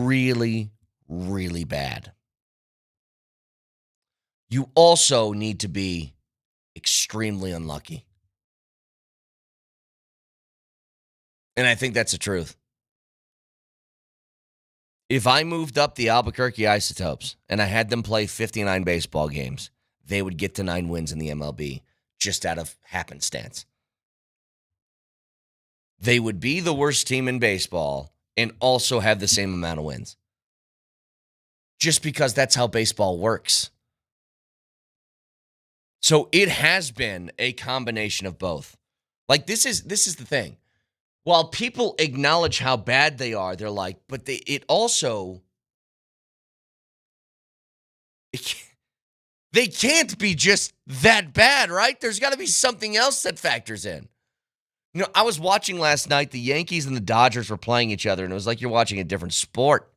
really, really bad. You also need to be extremely unlucky. And I think that's the truth. If I moved up the Albuquerque Isotopes and I had them play 59 baseball games, they would get to 9 wins in the MLB just out of happenstance. They would be the worst team in baseball and also have the same amount of wins. Just because that's how baseball works. So it has been a combination of both. Like this is the thing. While people acknowledge how bad they are, they're like, but they can't be just that bad, right? There's got to be something else that factors in. You know, I was watching last night, the Yankees and the Dodgers were playing each other, and it was like you're watching a different sport.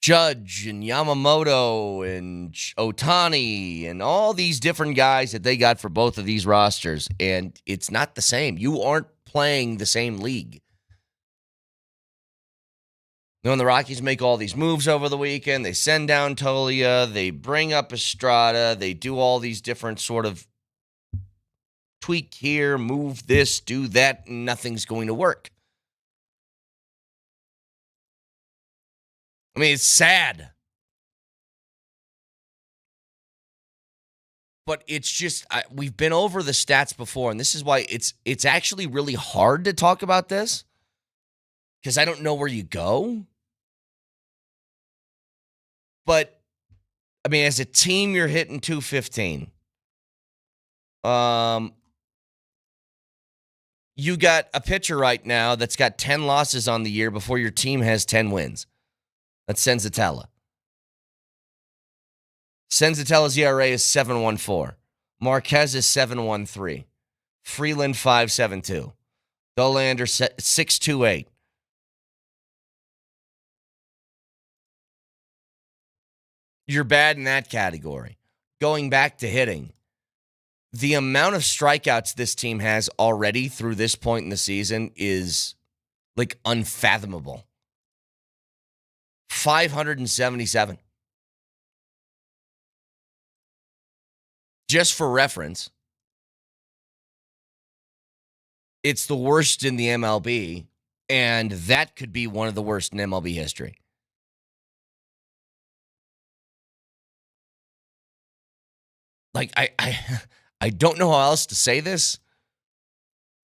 Judge and Yamamoto and Ohtani and all these different guys that they got for both of these rosters, and it's not the same. You aren't playing the same league. You know, when the Rockies make all these moves over the weekend, they send down Tolia, they bring up Estrada, they do all these different sort of tweak here, move this, do that, and nothing's going to work. I mean, it's sad. But it's just, we've been over the stats before, and this is why it's actually really hard to talk about this, because I don't know where you go. But, I mean, as a team, you're hitting 215. You got a pitcher right now that's got 10 losses on the year before your team has 10 wins. That's Senzatella. Senzatella's ERA is 7.14. Marquez is 7.13. Freeland 5.72. Dolander 6.28. You're bad in that category. Going back to hitting, the amount of strikeouts this team has already through this point in the season is like unfathomable. 577. Just for reference, it's the worst in the MLB, and that could be one of the worst in MLB history. Like, I don't know how else to say this.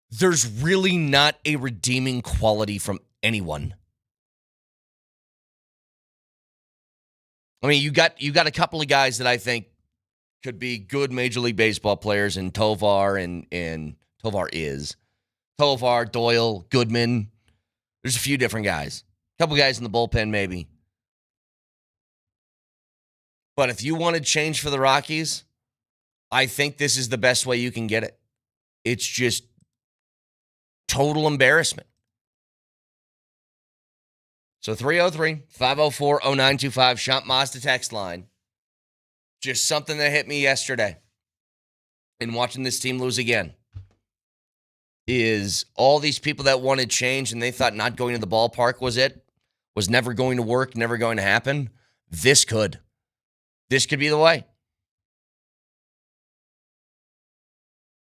There's really not a redeeming quality from anyone. I mean, you got a couple of guys that I think could be good Major League Baseball players, and Tovar and Tovar is. Tovar, Doyle, Goodman. There's a few different guys. A couple guys in the bullpen, maybe. But if you wanted change for the Rockies, I think this is the best way you can get it. It's just total embarrassment. So 303-504-0925, Shop Mazda text line. Just something that hit me yesterday in watching this team lose again is all these people that wanted change and they thought not going to the ballpark was never going to work, never going to happen. This could be the way.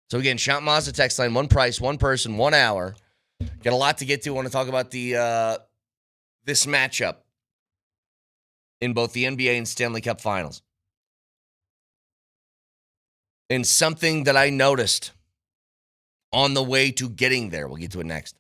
So again, Shop Mazda text line, one price, one person, 1 hour. Got a lot to get to. I want to talk about the this matchup in both the NBA and Stanley Cup Finals. And something that I noticed on the way to getting there. We'll get to it next.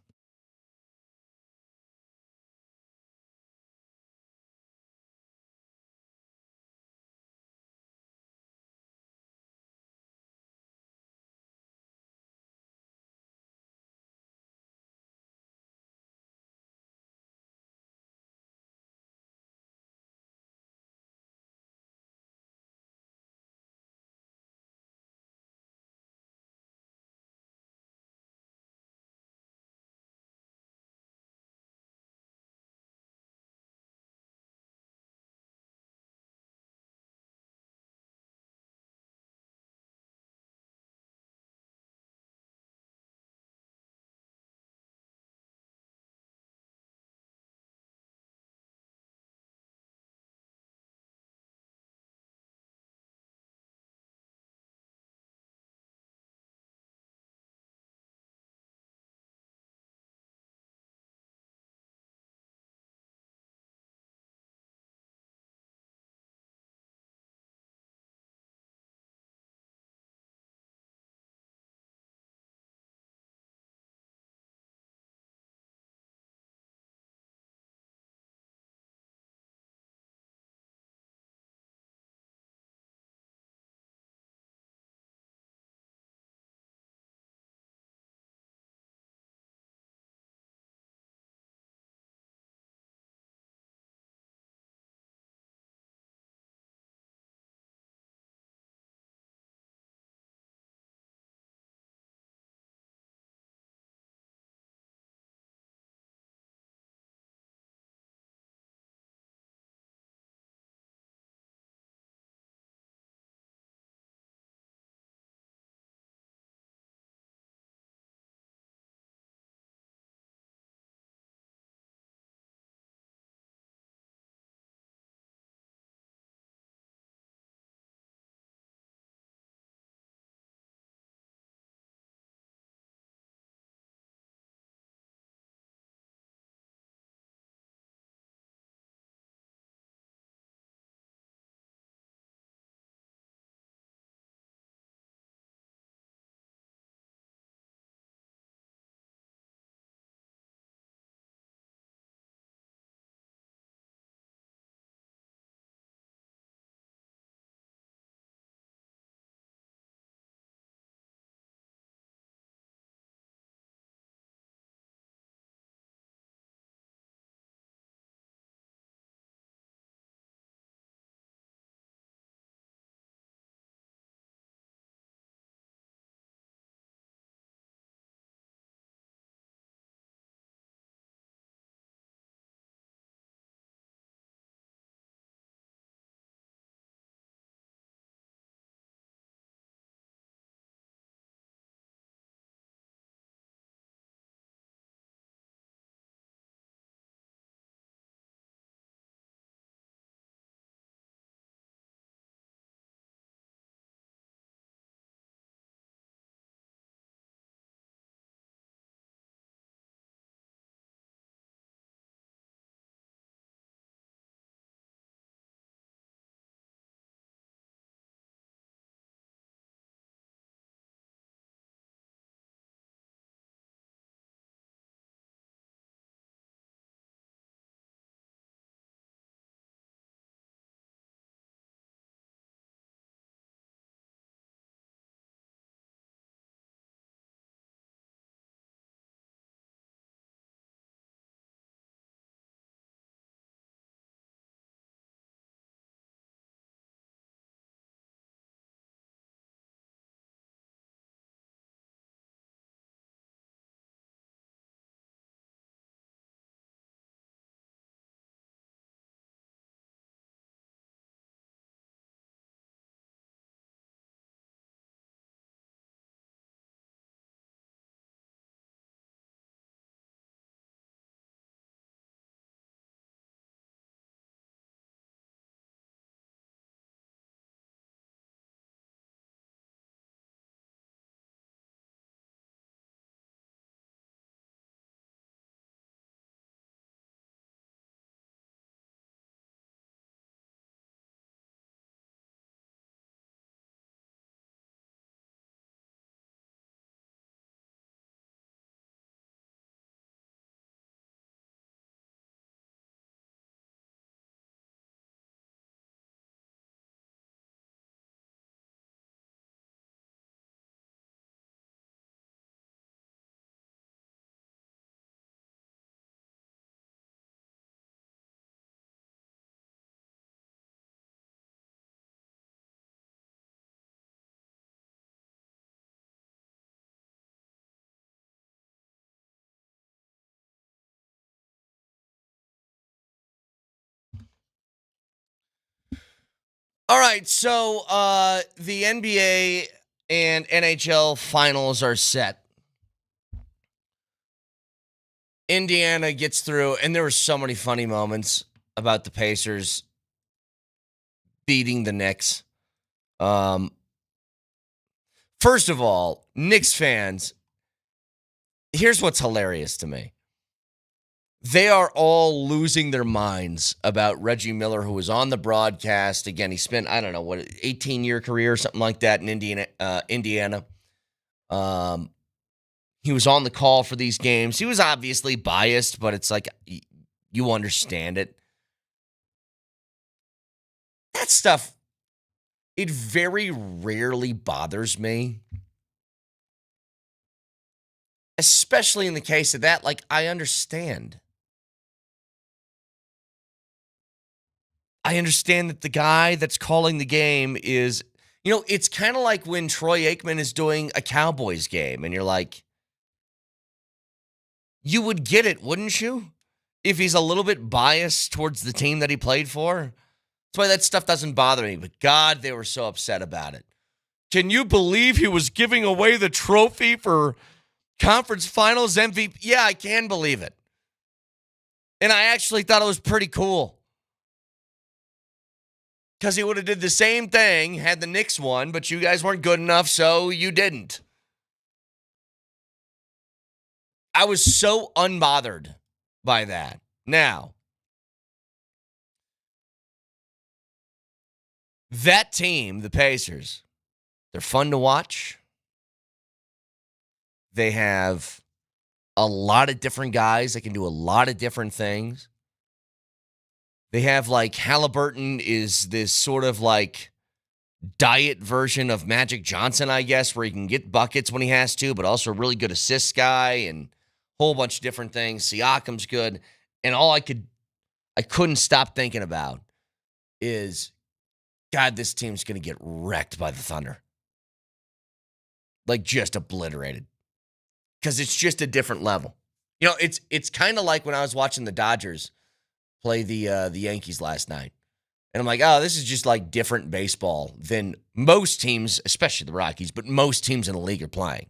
All right, so the NBA and NHL finals are set. Indiana gets through, and there were so many funny moments about the Pacers beating the Knicks. First of all, Knicks fans, here's what's hilarious to me. They are all losing their minds about Reggie Miller, who was on the broadcast. Again, he spent, 18-year career or something like that in Indiana. He was on the call for these games. He was obviously biased, but it's like you understand it. That stuff, it very rarely bothers me. Especially in the case of that, I understand. I understand that the guy that's calling the game is, it's kind of like when Troy Aikman is doing a Cowboys game, and you're like, you would get it, wouldn't you? If he's a little bit biased towards the team that he played for. That's why that stuff doesn't bother me. But God, they were so upset about it. Can you believe he was giving away the trophy for Conference Finals MVP? Yeah, I can believe it. And I actually thought it was pretty cool. Because he would have did the same thing had the Knicks won, but you guys weren't good enough, so you didn't. I was so unbothered by that. Now, that team, the Pacers, they're fun to watch. They have a lot of different guys that can do a lot of different things. They have Halliburton is this sort of diet version of Magic Johnson, I guess, where he can get buckets when he has to, but also a really good assist guy and a whole bunch of different things. Siakam's good. And all I couldn't stop thinking about is, God, this team's going to get wrecked by the Thunder. Just obliterated. Because it's just a different level. It's kind of like when I was watching the Dodgers play the Yankees last night. And I'm like, oh, this is just different baseball than most teams, especially the Rockies, but most teams in the league are playing.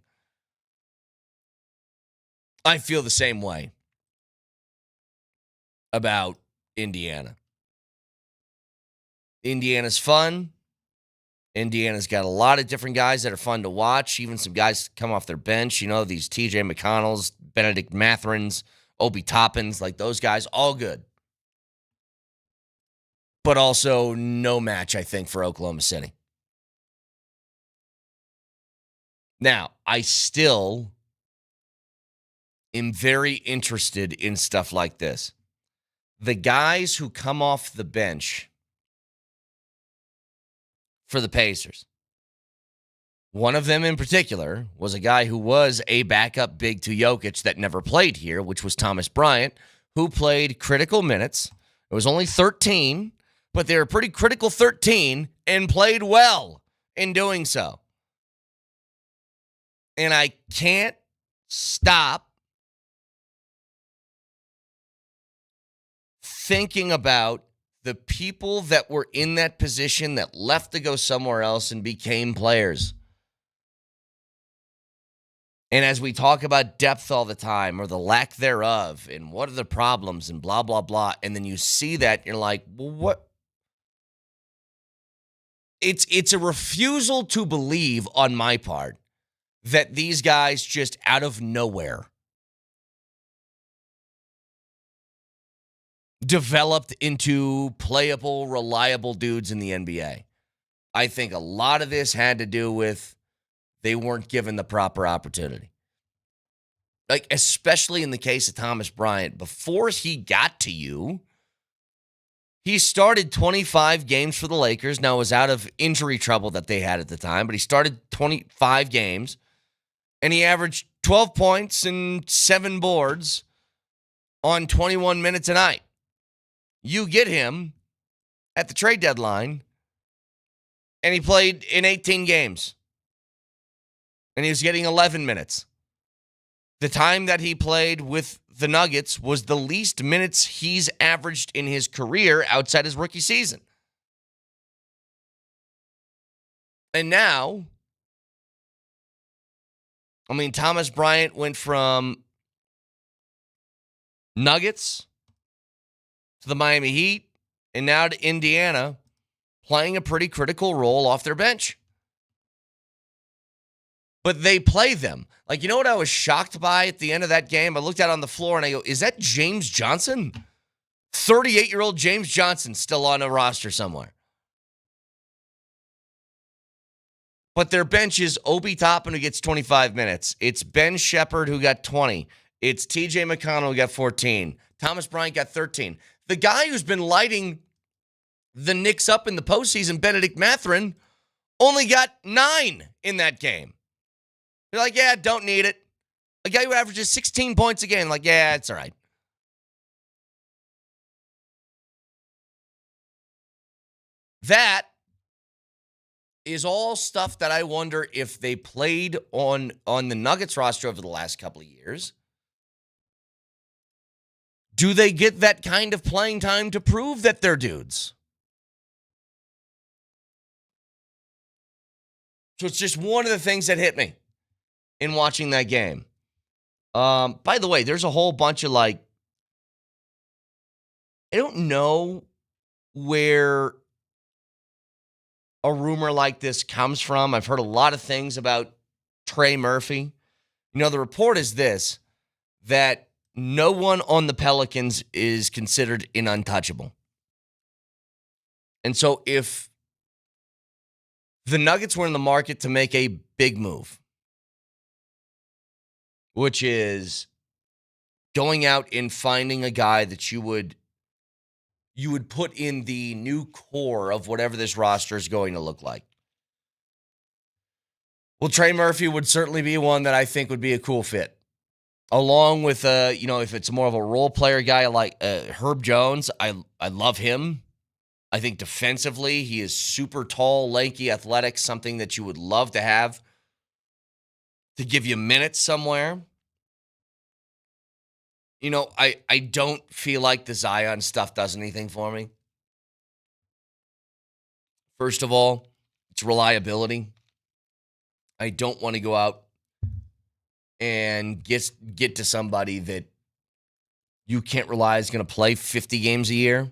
I feel the same way about Indiana. Indiana's fun. Indiana's got a lot of different guys that are fun to watch, even some guys come off their bench. These TJ McConnells, Benedict Mathrins, Obi Toppins, those guys, all good. But also no match, I think, for Oklahoma City. Now, I still am very interested in stuff like this. The guys who come off the bench for the Pacers, one of them in particular was a guy who was a backup big to Jokic that never played here, which was Thomas Bryant, who played critical minutes. It was only 13, but they were pretty critical 13 and played well in doing so. And I can't stop thinking about the people that were in that position that left to go somewhere else and became players. And as we talk about depth all the time, or the lack thereof, and what are the problems, and blah, blah, blah, and then you see that, you're like, well, what? It's a refusal to believe on my part that these guys just out of nowhere developed into playable, reliable dudes in the NBA. I think a lot of this had to do with they weren't given the proper opportunity. Especially in the case of Thomas Bryant, before he got to you, he started 25 games for the Lakers. Now, it was out of injury trouble that they had at the time, but he started 25 games, and he averaged 12 points and 7 boards on 21 minutes a night. You get him at the trade deadline, and he played in 18 games, and he was getting 11 minutes. The time that he played with the Nuggets was the least minutes he's averaged in his career outside his rookie season. And now, I mean, Thomas Bryant went from Nuggets to the Miami Heat and now to Indiana, playing a pretty critical role off their bench. But they play them. Like, you know what I was shocked by at the end of that game? I looked out on the floor and I go, is that James Johnson? 38-year-old James Johnson still on a roster somewhere. But their bench is Obi Toppin, who gets 25 minutes. It's Ben Shepherd, who got 20. It's TJ McConnell, who got 14. Thomas Bryant got 13. The guy who's been lighting the Knicks up in the postseason, Benedict Mathurin, only got 9 in that game. You're like, yeah, don't need it. A guy who averages 16 points a game, like, yeah, it's all right. That is all stuff that I wonder if they played on the Nuggets roster over the last couple of years. Do they get that kind of playing time to prove that they're dudes? So it's just one of the things that hit me in watching that game. By the way, there's a whole bunch of I don't know where a rumor like this comes from. I've heard a lot of things about Trey Murphy. The report is this, that no one on the Pelicans is considered an untouchable. And so if the Nuggets were in the market to make a big move, which is going out and finding a guy that you would put in the new core of whatever this roster is going to look like. Well, Trey Murphy would certainly be one that I think would be a cool fit. Along with, if it's more of a role player guy like Herb Jones, I love him. I think defensively, he is super tall, lanky, athletic, something that you would love to have to give you minutes somewhere. I don't feel like the Zion stuff does anything for me. First of all, it's reliability. I don't want to go out and get to somebody that you can't rely is going to play 50 games a year.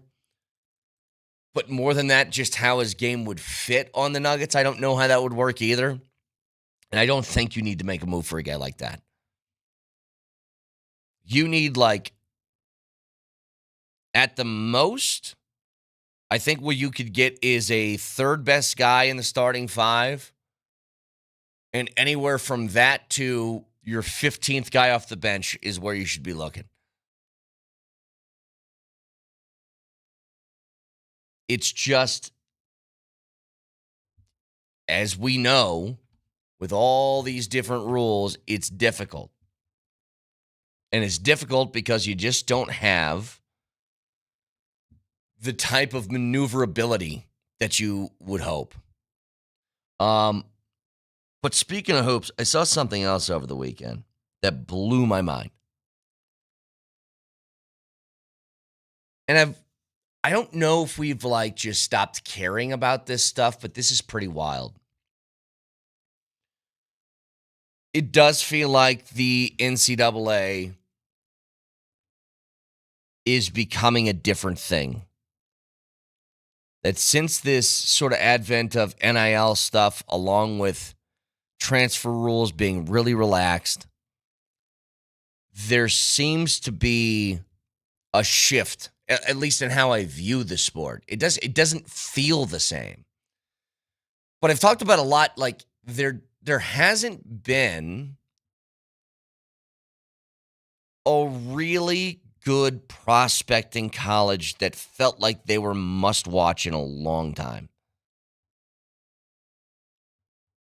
But more than that, just how his game would fit on the Nuggets, I don't know how that would work either. And I don't think you need to make a move for a guy like that. You need, at the most, I think what you could get is a third best guy in the starting 5. And anywhere from that to your 15th guy off the bench is where you should be looking. It's just, as we know, with all these different rules, it's difficult. And it's difficult because you just don't have the type of maneuverability that you would hope. But speaking of hopes, I saw something else over the weekend that blew my mind. And I don't know if we've just stopped caring about this stuff, but this is pretty wild. It does feel like the NCAA is becoming a different thing. That since this sort of advent of NIL stuff, along with transfer rules being really relaxed, there seems to be a shift, at least in how I view the sport. It doesn't feel the same. But I've talked about a lot, there hasn't been a really good prospect in college that felt like they were must-watch in a long time.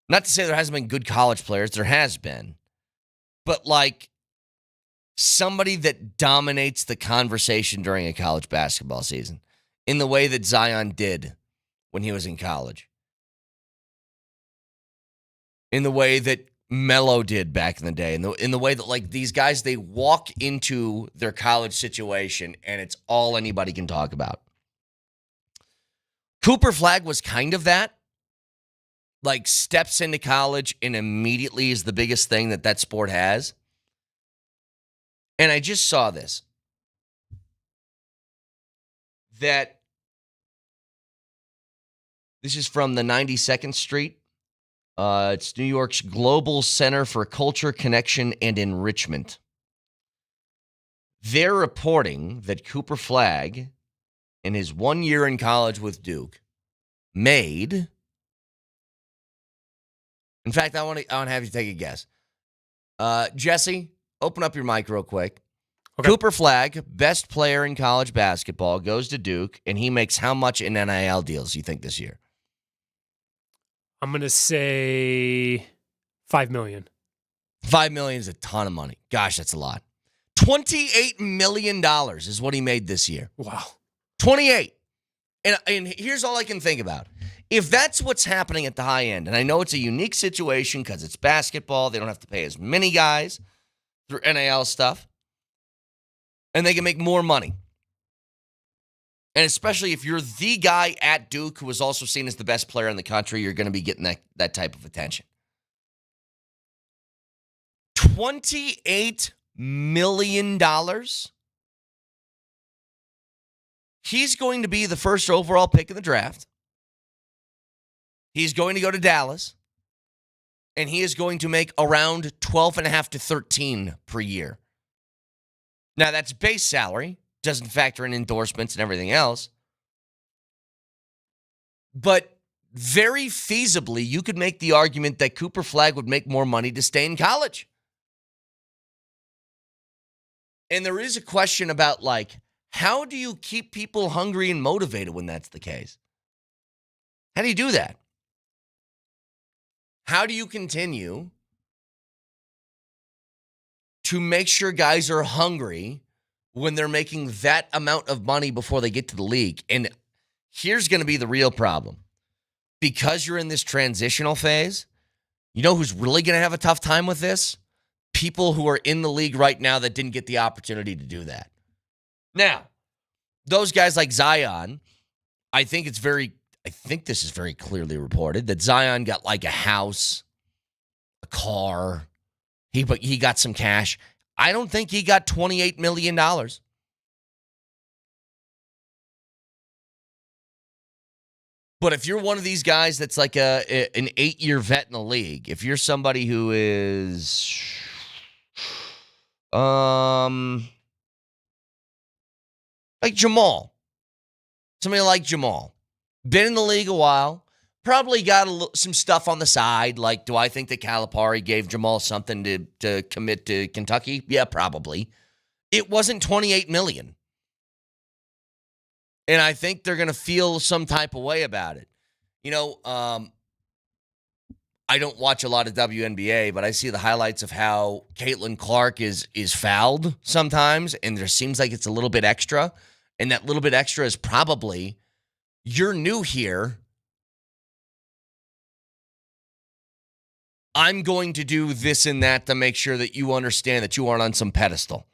Not to say there hasn't been good college players. There has been. But somebody that dominates the conversation during a college basketball season in the way that Zion did when he was in college. In the way that Melo did back in the day. In the way that these guys, they walk into their college situation and it's all anybody can talk about. Cooper Flagg was kind of that. like steps into college and immediately is the biggest thing that sport has. And I just saw this. That this is from the 92nd Street. It's New York's Global Center for Culture, Connection, and Enrichment. They're reporting that Cooper Flagg, in his 1 year in college with Duke, made. In fact, I want to have you take a guess. Jesse, open up your mic real quick. Okay. Cooper Flagg, best player in college basketball, goes to Duke, and he makes how much in NIL deals, you think, this year? I'm going to say $5 million. $5 million is a ton of money. Gosh, that's a lot. $28 million is what he made this year. Wow. 28. And here's all I can think about. If that's what's happening at the high end, and I know it's a unique situation because it's basketball, they don't have to pay as many guys through NIL stuff, and they can make more money. And especially if you're the guy at Duke who is also seen as the best player in the country, you're going to be getting that type of attention. $28 million. He's going to be the first overall pick in the draft. He's going to go to Dallas. And he is going to make around $12.5 to $13 per year. Now, that's base salary. Doesn't factor in endorsements and everything else. But very feasibly, you could make the argument that Cooper Flagg would make more money to stay in college. And there is a question about, like, how do you keep people hungry and motivated when that's the case? How do you do that? How do you continue to make sure guys are hungry when they're making that amount of money before they get to the league? And here's going to be the real problem. Because you're in this transitional phase, you know who's really going to have a tough time with this? People who are in the league right now that didn't get the opportunity to do that. Now, those guys like Zion, I think this is very clearly reported that Zion got like a house, a car. He got some cash. I don't think he got $28 million. But if you're one of these guys that's like an 8-year vet in the league, if you're somebody who is like Jamal, somebody like Jamal, been in the league a while, probably got some stuff on the side. Like, do I think that Calipari gave Jamal something to commit to Kentucky? Yeah, probably. It wasn't $28 million. And I think they're going to feel some type of way about it. You know, I don't watch a lot of WNBA, but I see the highlights of how Caitlin Clark is fouled sometimes, and there seems like it's a little bit extra. And that little bit extra is probably, you're new here. I'm going to do this and that to make sure that you understand that you aren't on some pedestal.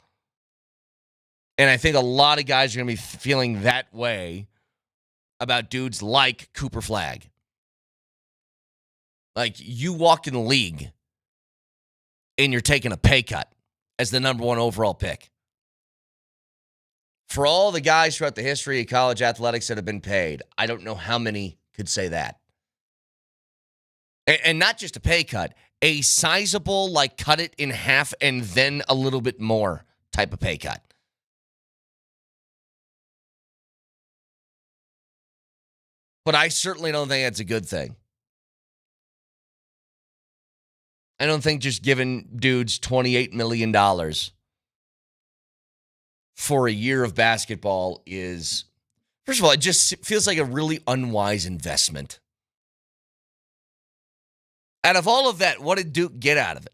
And I think a lot of guys are going to be feeling that way about dudes like Cooper Flagg. Like, you walk in the league and you're taking a pay cut as the number one overall pick. For all the guys throughout the history of college athletics that have been paid, I don't know how many could say that. And not just a pay cut, a sizable, like, cut it in half and then a little bit more type of pay cut. But I certainly don't think that's a good thing. I don't think just giving dudes $28 million for a year of basketball is, first of all, it just feels like a really unwise investment. Out of all of that, what did Duke get out of it?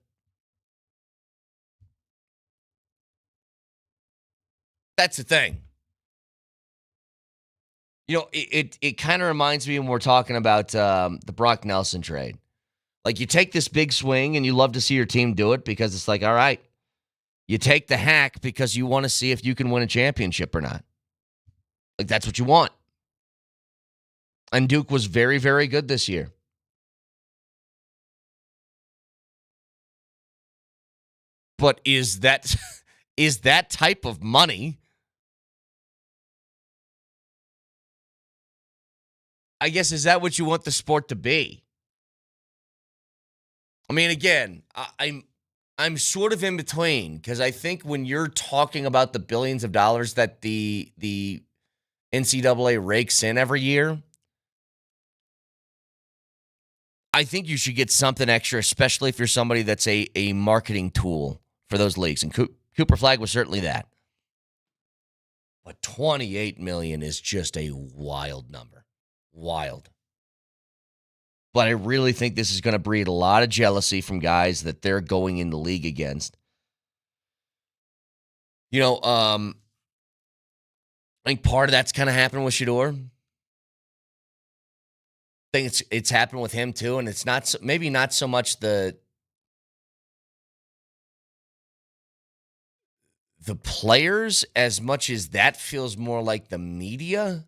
That's the thing. You know, it kind of reminds me when we're talking about the Brock Nelson trade. Like, you take this big swing and you love to see your team do it because it's like, all right, you take the hack because you want to see if you can win a championship or not. Like, that's what you want. And Duke was very, very good this year. But is that is that type of money? I guess, is that what you want the sport to be? I mean, again, I'm sort of in between, because I think when you're talking about the billions of dollars that the NCAA rakes in every year, I think you should get something extra, especially if you're somebody that's a marketing tool for those leagues. And Cooper Flag was certainly that. But $28 million is just a wild number. Wild. But I really think this is going to breed a lot of jealousy from guys that they're going in the league against. I think part of that's kind of happened with Shadur. I think it's happened with him too, and it's not maybe not so much the players as much as that feels more like the media.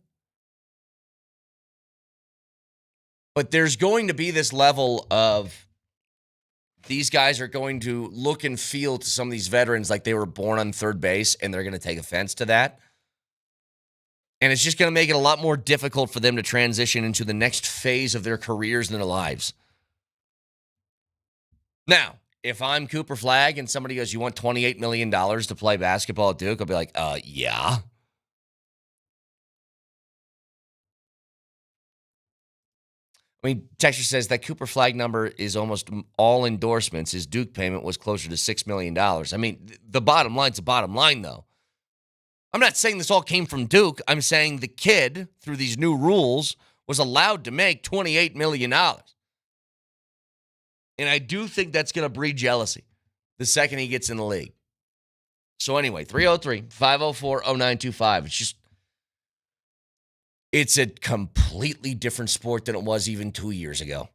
But there's going to be this level of these guys are going to look and feel to some of these veterans like they were born on third base, and they're going to take offense to that. And it's just going to make it a lot more difficult for them to transition into the next phase of their careers and their lives. Now, if I'm Cooper Flag and somebody goes, you want $28 million to play basketball at Duke? I'll be like, yeah. I mean, Texture says that Cooper Flag number is almost all endorsements. His Duke payment was closer to $6 million. I mean, the bottom line's the bottom line, though. I'm not saying this all came from Duke. I'm saying the kid, through these new rules, was allowed to make $28 million. And I do think that's going to breed jealousy the second he gets in the league. So anyway, 303-504-0925. It's a completely different sport than it was even 2 years ago.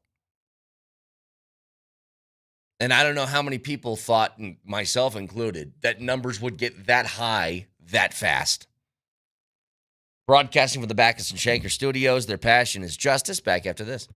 And I don't know how many people thought, myself included, that numbers would get that high that fast. Broadcasting from the Backus and Shanker studios, their passion is justice. Back after this.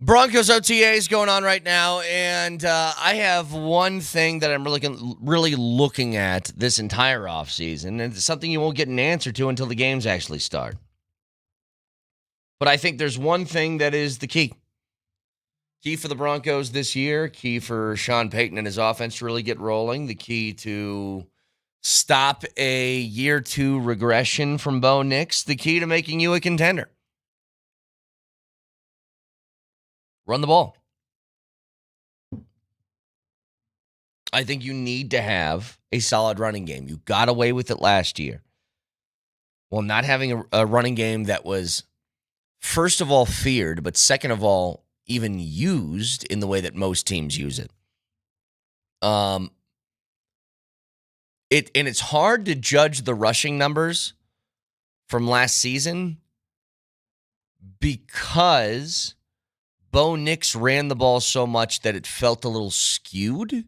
Broncos OTA is going on right now, and I have one thing that I'm really looking at this entire offseason, and it's something you won't get an answer to until the games actually start. But I think there's one thing that is the key. Key for the Broncos this year, key for Sean Payton and his offense to really get rolling, the key to stop a year 2 regression from Bo Nix, the key to making you a contender. Run the ball. I think you need to have a solid running game. You got away with it last year. Well, not having a running game that was, first of all, feared, but second of all, even used in the way that most teams use it. And it's hard to judge the rushing numbers from last season because Bo Nix ran the ball so much that it felt a little skewed.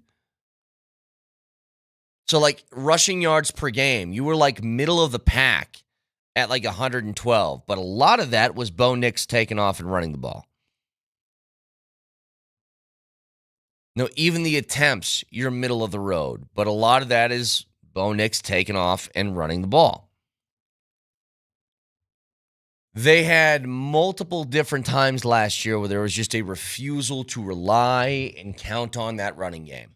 So, like, rushing yards per game, you were like middle of the pack at like 112. But a lot of that was Bo Nix taking off and running the ball. No, even the attempts, you're middle of the road. But a lot of that is Bo Nix taking off and running the ball. They had multiple different times last year where there was just a refusal to rely and count on that running game.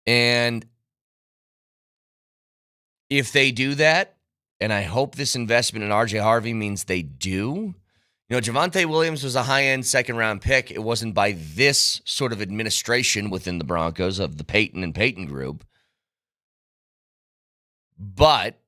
And if they do that, and I hope this investment in RJ Harvey means they do, you know, Javonte Williams was a high-end second-round pick. It wasn't by this sort of administration within the Broncos of the Payton and Payton group. But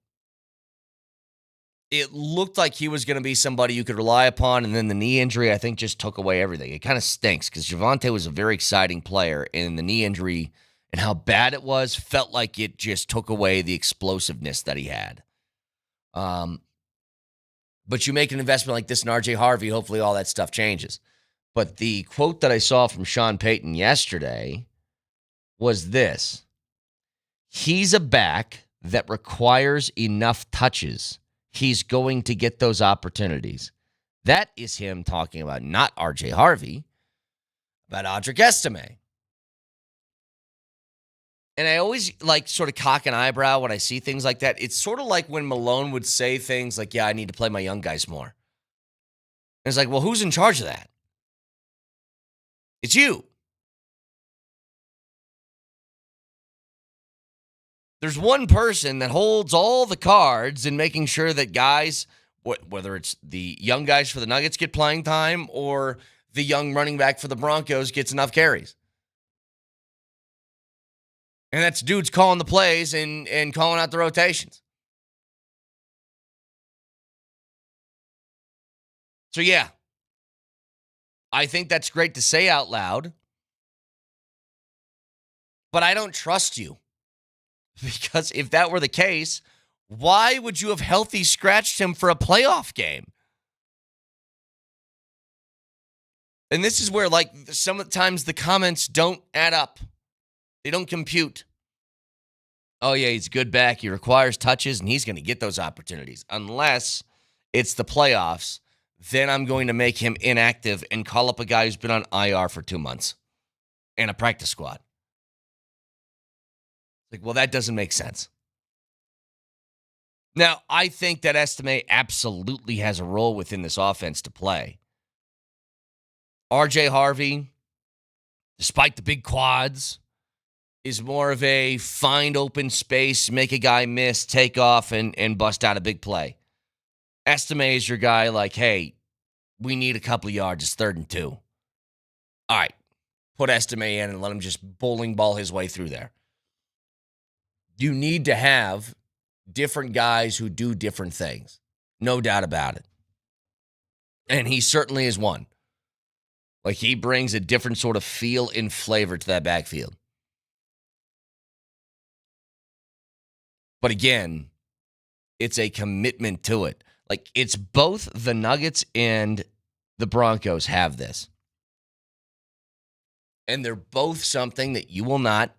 it looked like he was going to be somebody you could rely upon, and then the knee injury, I think, just took away everything. It kind of stinks because Javonte was a very exciting player, and the knee injury and how bad it was felt like it just took away the explosiveness that he had. But you make an investment like this in RJ Harvey, hopefully all that stuff changes. But the quote that I saw from Sean Payton yesterday was this: he's a back that requires enough touches. He's going to get those opportunities. That is him talking about not RJ Harvey, about Audric Estime. And I always like sort of cock an eyebrow when I see things like that. It's sort of like when Malone would say things like, yeah, I need to play my young guys more. And it's like, well, who's in charge of that? It's you. There's one person that holds all the cards in making sure that guys, whether it's the young guys for the Nuggets get playing time or the young running back for the Broncos gets enough carries. And that's dudes calling the plays and calling out the rotations. So, yeah, I think that's great to say out loud. But I don't trust you. Because if that were the case, why would you have healthy scratched him for a playoff game? And this is where, like, sometimes the comments don't add up. They don't compute. Oh, yeah, he's a good back. He requires touches, and he's going to get those opportunities. Unless it's the playoffs, then I'm going to make him inactive and call up a guy who's been on IR for 2 months and a practice squad. Like, well, that doesn't make sense. Now, I think that Estime absolutely has a role within this offense to play. RJ Harvey, despite the big quads, is more of a find open space, make a guy miss, take off, and bust out a big play. Estime is your guy like, hey, we need a couple of yards. It's 3rd and 2. All right, put Estime in and let him just bowling ball his way through there. You need to have different guys who do different things. No doubt about it. And he certainly is one. Like, he brings a different sort of feel and flavor to that backfield. But again, it's a commitment to it. Like, it's both the Nuggets and the Broncos have this. And they're both something that you will not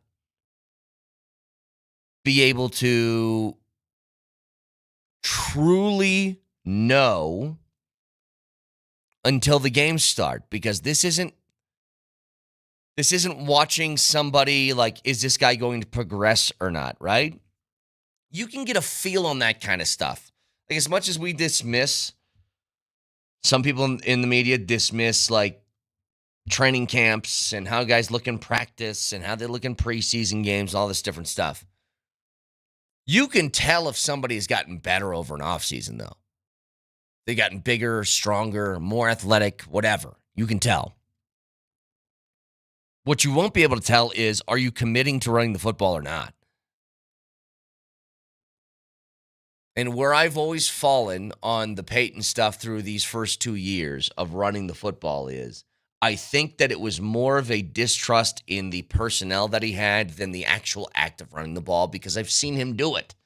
be able to truly know until the games start, because this isn't watching somebody like, is this guy going to progress or not, right? You can get a feel on that kind of stuff. Like, as much as we dismiss, some people in the media dismiss like training camps and how guys look in practice and how they look in preseason games, all this different stuff. You can tell if somebody has gotten better over an offseason, though. They've gotten bigger, stronger, more athletic, whatever. You can tell. What you won't be able to tell is, are you committing to running the football or not? And where I've always fallen on the Peyton stuff through these first 2 years of running the football is, I think that it was more of a distrust in the personnel that he had than the actual act of running the ball, because I've seen him do it.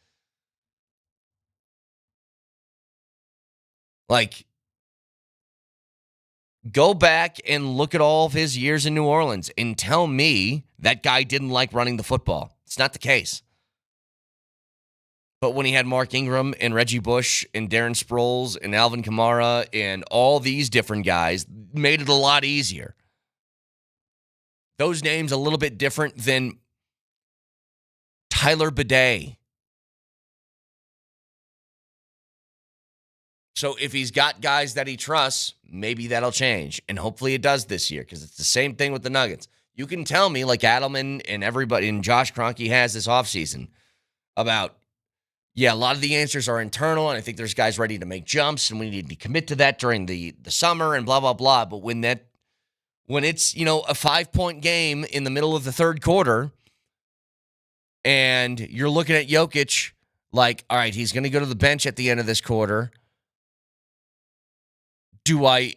Like, go back and look at all of his years in New Orleans and tell me that guy didn't like running the football. It's not the case. But when he had Mark Ingram and Reggie Bush and Darren Sproles and Alvin Kamara and all these different guys, made it a lot easier. Those names a little bit different than Tyler Bidet. So if he's got guys that he trusts, maybe that'll change. And hopefully it does this year, because it's the same thing with the Nuggets. You can tell me, like Adelman and everybody, and Josh Kroenke has this offseason, about, yeah, a lot of the answers are internal, and I think there's guys ready to make jumps, and we need to commit to that during the summer and blah, blah, blah. But when it's, a 5-point game in the middle of the third quarter, and you're looking at Jokic like, all right, he's going to go to the bench at the end of this quarter. Do I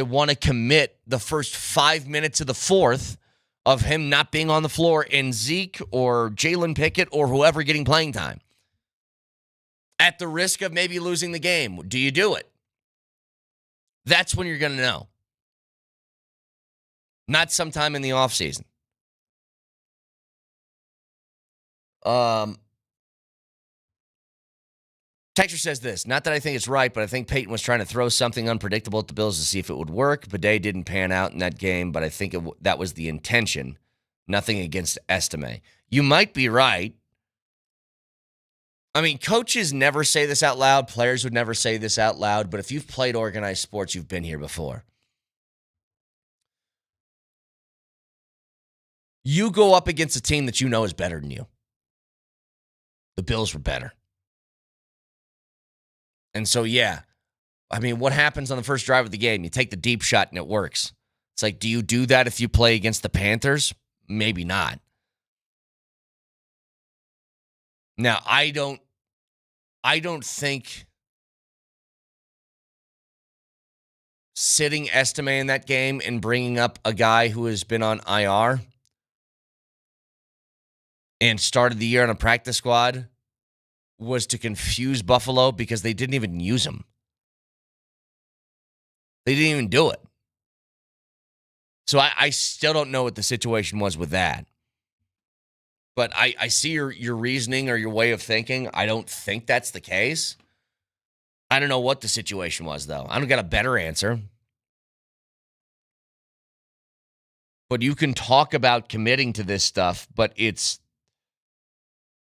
want to commit the first 5 minutes of the fourth of him not being on the floor and Zeke or Jalen Pickett or whoever getting playing time, at the risk of maybe losing the game? Do you do it? That's when you're going to know. Not sometime in the offseason. Texture says this, not that I think it's right, but I think Peyton was trying to throw something unpredictable at the Bills to see if it would work. Bidet didn't pan out in that game, but I think that was the intention. Nothing against Estime. You might be right. I mean, coaches never say this out loud. Players would never say this out loud. But if you've played organized sports, you've been here before. You go up against a team that you know is better than you. The Bills were better. And so, yeah, I mean, what happens on the first drive of the game? You take the deep shot and it works. It's like, do you do that if you play against the Panthers? Maybe not. Now, I don't think sitting Estime in that game and bringing up a guy who has been on IR and started the year on a practice squad was to confuse Buffalo, because they didn't even use him. They didn't even do it. So I still don't know what the situation was with that. But I see your reasoning or your way of thinking. I don't think that's the case. I don't know what the situation was, though. I don't got a better answer. But you can talk about committing to this stuff, but it's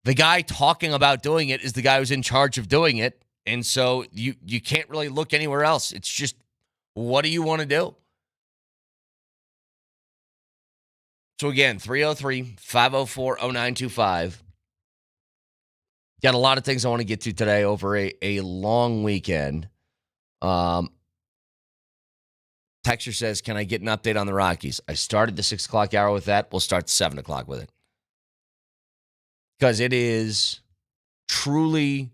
the guy talking about doing it is the guy who's in charge of doing it. And so you can't really look anywhere else. It's just, what do you want to do? So again, 303-504-0925. Got a lot of things I want to get to today over a long weekend. Texture says, can I get an update on the Rockies? I started the 6 o'clock hour with that. We'll start 7 o'clock with it. Because it is truly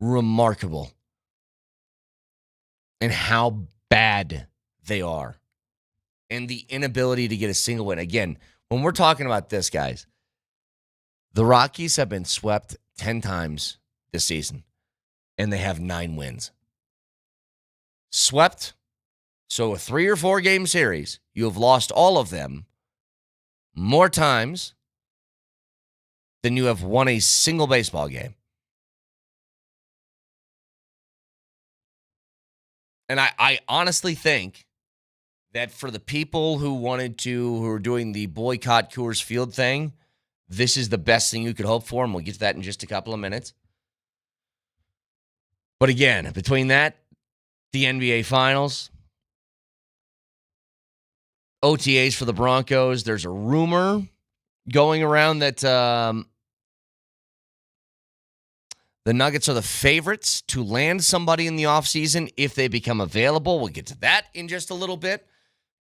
remarkable in how bad they are. And the inability to get a single win. Again, when we're talking about this, guys, the Rockies have been swept 10 times this season, and they have 9 wins. Swept. So a 3 or 4 game series, you have lost all of them more times than you have won a single baseball game. And I honestly think that for the people who are doing the boycott Coors Field thing, this is the best thing you could hope for, and we'll get to that in just a couple of minutes. But again, between that, the NBA Finals, OTAs for the Broncos, there's a rumor going around that the Nuggets are the favorites to land somebody in the offseason if they become available. We'll get to that in just a little bit.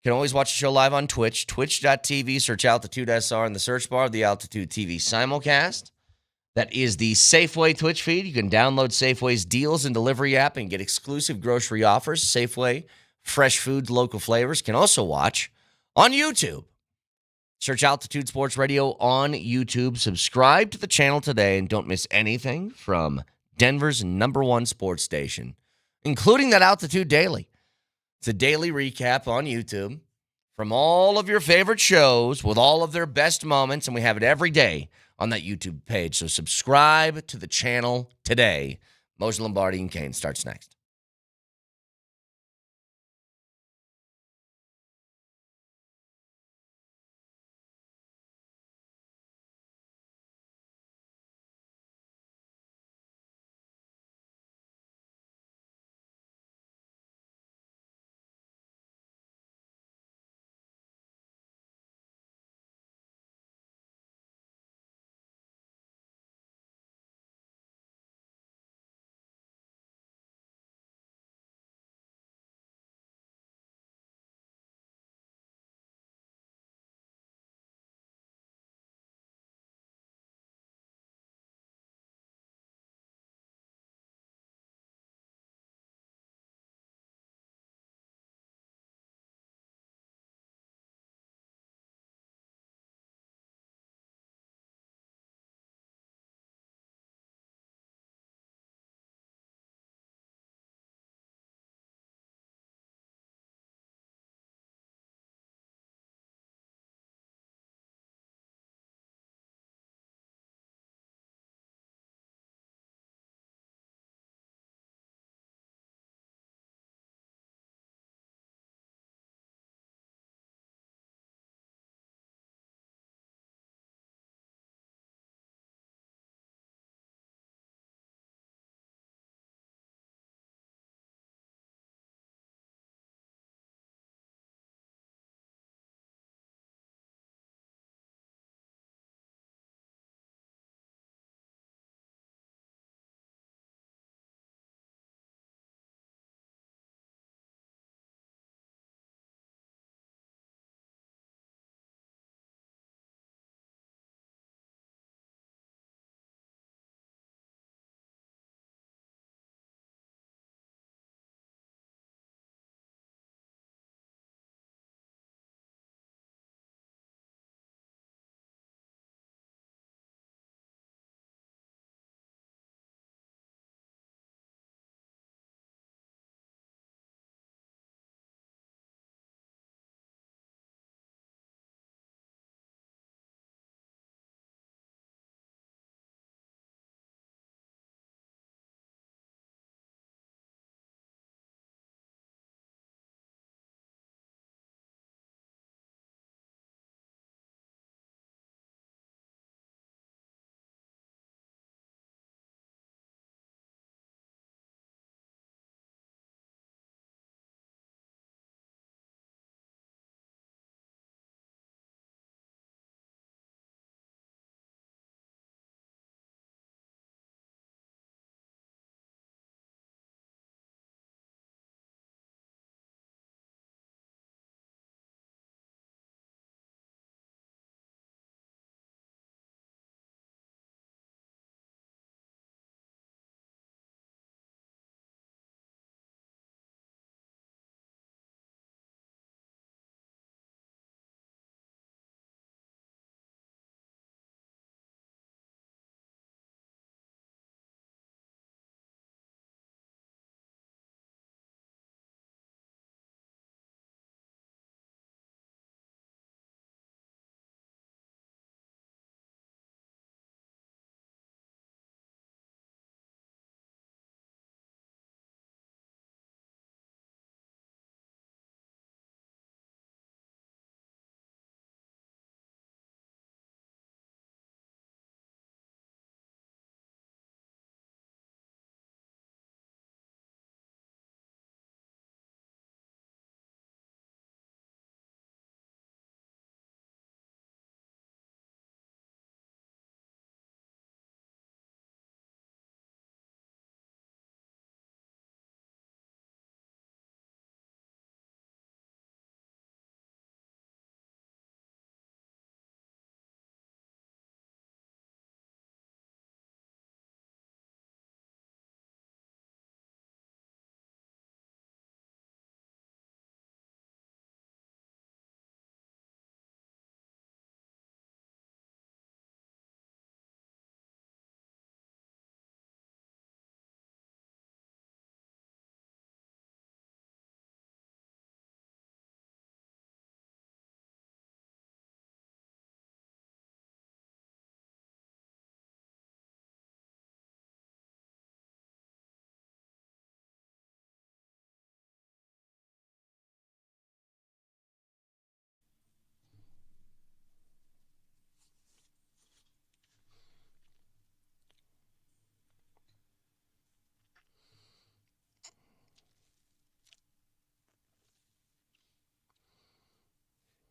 You can always watch the show live on Twitch, twitch.tv, search Altitude SR in the search bar of the Altitude TV simulcast. That is the Safeway Twitch feed. You can download Safeway's deals and delivery app and get exclusive grocery offers. Safeway, fresh foods, local flavors. You can also watch on YouTube. Search Altitude Sports Radio on YouTube. Subscribe to the channel today and don't miss anything from Denver's #1 sports station, including that Altitude Daily. It's a daily recap on YouTube from all of your favorite shows with all of their best moments, and we have it every day on that YouTube page. So subscribe to the channel today. Moser, Lombardi, and Kane starts next.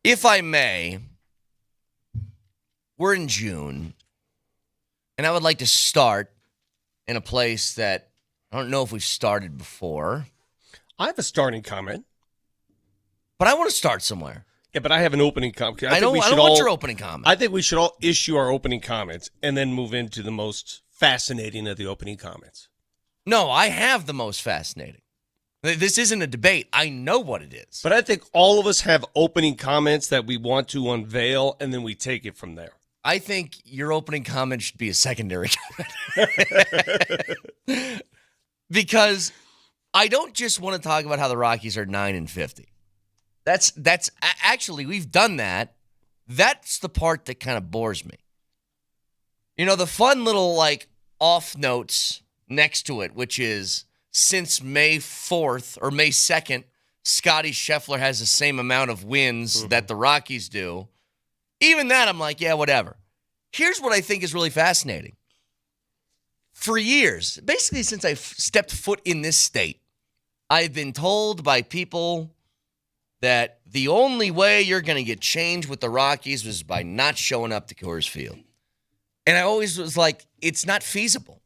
If I may, we're in June, and I would like to start in a place that I don't know if we've started before. I have a starting comment. But I want to start somewhere. Yeah, but I have an opening comment. I don't want your opening comment. I think we should all issue our opening comments and then move into the most fascinating of the opening comments. No, I have the most fascinating. This isn't a debate. I know what it is. But I think all of us have opening comments that we want to unveil, and then we take it from there. I think your opening comment should be a secondary comment. Because I don't just want to talk about how the Rockies are 9-50. That's actually, we've done that. That's the part that kind of bores me. You know, the fun little off notes next to it, which is since May 4th or May 2nd, Scotty Scheffler has the same amount of wins that the Rockies do. Even that, I'm like, yeah, whatever. Here's what I think is really fascinating. For years, basically since I've stepped foot in this state, I've been told by people that the only way you're going to get change with the Rockies was by not showing up to Coors Field. And I always was like, it's not feasible.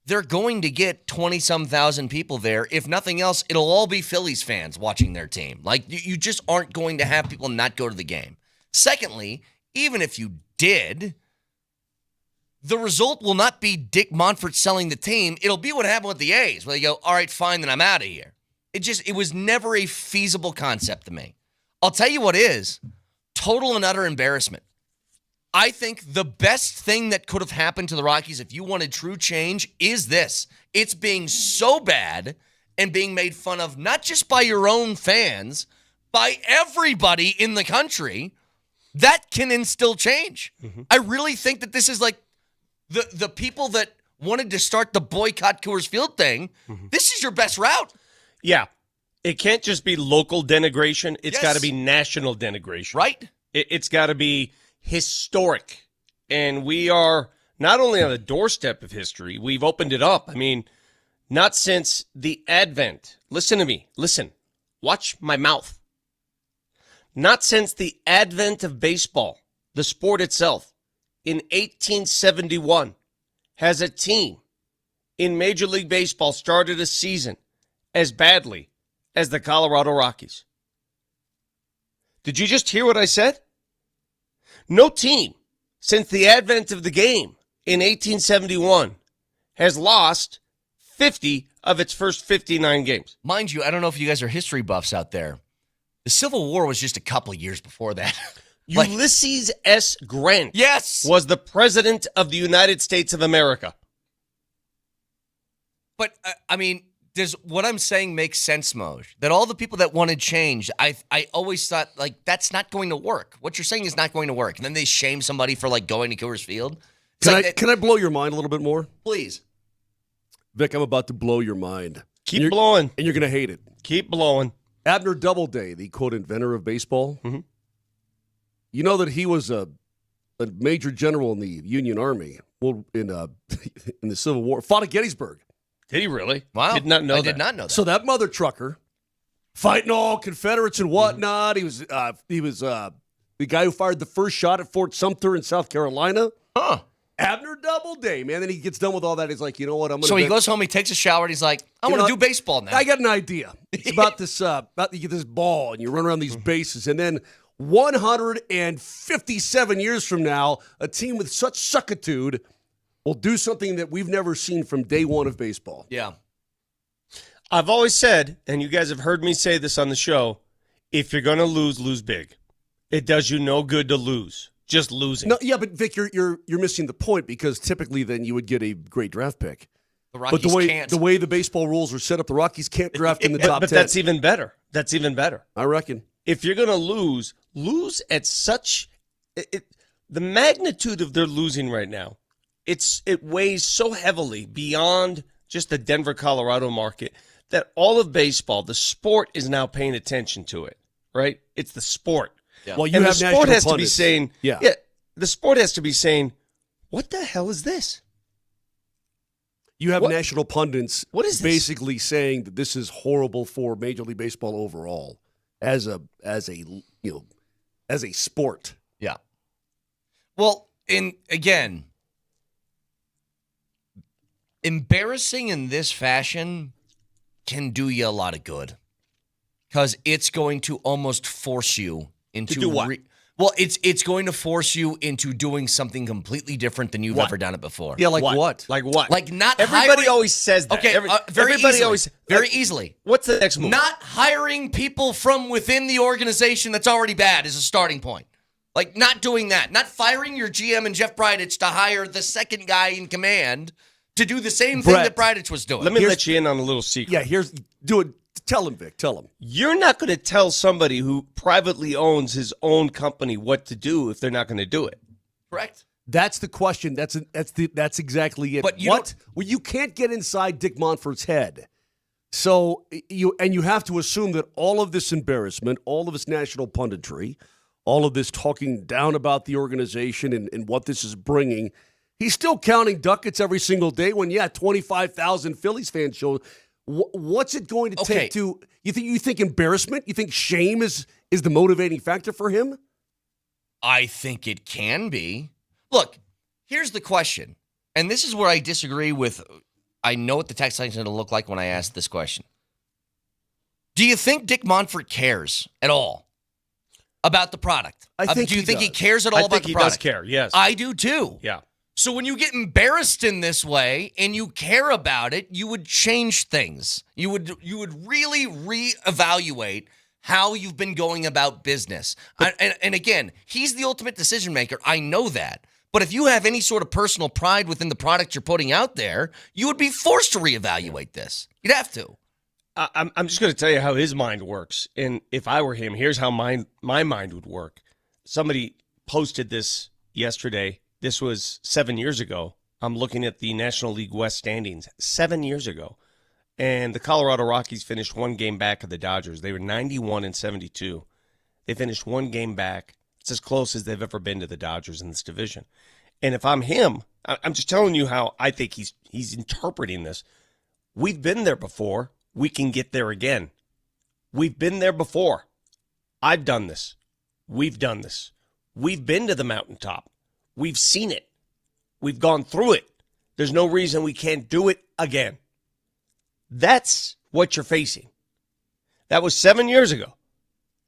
They're going to get 20-some thousand people there. If nothing else, it'll all be Phillies fans watching their team. Like, you just aren't going to have people not go to the game. Secondly, even if you did, the result will not be Dick Monfort selling the team. It'll be what happened with the A's, where they go, all right, fine, then I'm out of here. It was never a feasible concept to me. I'll tell you what is total and utter embarrassment. I think the best thing that could have happened to the Rockies if you wanted true change is this. It's being so bad and being made fun of not just by your own fans, by everybody in the country. That can instill change. Mm-hmm. I really think that this is like the people that wanted to start the boycott Coors Field thing. Mm-hmm. This is your best route. Yeah. It can't just be local denigration. It's got to be national denigration. Right. It's got to be historic. And we are not only on the doorstep of history, we've opened it up. I mean, not since the advent. Listen to me. Listen. Watch my mouth. Not since the advent of baseball, the sport itself, in 1871, has a team in Major League Baseball started a season as badly as the Colorado Rockies. Did you just hear what I said? No team since the advent of the game in 1871 has lost 50 of its first 59 games. Mind you, I don't know if you guys are history buffs out there. The Civil War was just a couple of years before that. Ulysses S. Grant was the president of the United States of America. But, I mean, does what I'm saying make sense, Moj? That all the people that wanted change, I always thought, that's not going to work. What you're saying is not going to work. And then they shame somebody for, going to Coors Field. Can I blow your mind a little bit more? Please. Vic, I'm about to blow your mind. Keep blowing. And you're going to hate it. Keep blowing. Abner Doubleday, the quote inventor of baseball. Mm-hmm. You know that he was a major general in the Union Army. Well, in the Civil War, fought at Gettysburg. Did he really? Wow. Did not know I did not know that. So that mother trucker, fighting all Confederates and whatnot. Mm-hmm. He was the guy who fired the first shot at Fort Sumter in South Carolina. Huh. Abner Doubleday, man. Then he gets done with all that. He's like, you know what? So he goes home, he takes a shower, and he's like, I want to do baseball now. I got an idea. It's about this, about you get this ball, and you run around these bases, and then 157 years from now, a team with such suckitude will do something that we've never seen from day one of baseball. Yeah. I've always said, and you guys have heard me say this on the show, if you're going to lose big. It does you no good to lose. Just losing. No, yeah, but Vic, you're missing the point because typically then you would get a great draft pick. The Rockies can't. The way the baseball rules are set up, the Rockies can't draft in the top 10. But that's even better. That's even better. I reckon. If you're going to lose at such the magnitude of their losing right now. It weighs so heavily beyond just the Denver, Colorado market that all of baseball, the sport, is now paying attention to it. Right? It's the sport. Yeah. Well, and the sport has to be saying, yeah, the sport has to be saying, what the hell is this? You have national pundits basically saying that this is horrible for Major League Baseball overall as a as a sport. Yeah. Well, again, embarrassing in this fashion can do you a lot of good because it's going to almost force you into to do what? Well, it's going to force you into doing something completely different than you've What? ever done it before. Yeah, like what? Like what? Like not Everybody hiring, always says that. Okay, very easily. What's the next move? Not hiring people from within the organization that's already bad is a starting point. Like not doing that. Not firing your GM and Jeff Bridich to hire the second guy in command to do the same thing that Bridich was doing. Let me let you in on a little secret. Yeah, do it. Tell him, Vic. Tell him. You're not going to tell somebody who privately owns his own company what to do if they're not going to do it. Correct. That's the question. That's exactly it. But you can't get inside Dick Monfort's head. So you have to assume that all of this embarrassment, all of this national punditry, all of this talking down about the organization and what this is bringing, he's still counting ducats every single day when 25,000 Phillies fans show. What's it going to take to you think embarrassment? You think shame is the motivating factor for him? I think it can be. Look, here's the question. And this is where I disagree with I know what the text line is going to look like when I ask this question. Do you think Dick Monfort cares at all about the product? Do you think he cares at all about the product? I think he does care, yes. I do too. Yeah. So when you get embarrassed in this way and you care about it, you would change things. You would really reevaluate how you've been going about business. And again, he's the ultimate decision maker. I know that. But if you have any sort of personal pride within the product you're putting out there, you would be forced to reevaluate this. You'd have to. I'm just going to tell you how his mind works. And if I were him, here's how my mind would work. Somebody posted this yesterday. This was 7 years ago. I'm looking at the National League West standings 7 years ago. And the Colorado Rockies finished one game back of the Dodgers. They were 91-72. They finished one game back. It's as close as they've ever been to the Dodgers in this division. And if I'm him, I'm just telling you how I think he's interpreting this. We've been there before. We can get there again. We've been there before. I've done this. We've done this. We've been to the mountaintop. We've seen it. We've gone through it. There's no reason we can't do it again. That's what you're facing. That was 7 years ago.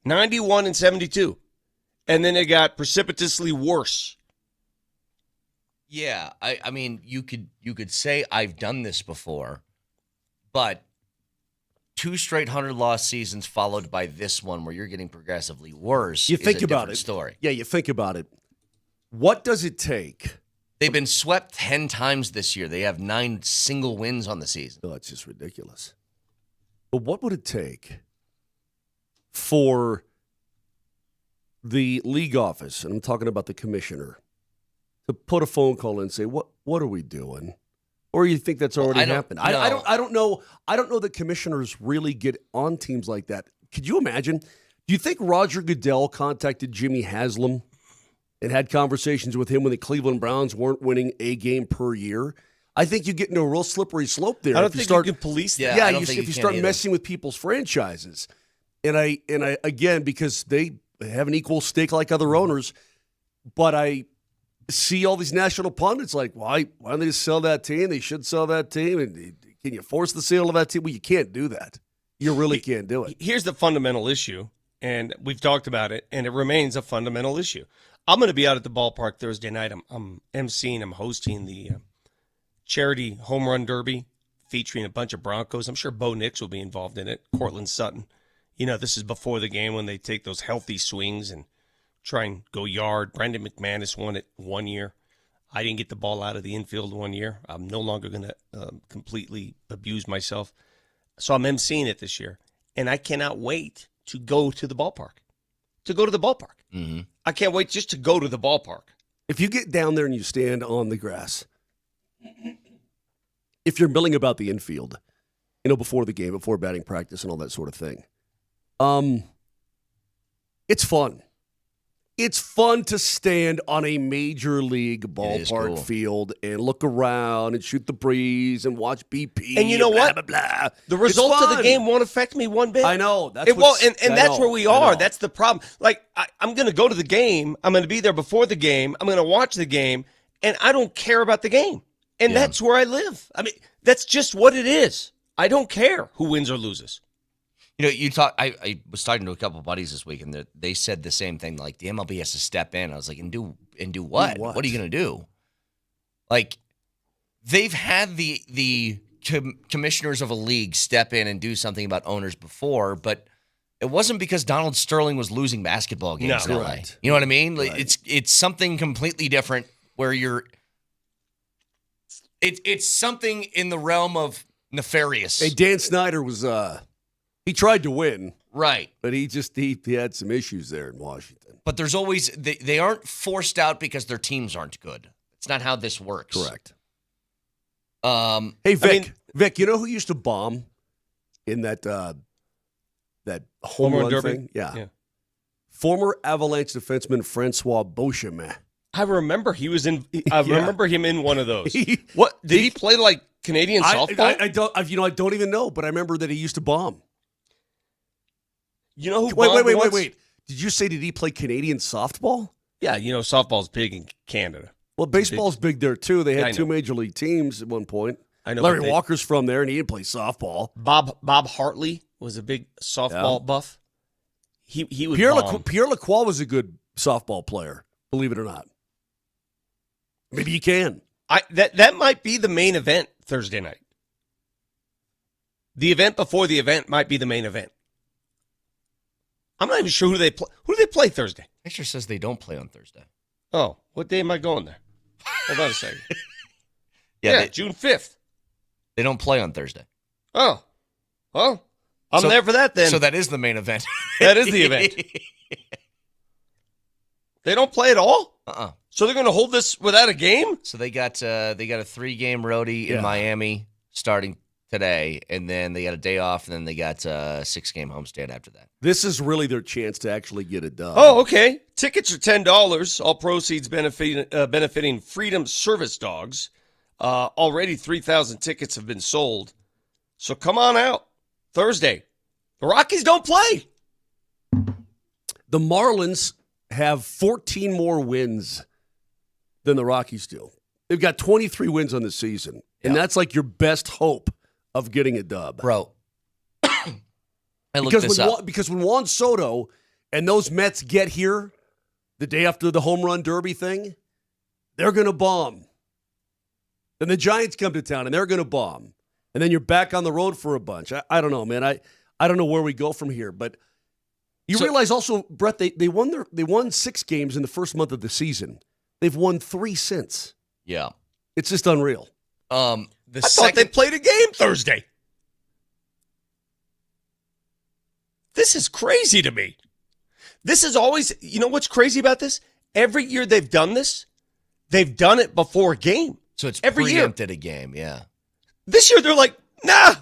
91-72. And then it got precipitously worse. Yeah, I mean, you could say I've done this before, but 2 straight 100-loss seasons followed by this one where you're getting progressively worse. You think about it. Story. Yeah, you think about it. What does it take? They've been swept 10 times this year. They have 9 single wins on the season. Oh, that's just ridiculous. But what would it take for the league office, and I'm talking about the commissioner, to put a phone call in and say, "What are we doing?" Or you think that's already happened? No. I don't know. I don't know that commissioners really get on teams like that. Could you imagine? Do you think Roger Goodell contacted Jimmy Haslam and had conversations with him when the Cleveland Browns weren't winning a game per year? I think you get into a real slippery slope there. I don't think you can police that. Yeah, if you start messing with people's franchises. And I again, because they have an equal stake like other owners, but I see all these national pundits like, why don't they just sell that team? They should sell that team. And can you force the sale of that team? Well, you can't do that. You really can't do it. Here's the fundamental issue, and we've talked about it, and it remains a fundamental issue. I'm going to be out at the ballpark Thursday night. I'm emceeing, I'm hosting the charity home run derby featuring a bunch of Broncos. I'm sure Bo Nix will be involved in it, Cortland Sutton. You know, this is before the game when they take those healthy swings and try and go yard. Brendan McManus won it 1 year. I didn't get the ball out of the infield 1 year. I'm no longer going to completely abuse myself. So I'm emceeing it this year. And I cannot wait to go to the ballpark. Mm-hmm. I can't wait just to go to the ballpark. If you get down there and you stand on the grass, if you're milling about the infield, before the game, before batting practice and all that sort of thing, it's fun. It's fun to stand on a major league ballpark cool. field and look around and shoot the breeze and watch BP. And you know blah, what? Blah, blah. The results of the fun. game won't affect me one bit. I know. It won't, and that's where we are. know. That's the problem. Like, I'm going to go to the game. I'm going to be there before the game. I'm going to watch the game, and I don't care about the game. And that's where I live. I mean, that's just what it is. I don't care who wins or loses. You know, I was talking to a couple of buddies this week, and they said the same thing. Like, the MLB has to step in. I was like, and do what? What are you going to do? Like, they've had the commissioners of a league step in and do something about owners before, but it wasn't because Donald Sterling was losing basketball games in LA. Right. You know what I mean? Like, Right. it's something completely different where it's something in the realm of nefarious. Hey, Dan Snyder was he tried to win, Right. but he had some issues there in Washington. But there's always they aren't forced out because their teams aren't good. It's not how this works. Correct. Hey, Vic, you know who used to bomb in that home run derby? thing? Yeah. Former Avalanche defenseman Francois Beauchemin. I remember he was in. I Yeah. remember him in one of those. What did he play like Canadian softball? I don't even know, but I remember that he used to bomb. You know who? Wait. once? Did you say did he play Canadian softball? Yeah, you know softball's big in Canada. Well, baseball's big there too. They Yeah, I had two know. major league teams at one point. I know. Larry but they- Walker's from there, and he didn't play softball. Bob Hartley was a big softball buff. He was Pierre bomb. Lacroix was a good softball player. Believe it or not. Maybe you can. That might be the main event Thursday night. The event before the event might be the main event. I'm not even sure who they play. Who do they play Thursday? Picture says they don't play on Thursday. Oh, what day am I going there? Hold on a second. Yeah, June 5th. they don't play on Thursday. Oh, well, I'm So- there for that then. So that is the main event. That is the event. They don't play at all? Uh-uh. So they're going to hold this without a game? So they got a 3-game roadie in Yeah. Miami starting today, and then they got a day off, and then they got a 6-game homestand after that. This is really their chance to actually get it done. Oh, okay. Tickets are $10. All proceeds benefiting Freedom Service Dogs. Already 3,000 tickets have been sold. So come on out Thursday. The Rockies don't play. The Marlins have 14 more wins than the Rockies do. They've got 23 wins on the season, and that's like your best hope of getting a dub. Bro, I looked this up. Because when Juan Soto and those Mets get here the day after the home run derby thing, they're going to bomb. Then the Giants come to town, and they're going to bomb. And then you're back on the road for a bunch. I don't know, man. I don't know where we go from here, but you realize also, Brett, they won 6 games in the first month of the season. They've won 3 since. Yeah. It's just unreal. I thought they played a game Thursday. This is crazy to me. This is always, you know what's crazy about this? Every year they've done this, they've done it before a game. So it's every year. preempted a game, yeah. This year they're like, nah,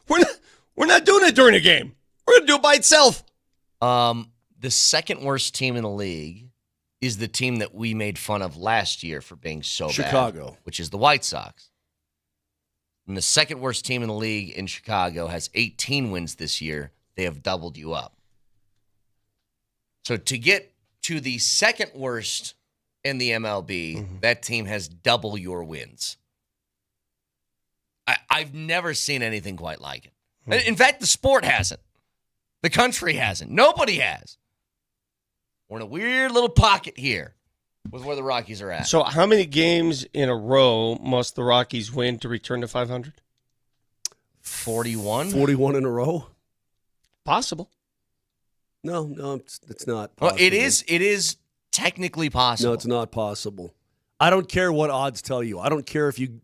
we're not doing it during a game. We're going to do it by itself. The second worst team in the league is the team that we made fun of last year for being so Chicago. bad, which is the White Sox. And the second worst team in the league in Chicago has 18 wins this year. They have doubled you up. So to get to the second worst in the MLB, that team has double your wins. I've never seen anything quite like it. In fact, the sport hasn't. The country hasn't. Nobody has. We're in a weird little pocket here with where the Rockies are at. So how many games in a row must the Rockies win to return to 500? 41? 41 in a row? Possible. No, it's not Well, possible. it is technically possible. No, it's not possible. I don't care what odds tell you. I don't care if you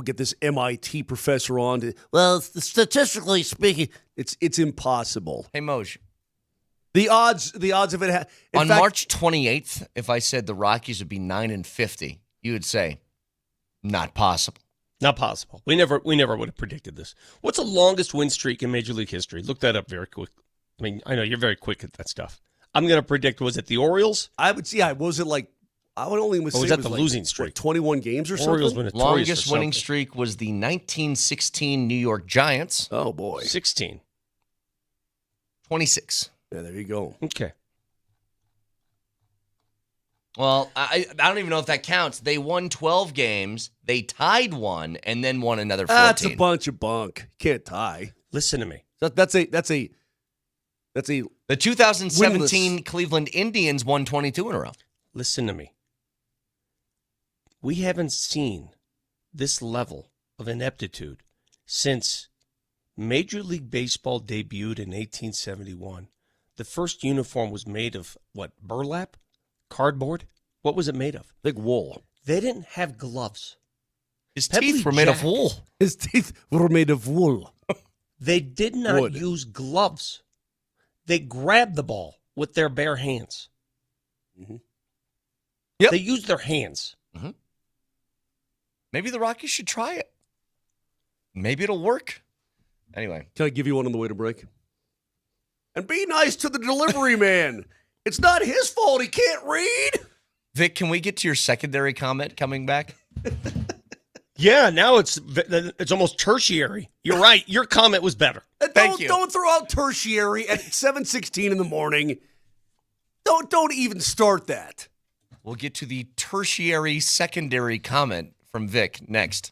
get this MIT professor on to, well, statistically speaking, it's impossible. Hey, Moser. The odds of it On March 28th, if I said the Rockies would be 9-50, you would say, not possible. Not possible. We never would have predicted this. What's the longest win streak in Major League history? Look that up very quick. I mean, I know you're very quick at that stuff. I'm going to predict, was it the Orioles? I would see. Was it like? I would only say Or was it that was the like, losing streak? What, 21 games or Orioles something? were notorious Longest for winning something. streak was the 1916 New York Giants. Oh boy, 16. 26. Yeah, there you go. Okay. Well, I don't even know if that counts. They won 12 games, they tied one, and then won another 14. That's a bunch of bunk. Can't tie. Listen to me. That's a. The 2017 Cleveland Indians won 22 in a row. Listen to me. We haven't seen this level of ineptitude since Major League Baseball debuted in 1871. The first uniform was made of, what, burlap? Cardboard? What was it made of? Big wool. They didn't have gloves. His Pebbly teeth were made Jack. of wool. His teeth were made of wool. They did not Wood. use gloves. They grabbed the ball with their bare hands. Mhm. Yep. They used their hands. Maybe the Rockies should try it. Maybe it'll work. Anyway. Can I give you one on the way to break? And be nice to the delivery man. It's not his fault he can't read. Vic, can we get to your secondary comment coming back? Yeah, now it's almost tertiary. You're right. Your comment was better. And Thank you. Don't throw out tertiary at 7:16 in the morning. Don't even start that. We'll get to the tertiary secondary comment from Vic next.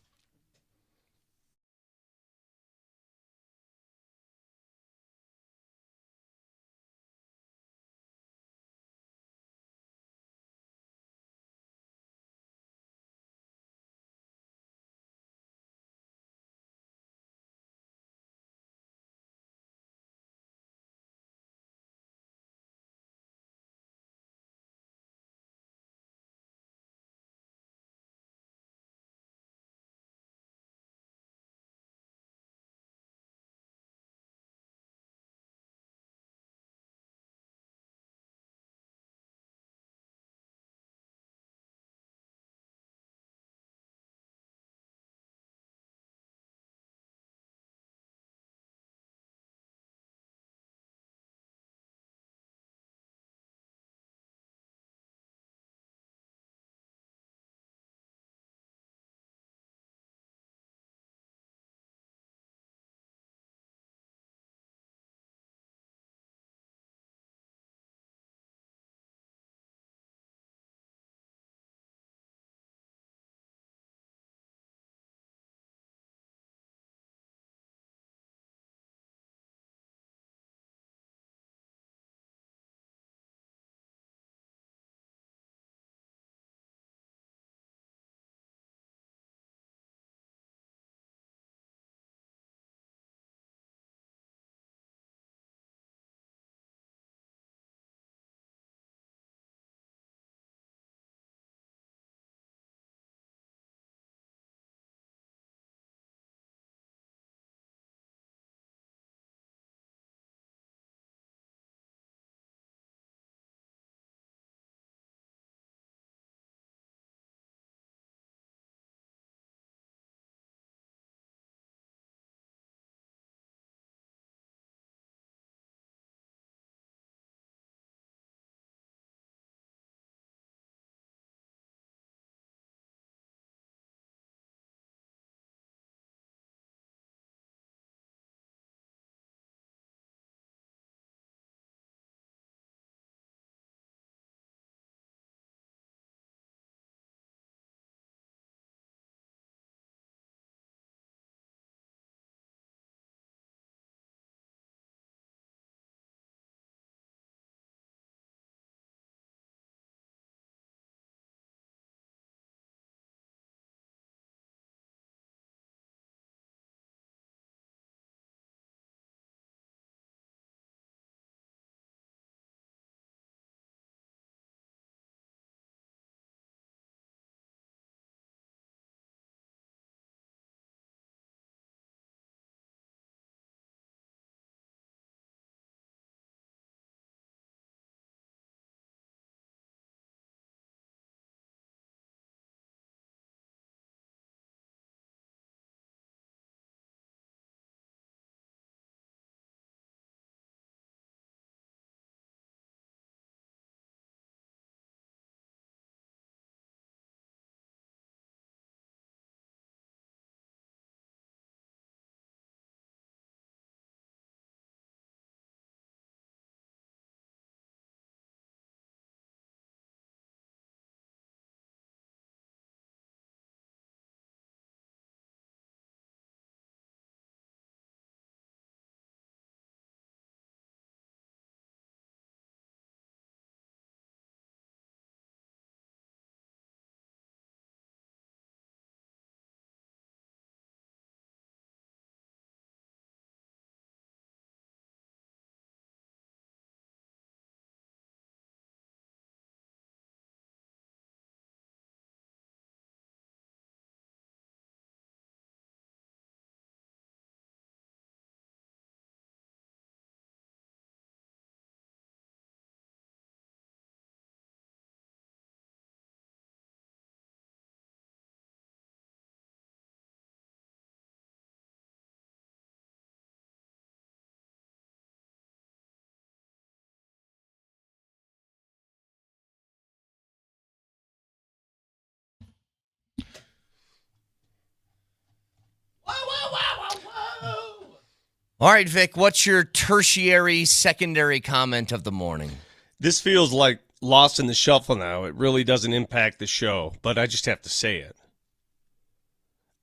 All right, Vic, what's your tertiary, secondary comment of the morning? This feels like lost in the shuffle now. It really doesn't impact the show, but I just have to say it.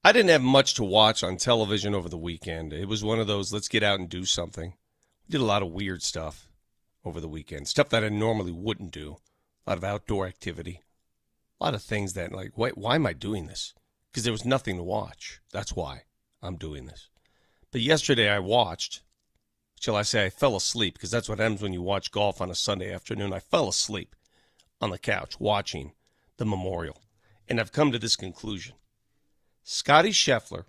I didn't have much to watch on television over the weekend. It was one of those, let's get out and do something. We did a lot of weird stuff over the weekend, stuff that I normally wouldn't do. A lot of outdoor activity. A lot of things that, like, why am I doing this? Because there was nothing to watch. That's why I'm doing this. But yesterday I watched, shall I say, I fell asleep, because that's what happens when you watch golf on a Sunday afternoon. I fell asleep on the couch watching the Memorial. And I've come to this conclusion. Scottie Scheffler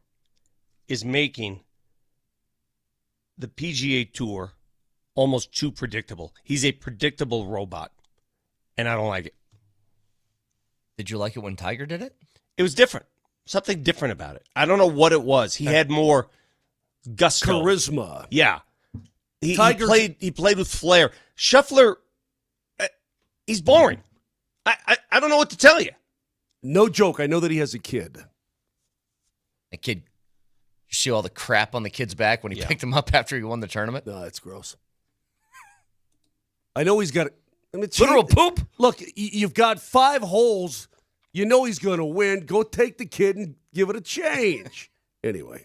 is making the PGA Tour almost too predictable. He's a predictable robot, and I don't like it. Did you like it when Tiger did it? It was different. Something different about it. I don't know what it was. He had more gusto. Charisma. Yeah. He played with flair. Scheffler, he's boring. I don't know what to tell you. No joke. I know that he has a kid. A kid, you see all the crap on the kid's back when he picked him up after he won the tournament? No, it's gross. I know he's got literal poop. Look, you've got 5 holes. You know he's going to win. Go take the kid and give it a change. Anyway.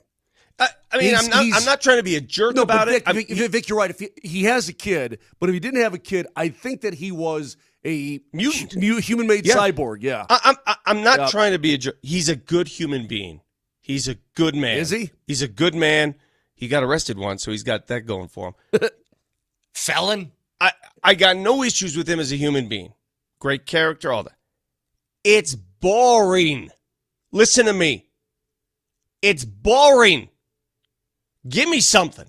I mean, I'm not trying to be a jerk about Vic, it. Vic, you're right. If he has a kid, but if he didn't have a kid, I think that he was a mutant, human-made cyborg. Yeah, I'm not trying to be a jerk. He's a good human being. He's a good man. Is he? He's a good man. He got arrested once, so he's got that going for him. Felon? I got no issues with him as a human being. Great character, all that. It's boring. Listen to me. It's boring. Give me something.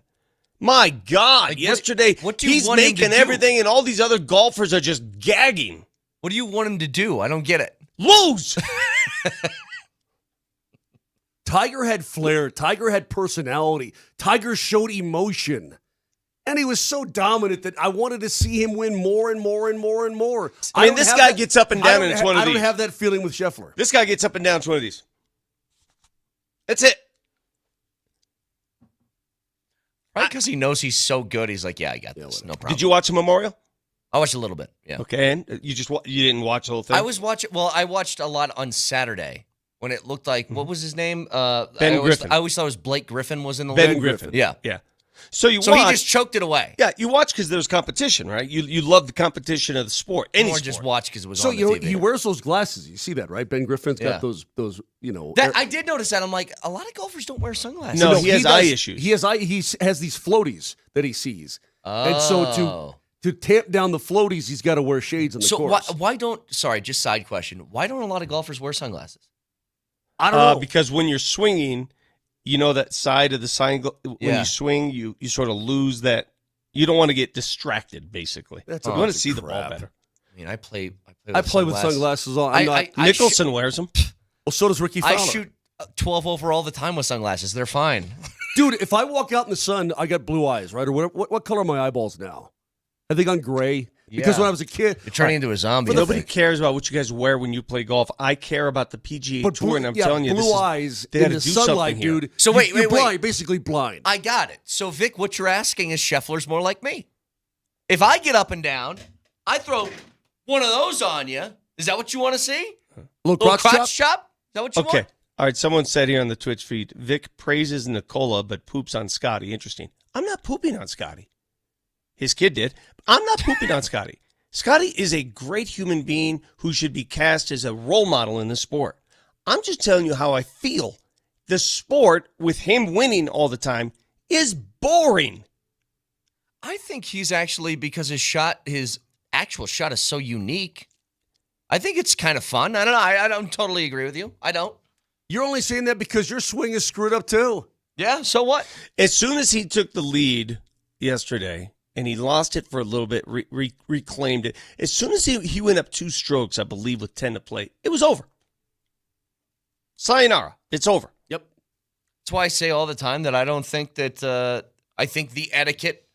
My God, yesterday he's making everything, and all these other golfers are just gagging. What do you want him to do? I don't get it. Lose! Tiger had flair. Tiger had personality. Tiger showed emotion. And he was so dominant that I wanted to see him win more and more and more and more. I mean, this guy gets up and down, and it's one of these. I don't have that feeling with Scheffler. This guy gets up and down, it's one of these. That's it. Right, because he knows he's so good. He's like, yeah, I got this. No problem. Did you watch the Memorial? I watched a little bit, yeah. Okay, and you didn't watch the whole thing? I was watching. Well, I watched a lot on Saturday when it looked like, what was his name? Ben Griffin. I always thought it was Blake Griffin was in the Ben league. Griffin. Yeah. Yeah. So he just choked it away. Yeah, you watch because there was competition, right? You love the competition of the sport. Any sport. Just watch because it was on the TV. He wears those glasses. You see that, right? Ben Griffin's got those. I did notice that. I'm like, a lot of golfers don't wear sunglasses. No, he has eye issues. He has these floaties that he sees, and so to tamp down the floaties, he's got to wear shades on the course. So why don't? Sorry, just side question. Why don't a lot of golfers wear sunglasses? I don't know. Because when you're swinging, you know that side of the sign. When you swing, you sort of lose that. You don't want to get distracted. Basically, you want to see the ball better. I mean, I play with sunglasses on. Nicholson wears them. Well, so does Ricky Fowler. I shoot 12 over all the time with sunglasses. They're fine. Dude, if I walk out in the sun, I got blue eyes, right? Or what color are my eyeballs now? Have they gone gray? Yeah. Because when I was a kid... You're turning into a zombie. But nobody cares about what you guys wear when you play golf. I care about the PGA Tour, and I'm telling you, blue eyes in the sunlight, dude. So wait. Blind, basically blind. I got it. So, Vic, what you're asking is Scheffler's more like me. If I get up and down, I throw one of those on you. Is that what you want to see? Little crotch chop? Is that what you want? Okay. All right. Someone said here on the Twitch feed, Vic praises Nicola but poops on Scotty. Interesting. I'm not pooping on Scotty. His kid did. I'm not pooping on Scotty. Scotty is a great human being who should be cast as a role model in the sport. I'm just telling you how I feel. The sport, with him winning all the time, is boring. I think he's actually, because his actual shot is so unique, I think it's kind of fun. I don't know. I don't totally agree with you. I don't. You're only saying that because your swing is screwed up too. Yeah, so what? As soon as he took the lead yesterday, and he lost it for a little bit, reclaimed it. As soon as he went up 2 strokes, I believe, with 10 to play, it was over. Sayonara. It's over. Yep. That's why I say all the time that I don't think that I think the etiquette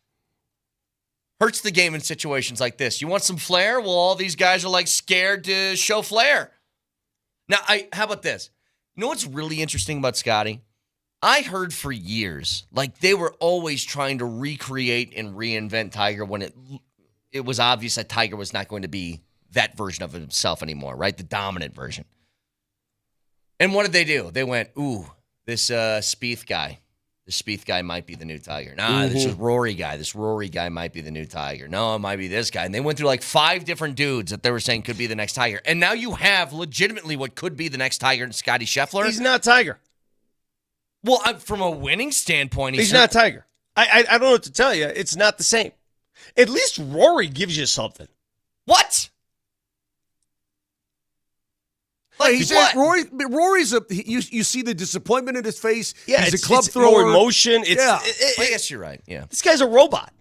hurts the game in situations like this. You want some flair? Well, all these guys are like scared to show flair. Now, how about this? You know what's really interesting about Scotty? I heard for years, like they were always trying to recreate and reinvent Tiger when it was obvious that Tiger was not going to be that version of himself anymore, right? The dominant version. And what did they do? They went, ooh, this Spieth guy. This Spieth guy might be the new Tiger. Nah, this is Rory guy. This Rory guy might be the new Tiger. No, it might be this guy. And they went through like 5 different dudes that they were saying could be the next Tiger. And now you have legitimately what could be the next Tiger and Scotty Scheffler. He's not Tiger. Well, from a winning standpoint, he's not Tiger. I don't know what to tell you. It's not the same. At least Rory gives you something. What? Like he said, Rory's you see the disappointment in his face. Yeah, he's a club thrower. More emotion. I guess you're right. Yeah, this guy's a robot.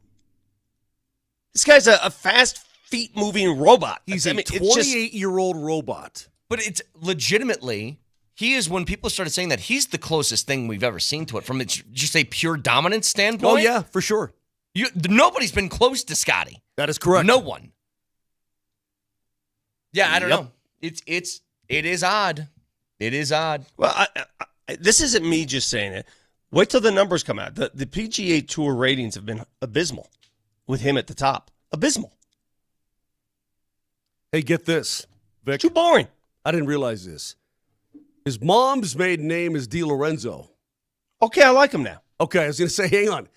This guy's a fast feet moving robot. He's a 28-year-old robot. But it's legitimately, he is, when people started saying that, he's the closest thing we've ever seen to it from just a pure dominance standpoint. Oh yeah, for sure. Nobody's been close to Scotty. That is correct. No one. Yeah, I don't know. It is odd. It is odd. Well, this isn't me just saying it. Wait till the numbers come out. The PGA Tour ratings have been abysmal with him at the top. Abysmal. Hey, get this, Vic. Too boring. I didn't realize this. His mom's maiden name is Di Lorenzo. Okay, I like him now. Okay, I was going to say, hang on.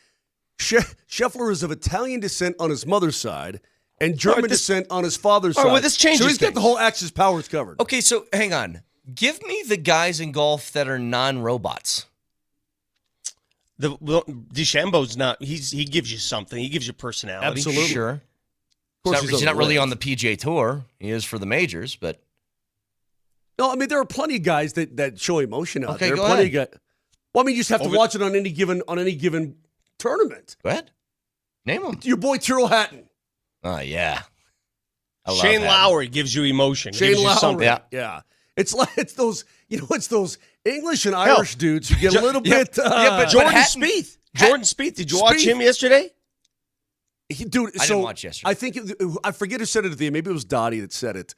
Scheffler is of Italian descent on his mother's side and German descent on his father's side. Well, this changes so he's got the whole Axis powers covered. Okay, so hang on. Give me the guys in golf that are non-robots. DeChambeau's not. He gives you something. He gives you personality. Absolutely. Sure. Of course he's not really on the PGA Tour. He is for the majors, but... No, I mean, there are plenty of guys that show emotion out there. Okay, go plenty ahead. Of guys. Well, I mean, you just have to watch it on any given tournament. Go ahead. Name them. Your boy Tyrrell Hatton. Oh, yeah. Shane Lowry gives you emotion. Shane Lowry. Something. Yeah. It's those English and Irish dudes who get a little bit. But Jordan Spieth. Jordan Spieth. Did you watch him yesterday? I didn't watch yesterday. I think I forget who said it at the end. Maybe it was Dottie that said it.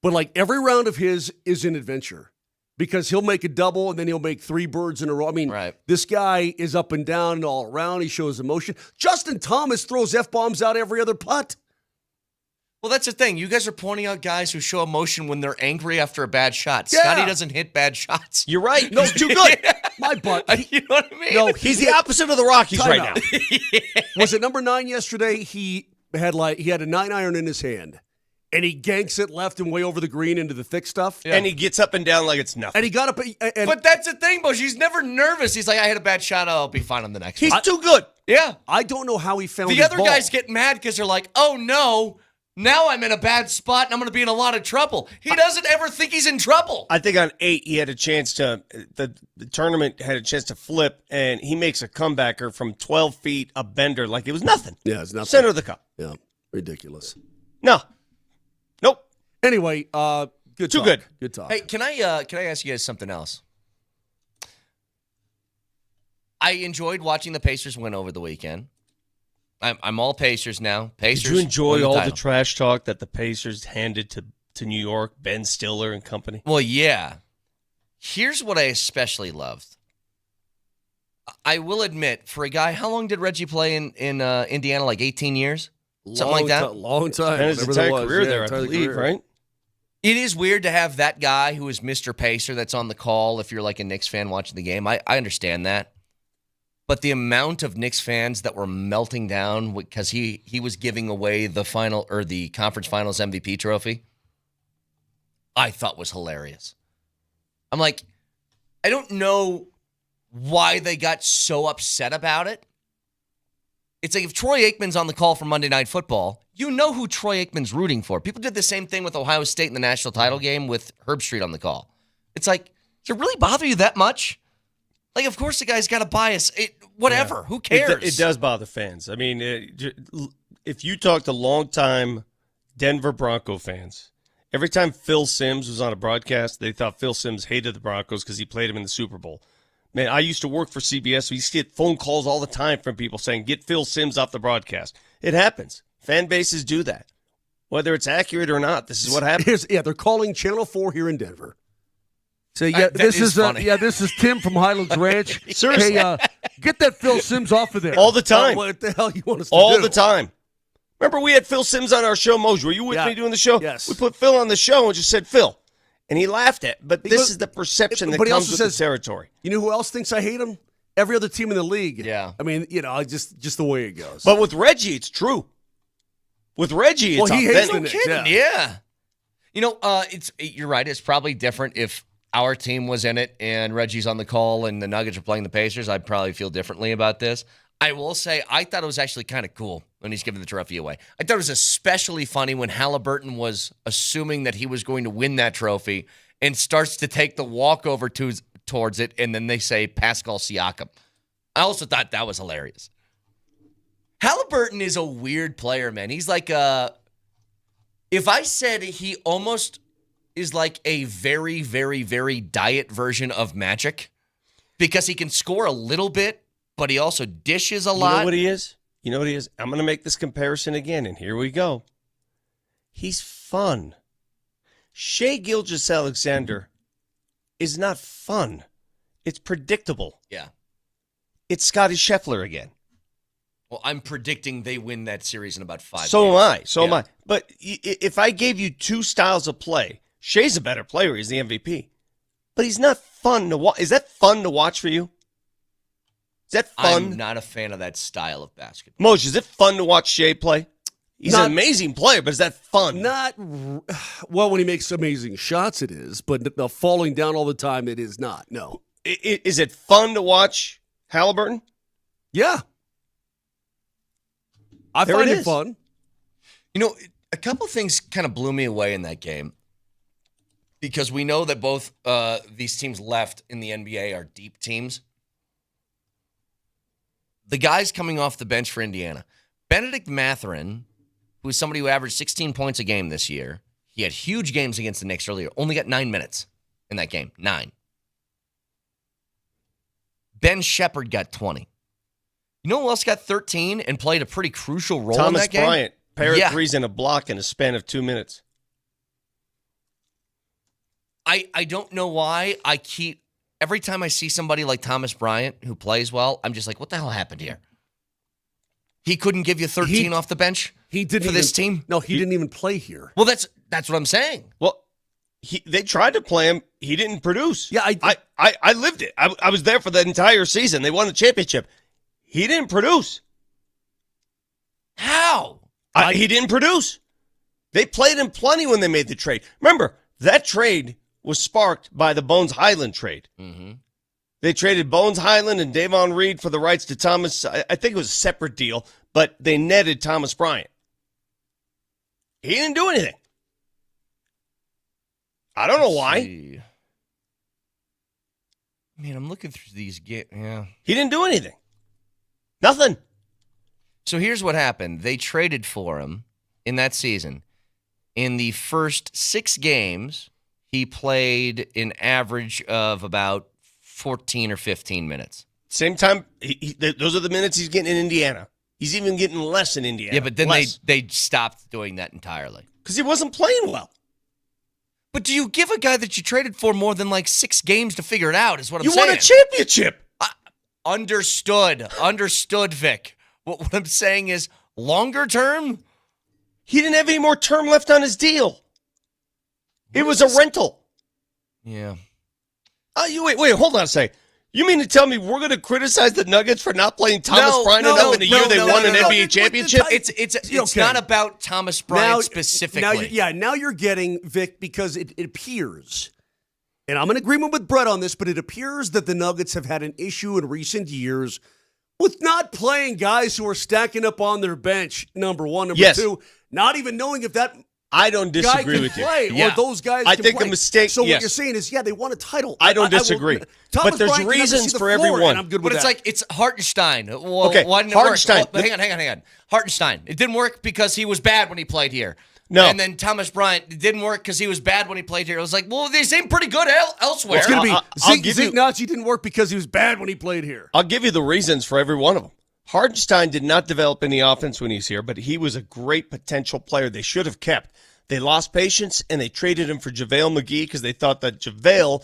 But like every round of his is an adventure because he'll make a double and then he'll make 3 birds in a row. I mean, This guy is up and down and all around. He shows emotion. Justin Thomas throws F-bombs out every other putt. Well, that's the thing. You guys are pointing out guys who show emotion when they're angry after a bad shot. Yeah. Scotty doesn't hit bad shots. You're right. No, he's too good. My butt. You know what I mean? No, he's the opposite of the Rockies right now. Was it number 9 yesterday? He had a 9-iron in his hand. And he ganks it left and way over the green into the thick stuff. Yeah. And he gets up and down like it's nothing. And he got up. But that's the thing, Bush. He's never nervous. He's like, I had a bad shot. I'll be fine on the next one. He's too good. Yeah. I don't know how he found the his other ball. guys get mad because they're like, oh, no. Now I'm in a bad spot and I'm going to be in a lot of trouble. He doesn't ever think he's in trouble. I think on 8, he had a chance to, the tournament had a chance to flip, and he makes a comebacker from 12 feet, a bender, like it was nothing. Yeah, it's nothing. Center of the cup. Yeah, ridiculous. No. Nope. Anyway, good Too talk. good. Good talk. Hey, can I ask you guys something else? I enjoyed watching the Pacers win over the weekend. I'm all Pacers now. Pacers. Did you enjoy all title. the trash talk that the Pacers handed to New York, Ben Stiller and company? Well, yeah. Here's what I especially loved. I will admit, for a guy, how long did Reggie play in Indiana? Like 18 years? Something like that? Long time. And his entire career there, I believe, right? It is weird to have that guy who is Mr. Pacer that's on the call if you're like a Knicks fan watching the game. I understand that. But the amount of Knicks fans that were melting down because he was giving away the final or the conference finals MVP trophy, I thought was hilarious. I'm like, I don't know why they got so upset about it. It's like if Troy Aikman's on the call for Monday Night Football, you know who Troy Aikman's rooting for. People did the same thing with Ohio State in the national title game with Herb Street on the call. It's like, does it really bother you that much? Like, of course the guy's got a bias. Whatever. Yeah. Who cares? It does bother fans. I mean, if you talk to longtime Denver Bronco fans, every time Phil Simms was on a broadcast, they thought Phil Simms hated the Broncos because he played him in the Super Bowl. Man, I used to work for CBS. We used to get phone calls all the time from people saying, get Phil Simms off the broadcast. It happens. Fan bases do that. Whether it's accurate or not, this is what happens. They're calling Channel 4 here in Denver. So yeah, That is funny. This is Tim from Highlands Ranch. Seriously. Hey, get that Phil Simms off of there All the time. What the hell you want us to All do? the time. Remember, we had Phil Simms on our show, Moser. Were you with Yeah. me doing the show? Yes. We put Phil on the show and just said, Phil. And he laughed at. But this goes- is the perception that but he comes also with says- the territory. You know who else thinks I hate him? Every other team in the league. Yeah. I mean, just the way it goes. But with Reggie, it's true. With Reggie, it's Well, he hates authentic. the No Knicks, kidding. Yeah. You know, you're right. It's probably different if our team was in it and Reggie's on the call and the Nuggets are playing the Pacers. I'd probably feel differently about this. I will say I thought it was actually kind of cool when he's giving the trophy away. I thought it was especially funny when Halliburton was assuming that he was going to win that trophy and starts to take the walkover towards it, and then they say Pascal Siakam. I also thought that was hilarious. Halliburton is a weird player, man. He's like if I said he almost is like a very, very, very diet version of Magic because he can score a little bit, but he also dishes a lot. You know what he is? I'm going to make this comparison again, and here we go. He's fun. Shai Gilgeous-Alexander is not fun. It's predictable. Yeah. It's Scotty Scheffler again. Well, I'm predicting they win that series in about 5 So games. am I. So am Yeah. I. But if I gave you two styles of play, Shai's a better player. He's the MVP. But he's not fun to watch. Is that fun to watch for you? Is that fun? I'm not a fan of that style of basketball. Moj, is it fun to watch Shai play? He's Not- an amazing player, but is that fun? Well, when he makes amazing shots, it is. But the falling down all the time, it is not. No. Is it fun to watch Halliburton? Yeah. I There find it it is. fun. You know, a couple things kind of blew me away in that game because we know that both these teams left in the NBA are deep teams. The guys coming off the bench for Indiana, Benedict Mathurin, who is somebody who averaged 16 points a game this year. He had huge games against the Knicks earlier. Only got 9 minutes in that game. 9. Ben Shepherd got 20. You know who else got 13 and played a pretty crucial role in Thomas that game? Bryant, pair of Yeah. threes and a block in a span of 2 minutes. I don't know why every time I see somebody like Thomas Bryant who plays well, I'm just like, what the hell happened here? He couldn't give you 13 off the bench He didn't for this team? No, he didn't even play here. Well, that's what I'm saying. Well, they tried to play him. He didn't produce. Yeah, I lived it. I was there for the entire season. They won the championship. He didn't produce. How? He didn't produce. They played him plenty when they made the trade. Remember, that trade was sparked by the Bones Highland trade. Mm-hmm. They traded Bones Highland and Davon Reed for the rights to Thomas. I think it was a separate deal, but they netted Thomas Bryant. He didn't do anything. I don't know why. See. I mean, I'm looking through these. Yeah. He didn't do anything. Nothing. So here's what happened. They traded for him in that season. In the first 6 games, he played an average of about 14 or 15 minutes. Same time, those are the minutes he's getting in Indiana. He's even getting less in Indiana. Yeah, but then Less. they stopped doing that entirely. Because he wasn't playing well. But do you give a guy that you traded for more than like 6 games to figure it out is what I'm You saying. won a championship. Understood, Vic. What I'm saying is longer term? He didn't have any more term left on his deal. It was a rental. Yeah. Wait, hold on a second. You mean to tell me we're going to criticize the Nuggets for not playing Thomas Bryant enough in the year they won an NBA championship? It's not about Thomas Bryant specifically. Now you're getting, Vic, because it appears, and I'm in agreement with Brett on this, but it appears that the Nuggets have had an issue in recent years with not playing guys who are stacking up on their bench, number one. Number two, not even knowing if that I don't guy disagree can with you. play, or those guys I can think play. the mistake. So yes. what you're saying is, they won a title. I don't disagree. But there's Bryant can never reasons see the for floor, everyone. and I'm good But with it's that. like, it's Hartenstein. Well, Okay, why didn't it Hartenstein. work? Well, hang on. Hartenstein. It didn't work because he was bad when he played here. No. And then Thomas Bryant, it didn't work because he was bad when he played here. It was like, well, they seem pretty good elsewhere. It's going to I'll be give Zeke you- Nazi didn't work because he was bad when he played here. I'll give you the reasons for every one of them. Hartenstein did not develop any offense when he's here, but he was a great potential player they should have kept. They lost patience, and they traded him for JaVale McGee because they thought that JaVale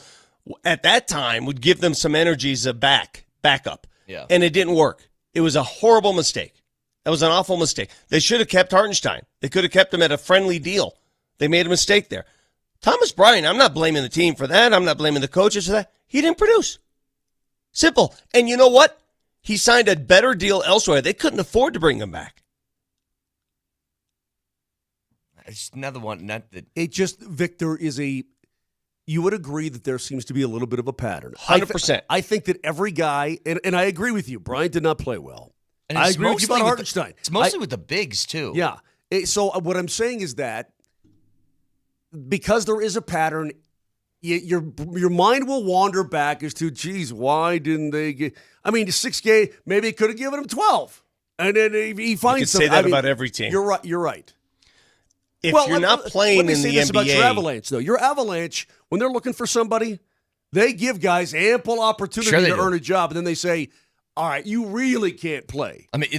at that time would give them some energy as a backup. Yeah. And it didn't work. It was a horrible mistake. That was an awful mistake. They should have kept Hartenstein. They could have kept him at a friendly deal. They made a mistake there. Thomas Bryant, I'm not blaming the team for that. I'm not blaming the coaches for that. He didn't produce. Simple. And you know what? He signed a better deal elsewhere. They couldn't afford to bring him back. It's another one. Not that It just, Victor, you would agree that there seems to be a little bit of a pattern. 100%. I think that every guy, and I agree with you, Bryant did not play well. and I it's agree with you mostly about with Hartenstein. It's mostly with the bigs, too. Yeah. So what I'm saying is that because there is a pattern, your mind will wander back as to, geez, why didn't they get? I mean, 6 game, maybe it could have given him 12, and then he finds You could say that about every team. You're right. You're right. If you're not playing let me in say the this about your NBA, Avalanche, though. Your Avalanche, when they're looking for somebody, they give guys ample opportunity Sure they to do. earn a job, and then they say, all right, you really can't play. I mean,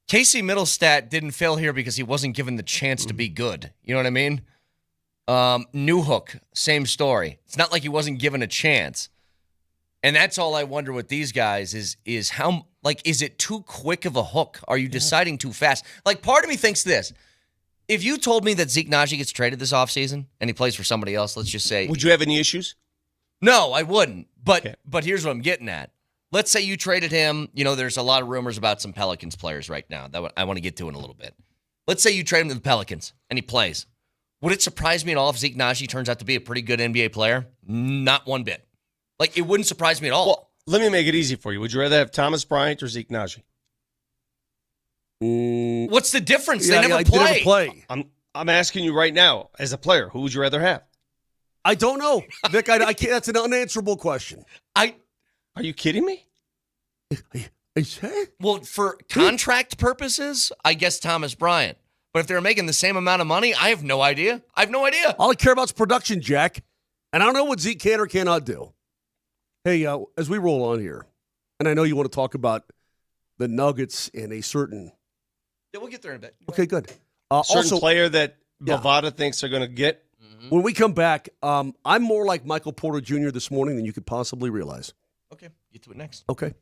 Casey Middlestat didn't fail here because he wasn't given the chance to be good. You know what I mean? Newhook, same story. It's not like he wasn't given a chance. And that's all I wonder with these guys is how, like, is it too quick of a hook? Are you deciding too fast? Like, part of me thinks this. If you told me that Zeke Naji gets traded this offseason and he plays for somebody else, let's just say. would you have any issues? No, I wouldn't. But Okay. but here's what I'm getting at. Let's say you traded him. You know, there's a lot of rumors about some Pelicans players right now that I want to get to in a little bit. Let's say you trade him to the Pelicans and he plays. Would it surprise me at all if Zeke Naji turns out to be a pretty good NBA player? Not one bit. Like, it wouldn't surprise me at all. Well, let me make it easy for you. Would you rather have Thomas Bryant or Zeke Naji? What's the difference? Yeah, they never they never play. I'm asking you right now, as a player, who would you rather have? I don't know, Vic. I can't. That's an unanswerable question. Are you kidding me? Well, for contract purposes, I guess Thomas Bryant. But if they're making the same amount of money, I have no idea. All I care about is production, Jack. And I don't know what Zeke can or cannot do. Hey, as we roll on here, and I know you want to talk about the Nuggets in a certain. Yeah, we'll get there in a bit. Okay, good. Certain Also, player that Yeah. Bovada thinks they're going to get. when we come back, I'm more like Michael Porter Jr. this morning than you could possibly realize. Okay, get to it next. Okay.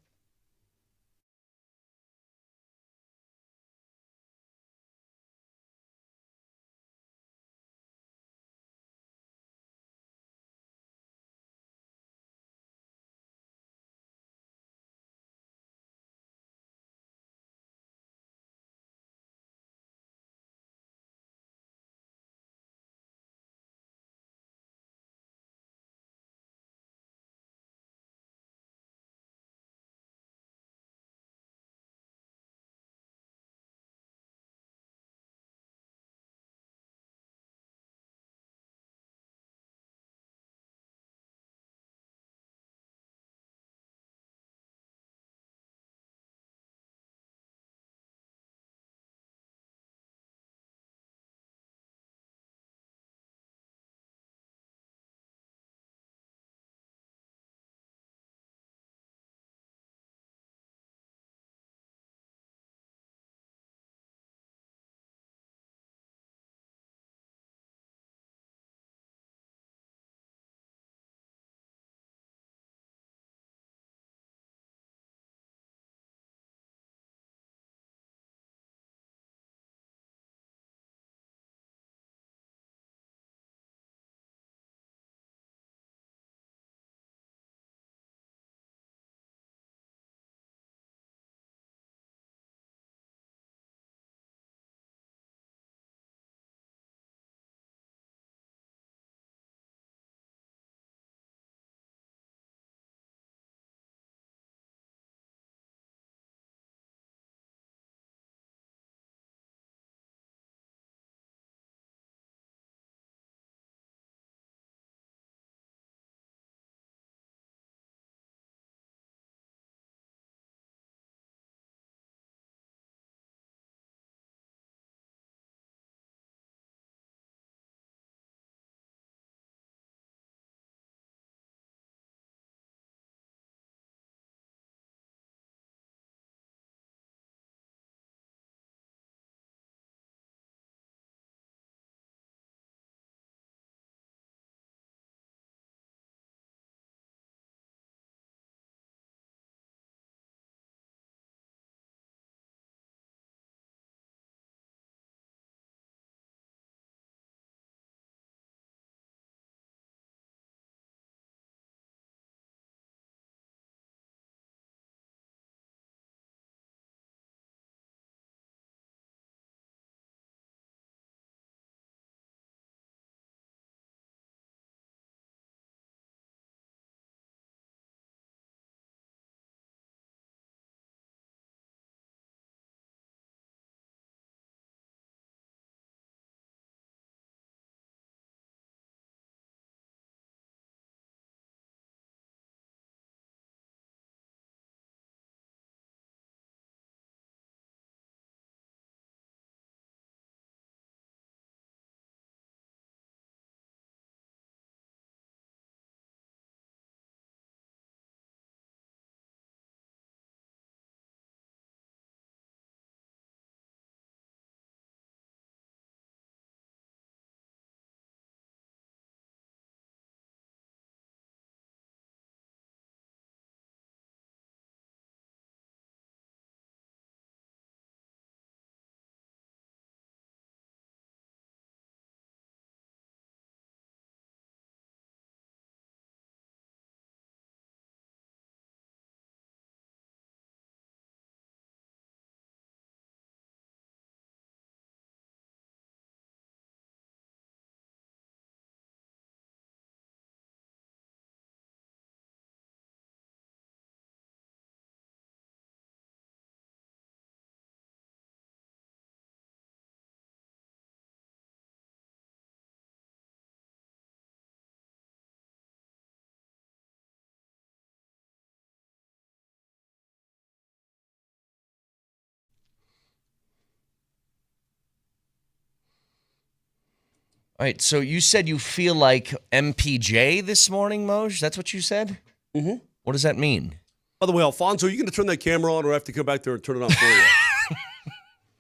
All right, so you said you feel like MPJ this morning, Moj? That's what you said? Mm-hmm. What does that mean? By the way, Alfonso, are you going to turn that camera on or I have to come back there and turn it on for you?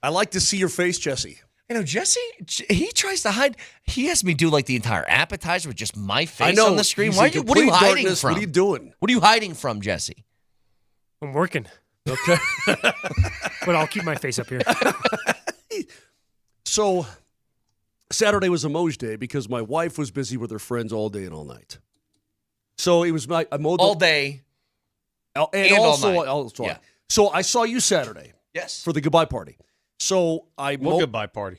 I like to see your face, Jesse. You know, Jesse, he tries to hide. He has me do like the entire appetizer with just my face I know, on the screen. he's What in are you complete hiding darkness. from? What are you doing? What are you hiding from, Jesse? I'm working, Okay. but I'll keep my face up here. So, Saturday was a Moj day because my wife was busy with her friends all day and all night. So it was I mowed All day. and all night. also Yeah. So I saw you Saturday Yes. for the goodbye party. So I What goodbye party?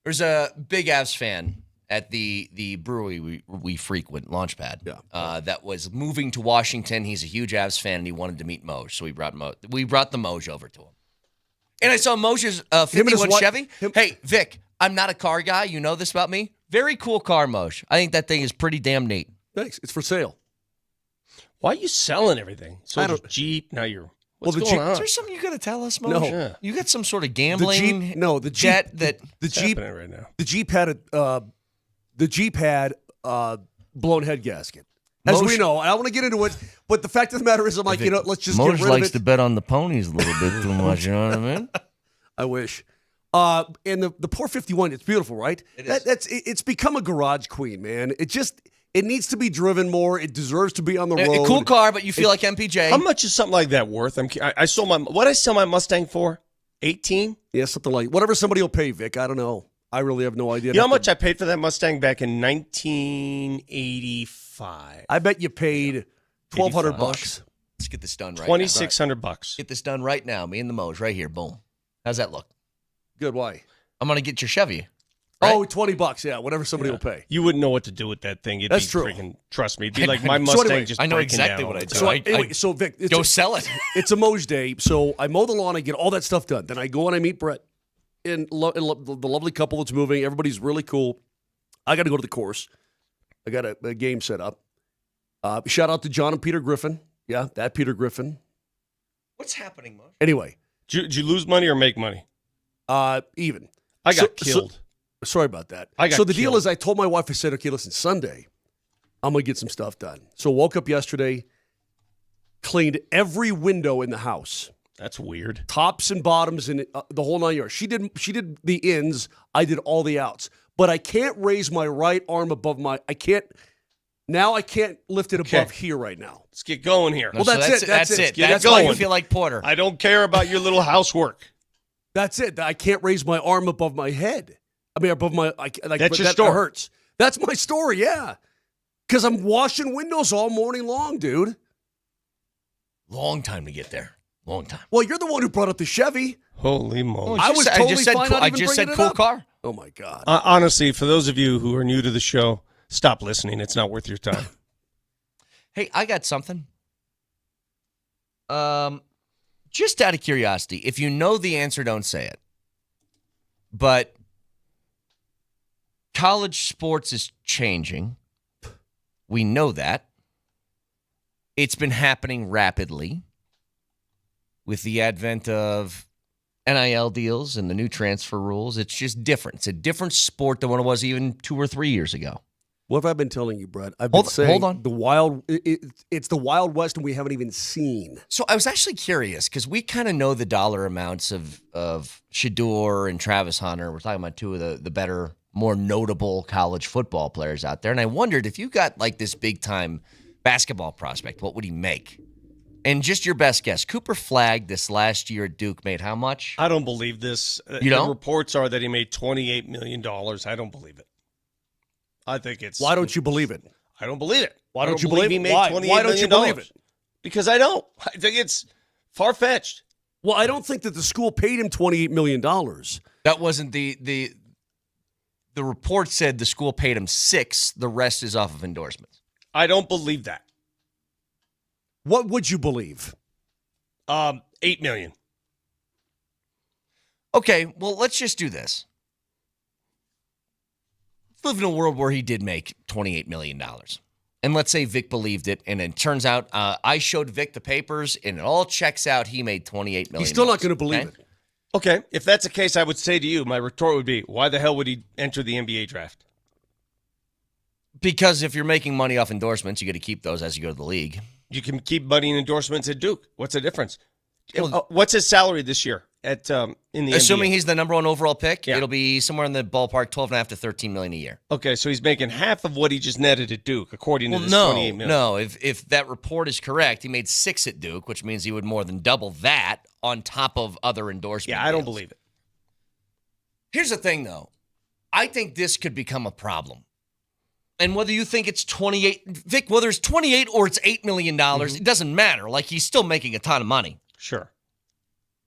There's a big Avs fan at the brewery we frequent, Launchpad. Yeah. That was moving to Washington. He's a huge Avs fan, and he wanted to meet Moj. So we brought the Moj over to him. And I saw Moj's 51 Chevy. Hey, Vic, I'm not a car guy. You know this about me. Very cool car, Moj. I think that thing is pretty damn neat. Thanks. It's for sale. Why are you selling everything? So I don't- Jeep. Now you're. Well, What's the going Jeep- on? Is there something you got to tell us, Moj? No. Yeah. You got some sort of The gambling Jeep. No, the Jeep. jet that. The What's Jeep. happening right now? The Jeep had blown head gasket. As Moj- we know, I don't want to get into it, but the fact of the matter is, I'm like, let's just Moj get rid likes of it. to bet on the ponies a little bit too much. You know what I mean? I wish. And the poor 51, it's beautiful, right? It is. It's become a garage queen, man. It needs to be driven more. It deserves to be on the A road. cool car, but you feel like MPJ. How much is something like that worth? I sold my. What I sell my Mustang for? 18. Yeah, something like whatever somebody will pay, Vic. I don't know. I really have no idea. You know how much I paid for that Mustang back in 1985? I bet you paid $1,200 bucks. Let's get this done right now. $2,600. Get this done right now. Me and the Moj right here. Boom. How's that look? Good. Why? I'm going to get your Chevy. Oh, $20. Yeah, whatever somebody will pay. You wouldn't know what to do with that thing. That's true. Freaking, trust me. It'd be like my So Mustang anyway, just I know breaking exactly down what all I the do. time. So anyway, so Vic, Go sell it. it's a Moj day. So I mow the lawn. I get all that stuff done. Then I go and I meet Brett and the lovely couple that's moving. Everybody's really cool. I got to go to the course. I got a game set up. Shout out to John and Peter Griffin. Yeah, that Peter Griffin. What's happening, Moj? Anyway, Did you lose money or make money? even. I got killed. Sorry about that. I got so the deal killed. is I told my wife, I said, okay, listen, Sunday, I'm going to get some stuff done. So woke up yesterday, cleaned every window in the house. That's weird. Tops and bottoms and the whole 9 yards. She did the ins. I did all the outs. But I can't raise my right arm above I can't lift it above here right now. Let's get going here. Well, that's it. That's That's it. it. Get That's it why you going. feel like Porter. I don't care about your little housework. That's it. I can't raise my arm above my head. I mean, above my That's your that story. hurts. That's my story, yeah. Because I'm washing windows all morning long, dude. Long time to get there. Long time. Well, you're the one who brought up the Chevy. Holy moly. I was totally fine not I even just said bringing it cool up. car. Oh, my God. Honestly, for those of you who are new to the show, stop listening. It's not worth your time. Hey, I got something. Just out of curiosity, if you know the answer, don't say it. But college sports is changing. We know that. It's been happening rapidly with the advent of NIL deals and the new transfer rules. It's just different. It's a different sport than what it was even 2 or 3 years ago. What have I been telling you, Brett? I've been saying hold on. the wild. It's the Wild West, and we haven't even seen. So I was actually curious because we kind of know the dollar amounts of Shadur and Travis Hunter. We're talking about two of the better, more notable college football players out there. And I wondered if you got like this big time basketball prospect, what would he make? And just your best guess. Cooper Flagg this last year at Duke made how much? I don't believe this. You don't? The reports are that he made $28 million. I don't believe it. I think it's. Why don't you believe it? I don't believe it. Why I don't you believe he it? made Why? $28 Why don't you million. believe it? Because I don't. I think it's far-fetched. Well, I don't think that the school paid him $28 million. That wasn't the report said the school paid him $6. The rest is off of endorsements. I don't believe that. What would you believe? $8 million. Okay, well, let's just do this. Let's live in a world where he did make $28 million. And let's say Vic believed it, and it turns out I showed Vic the papers, and it all checks out. He made $28 million. He's still not going to believe it. Okay, if that's the case, I would say to you, my retort would be, why the hell would he enter the NBA draft? Because if you're making money off endorsements, you got to keep those as you go to the league. You can keep money in endorsements at Duke. What's the difference? Well, What's his salary this year in the Assuming NBA? he's the number one overall pick, Yeah. it'll be somewhere in the ballpark, $12.5 to $13 million a year. Okay, so he's making half of what he just netted at Duke, according to this $28 million. No. If that report is correct, he made 6 at Duke, which means he would more than double that on top of other endorsements. Yeah, I don't believe it. Here's the thing, though. I think this could become a problem. And whether you think it's 28, Vic, whether it's 28 or it's $8 million, it doesn't matter. Like, he's still making a ton of money. Sure.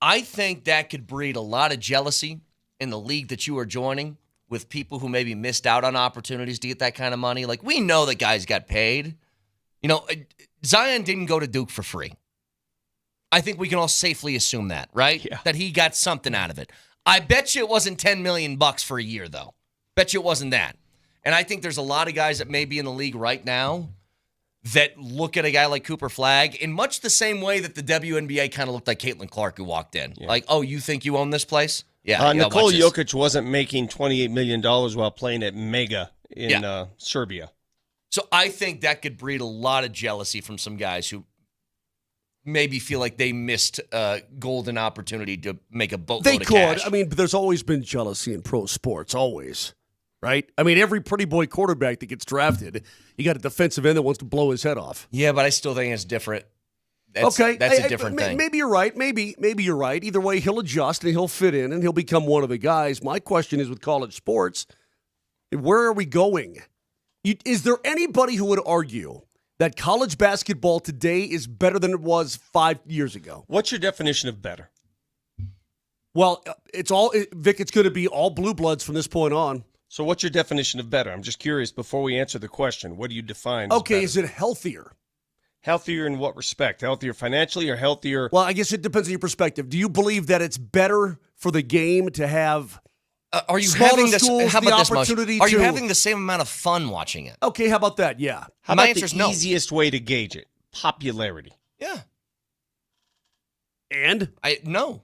I think that could breed a lot of jealousy in the league that you are joining with people who maybe missed out on opportunities to get that kind of money. Like, we know that guys got paid. You know, Zion didn't go to Duke for free. I think we can all safely assume that, right? Yeah. That he got something out of it. I bet you it wasn't $10 million for a year, though. Bet you it wasn't that. And I think there's a lot of guys that may be in the league right now that look at a guy like Cooper Flagg in much the same way that the WNBA kind of looked like Caitlin Clark who walked in. Yeah. Like, oh, you think you own this place? Yeah. Nikola watch this. Jokic wasn't making $28 million while playing at Mega in Serbia. So I think that could breed a lot of jealousy from some guys who maybe feel like they missed a golden opportunity to make a boatload They of could. cash. I mean, but there's always been jealousy in pro sports, always. Right? I mean, every pretty boy quarterback that gets drafted, you got a defensive end that wants to blow his head off. Yeah, but I still think it's different. That's a different thing. Maybe you're right. Maybe you're right. Either way, he'll adjust and he'll fit in and he'll become one of the guys. My question is with college sports, where are we going? Is there anybody who would argue that college basketball today is better than it was 5 years ago? What's your definition of better? Well, Vic, it's going to be all blue bloods from this point on. So what's your definition of better? I'm just curious, before we answer the question, what do you define as Okay, better? is it healthier? Healthier in what respect? Healthier financially or healthier? Well, I guess it depends on your perspective. Do you believe that it's better for the game to have Are you smaller having this? schools, How the about this, Moshe? opportunity Are you to- having the same amount of fun watching it? Okay, how about that? Yeah. How My about answer is the no. easiest way to gauge it? Popularity. Yeah. And? No.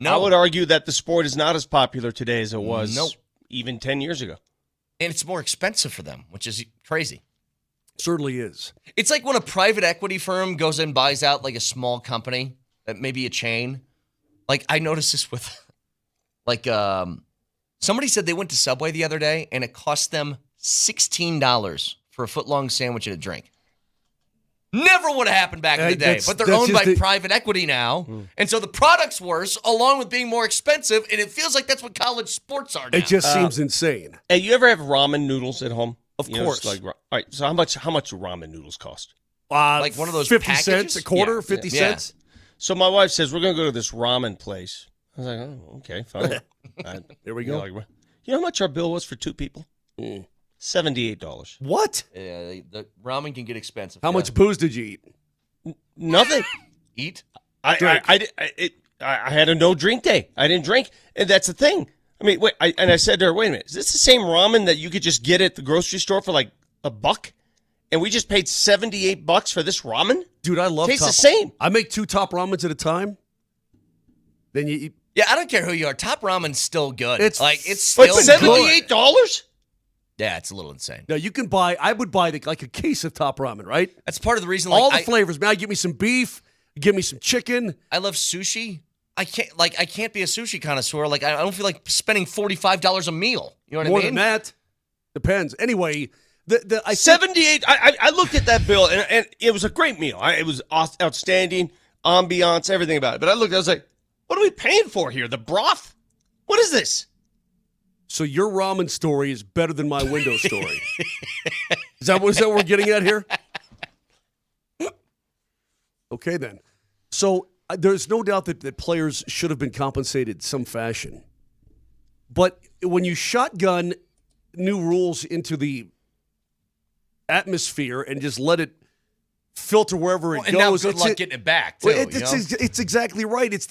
I would argue that the sport is not as popular today as it was Nope. even 10 years ago. And it's more expensive for them, which is crazy. Certainly is. It's like when a private equity firm goes and buys out like a small company, maybe a chain. Like I noticed this with somebody said they went to Subway the other day and it cost them $16 for a foot-long sandwich and a drink. Never would have happened back in the day, but they're owned by private equity now. And so the product's worse along with being more expensive, and it feels like that's what college sports are now. It just seems insane. Hey, you ever have ramen noodles at home? Of You know, course. it's like, all right, so how much do ramen noodles cost? Like one of those 50 packages? cents, a quarter, Yeah, 50 yeah. cents. So my wife says, we're going to go to this ramen place. I was like, oh, okay, fine. There we You know, go. like, you know how much our bill was for 2 people? $78. What? Yeah, the ramen can get expensive. How much booze did you eat? Nothing. Eat? I had a no drink day. I didn't drink, and that's the thing. I mean, wait. I said to her, "Wait a minute. Is this the same ramen that you could just get at the grocery store for like $1? And we just paid $78 for this ramen? Dude, I love Tastes top. the same. I make 2 top ramens at a time. Then you eat. Yeah, I don't care who you are. Top ramen's still good. It's it's But still good. $78? Yeah, it's a little insane. No, you can buy. I would buy like a case of top ramen, right? That's part of the reason. Like, All the flavors. Man, give me some beef. Give me some chicken. I love sushi. I can't be a sushi connoisseur. Like, I don't feel like spending $45 a meal. You know what More I mean? than that. Depends. Anyway, I think- 78. I looked at that bill, and it was a great meal. It was outstanding, ambiance, everything about it. But I was like, what are we paying for here? The broth? What is this? So your ramen story is better than my window story. Is that what we're getting at here? Okay, then. So there's no doubt that players should have been compensated some fashion. But when you shotgun new rules into the atmosphere and just let it filter wherever it And now goes, good luck getting it back, too. it's exactly right. It's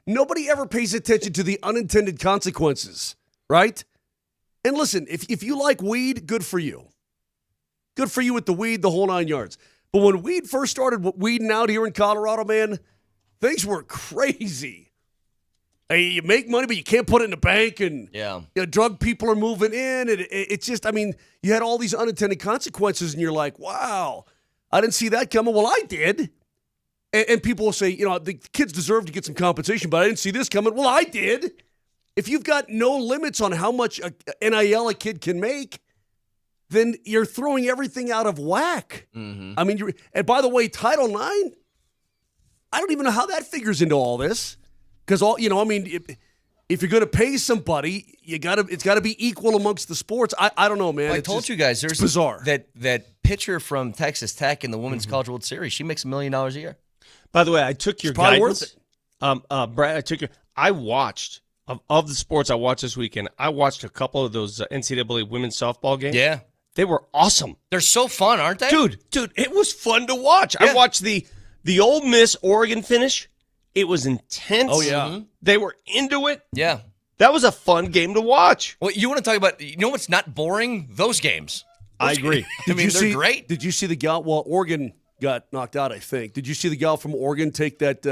nobody ever pays attention to the unintended consequences, right? And listen, if you like weed, good for you. Good for you with the weed, the whole 9 yards. But when weed first started weeding out here in Colorado, man, things were crazy. Hey, you make money, but you can't put it in the bank, and drug people are moving in. And it's just, I mean, you had all these unintended consequences, and you're like, wow, I didn't see that coming. Well, I did. And people will say, the kids deserve to get some compensation, but I didn't see this coming. Well, I did. If you've got no limits on how much NIL a kid can make, then you're throwing everything out of whack. Mm-hmm. I mean, and by the way, Title IX, I don't even know how that figures into all this. Because if you're going to pay somebody, it's got to be equal amongst the sports. I don't know, man. Well, I told you guys, there's bizarre. That pitcher from Texas Tech in the Women's College World Series, she makes $1 million a year. By the way, I took your guidance. Brad, I watched of the sports I watched this weekend. I watched a couple of those NCAA women's softball games. Yeah, they were awesome. They're so fun, aren't they, dude? It was fun to watch. Yeah. I watched the Ole Miss Oregon finish. It was intense. Oh, yeah. They were into it. Yeah. That was a fun game to watch. Well, you want to talk about, what's not boring? Those games. I agree. They're great. Did you see the gal? Well, Oregon got knocked out, I think. Did you see the gal from Oregon take that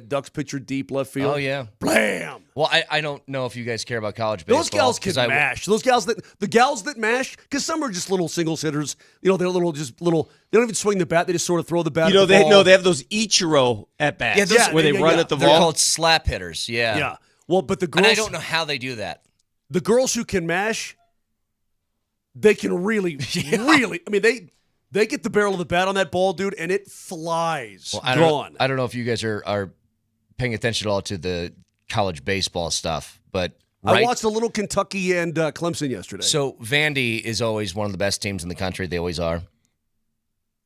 Ducks pitcher deep left field? Oh, yeah. Blam! Well, I don't know if you guys care about college baseball. Those gals can mash. The gals that mash, because some are just little singles hitters. They're they don't even swing the bat. They just sort of throw the bat. They have those Ichiro at bats where they run at the They're ball. called slap hitters. Yeah. Yeah. Well, but the girls, and I don't know how they do that. The girls who can mash, they can really. I mean, they get the barrel of the bat on that ball, dude, and it flies. Well, I don't know if you guys are paying attention at all to the college baseball stuff, but I watched a little Kentucky and Clemson yesterday. So Vandy is always one of the best teams in the country. They always are.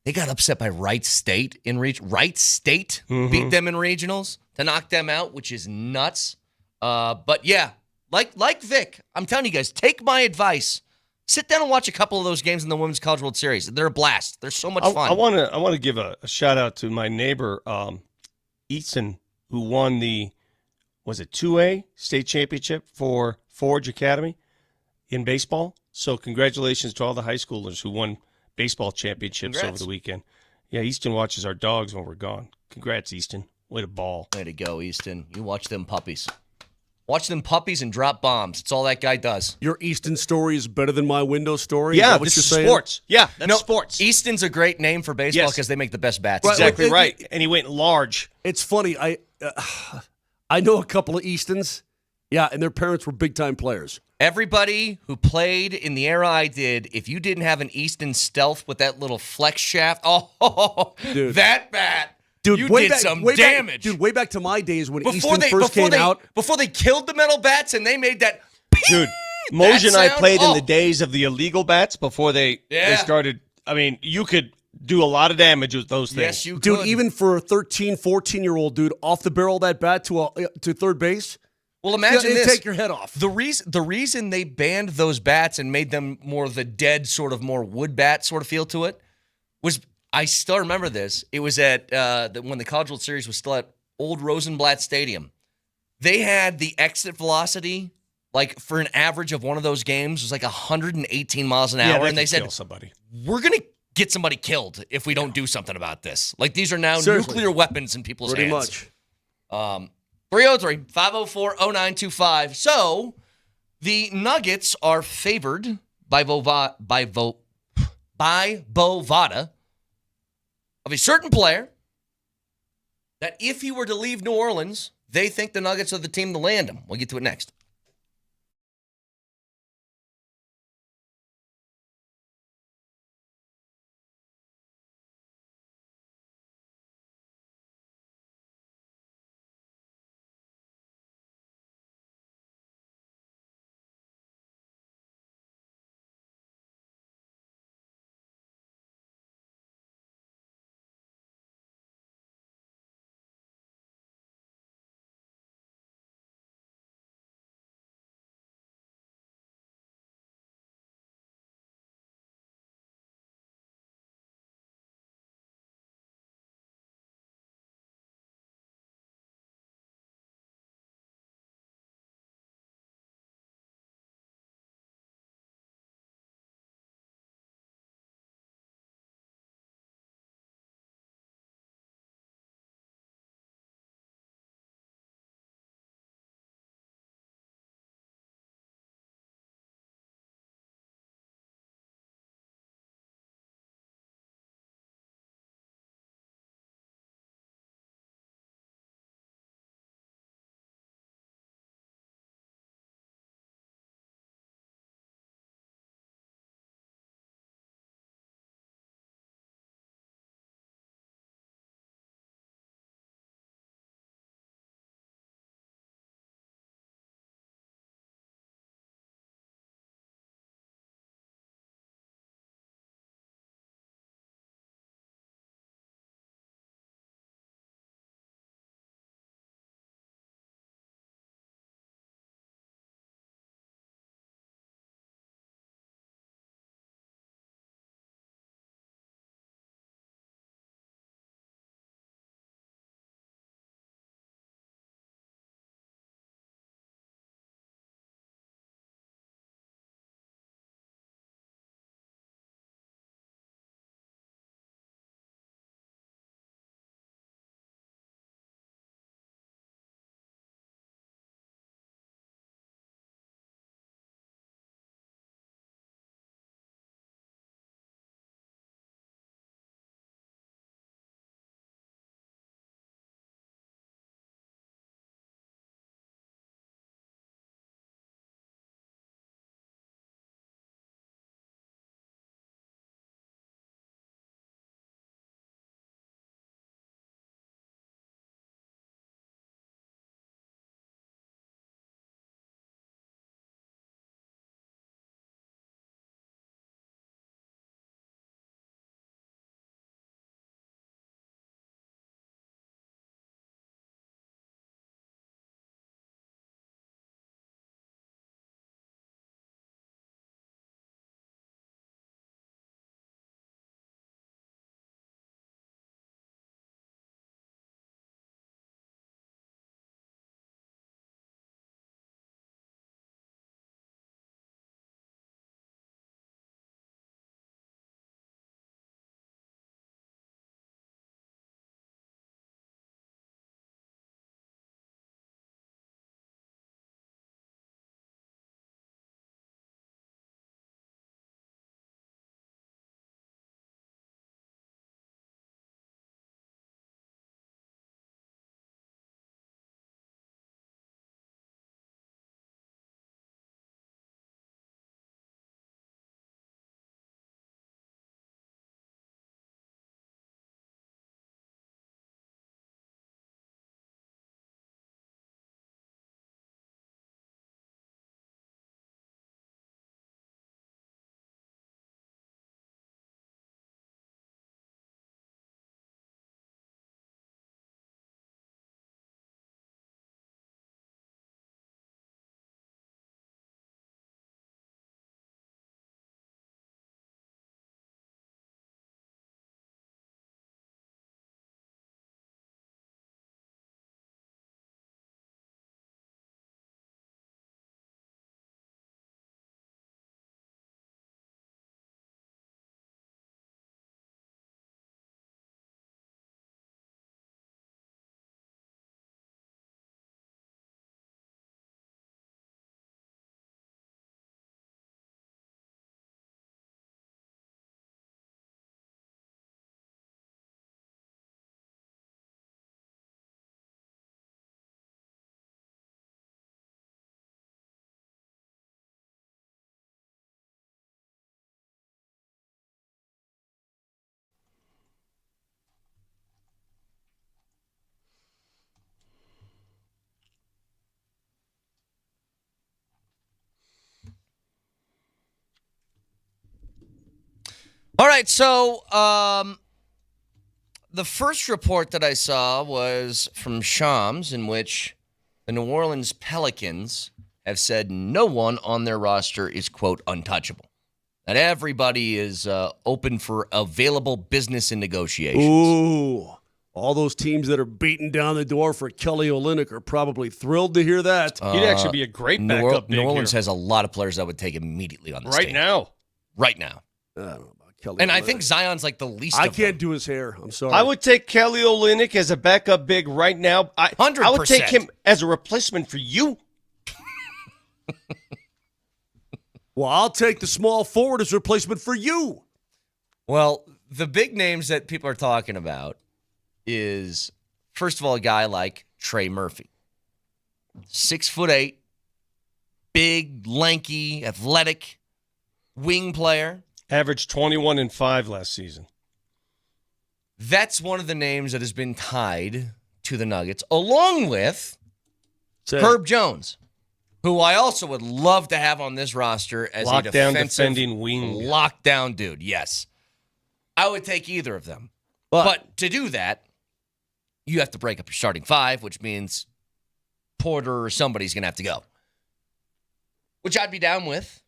They got upset by Wright State in Wright State beat them in regionals to knock them out, which is nuts. But yeah, like Vic, I'm telling you guys, take my advice. Sit down and watch a couple of those games in the Women's College World Series. They're a blast. They're so much fun. I want to give a shout out to my neighbor Easton, who won the 2A state championship for Forge Academy in baseball. So congratulations to all the high schoolers who won baseball championships over the weekend. Yeah, Easton watches our dogs when we're gone. Congrats, Easton. Way to ball. Way to go, Easton. You watch them puppies. Watch them puppies and drop bombs. It's all that guy does. Your Easton story is better than my window story? Yeah, this is sports. Yeah, that's sports. Easton's a great name for baseball because they make the best bats. Exactly right. And he went large. It's funny. I know a couple of Eastons. Yeah, and their parents were big-time players. Everybody who played in the era I did, if you didn't have an Easton Stealth with that little flex shaft, dude, that bat. Dude, you did some damage. Way back to my days when Easton first came out. Before they killed the metal bats and they made that. Dude, Moser and I played in the days of the illegal bats before they started. I mean, you could do a lot of damage with those things. Yes, you could. Dude, even for a 13, 14-year-old dude, off the barrel of that bat to third base. Well, imagine this. Take your head off. The reason they banned those bats and made them more of the dead, sort of more wood bat sort of feel to it was, I still remember this. It was at when the College World Series was still at Old Rosenblatt Stadium. They had the exit velocity, like for an average of one of those games, was like 118 miles an hour. And they said, we're going to get somebody killed if we don't do something about this. Like these are now nuclear weapons in people's hands. Pretty much. 303-504-0925. So the Nuggets are favored by Bovada of a certain player that if he were to leave New Orleans, they think the Nuggets are the team to land him. We'll get to it next. All right, so the first report that I saw was from Shams, in which the New Orleans Pelicans have said no one on their roster is, quote, untouchable. That everybody is open for available business and negotiations. Ooh. All those teams that are beating down the door for Kelly Olynyk are probably thrilled to hear that. He'd actually be a great backup. New Orleans has a lot of players I would take immediately on this team. Right now. I don't know about Kelly And Olynyk. I think Zion's like the least I of can't them. do his hair. I'm sorry. I would take Kelly Olynyk as a backup big right now. 100%. I would take him as a replacement for you. Well, I'll take the small forward as a replacement for you. Well, the big names that people are talking about is, first of all, a guy like Trey Murphy. 6'8", big, lanky, athletic, wing player. Averaged 21 and 5 last season. That's one of the names that has been tied to the Nuggets, along with Herb Jones, who I also would love to have on this roster as a defending wing. Lockdown dude, yes. I would take either of them. But to do that, you have to break up your starting five, which means Porter or somebody's going to have to go. Which I'd be down with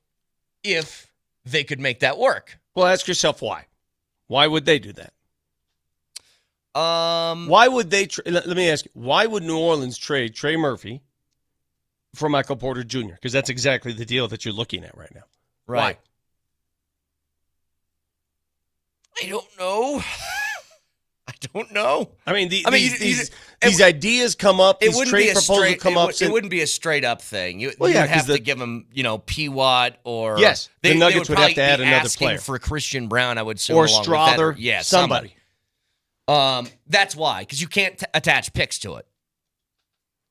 if they could make that work. Well, ask yourself why. Why would they do that? Um, Why would they? Let me ask you. Why would New Orleans trade Trey Murphy for Michael Porter Jr.? Because that's exactly the deal that you're looking at right now. Right. I don't know. I don't know. I mean, these it- ideas come up. It These wouldn't trade be a proposals straight. come up. It wouldn't be a straight up thing. You'd Well, yeah, have 'cause to give him, P. Watt or Yes, the Nuggets would have probably to add be another asking player. for Christian Brown. I would assume, or along with Strother. that. Yeah, somebody. That's why, because you can't attach picks to it,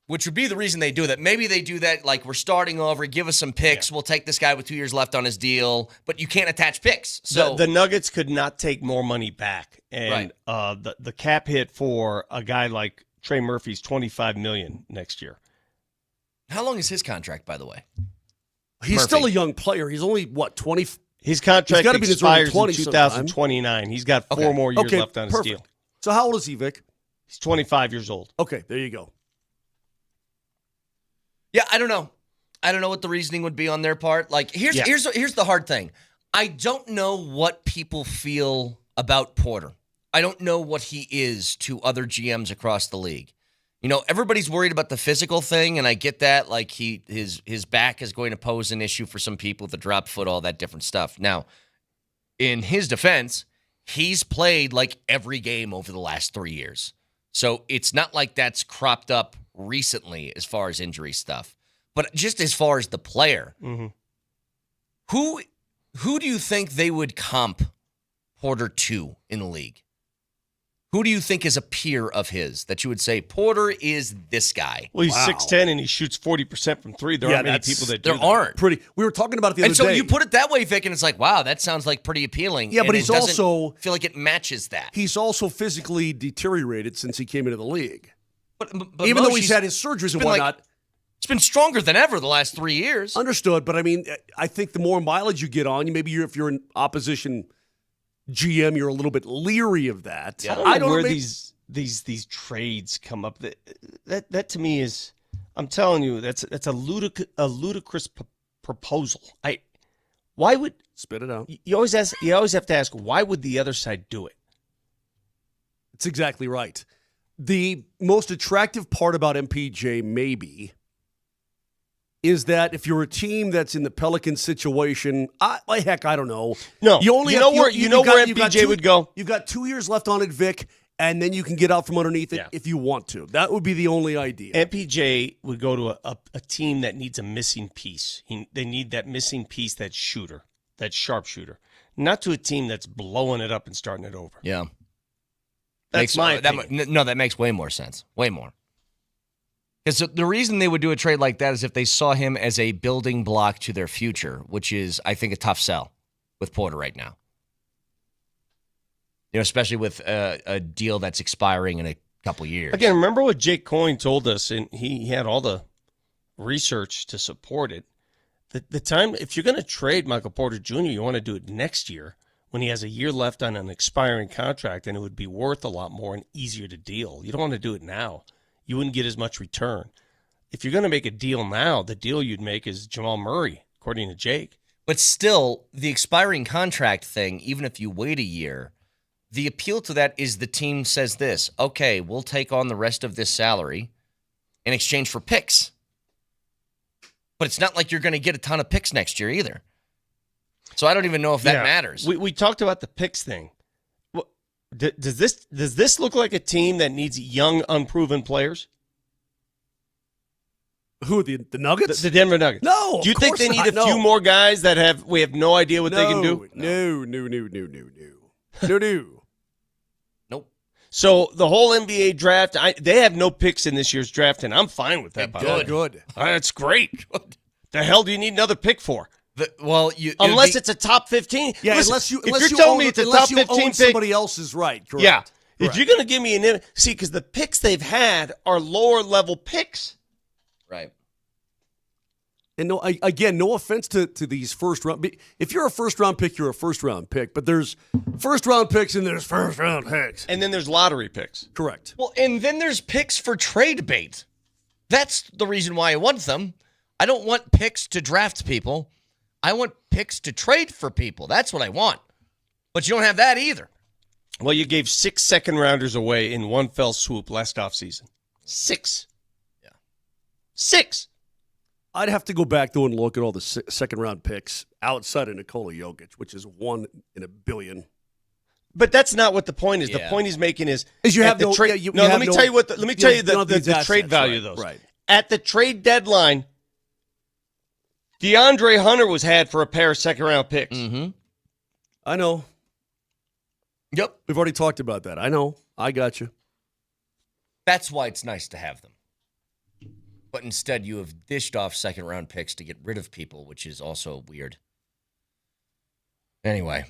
which would be the reason they do that. Maybe they do that like, we're starting over, give us some picks. We'll take this guy with 2 years left on his deal, but you can't attach picks. So The Nuggets could not take more money back, and Right. The cap hit for a guy like Trey Murphy's $25 million next year. how long is his contract, by the way? He's Murphy. still a young player. He's only, 20? His contract gotta be in his early expires in 20s 2029. He's got 4 more years left on his perfect. deal. So how old is he, Vic? He's 25 years old. Okay, there you go. Yeah, I don't know. I don't know what the reasoning would be on their part. Like, here's the hard thing. I don't know what people feel about Porter. I don't know what he is to other GMs across the league. Everybody's worried about the physical thing, and I get that. Like, his back is going to pose an issue for some people, the drop foot, all that different stuff. Now, in his defense, he's played like every game over the last 3 years. So it's not like that's cropped up recently as far as injury stuff. But just as far as the player, who do you think they would comp Porter to in the league? Who do you think is a peer of his that you would say Porter is this guy? Well, he's Wow. 6'10", and he shoots 40% from three. There aren't many people that do There that. aren't. Pretty. We were talking about it the other And so day. you put it that way, Vic, and it's like, wow, that sounds like pretty appealing. Yeah, and but it he's doesn't also- feel like it matches that. He's also physically deteriorated since he came into the league. But Even though Moshe's he's had his surgeries and been like- whatnot. it's been stronger than ever the last 3 years. Understood, but I mean, I think the more mileage you get on, maybe if you're an opposition GM, you're a little bit leary of that. I don't know where these trades come up. That to me is, I'm telling you, that's a ludicrous proposal. Why would Spit it out. you always have to ask, why would the other side do it? That's exactly right. The most attractive part about MPJ, maybe, is that if you're a team that's in the Pelicans situation, I don't know. No, you only you have- know where you've got MPJ would go. You've got 2 years left on it, Vic, and then you can get out from underneath it if you want to. That would be the only idea. MPJ would go to a team that needs a missing piece. They need that missing piece, that shooter, that sharpshooter, not to a team that's blowing it up and starting it over. Yeah. That's my opinion. No, that makes way more sense. Way more. Because the reason they would do a trade like that is if they saw him as a building block to their future, which is, I think, a tough sell with Porter right now. Especially with a deal that's expiring in a couple years. Again, remember what Jake Coyne told us, and he had all the research to support it. The time, if you're going to trade Michael Porter Jr., you want to do it next year when he has a year left on an expiring contract and it would be worth a lot more and easier to deal. You don't want to do it now. You wouldn't get as much return. If you're going to make a deal now, the deal you'd make is Jamal Murray, according to Jake. But still, the expiring contract thing, even if you wait a year, the appeal to that is the team says this, okay, we'll take on the rest of this salary in exchange for picks. But it's not like you're going to get a ton of picks next year either. So I don't even know if that matters. We talked about the picks thing. Does this look like a team that needs young, unproven players? Who, the Nuggets? The Denver Nuggets. No. Do you think they need a few more guys that we have no idea what they can do? No. Nope. So the whole NBA draft, they have no picks in this year's draft, and I'm fine with that. Good. That's great. The hell do you need another pick for? Unless it's a top 15. Yeah, Listen, unless you're you telling own, me it's a unless top you 15 own pick. somebody else is right. Correct. Yeah. If Correct. you're going to give me because the picks they've had are lower level picks. Right. And no offense to these first round. If you're a first round pick, you're a first round pick. But there's first round picks and there's first round picks. And then there's lottery picks. Correct. Well, and then there's picks for trade bait. That's the reason why I want them. I don't want picks to draft people. I want picks to trade for people. That's what I want. But you don't have that either. Well, you gave 6 second-rounders away in one fell swoop last offseason. 6. Yeah. 6. I'd have to go back, though, and look at all the second-round picks outside of Nikola Jokic, which is 1 in a billion. But that's not what the point is. Yeah. The point he's making is you have the no. trade. You Let have me no, tell you what. Let me tell you the trade value right, of those. Right. At the trade deadline, DeAndre Hunter was had for a pair of second-round picks. Mm-hmm. I know. Yep. We've already talked about that. I know. I got you. That's why it's nice to have them. But instead, you have dished off second-round picks to get rid of people, which is also weird. Anyway.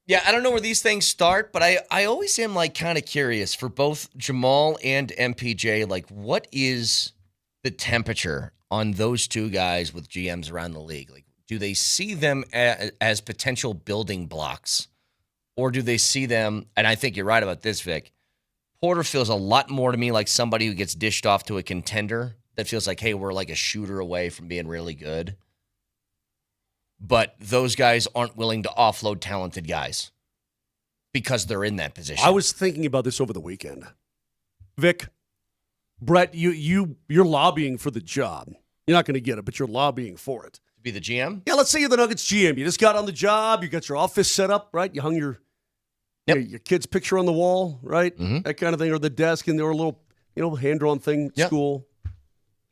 Yeah, I don't know where these things start, but I always am, kind of curious for both Jamal and MPJ, what is the temperature on those two guys with GMs around the league? Do they see them as potential building blocks? Or do they see them, and I think you're right about this, Vic, Porter feels a lot more to me like somebody who gets dished off to a contender that feels like, hey, we're like a shooter away from being really good. But those guys aren't willing to offload talented guys because they're in that position. I was thinking about this over the weekend. Vic, Brett, you're lobbying for the job. You're not going to get it, but you're lobbying for it. To be the GM? Yeah, let's say you're the Nuggets GM. You just got on the job. You got your office set up, right? You hung your kid's picture on the wall, right? Mm-hmm. That kind of thing, or the desk, and there were a little, hand-drawn thing at school.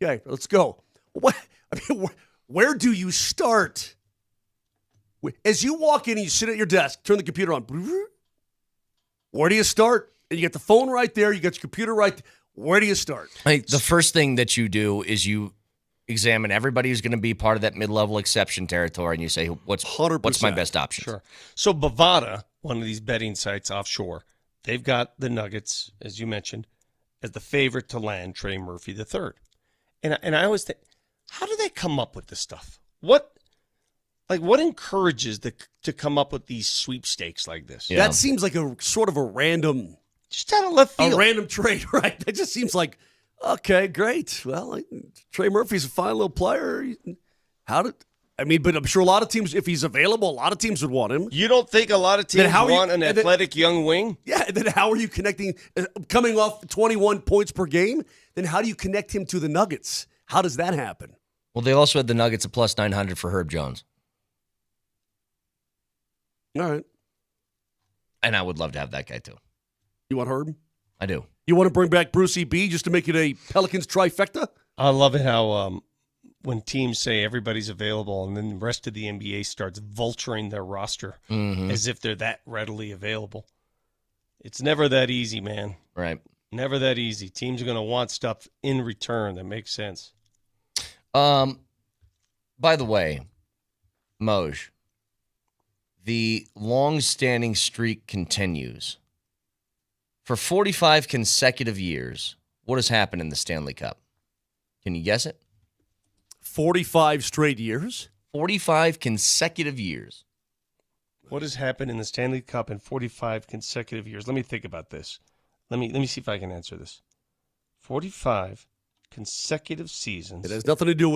Okay, let's go. Where do you start? As you walk in and you sit at your desk, turn the computer on. Where do you start? And you get the phone right there. You got your computer right there. Where do you start? The first thing that you do is you examine everybody who's going to be part of that mid-level exception territory, and you say, what's 100%. my best option? Sure. So Bovada, one of these betting sites offshore, they've got the Nuggets, as you mentioned, as the favorite to land Trey Murphy III. And I always think, how do they come up with this stuff? What encourages to come up with these sweepstakes like this? Yeah. That seems like a sort of a random, Just out of left field. a random trade, right? That just seems like, okay, great. Well, Trey Murphy's a fine little player. But I'm sure a lot of teams, if he's available, a lot of teams would want him. You don't think a lot of teams want an athletic young wing? Yeah, and then how are you connecting, coming off 21 points per game, then how do you connect him to the Nuggets? How does that happen? Well, they also had the Nuggets at plus 900 for Herb Jones. All right. And I would love to have that guy, too. You want Herb? I do. You want to bring back Bruce E.B. just to make it a Pelicans trifecta? I love it how when teams say everybody's available and then the rest of the NBA starts vulturing their roster as if they're that readily available. It's never that easy, man. Right. Never that easy. Teams are going to want stuff in return that makes sense. By the way, Moj, the long-standing streak continues. For 45 consecutive years, what has happened in the Stanley Cup? Can you guess it? 45 straight years? 45 consecutive years. What has happened in the Stanley Cup in 45 consecutive years? Let me think about this. Let me see if I can answer this. 45 consecutive seasons. It has nothing to do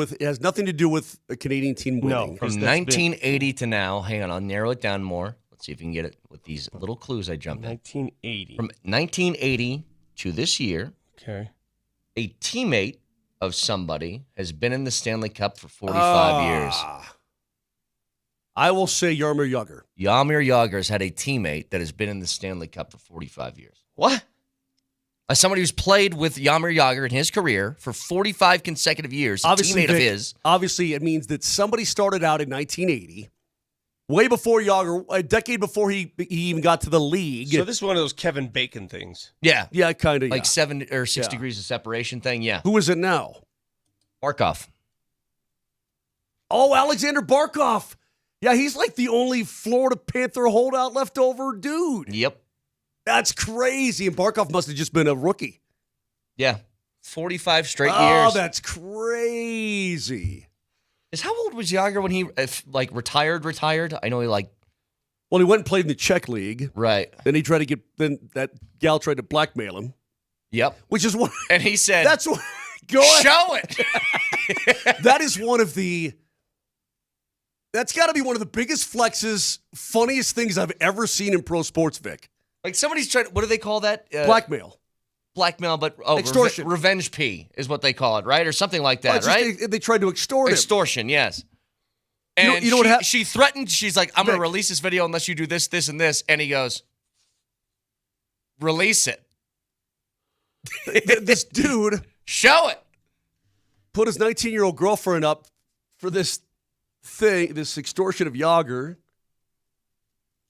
with a Canadian team winning. No. From 1980 to now, hang on, I'll narrow it down more. Let's see if you can get it with these little clues I jumped in. 1980. From 1980 to this year, Okay. a teammate of somebody has been in the Stanley Cup for 45 years. I will say Jaromir Jagr. Jaromir Jagr's had a teammate that has been in the Stanley Cup for 45 years. What? As somebody who's played with Jaromir Jagr in his career for 45 consecutive years, Obviously, a teammate of Vic, his. Obviously, it means that somebody started out in 1980, way before Jagr, a decade before he even got to the league. So this is one of those Kevin Bacon things. Yeah. Yeah, kind of. Like 7 or 6 Yeah. degrees of separation thing. Yeah. Who is it now? Barkov. Oh, Alexander Barkov. Yeah, he's like the only Florida Panther holdout left over dude. Yep. That's crazy. And Barkov must have just been a rookie. Yeah. 45 straight years. Oh, that's crazy. How old was Jagr when he retired? I know he Well, he went and played in the Czech league. right. Then then that gal tried to blackmail him, Yep. which is what. And he said, That's what. Go ahead. show it. That is one of the. That's got to be one of the biggest flexes, funniest things I've ever seen in pro sports, Vic. Like somebody's trying, what do they call that? Blackmail. Blackmail, but Extortion. Revenge P is what they call it, right? Or something like that, Well, right? They tried to extort him. Extortion, yes. You know- And you know what hap- she threatened, she's like, I'm going to Vic. release this video unless you do this, this, and this. And he goes, release it. This dude Show it. put his 19-year-old girlfriend up for this thing, this extortion of Jagr.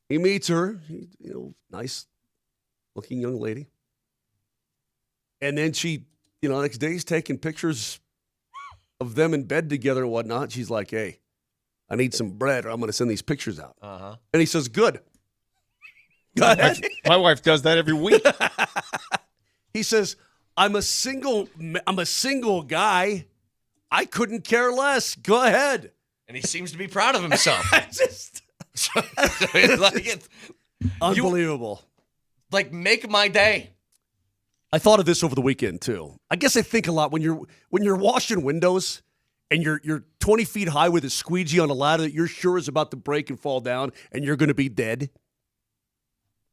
He meets her, nice looking young lady. And then she, next day he's taking pictures of them in bed together and whatnot. She's like, hey, I need some bread or I'm going to send these pictures out. Uh-huh. And he says, good. Go ahead. My wife does that every week. He says, I'm a single guy. I couldn't care less. Go ahead. And he seems to be proud of himself. Unbelievable. Make my day. I thought of this over the weekend too. I guess I think a lot when you're washing windows and you're 20 feet high with a squeegee on a ladder that you're sure is about to break and fall down and you're going to be dead.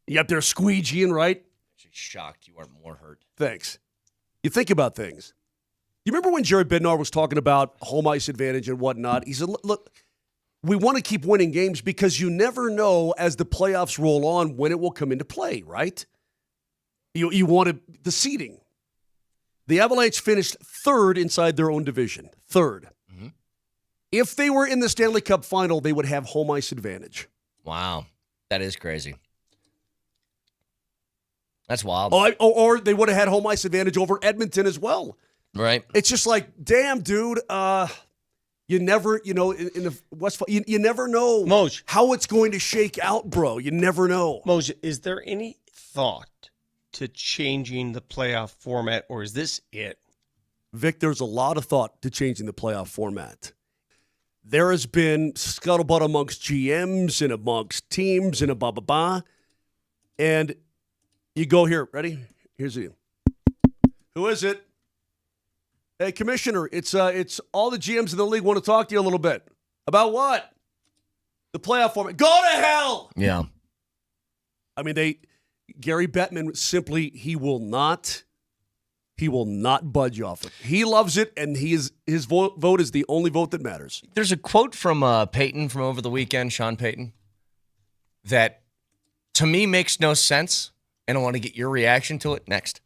You up there squeegeeing, right? Actually shocked you aren't more hurt. Thanks. You think about things. You remember when Jared Bednar was talking about home ice advantage and whatnot? He said, look, we want to keep winning games because you never know as the playoffs roll on when it will come into play, right? You wanted the seeding. The Avalanche finished third inside their own division. Third. Mm-hmm. If they were in the Stanley Cup final, they would have home ice advantage. Wow. That is crazy. That's wild. Or they would have had home ice advantage over Edmonton as well. Right. It's just like, damn, dude. You never, in the West, you never know Moj. how it's going to shake out, bro. You never know. Moser, is there any thought to changing the playoff format, or is this it? Vic, there's a lot of thought to changing the playoff format. There has been scuttlebutt amongst GMs and amongst teams and a blah. And you go here. Ready? Here's you. Who is it? Hey, Commissioner, it's all the GMs in the league want to talk to you a little bit. About what? The playoff format. Go to hell! Yeah. I mean, Gary Bettman simply, he will not budge off it. He loves it, and his vote is the only vote that matters. There's a quote from Peyton from over the weekend, Sean Payton, that to me makes no sense, and I want to get your reaction to it next.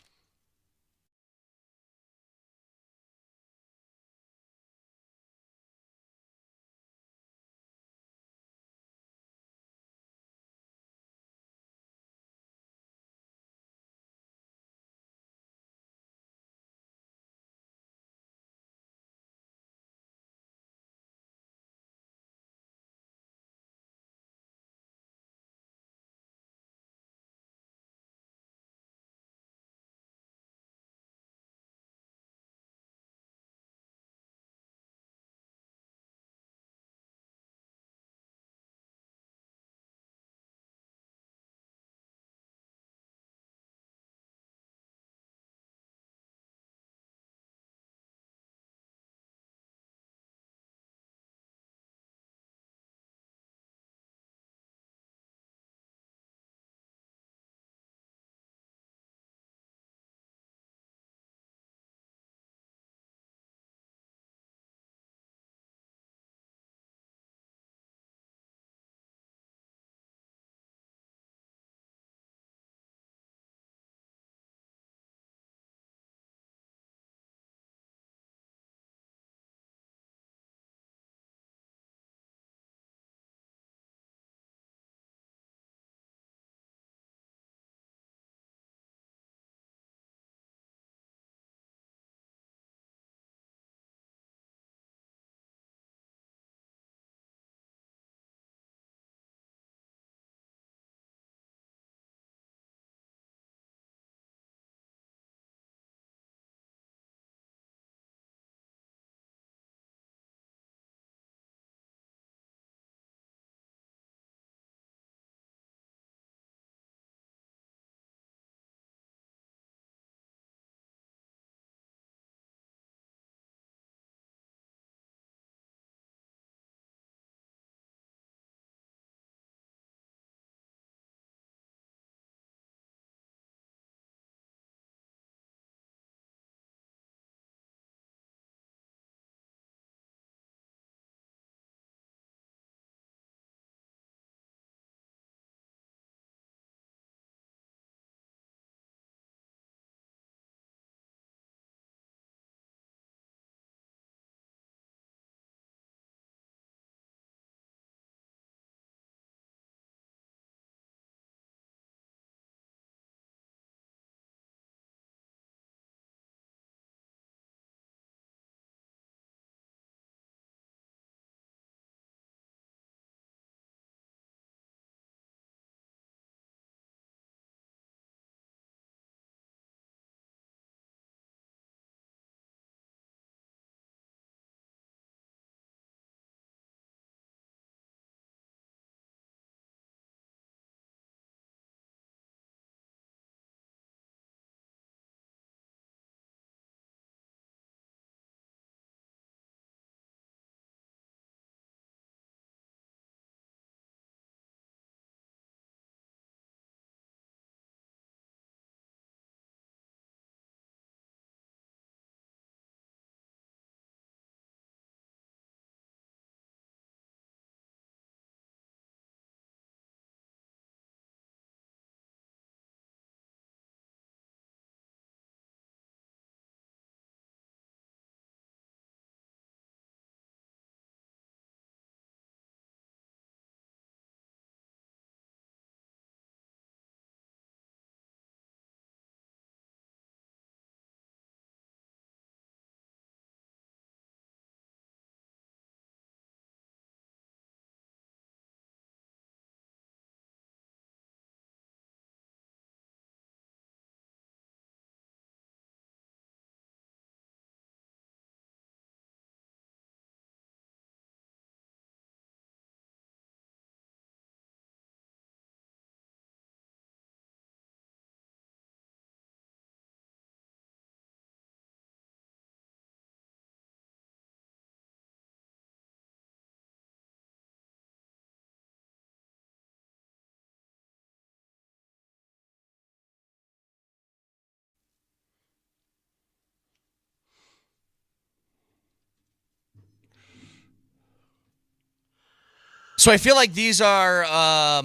So I feel like these are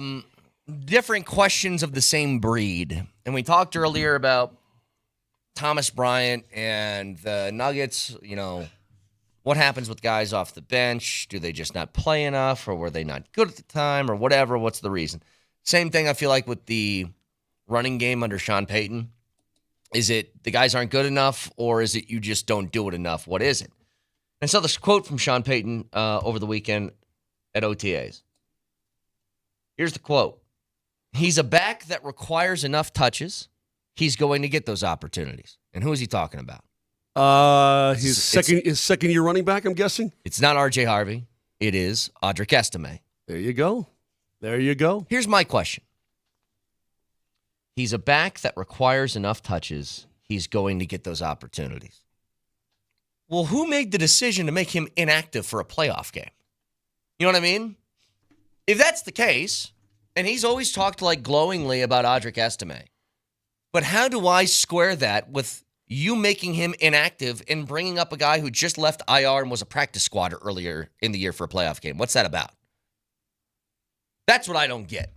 different questions of the same breed. And we talked earlier about Thomas Bryant and the Nuggets, what happens with guys off the bench? Do they just not play enough, or were they not good at the time, or whatever? What's the reason? Same thing I feel like with the running game under Sean Payton. Is it the guys aren't good enough, or is it you just don't do it enough? What is it? I saw this quote from Sean Payton over the weekend at OTAs. Here's the quote. He's a back that requires enough touches. He's going to get those opportunities. And who is he talking about? His second year running back, I'm guessing? It's not R.J. Harvey. It is Audric Estime. There you go. Here's my question. He's a back that requires enough touches. He's going to get those opportunities. Well, who made the decision to make him inactive for a playoff game? You know what I mean? If that's the case, and he's always talked glowingly about Audric Estime, but how do I square that with you making him inactive and bringing up a guy who just left IR and was a practice squad earlier in the year for a playoff game? What's that about? That's what I don't get.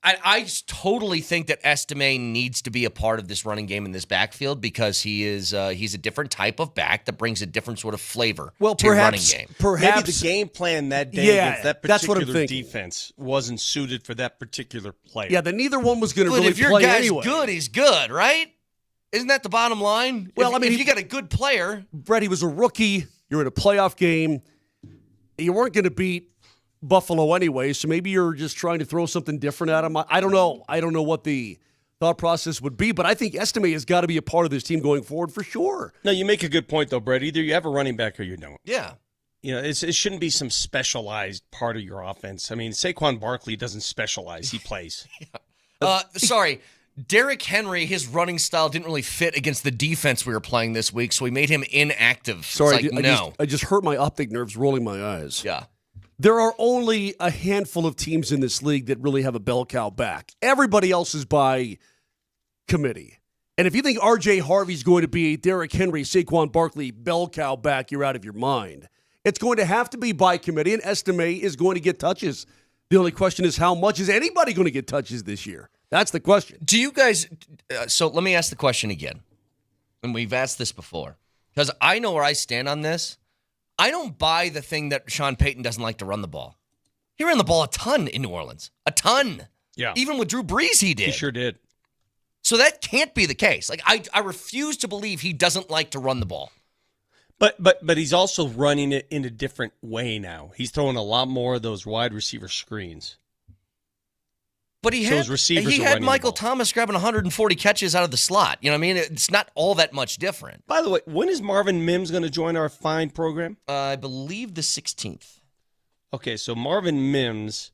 I totally think that Estime needs to be a part of this running game in this backfield because he's a different type of back that brings a different sort of flavor to a running game. Maybe the game plan that day against that that's what I'm particular thinking. defense wasn't suited for that particular player. Yeah, then neither one was going to really if your play guy's anyway. good, he's good, right? Isn't that the bottom line? Well, if you got a good player. Brett, he was a rookie. You're in a playoff game. You weren't going to beat Buffalo anyway, so maybe you're just trying to throw something different at him. I don't know. I don't know what the thought process would be, but I think Estime has got to be a part of this team going forward for sure. No, you make a good point, though, Brett. Either you have a running back or you don't. Yeah. It shouldn't be some specialized part of your offense. I mean, Saquon Barkley doesn't specialize. He plays. Sorry. Derrick Henry, his running style didn't really fit against the defense we were playing this week, so we made him inactive. Sorry, no. I just hurt my optic nerves rolling my eyes. Yeah. There are only a handful of teams in this league that really have a bell cow back. Everybody else is by committee. And if you think R.J. Harvey's going to be a Derrick Henry, Saquon Barkley bell cow back, you're out of your mind. It's going to have to be by committee, and Estime is going to get touches. The only question is how much is anybody going to get touches this year? That's the question. Do you guys so let me ask the question again. And we've asked this before. Because I know where I stand on this. I don't buy the thing that Sean Payton doesn't like to run the ball. He ran the ball a ton in New Orleans. A ton. Yeah. Even with Drew Brees, he did. He sure did. So that can't be the case. I refuse to believe he doesn't like to run the ball. But he's also running it in a different way now. He's throwing a lot more of those wide receiver screens. But he had Michael Thomas grabbing 140 catches out of the slot. You know what I mean? It's not all that much different. By the way, when is Marvin Mims going to join our fine program? I believe the 16th. Okay, so Marvin Mims,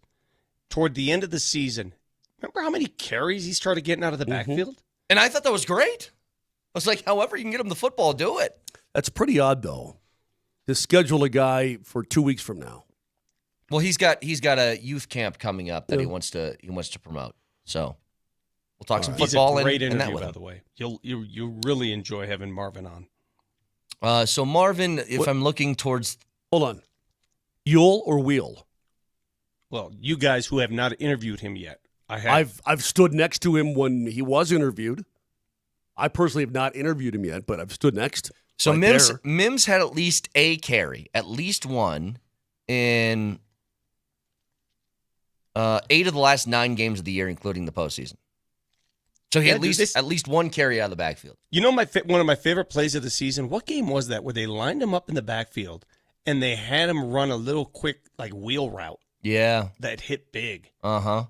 toward the end of the season, remember how many carries he started getting out of the backfield? And I thought that was great. I was like, however you can get him the football, do it. That's pretty odd, though, to schedule a guy for 2 weeks from now. Well, he's got a youth camp coming up that he wants to promote. So we'll talk some football. He's a great and interview, that by the way. You'll really enjoy having Marvin on. So Marvin, if I'm looking towards, hold on, Yule or Wheel? Well, you guys who have not interviewed him yet, I have. I've stood next to him when he was interviewed. I personally have not interviewed him yet, but I've stood next. So right Mims had at least a carry, at least one, in 8 of the last 9 games of the year, including the postseason. So he had at least one carry out of the backfield. You know, one of my favorite plays of the season. What game was that where they lined him up in the backfield and they had him run a little quick wheel route? Yeah, that hit big. That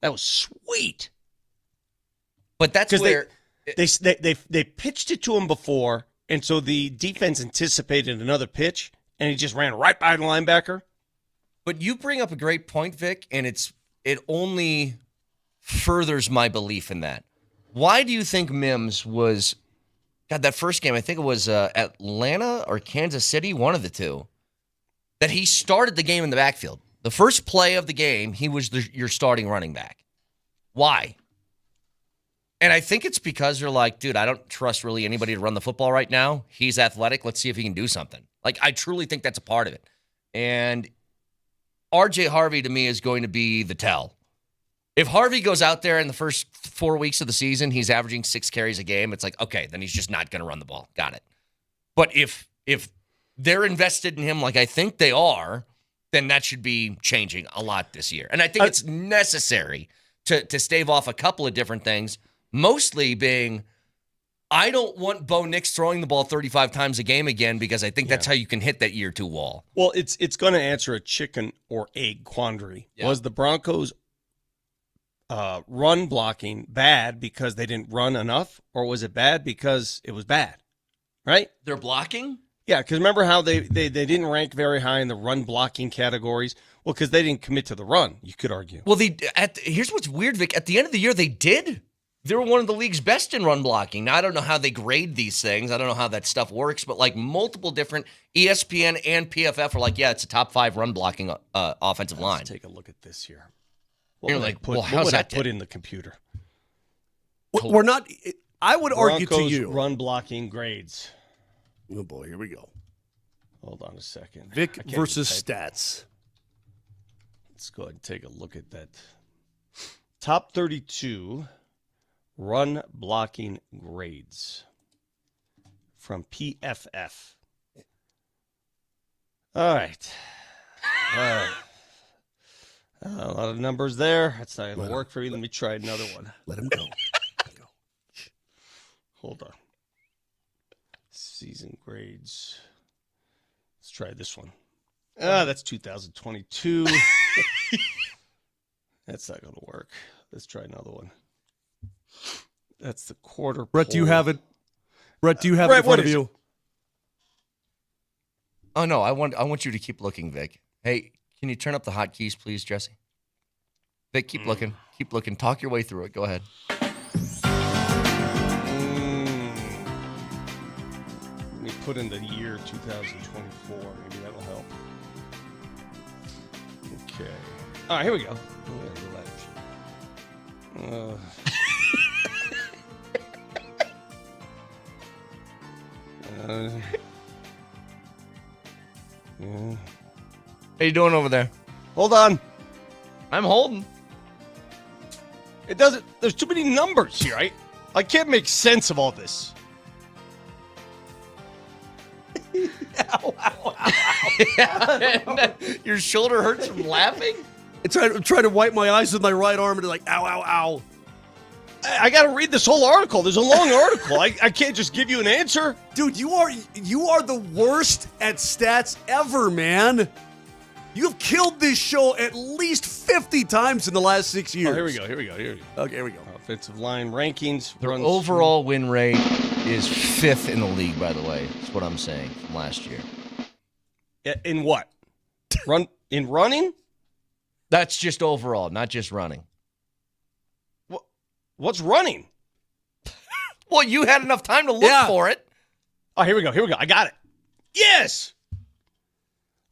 was sweet. But that's where they pitched it to him before, and so the defense anticipated another pitch, and he just ran right by the linebacker. But you bring up a great point, Vic, and it only furthers my belief in that. Why do you think Mims was, that first game, I think it was Atlanta or Kansas City, one of the two, that he started the game in the backfield. The first play of the game, he was your starting running back. Why? And I think it's because they're like, dude, I don't trust really anybody to run the football right now. He's athletic. Let's see if he can do something. I truly think that's a part of it. And RJ Harvey, to me, is going to be the tell. If Harvey goes out there in the first 4 weeks of the season, he's averaging 6 carries a game, it's like, okay, then he's just not going to run the ball. Got it. But if they're invested in him like I think they are, then that should be changing a lot this year. And I think it's necessary to stave off a couple of different things, mostly being I don't want Bo Nix throwing the ball 35 times a game again because I think that's how you can hit that year 2 wall. Well, it's going to answer a chicken or egg quandary. Yeah. Was the Broncos run blocking bad because they didn't run enough, or was it bad because it was bad? Right? They're blocking? Yeah, because remember how they didn't rank very high in the run blocking categories? Well, because they didn't commit to the run, you could argue. Well, here's what's weird, Vic. At the end of the year, they did. They were one of the league's best in run blocking. Now, I don't know how they grade these things. I don't know how that stuff works, but like multiple different ESPN and PFF are like, yeah, it's a top 5 run blocking offensive line. Let's take a look at this here. You're like, what would I put in the computer? We're not. I would argue to Broncos you. Run blocking grades. Oh boy, here we go. Hold on a second. Vic versus stats. Let's go ahead and take a look at that. Top 32 run blocking grades from PFF. All right. A lot of numbers there. That's not going to work for you. Let me try another one. Let him go. Hold on. Season grades. Let's try this one. That's 2022. That's not going to work. Let's try another one. That's the quarter. Brett, do you have it? Brett, do you have it in front of you? Oh no, I want you to keep looking, Vic. Hey, can you turn up the hotkeys, please, Jesse? Vic, keep looking. Keep looking. Talk your way through it. Go ahead. Let me put in the year 2024. Maybe that'll help. Okay. All right, here we go. How you doing over there? Hold on. I'm holding. It doesn't. There's too many numbers here. I can't make sense of all this. Ow, ow, ow. Your shoulder hurts from laughing? I'm trying to wipe my eyes with my right arm and like, ow, ow, ow. I got to read this whole article. There's a long article. I can't just give you an answer. Dude, you are the worst at stats ever, man. You've killed this show at least 50 times in the last 6 years. Oh, here we go. Okay, here we go. Offensive line rankings. Their overall win rate is 5th in the league, by the way. That's what I'm saying from last year. In what? In running? That's just overall, not just running. What's running? Well, you had enough time to look for it. Oh, here we go. I got it. Yes!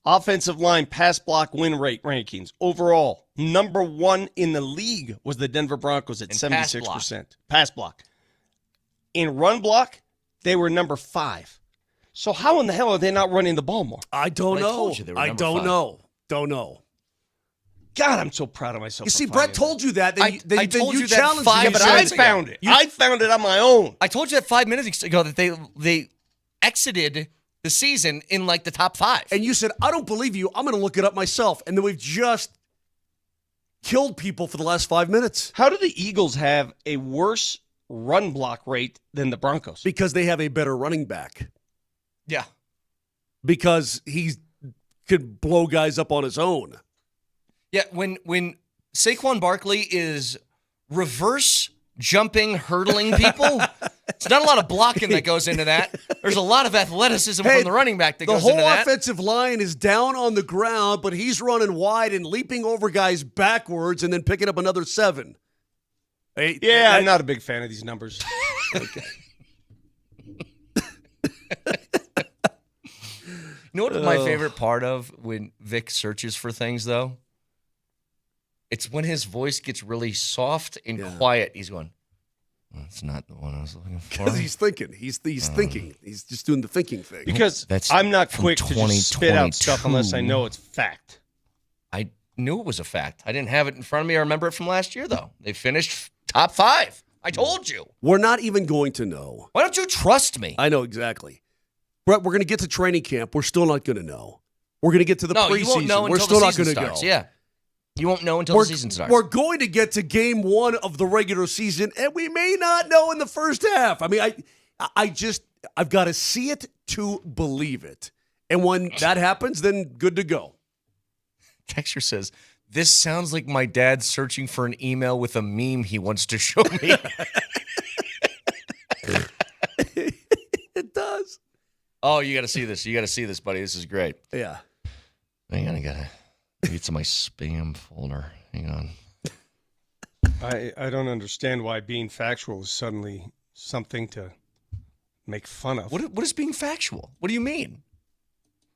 Offensive line pass block win rate rankings. Overall, number 1 in the league was the Denver Broncos at 76%. Pass block. In run block, they were number 5. So how in the hell are they not running the ball more? I don't know. I told you they were number 5. Don't know. God, I'm so proud of myself. You see, Brett told you that. I told you that challenged 5 him. But I found it. I found it on my own. I told you that 5 minutes ago that they exited the season in like the top 5. And you said, I don't believe you. I'm going to look it up myself. And then we've just killed people for the last 5 minutes. How do the Eagles have a worse run block rate than the Broncos? Because they have a better running back. Yeah. Because he could blow guys up on his own. Yeah, when Saquon Barkley is reverse jumping, hurdling people, it's not a lot of blocking that goes into that. There's a lot of athleticism from the running back that goes into that. The whole offensive line is down on the ground, but he's running wide and leaping over guys backwards and then picking up another 7. I'm not a big fan of these numbers. Okay. You know what my favorite part of when Vic searches for things, though? It's when his voice gets really soft and quiet. He's going, that's not the one I was looking for. Because he's thinking. He's thinking. He's just doing the thinking thing. Because I'm not quick to just spit out stuff unless I know it's fact. I knew it was a fact. I didn't have it in front of me. I remember it from last year, though. They finished top 5. I told you. We're not even going to know. Why don't you trust me? I know exactly. Brett, we're going to get to training camp. We're still not going to know. We're going to get to the preseason. You won't know we're until still the not season going to starts. go. Yeah. You won't know until the season starts. We're going to get to game 1 of the regular season, and we may not know in the first half. I mean, I've got to see it to believe it. And when that happens, then good to go. Texture says, this sounds like my dad searching for an email with a meme he wants to show me. It does. Oh, you got to see this. You got to see this, buddy. This is great. Yeah. Hang on, I got to get to my spam folder. Hang on. I don't understand why being factual is suddenly something to make fun of. What is being factual? What do you mean?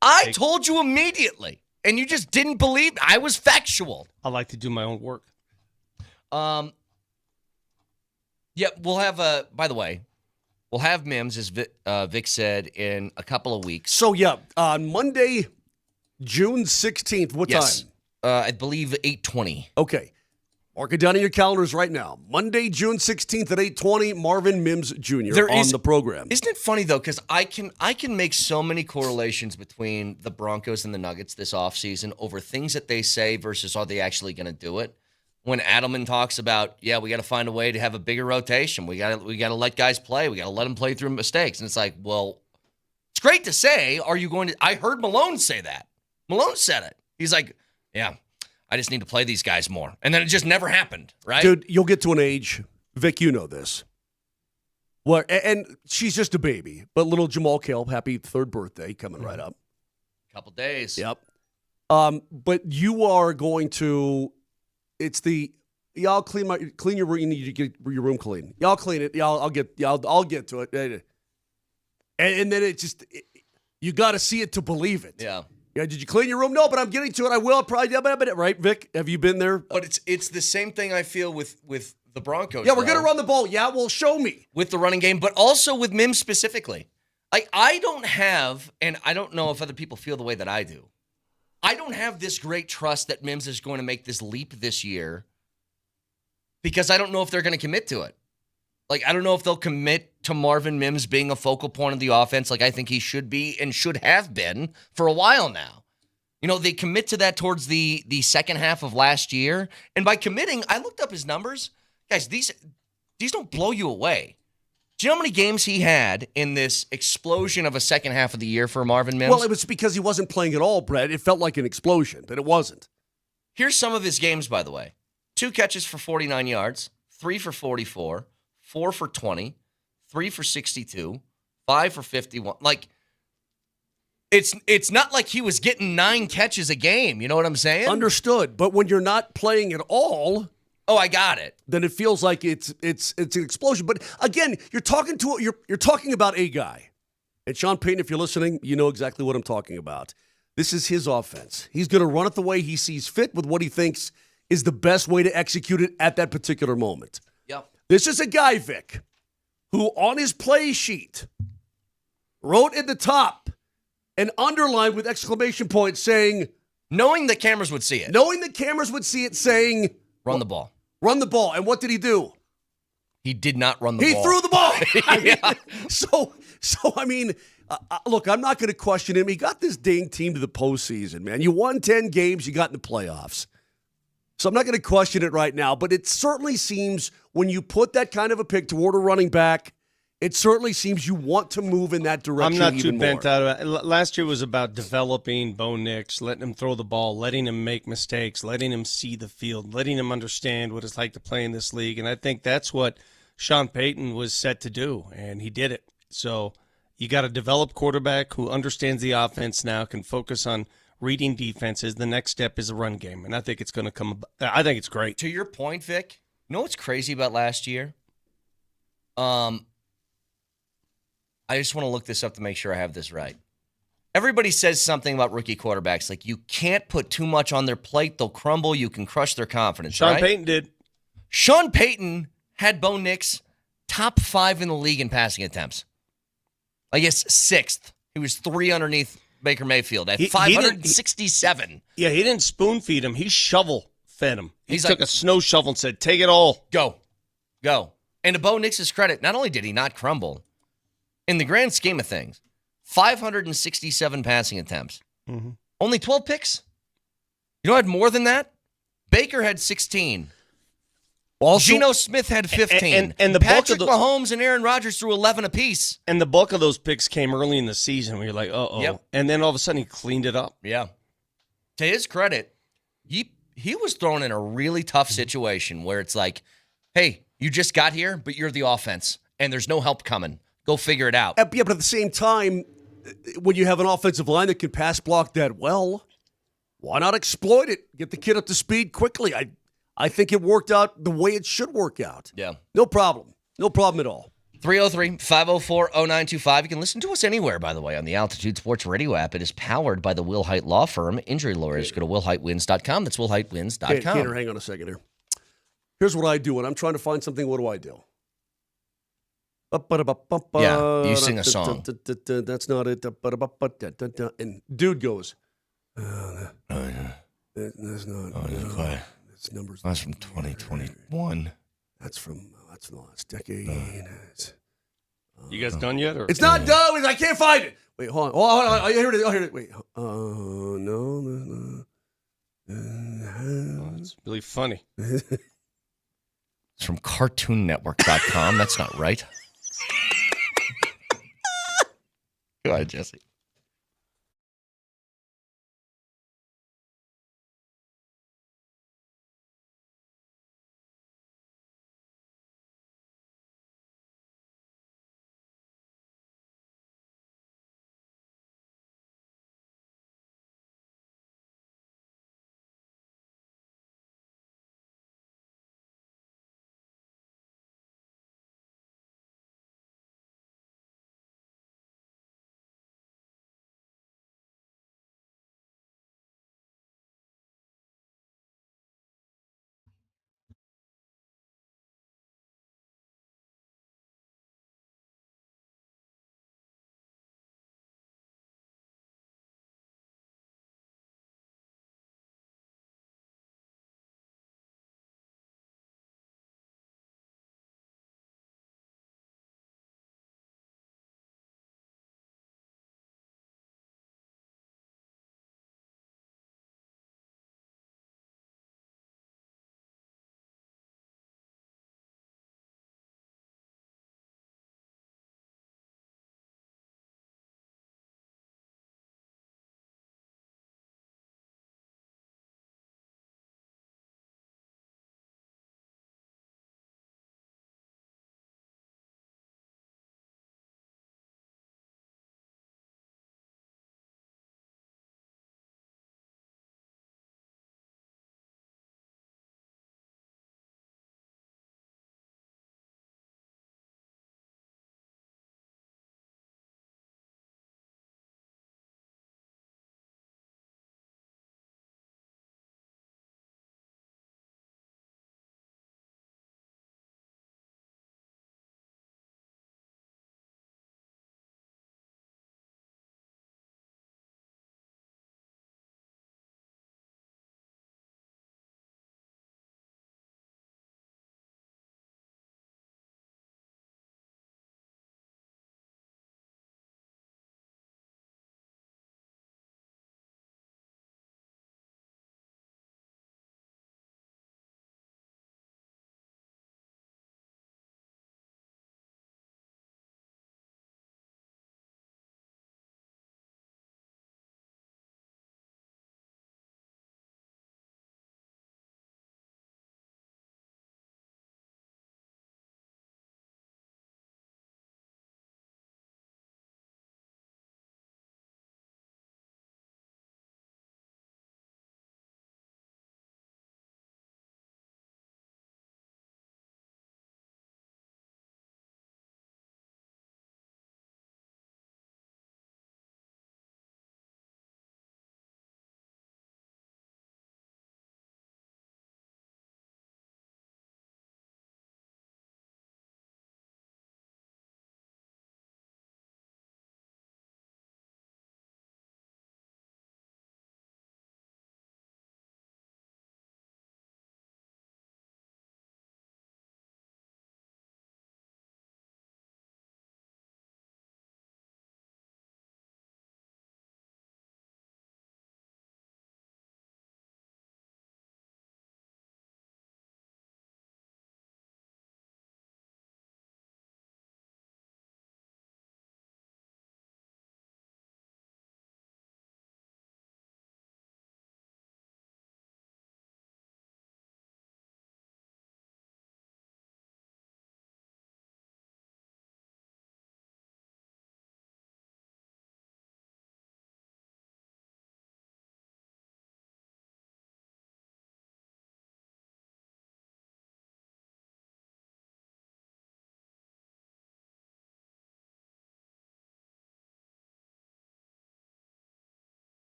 I told you immediately, and you just didn't believe I was factual. I like to do my own work. Yeah, we'll have by the way, we'll have Mims, as Vic said, in a couple of weeks. So, yeah, on Monday, June 16th, what time? I believe 8:20. Okay. Mark it down in your calendars right now. Monday, June 16th at 8:20, Marvin Mims Jr. on the program. Isn't it funny, though, because I can make so many correlations between the Broncos and the Nuggets this offseason over things that they say versus are they actually going to do it. When Adelman talks about, we got to find a way to have a bigger rotation. We got to let guys play. We got to let them play through mistakes. And it's like, well, it's great to say. Are you going to? I heard Malone say that. Malone said it. He's like, yeah, I just need to play these guys more. And then it just never happened, right? Dude, you'll get to an age, Vic, you know this. Well, and she's just a baby, but little Jamal Cale, happy 3rd birthday coming right up. Couple days. Yep. But you are going to. It's I'll clean your room. You need to get your room clean. Y'all clean it. I'll get to it. And then you got to see it to believe it. Yeah. Yeah. Did you clean your room? No, but I'm getting to it. I will probably. Right, Vic? Have you been there? But it's the same thing I feel with the Broncos. Yeah, we're gonna run the ball. Yeah, well, show me with the running game, but also with Mims specifically. Like I don't have, and I don't know if other people feel the way that I do. I don't have this great trust that Mims is going to make this leap this year because I don't know if they're going to commit to it. Like, I don't know if they'll commit to Marvin Mims being a focal point of the offense like I think he should be and should have been for a while now. You know, they commit to that towards the second half of last year. And by committing, I looked up his numbers. Guys, these don't blow you away. Do you know how many games he had in this explosion of a second half of the year for Marvin Mims? Well, it was because he wasn't playing at all, Brett. It felt like an explosion, but it wasn't. Here's some of his games, by the way. 2 catches for 49 yards, 3 for 44, 4 for 20, 3 for 62, 5 for 51. Like, it's not like he was getting 9 catches a game. You know what I'm saying? Understood. But when you're not playing at all... Oh, I got it. Then it feels like it's an explosion. But again, you're talking about a guy. And Sean Payton, if you're listening, you know exactly what I'm talking about. This is his offense. He's going to run it the way he sees fit with what he thinks is the best way to execute it at that particular moment. Yep. This is a guy, Vic, who on his play sheet wrote at the top and underlined with exclamation points saying, knowing the cameras would see it, saying, run the ball. Run the ball. And what did he do? He did not run the ball. He threw the ball. I mean, look, I'm not going to question him. He got this dang team to the postseason, man. You won 10 games. You got in the playoffs. So I'm not going to question it right now. But it certainly seems when you put that kind of a pick toward a running back, it certainly seems you want to move in that direction. I'm not too more. bent out of it. Last year was about developing Bo Nix, letting him throw the ball, letting him make mistakes, letting him see the field, letting him understand what it's like to play in this league. And I think that's what Sean Payton was set to do, and he did it. So you got a developed quarterback who understands the offense now, can focus on reading defenses. The next step is a run game, and I think it's going to come. I think it's great. To your point, Vic, you know what's crazy about last year? I just want to look this up to make sure I have this right. Everybody says something about rookie quarterbacks, like you can't put too much on their plate. They'll crumble. You can crush their confidence, Sean right? Payton did. Sean Payton had Bo Nix top 5 in the league in passing attempts. I guess 6th. He was 3 underneath Baker Mayfield at He didn't- 567. Yeah, he didn't spoon feed him. He shovel fed him. He He's took like- a snow shovel and said, take it all. Go. And to Bo Nix's credit, not only did he not crumble, in the grand scheme of things, 567 passing attempts, only 12 picks. You know who had more than that? Baker had 16. Also, Geno Smith had 15. and the bulk Patrick of the- Mahomes and Aaron Rodgers threw 11 apiece. And the bulk of those picks came early in the season where you're like, uh-oh. Yep. And then all of a sudden he cleaned it up. Yeah. To his credit, he was thrown in a really tough situation where it's like, hey, you just got here, but you're the offense, and there's no help coming. Go figure it out. yeah, but at the same time, when you have an offensive line that can pass block that well, why not exploit it? Get the kid up to speed quickly. I think it worked out the way it should work out. Yeah. No problem. No problem at all. 303-504-0925. You can listen to us anywhere, by the way, on the Altitude Sports Radio app. It is powered by the Will Height Law Firm. Injury lawyers, go to willheightwins.com. That's willheightwins.com. Cantor, hang on a second here. Here's what I do when I'm trying to find something. What do I do? Yeah, you sing a song. That's not it. And dude goes, that's not. That's numbers. That's from 2021. That's from the last decade. You guys done yet? Or? It's not done. I can't find it. Wait, hold on. Oh, here it is. Oh, here it is. Wait. No. Oh, it's really funny. It's from cartoonnetwork.com. That's not right. Go ahead, Jesse.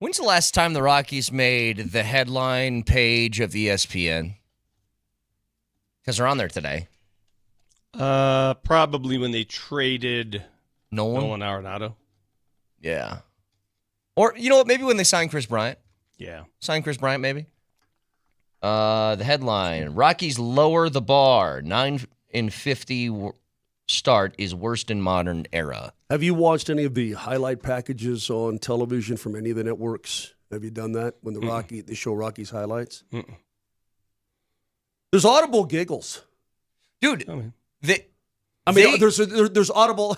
When's the last time the Rockies made the headline page of ESPN? Because they're on there today. Probably when they traded Nolan Arenado. Yeah. Or, you know what, maybe when they signed Chris Bryant. Yeah. Sign Chris Bryant, maybe. The headline, Rockies lower the bar. 9-50 start is worst in modern era. Have you watched any of the highlight packages on television from any of the networks? Have you done that when they show Rockies highlights? Mm-mm. There's audible giggles. Dude, there's audible.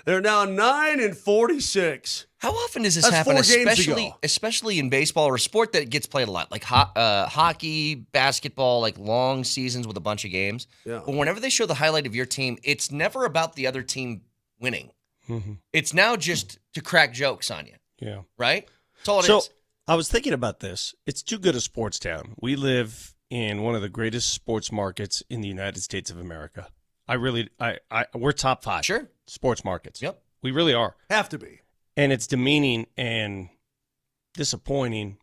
They're now 9-46. How often does this That's happen, 4 games ago. especially in baseball or a sport that gets played a lot, like hockey, basketball, like long seasons with a bunch of games? Yeah. But whenever they show the highlight of your team, it's never about the other team winning. Mm-hmm. It's now just to crack jokes on you. Yeah. Right? That's all it So is. I was thinking about this. It's too good a sports town. We live in one of the greatest sports markets in the United States of America. We're top 5. Sure. Sports markets. Yep. We really are. Have to be. And it's demeaning and disappointing,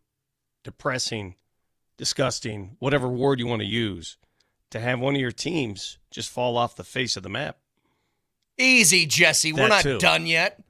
depressing, disgusting, whatever word you want to use, to have one of your teams just fall off the face of the map. Easy, Jesse. We're That not too. done yet.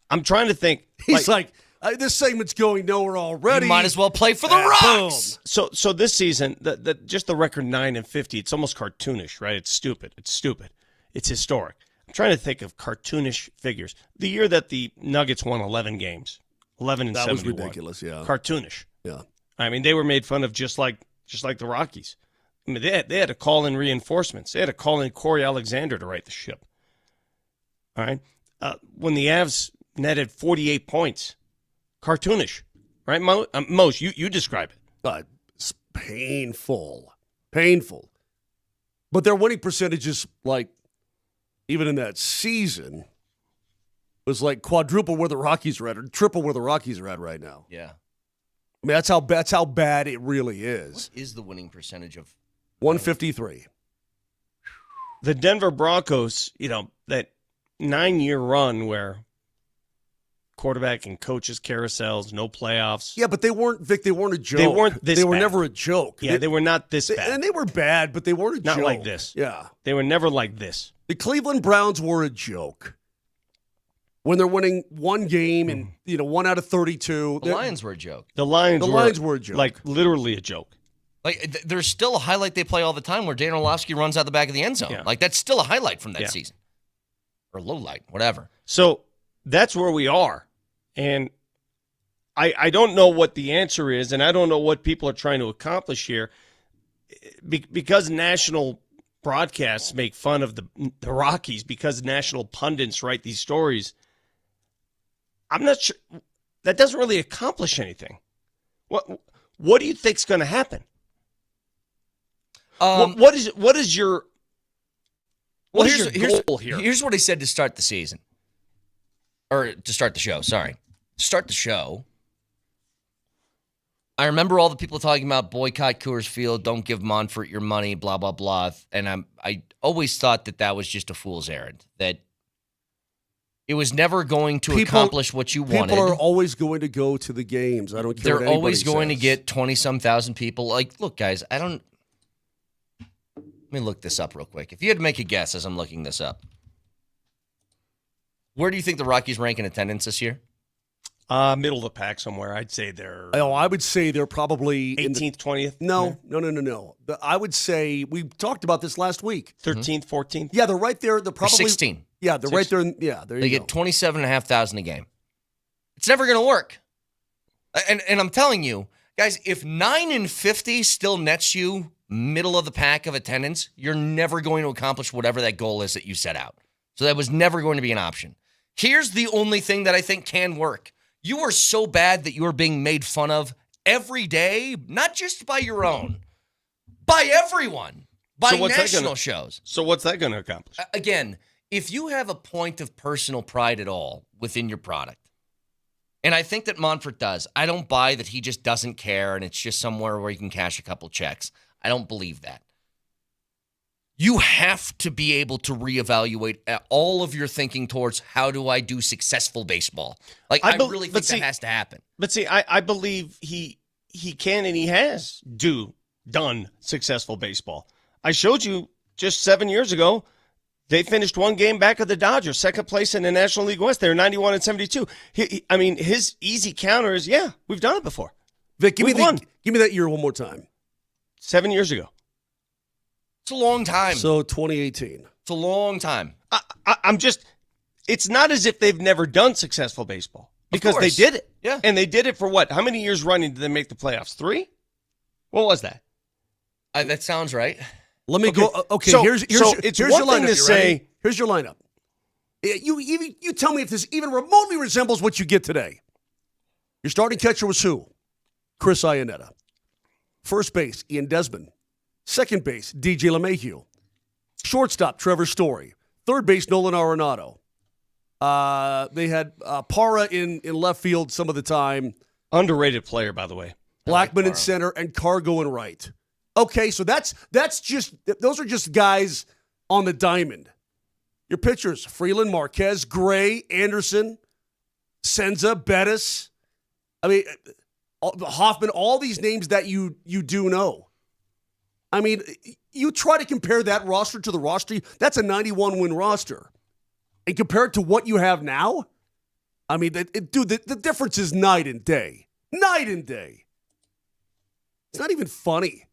I'm trying to think. He's like this segment's going nowhere already. You might as well play for the Rocks. So this season, just the record 9-50, it's almost cartoonish, right? It's stupid. It's historic. I'm trying to think of cartoonish figures. The year that the Nuggets won 11 games, 11 and That 71. was ridiculous, yeah. Cartoonish. Yeah. I mean, they were made fun of just like the Rockies. I mean, they had to call in reinforcements. They had to call in Corey Alexander to right the ship. All right? When the Avs netted 48 points, cartoonish, right, Mose, you describe it. It's painful. But their winning percentages, like, even in that season, was like quadruple where the Rockies are at, or triple where the Rockies are at right now. Yeah. I mean, that's how bad it really is. What is the winning percentage of 153. The Denver Broncos, that 9-year run where quarterback and coaches carousels, no playoffs. Yeah, but they weren't, Vic, they weren't a joke. They weren't this They were bad. never a joke. Yeah, they were not this bad. And they were bad, but they weren't a Not joke. like this. Yeah. They were never like this. The Cleveland Browns were a joke. When they're winning one game and, 1 out of 32. the Lions were a joke. The Lions were a joke. Like literally a joke. Like there's still a highlight they play all the time where Dan Orlovsky runs out the back of the end zone. Yeah. Like that's still a highlight from that Yeah. season. Or low light, whatever. So that's where we are. And I don't know what the answer is, and I don't know what people are trying to accomplish here. Because national broadcasts make fun of the Rockies, because national pundits write these stories, I'm not sure. That doesn't really accomplish anything. What do you think's going to happen? What is your goal here? Here's what he said to start the season. Or to start the show, sorry. To start the show, I remember all the people talking about boycott Coors Field, don't give Monfort your money, blah, blah, blah. And I always thought that was just a fool's errand, that it was never going to accomplish what you wanted. People are always going to go to the games. I don't care what They're anybody always going to says. get 20-some thousand people. Like, look, guys, let me look this up real quick. If you had to make a guess as I'm looking this up, where do you think the Rockies rank in attendance this year? Middle of the pack somewhere. I'd say they're I would say they're probably 18th, 20th. No. I would say we talked about this last week. 13th, 14th. Yeah, they're right there. They're probably 16. Yeah, they're right there. Yeah, there They you get go. 27,500 a game. It's never going to work. And I'm telling you, guys, if 9-50 still nets you middle of the pack of attendance, you're never going to accomplish whatever that goal is that you set out. So that was never going to be an option. Here's the only thing that I think can work. You are so bad that you are being made fun of every day, not just by your own, by everyone, by national shows. So what's that going to accomplish? Again, if you have a point of personal pride at all within your product, and I think that Monfort does, I don't buy that he just doesn't care and it's just somewhere where he can cash a couple checks. I don't believe that. you have to be able to reevaluate all of your thinking towards how do I do successful baseball. Like, I really think that has to happen. But see, I believe he can and he has done successful baseball. I showed you just 7 years ago, they finished one game back of the Dodgers, second place in the National League West. They're 91-72. His easy counter is, yeah, we've done it before. Vic, give me that year one more time. 7 years ago. It's a long time. So 2018. It's a long time. It's not as if they've never done successful baseball because they did it. Yeah. And they did it for what? How many years running did they make the playoffs? 3? What was that? That sounds right. Let me go. Okay, so here's your lineup. To say, here's your lineup. You tell me if this even remotely resembles what you get today. Your starting catcher was who? Chris Iannetta. First base, Ian Desmond. Second base, DJ LeMahieu. Shortstop, Trevor Story. Third base, Nolan Arenado. They had Parra in left field some of the time. Underrated player, by the way. Blackman in center and Cargo in right. Okay, so those are just guys on the diamond. Your pitchers, Freeland, Marquez, Gray, Anderson, Senza, Bettis. I mean, Hoffman, all these names that you do know. I mean, you try to compare that roster to the roster, that's a 91-win roster. And compare it to what you have now? I mean, the difference is night and day. Night and day. It's not even funny.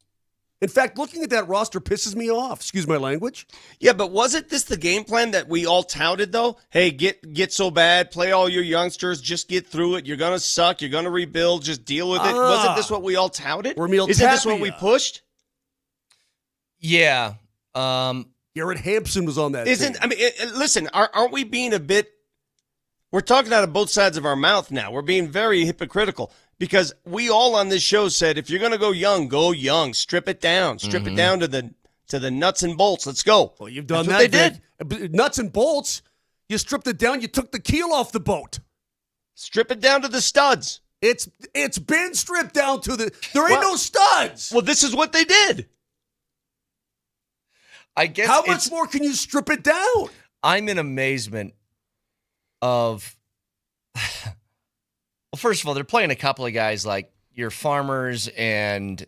In fact, looking at that roster pisses me off. Excuse my language. Yeah, but wasn't this the game plan that we all touted, though? Hey, get so bad, play all your youngsters, just get through it. You're going to suck. You're going to rebuild. Just deal with it. Wasn't this what we all touted? Isn't this what we pushed? Yeah. Garrett Hampson was on that team. Listen, aren't we being a bit – we're talking out of both sides of our mouth now. We're being very hypocritical. Because we all on this show said, if you're going to go young, strip it down. Strip it down to the nuts and bolts. Let's go. Well, you've done That's that. what they did. Nuts and bolts. You stripped it down. You took the keel off the boat. Strip it down to the studs. It's been stripped down to there ain't no studs. Well, this is what they did. I guess how much more can you strip it down? I'm in amazement of. Well, first of all, they're playing a couple of guys like your Farmers and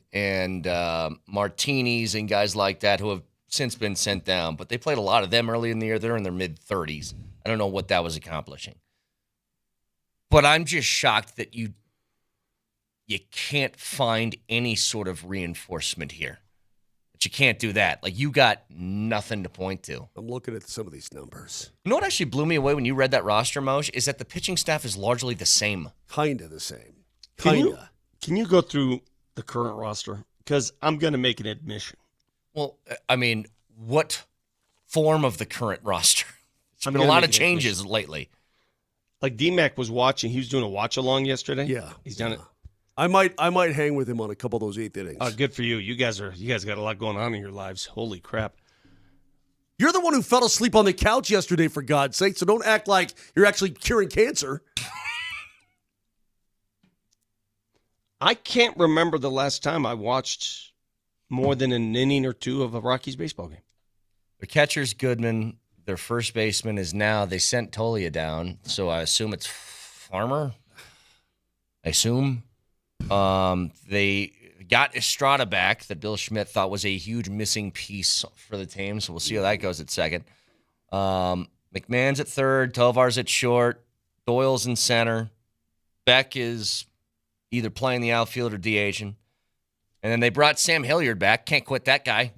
Martinis and guys like that who have since been sent down. But they played a lot of them early in the year. They're in their mid-30s. I don't know what that was accomplishing. But I'm just shocked that you can't find any sort of reinforcement here. But you can't do that. Like, you got nothing to point to. I'm looking at some of these numbers. You know what actually blew me away when you read that roster, Moj, is that the pitching staff is largely the same. Kind of the same. Can you go through the current roster? Because I'm going to make an admission. Well, I mean, what form of the current roster? There's been a lot of changes lately. Like DMac was watching. He was doing a watch-along yesterday. Yeah. He's done it. I might hang with him on a couple of those 8th innings. Good for you. You guys got a lot going on in your lives. Holy crap. You're the one who fell asleep on the couch yesterday, for God's sake, so don't act like you're actually curing cancer. I can't remember the last time I watched more than an inning or two of a Rockies baseball game. Their catcher's Goodman. Their first baseman is now, they sent Tolia down, so I assume it's Farmer. I assume. They got Estrada back that Bill Schmidt thought was a huge missing piece for the team, so we'll see how that goes at second. McMahon's at third, Tovar's at short, Doyle's in center. Beck is either playing the outfield or DHing. And then they brought Sam Hilliard back. Can't quit that guy.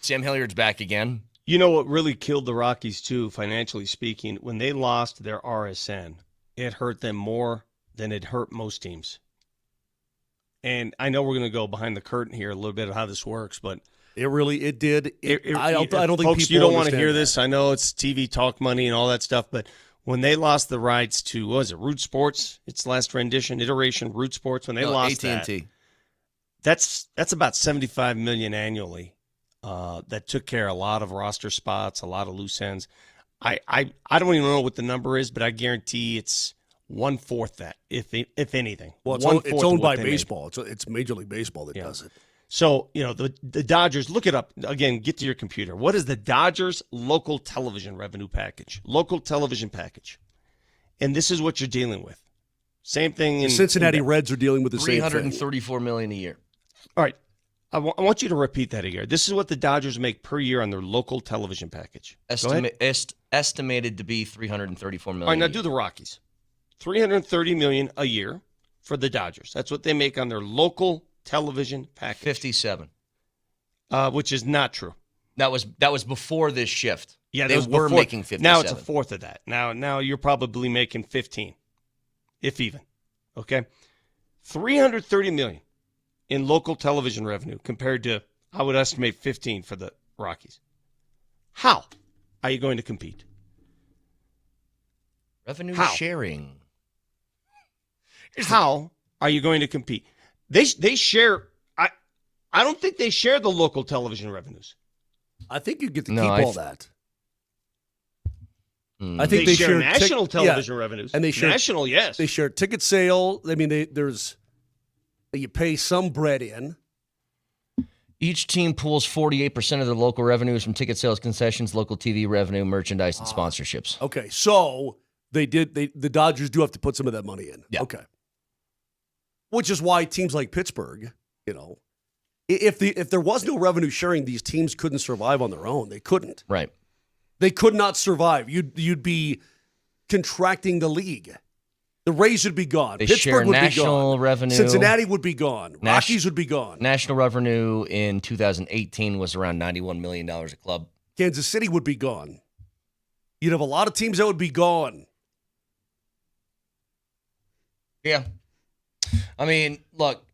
Sam Hilliard's back again. You know what really killed the Rockies, too, financially speaking? When they lost their RSN, it hurt them more than it hurt most teams. And I know we're going to go behind the curtain here a little bit of how this works, but it did. I don't think folks, people you don't want to hear that. this. I know it's TV talk money and all that stuff, but when they lost the rights to, what was it, Root Sports? Its last iteration, Root Sports. When they lost AT&T. That's about $75 million annually. That took care of a lot of roster spots, a lot of loose ends. I don't even know what the number is, but I guarantee it's 1/4 that, if anything. Well, it's owned by baseball. It's Major League Baseball that does it. So, the Dodgers, look it up. Again, get to your computer. What is the Dodgers local television revenue package? Local television package. And this is what you're dealing with. Same thing The Cincinnati Reds are dealing with the same thing. $334 million a year. All right. I want you to repeat that again. This is what the Dodgers make per year on their local television package. Estimated to be $334 million. All right, now do the Rockies. $330 million a year for the Dodgers. That's what they make on their local television package. 57. Which is not true. That was before this shift. Yeah, they were making 57. Now it's a fourth of that. Now you're probably making 15, if even. Okay, $330 million in local television revenue compared to, I would estimate, 15 for the Rockies. How are you going to compete? Revenue sharing. How are you going to compete? They share. I don't think they share the local television revenues. I think you get to keep all that. I think they share national television revenues, and they share national. Yes, they share ticket sale. I mean, you pay some bread in. Each team pools 48% of their local revenues from ticket sales, concessions, local TV revenue, merchandise, and sponsorships. Okay, so the Dodgers do have to put some of that money in. Yeah. Okay. Which is why teams like Pittsburgh, if there was no revenue sharing, these teams couldn't survive on their own. They couldn't. Right. They could not survive. You'd be contracting the league. The Rays would be gone. They Pittsburgh share would national be gone. revenue. Cincinnati would be gone. Rockies would be gone. National revenue in 2018 was around $91 million a club. Kansas City would be gone. You'd have a lot of teams that would be gone. Yeah. I mean, look,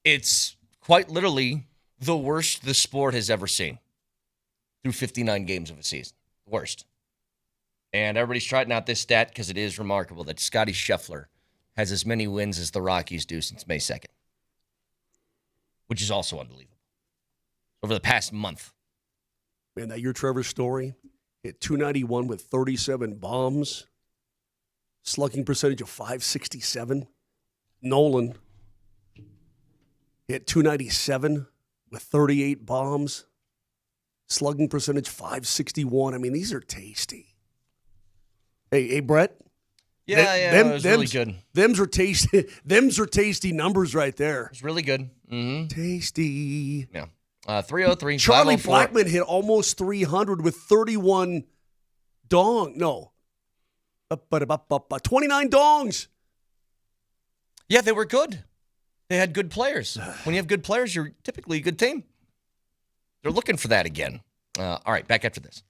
it's quite literally the worst the sport has ever seen through 59 games of a season. Worst. And everybody's trotting out this stat because it is remarkable that Scotty Scheffler has as many wins as the Rockies do since May 2nd, which is also unbelievable. Over the past month. Man, that year Trevor Story hit .291 with 37 bombs. Slugging percentage of .567. Nolan hit .297 with 38 bombs. Slugging percentage .561. I mean, these are tasty. Hey, Brett. Yeah, it was really good. Them's are tasty numbers right there. It's really good. Mm-hmm. Tasty. Yeah. 303. Charlie Blackmon hit almost 300 with 31 but 29 dongs. Yeah, they were good. They had good players. When you have good players, you're typically a good team. They're looking for that again. All right, back after this.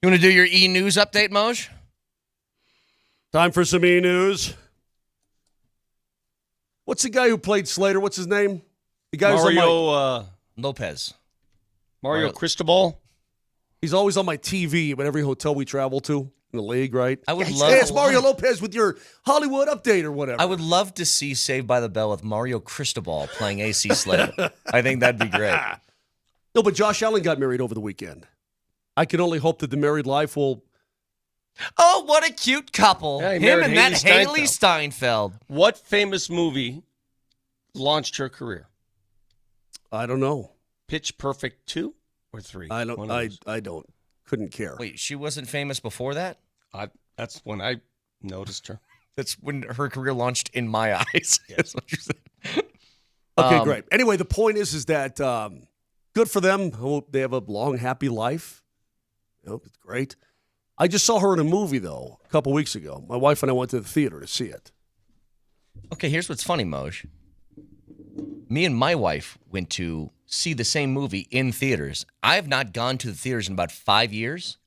You want to do your e-news update, Moj? Time for some e-news. What's the guy who played Slater? What's his name? The guy who's Mario Lopez. Mario Cristobal. He's always on my TV at every hotel we travel to in the league, right? I would Hey, love. it's Mario Lopez with your Hollywood update or whatever. I would love to see Saved by the Bell with Mario Cristobal playing AC Slater. I think that'd be great. No, but Josh Allen got married over the weekend. I can only hope that the married life will. Oh, what a cute couple! Yeah, he Him married and that Haley Haley Steinfeld. What famous movie launched her career? I don't know. Pitch Perfect 2 or 3? I don't. I don't. Couldn't care. Wait, she wasn't famous before that? That's when I noticed her. That's when her career launched in my eyes. That's what you're saying. Okay, great. Anyway, the point is that good for them. Hope they have a long, happy life. It's great. I just saw her in a movie, though, a couple weeks ago. My wife and I went to the theater to see it. Okay, here's what's funny, Moj. Me and my wife went to see the same movie in theaters. I have not gone to the theaters in about 5 years.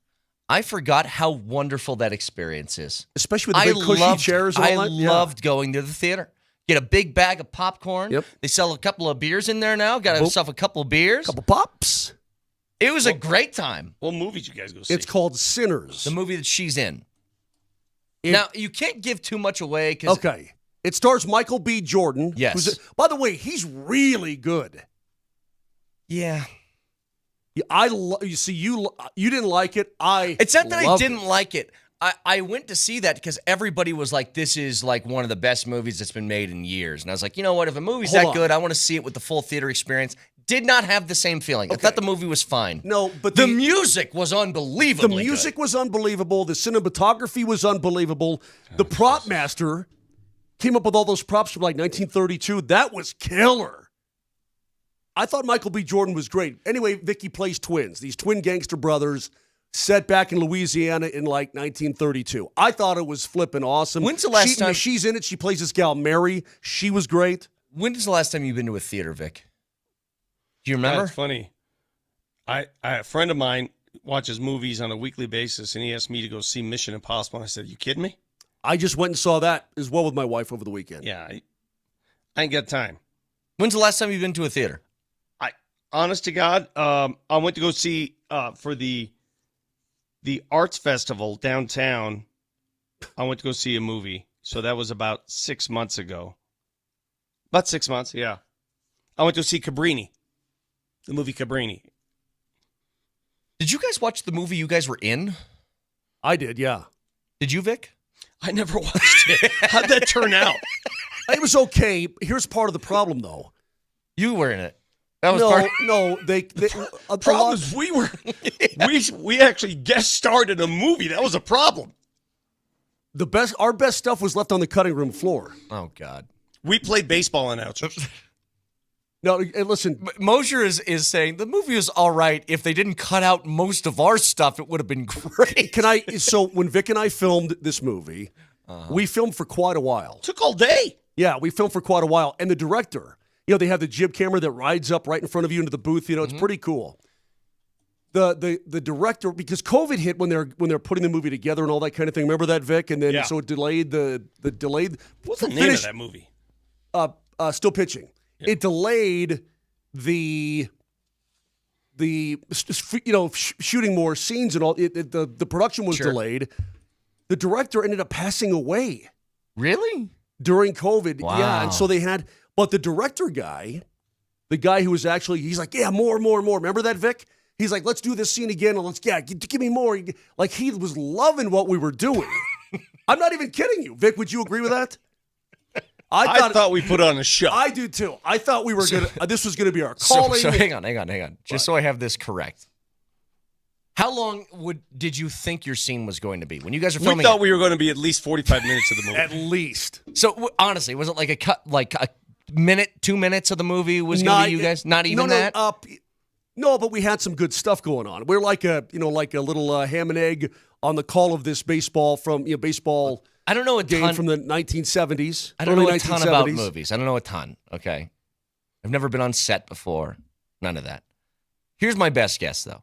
I forgot how wonderful that experience is. Especially with the big cushy chairs and all I that. loved going to the theater. Get a big bag of popcorn. Yep. They sell a couple of beers in there now. Got yourself a couple of beers. Couple pops. It was a great time. What movie did you guys go see? It's called Sinners. The movie that she's in. Now, you can't give too much away. Okay. It stars Michael B. Jordan. Yes. By the way, he's really good. Yeah. You see, you didn't like it. It's not that I loved didn't it. like it. I went to see that because everybody was like, this is like one of the best movies that's been made in years. And I was like, you know what? If a movie's Hold that on. good, I want to see it with the full theater experience. Did not have the same feeling. I thought the movie was fine. No, but the music was unbelievable. The music was unbelievable. The cinematography was unbelievable. The prop master came up with all those props from like 1932. That was killer. I thought Michael B. Jordan was great. Anyway, Vicky plays twins. These twin gangster brothers set back in Louisiana in like 1932. I thought it was flipping awesome. When's the last time she's in it? She plays this gal Mary. She was great. When's the last time you've been to a theater, Vic? Do you remember? That's funny. A friend of mine watches movies on a weekly basis, and he asked me to go see Mission Impossible. And I said, "You kidding me?" I just went and saw that as well with my wife over the weekend. Yeah, I ain't got time. When's the last time you've been to a theater? Honest to God, I went to go see for the arts festival downtown. I went to go see a movie, so that was about 6 months ago. About 6 months, yeah. I went to see Cabrini, the movie Cabrini. Did you guys watch the movie you guys were in? I did, yeah. Did you, Vic? I never watched it. How'd that turn out? It was okay. Here's part of the problem, though. You were in it. That was part. No. They Problem is we actually guest starred in a movie. That was a problem. Our best stuff was left on the cutting room floor. Oh God. We played baseball announcers. No, and listen. Moser is saying the movie was all right. If they didn't cut out most of our stuff, it would have been great. So when Vic and I filmed this movie, we filmed for quite a while. Took all day. Yeah, we filmed for quite a while. And the director, they have the jib camera that rides up right in front of you into the booth. It's pretty cool. The director, because COVID hit when they're putting the movie together and all that kind of thing. Remember that, Vic? And then so it delayed the delayed. What's the name of that movie? Still pitching. Yeah. It delayed the shooting more scenes and all. The production was delayed. The director ended up passing away. Really? During COVID. Wow. Yeah, and so they had. But the director guy, the guy who was actually, he's like, yeah, more. Remember that, Vic? He's like, let's do this scene again. And give me more. Like, he was loving what we were doing. I'm not even kidding you. Vic, would you agree with that? I thought we put on a show. I do too. I thought we were this was gonna be our calling. So hang on. Just so I have this correct. How long did you think your scene was going to be when you guys were filming? We thought we were going to be at least 45 minutes of the movie. At least. So honestly, was it like a cut, like a minute, 2 minutes of the movie was going to be you guys? Not even that. No, but we had some good stuff going on. We're like a little ham and egg on the call of this baseball from baseball. I don't know a game ton from the 1970s. I don't know a ton about movies. I don't know a ton. Okay, I've never been on set before. None of that. Here's my best guess, though.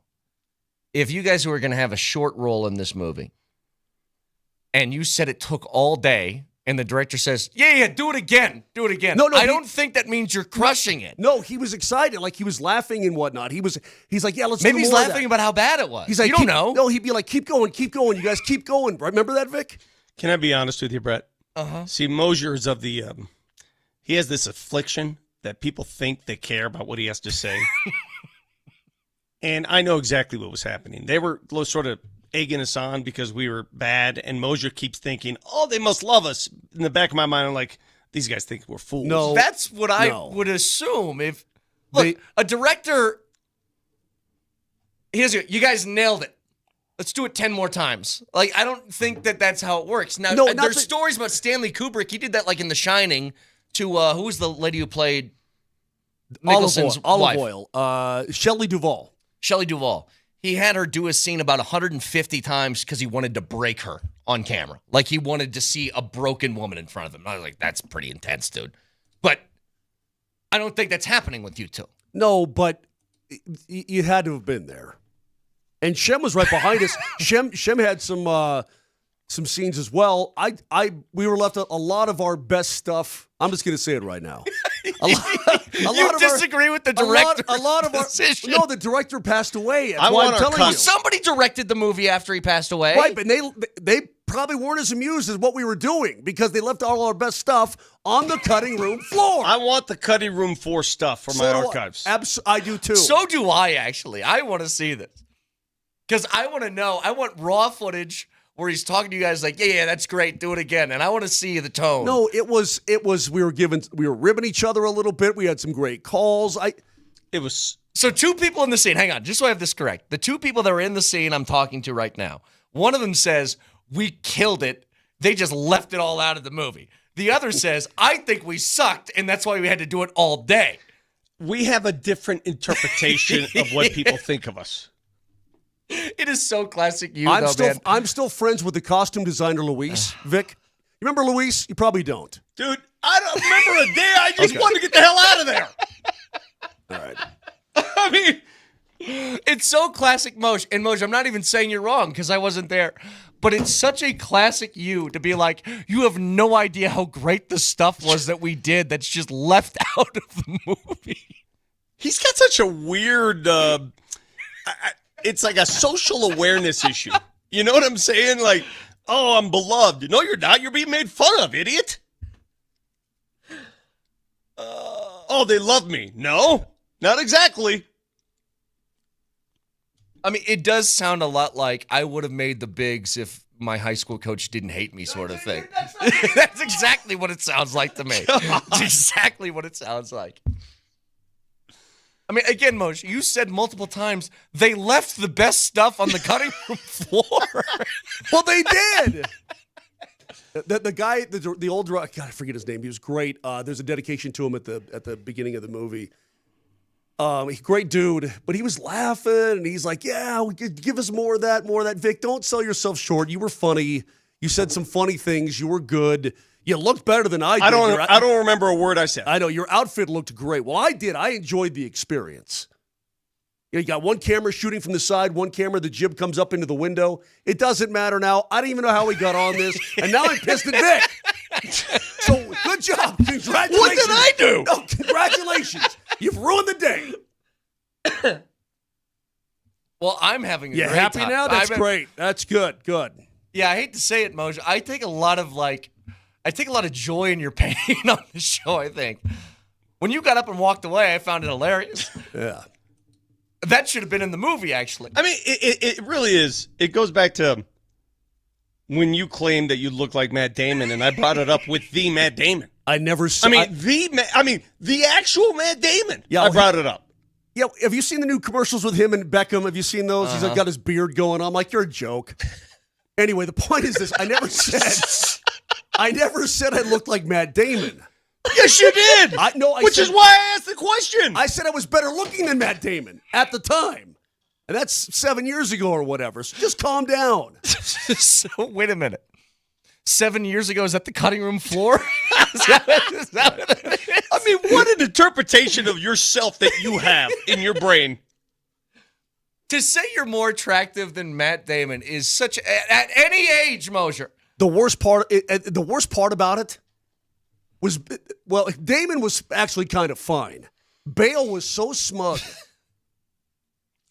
if you guys were going to have a short role in this movie and you said it took all day and the director says, yeah, do it again. No, I don't think that means you're crushing it. No, he was excited. Like, he was laughing and whatnot. He's like, yeah, let's Maybe do he's more of laughing that. about how bad it was. He's like, you don't know. No, he'd be like, keep going. You guys keep going. Remember that, Vic? Can I be honest with you, Brett? Uh-huh. See, Moser is of the he has this affliction that people think they care about what he has to say. And I know exactly what was happening. They were sort of egging us on because we were bad, and Moser keeps thinking, oh, they must love us. In the back of my mind, I'm like, these guys think we're fools. No. That's what I would assume. If a director, you guys nailed it. Let's do it 10 more times. Like, I don't think that's how it works. Now, there's stories about Stanley Kubrick. He did that, like, in The Shining to, who was the lady who played Nicholson's wife? Olive oil. Shelley Duvall. Shelley Duvall. He had her do a scene about 150 times because he wanted to break her on camera. Like, he wanted to see a broken woman in front of him. I was like, that's pretty intense, dude. But I don't think that's happening with you two. No, but you had to have been there. And Shem was right behind us. Shem had some scenes as well. We were left a lot of our best stuff. I'm just going to say it right now. You disagree with the director? A lot of decision. No, the director passed away. That's I why want I'm our telling you. Somebody directed the movie after he passed away. Right, but they probably weren't as amused as what we were doing because they left all our best stuff on the cutting room floor. I want the cutting room floor stuff for my archives. I do too. So do I, actually. I want to see this. Because I want to know. I want raw footage where he's talking to you guys like, yeah, that's great. Do it again. And I want to see the tone. No, it was we were ribbing each other a little bit. We had some great calls. It was So 2 people in the scene. Hang on, just so I have this correct. The 2 people that are in the scene I'm talking to right now. One of them says, we killed it. They just left it all out of the movie. The other says, I think we sucked, and that's why we had to do it all day. We have a different interpretation of what people think of us. It is so classic you, I'm man. still friends with the costume designer, Luis. Vic, you remember Luis? You probably don't. Dude, I don't remember a day I just wanted to get the hell out of there. All right. I mean, it's so classic Moj. And Moj, I'm not even saying you're wrong because I wasn't there. But it's such a classic you to be like, you have no idea how great the stuff was that we did that's just left out of the movie. he's got such a weird, it's like a social awareness issue. You know what I'm saying? Like, oh, I'm beloved. No, you're not. You're being made fun of, idiot. Oh, they love me. No, not exactly. I mean, it does sound a lot like I would have made the bigs if my high school coach didn't hate me sort of thing. That's exactly what it sounds like to me. It's exactly what it sounds like. I mean, again, Moshe, you said multiple times they left the best stuff on the cutting room floor. Well, they did. The guy, the old, God, I forget his name. He was great. There's a dedication to him at the beginning of the movie. Great dude, but he was laughing and he's like, "Yeah, give us more of that, Vic. Don't sell yourself short. You were funny. You said some funny things. You were good. You looked better than I did. I don't remember a word I said. I know your outfit looked great. Well, I did. I enjoyed the experience. You got one camera shooting from the side, one camera, the jib comes up into the window. It doesn't matter now. I don't even know how we got on this, and now I'm pissed at Vic. So good job. Congratulations. What did I do? No, congratulations. You've ruined the day. Well, I'm having a You great happy time. now? That's great. That's good. Good. Yeah, I hate to say it, Moshe. I take a lot of joy in your pain on the show, I think. When you got up and walked away, I found it hilarious. Yeah. That should have been in the movie, actually. I mean, it really is. It goes back to when you claimed that you look like Matt Damon, and I brought it up with the Matt Damon. I never saw. The actual Matt Damon. Yeah, I brought it up. Yeah, have you seen the new commercials with him and Beckham? Have you seen those? He's got his beard going on. I'm like, you're a joke. Anyway, the point is this: I never said I looked like Matt Damon. Yes, you did. Which is why I asked the question. I said I was better looking than Matt Damon at the time. And that's 7 years ago or whatever. So just calm down. So, wait a minute. 7 years ago, is that the cutting room floor? Is that what it is? I mean, what an interpretation of yourself that you have in your brain. To say you're more attractive than Matt Damon is such at any age, Moser. The worst part about it was, well, Damon was actually kind of fine. Bale was so smug.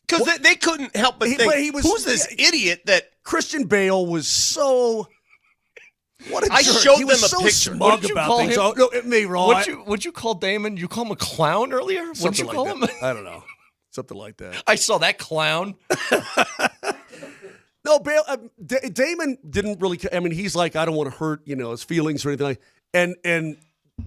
Because they couldn't help but think, who's this idiot that... Christian Bale was so... What a I jerk. showed He was them a so picture. smug What'd you about call things. him? Oh, no, it may wrong. What'd you call Damon? You call him a clown earlier? What'd you Something call like him? that. I don't know. Something like that. I saw that clown. No, Bale, Damon didn't really. I mean, he's like, I don't want to hurt, his feelings or anything. And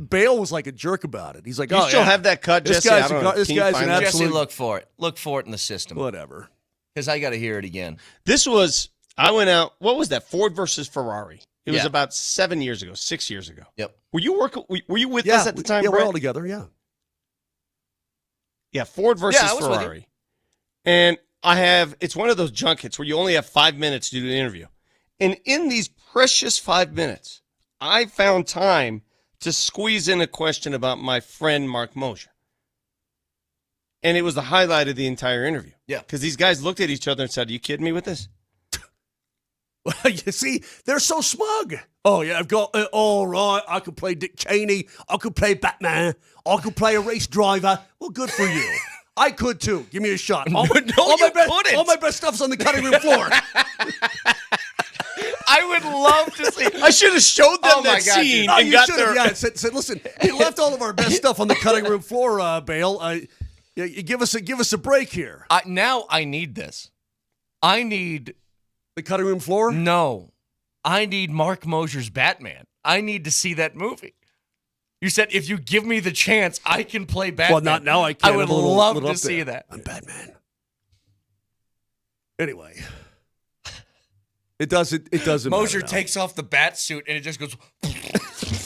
Bale was like a jerk about it. He's like, You still have that cut, this Jesse? guy's I don't know. this Can you guy's find an that? absolute. Jesse, look for it. Look for it in the system. Whatever. Because I got to hear it again. This was, I went out, what was that? Ford versus Ferrari. It was Yeah. about 6 years ago. Yep. Were you with us at the time, Yeah, we're Brett? all together. Yeah. Yeah, Ford versus I was with you. Ferrari. And it's one of those junkets where you only have 5 minutes to do the interview. And in these precious 5 minutes, I found time to squeeze in a question about my friend Mark Moser. And it was the highlight of the entire interview. Yeah. Because these guys looked at each other and said, "Are you kidding me with this?" You see, they're so smug. Oh, yeah, I've got, all right, I could play Dick Cheney. I could play Batman. I could play a race driver. Well, good for you. I could, too. Give me a shot. All couldn't. my best stuff's on the cutting room floor. I would love to see. I should have showed them Oh, my that God, scene dude. and You got should their... have, said, listen, he left all of our best stuff on the cutting room floor, Bale. You give us a break here. Now I need this. I need The cutting room floor? no. I need Mark Moser's Batman. I need to see that movie. You said if you give me the chance, I can play Batman. Well, not now. I can't. I would I'm a little love up to there. see that. I'm Batman. Anyway, it doesn't Moser matter now. takes off the bat suit and it just goes.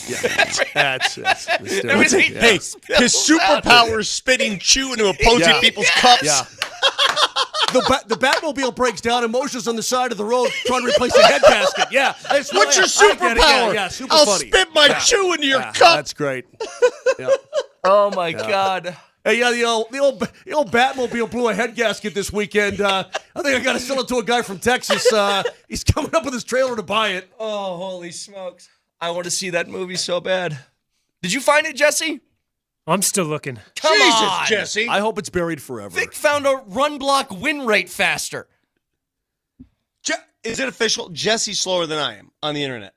Yeah, that's Everything yeah. Hey, his superpower is spitting chew into opposing Yeah. people's cups. Yeah. The Batmobile breaks down and Moser's on the side of the road trying to replace the head gasket. Yeah. It's What's your I get it. superpower? Yeah, super I'll funny. spit my chew into your Yeah, cup. That's great. Yeah. Oh my God. Hey, yeah, the old Batmobile blew a head gasket this weekend. I think I got to sell it to a guy from Texas. He's coming up with his trailer to buy it. Oh, holy smokes. I want to see that movie so bad. Did you find it, Jesse? I'm still looking. Come Jesus, on. Jesse. I hope it's buried forever. Vic found a run block win rate faster. Is it official? Jesse's slower than I am on the internet.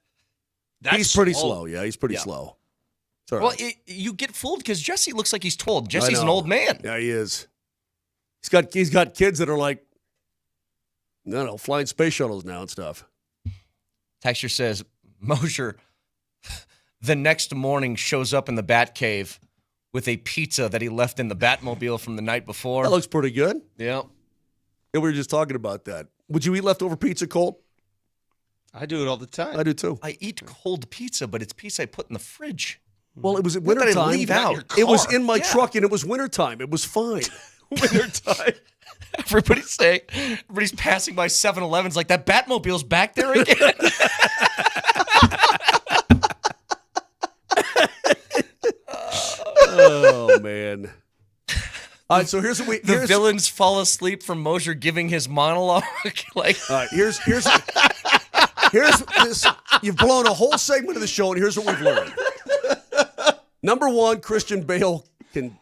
He's pretty slow. Yeah, he's pretty slow. It's all Well, right. you get fooled because Jesse looks like he's 12. I Jesse's an know. old man. Yeah, he is. He's got kids that are like, I don't know, flying space shuttles now and stuff. Texture says, Moser, the next morning shows up in the Bat Cave with a pizza that he left in the Batmobile from the night before. That looks pretty good. Yeah. Yeah, we were just talking about that. Would you eat leftover pizza, Colt? I do it all the time. I do too. I eat cold pizza, but it's pizza I put in the fridge. Well, it was that I wintertime. leave out. It was car. in my Yeah. truck, and it was wintertime. It was fine. Wintertime. Everybody's saying, everybody's passing by 7-Eleven's like, that Batmobile's back there again. Oh, man. All right, so here's what we... The villains fall asleep from Moser giving his monologue. Like, All right, here's this. You've blown a whole segment of the show, and here's what we've learned. Number one, Christian Bale can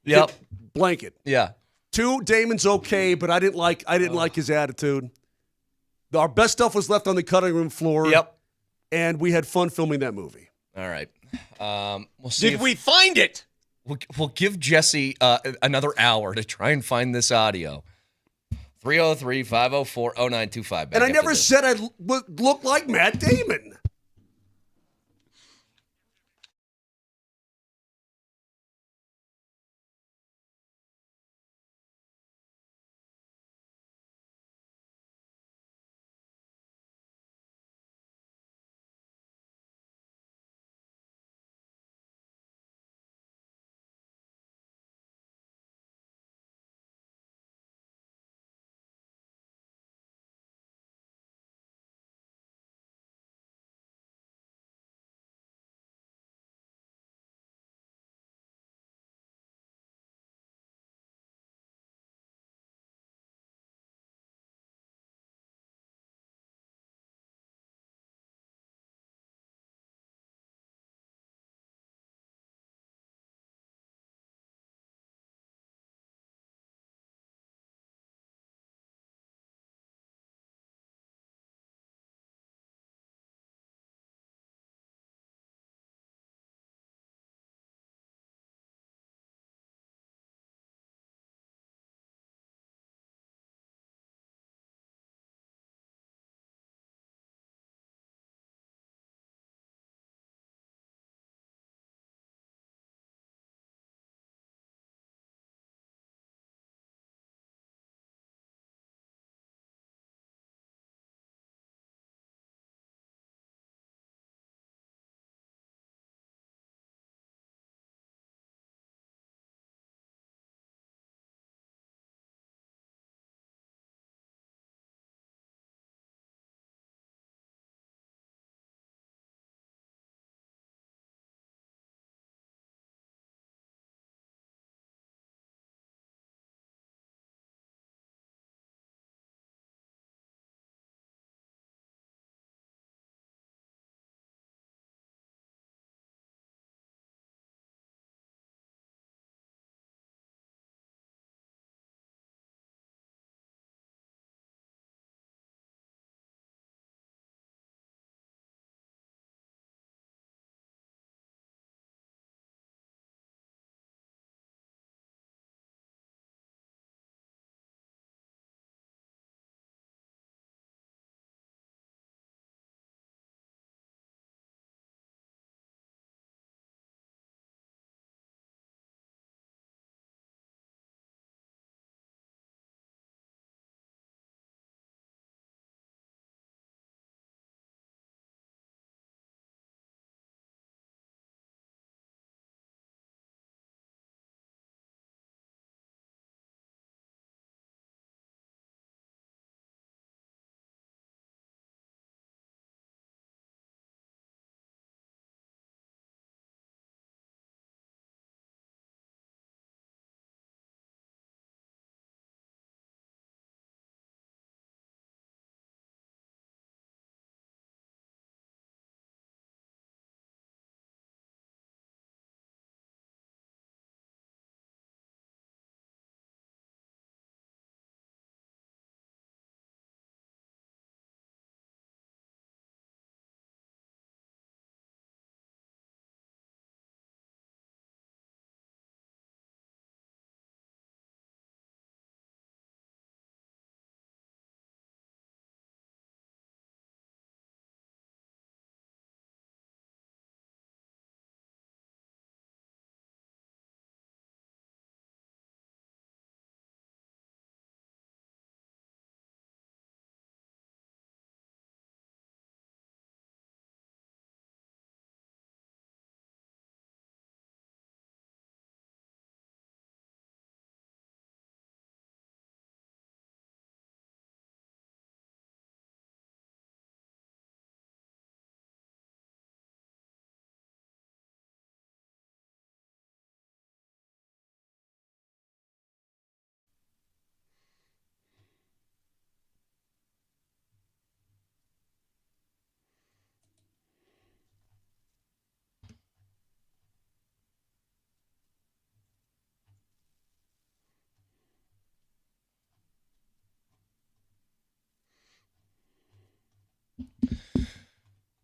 yep. blanket. Yeah. 2, Damon's okay, but I didn't like his attitude. Our best stuff was left on the cutting room floor. Yep. And we had fun filming that movie. All right. We'll see. Did we find it? We'll give Jesse another hour to try and find this audio. 303-504-0925. And I never said I look like Matt Damon.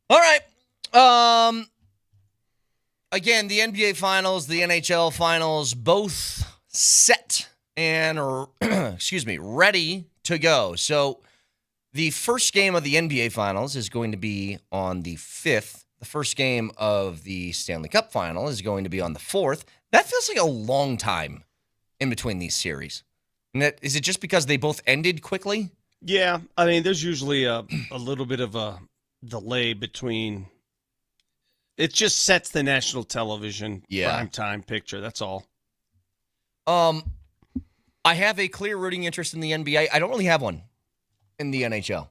All right. Again, the NBA Finals, the NHL Finals, both set and ready to go. So the first game of the NBA Finals is going to be on the 5th. The first game of the Stanley Cup Final is going to be on the 4th. That feels like a long time in between these series. And is it just because they both ended quickly? Yeah, I mean, there's usually a little bit of a delay between. It just sets the national television prime time picture. That's all. I have a clear rooting interest in the NBA. I don't really have one in the NHL.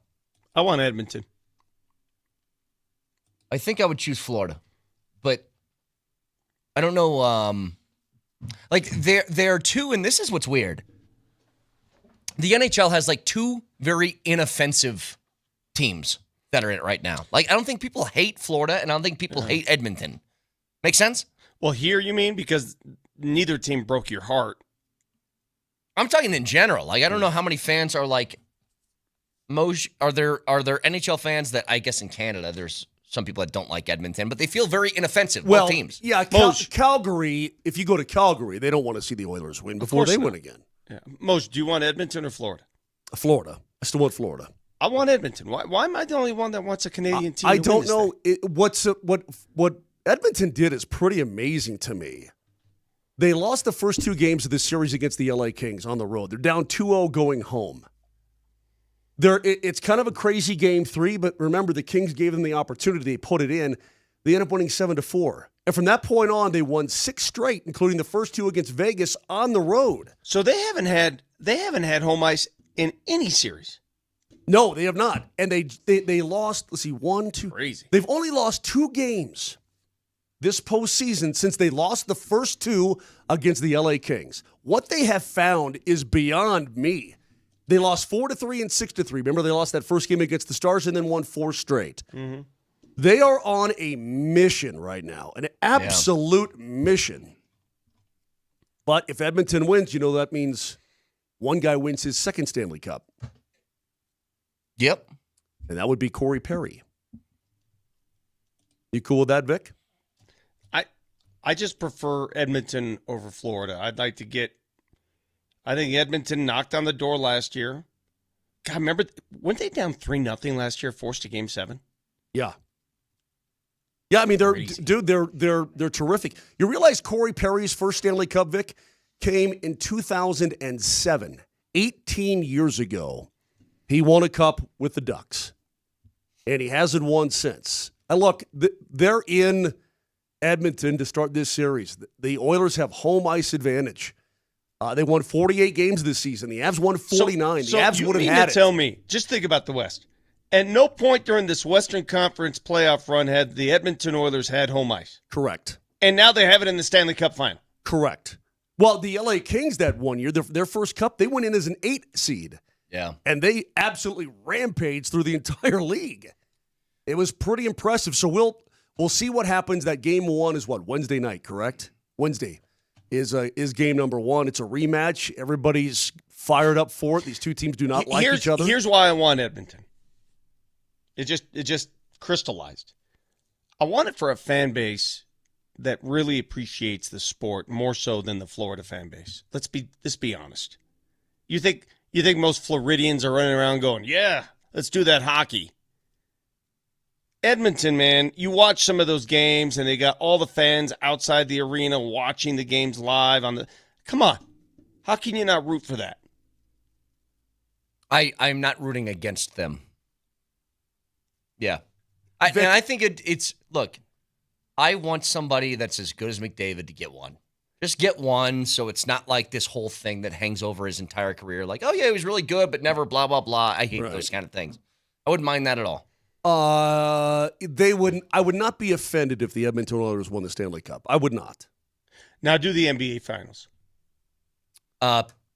I want Edmonton. I think I would choose Florida, but I don't know. Like there are two, and this is what's weird. The NHL has like two very inoffensive teams that are in it right now. Like I don't think people hate Florida, and I don't think people hate Edmonton. Make sense? Well, here you mean because neither team broke your heart. I'm talking in general. Like I don't know how many fans are like. Are there NHL fans that I guess in Canada there's some people that don't like Edmonton, but they feel very inoffensive. Both teams. Yeah, Calgary. If you go to Calgary, they don't want to see the Oilers win before they win again. Yeah. Mose, do you want Edmonton or Florida? Florida. I still want Florida. I want Edmonton. Why am I the only one that wants a Canadian team? I don't know. What Edmonton did is pretty amazing to me. They lost the first two games of this series against the LA Kings on the road. They're down 2-0 going home. It's kind of a crazy game 3, but remember the Kings gave them the opportunity. They put it in. They ended up winning 7-4. And from that point on, they won 6 straight, including the first 2 against Vegas on the road. So they haven't had home ice in any series. No, they have not. And they lost, let's see, 1, 2. Crazy. They've only lost 2 games this postseason since they lost the first 2 against the LA Kings. What they have found is beyond me. They lost 4-3 and 6-3. Remember, they lost that first game against the Stars and then won 4 straight. Mm-hmm. They are on a mission right now, an absolute mission. But if Edmonton wins, that means one guy wins his second Stanley Cup. Yep. And that would be Corey Perry. You cool with that, Vic? I just prefer Edmonton over Florida. I think Edmonton knocked on the door last year. God, remember, weren't they down 3-0 last year, forced to Game 7? Yeah. Yeah, I mean, they're terrific. You realize Corey Perry's first Stanley Cup, Vic, came in 2007, 18 years ago. He won a cup with the Ducks, and he hasn't won since. And look, they're in Edmonton to start this series. The Oilers have home ice advantage. They won 48 games this season. The Avs won 49. So the Avs would have had it. You mean to tell me, just think about the West. At no point during this Western Conference playoff run had the Edmonton Oilers had home ice. Correct. And now they have it in the Stanley Cup final. Correct. Well, the LA Kings that one year, their first cup, they went in as an 8 seed. Yeah. And they absolutely rampaged through the entire league. It was pretty impressive. So we'll see what happens. That game 1 is what? Wednesday night, correct? Wednesday is game number 1. It's a rematch. Everybody's fired up for it. These two teams do not like each other. Here's why I want Edmonton. It just crystallized. I want it for a fan base that really appreciates the sport more so than the Florida fan base. Let's be honest. You think most Floridians are running around going, "Yeah, let's do that hockey." Edmonton, man, you watch some of those games and they got all the fans outside the arena watching the games live Come on. How can you not root for that? I'm not rooting against them. Yeah. And I think it's look, I want somebody that's as good as McDavid to get one. Just get one so it's not like this whole thing that hangs over his entire career. Like, oh, yeah, he was really good, but never blah, blah, blah. I hate those kind of things. I wouldn't mind that at all. I would not be offended if the Edmonton Oilers won the Stanley Cup. I would not. Now do the NBA Finals.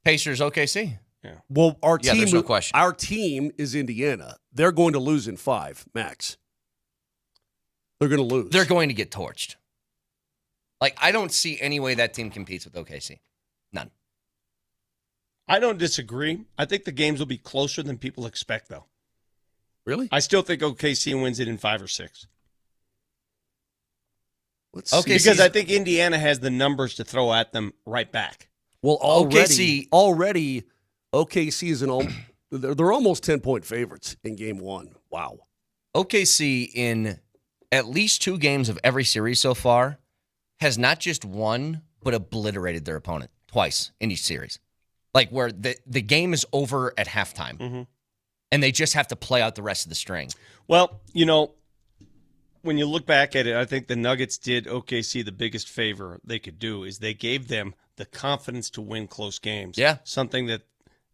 Pacers, OKC. Yeah. Well, there's no question. Our team is Indiana. They're going to lose in 5, max. They're going to lose. They're going to get torched. Like, I don't see any way that team competes with OKC. None. I don't disagree. I think the games will be closer than people expect, though. Really? I still think OKC wins it in 5 or 6. Let's Okay, see. Because I think Indiana has the numbers to throw at them right back. Well, OKC already OKC is they're almost 10-point favorites in game 1. Wow. OKC in at least 2 games of every series so far has not just won, but obliterated their opponent twice in each series. Like where the game is over at halftime, and they just have to play out the rest of the string. Well, when you look back at it, I think the Nuggets did OKC the biggest favor they could do is they gave them the confidence to win close games. Yeah. Something that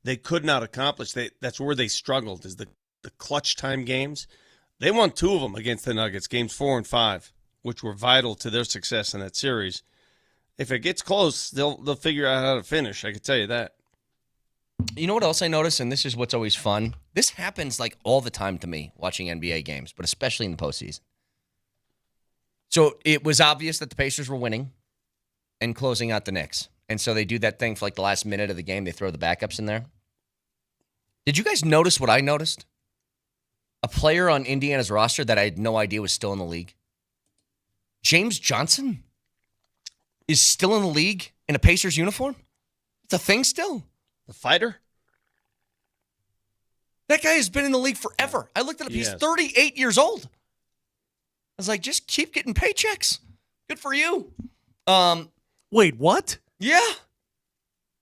they could not accomplish. That's where they struggled is the clutch time games. They won 2 of them against the Nuggets, games 4 and 5, which were vital to their success in that series. If it gets close, they'll figure out how to finish. I can tell you that. You know what else I noticed, and this is what's always fun? This happens like all the time to me watching NBA games, but especially in the postseason. So it was obvious that the Pacers were winning and closing out the Knicks. And so they do that thing for like the last minute of the game. They throw the backups in there. Did you guys notice what I noticed? A player on Indiana's roster that I had no idea was still in the league. James Johnson is still in the league in a Pacers uniform? It's a thing still. The fighter? That guy has been in the league forever. I looked it up. He's Yes. 38 years old. I was like, just keep getting paychecks. Good for you. Wait, what? Yeah.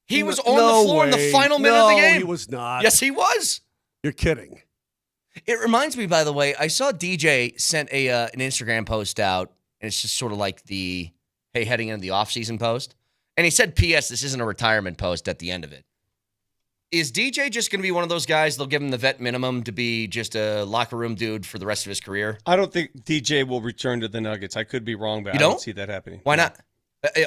He was on No the floor in the way. final minute of the No, game. he was not. Yes, he was. You're kidding. It reminds me, by the way, I saw DJ sent an Instagram post out, and it's just sort of like the, hey, heading into the offseason post. And he said, P.S., this isn't a retirement post at the end of it. Is DJ just going to be one of those guys, they'll give him the vet minimum to be just a locker room dude for the rest of his career? I don't think DJ will return to the Nuggets. I could be wrong, but You I don't don't? see that happening. Why not?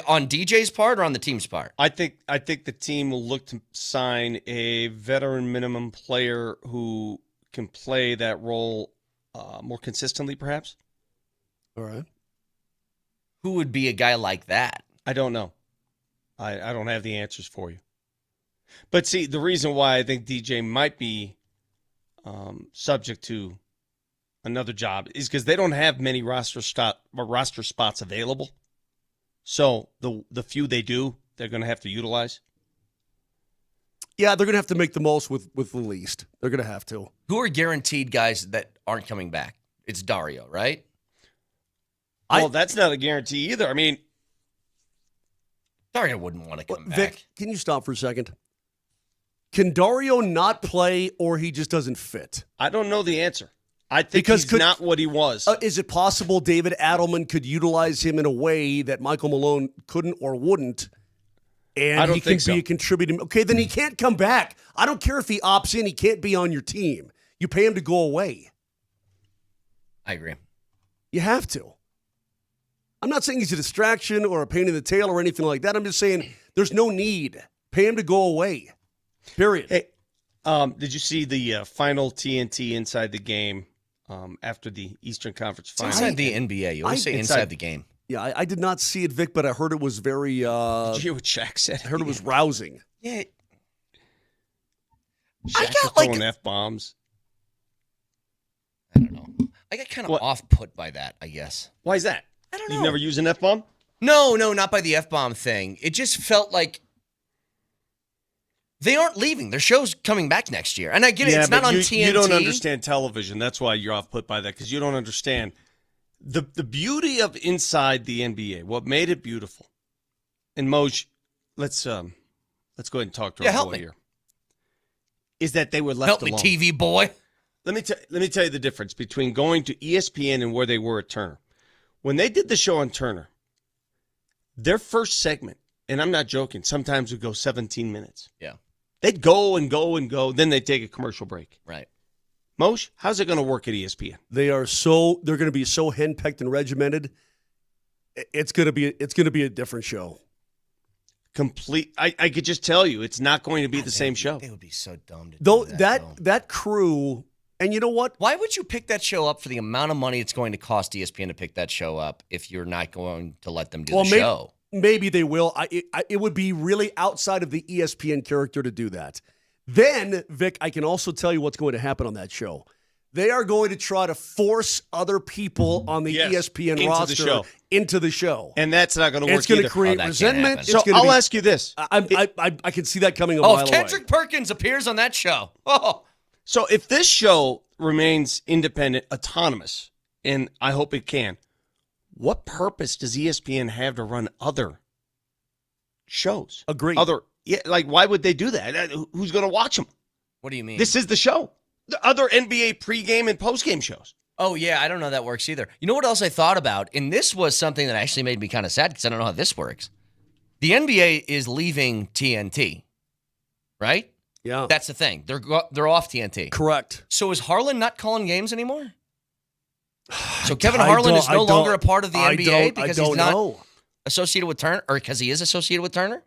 On DJ's part or on the team's part? I think the team will look to sign a veteran minimum player who can play that role more consistently, perhaps. All right. Who would be a guy like that? I don't know. I don't have the answers for you. But see, the reason why I think DJ might be subject to another job is because they don't have many roster spots available. So the few they do, they're going to have to utilize. Yeah, they're going to have to make the most with the least. They're going to have to. Who are guaranteed guys that aren't coming back? It's Dario, right? Well, that's not a guarantee either. I mean, Dario wouldn't want to come back. Vic, can you stop for a second? Can Dario not play or he just doesn't fit? I don't know the answer. I think Because he's not what he was. Is it possible David Adelman could utilize him in a way that Michael Malone couldn't or wouldn't? And I don't he can think so. be a contributing. Okay, then he can't come back. I don't care if he opts in. He can't be on your team. You pay him to go away. I agree. You have to. I'm not saying he's a distraction or a pain in the tail or anything like that. I'm just saying there's no need. Pay him to go away. Period. Hey, did you see the final TNT Inside the Game after the Eastern Conference It's Final? inside the NBA. You always say inside the game. Yeah, I did not see it, Vic, but I heard it was very. Did you hear what Shaq said? I heard it was rousing. Yeah. Shaq I got was like throwing F-bombs. I don't know. I got kind of What? off-put by that, I guess. Why is that? I don't know. You've never used an F-bomb? No, not by the F-bomb thing. It just felt like they aren't leaving. Their show's coming back next year. And I get it. It's not but on you, TNT. You don't understand television. That's why you're off put by that, because you don't understand the beauty of Inside the NBA. What made it beautiful. And Moj, let's go ahead and talk to our help boy me. here. Is that they were left Help me, alone. TV boy. Let me tell you the difference between going to ESPN and where they were at Turner. When they did the show on Turner, their first segment, and I'm not joking, sometimes would go 17 minutes. Yeah. They'd go and go and go, then they'd take a commercial break. Right. Moshe, how's it going to work at ESPN? They're going to be so henpecked and regimented. It's going to be a different show. I could just tell you, it's not going to be the same show. They would be so dumb to Though do that. that crew, and you know what? Why would you pick that show up for the amount of money it's going to cost ESPN to pick that show up if you're not going to let them do the show? Maybe they will. It would be really outside of the ESPN character to do that. Then, Vic, I can also tell you what's going to happen on that show. They are going to try to force other people on the ESPN into roster the show. into the show. And that's not going to work It's going to either. create that can't resentment. happen. It's So gonna I'll be, ask you this. I can see that coming a mile if away. Kendrick Perkins appears on that show, So if this show remains independent, autonomous, and I hope it can, what purpose does ESPN have to run other shows? Agreed. Why would they do that? Who's going to watch them? what do you mean? This is the show. The other NBA pregame and postgame shows. Oh, yeah, I don't know how that works either. You know what else I thought about? And this was something that actually made me kind of sad because I don't know how this works. The NBA is leaving TNT, right? Yeah. That's the thing. They're off TNT. Correct. So is Harlan not calling games anymore? So Kevin Harlan is no longer a part of the NBA because he's not associated with Turner, or because he is associated with Turner?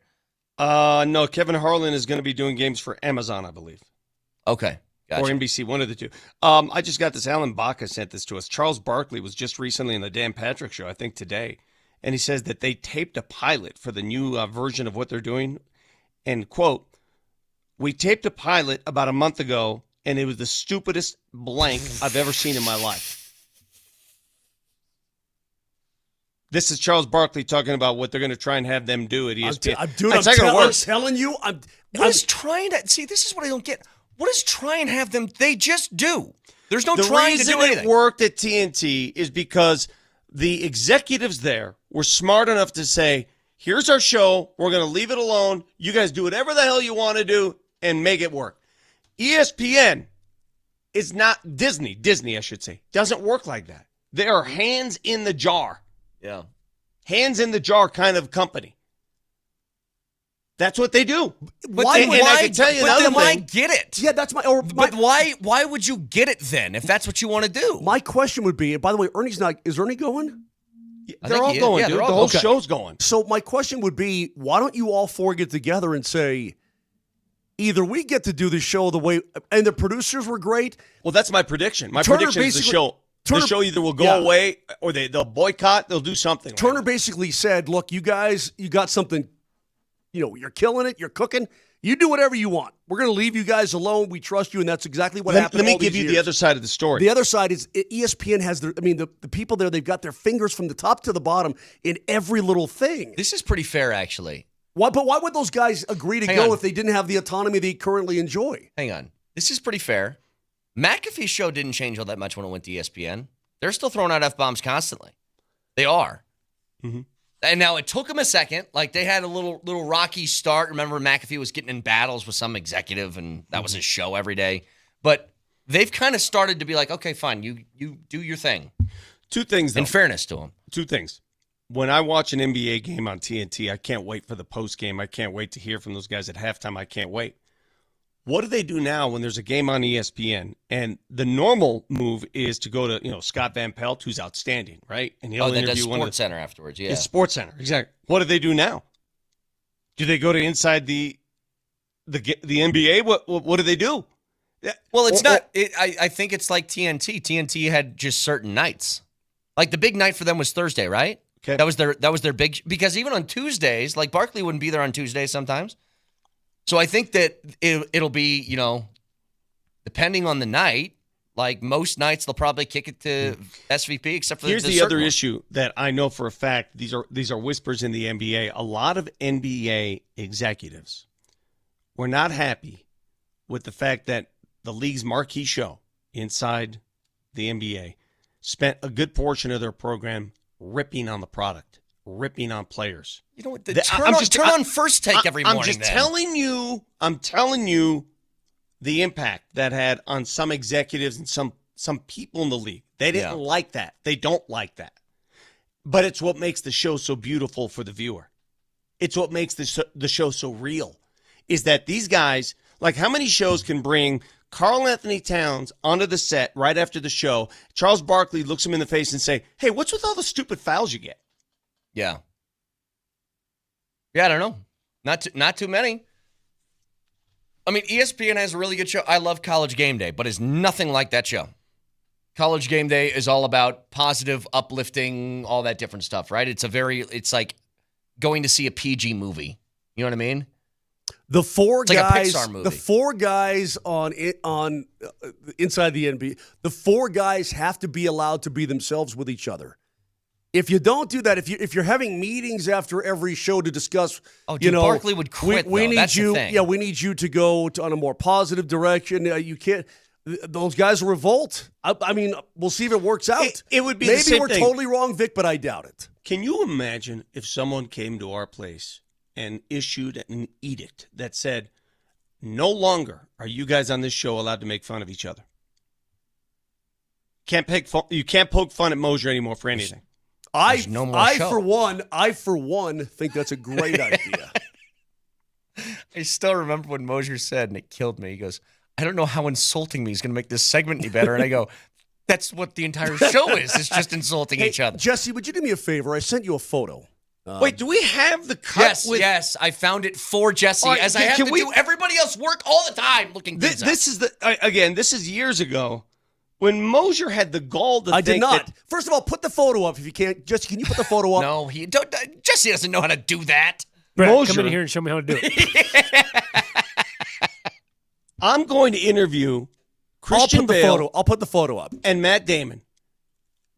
No, Kevin Harlan is going to be doing games for Amazon, I believe. Okay. Gotcha. Or NBC, one of the two. I just got this. Alan Baca sent this to us. Charles Barkley was just recently on the Dan Patrick Show, I think today, and he says that they taped a pilot for the new version of what they're doing. And, quote, we taped a pilot about a month ago, and it was the stupidest blank I've ever seen in my life. This is Charles Barkley talking about what they're going to try and have them do at ESPN. I'm telling you. What is trying to... See, this is what I don't get. What is try and have them... They just do. There's no trying to do anything. The reason it worked at TNT is because the executives there were smart enough to say, here's our show. We're going to leave it alone. You guys do whatever the hell you want to do and make it work. ESPN is not Disney. Disney, I should say. Doesn't work like that. They are hands in the jar. Yeah. Hands in the jar kind of company. That's what they do. But I why can tell you another thing. why get it? Yeah, that's my. But why would you get it then if that's what you want to do? My question would be, and by the way, Ernie's not. Is Ernie going? They're all going, dude. The whole show's going. So my question would be, why don't you all four get together and say, either we get to do the show the way, and the producers were great. Well, that's my prediction. My Turner prediction is the show. The show either will go away or they'll boycott. They'll do something. Turner basically said, look, you guys, you got something, you're killing it. You're cooking. You do whatever you want. We're going to leave you guys alone. We trust you, and that's exactly what happened. Let me give you the other side of the story. The other side is ESPN has the people there, they've got their fingers from the top to the bottom in every little thing. This is pretty fair, actually. But why would those guys agree to go if they didn't have the autonomy they currently enjoy? Hang on. This is pretty fair. McAfee's show didn't change all that much when it went to ESPN. They're still throwing out F-bombs constantly. They are. Mm-hmm. And now it took them a second. Like they had a little rocky start. Remember, McAfee was getting in battles with some executive, and that was his show every day. But they've kind of started to be like, okay, fine, you do your thing. Two things, though. In fairness to them. Two things. When I watch an NBA game on TNT, I can't wait for the post game. I can't wait to hear from those guys at halftime. I can't wait. What do they do now when there's a game on ESPN? And the normal move is to go to, Scott Van Pelt, who's outstanding, right? And he'll interview one of the Sports Center afterwards. Yeah, Sports Center, exactly. What do they do now? Do they go to inside the NBA? What do they do? Well, it's not. I think it's like TNT. TNT had just certain nights. Like the big night for them was Thursday, right? Okay. That was their big, because even on Tuesdays, like Barkley wouldn't be there on Tuesdays sometimes. So I think that it'll be, depending on the night, like most nights they'll probably kick it to SVP, except for Here's the other issue that I know for a fact. These are whispers in the NBA. A lot of NBA executives were not happy with the fact that the league's marquee show Inside the NBA spent a good portion of their program ripping on the product, ripping on players. You know what? Turn on First Take every morning. I'm telling you the impact that had on some executives and some people in the league. They didn't like that. They don't like that. But it's what makes the show so beautiful for the viewer. It's what makes the show so real, is that these guys, like how many shows can bring Karl Anthony Towns onto the set right after the show, Charles Barkley looks him in the face and say, hey, what's with all the stupid fouls you get? Yeah. Yeah, I don't know. Not too many. I mean, ESPN has a really good show. I love College Game Day, but it's nothing like that show. College Game Day is all about positive, uplifting, all that different stuff, right? It's like going to see a PG movie. You know what I mean? The four It's like a guys, Pixar movie. the four guys on inside the NBA, the four guys have to be allowed to be themselves with each other. If you don't do that, if you're having meetings after every show to discuss, Barkley would quit. We need That's you. the thing. Yeah, we need you to go on a more positive direction. You can't. Those guys revolt. I mean, we'll see if it works out. It would be maybe the same we're thing. totally wrong, Vic, but I doubt it. Can you imagine if someone came to our place and issued an edict that said, no longer are you guys on this show allowed to make fun of each other? You can't poke fun at Moser anymore for anything. There's no more show. For one, think that's a great idea. I still remember when Moser said, and it killed me, he goes, I don't know how insulting me is going to make this segment any better. And I go, that's what the entire show is. It's just insulting each other. Jesse, would you do me a favor? I sent you a photo. Wait, do we have the cut? Yes, I found it for Jesse, All right, as I have to do everybody else work all the time looking things up. This is years ago when Moser had the gall to I think did not. that First of all, put the photo up if you can't. Jesse, can you put the photo up? No, Jesse doesn't know how to do that. Brett, Moser- come in here and show me how to do it. I'm going to interview Christian Bale I'll put the photo up. and Matt Damon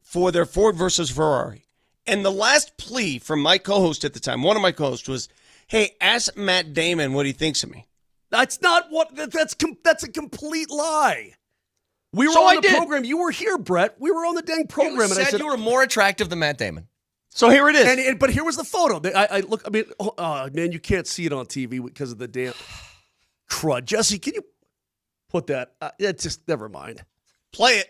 for their Ford versus Ferrari. And the last plea from my co-host at the time, one of my co-hosts, was, hey, ask Matt Damon what he thinks of me. That's not what. That's a complete lie. We were So on I the did. program. You were here, Brett. We were on the dang program, You and said I said, you were more attractive than Matt Damon. So here it is. But here was the photo. I look. I mean, man, you can't see it on TV because of the damn crud. Jesse, can you put that? It's just never mind. Play it.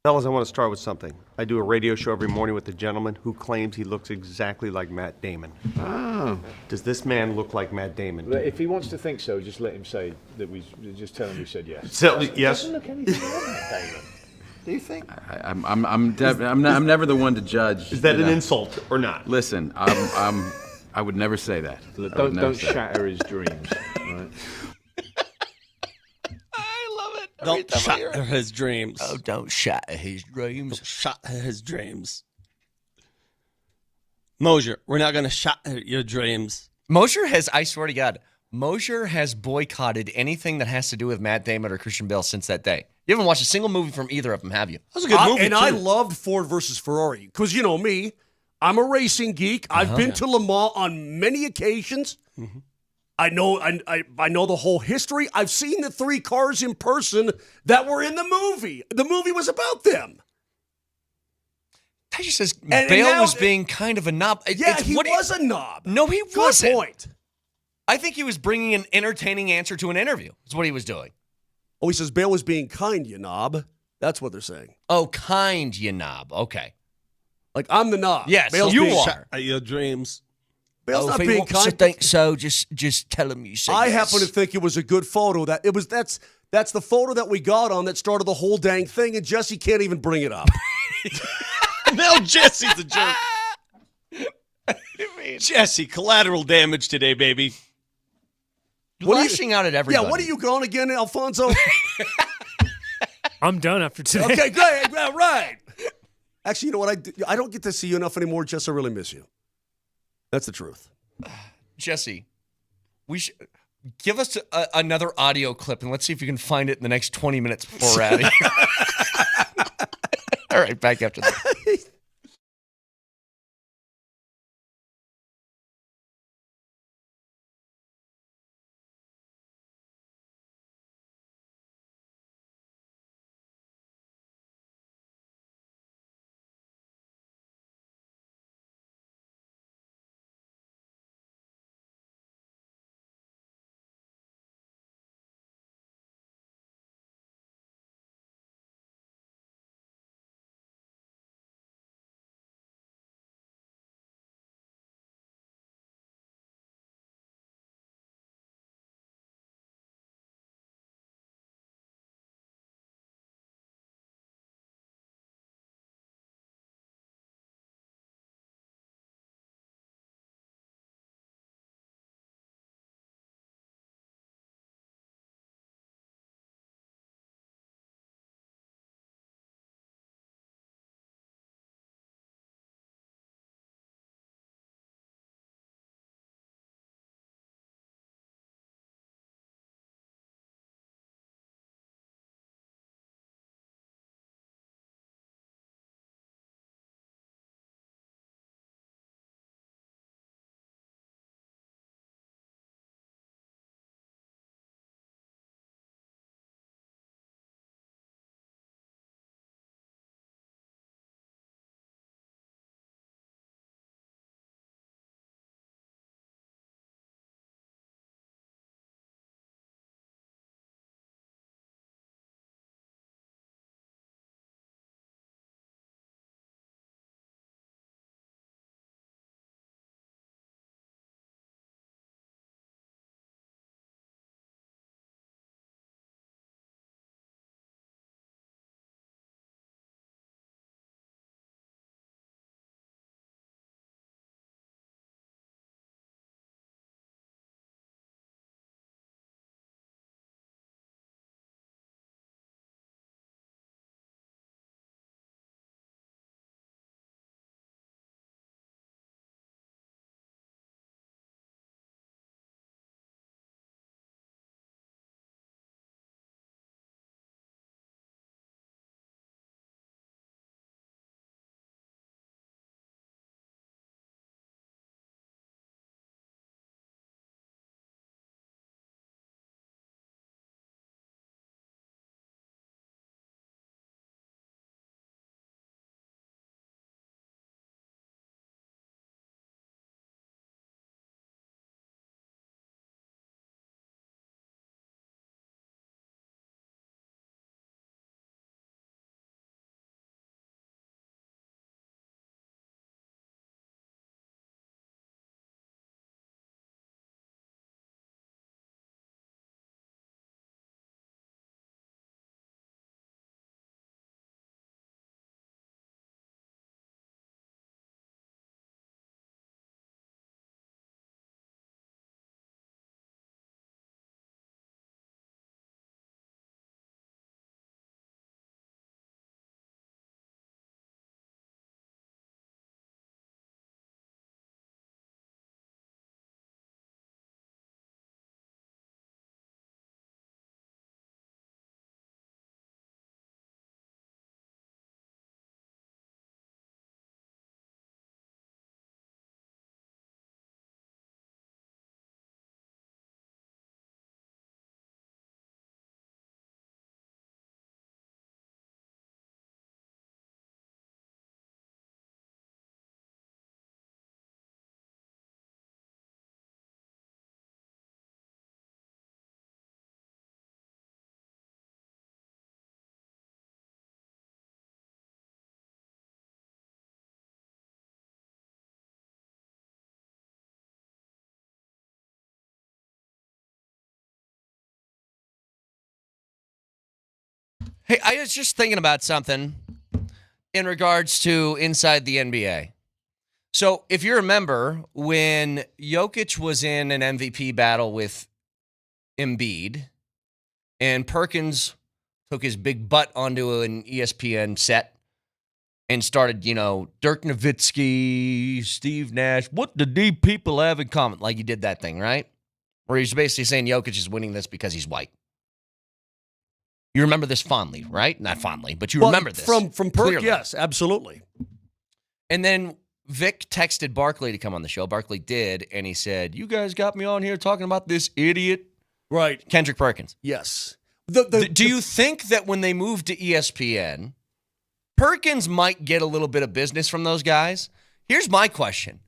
Fellas, I want to start with something. I do a radio show every morning with a gentleman who claims he looks exactly like Matt Damon. Oh. Does this man look like Matt Damon? If he wants to think so, just let him say that just tell him we said yes. So, yes. Doesn't look anything like Matt Damon. Do you think? I'm never the one to judge. Is that you an know. insult or not? Listen, I would never say that. Look, I would never don't say that. shatter his dreams. Right? I love it. Don't shatter his dreams. Oh, don't shatter his dreams. Don't shatter his dreams. Moser, we're not going to shatter your dreams. Moser has, I swear to God, Moser has boycotted anything that has to do with Matt Damon or Christian Bale since that day. You haven't watched a single movie from either of them, have you? That was a good movie, And too. I loved Ford versus Ferrari because you know me. I'm a racing geek. I've been to Le Mans on many occasions. Mm-hmm. I know the whole history. I've seen the three cars in person that were in the movie. The movie was about them. That just says And Bale now- was being kind of a knob. Yeah, he was a knob. No, he Good wasn't. point. I think he was bringing an entertaining answer to an interview. Is what he was doing. Oh, he says Bale was being kind, you knob. That's what they're saying. Oh, kind, you knob. Okay. Like, I'm the knob. Yes, Bale's you being, are. Shatter your dreams. Bale's not if he being wants kind. to think so, just tell him you said I yes. happen to think it was a good photo. That's the photo that we got on that started the whole dang thing, and Jesse can't even bring it up. Now Jesse's a jerk. Jesse, collateral damage today, baby. Lashing out at everybody. Yeah, what are you going again, Alfonso? I'm done after today. Okay, great. Yeah, right. Actually, you know what? I don't get to see you enough anymore. Jess, I really miss you. That's the truth. Jesse, we should give us another audio clip and let's see if you can find it in the next 20 minutes before we're out of here. All right, back after that. Hey, I was just thinking about something in regards to inside the NBA. So if you remember, when Jokic was in an MVP battle with Embiid and Perkins took his big butt onto an ESPN set and started, Dirk Nowitzki, Steve Nash, what do these people have in common? Like he did that thing, right? Where he's basically saying Jokic is winning this because he's white. You remember this fondly, right? Not fondly, but you remember this. From Perk, clearly. yes, absolutely. And then Vic texted Barkley to come on the show. Barkley did, and he said, you guys got me on here talking about this idiot. Right. Kendrick Perkins. Yes. Do you think that when they moved to ESPN, Perkins might get a little bit of business from those guys? Here's my question.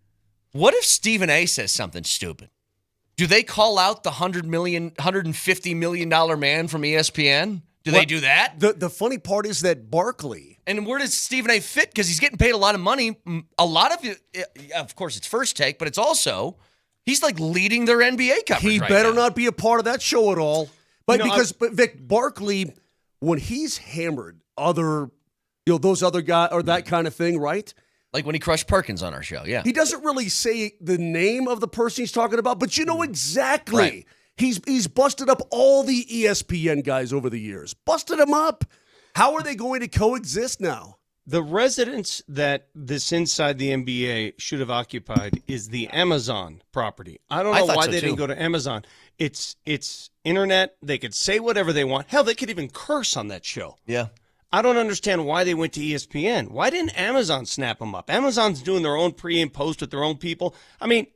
What if Stephen A says something stupid? Do they call out the $150 million man from ESPN? Do they do that? The funny part is that Barkley. And where does Stephen A fit? Because he's getting paid a lot of money. A lot of it, of course, it's First Take, but it's also, he's like leading their NBA coverage. He right better now. not be a part of that show at all. But but Vic, Barkley, when he's hammered other, those other guys or that kind of thing, right? Like when he crushed Perkins on our show, yeah. He doesn't really say the name of the person he's talking about, but you know exactly. Right. He's busted up all the ESPN guys over the years. Busted them up. How are they going to coexist now? The residence that this inside the NBA should have occupied is the Amazon property. I don't know why they didn't go to Amazon. It's internet. They could say whatever they want. Hell, they could even curse on that show. Yeah. I don't understand why they went to ESPN. Why didn't Amazon snap them up? Amazon's doing their own pre and post with their own people. I mean,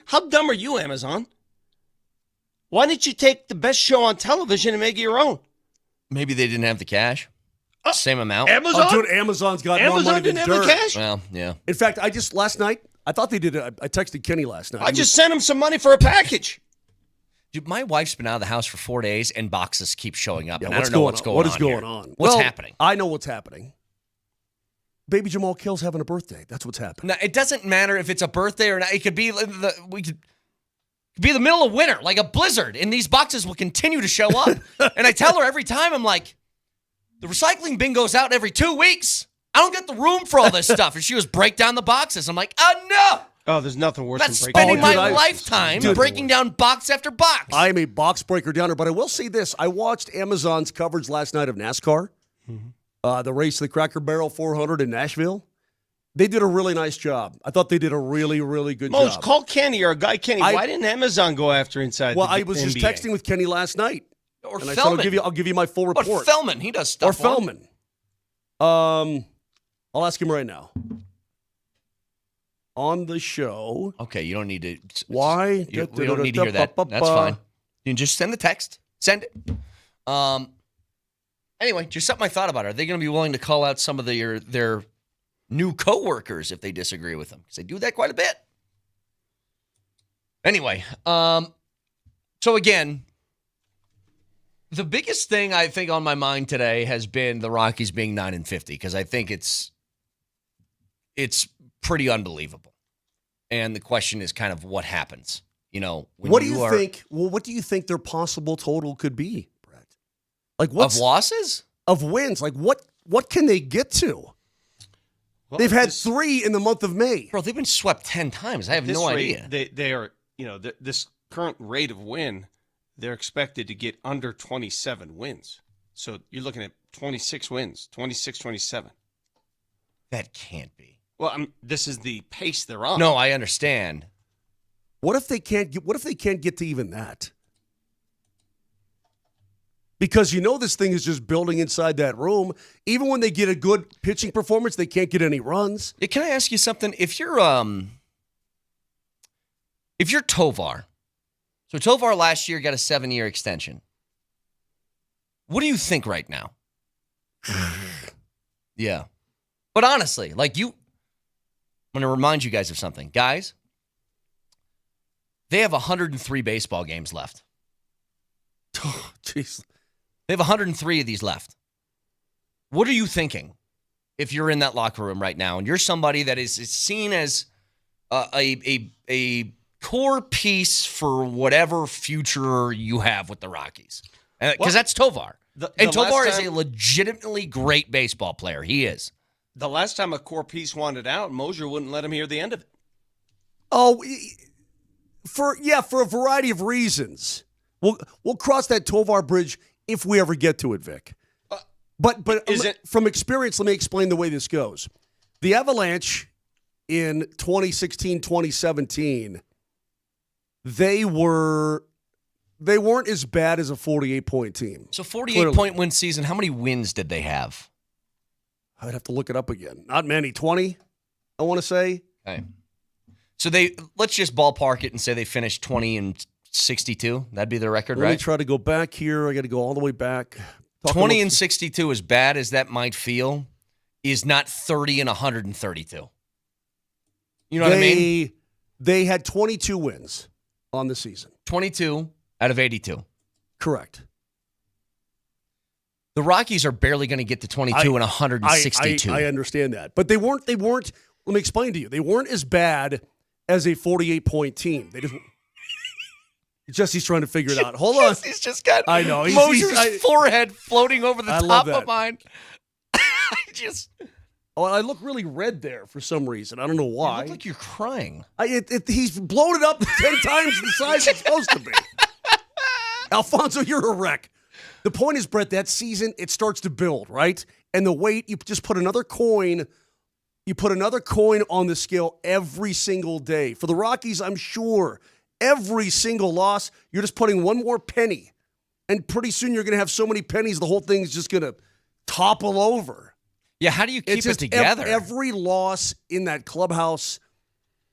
how dumb are you, Amazon? Why didn't you take the best show on television and make it your own? Maybe they didn't have the cash. Same amount. Amazon? Dude, Amazon's got more money than didn't have dirt. the cash? Well, yeah. In fact, last night, I thought they did. I texted Kenny last night. I just sent him some money for a package. Dude, my wife's been out of the house for 4 days, and boxes keep showing up. Yeah, and I don't know what's going on. What is going here. on? What's happening? I know what's happening. Baby Jamal Kill's having a birthday. That's what's happening. Now, it doesn't matter if it's a birthday or not. It could be the middle of winter, like a blizzard, and these boxes will continue to show up. And I tell her every time, I'm like, the recycling bin goes out every 2 weeks. I don't get the room for all this stuff. And she was break down the boxes. I'm like, oh, no. Oh, there's nothing worse That's than breaking spending down. my lifetime breaking down box after box. I am a box breaker downer, but I will say this. I watched Amazon's coverage last night of NASCAR, the race, the Cracker Barrel 400 in Nashville. They did a really nice job. I thought they did a really, really good job. Call Kenny or a guy Kenny. Why didn't Amazon go after inside Well, the I was just NBA? texting with Kenny last night. Or and Feldman. I said, I'll give you my full report. But Feldman, he does stuff. Or Feldman. I'll ask him right now. On the show. Okay, you don't need to. Why? We don't need to hear that. That's fine. You can just send the text. Send it. Anyway, just something I thought about. Are they going to be willing to call out some of their new coworkers if they disagree with them? Because they do that quite a bit. Anyway, so again, the biggest thing I think on my mind today has been the Rockies being 9-50 because I think it's pretty unbelievable. And the question is kind of what happens. What do you think? Well, what do you think their possible total could be, Brett? Like of losses? Of wins? Like what can they get to? Well, they've had 3 in the month of May. Bro, they've been swept 10 times. I have no idea. They are, this current rate of win, they're expected to get under 27 wins. So you're looking at 26 wins, 26, 27. That can't be. Well, this is the pace they're on. No, I understand. What if they can't get to even that? Because this thing is just building inside that room. Even when they get a good pitching performance, they can't get any runs. Can I ask you something? If you're Tovar, so Tovar last year got a 7-year extension. What do you think right now? Yeah. But honestly, I'm going to remind you guys of something. Guys, they have 103 baseball games left. Oh, jeez. They have 103 of these left. What are you thinking if you're in that locker room right now and you're somebody that is seen as a core piece for whatever future you have with the Rockies? Because that's Tovar. And Tovar is a legitimately great baseball player. He is. The last time a core piece wanted out, Moser wouldn't let him hear the end of it. Oh, for a variety of reasons. We'll cross that Tovar bridge if we ever get to it, Vic. But from experience, let me explain the way this goes. The Avalanche in 2016, 2017, they weren't as bad as a 48-point team. So 48-point win season, how many wins did they have? I'd have to look it up again. Not many. 20, I want to say. Okay. So let's just ballpark it and say they finished 20-62. That'd be their record, right? Let me try to go back here. I got to go all the way back. 20-62, as bad as that might feel, is not 30-132. You know what I mean? They had 22 wins on the season. 22 out of 82. Correct. The Rockies are barely going to get to 22 and 162. I understand that. But they weren't, let me explain to you. They weren't as bad as a 48-point team. They just... Jesse's trying to figure it out. Hold on. Jesse's just got Moser's forehead floating over the top of mine. I look really red there for some reason. I don't know why. You look like you're crying. He's blown it up 10 times the size it's supposed to be. Alfonso, you're a wreck. The point is, Brett, that season, it starts to build, right? And the weight, you just put another coin. You put another coin on the scale every single day. For the Rockies, I'm sure every single loss, you're just putting one more penny. And pretty soon you're going to have so many pennies, the whole thing is just going to topple over. Yeah, how do you keep it together? Every loss in that clubhouse,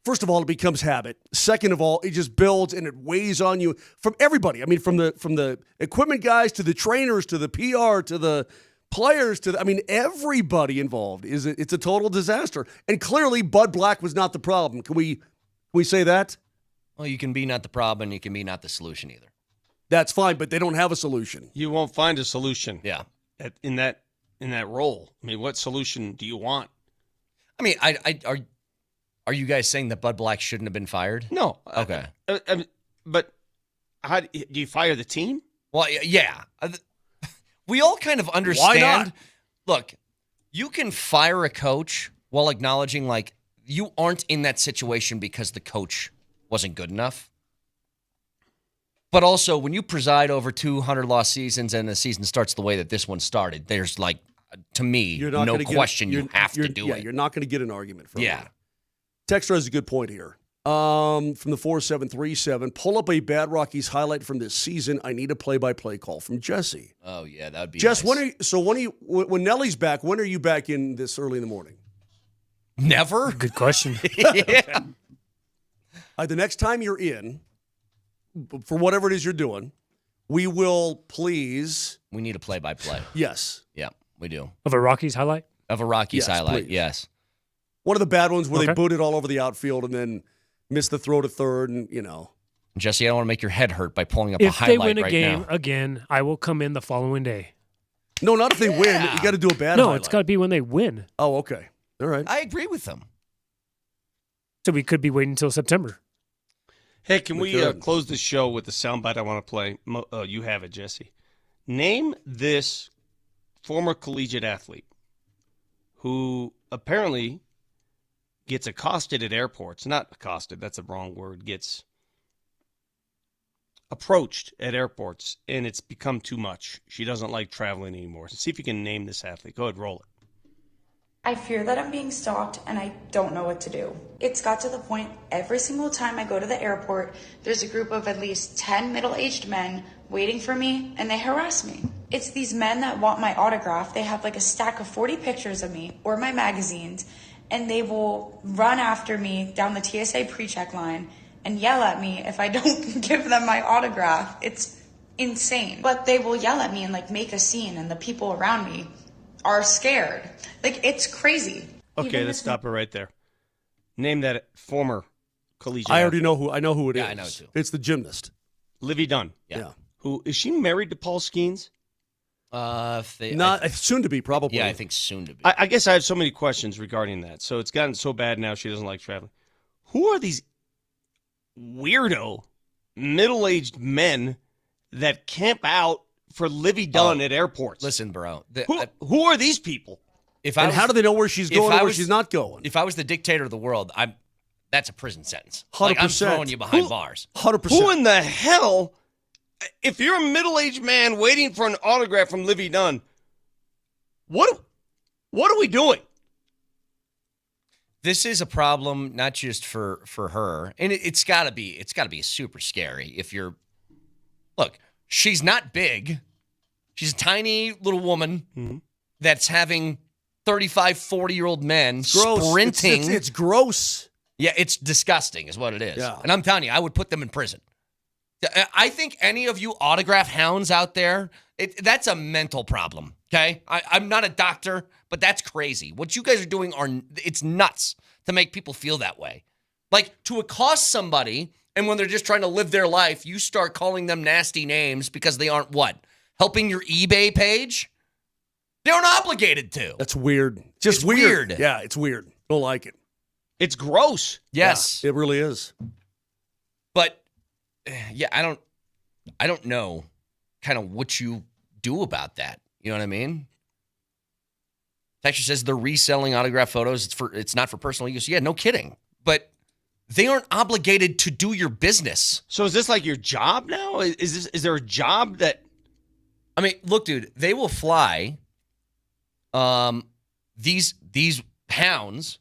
first of all, it becomes habit. Second of all, it just builds and it weighs on you from everybody. I mean, from the equipment guys to the trainers to the PR to the players everybody involved. It's a total disaster. And clearly, Bud Black was not the problem. Can we say that? Well, you can be not the problem, and you can be not the solution either. That's fine, but they don't have a solution. You won't find a solution. Yeah. In that role. I mean, what solution do you want? I mean, are you guys saying that Bud Black shouldn't have been fired? No. Okay. But how do you fire the team? Well, yeah. We all kind of understand. Why not? Look, you can fire a coach while acknowledging, like, you aren't in that situation because the coach wasn't good enough. But also, when you preside over 200-loss seasons and the season starts the way that this one started, there's, like, to me, no question you have to do it. Yeah, you're not going to get an argument from Yeah. it. Texter has a good point here. From the 4737, pull up a Bad Rockies highlight from this season. I need a play-by-play call from Jesse. Oh, yeah, that would be Jess, nice. when Nellie's back, when are you back in this early in the morning? Never? Good question. Yeah. The next time you're in, for whatever it is you're doing, we will please. We need a play-by-play. Yes. Yeah, we do. Of a Rockies highlight? Of a Rockies Yes, highlight, please. yes. One of the bad ones where they Okay. booted all over the outfield and then missed the throw to third and, Jesse, I don't want to make your head hurt by pulling up a If highlight they win a right game now. again, I will come in the following day. No, not if they win. You got to do a bad No, highlight. it's got to be when they win. Oh, okay. All right. I agree with them. So we could be waiting until September. Hey, can we could. close the show with the soundbite I want to play? You have it, Jesse. Name this former collegiate athlete who apparently gets accosted at airports. Not accosted, that's a wrong word. Gets approached at airports, and it's become too much. She doesn't like traveling anymore. So see if you can name this athlete. Go ahead, roll it. I fear that I'm being stalked and I don't know what to do. It's got to the point every single time I go to the airport, there's a group of at least 10 middle-aged men waiting for me and they harass me. It's these men that want my autograph. They have like a stack of 40 pictures of me or my magazines, and they will run after me down the TSA pre-check line and yell at me if I don't give them my autograph. It's insane. But they will yell at me and like make a scene, and the people around me are scared. Like, it's crazy. Okay, let's stop it right there. Name that former collegiate I already athlete. know who. I know who it is. Yeah, I know it too. It's the gymnast. Livy Dunn. Yeah. Who is she married to Paul Skeens? Soon to be, probably. Yeah, I think soon to be. I guess I have so many questions regarding that. So it's gotten so bad now she doesn't like traveling. Who are these weirdo middle-aged men that camp out for Livy Dunn at airports. Listen, bro. Who are these people? How do they know where she's going or where she's not going? If I was the dictator of the world, that's a prison sentence. 100%. Like, I'm throwing you behind bars. 100%. Who in the hell, if you're a middle-aged man waiting for an autograph from Livy Dunn, what are we doing? This is a problem not just for her, and it's got to be super scary if you're. Look, she's not big. She's a tiny little woman that's having 35, 40-year-old men sprinting. It's gross. Yeah, it's disgusting is what it is. Yeah. And I'm telling you, I would put them in prison. I think any of you autograph hounds out there, that's a mental problem, okay? I'm not a doctor, but that's crazy. What you guys are doing it's nuts to make people feel that way. Like, to accost somebody, and when they're just trying to live their life, you start calling them nasty names because they aren't what? Helping your eBay page? They aren't obligated to. That's weird. Just weird. Yeah, it's weird. Don't like it. It's gross. Yes. Yeah, it really is. But, yeah, I don't know kind of what you do about that. You know what I mean? Texture says they're reselling autograph photos. It's not for personal use. Yeah, no kidding. But they aren't obligated to do your business. So is this like your job now? Is there a job that? I mean, look, dude, they will fly these hounds.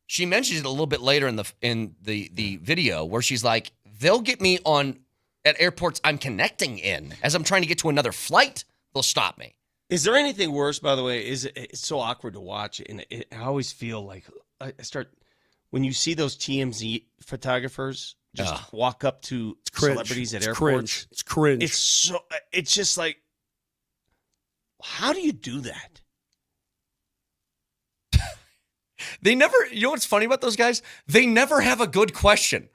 She mentions it a little bit later in the video where she's like, they'll get me at airports I'm connecting in. As I'm trying to get to another flight, they'll stop me. Is there anything worse, by the way? It's so awkward to watch, and I always feel like when you see those TMZ photographers just walk up to celebrities at airports. It's cringe. It's just like, how do you do that? They never, you know what's funny about those guys? They never have a good question.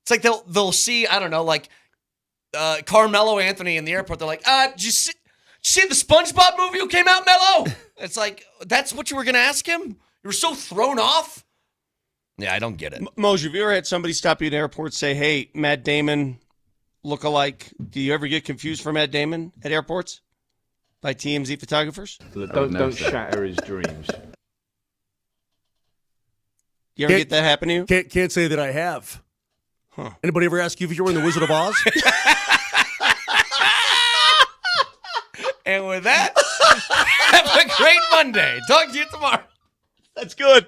It's like they'll see, I don't know, like Carmelo Anthony in the airport. They're like, did you see the SpongeBob movie who came out, Mello? It's like, that's what you were going to ask him? You were so thrown off? Yeah, I don't get it. Moser, have you ever had somebody stop you at an airport and say, hey, Matt Damon look-alike? Do you ever get confused for Matt Damon at airports by TMZ photographers? Don't shatter his dreams. You ever get that happen to you? Can't say that I have. Huh. Anybody ever ask you if you were in The Wizard of Oz? And with that, have a great Monday. Talk to you tomorrow. That's good.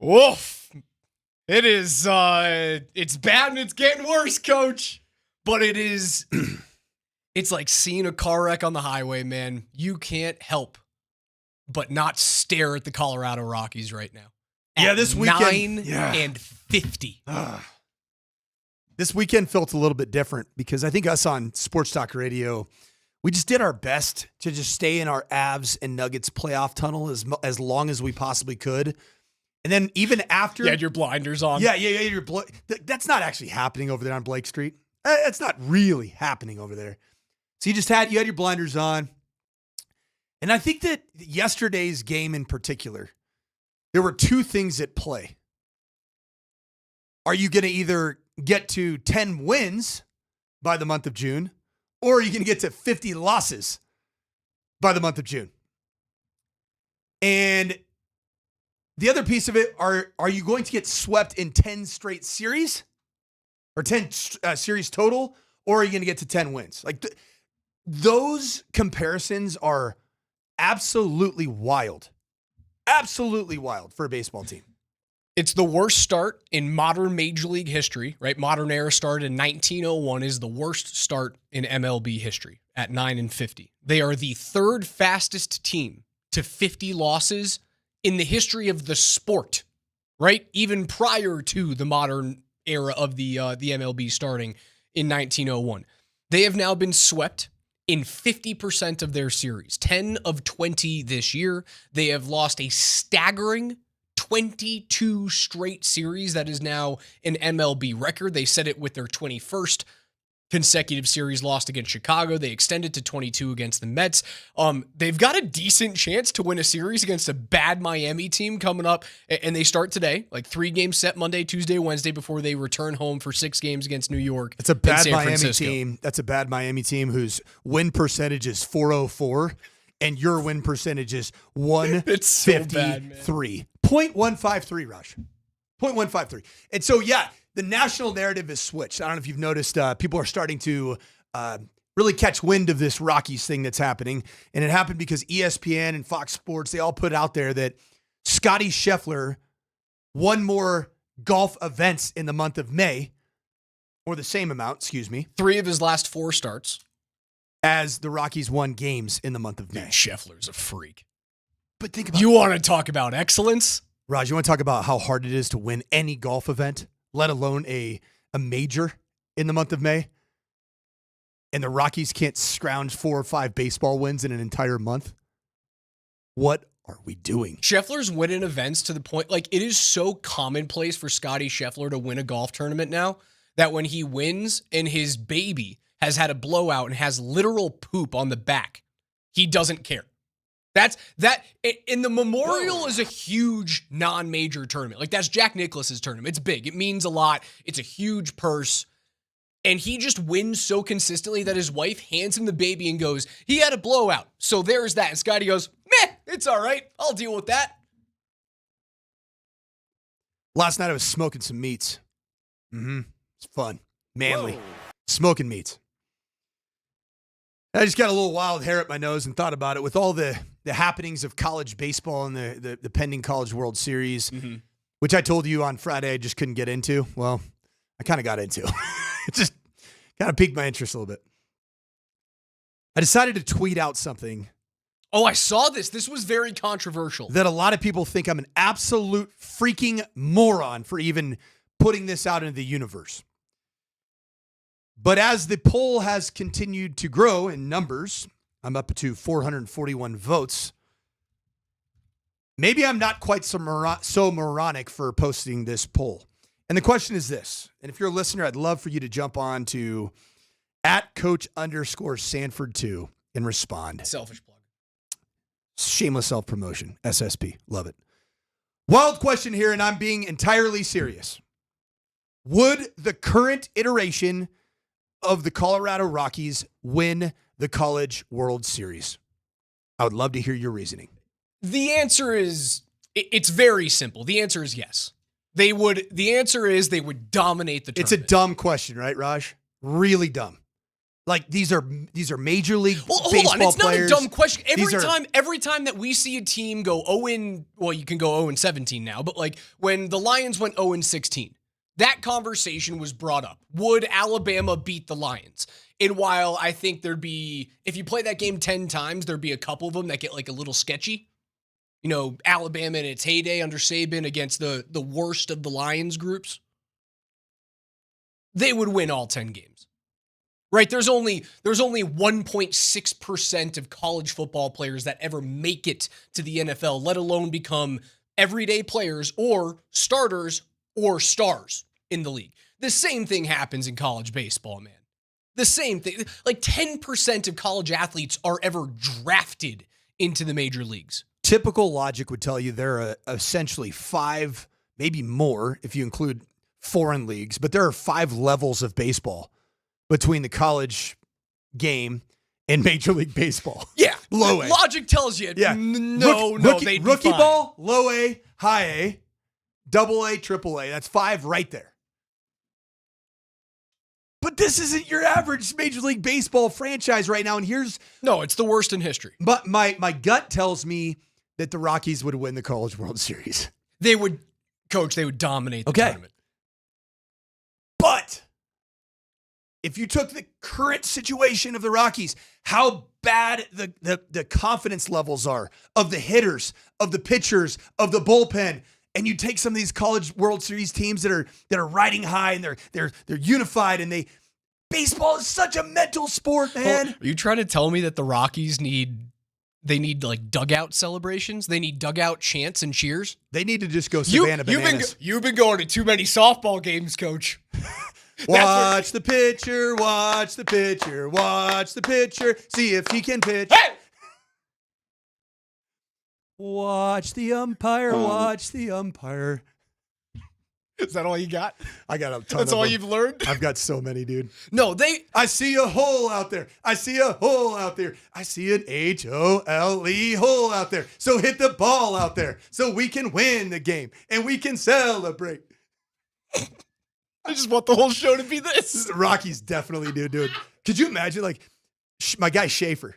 Woof. It is, it's bad and it's getting worse, coach. But it is, it's like seeing a car wreck on the highway, man. You can't help but not stare at the Colorado Rockies right now. Yeah, this weekend. 9-50. This weekend felt a little bit different because I think us on Sports Talk Radio, we just did our best to just stay in our Avs and Nuggets playoff tunnel as long as we possibly could. And then even after... You had your blinders on. Yeah. That's not actually happening over there on Blake Street. That's not really happening over there. So you had your blinders on. And I think that yesterday's game in particular, there were two things at play. Are you going to either get to 10 wins by the month of June, or are you going to get to 50 losses by the month of June? And the other piece of it, are you going to get swept in 10 straight series or 10 series total, or are you going to get to 10 wins? Like those comparisons are absolutely wild. Absolutely wild for a baseball team. It's the worst start in modern Major League history, right? Modern era started in 1901 is the worst start in MLB history at 9-50. They are the third fastest team to 50 losses in the history of the sport, right? Even prior to the modern era of the MLB starting in 1901. They have now been swept in 50% of their series, 10 of 20 this year. They have lost a staggering 22 straight series. That is now an MLB record. They set it with their 21st consecutive series lost against Chicago. They extended to 22 against the Mets. They've got a decent chance to win a series against a bad Miami team coming up, and they start today, like 3 games set Monday, Tuesday, Wednesday before they return home for 6 games against New York. It's a bad Miami team. That's a bad Miami team whose win percentage is .404, and your win percentage is 153. It's so bad, man. 0.153, Rush. 0.153. And so, yeah, the national narrative is switched. I don't know if you've noticed, people are starting to really catch wind of this Rockies thing that's happening. And it happened because ESPN and Fox Sports, they all put out there that Scotty Scheffler won more golf events in the month of May, or the same amount, 3 of his last 4 starts, as the Rockies won games in the month of May. Dude, Scheffler's a freak. But think about You want to talk about excellence? Raj, you want to talk about how hard it is to win any golf event, let alone a major in the month of May? And the Rockies can't scrounge 4 or 5 baseball wins in an entire month? What are we doing? Scheffler's winning events to the point, like, it is so commonplace for Scotty Scheffler to win a golf tournament now that when he wins and his baby has had a blowout and has literal poop on the back, he doesn't care. In the Memorial is a huge non-major tournament. Like, that's Jack Nicklaus's tournament. It's big. It means a lot. It's a huge purse. And he just wins so consistently that his wife hands him the baby and goes, he had a blowout. So there's that. And Scotty goes, meh, it's all right. I'll deal with that. Last night I was smoking some meats. It's fun. Manly. Whoa. Smoking meats. I just got a little wild hair at my nose and thought about it with all the happenings of college baseball and the pending College World Series, which I told you on Friday I just couldn't get into. Well, I kind of got into. It just kind of piqued my interest a little bit. I decided to tweet out something. Oh, I saw this. This was very controversial. That a lot of people think I'm an absolute freaking moron for even putting this out into the universe. But as the poll has continued to grow in numbers, I'm up to 441 votes. Maybe I'm not quite so moronic for posting this poll. And the question is this, and if you're a listener, I'd love for you to jump on to @coach_Sanford2 and respond. Selfish plug. Shameless self-promotion. SSP. Love it. Wild question here, and I'm being entirely serious. Would the current iteration of the Colorado Rockies win the College World Series? I would love to hear your reasoning. The answer is, it's very simple. The answer is yes. They would. The answer is they would dominate the tournament. It's a dumb question, right, Raj? Really dumb. Like these are major league hold baseball on, it's players. not a dumb question. These Every time that we see a team go 0-, well, you can go 0-17 now, but like when the Lions went 0-16, that conversation was brought up. Would Alabama beat the Lions? And while I think there'd be, if you play that game 10 times, there'd be a couple of them that get like a little sketchy. You know, Alabama in its heyday under Saban against the worst of the Lions groups. They would win all 10 games. Right? There's only 1.6% of college football players that ever make it to the NFL, let alone become everyday players or starters or stars in the league. The same thing happens in college baseball, man. The same thing. Like 10% of college athletes are ever drafted into the major leagues. Typical logic would tell you there are essentially 5, maybe more if you include foreign leagues, but there are 5 levels of baseball between the college game and Major League Baseball. Yeah. Low A. Logic tells you, Yeah. they'd be rookie fine. ball, low A, high A, double A, triple A. That's 5 right there. But this isn't your average Major League Baseball franchise right now. And No, it's the worst in history. But my gut tells me that the Rockies would win the College World Series. They would dominate the tournament. But if you took the current situation of the Rockies, how bad the confidence levels are of the hitters, of the pitchers, of the bullpen, and you take some of these College World Series teams that are riding high and they're unified, and baseball is such a mental sport, man. Are you trying to tell me that the Rockies need like dugout celebrations? They need dugout chants and cheers? They need to just go Savannah Bananas. You've been going to too many softball games, Coach. Watch the pitcher, watch the pitcher, watch the pitcher, see if he can pitch. Hey! Watch the umpire, watch the umpire. Is that all you got? I got a ton That's of all them. you've learned? I've got so many, dude. No, I see a hole out there. I see a hole out there. I see an HOLE hole out there. So hit the ball out there so we can win the game and we can celebrate. I just want the whole show to be this. The Rockies definitely do, dude. Could you imagine, like, my guy Schaefer,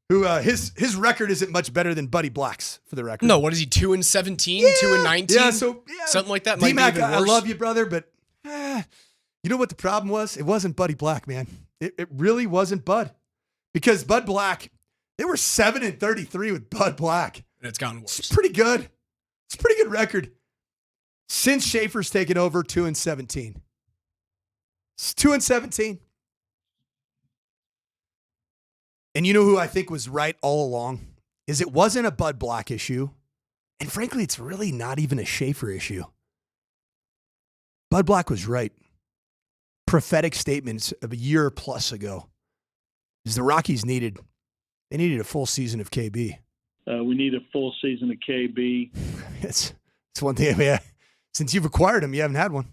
who his record isn't much better than Buddy Black's, for the record. No, what is he, 2-17, 2-19? Yeah, something like that. Might DMac, be even I worse. love you, brother, but you know what the problem was? It wasn't Buddy Black, man. It really wasn't Bud. Because Bud Black, they were 7-33 with Bud Black. And it's gotten worse. It's pretty good. It's a pretty good record. Since Schaefer's taken over, 2-17. It's 2-17. And you know who I think was right all along? Is it wasn't a Bud Black issue. And frankly, it's really not even a Schaefer issue. Bud Black was right. Prophetic statements of a year plus ago is the Rockies needed a full season of KB. We need a full season of KB. It's one thing. Yeah. Since you've acquired him, you haven't had one.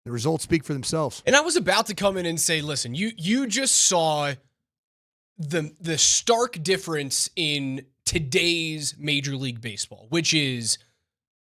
The results speak for themselves. And I was about to come in and say, listen, you just saw the stark difference in today's Major League Baseball, which is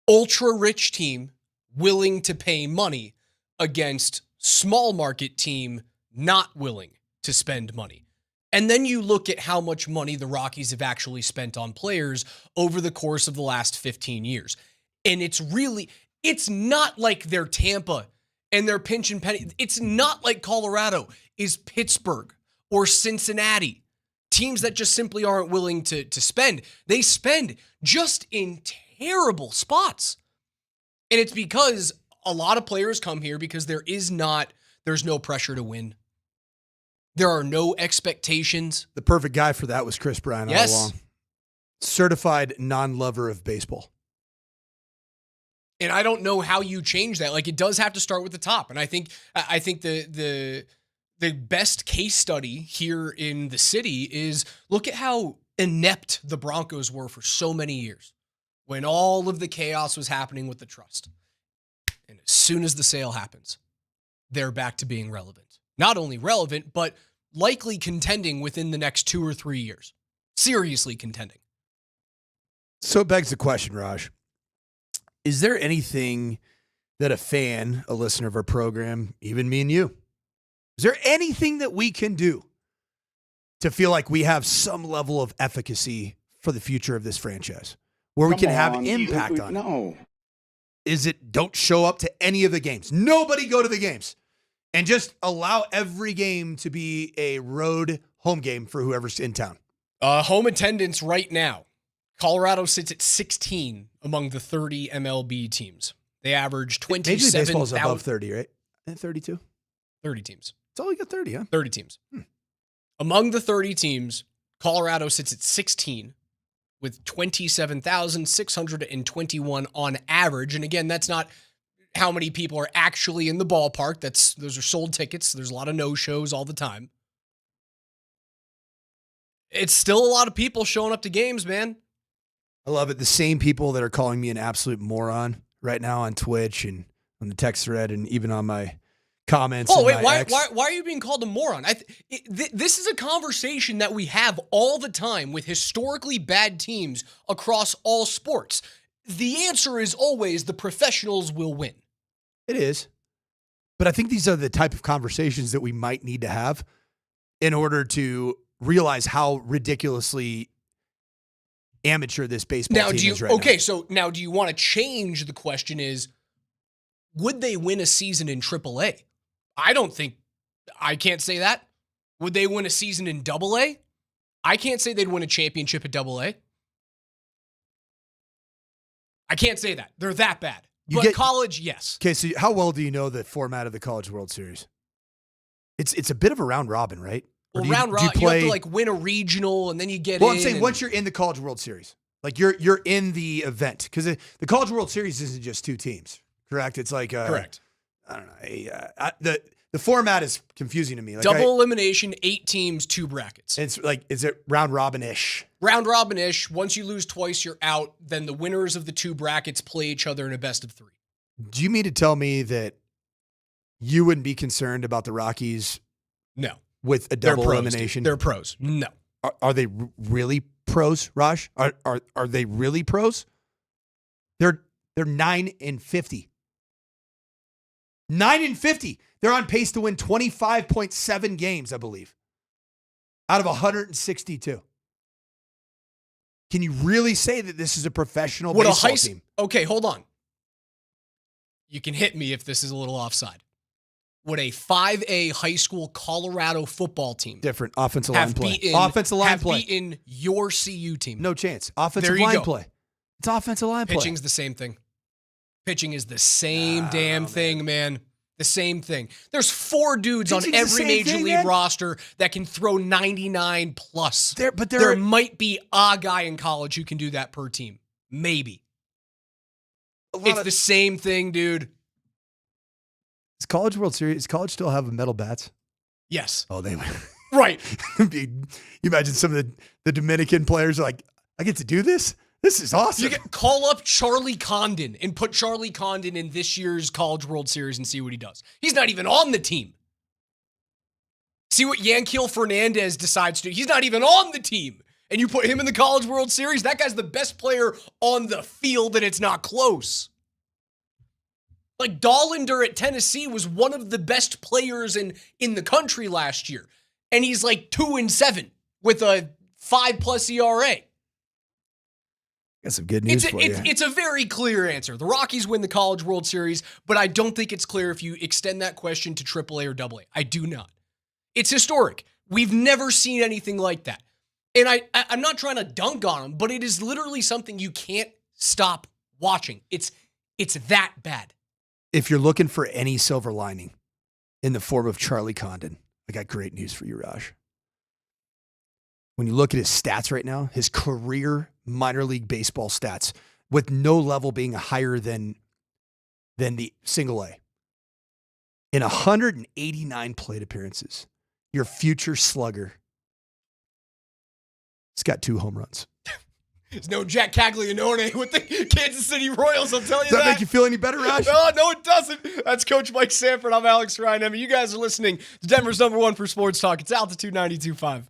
ultra-rich team willing to pay money against small market team not willing to spend money. And then you look at how much money the Rockies have actually spent on players over the course of the last 15 years. And it's not like they're Tampa and they're pinch and penny. It's not like Colorado is Pittsburgh or Cincinnati, teams that just simply aren't willing to spend. They spend just in terrible spots. And it's because a lot of players come here because there's no pressure to win. There are no expectations. The perfect guy for that was Chris Bryant all along. Certified non-lover of baseball. And I don't know how you change that. Like, it does have to start with the top. And I think the best case study here in the city is look at how inept the Broncos were for so many years when all of the chaos was happening with the trust. And as soon as the sale happens, they're back to being relevant. Not only relevant, but likely contending within the next 2 or 3 years. Seriously contending. So it begs the question, Raj. Is there anything that a fan, a listener of our program, even me and you, Is there anything that we can do to feel like we have some level of efficacy for the future of this franchise where we can have impact on it? No. Is it don't show up to any of the games? Nobody go to the games and just allow every game to be a road home game for whoever's in town. Home attendance right now. Colorado sits at 16 among the 30 MLB teams. They average 27,000. Major League Baseball is above 30, right? 32? 30 teams. It's only got 30, huh? 30 teams. Among the 30 teams, Colorado sits at 16 with 27,621 on average. And again, that's not how many people are actually in the ballpark. Those are sold tickets. There's a lot of no-shows all the time. It's still a lot of people showing up to games, man. I love it. The same people that are calling me an absolute moron right now on Twitch and on the text thread and even on my comments. Oh, wait, why are you being called a moron? This is a conversation that we have all the time with historically bad teams across all sports. The answer is always the professionals will win. It is. But I think these are the type of conversations that we might need to have in order to realize how ridiculously amateur this baseball team is right now. So now do you want to change the question is, would they win a season in AAA? I can't say that. Would they win a season in AA? I can't say they'd win a championship at AA. I can't say that. They're that bad. College, yes. Okay, so how well do you know the format of the College World Series? It's a bit of a round robin, right? Well, round robin, you have to like win a regional and then you get in. Well, I'm saying once you're in the College World Series, like you're in the event, because the College World Series isn't just two teams, correct? It's like correct. I don't know. The format is confusing to me. Like double elimination, 8 teams, 2 brackets. It's like, is it round robin-ish? Round robin-ish. Once you lose twice, you're out. Then the winners of the 2 brackets play each other in a best of 3. Do you mean to tell me that you wouldn't be concerned about the Rockies? No. With a double elimination? They're pros. No. Are they really pros, Raj? Are they really pros? They're 9-50. 9-50. They're on pace to win 25.7 games, I believe, out of 162. Can you really say that this is a professional baseball team? Okay, hold on. You can hit me if this is a little offside. Would a 5A high school Colorado football team different offensive line play? Offensive line play. Beaten your CU team? No chance. Offensive line play. It's offensive line play. Pitching's the same thing. Pitching is the same damn thing, man. The same thing. There's 4 dudes on every major league roster that can throw 99 plus. There might be a guy in college who can do that per team. Maybe. It's the same thing, dude. Is College World Series, does college still have metal bats? Yes. Oh, they right. You imagine some of the Dominican players are like, I get to do this? This is awesome. Call up Charlie Condon and put Charlie Condon in this year's College World Series and see what he does. He's not even on the team. See what Yanquiel Fernandez decides to do. He's not even on the team. And you put him in the College World Series, that guy's the best player on the field and it's not close. Like Dollander at Tennessee was one of the best players in the country last year. And he's like 2-7 with a 5+ ERA. Got some good news for you. It's a very clear answer. The Rockies win the College World Series, but I don't think it's clear if you extend that question to AAA or AA. I do not. It's historic. We've never seen anything like that. And I'm not trying to dunk on them, but it is literally something you can't stop watching. It's that bad. If you're looking for any silver lining in the form of Charlie Condon, I got great news for you, Raj. When you look at his stats right now, his career minor league baseball stats, with no level being higher than the single A. In 189 plate appearances, your future slugger has got 2 home runs. There's no Jack Caglianone with the Kansas City Royals, I'll tell you that. Does that make you feel any better, Raj? No, it doesn't. That's Coach Mike Sanford. I'm Alex Ryan. You guys are listening to Denver's #1 for sports talk. It's Altitude 92.5.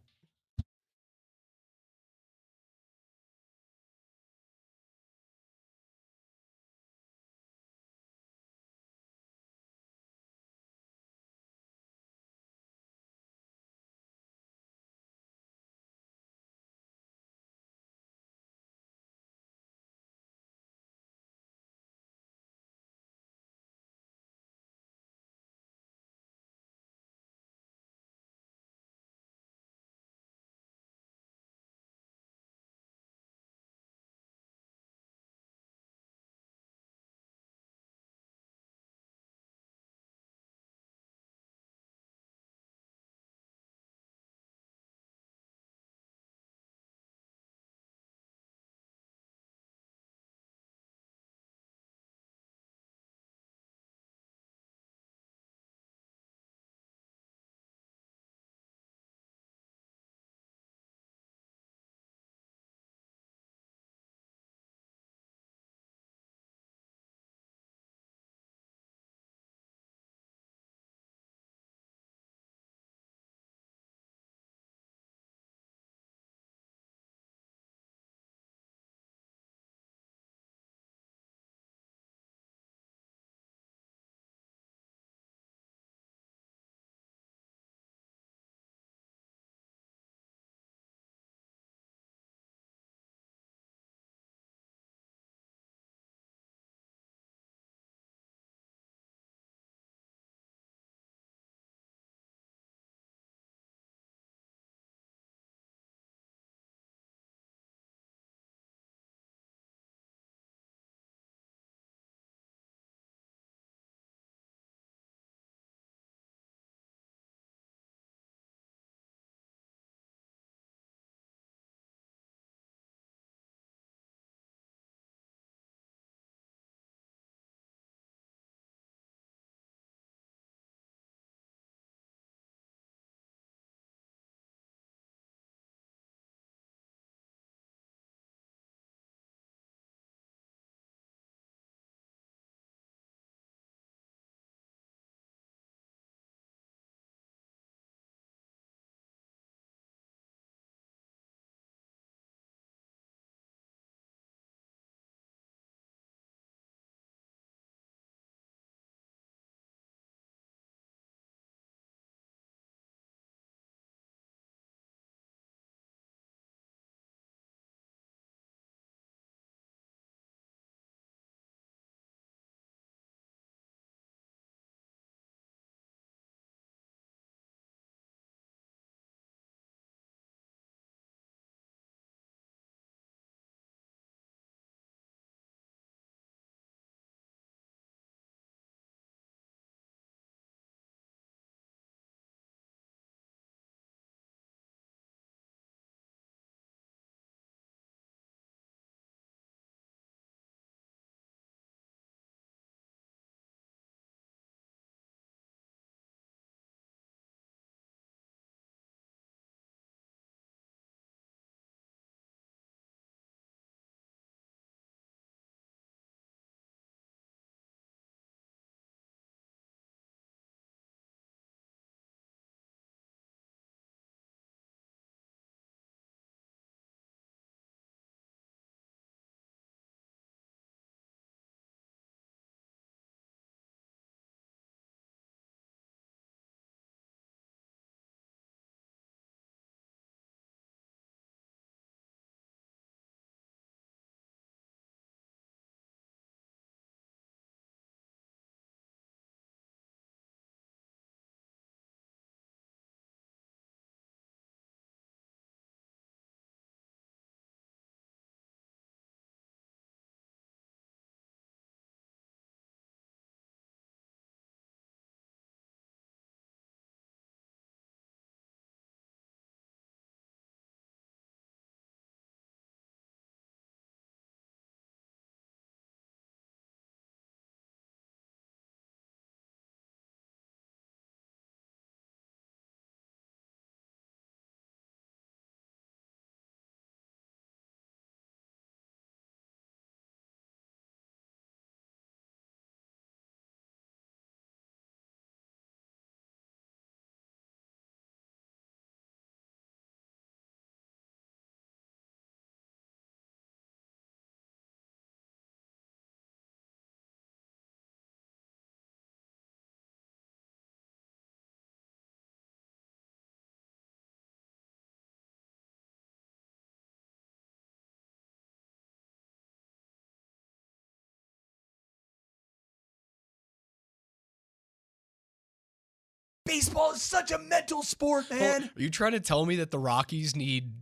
Baseball is such a mental sport, man. Are you trying to tell me that the Rockies need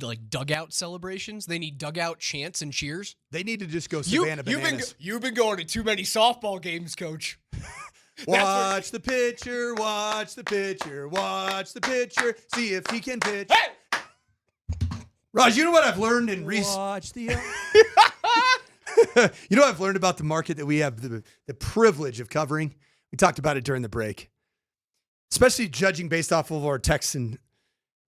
like dugout celebrations? They need dugout chants and cheers? They need to just go Savannah Bananas. You've been going to too many softball games, Coach. Watch the pitcher, watch the pitcher, watch the pitcher, see if he can pitch. Hey! Raj, you know what I've learned in recent... Watch the... You know what I've learned about the market that we have the privilege of covering? We talked about it during the break. Especially judging based off of our texts. And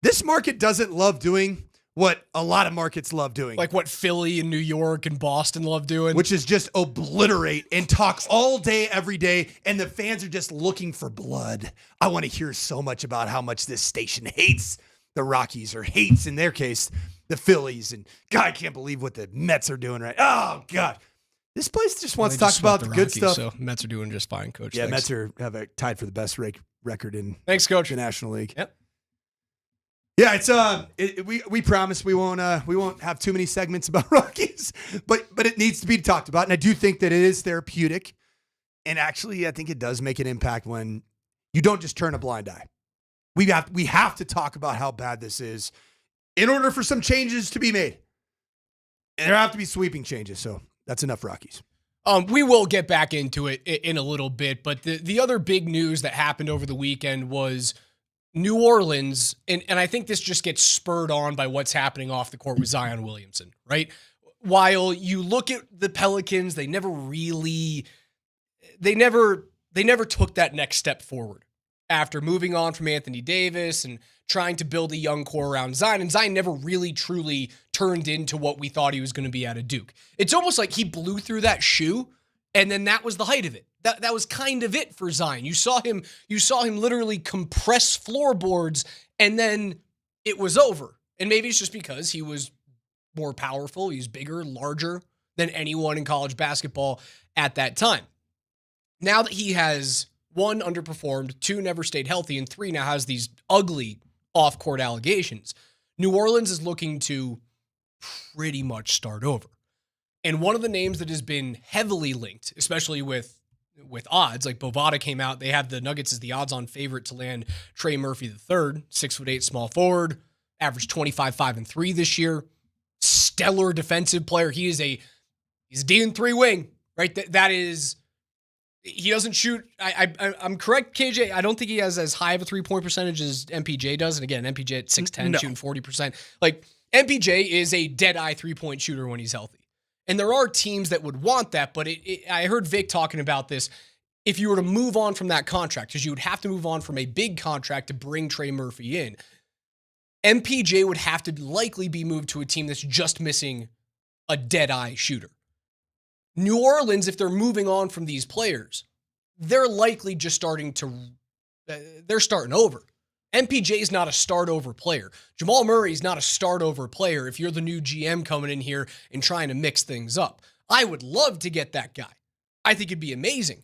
this market doesn't love doing what a lot of markets love doing. Like what Philly and New York and Boston love doing. Which is just obliterate and talk all day, every day. And the fans are just looking for blood. I want to hear so much about how much this station hates the Rockies, or hates, in their case, the Phillies. And God, I can't believe what the Mets are doing right. Oh, God. This place just wants to talk about the good stuff. So Mets are doing just fine, Coach. Yeah, Thanks. Mets have tied for the best record in Thanks, Coach. the National League. Yep. Yeah, we promise we won't have too many segments about Rockies, but it needs to be talked about, and I do think that it is therapeutic, and actually I think it does make an impact when you don't just turn a blind eye. We have to talk about how bad this is in order for some changes to be made, and there have to be sweeping changes. So that's enough Rockies. We will get back into it in a little bit, but the other big news that happened over the weekend was New Orleans, and I think this just gets spurred on by what's happening off the court with Zion Williamson, right? While you look at the Pelicans, they never took that next step forward after moving on from Anthony Davis and trying to build a young core around Zion, and Zion never really truly turned into what we thought he was going to be out of Duke. It's almost like he blew through that shoe, and then that was the height of it. That was kind of it for Zion. You saw him literally compress floorboards, and then it was over. And maybe it's just because he was more powerful, he's bigger, larger than anyone in college basketball at that time. Now that he has, 1, underperformed, 2, never stayed healthy, and 3, now has these ugly off-court allegations, New Orleans is looking to pretty much start over. And one of the names that has been heavily linked, especially with odds, like Bovada came out, they have the Nuggets as the odds-on favorite to land Trey Murphy III, 6'8", small forward, averaged 25, 5, and 3 this year. Stellar defensive player. He's a D3 wing, right? That is, he doesn't shoot. I'm correct, KJ. I don't think he has as high of a 3-point percentage as MPJ does. And again, MPJ at 6'10", shooting 40%. Like, MPJ is a dead-eye 3-point shooter when he's healthy. And there are teams that would want that, but I heard Vic talking about this. If you were to move on from that contract, because you would have to move on from a big contract to bring Trey Murphy in, MPJ would have to likely be moved to a team that's just missing a dead-eye shooter. New Orleans, if they're moving on from these players, they're likely just starting over. MPJ is not a start-over player. Jamal Murray is not a start-over player if you're the new GM coming in here and trying to mix things up. I would love to get that guy. I think it'd be amazing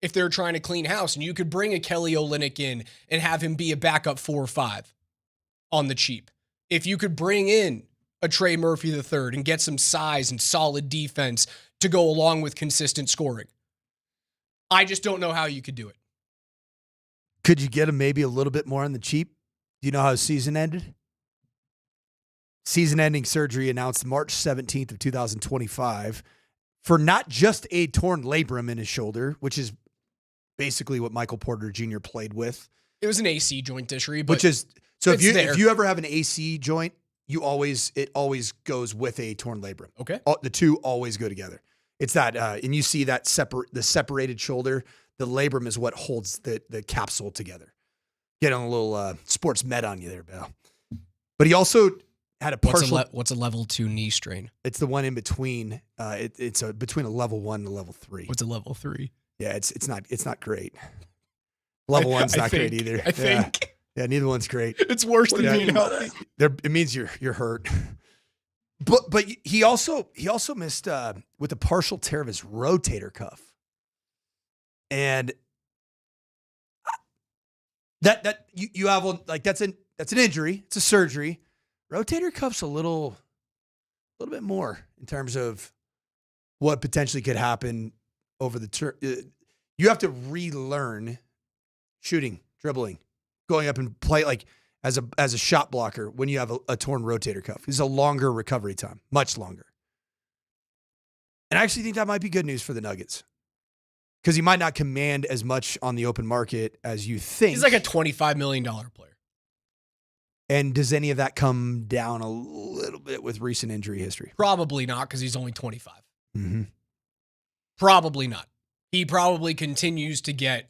if they're trying to clean house and you could bring a Kelly Olynyk in and have him be a backup 4 or 5 on the cheap. If you could bring in a Trey Murphy III and get some size and solid defense to go along with consistent scoring. I just don't know how you could do it. Could you get him maybe a little bit more on the cheap? Do you know how his season ended? Season-ending surgery announced March 17th of 2025 for not just a torn labrum in his shoulder, which is basically what Michael Porter Jr. played with. It was an AC joint injury, but which is so if you ever have an AC joint, it always goes with a torn labrum. Okay, the two always go together. It's that, and you see that the separated shoulder. The labrum is what holds the capsule together. Get on a little sports med on you there, Bill. But he also had a partial. What's a level 2 knee strain? It's the one in between. It's between a level 1 and a level 3. What's a level 3? Yeah, it's not great. Level 1's not great either. I think. Yeah, neither one's great. It's worse than being healthy. It means you're hurt. But he also missed with a partial tear of his rotator cuff. And that you have like that's an injury. It's a surgery. Rotator cuff's a little bit more in terms of what potentially could happen over the term. You have to relearn shooting, dribbling, going up and play like as a shot blocker when you have a torn rotator cuff. It's a longer recovery time, much longer. And I actually think that might be good news for the Nuggets because he might not command as much on the open market as you think. He's like a $25 million player. And does any of that come down a little bit with recent injury history? Probably not because he's only 25. Mm-hmm. Probably not. He probably continues to get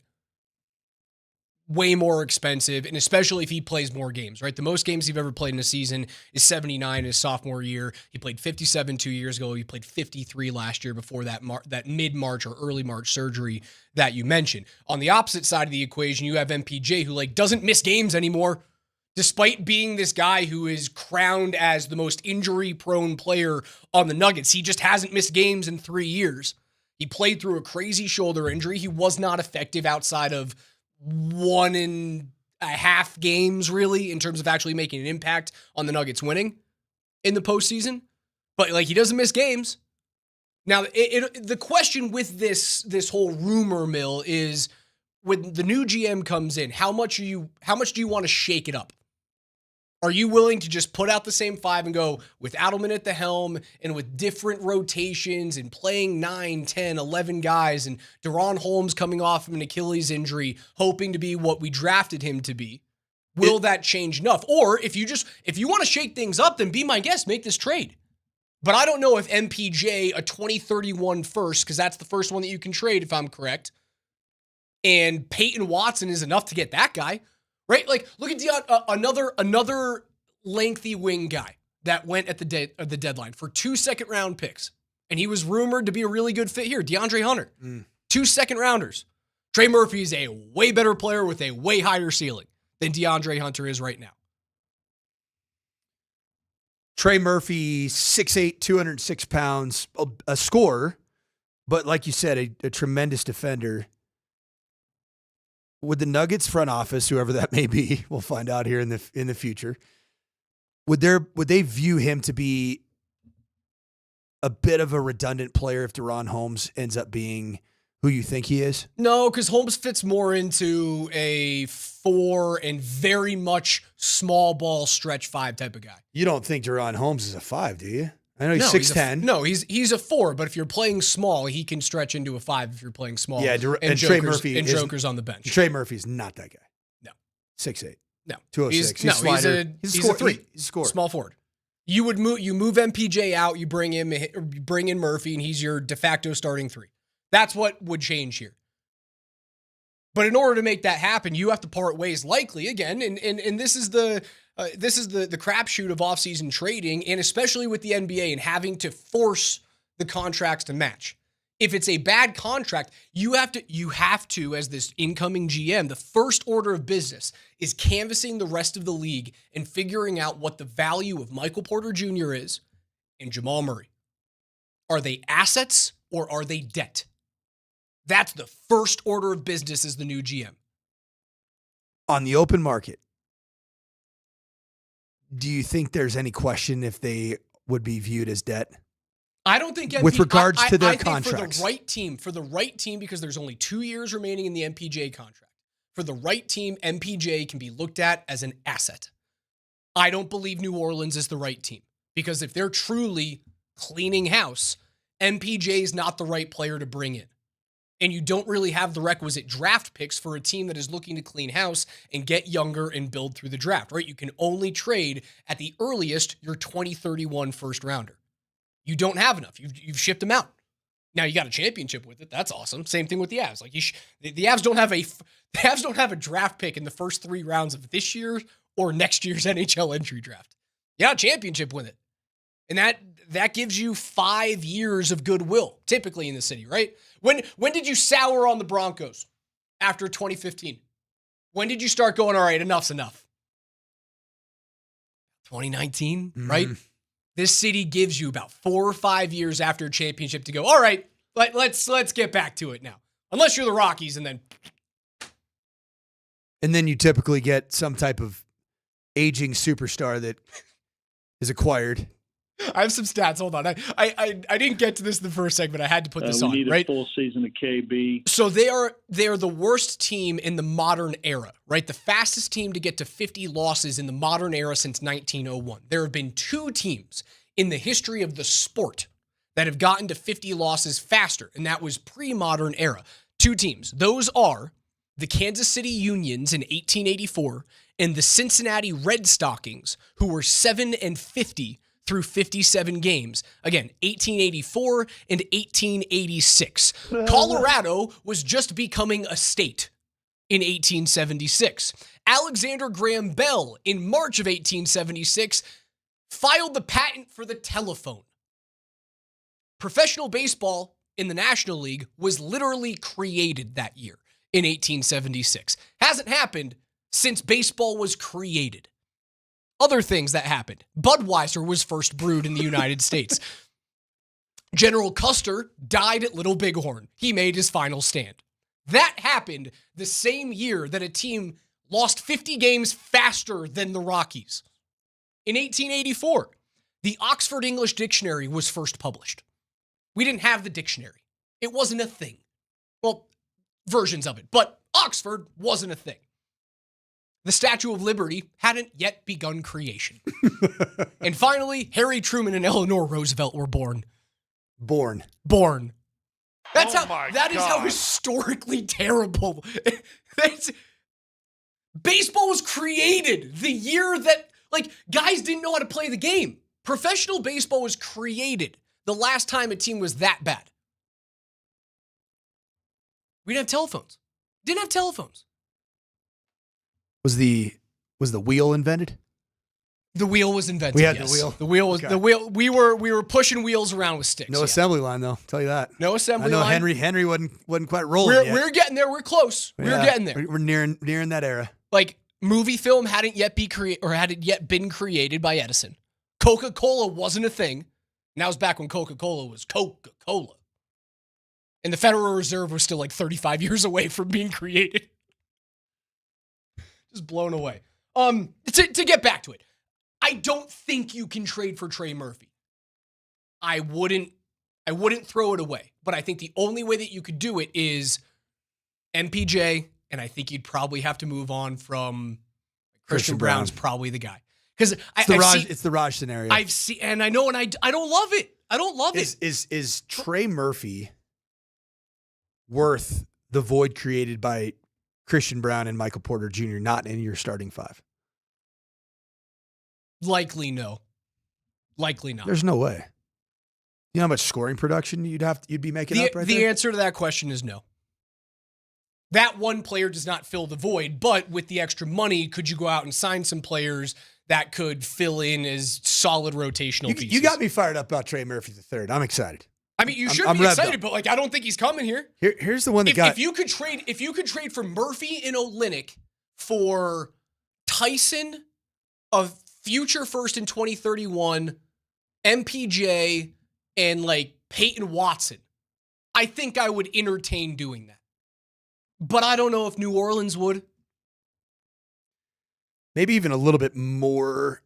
way more expensive, and especially if he plays more games, right? The most games he's ever played in a season is 79 in his sophomore year. He played 57 2 years ago. He played 53 last year before that mid-March or early March surgery that you mentioned. On the opposite side of the equation, you have MPJ who doesn't miss games anymore, despite being this guy who is crowned as the most injury-prone player on the Nuggets. He just hasn't missed games in 3 years. He played through a crazy shoulder injury. He was not effective outside of 1.5 games, really, in terms of actually making an impact on the Nuggets winning in the postseason. But he doesn't miss games. Now, the question with this whole rumor mill is when the new GM comes in, how much do you want to shake it up? Are you willing to just put out the same five and go with Adelman at the helm and with different rotations and playing 9, 10, 11 guys and Deron Holmes coming off of an Achilles injury, hoping to be what we drafted him to be? Will that change enough? Or if you want to shake things up, then be my guest, make this trade. But I don't know if MPJ, a 2031 first, because that's the first one that you can trade if I'm correct, and Peyton Watson is enough to get that guy. Right? Look at Dion, another lengthy wing guy that went at the deadline for 2 second-round picks. And he was rumored to be a really good fit here. DeAndre Hunter. 2 second-rounders. Trey Murphy is a way better player with a way higher ceiling than DeAndre Hunter is right now. Trey Murphy, 6'8", 206 pounds, a scorer, but like you said, a tremendous defender. Would the Nuggets front office, whoever that may be, we'll find out here in the future, would they view him to be a bit of a redundant player if Deron Holmes ends up being who you think he is? No, because Holmes fits more into a 4 and very much small ball stretch 5 type of guy. You don't think Deron Holmes is a 5, do you? I know he's 6'10". He's a 4, but if you're playing small, he can stretch into a 5 if you're playing small. Yeah, and Trey Murphy and Joker's on the bench. Trey Murphy's not that guy. No. 6'8". No. 206. He's a 3. He's a scorer. Small forward. You move MPJ out, you bring in Murphy, and he's your de facto starting 3. That's what would change here. But in order to make that happen, you have to part ways likely again, and this is the crapshoot of offseason trading, and especially with the NBA and having to force the contracts to match. If it's a bad contract, you have to, as this incoming GM, the first order of business is canvassing the rest of the league and figuring out what the value of Michael Porter Jr. is and Jamal Murray. Are they assets or are they debt? That's the first order of business as the new GM. On the open market, do you think there's any question if they would be viewed as debt? I don't think with regards to their contracts. For the right team, because there's only 2 years remaining in the MPJ contract. For the right team, MPJ can be looked at as an asset. I don't believe New Orleans is the right team because if they're truly cleaning house, MPJ is not the right player to bring in. And you don't really have the requisite draft picks for a team that is looking to clean house and get younger and build through the draft, right? You can only trade at the earliest your 2031 first rounder. You don't have enough. You've shipped them out. Now you got a championship with it. That's awesome. Same thing with the Avs. The Avs don't have a draft pick in the first 3 rounds of this year or next year's NHL entry draft. You got a championship with it. And that gives you 5 years of goodwill, typically in the city, right? When did you sour on the Broncos after 2015? When did you start going, all right, enough's enough? 2019, right? This city gives you about 4 or 5 years after a championship to go, all right, let's get back to it now. Unless you're the Rockies, and then you typically get some type of aging superstar that is acquired I have some stats. Hold on. I didn't get to this in the first segment. I had to put this we on, need right? a full season of KB. So they are the worst team in the modern era, right? The fastest team to get to 50 losses in the modern era since 1901. There have been 2 teams in the history of the sport that have gotten to 50 losses faster, and that was pre-modern era. 2 teams. Those are the Kansas City Unions in 1884 and the Cincinnati Red Stockings, who were 7-50 through 57 games. Again, 1884 and 1886. Colorado was just becoming a state in 1876. Alexander Graham Bell, in March of 1876, filed the patent for the telephone. Professional baseball in the National League was literally created that year in 1876. Hasn't happened since baseball was created. Other things that happened. Budweiser was first brewed in the United States. General Custer died at Little Bighorn. He made his final stand. That happened the same year that a team lost 50 games faster than the Rockies. In 1884, the Oxford English Dictionary was first published. We didn't have the dictionary. It wasn't a thing. Well, versions of it, but Oxford wasn't a thing. The Statue of Liberty hadn't yet begun creation. And finally, Harry Truman and Eleanor Roosevelt were born. Born. That's that is how historically terrible. Baseball was created the year that, guys didn't know how to play the game. Professional baseball was created the last time a team was that bad. We didn't have telephones. Didn't have telephones. Was the wheel invented? The wheel was invented. We had yes. the wheel. The wheel was Okay. the wheel. We were pushing wheels around with sticks. No yeah. assembly line though. Tell you that. No assembly I know line. Henry wasn't quite rolling yet. We're getting there. We're close. Yeah, We're getting there. We're nearing that era. Movie film hadn't yet been created by Edison. Coca-Cola wasn't a thing. And that was back when Coca-Cola was Coca-Cola. And the Federal Reserve was still 35 years away from being created. Just blown away. To get back to it, I don't think you can trade for Trey Murphy. I wouldn't throw it away. But I think the only way that you could do it is MPJ, and I think you'd probably have to move on from Christian Brown's probably the guy. Because it's the Raj scenario. I've seen, and I know, and I don't love it. I don't love it. Is Trey Murphy worth the void created by Christian Brown and Michael Porter Jr. not in your starting 5? Likely no. Likely not. There's no way. You know how much scoring production you'd be making up right there? The answer to that question is no. That one player does not fill the void, but with the extra money, could you go out and sign some players that could fill in as solid rotational pieces? You got me fired up about Trey Murphy III. I'm excited. I mean, you should be excited, but I don't think he's coming here. Here's the one that if you could trade for Murphy and Olynyk for Tyson, a future first in 2031, MPJ, and Peyton Watson, I think I would entertain doing that. But I don't know if New Orleans would. Maybe even a little bit more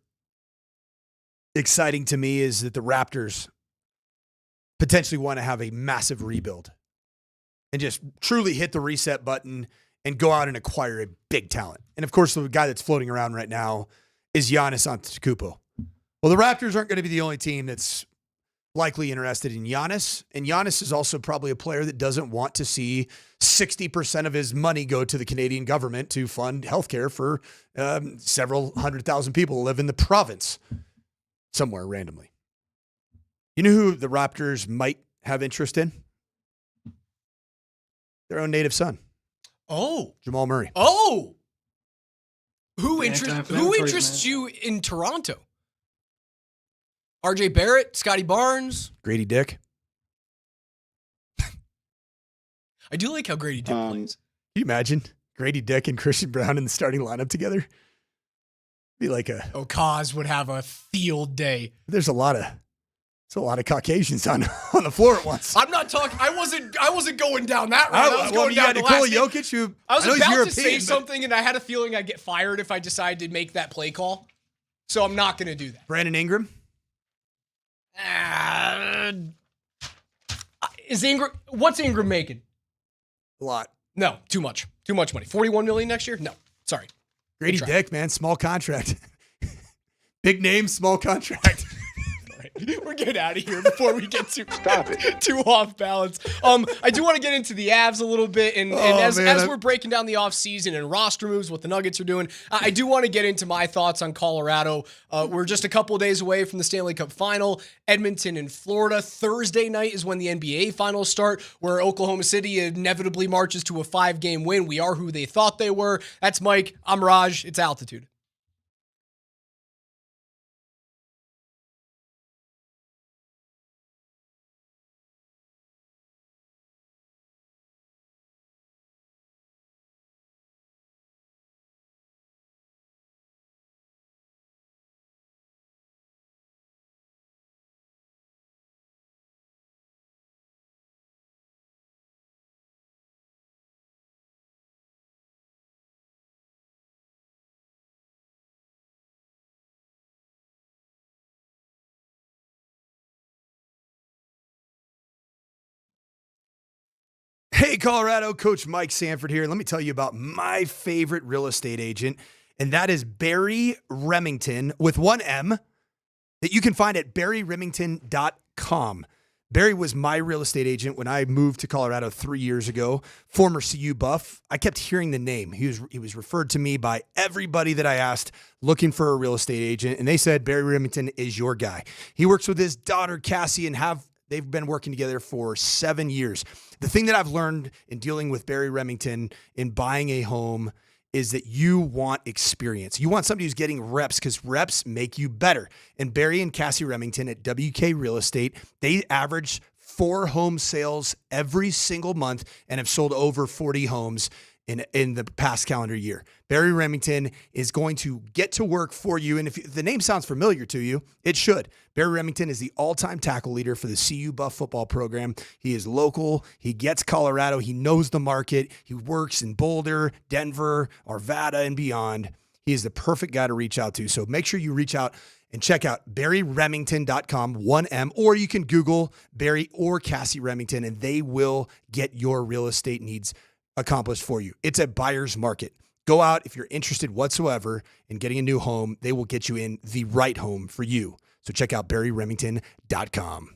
exciting to me is that the Raptors potentially want to have a massive rebuild and just truly hit the reset button and go out and acquire a big talent. And of course, the guy that's floating around right now is Giannis Antetokounmpo. Well, the Raptors aren't going to be the only team that's likely interested in Giannis. And Giannis is also probably a player that doesn't want to see 60% of his money go to the Canadian government to fund healthcare for several 100,000 people who live in the province somewhere randomly. You know who the Raptors might have interest in? Their own native son. Oh. Jamal Murray. Oh. Who interests you in Toronto? RJ Barrett, Scotty Barnes, Grady Dick. I do like how Grady Dick plays. Can you imagine Grady Dick and Christian Brown in the starting lineup together? Be like Kaz would have a field day. There's a lot of Caucasians on the floor at once. I'm not talking. I wasn't going down that road. I was going down the Nikola last Jokic, who I was know he's about European, to say but something, and I had a feeling I'd get fired if I decided to make that play call. So I'm not going to do that. Brandon Ingram. What's Ingram making? A lot. No, too much. Too much money. $41 million next year? No, sorry. Grady Dick, man, small contract. Big name, small contract. We're getting out of here before we get too off balance. I do want to get into the Avs a little bit, and as we're breaking down the offseason and roster moves, what the Nuggets are doing, I do want to get into my thoughts on Colorado. We're just a couple of days away from the Stanley Cup Final. Edmonton and Florida. Thursday night is when the NBA Finals start, where Oklahoma City inevitably marches to a 5-game win. We are who they thought they were. That's Mike. I'm Raj. It's Altitude. Hey, Colorado, Coach Mike Sanford here. Let me tell you about my favorite real estate agent, and that is Barry Remington with one M that you can find at barryremington.com. Barry was my real estate agent when I moved to Colorado 3 years ago, former CU Buff. I kept hearing the name. He was referred to me by everybody that I asked looking for a real estate agent, and they said Barry Remington is your guy. He works with his daughter, Cassie, and they've been working together for 7 years. The thing that I've learned in dealing with Barry Remington in buying a home is that you want experience. You want somebody who's getting reps because reps make you better. And Barry and Cassie Remington at WK Real Estate, they average 4 home sales every single month and have sold over 40 homes in the past calendar year. Barry Remington is going to get to work for you. And if the name sounds familiar to you, it should. Barry Remington is the all-time tackle leader for the CU Buff football program. He is local. He gets Colorado. He knows the market. He works in Boulder, Denver, Arvada, and beyond. He is the perfect guy to reach out to. So make sure you reach out and check out barryremington.com, 1M, or you can Google Barry or Cassie Remington, and they will get your real estate needs accomplished for you. It's a buyer's market. Go out if you're interested whatsoever in getting a new home. They will get you in the right home for you. So check out barryremington.com.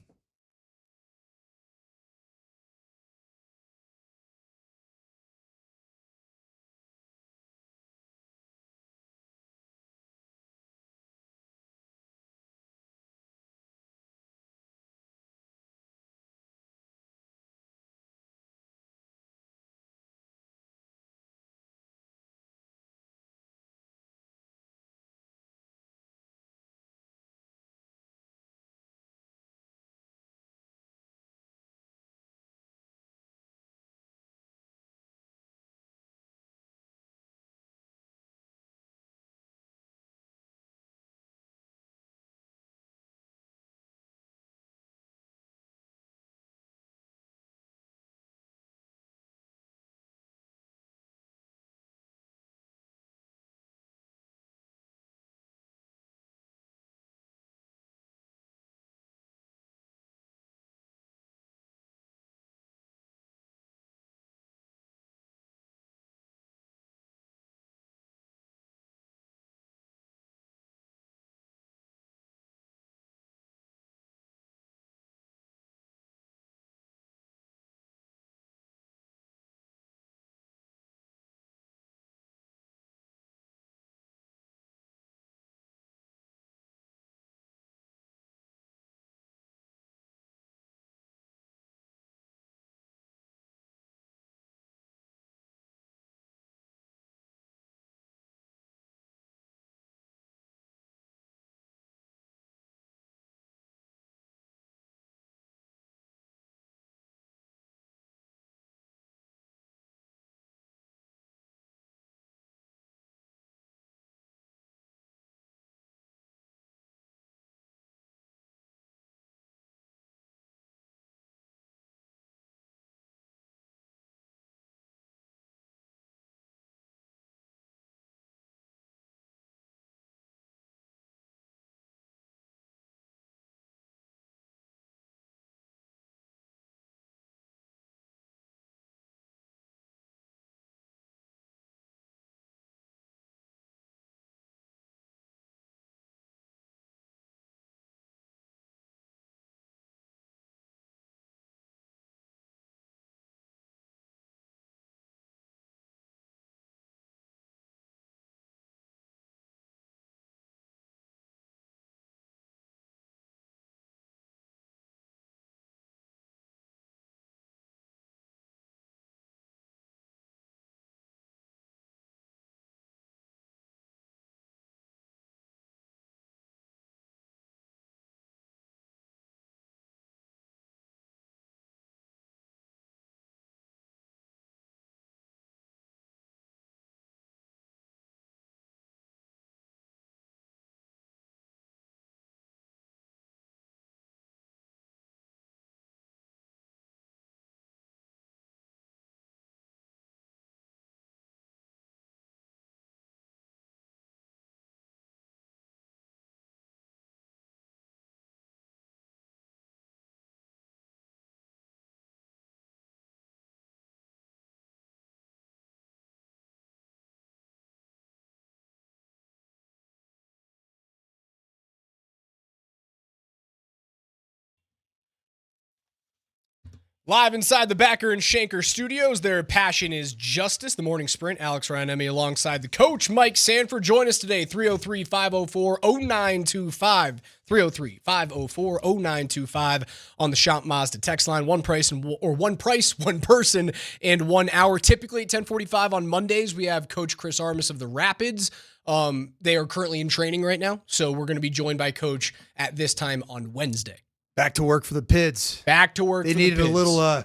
Live inside the Backer and Shanker studios, their passion is justice. The Morning Sprint, Alex Ryanemi alongside the coach, Mike Sanford. Join us today, 303-504-0925. 303-504-0925 on the Shop Mazda text line. One price, one person, and 1 hour. Typically at 10:45 on Mondays, we have Coach Chris Armas of the Rapids. They are currently in training right now, so we're going to be joined by Coach at this time on Wednesday. Back to work for the Pids. Back to work. They needed a little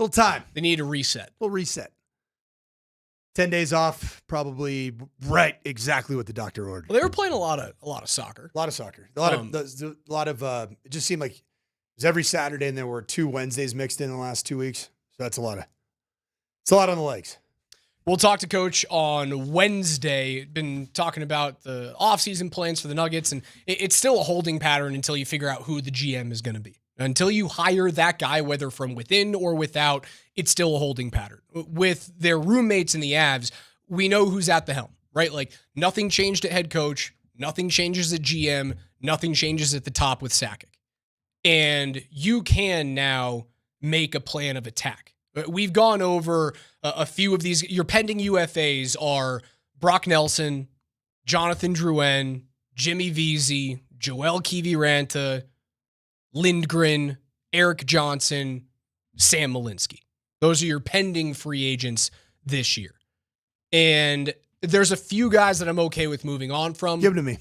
time. They need a reset. A little reset. 10 days off, probably right. Exactly what the doctor ordered. Well, they were playing a lot of soccer. A lot of soccer. It just seemed like it was every Saturday, and there were 2 Wednesdays mixed in the last 2 weeks. So it's a lot on the legs. We'll talk to Coach on Wednesday. Been talking about the offseason plans for the Nuggets, and it's still a holding pattern until you figure out who the GM is going to be. Until you hire that guy, whether from within or without, it's still a holding pattern. With their roommates in the Avs, we know who's at the helm, right? Like, nothing changed at head coach, nothing changes at GM, nothing changes at the top with Sakic. And you can now make a plan of attack. We've gone over a few of these. Your pending UFAs are Brock Nelson, Jonathan Drouin, Jimmy Vesey, Joel Kiviranta, Lindgren, Eric Johnson, Sam Malinsky. Those are your pending free agents this year. And there's a few guys that I'm okay with moving on from. Give them to me.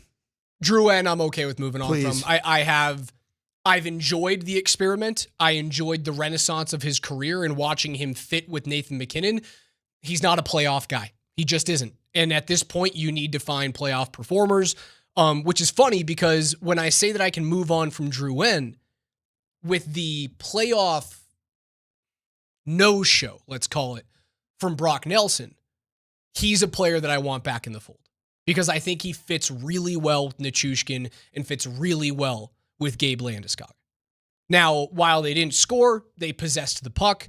Drouin, I'm okay with moving on Please. from. I've enjoyed the experiment. I enjoyed the renaissance of his career and watching him fit with Nathan McKinnon. He's not a playoff guy. He just isn't. And at this point, you need to find playoff performers, which is funny because when I say that I can move on from Drouin, with the playoff no-show, let's call it, from Brock Nelson, he's a player that I want back in the fold because I think he fits really well with Nichushkin and fits really well with Gabe Landeskog. Now, while they didn't score, they possessed the puck.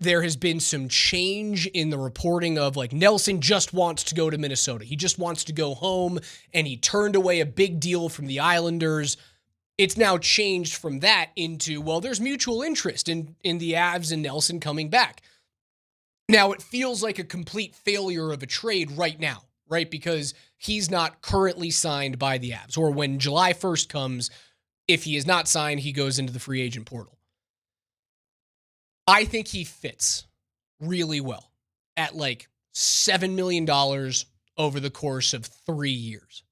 There has been some change in the reporting of like Nelson just wants to go to Minnesota. He just wants to go home, and he turned away a big deal from the Islanders. It's now changed from that into, well, there's mutual interest in the Avs and Nelson coming back. Now, it feels like a complete failure of a trade right now, right? Because he's not currently signed by the Avs. Or when July 1st comes, if he is not signed, he goes into the free agent portal. I think he fits really well at like $7 million over the course of 3 years.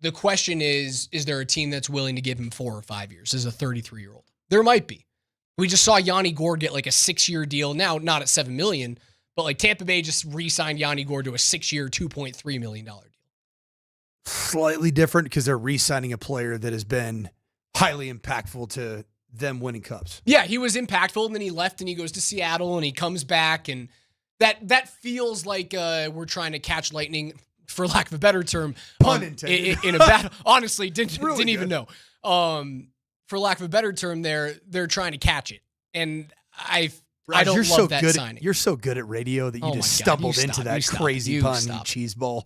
The question is there a team that's willing to give him 4 or 5 years as a 33-year-old? There might be. We just saw Yanni Gourde get like a 6-year deal. Now, not at $7 million, but like Tampa Bay just re-signed Yanni Gourde to a 6-year, $2.3 million deal. Slightly different because they're re-signing a player that has been highly impactful to them winning cups. Yeah, he was impactful, and then he left, and he goes to Seattle, and he comes back, and that feels like we're trying to catch lightning, for lack of a better term. Pun intended. In a battle. Honestly, didn't Really even know. For lack of a better term, they're trying to catch it, and I don't love that signing. You're so good at radio that you just stumbled into that crazy pun, you cheese ball.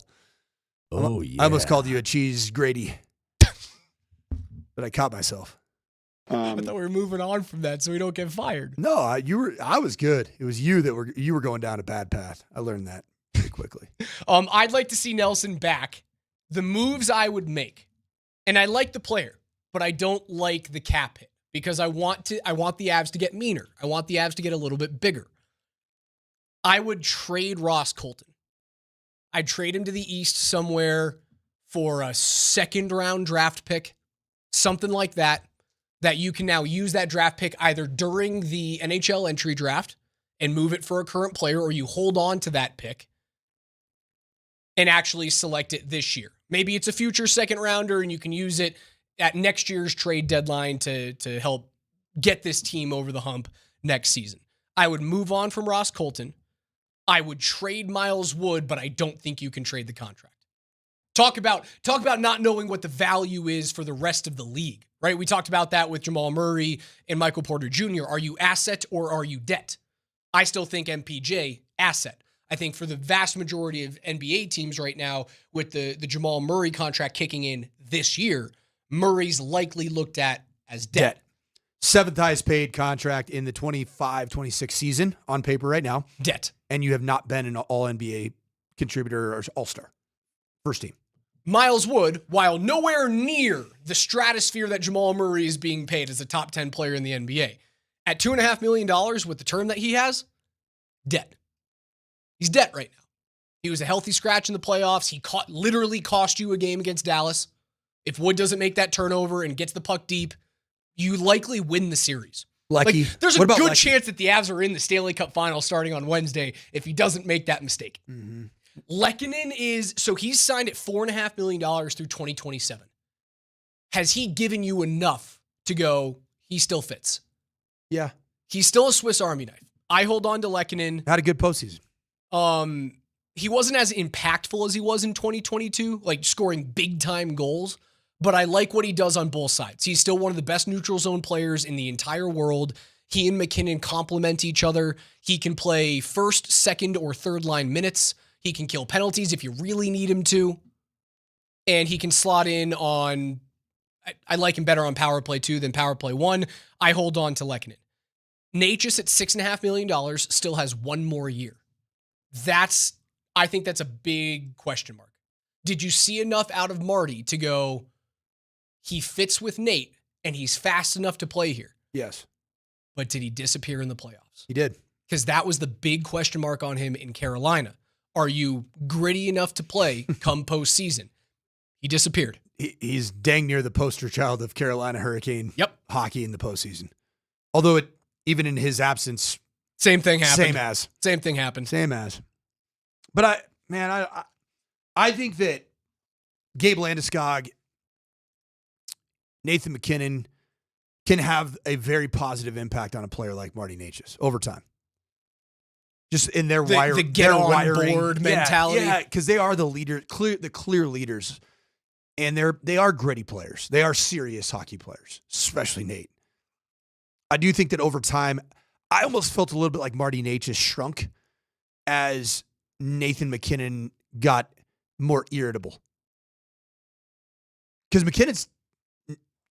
Oh, yeah. I almost called you a cheese Grady. But I caught myself. I thought we were moving on from that so we don't get fired. No, I was good. It was you were going down a bad path. I learned that pretty quickly. I'd like to see Nelson back. The moves I would make, and I like the player, but I don't like the cap hit because I want the Avs to get meaner. I want the Avs to get a little bit bigger. I would trade Ross Colton. I'd trade him to the East somewhere for a 2nd-round draft pick. Something like that you can now use that draft pick either during the NHL entry draft and move it for a current player, or you hold on to that pick and actually select it this year. Maybe it's a future 2nd rounder and you can use it at next year's trade deadline to help get this team over the hump next season. I would move on from Ross Colton. I would trade Miles Wood, but I don't think you can trade the contract. Talk about not knowing what the value is for the rest of the league, right? We talked about that with Jamal Murray and Michael Porter Jr. Are you asset or are you debt? I still think MPJ, asset. I think for the vast majority of NBA teams right now, with the Jamal Murray contract kicking in this year, Murray's likely looked at as debt. 7th highest paid contract in the 25-26 season on paper right now. Debt. And you have not been an all-NBA contributor or all-star. First team. Miles Wood, while nowhere near the stratosphere that Jamal Murray is being paid as a top 10 player in the NBA, at $2.5 million with the term that he has, debt. He's debt right now. He was a healthy scratch in the playoffs. He literally cost you a game against Dallas. If Wood doesn't make that turnover and gets the puck deep, you likely win the series. Lucky. There's a good chance that the Avs are in the Stanley Cup final starting on Wednesday if he doesn't make that mistake. Mm-hmm. Lehkonen he's signed at $4.5 million through 2027. Has he given you enough to go, he still fits? Yeah. He's still a Swiss Army knife. I hold on to Lehkonen. Had a good postseason. He wasn't as impactful as he was in 2022, like scoring big-time goals, but I like what he does on both sides. He's still one of the best neutral zone players in the entire world. He and McKinnon complement each other. He can play first, second, or third line minutes. He can kill penalties if you really need him to. And he can slot in on, I like him better on power play 2 than power play 1. I hold on to Lehkonen. Necas at $6.5 million still has one more year. I think that's a big question mark. Did you see enough out of Marty to go, he fits with Nate and he's fast enough to play here? Yes. But did he disappear in the playoffs? He did. Because that was the big question mark on him in Carolina. Are you gritty enough to play come postseason? He disappeared. He's dang near the poster child of Carolina Hurricane hockey in the postseason. Although even in his absence, same thing happened. Same thing happened. But I think that Gabe Landeskog, Nathan McKinnon can have a very positive impact on a player like Marty Necas over time. Just in their the get on board mentality. Yeah, because they are the leader, the clear leaders, and they are gritty players. They are serious hockey players, especially Nate. I do think that over time, I almost felt a little bit like Marty Necas shrunk as Nathan McKinnon got more irritable. Because McKinnon's,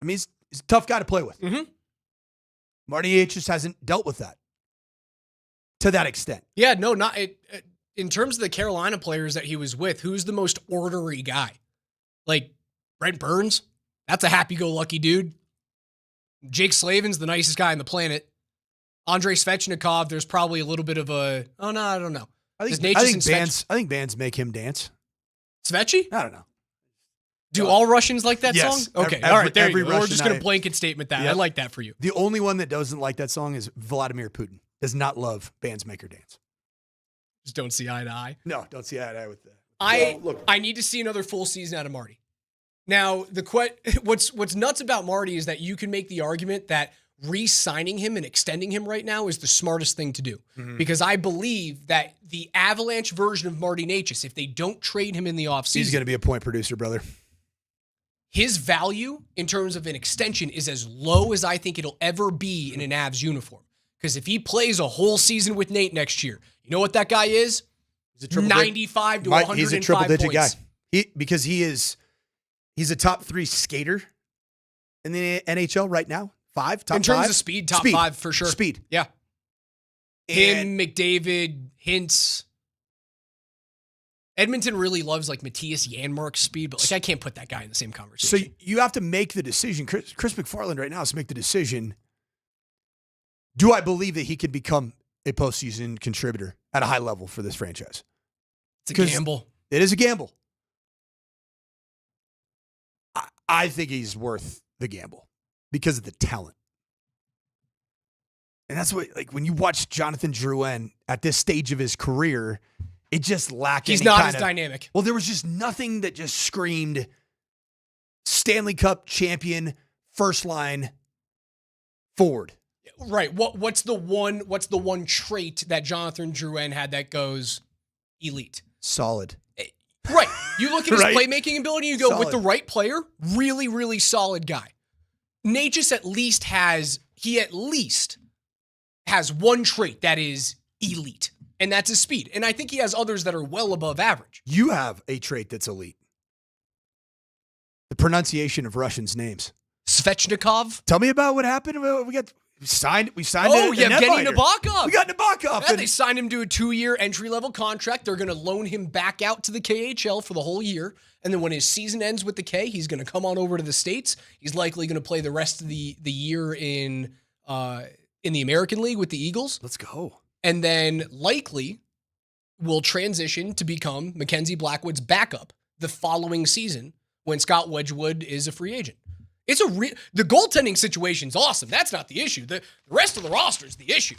he's a tough guy to play with. Mm-hmm. Marty Necas hasn't dealt with that to that extent. Yeah, no, not in terms of the Carolina players that he was with, who's the most orderly guy? Like Brent Burns? That's a happy-go-lucky dude. Jake Slavin's the nicest guy on the planet. Andrei Svechnikov, there's probably a little bit of I don't know. I think bands make him dance. Svechi? I don't know. Do all Russians like that yes. song? Okay, all right, there you go. Russian We're just going to blanket statement that. Yep. I like that for you. The only one that doesn't like that song is Vladimir Putin. Does not love Bands Make Her Dance. Just don't see eye to eye. No, don't see eye to eye with that. I need to see another full season out of Marty. Now, what's nuts about Marty is that you can make the argument that re-signing him and extending him right now is the smartest thing to do. Mm-hmm. Because I believe that the Avalanche version of Marty Necas, if they don't trade him in the offseason, he's going to be a point producer, brother. His value in terms of an extension is as low as I think it'll ever be in an Avs uniform. Because if he plays a whole season with Nate next year, you know what that guy is? He's a 95 to 105 He's a triple-digit points. guy. He's a top 3 skater in the NHL right now. Top 5? In terms of speed, top 5 for sure. Speed. Yeah. Him, McDavid, Hintz. Edmonton really loves like Matthias Janmark's speed, but I can't put that guy in the same conversation. So you have to make the decision. Chris McFarland right now has to make the decision. Do I believe that he can become a postseason contributor at a high level for this franchise? It's a gamble. It is a gamble. I think he's worth the gamble because of the talent. And that's what, when you watch Jonathan Drouin at this stage of his career, it just lacked. He's not as dynamic. Well, there was just nothing that just screamed Stanley Cup champion, first line forward. Right. What's the one trait that Jonathan Drouin had that goes elite? Solid. Right. You look at his right? playmaking ability, you go, solid. with the right player, really, really solid guy. Necas at least has one trait that is elite, and that's his speed. And I think he has others that are well above average. You have a trait that's elite. The pronunciation of Russians' names. Svechnikov. Tell me about what happened. We signed. Oh, Yevgeny Nabokov. We got Nabokov. Yeah, they signed him to a 2-year entry-level contract. They're going to loan him back out to the KHL for the whole year. And then when his season ends with the K, he's going to come on over to the States. He's likely going to play the rest of the year in the American League with the Eagles. Let's go. And then likely will transition to become Mackenzie Blackwood's backup the following season when Scott Wedgwood is a free agent. It's the goaltending situation's awesome. That's not the issue. The rest of the roster is the issue.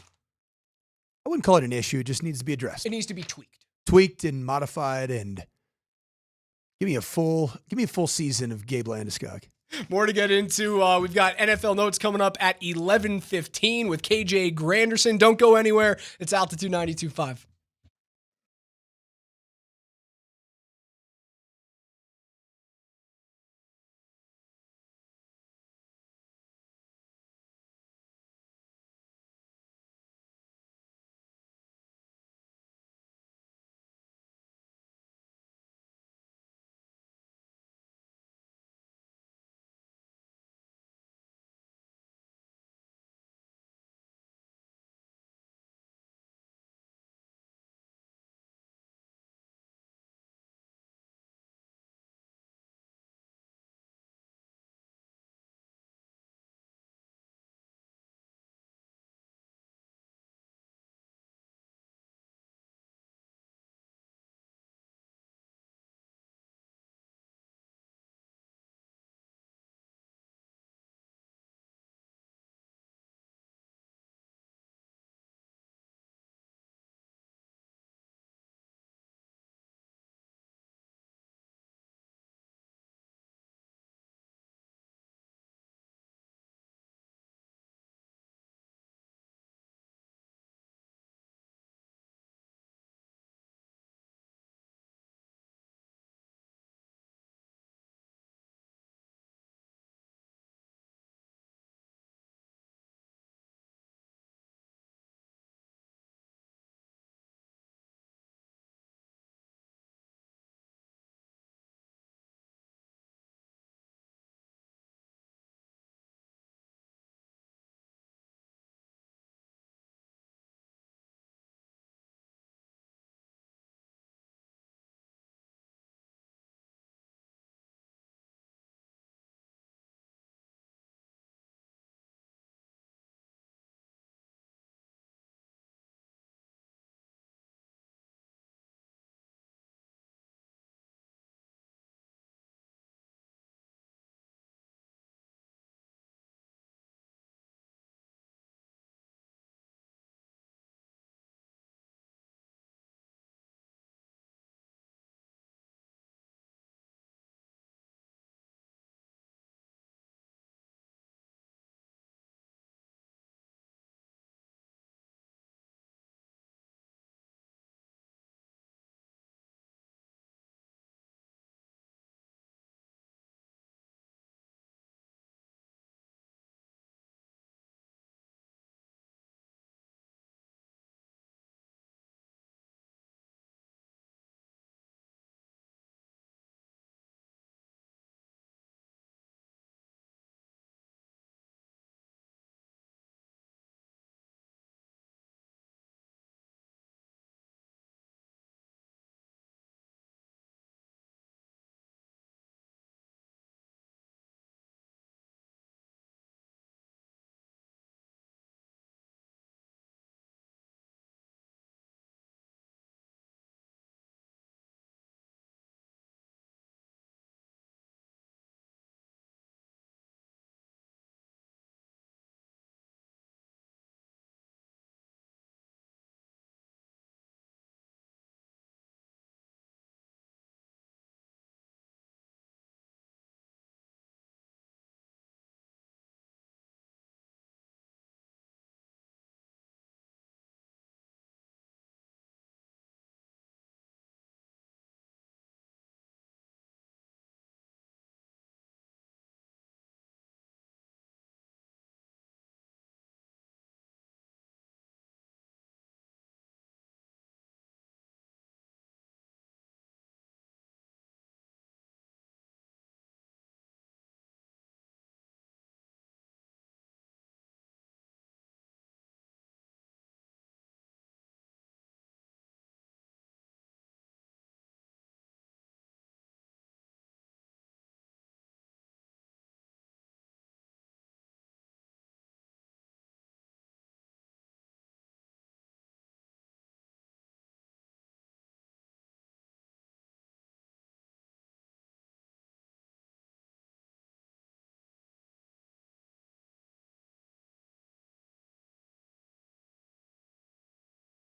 I wouldn't call it an issue. It just needs to be addressed. It needs to be tweaked and modified, and give me a full season of Gabe Landeskog. More to get into. We've got NFL notes coming up at 11:15 with KJ Granderson. Don't go anywhere. It's Altitude 92.5.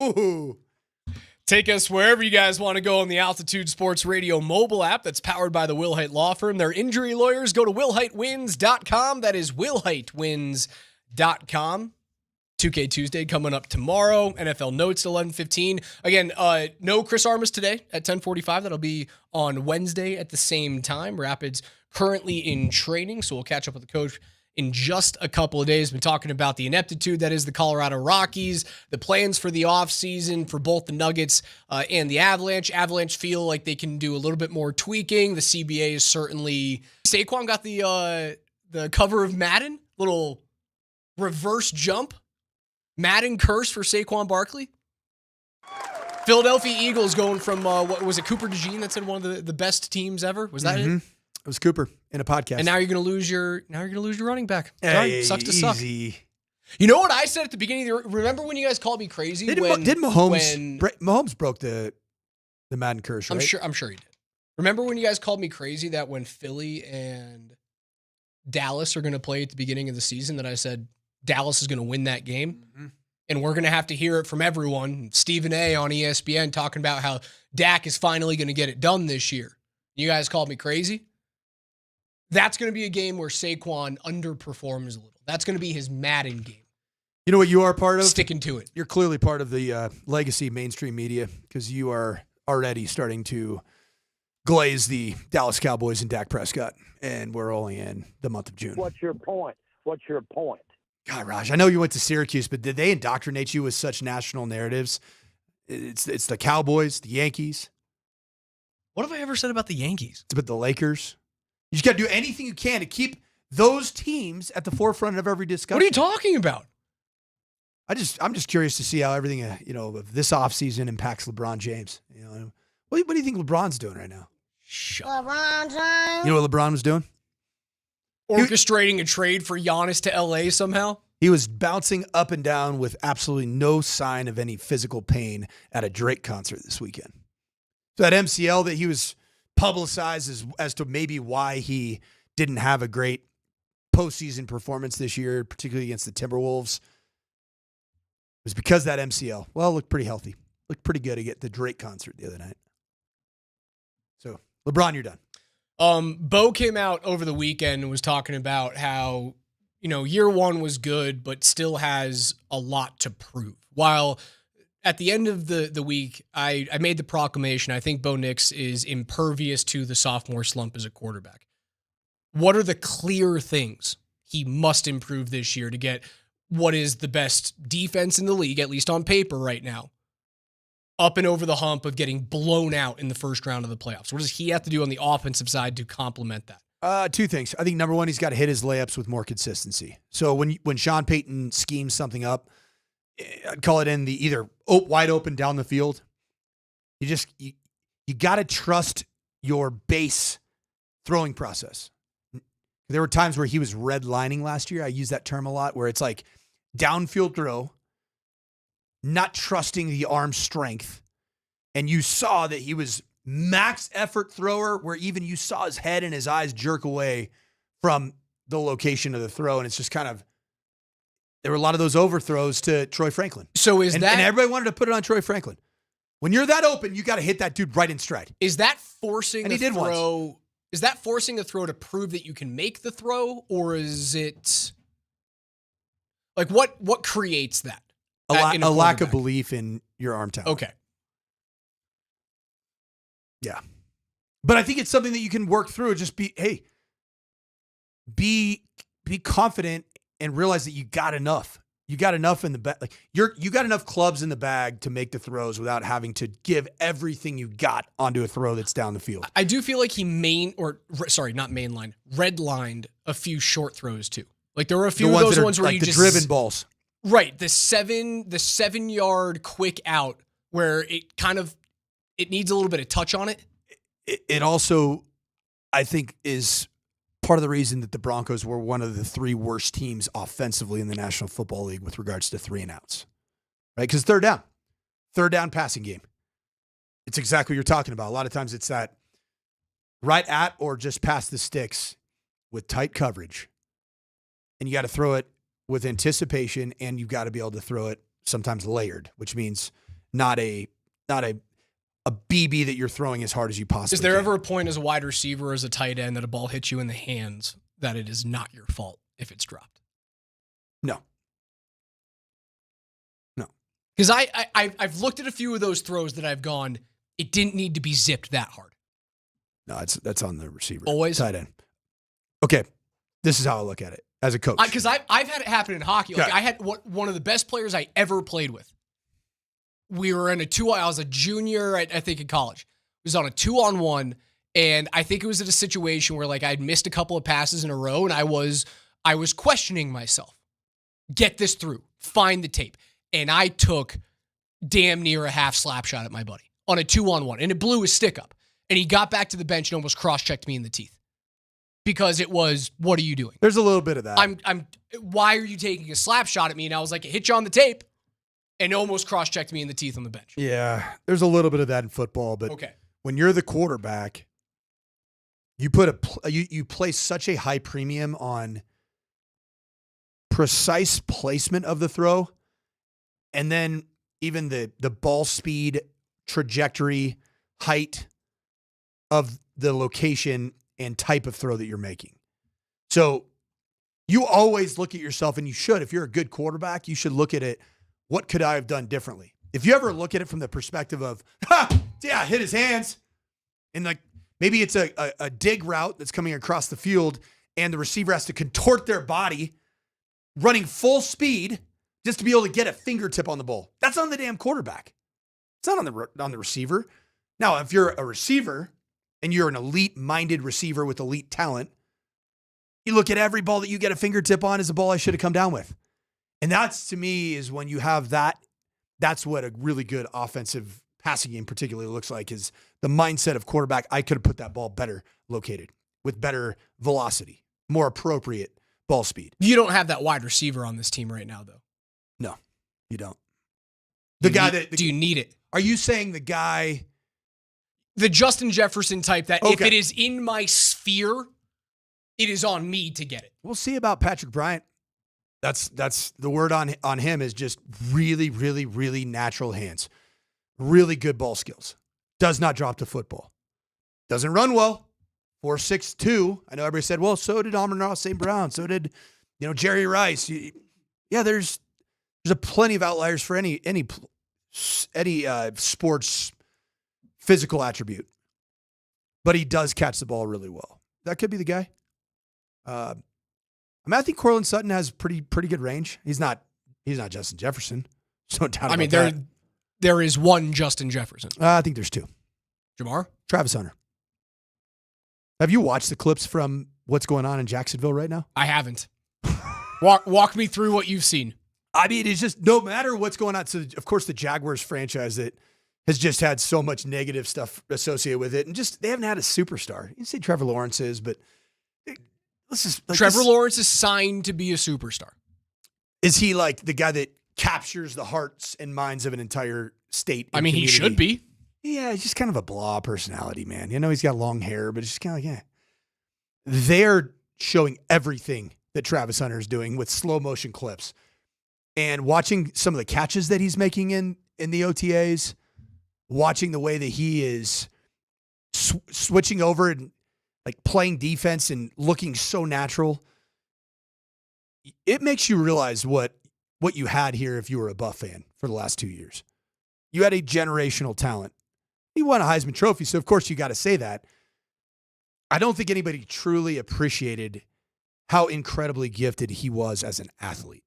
Ooh. Take us wherever you guys want to go on the Altitude Sports Radio mobile app that's powered by the Will Hite Law Firm. They're injury lawyers. Go to willhitewins.com. That is willhitewins.com. 2K Tuesday coming up tomorrow. NFL Notes at 11:15. Again, no Chris Armas today at 10:45. That'll be on Wednesday at the same time. Rapids currently in training, so we'll catch up with the coach in just a couple of days. Been talking about the ineptitude that is the Colorado Rockies, the plans for the offseason for both the Nuggets and the Avalanche. Avalanche feel like they can do a little bit more tweaking. The CBA is certainly... Saquon got the cover of Madden, little reverse jump. Madden curse for Saquon Barkley. Philadelphia Eagles going from, what was it, Cooper DeJean that said one of the best teams ever? Was that it? It was Cooper in a podcast. And now you're going to lose your running back. Sorry, hey, sucks to suck. Easy. You know what I said at the beginning of the... Remember when you guys called me crazy? Did Mahomes... Mahomes broke the Madden curse, right? I'm sure he did. Remember when you guys called me crazy that when Philly and Dallas are going to play at the beginning of the season that I said Dallas is going to win that game? Mm-hmm. And we're going to have to hear it from everyone. Stephen A. on ESPN talking about how Dak is finally going to get it done this year. You guys called me crazy? That's going to be a game where Saquon underperforms a little. That's going to be his Madden game. You know what you are part of? Sticking to it. You're clearly part of the legacy mainstream media because you are already starting to glaze the Dallas Cowboys and Dak Prescott, and we're only in the month of June. What's your point? God, Raj, I know you went to Syracuse, but did they indoctrinate you with such national narratives? It's the Cowboys, the Yankees. What have I ever said about the Yankees? It's about the Lakers. You just got to do anything you can to keep those teams at the forefront of every discussion. What are you talking about? I'm just curious to see how everything of this offseason impacts LeBron James. What do you think LeBron's doing right now? LeBron James. You know what LeBron was doing? Orchestrating a trade for Giannis to LA somehow? He was bouncing up and down with absolutely no sign of any physical pain at a Drake concert this weekend. So that MCL that he was publicized as to maybe why he didn't have a great postseason performance this year, particularly against the Timberwolves, was because that MCL. Well, it looked pretty healthy. Looked pretty good at the Drake concert the other night. So, LeBron, you're done. Bo came out over the weekend and was talking about how, year one was good, but still has a lot to prove. While at the end of the week, I made the proclamation, I think Bo Nix is impervious to the sophomore slump as a quarterback. What are the clear things he must improve this year to get what is the best defense in the league, at least on paper right now, up and over the hump of getting blown out in the first round of the playoffs? What does he have to do on the offensive side to complement that? Two things. I think number one, he's got to hit his layups with more consistency. So when Sean Payton schemes something up, I'd call it in the either wide open down the field. You got to trust your base throwing process. There were times where he was redlining last year. I use that term a lot, where it's like downfield throw, not trusting the arm strength. And you saw that he was max effort thrower, where even you saw his head and his eyes jerk away from the location of the throw. And it's just kind of, there were a lot of those overthrows to Troy Franklin. So and everybody wanted to put it on Troy Franklin. When you're that open, you got to hit that dude right in stride. Is that forcing and he did throw? Once. Is that forcing the throw to prove that you can make the throw, or is it like what creates that? A lack of belief in your arm talent. Okay. Yeah. But I think it's something that you can work through. Just be confident and realize that you got enough. You got enough in the bag. Like you got enough clubs in the bag to make the throws without having to give everything you got onto a throw that's down the field. I do feel like he redlined a few short throws too. Like there were a few of those ones where you just driven balls. Right, the 7-yard quick out where it needs a little bit of touch on it. It also, I think, is part of the reason that the Broncos were one of the three worst teams offensively in the National Football League with regards to 3-and-outs, right? Because third down passing game. It's exactly what you're talking about. A lot of times it's that right at or just past the sticks with tight coverage. And you got to throw it with anticipation, and you've got to be able to throw it sometimes layered, which means not a BB that you're throwing as hard as you possibly Is there can. ever a point as a wide receiver or as a tight end that a ball hits you in the hands that it is not your fault if it's dropped? No. Because I've looked at a few of those throws that I've gone, it didn't need to be zipped that hard. No, that's on the receiver. Always? Tight end. Okay, this is how I look at it as a coach. Because I've had it happen in hockey. Like, Yeah. I had one of the best players I ever played with. We were in I was a junior, I think, in college. It was on a 2-on-1, and I think it was at a situation where like I'd missed a couple of passes in a row, and I was questioning myself. Get this through. Find the tape. And I took damn near a half slap shot at my buddy on a 2-on-1, and it blew his stick up. And he got back to the bench and almost cross-checked me in the teeth. Because it was, what are you doing? There's a little bit of that. Why are you taking a slap shot at me? And I was like, it hit you on the tape and almost cross-checked me in the teeth on the bench. Yeah, there's a little bit of that in football, but Okay. when you're the quarterback, you you place such a high premium on precise placement of the throw, and then even the ball speed, trajectory, height of the location and type of throw that you're making. So you always look at yourself, and you should, if you're a good quarterback, you should look at it, what could I have done differently? If you ever look at it from the perspective of, hit his hands, and like maybe it's a dig route that's coming across the field, and the receiver has to contort their body, running full speed just to be able to get a fingertip on the ball. That's on the damn quarterback. It's not on the receiver. Now, if you're a receiver and you're an elite-minded receiver with elite talent, you look at every ball that you get a fingertip on as a ball I should have come down with. And that's, to me, is when you have that, that's what a really good offensive passing game particularly looks like, is the mindset of quarterback. I could have put that ball better located with better velocity, more appropriate ball speed. You don't have that wide receiver on this team right now, though. No, you don't. Do you need it? Are you saying the guy... The Justin Jefferson type that if Okay. it is in my sphere, it is on me to get it. We'll see about Patrick Bryant. That's the word on him is just really, really, really natural hands. Really good ball skills. Does not drop the football. Doesn't run well. 4.62. I know everybody said, well, so did Amon-Ra St. Brown. So did, Jerry Rice. Yeah, there's a plenty of outliers for any sports physical attribute. But he does catch the ball really well. That could be the guy. I think Courtland Sutton has pretty good range. He's not Justin Jefferson. There's no doubt about that. There is one Justin Jefferson. I think there's two. Jamar? Travis Hunter. Have you watched the clips from what's going on in Jacksonville right now? I haven't. Walk me through what you've seen. I mean, it's just no matter what's going on. So, of course, the Jaguars franchise that has just had so much negative stuff associated with it, and just they haven't had a superstar. You can say Trevor Lawrence is, but Trevor Lawrence is signed to be a superstar. Is he like the guy that captures the hearts and minds of an entire state? I mean, he should be. Yeah, he's just kind of a blah personality, man. He's got long hair, but it's just kind of like, They're showing everything that Travis Hunter is doing with slow motion clips, and watching some of the catches that he's making in the OTAs, watching the way that he is switching over and like playing defense and looking so natural. It makes you realize what you had here if you were a Buff fan for the last 2 years. You had a generational talent. He won a Heisman Trophy, so of course you got to say that. I don't think anybody truly appreciated how incredibly gifted he was as an athlete.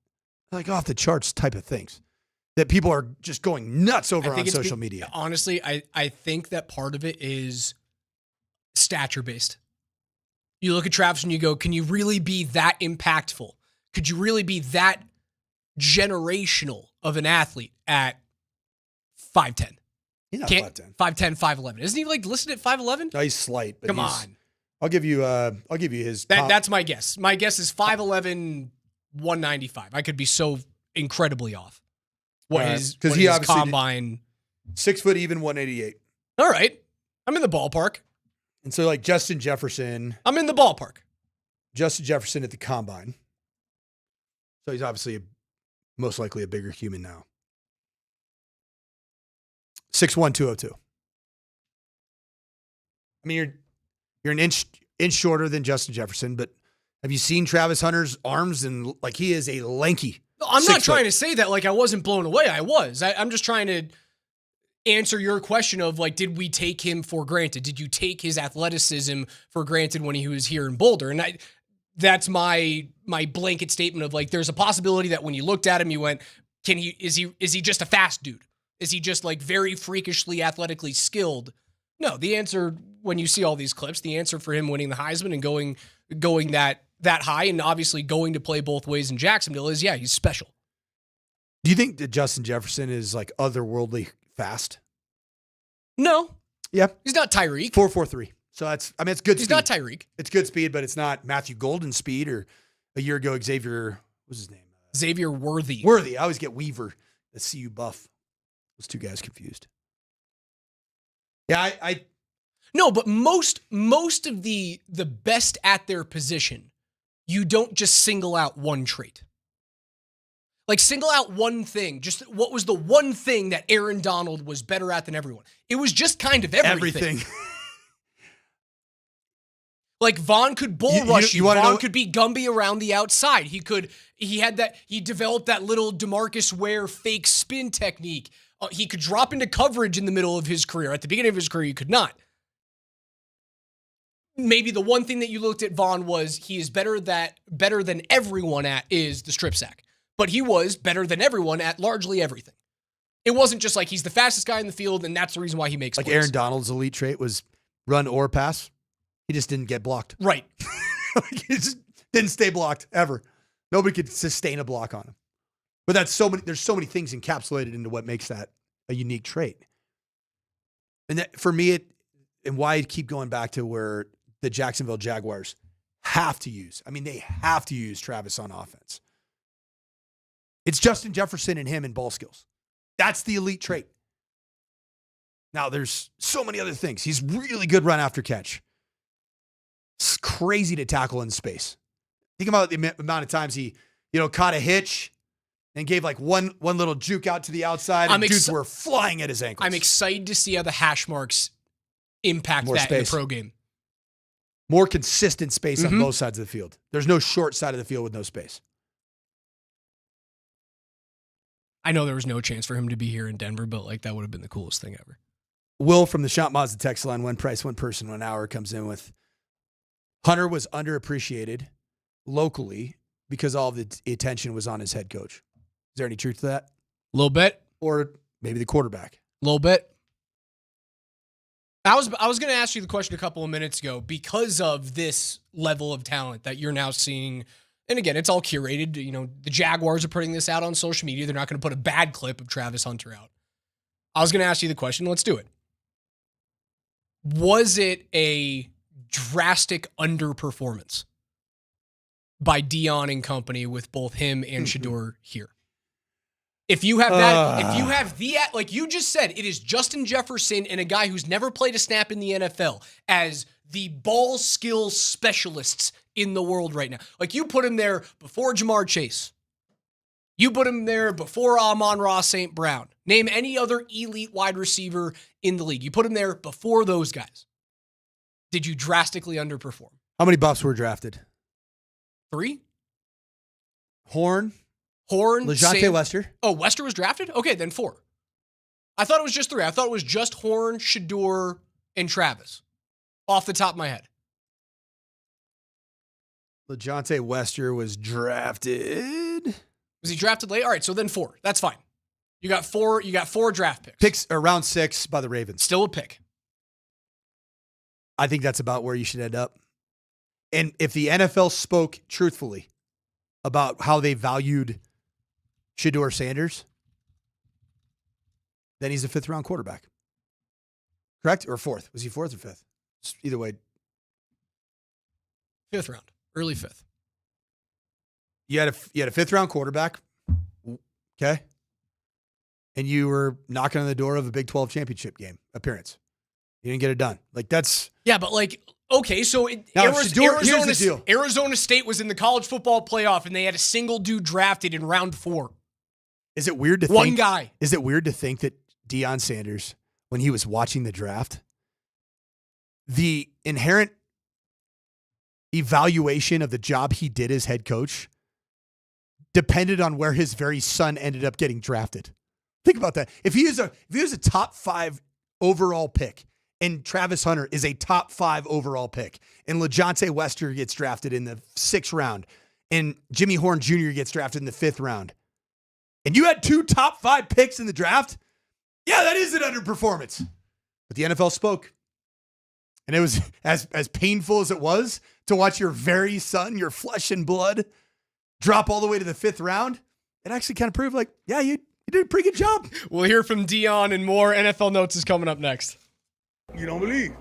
Like off the charts type of things that people are just going nuts over on social media. Honestly, I think that part of it is stature-based. You look at Travis and you go, can you really be that impactful? Could you really be that generational of an athlete at 5'10"? He's not 5'10". 5'10", 5'11". Isn't he like listed at 5'11"? No, he's slight. But Come on. I'll give you his. That's my guess. My guess is 5'11", 195. I could be so incredibly off. His combine. 6 foot even, 188. All right. I'm in the ballpark. And so like Justin Jefferson. I'm in the ballpark. Justin Jefferson at the combine. So he's obviously most likely a bigger human now. 6'1", 202. I mean, you're an inch shorter than Justin Jefferson, but have you seen Travis Hunter's arms? And like, he is a lanky. I'm not trying to say that like I wasn't blown away. I was. I'm just trying to answer your question of like, did we take him for granted? Did you take his athleticism for granted when he was here in Boulder? And that's my blanket statement of like, there's a possibility that when you looked at him, you went, is he just a fast dude? Is he just like very freakishly athletically skilled? No, the answer when you see all these clips, the answer for him winning the Heisman and going that high and obviously going to play both ways in Jacksonville is, yeah, he's special. Do you think that Justin Jefferson is like otherworldly fast? No. Yeah. He's not Tyreek. 4.43. So it's good speed. He's not Tyreek. It's good speed, but it's not Matthew Golden speed or a year ago Xavier, what's his name? Xavier Worthy. I always get Weaver, the CU buff. Those two guys confused. Yeah, No, but most of the best at their position, you don't just single out one trait. Like single out one thing. Just what was the one thing that Aaron Donald was better at than everyone? It was just kind of everything. Like Vaughn could bull rush you. Vaughn could be Gumby around the outside. He developed that little DeMarcus Ware fake spin technique. He could drop into coverage in the middle of his career. At the beginning of his career, he could not. Maybe the one thing that you looked at Vaughn was he is better than everyone at is the strip sack. But he was better than everyone at largely everything. It wasn't just like he's the fastest guy in the field and that's the reason why he makes like plays. Aaron Donald's elite trait was run or pass. He just didn't get blocked. Right. He just didn't stay blocked ever. Nobody could sustain a block on him. But there's so many things encapsulated into what makes that a unique trait. And that, for me, and why I keep going back to where the Jacksonville Jaguars have to use Travis on offense. It's Justin Jefferson and him in ball skills. That's the elite trait. Now, there's so many other things. He's really good run after catch. It's crazy to tackle in space. Think about the amount of times he, caught a hitch and gave like one little juke out to the outside and dudes were flying at his ankles. I'm excited to see how the hash marks impact that in the pro game. More consistent space on both sides of the field. There's no short side of the field with no space. I know there was no chance for him to be here in Denver, but like that would have been the coolest thing ever. Will from the Shop Mazda text line, one price, one person, 1 hour comes in with Hunter was underappreciated locally because all of the attention was on his head coach. Is there any truth to that? A little bit. Or maybe the quarterback? A little bit. I was going to ask you the question a couple of minutes ago because of this level of talent that you're now seeing. And again, it's all curated. The Jaguars are putting this out on social media. They're not going to put a bad clip of Travis Hunter out. I was going to ask you the question. Let's do it. Was it a drastic underperformance by Deion and company with both him and Shadur here? If you have that, like you just said, it is Justin Jefferson and a guy who's never played a snap in the NFL as the ball skills specialists in the world right now. Like you put him there before Jamar Chase. You put him there before Amon-Ra St. Brown. Name any other elite wide receiver in the league. You put him there before those guys. Did you drastically underperform? How many buffs were drafted? 3? Horn, LeJonte Wester. Oh, Wester was drafted? Okay, then 4. I thought it was just 3. I thought it was just Horn, Shadur, and Travis. Off the top of my head. LeJonte Wester was drafted. Was he drafted late? All right, so then 4. That's fine. You got 4 draft picks. Picks around 6 by the Ravens. Still a pick. I think that's about where you should end up. And if the NFL spoke truthfully about how they valued Shadur Sanders, then he's a 5th round quarterback. Correct? Or 4th? Was he 4th or 5th? Either way. 5th round. Early 5th. You had a 5th round quarterback. Okay. And you were knocking on the door of a Big 12 championship game appearance. You didn't get it done. Like that's. Yeah, but like, okay, so here's the deal. Arizona State was in the college football playoff and they had a single dude drafted in round 4. Is it weird to One think? guy. Is it weird to think that Deion Sanders when he was watching the draft, the inherent evaluation of the job he did as head coach depended on where his very son ended up getting drafted. Think about that. If he was a top 5 overall pick, and Travis Hunter is a top 5 overall pick, and LeJontay Wester gets drafted in the 6th round, and Jimmy Horn Jr. gets drafted in the 5th round, and you had 2 top 5 picks in the draft, yeah, that is an underperformance. But the NFL spoke. And it was as painful as it was to watch your very son, your flesh and blood, drop all the way to the 5th round. It actually kind of proved like, yeah, you did a pretty good job. We'll hear from Dion and more. NFL Notes is coming up next. You don't believe.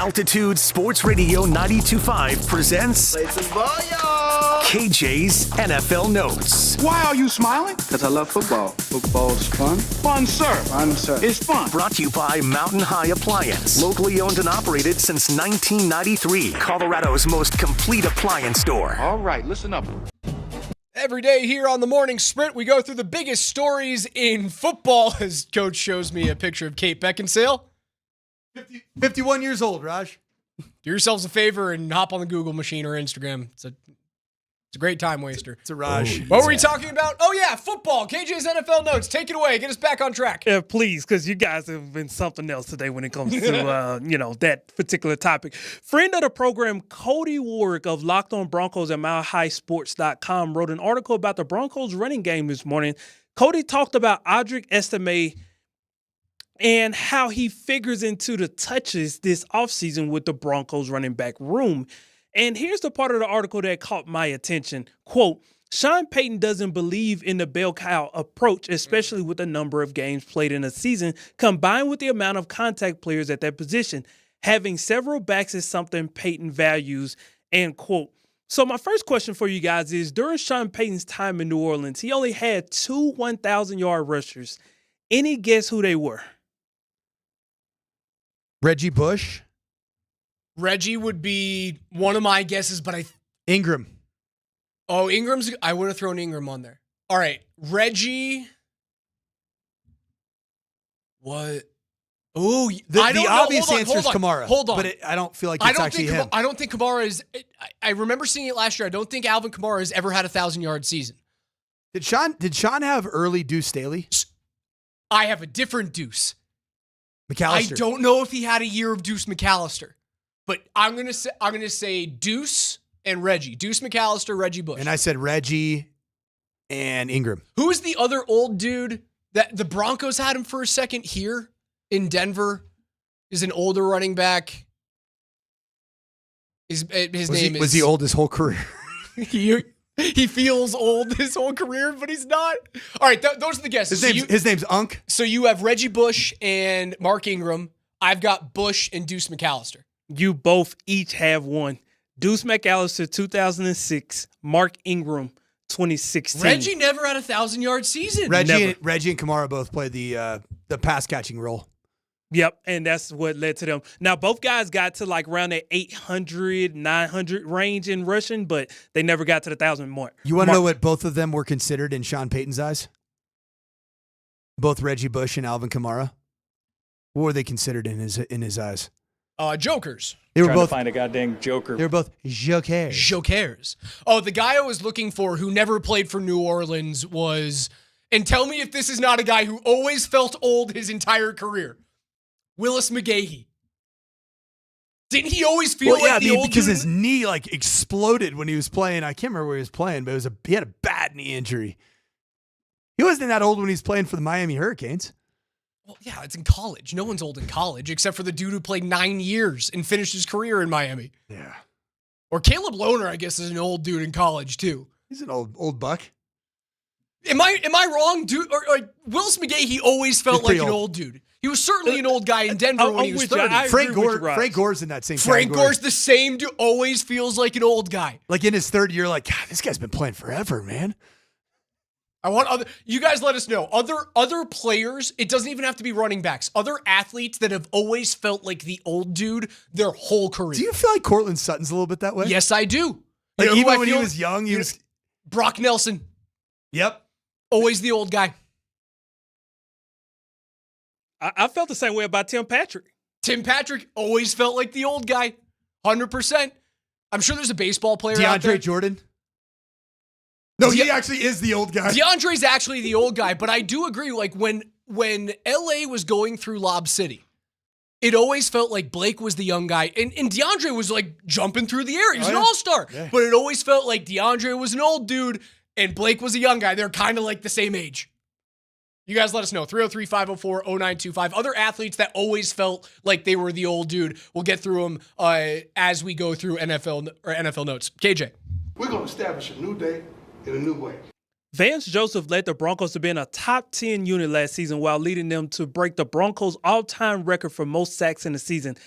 Altitude Sports Radio 92.5 presents Play some ball, y'all. KJ's NFL Notes. Why are you smiling? Because I love football. Football's fun. Fun, sir. Fun, sir. It's fun. Brought to you by Mountain High Appliance. Locally owned and operated since 1993. Colorado's most complete appliance store. All right, listen up. Every day here on the Morning Sprint, we go through the biggest stories in football as Coach shows me a picture of Kate Beckinsale. 51 years old, Raj. Do yourselves a favor and hop on the Google machine or Instagram. It's a great time waster. It's a Raj. What were we talking about? Oh, yeah, football. KJ's NFL Notes. Take it away. Get us back on track. Yeah, please, because you guys have been something else today when it comes to, that particular topic. Friend of the program, Cody Warwick of Locked On Broncos at MileHighSports.com wrote an article about the Broncos running game this morning. Cody talked about Audric Estime and how he figures into the touches this offseason with the Broncos running back room. And here's the part of the article that caught my attention. Quote, Sean Payton doesn't believe in the bell cow approach, especially with the number of games played in a season, combined with the amount of contact players at that position. Having several backs is something Payton values, end quote. So my first question for you guys is, during Sean Payton's time in New Orleans, he only had 2 1,000-yard rushers. Any guess who they were? Reggie Bush. Reggie would be one of my guesses, but Ingram. Oh, I would have thrown Ingram on there. All right. Reggie. What? Oh, the obvious answer is Kamara. Hold on. But I don't feel like it's actually him. I don't think Kamara is. I remember seeing it last year. I don't think Alvin Kamara has ever had a 1,000-yard season. Did Sean have early Deuce Staley? I have a different Deuce. McAllister. I don't know if he had a year of Deuce McAllister, but I'm gonna say Deuce and Reggie. Deuce McAllister, Reggie Bush. And I said Reggie and Ingram. Who is the other old dude that the Broncos had him for a second here in Denver? Is an older running back. His name is. Was he old his whole career? He feels old his whole career, but he's not. All right, those are the guesses. His name's Unk. So you have Reggie Bush and Mark Ingram. I've got Bush and Deuce McAllister. You both each have one. Deuce McAllister, 2006. Mark Ingram, 2016. Reggie never had a 1,000-yard season. Reggie and Kamara both played the pass catching role. Yep, and that's what led to them. Now, both guys got to like around that 800, 900 range in rushing, but they never got to the 1,000 mark. You want to know what both of them were considered in Sean Payton's eyes? Both Reggie Bush and Alvin Kamara. What were they considered in his eyes? Jokers. They were both to find a goddamn joker. They were both jokers. Jokers. Oh, the guy I was looking for who never played for New Orleans was, and tell me if this is not a guy who always felt old his entire career. Willis McGahee. Didn't he always feel like the old because dude? his knee like exploded when he was playing. I can't remember where he was playing, but he had a bad knee injury. He wasn't that old when he was playing for the Miami Hurricanes. Well, yeah, it's in college. No one's old in college except for the dude who played 9 years and finished his career in Miami. Yeah. Or Caleb Lohner, I guess, is an old dude in college too. He's an old buck. Am I wrong, dude? Or Willis McGahee always felt like an old dude. He was certainly an old guy in Denver when he was 30. Frank Gore's in that same category. Frank Gore's the same dude, always feels like an old guy. Like in his third year, like, God, this guy's been playing forever, man. I want you guys let us know. Other players, it doesn't even have to be running backs. Other athletes that have always felt like the old dude their whole career. Do you feel like Cortland Sutton's a little bit that way? Yes, I do. Like even when he was young, he was Brock Nelson. Yep. Always the old guy. I felt the same way about Tim Patrick. Tim Patrick always felt like the old guy. 100%. I'm sure there's a baseball player out there. DeAndre Jordan? No, he actually is the old guy. DeAndre's actually the old guy, but I do agree, like when LA was going through Lob City, it always felt like Blake was the young guy. And DeAndre was like jumping through the air. He was an all-star. Yeah. But it always felt like DeAndre was an old dude and Blake was a young guy. They're kind of like the same age. You guys let us know. 303-504-0925. Other athletes that always felt like they were the old dude. We'll get through them as we go through NFL notes. KJ. We're going to establish a new day in a new way. Vance Joseph led the Broncos to be in a top 10 unit last season while leading them to break the Broncos' all-time record for most sacks in the season.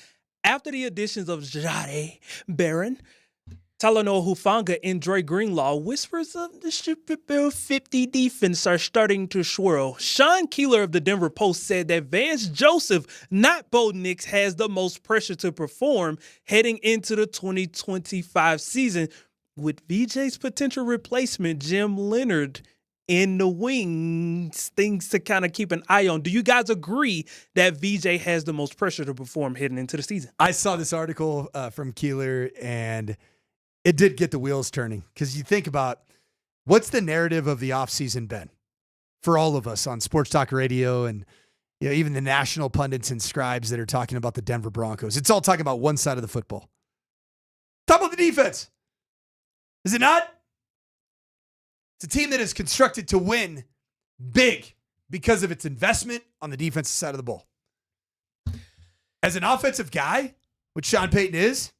After the additions of Jade Barron, Talanoa Hufanga, and Dre Greenlaw, whispers of the Super Bowl 50 defense are starting to swirl. Sean Keeler of the Denver Post said that Vance Joseph, not Bo Nix, has the most pressure to perform heading into the 2025 season, with VJ's potential replacement, Jim Leonard, in the wings, things to kind of keep an eye on. Do you guys agree that VJ has the most pressure to perform heading into the season? I saw this article from Keeler, and it did get the wheels turning, because you think about what's the narrative of the offseason been for all of us on Sports Talk Radio and even the national pundits and scribes that are talking about the Denver Broncos. It's all talking about one side of the football. Talk about the defense. Is it not? It's a team that is constructed to win big because of its investment on the defensive side of the ball. As an offensive guy, which Sean Payton is,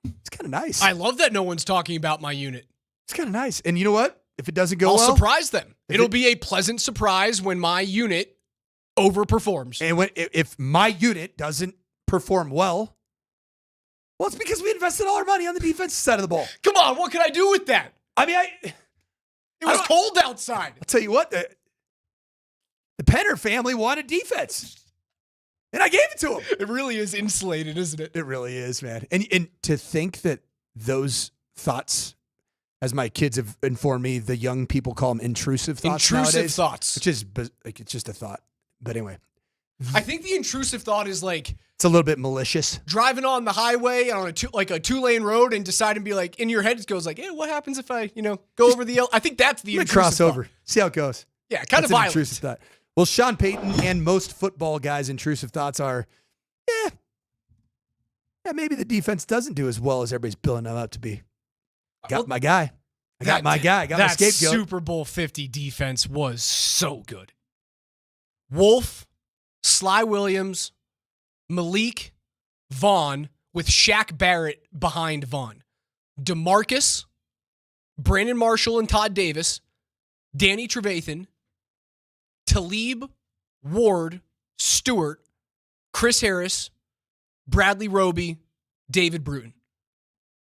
it's kind of nice. I love that no one's talking about my unit. It's kind of nice. And you know what? If it doesn't go I'll well, surprise them. It'll be a pleasant surprise when my unit overperforms. And if my unit doesn't perform well, it's because we invested all our money on the defensive side of the ball. Come on, what can I do with that? I mean, it was cold outside. I'll tell you what, the Penner family wanted defense. And I gave it to them. It really is insulated, isn't it? It really is, man. And to think that those thoughts, as my kids have informed me, the young people call them intrusive thoughts nowadays, thoughts. which is like, it's just a thought. But anyway. I think the intrusive thought is like, it's a little bit malicious. Driving on the highway on a 2-lane road and deciding to be like, in your head it goes like, hey, what happens if I, go over the I think that's the intrusive cross thought. over. See how it goes. Yeah, kind That's of an violent. intrusive thought. Well, Sean Payton and most football guys' intrusive thoughts are, maybe the defense doesn't do as well as everybody's building them up to be. Got my guy. I got my scapegoat. That Super Bowl 50 defense was so good. Wolf, Sly Williams, Malik, Vaughn, with Shaq Barrett behind Vaughn. DeMarcus, Brandon Marshall and Todd Davis, Danny Trevathan, Talib, Ward, Stewart, Chris Harris, Bradley Roby, David Bruton.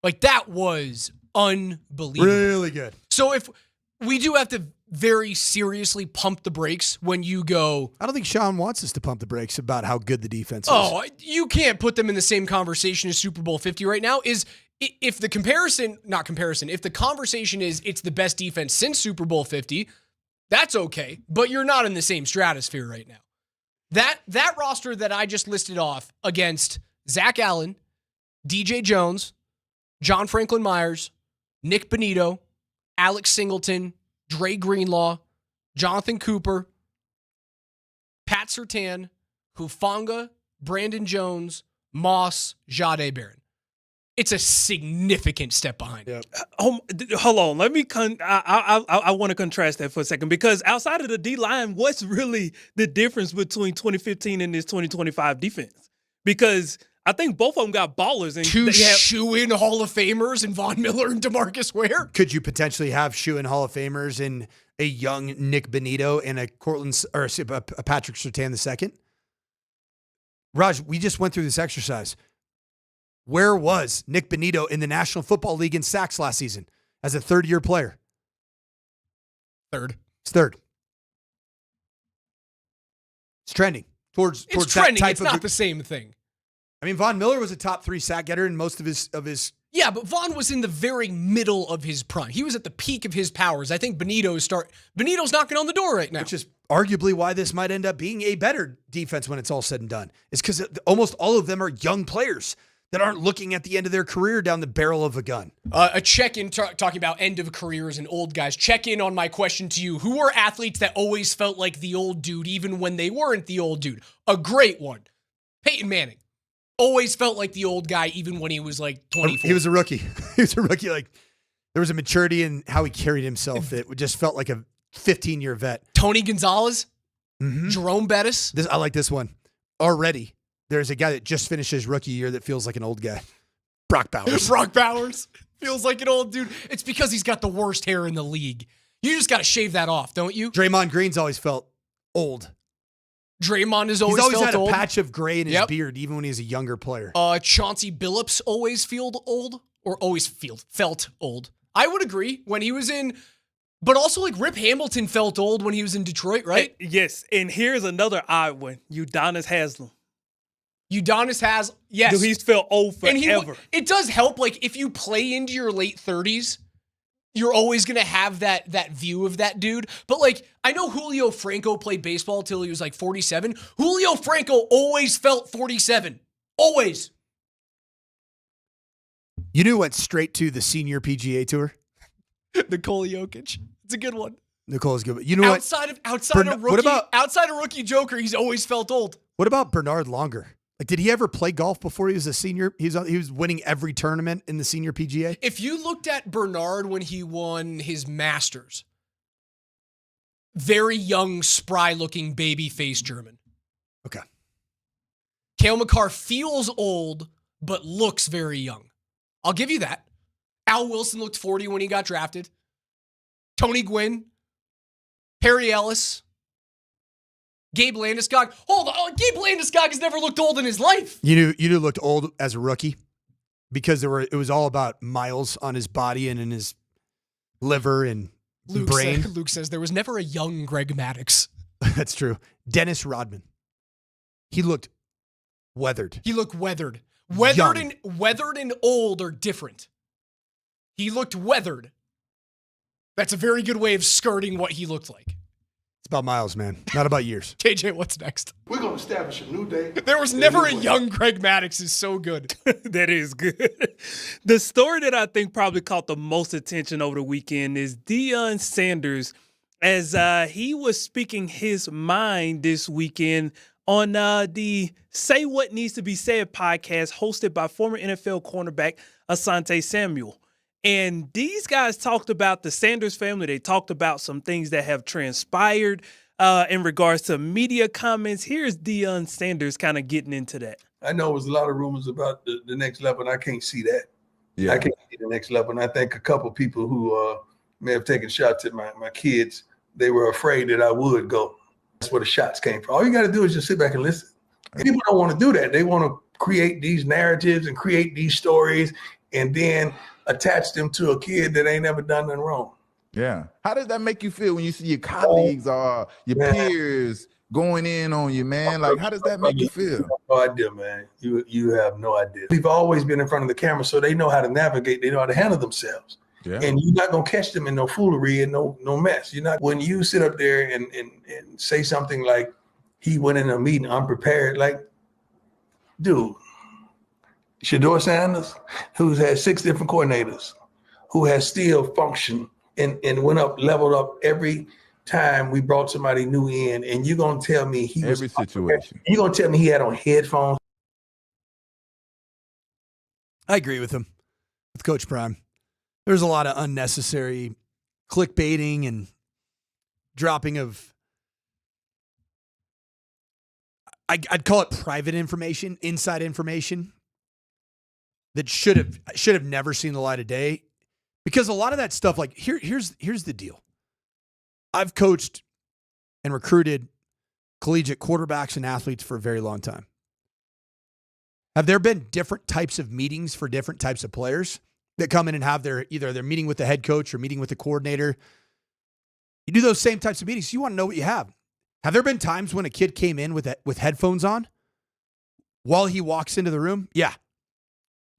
Like, that was unbelievable. Really good. So if we do have to very seriously pump the brakes when you go. I don't think Sean wants us to pump the brakes about how good the defense is. Oh, you can't put them in the same conversation as Super Bowl 50 right now. If the if the conversation is it's the best defense since Super Bowl 50, that's okay. But you're not in the same stratosphere right now. That roster that I just listed off against Zach Allen, DJ Jones, John Franklin Myers, Nick Bonito, Alex Singleton, Dre Greenlaw, Jonathan Cooper, Pat Surtain, Hufanga, Brandon Jones, Moss, Jade Barron. It's a significant step behind. Yep. Hold on. Let me. I want to contrast that for a second, because outside of the D line, what's really the difference between 2015 and this 2025 defense? Because I think both of them got ballers. And two shoe-in Hall of Famers in Von Miller and DeMarcus Ware. Could you potentially have shoe-in Hall of Famers in a young Nick Bonito and a Patrick Surtain II? Raj, we just went through this exercise. Where was Nick Bonito in the National Football League in sacks last season as a third-year player? Third. It's third. It's trending towards It's that trending. type It's of not the same thing. I mean, Von Miller was a top 3 sack getter in most of his. Yeah, but Vaughn was in the very middle of his prime. He was at the peak of his powers. I think Benito's knocking on the door right now. Which is arguably why this might end up being a better defense when it's all said and done. It's because almost all of them are young players that aren't looking at the end of their career down the barrel of a gun. A check-in talking about end of careers and old guys. Check in on my question to you. Who are athletes that always felt like the old dude even when they weren't the old dude? A great one. Peyton Manning. Always felt like the old guy even when he was like 24. He was a rookie. He was a rookie. Like, there was a maturity in how he carried himself that just felt like a 15-year vet. Tony Gonzalez. Mm-hmm. Jerome Bettis. I like this one. Already, there's a guy that just finished his rookie year that feels like an old guy. Brock Bowers. Brock Bowers. Feels like an old dude. It's because he's got the worst hair in the league. You just got to shave that off, don't you? Draymond Green's always felt old. Draymond has He's always always felt had old. a patch of gray in his beard, even when he was a younger player. Chauncey Billups always felt old, or always felt old. I would agree when he was in, but also like Rip Hamilton felt old when he was in Detroit, right? Yes, and here's another odd one. Udonis Haslem. Yes. Dude, he's felt old forever. It does help, like, if you play into your late 30s, you're always going to have that view of that dude. But, like, I know Julio Franco played baseball till he was, like, 47. Julio Franco always felt 47. Always. You knew went straight to the senior PGA Tour? Nikola Jokic. It's a good one. Nikola's good. You know outside of rookie Joker, he's always felt old. What about Bernard Longer? Like, did he ever play golf before he was a senior? He was winning every tournament in the senior PGA. If you looked at Bernard when he won his Masters, very young, spry-looking baby-faced German. Okay. Cale Makar feels old, but looks very young. I'll give you that. Al Wilson looked 40 when he got drafted. Tony Gwynn, Harry Ellis, Gabe Landeskog. Hold on. Gabe Landeskog has never looked old in his life. You knew looked old as a rookie because it was all about miles on his body and in his liver and brain. Luke says there was never a young Greg Maddux. That's true. Dennis Rodman. He looked weathered. He looked weathered. Weathered and old are different. He looked weathered. That's a very good way of skirting what he looked like. It's about miles, man. Not about years. KJ, what's next? We're going to establish a new day. There was never a young Greg Maddux is so good. That is good. The story that I think probably caught the most attention over the weekend is Dion Sanders, as he was speaking his mind this weekend on the Say What Needs to Be Said podcast hosted by former NFL cornerback Asante Samuel. And these guys talked about the Sanders family. They talked about some things that have transpired in regards to media comments. Here's Dion Sanders kind of getting into that. I know it was a lot of rumors about the next level, and I can't see that. Yeah. I can't see the next level. And I think a couple people who may have taken shots at my kids, they were afraid that I would go. That's where the shots came from. All you got to do is just sit back and listen. People don't want to do that. They want to create these narratives and create these stories and then attach them to a kid that ain't ever done nothing wrong. Yeah. How does that make you feel when you see your colleagues or your peers going in on you, man? Like, how does that make you feel? No idea, man. You have no idea. We've always been in front of the camera, so they know how to navigate. They know how to handle themselves. Yeah. And you're not going to catch them in no foolery and no mess. You're not. When you sit up there and say something like he went in a meeting unprepared, like, dude, Shadur Sanders, who's had 6 different coordinators, who has still functioned and leveled up every time we brought somebody new in, and you're going to tell me every situation. You're going to tell me he had on headphones? I agree with him, with Coach Prime. There's a lot of unnecessary clickbaiting and dropping of, I'd call it private information, inside information that should have never seen the light of day. Because a lot of that stuff, like here's the deal. I've coached and recruited collegiate quarterbacks and athletes for a very long time. Have there been different types of meetings for different types of players that come in and have either their meeting with the head coach or meeting with the coordinator? You do those same types of meetings. You want to know what you have. Have there been times when a kid came in with headphones on while he walks into the room? Yeah.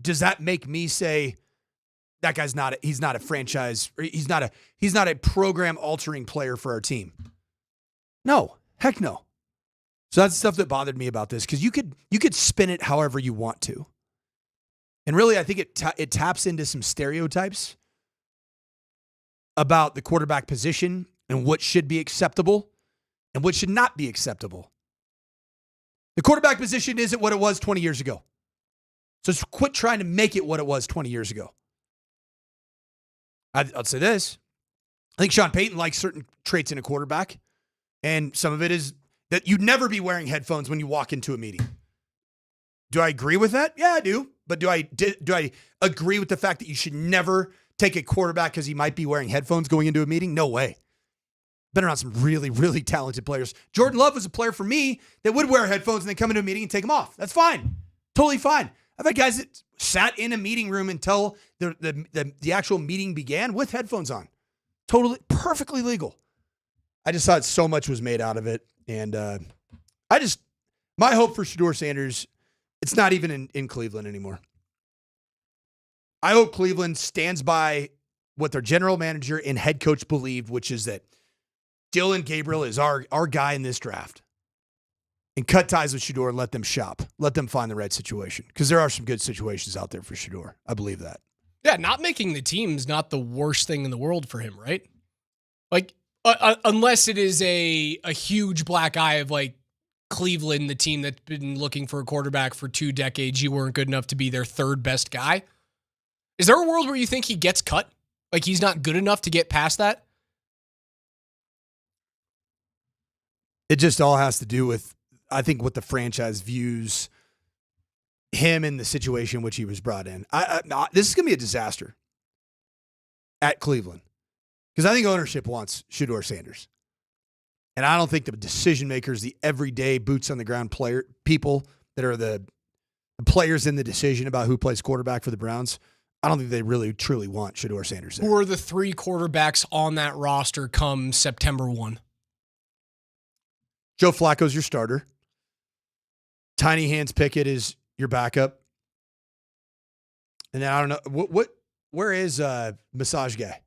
Does that make me say that guy's he's not a franchise, or he's not a program altering player for our team? No, heck no. So that's the stuff that bothered me about this, because you could spin it however you want to. And really, I think it taps into some stereotypes about the quarterback position and what should be acceptable and what should not be acceptable. The quarterback position isn't what it was 20 years ago. So quit trying to make it what it was 20 years ago. I'll say this. I think Sean Payton likes certain traits in a quarterback, and some of it is that you'd never be wearing headphones when you walk into a meeting. Do I agree with that? Yeah, I do. But do I agree with the fact that you should never take a quarterback because he might be wearing headphones going into a meeting? No way. Been around some really, really talented players. Jordan Love was a player for me that would wear headphones and then come into a meeting and take them off. That's fine. Totally fine. I've had guys that sat in a meeting room until the actual meeting began with headphones on. Totally, perfectly legal. I just thought so much was made out of it. And my hope for Shadur Sanders, it's not even in Cleveland anymore. I hope Cleveland stands by what their general manager and head coach believed, which is that Dylan Gabriel is our guy in this draft. And cut ties with Shadur and let them shop. Let them find the right situation. Because there are some good situations out there for Shadur. I believe that. Yeah, not making the team's not the worst thing in the world for him, right? Like, unless it is a huge black eye of like Cleveland, the team that's been looking for a quarterback for 2 decades, you weren't good enough to be their third best guy. Is there a world where you think he gets cut? Like he's not good enough to get past that? It just all has to do with, I think, what the franchise views him in the situation in which he was brought in. This is going to be a disaster at Cleveland because I think ownership wants Shadur Sanders. And I don't think the decision makers, the everyday boots on the ground people that are the players in the decision about who plays quarterback for the Browns, I don't think they really truly want Shadur Sanders there. Who are the 3 quarterbacks on that roster come September 1? Joe Flacco's your starter. Tiny Hands Pickett is your backup. And then I don't know where is massage guy?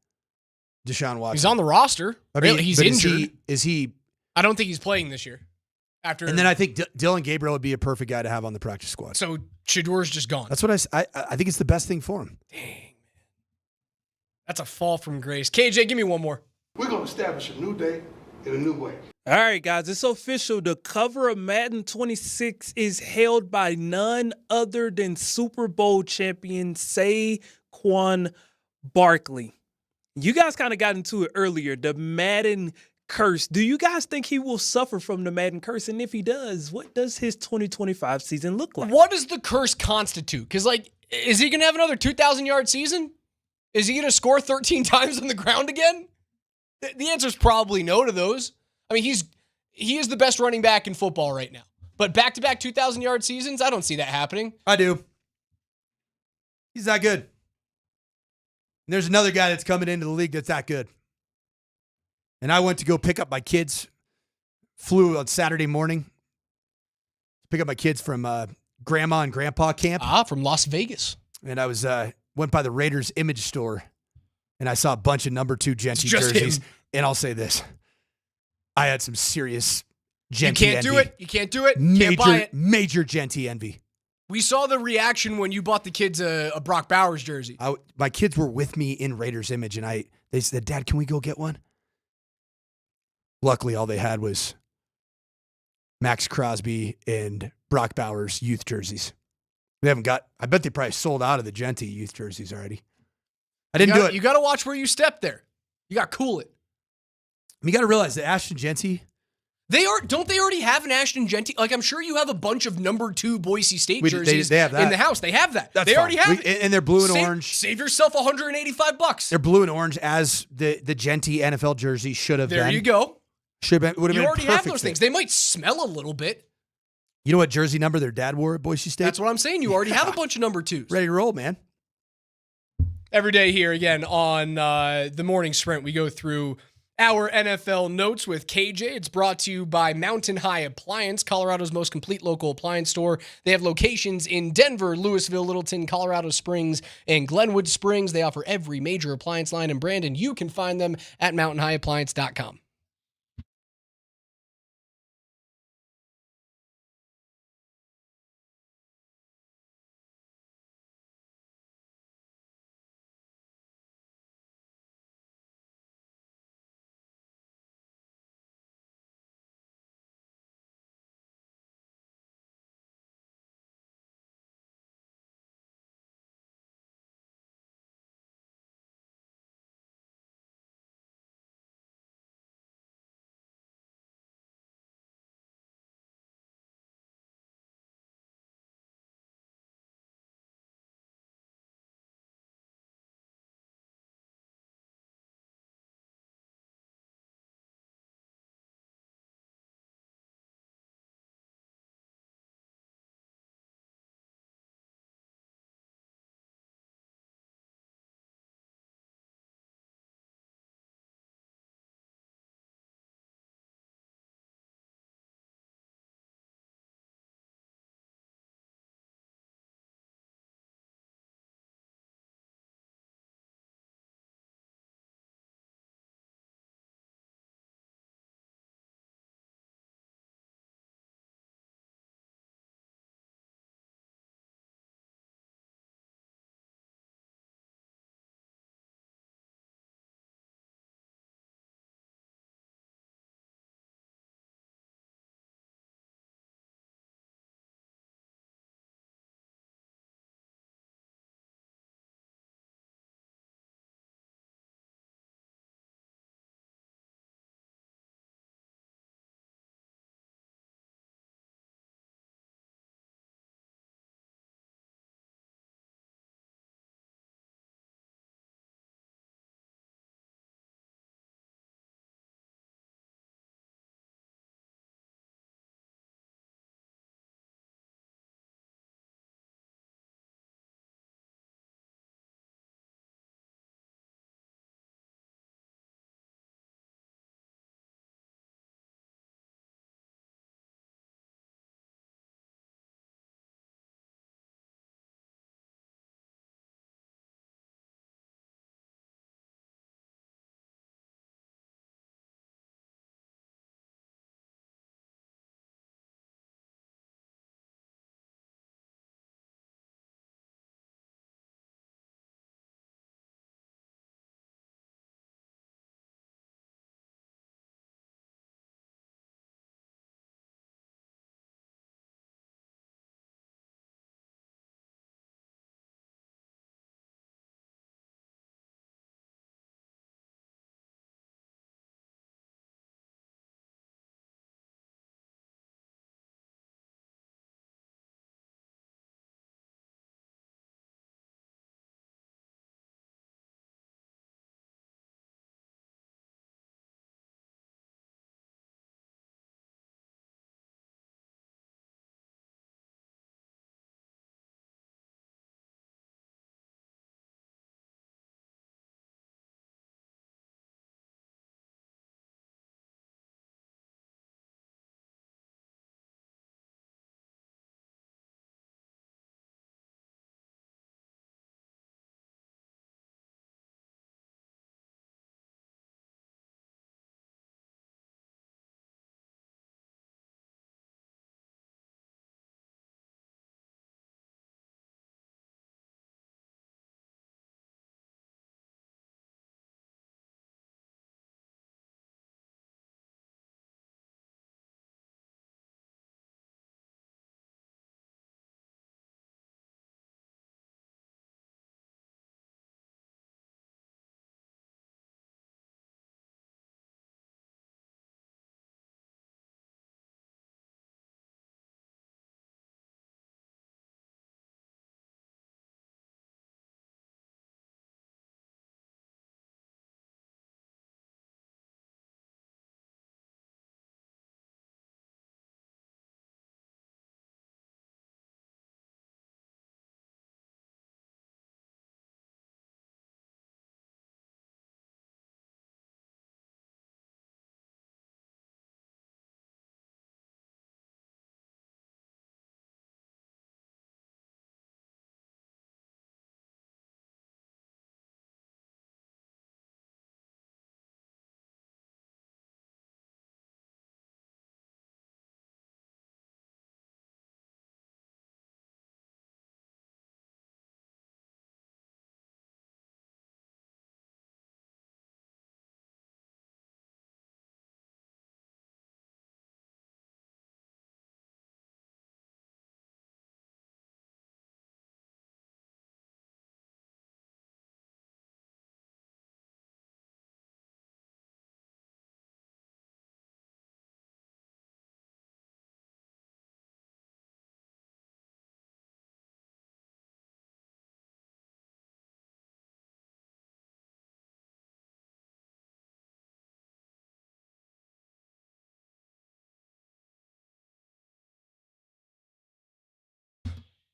Deshaun Watson. He's on the roster. I mean, he's injured. Is he? I don't think he's playing this year. And then I think Dylan Gabriel would be a perfect guy to have on the practice squad. So Shadur's just gone. That's what I think it's the best thing for him. Dang, man. That's a fall from grace. KJ, give me one more. We're going to establish a new day in a new way. All right, guys, it's official. The cover of Madden 26 is held by none other than Super Bowl champion Saquon Barkley. You guys kind of got into it earlier, the Madden curse. Do you guys think he will suffer from the Madden curse? And if he does, what does his 2025 season look like? What does the curse constitute? Because, like, is he going to have another 2,000-yard season? Is he going to score 13 times on the ground again? The answer is probably no to those. I mean, he is the best running back in football right now. But back-to-back 2,000-yard seasons, I don't see that happening. I do. He's that good. And there's another guy that's coming into the league that's that good. And I went to go pick up my kids. Flew on Saturday morning. Pick up my kids from Grandma and Grandpa camp. From Las Vegas. And I was went by the Raiders image store. And I saw a bunch of number 2 Genty jerseys. And I'll say this. I had some serious Genty envy. You can't do it. Can't buy it. Major Genty envy. We saw the reaction when you bought the kids a Brock Bowers jersey. My kids were with me in Raiders image, and they said, "Dad, can we go get one?" Luckily, all they had was Max Crosby and Brock Bowers youth jerseys. They haven't got. I bet they probably sold out of the Genty youth jerseys already. I didn't do it. You got to watch where you step there. You got to cool it. You got to realize that Ashton Genty. Don't they already have an Ashton Genty? Like, I'm sure you have a bunch of number 2 Boise State jerseys they have that. in the house. They have that. That's they fine. already have it. And they're blue and orange. Save yourself $185. They're blue and orange as the Genty NFL jersey should have been. There you go. Should have been. Would have been. You already have those fit. things. They might smell a little bit. You know what jersey number their dad wore at Boise State? That's what I'm saying. You already have a bunch of number 2s. Ready to roll, man. Every day here again on the Morning Sprint, we go through our NFL notes with KJ. It's brought to you by Mountain High Appliance, Colorado's most complete local appliance store. They have locations in Denver, Louisville, Littleton, Colorado Springs, and Glenwood Springs. They offer every major appliance line and brand, and you can find them at mountainhighappliance.com.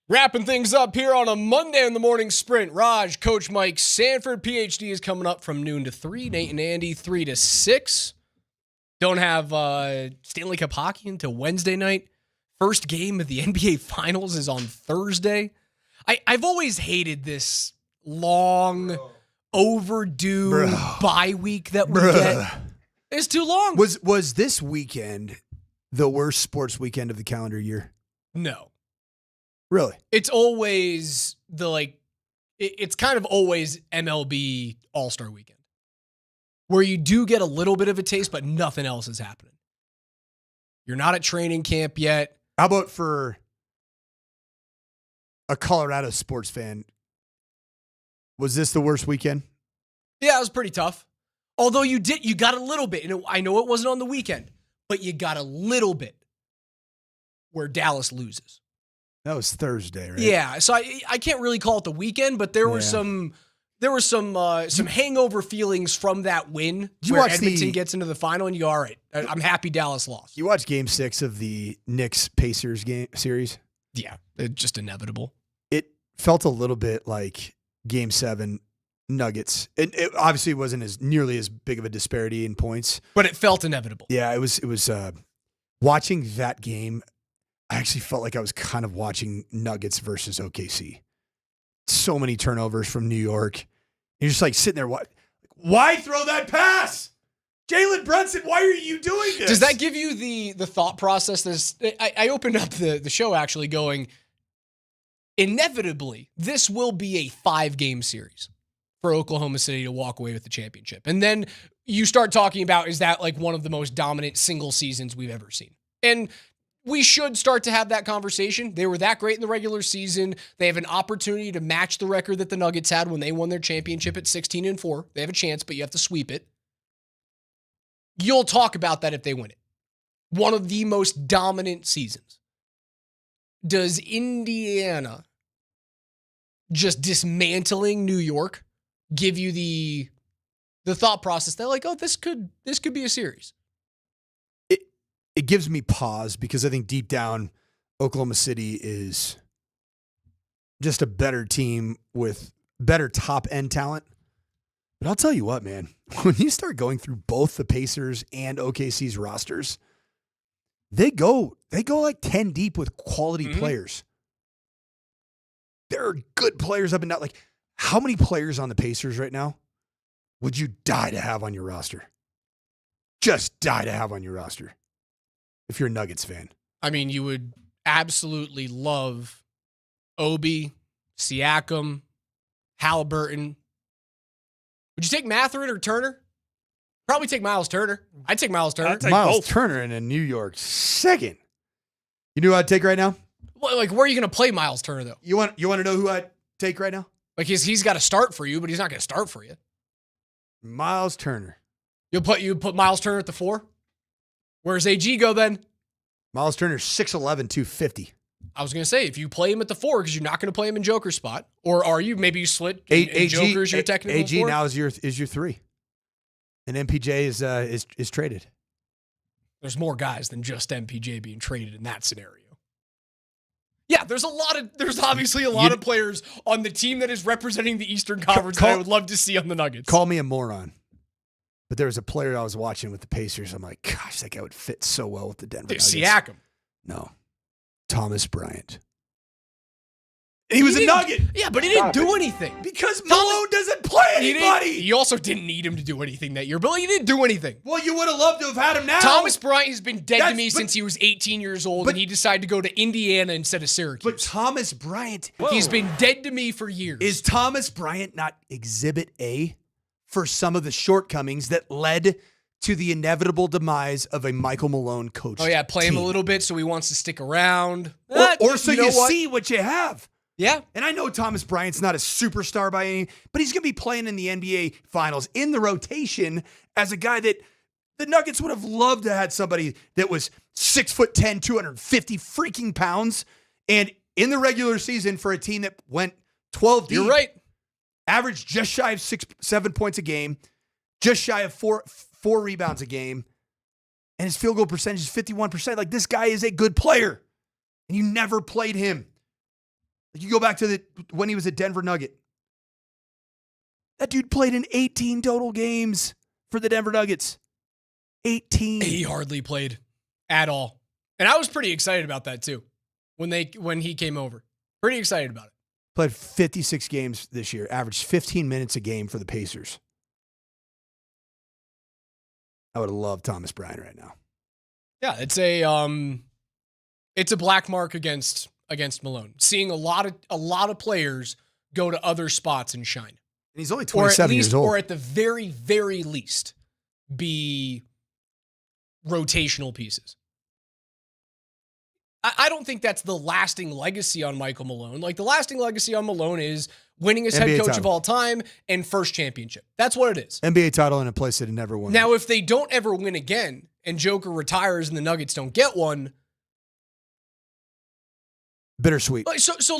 Wrapping things up here on a Monday in the morning sprint. Raj, Coach Mike, Sanford, PhD is coming up from noon to 3. Nate and Andy, 3 to 6. Don't have Stanley Cup hockey until Wednesday night. First game of the NBA Finals is on Thursday. I've always hated this long, overdue bye week that we get. It's too long. Was this weekend the worst sports weekend of the calendar year? No. Really? It's always it's kind of always MLB All-Star Weekend, where you do get a little bit of a taste, but nothing else is happening. You're not at training camp yet. How about for a Colorado sports fan? Was this the worst weekend? Yeah, it was pretty tough. Although you got a little bit, and I know it wasn't on the weekend, but you got a little bit where Dallas loses. That was Thursday, right? Yeah, so I can't really call it the weekend, but there were some hangover feelings from that win where Edmonton gets into the final, and you go, all right, I'm happy Dallas lost. You watched Game 6 of the Knicks-Pacers game series? Yeah, it's just inevitable. It felt a little bit like Game 7 Nuggets. It obviously wasn't nearly as big of a disparity in points, but it felt inevitable. Yeah, it was. Watching that game, I actually felt like I was kind of watching Nuggets versus OKC. So many turnovers from New York. You're just like sitting there, why throw that pass? Jalen Brunson, why are you doing this? Does that give you the thought process? I opened up the show actually going, inevitably, this will be a 5-game series for Oklahoma City to walk away with the championship. And then you start talking about, is that like one of the most dominant single seasons we've ever seen? And we should start to have that conversation. They were that great in the regular season. They have an opportunity to match the record that the Nuggets had when they won their championship at 16-4. They have a chance, but you have to sweep it. You'll talk about that if they win it. One of the most dominant seasons. Does Indiana just dismantling New York give you the thought process that like, oh, this could be a series? It gives me pause because I think deep down, Oklahoma City is just a better team with better top-end talent. But I'll tell you what, man, when you start going through both the Pacers and OKC's rosters, they go like 10 deep with quality players. There are good players up and down. Like, how many players on the Pacers right now would you die to have on your roster? Just die to have on your roster. If you're a Nuggets fan. I mean, you would absolutely love Obi, Siakam, Halliburton. Would you take Mathurin or Turner? Probably take Miles Turner. I'd take Miles Turner. Miles Turner in a New York second. You know who I'd take right now? Well, like, where are you going to play Miles Turner, though? You want to know who I'd take right now? Like, he's got to start for you, but he's not going to start for you. Miles Turner. You put Miles Turner at the 4? Where's AG go then? Miles Turner's 6'11", 250. I was going to say, if you play him at the 4, because you're not going to play him in Joker spot, or are you? Maybe you split Joker's your technical AG 4? now is your 3. And MPJ is traded. There's more guys than just MPJ being traded in that scenario. Yeah, there's obviously a lot of players on the team that is representing the Eastern Conference that I would love to see on the Nuggets. Call me a moron. But there was a player I was watching with the Pacers. I'm like, gosh, that guy would fit so well with the Denver Nuggets. Siakam. No. Thomas Bryant. He was a Nugget. Yeah, but he didn't do anything. Because Malone doesn't play anybody. You also didn't need him to do anything that year, but he didn't do anything. Well, you would have loved to have had him now. Thomas Bryant has been dead to me since he was 18 years old, and he decided to go to Indiana instead of Syracuse. But Thomas Bryant. He's been dead to me for years. Is Thomas Bryant not Exhibit A for some of the shortcomings that led to the inevitable demise of a Michael Malone coach? Oh, yeah, play him a little bit so he wants to stick around. Or so you see what you have. Yeah. And I know Thomas Bryant's not a superstar by any, but he's going to be playing in the NBA Finals in the rotation as a guy that the Nuggets would have loved to have had somebody that was 6'10", 250 freaking pounds. And in the regular season for a team that went 12 deep. You're right. Averaged just shy of 7 points a game, just shy of four rebounds a game, and his field goal percentage is 51%. Like, this guy is a good player, and you never played him. Like you go back to when he was a Denver Nugget. That dude played in 18 total games for the Denver Nuggets. 18. He hardly played at all. And I was pretty excited about that too when he came over. Pretty excited about it. Played 56 games this year, averaged 15 minutes a game for the Pacers. I would love Thomas Bryant right now. Yeah, it's a black mark against Malone. Seeing a lot of players go to other spots and shine. And he's only 27 years old. Or at the very, very least, be rotational pieces. I don't think that's the lasting legacy on Michael Malone. Like, the lasting legacy on Malone is winning as head coach title of all time and first championship. That's what it is. NBA title in a place that had never won. Now, if they don't ever win again and Joker retires and the Nuggets don't get one, bittersweet. So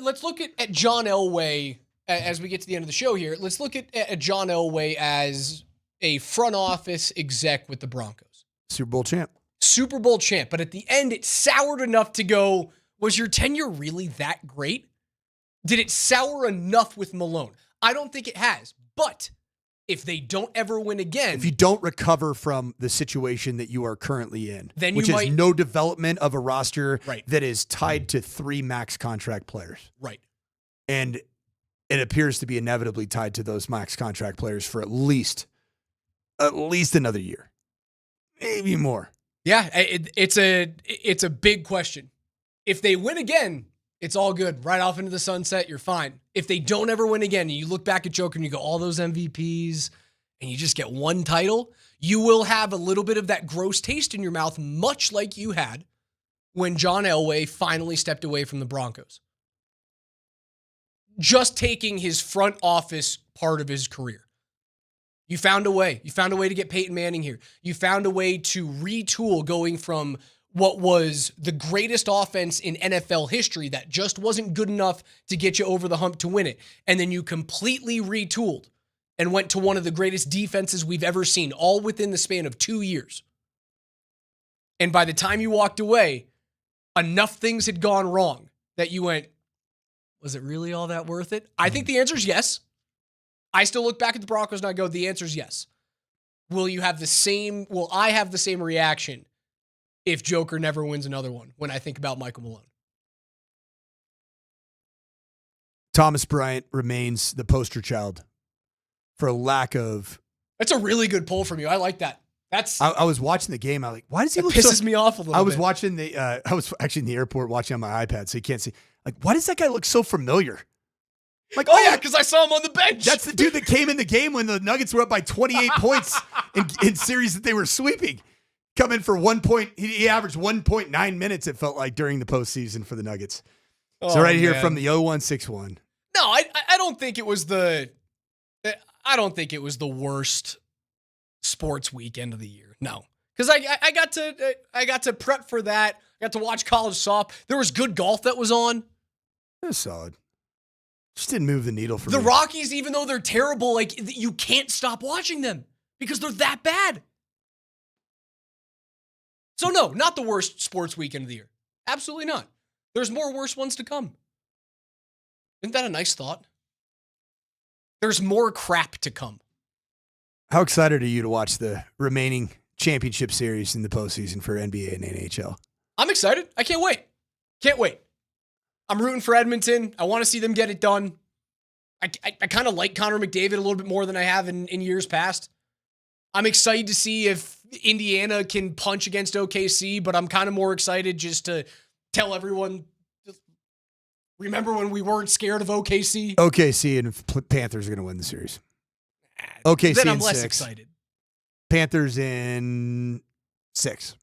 let's look at John Elway as we get to the end of the show here. Let's look at John Elway as a front office exec with the Broncos. Super Bowl champ. But at the end, it soured enough to go, was your tenure really that great? Did it sour enough with Malone? I don't think it has. But if they don't ever win again, if you don't recover from the situation that you are currently in, then which is no development of a roster that is tied to 3 max contract players. Right. And it appears to be inevitably tied to those max contract players for at least another year. Maybe more. Yeah, it's a big question. If they win again, it's all good. Right off into the sunset, you're fine. If they don't ever win again, and you look back at Joker and you go, all those MVPs, and you just get one title, you will have a little bit of that gross taste in your mouth, much like you had when John Elway finally stepped away from the Broncos. Just taking his front office part of his career. You found a way. You found a way to get Peyton Manning here. You found a way to retool going from what was the greatest offense in NFL history that just wasn't good enough to get you over the hump to win it. And then you completely retooled and went to one of the greatest defenses we've ever seen, all within the span of 2 years. And by the time you walked away, enough things had gone wrong that you went, was it really all that worth it? I think the answer is yes. I still look back at the Broncos and I go, the answer is yes. Will I have the same reaction if Joker never wins another one when I think about Michael Malone? Thomas Bryant remains the poster child for lack of. That's a really good poll from you. I like that. I was watching the game. I was like, why does he look pisses me off a little bit. I was watching I was actually in the airport watching on my iPad, so you can't see. Like, why does that guy look so familiar? Like, oh yeah, because I saw him on the bench. That's the dude that came in the game when the Nuggets were up by 28 points in series that they were sweeping. Come in for 1 point. He averaged 1.9 minutes, it felt like, during the postseason for the Nuggets. So right here from the 0161. No, I don't think it was the worst sports weekend of the year. No. Because I got to prep for that. I got to watch college soft. There was good golf that was on. It was solid. Just didn't move the needle for me. The Rockies, even though they're terrible, like, you can't stop watching them because they're that bad. So no, not the worst sports weekend of the year. Absolutely not. There's more worse ones to come. Isn't that a nice thought? There's more crap to come. How excited are you to watch the remaining championship series in the postseason for NBA and NHL? I'm excited. I can't wait. Can't wait. I'm rooting for Edmonton. I want to see them get it done. I kind of like Connor McDavid a little bit more than I have in years past. I'm excited to see if Indiana can punch against OKC, but I'm kind of more excited just to tell everyone, remember when we weren't scared of OKC? OKC and Panthers are going to win the series. OKC then I'm in less 6. excited. Panthers in 6.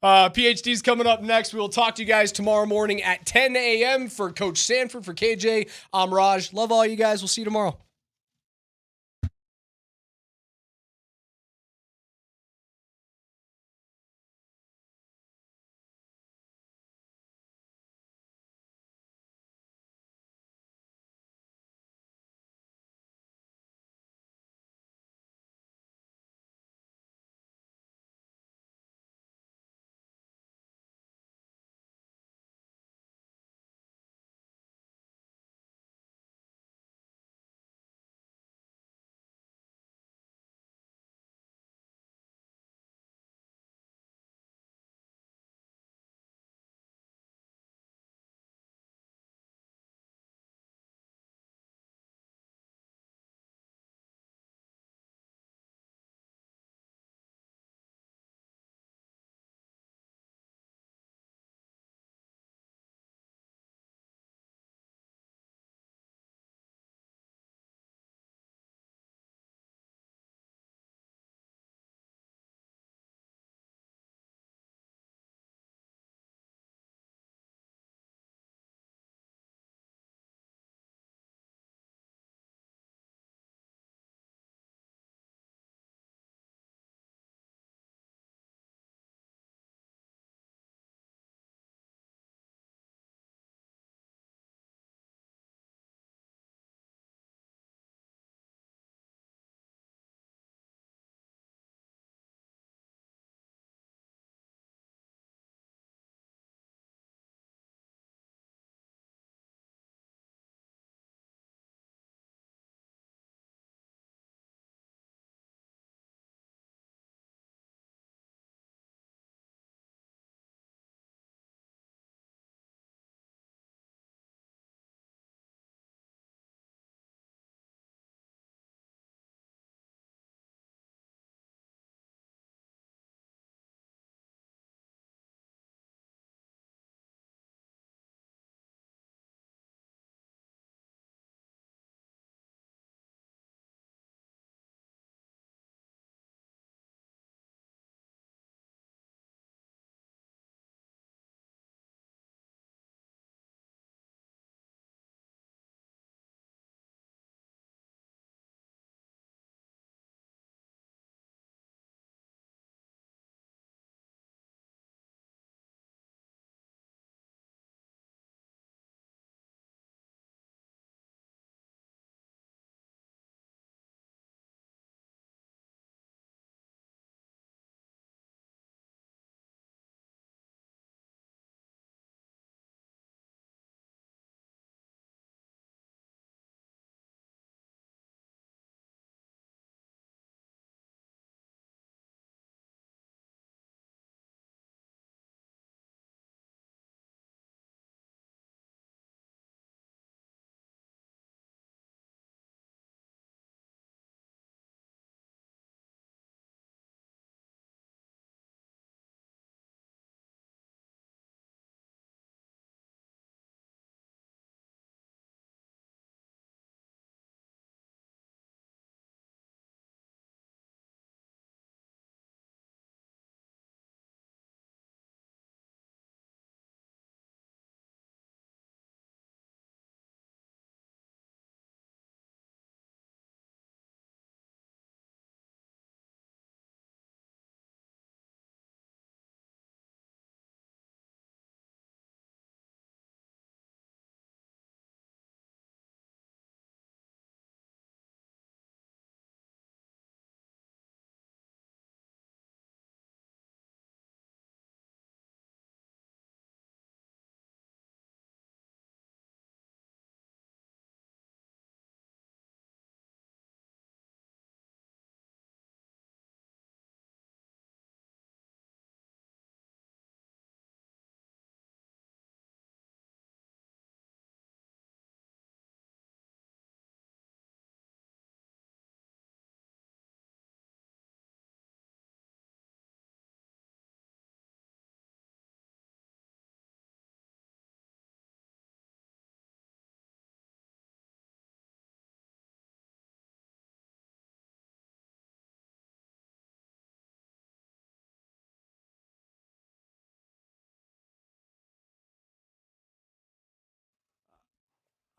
PhD's coming up next. We will talk to you guys tomorrow morning at 10 a.m. for Coach Sanford, for KJ. I'm Raj. Love all you guys. We'll see you tomorrow.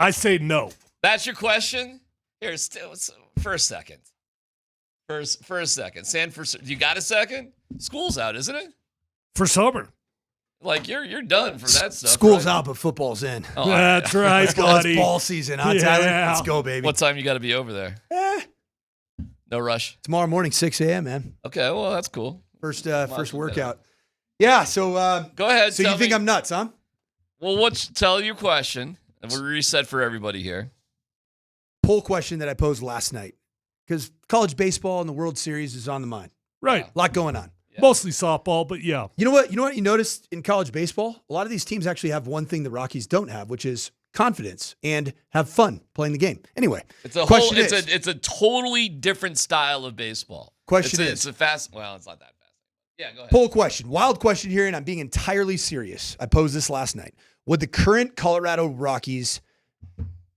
I say no. That's your question? Here, for a second. For a second. Sanford, you got a second? School's out, isn't it? For summer. Like, you're done for that stuff. School's right? out, but football's in. Oh, That's right, Let's go. buddy. It's ball season, huh, Tyler? Let's go, baby. What time you got to be over there? No rush. Tomorrow morning, 6 a.m., man. Okay, well, that's cool. First workout. Yeah, so go ahead. So you think I'm nuts, huh? Well, tell your question, and we'll reset for everybody here. Poll question that I posed last night, because college baseball and the World Series is on the mind. Right. A lot going on. Yeah. Mostly softball, but yeah. You know what you noticed in college baseball? A lot of these teams actually have one thing the Rockies don't have, which is confidence and have fun playing the game. Anyway, it's a totally different style of baseball. It's a fast. Well, it's not that fast. Yeah, go ahead. Poll question, wild question here, and I'm being entirely serious. I posed this last night. Would the current Colorado Rockies,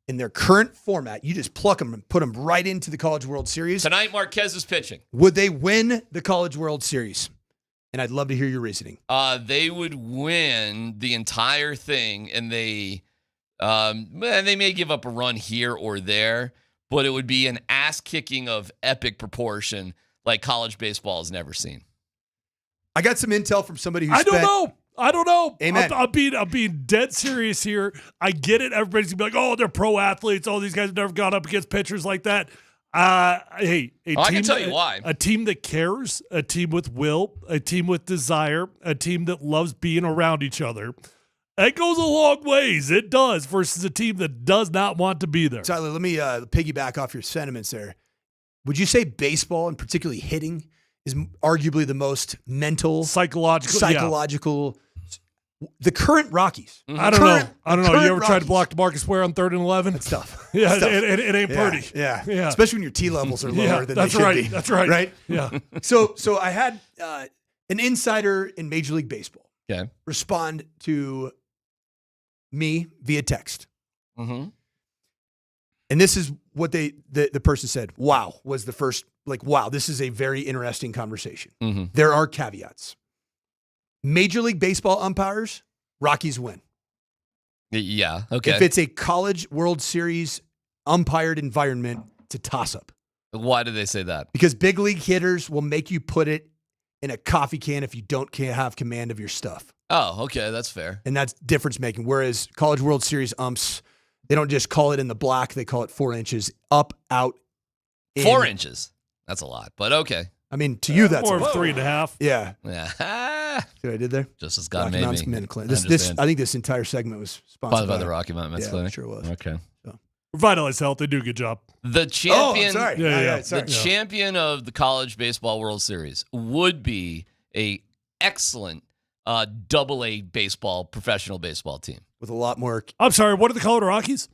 in their current format, you just pluck them and put them right into the College World Series? Tonight, Marquez is pitching. Would they win the College World Series? And I'd love to hear your reasoning. They would win the entire thing, and they may give up a run here or there, but it would be an ass-kicking of epic proportion like college baseball has never seen. I got some intel from somebody who I don't know. Amen. I'm being dead serious here. I get it. Everybody's gonna be like, "Oh, they're pro athletes. All these guys have never gone up against pitchers like that." Hey, I can tell you why. A team that cares, a team with will, a team with desire, a team that loves being around each other. That goes a long ways. It does versus a team that does not want to be there. Tyler, let me piggyback off your sentiments there. Would you say baseball, and particularly hitting, is arguably the most mental, psychological? Yeah. The current Rockies. I don't know. You ever tried to block DeMarcus Ware on 3rd and 11? It's tough. Yeah, it's tough. It ain't pretty. Yeah. Yeah. Especially when your T levels are lower than they should be. That's right. Right? Yeah. So I had an insider in Major League Baseball respond to me via text. Mm-hmm. And this is what the person said. Wow, was the first, wow, this is a very interesting conversation. Mm-hmm. There are caveats. Major League Baseball umpires, Rockies win. Yeah, okay. If it's a College World Series umpired environment, it's a toss-up. Why do they say that? Because big league hitters will make you put it in a coffee can if you don't have command of your stuff. Oh, okay, that's fair. And that's difference-making. Whereas College World Series umps, they don't just call it in the black, they call it 4 inches, up, out, in. 4 inches? That's a lot, but okay. I mean, to you, that's or a lot. 3.5. Yeah. Yeah. See what I did there? Just as God Rocky made Mountain me. Men Clinic. I think this entire segment was sponsored by the Rocky Mountain Men's Clinic. Sure was. Okay. So. Revitalize Health. They do a good job. The champion. Oh, sorry. The champion of the College Baseball World Series would be a excellent AA baseball, professional baseball team with a lot more. I'm sorry. What are the Colorado Rockies?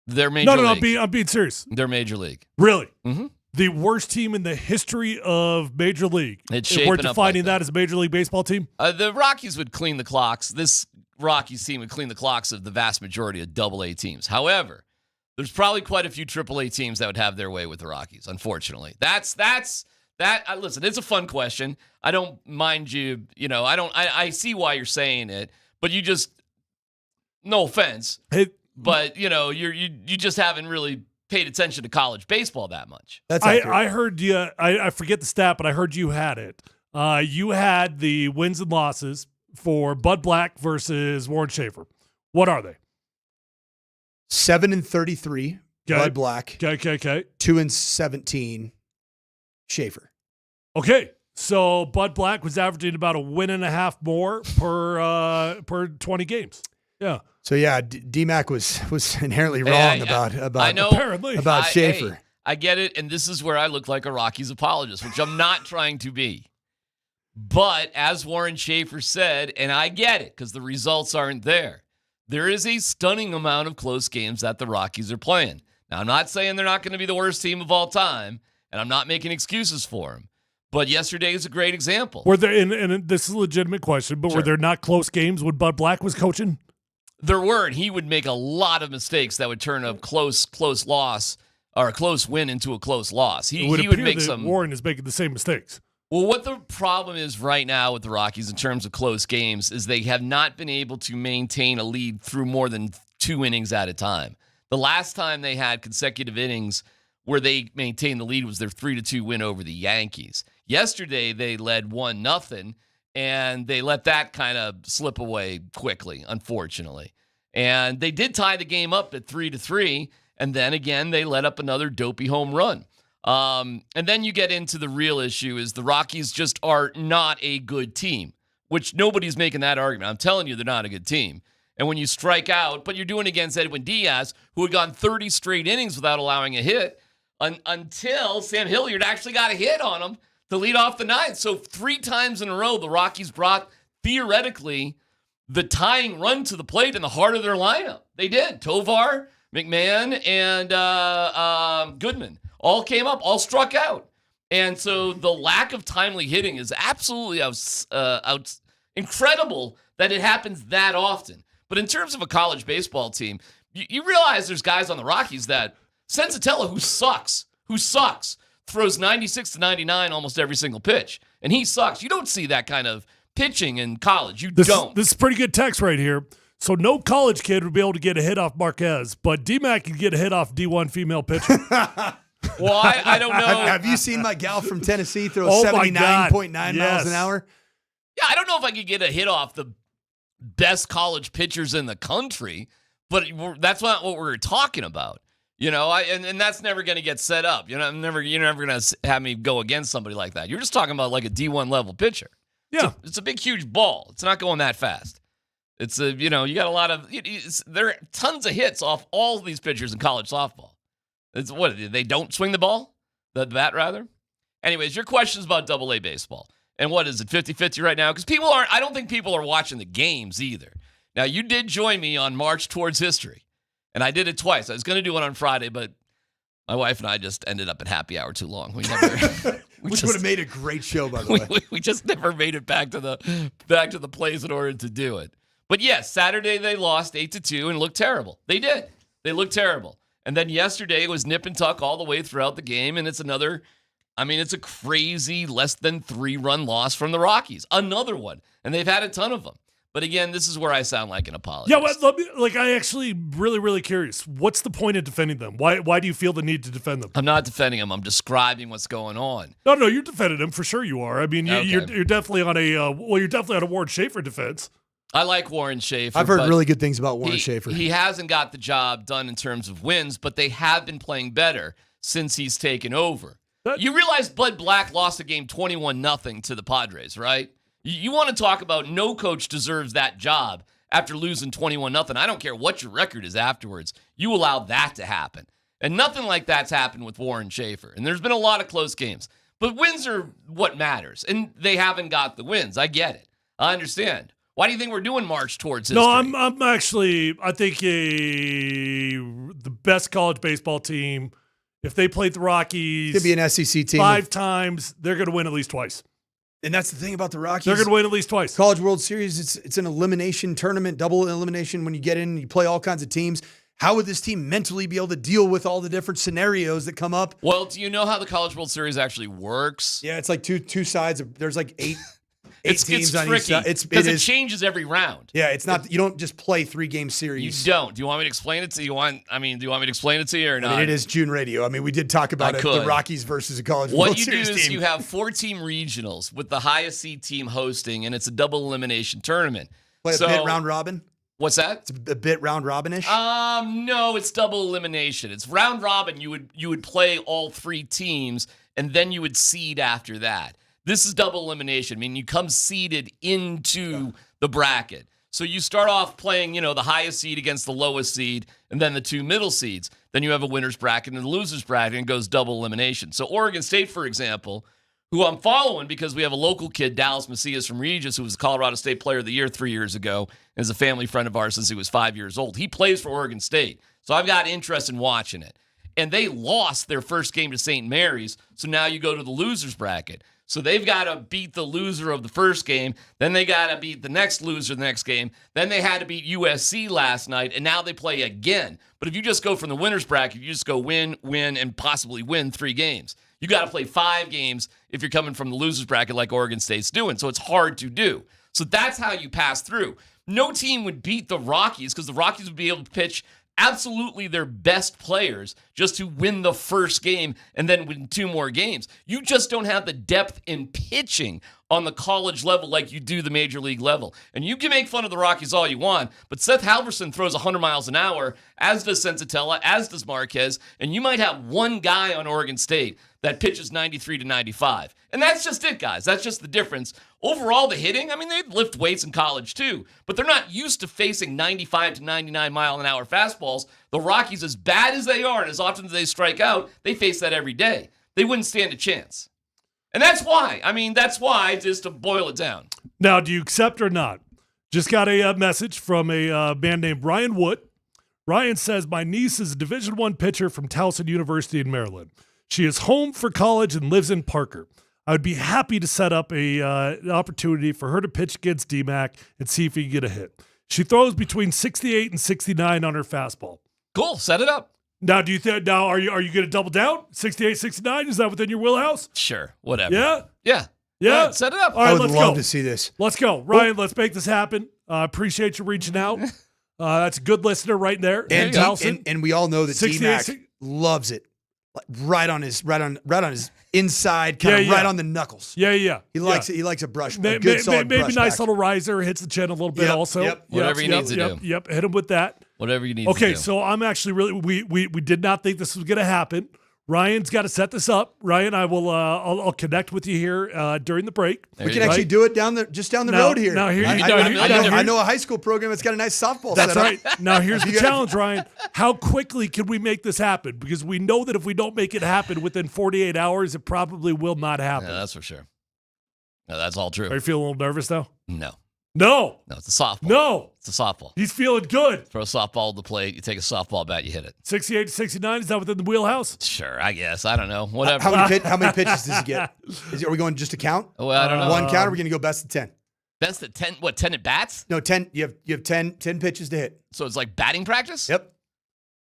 They're major league. No. I'm being serious. They're major league. Really? Mm-hmm. The worst team in the history of Major League. It's if we're defining that as a Major League Baseball team. The Rockies would clean the clocks. This Rockies team would clin the clocks of the vast majority of AA teams. However, there's probably quite a few AAA teams that would have their way with the Rockies. Unfortunately, that's that. Listen, it's a fun question. I don't mind you. I see why you're saying it, but you just, no offense, but you just haven't really paid attention to college baseball that much. I heard you. I forget the stat, but I heard you had it. You had the wins and losses for Bud Black versus Warren Schaefer. What are they? 7-33, Bud Black. Okay. 2-17, Schaefer. Okay, so Bud Black was averaging about a win and a half more per 20 games. Yeah. So yeah, DMac was inherently wrong about Schaefer. I get it, and this is where I look like a Rockies apologist, which I'm not trying to be. But as Warren Schaefer said, and I get it because the results aren't there, there is a stunning amount of close games that the Rockies are playing. Now, I'm not saying they're not going to be the worst team of all time, and I'm not making excuses for them. But yesterday is a great example. Were there, and this is a legitimate question, but were there not close games when Bud Black was coaching? There were, and he would make a lot of mistakes that would turn a close loss or a close win into a close loss. He would make some. Warren is making the same mistakes. Well, what the problem is right now with the Rockies in terms of close games is they have not been able to maintain a lead through more than 2 innings at a time. The last time they had consecutive innings where they maintained the lead was their 3-2 win over the Yankees. Yesterday, they led 1-0, and they let that kind of slip away quickly, unfortunately. And they did tie the game up at 3-3, and then again, they let up another dopey home run. And then you get into the real issue is the Rockies just are not a good team, which nobody's making that argument. I'm telling you, they're not a good team. And when you strike out, but you're doing it against Edwin Diaz, who had gone 30 straight innings without allowing a hit, until Sam Hilliard actually got a hit on him to lead off the ninth. So 3 times in a row, the Rockies brought, theoretically, the tying run to the plate in the heart of their lineup. They did. Tovar, McMahon, and Goodman all came up, all struck out. And so the lack of timely hitting is absolutely incredible that it happens that often. But in terms of a college baseball team, you realize there's guys on the Rockies that Sensatella, who sucks, throws 96 to 99 almost every single pitch. And he sucks. You don't see that kind of pitching in college. You don't. This is pretty good text right here. So no college kid would be able to get a hit off Marquez, but DMac can get a hit off D1 female pitcher. Well, I don't know. Have you seen my gal from Tennessee throw 79.9 miles an hour? Yeah, I don't know if I could get a hit off the best college pitchers in the country, but that's not what we're talking about. You know, and that's never going to get set up. You know, you're never going to have me go against somebody like that. You're just talking about like a D1 level pitcher. Yeah. It's a big, huge ball. It's not going that fast. It's you got a lot of, there are tons of hits off all of these pitchers in college softball. It's what, they don't swing the ball? The bat, rather? Anyways, your question's about AA baseball. And what is it, 50-50 right now? Because I don't think people are watching the games either. Now, you did join me on March Towards History, and I did it twice. I was going to do it on Friday, but my wife and I just ended up at happy hour too long. Which would have made a great show, by the way. We just never made it back to the place in order to do it. But yes, Saturday they lost 8-2 and looked terrible. They did. They looked terrible. And then yesterday it was nip and tuck all the way throughout the game, and it's a crazy less than 3-run loss from the Rockies. Another one. And they've had a ton of them. But again, this is where I sound like an apologist. Yeah, but I actually really, really curious. What's the point of defending them? Why do you feel the need to defend them? I'm not defending them. I'm describing what's going on. No, you're defending them for sure. You are. I mean, Okay. you're definitely on you're definitely on a Warren Schaefer defense. I like Warren Schaefer. I've heard really good things about Warren Schaefer. He hasn't got the job done in terms of wins, but they have been playing better since he's taken over. You realize Bud Black lost a game 21-0 to the Padres, right? You want to talk about no coach deserves that job after losing 21-0. I don't care what your record is afterwards. You allow that to happen. And nothing like that's happened with Warren Schaefer. And there's been a lot of close games. But wins are what matters. And they haven't got the wins. I get it. I understand. Why do you think we're doing March Towards History? No, I think the best college baseball team, if they played the Rockies, could be an SEC team 5 times, they're going to win at least twice. And that's the thing about the Rockies. They're going to win at least twice. College World Series, it's an elimination tournament, double elimination when you get in, you play all kinds of teams. How would this team mentally be able to deal with all the different scenarios that come up? Well, do you know how the College World Series actually works? Yeah, it's like two sides. There's like eight It's teams on tricky each side. because it changes every round. Yeah, it's not. You don't just play 3-game series. You don't. Do you want me to explain it to you? Do you want me to explain it to you or not? I mean, it is June radio. I mean, we did talk about the Rockies versus a College World Series team. What you do is you have 4-team regionals with the highest seed team hosting, and it's a double elimination tournament. Play a bit round robin? What's that? It's a bit round robin-ish? No, it's double elimination. It's round robin. You would play all 3 teams, and then you would seed after that. This is double elimination. I mean, you come seeded into the bracket. So you start off playing, the highest seed against the lowest seed, and then the 2 middle seeds. Then you have a winner's bracket and a loser's bracket, and it goes double elimination. So Oregon State, for example, who I'm following because we have a local kid, Dallas Macias from Regis, who was the Colorado State Player of the Year 3 years ago, and is a family friend of ours since he was 5 years old. He plays for Oregon State. So I've got interest in watching it. And they lost their first game to St. Mary's, so now you go to the loser's bracket. So they've got to beat the loser of the first game. Then they got to beat the next loser the next game. Then they had to beat USC last night, and now they play again. But if you just go from the winner's bracket, you just go win, and possibly win 3 games. You got to play 5 games if you're coming from the loser's bracket like Oregon State's doing. So it's hard to do. So that's how you pass through. No team would beat the Rockies because the Rockies would be able to pitch absolutely their best players just to win the first game and then win 2 more games. You just don't have the depth in pitching on the college level like you do the major league level. And you can make fun of the Rockies all you want, but Seth Halverson throws 100 miles an hour, as does Sensatella, as does Marquez, and you might have one guy on Oregon State that pitches 93 to 95. And that's just it, guys. That's just the difference. Overall, the hitting, I mean, they lift weights in college too, but they're not used to facing 95 to 99 mile an hour fastballs. The Rockies, as bad as they are and as often as they strike out, they face that every day. They wouldn't stand a chance. And that's why. I mean, that's why, just to boil it down. Now, do you accept or not? Just got a message from a man named Ryan Wood. Ryan says, my niece is a Division I pitcher from Towson University in Maryland. She is home for college and lives in Parker. I would be happy to set up an opportunity for her to pitch against DMac and see if he can get a hit. She throws between 68 and 69 on her fastball. Cool. Set it up. Now, do you think? Now, are you going to double down? 68, 69? Is that within your wheelhouse? Sure. Whatever. Yeah. Yeah. Yeah. Right, set it up. All right, I would let's love go. to see this. Let's go, Ryan. Let's make this happen. Appreciate you reaching out. That's a good listener right there. And we all know that 68, DMac loves it, like right on his inside, kind of right on the knuckles. Yeah. He likes it. He likes a brush. Maybe Solid brush nice back. little riser, hits the chin a little bit. Yep, Also, yep. Whatever you need to do. Yep. Hit him with that. Whatever you need to do. Okay, so I'm actually really we did not think this was going to happen. Ryan's got to set this up. Ryan, I will I'll connect with you here during the break. We can actually do it down the road here. Now here I know a high school program that's got a nice softball. That's setup. right. Now here's the challenge, Ryan. How quickly can we make this happen? Because we know that if we don't make it happen within 48 hours, it probably will not happen. Yeah, that's for sure. No, that's all true. Are you feeling a little nervous now? No, it's a softball. No. It's a softball. He's feeling good. Throw a softball at the plate. You take a softball bat, you hit it. 68 to 69, is that within the wheelhouse? Sure, I guess. I don't know. Whatever. How many pitches does he get? Are we going just to count? Well, I don't know. One count, or are we going to go best of 10? Best of 10? What, 10 at bats? No, 10. You have 10 pitches to hit. So it's like batting practice? Yep.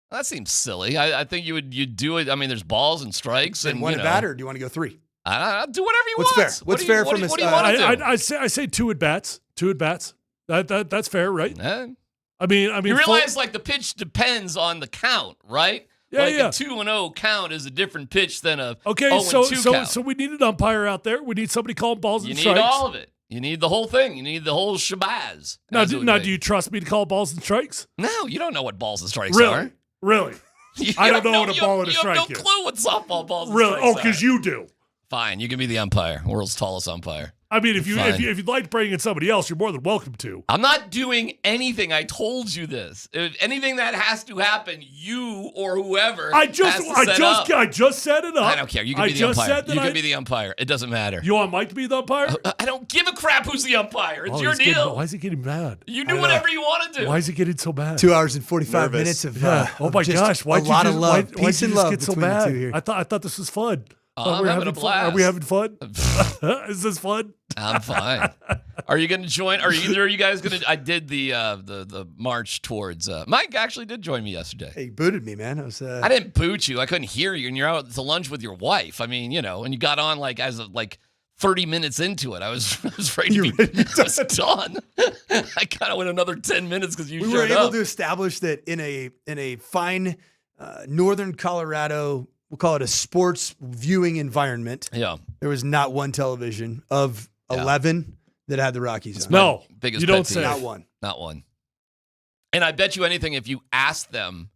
Well, that seems silly. I think you'd do it. I mean, there's balls and strikes. And one at bat, or do you want to go 3? I do whatever you want. What's fair? What's fair from his? What do you want to do? I say 2 at bats. 2 at bats. That's fair, right? I mean, you realize like the pitch depends on the count, right? Yeah, like yeah. a 2-0 count is a different pitch than a Okay, 0-2 count. so we need an umpire out there. We need somebody calling balls and strikes. You need all of it. You need the whole thing. You need the whole shabazz. Now, do you trust me to call balls and strikes? No, you don't know what balls and strikes are. Really? I don't know what a ball and a strike is. You have no clue what softball balls and really? strikes are. Oh, because you do. Fine, you can be the umpire, world's tallest umpire. I mean, if you'd like to bring in somebody else, you're more than welcome to. I'm not doing anything. I told you this. If anything that has to happen, you or whoever I just set it up. I don't care. You can be the umpire. You can be the umpire. It doesn't matter. You want Mike to be the umpire? I don't give a crap who's the umpire. It's your deal. Why is he getting mad? You do whatever you want to do. Why is he getting so mad? 2 hours and 45 minutes of oh my gosh! Why a lot of love, peace and love get so between the mad? two here. I thought this was fun. I'm having a blast. Are we having fun? Is this fun? I'm fine. Are you going to join? Are either of you guys going to? I did the march towards. Mike actually did join me yesterday. He booted me, man. I didn't boot you. I couldn't hear you, and you're out to lunch with your wife. I mean, and you got on like 30 minutes into it. I was ready to be I was done. I kind of went another 10 minutes because you. We were able to establish that in a fine northern Colorado. We'll call it a sports viewing environment. Yeah. There was not one television of 11 that had the Rockies on. No. Biggest you don't say. say. Not one. Not one. And I bet you anything, if you asked them,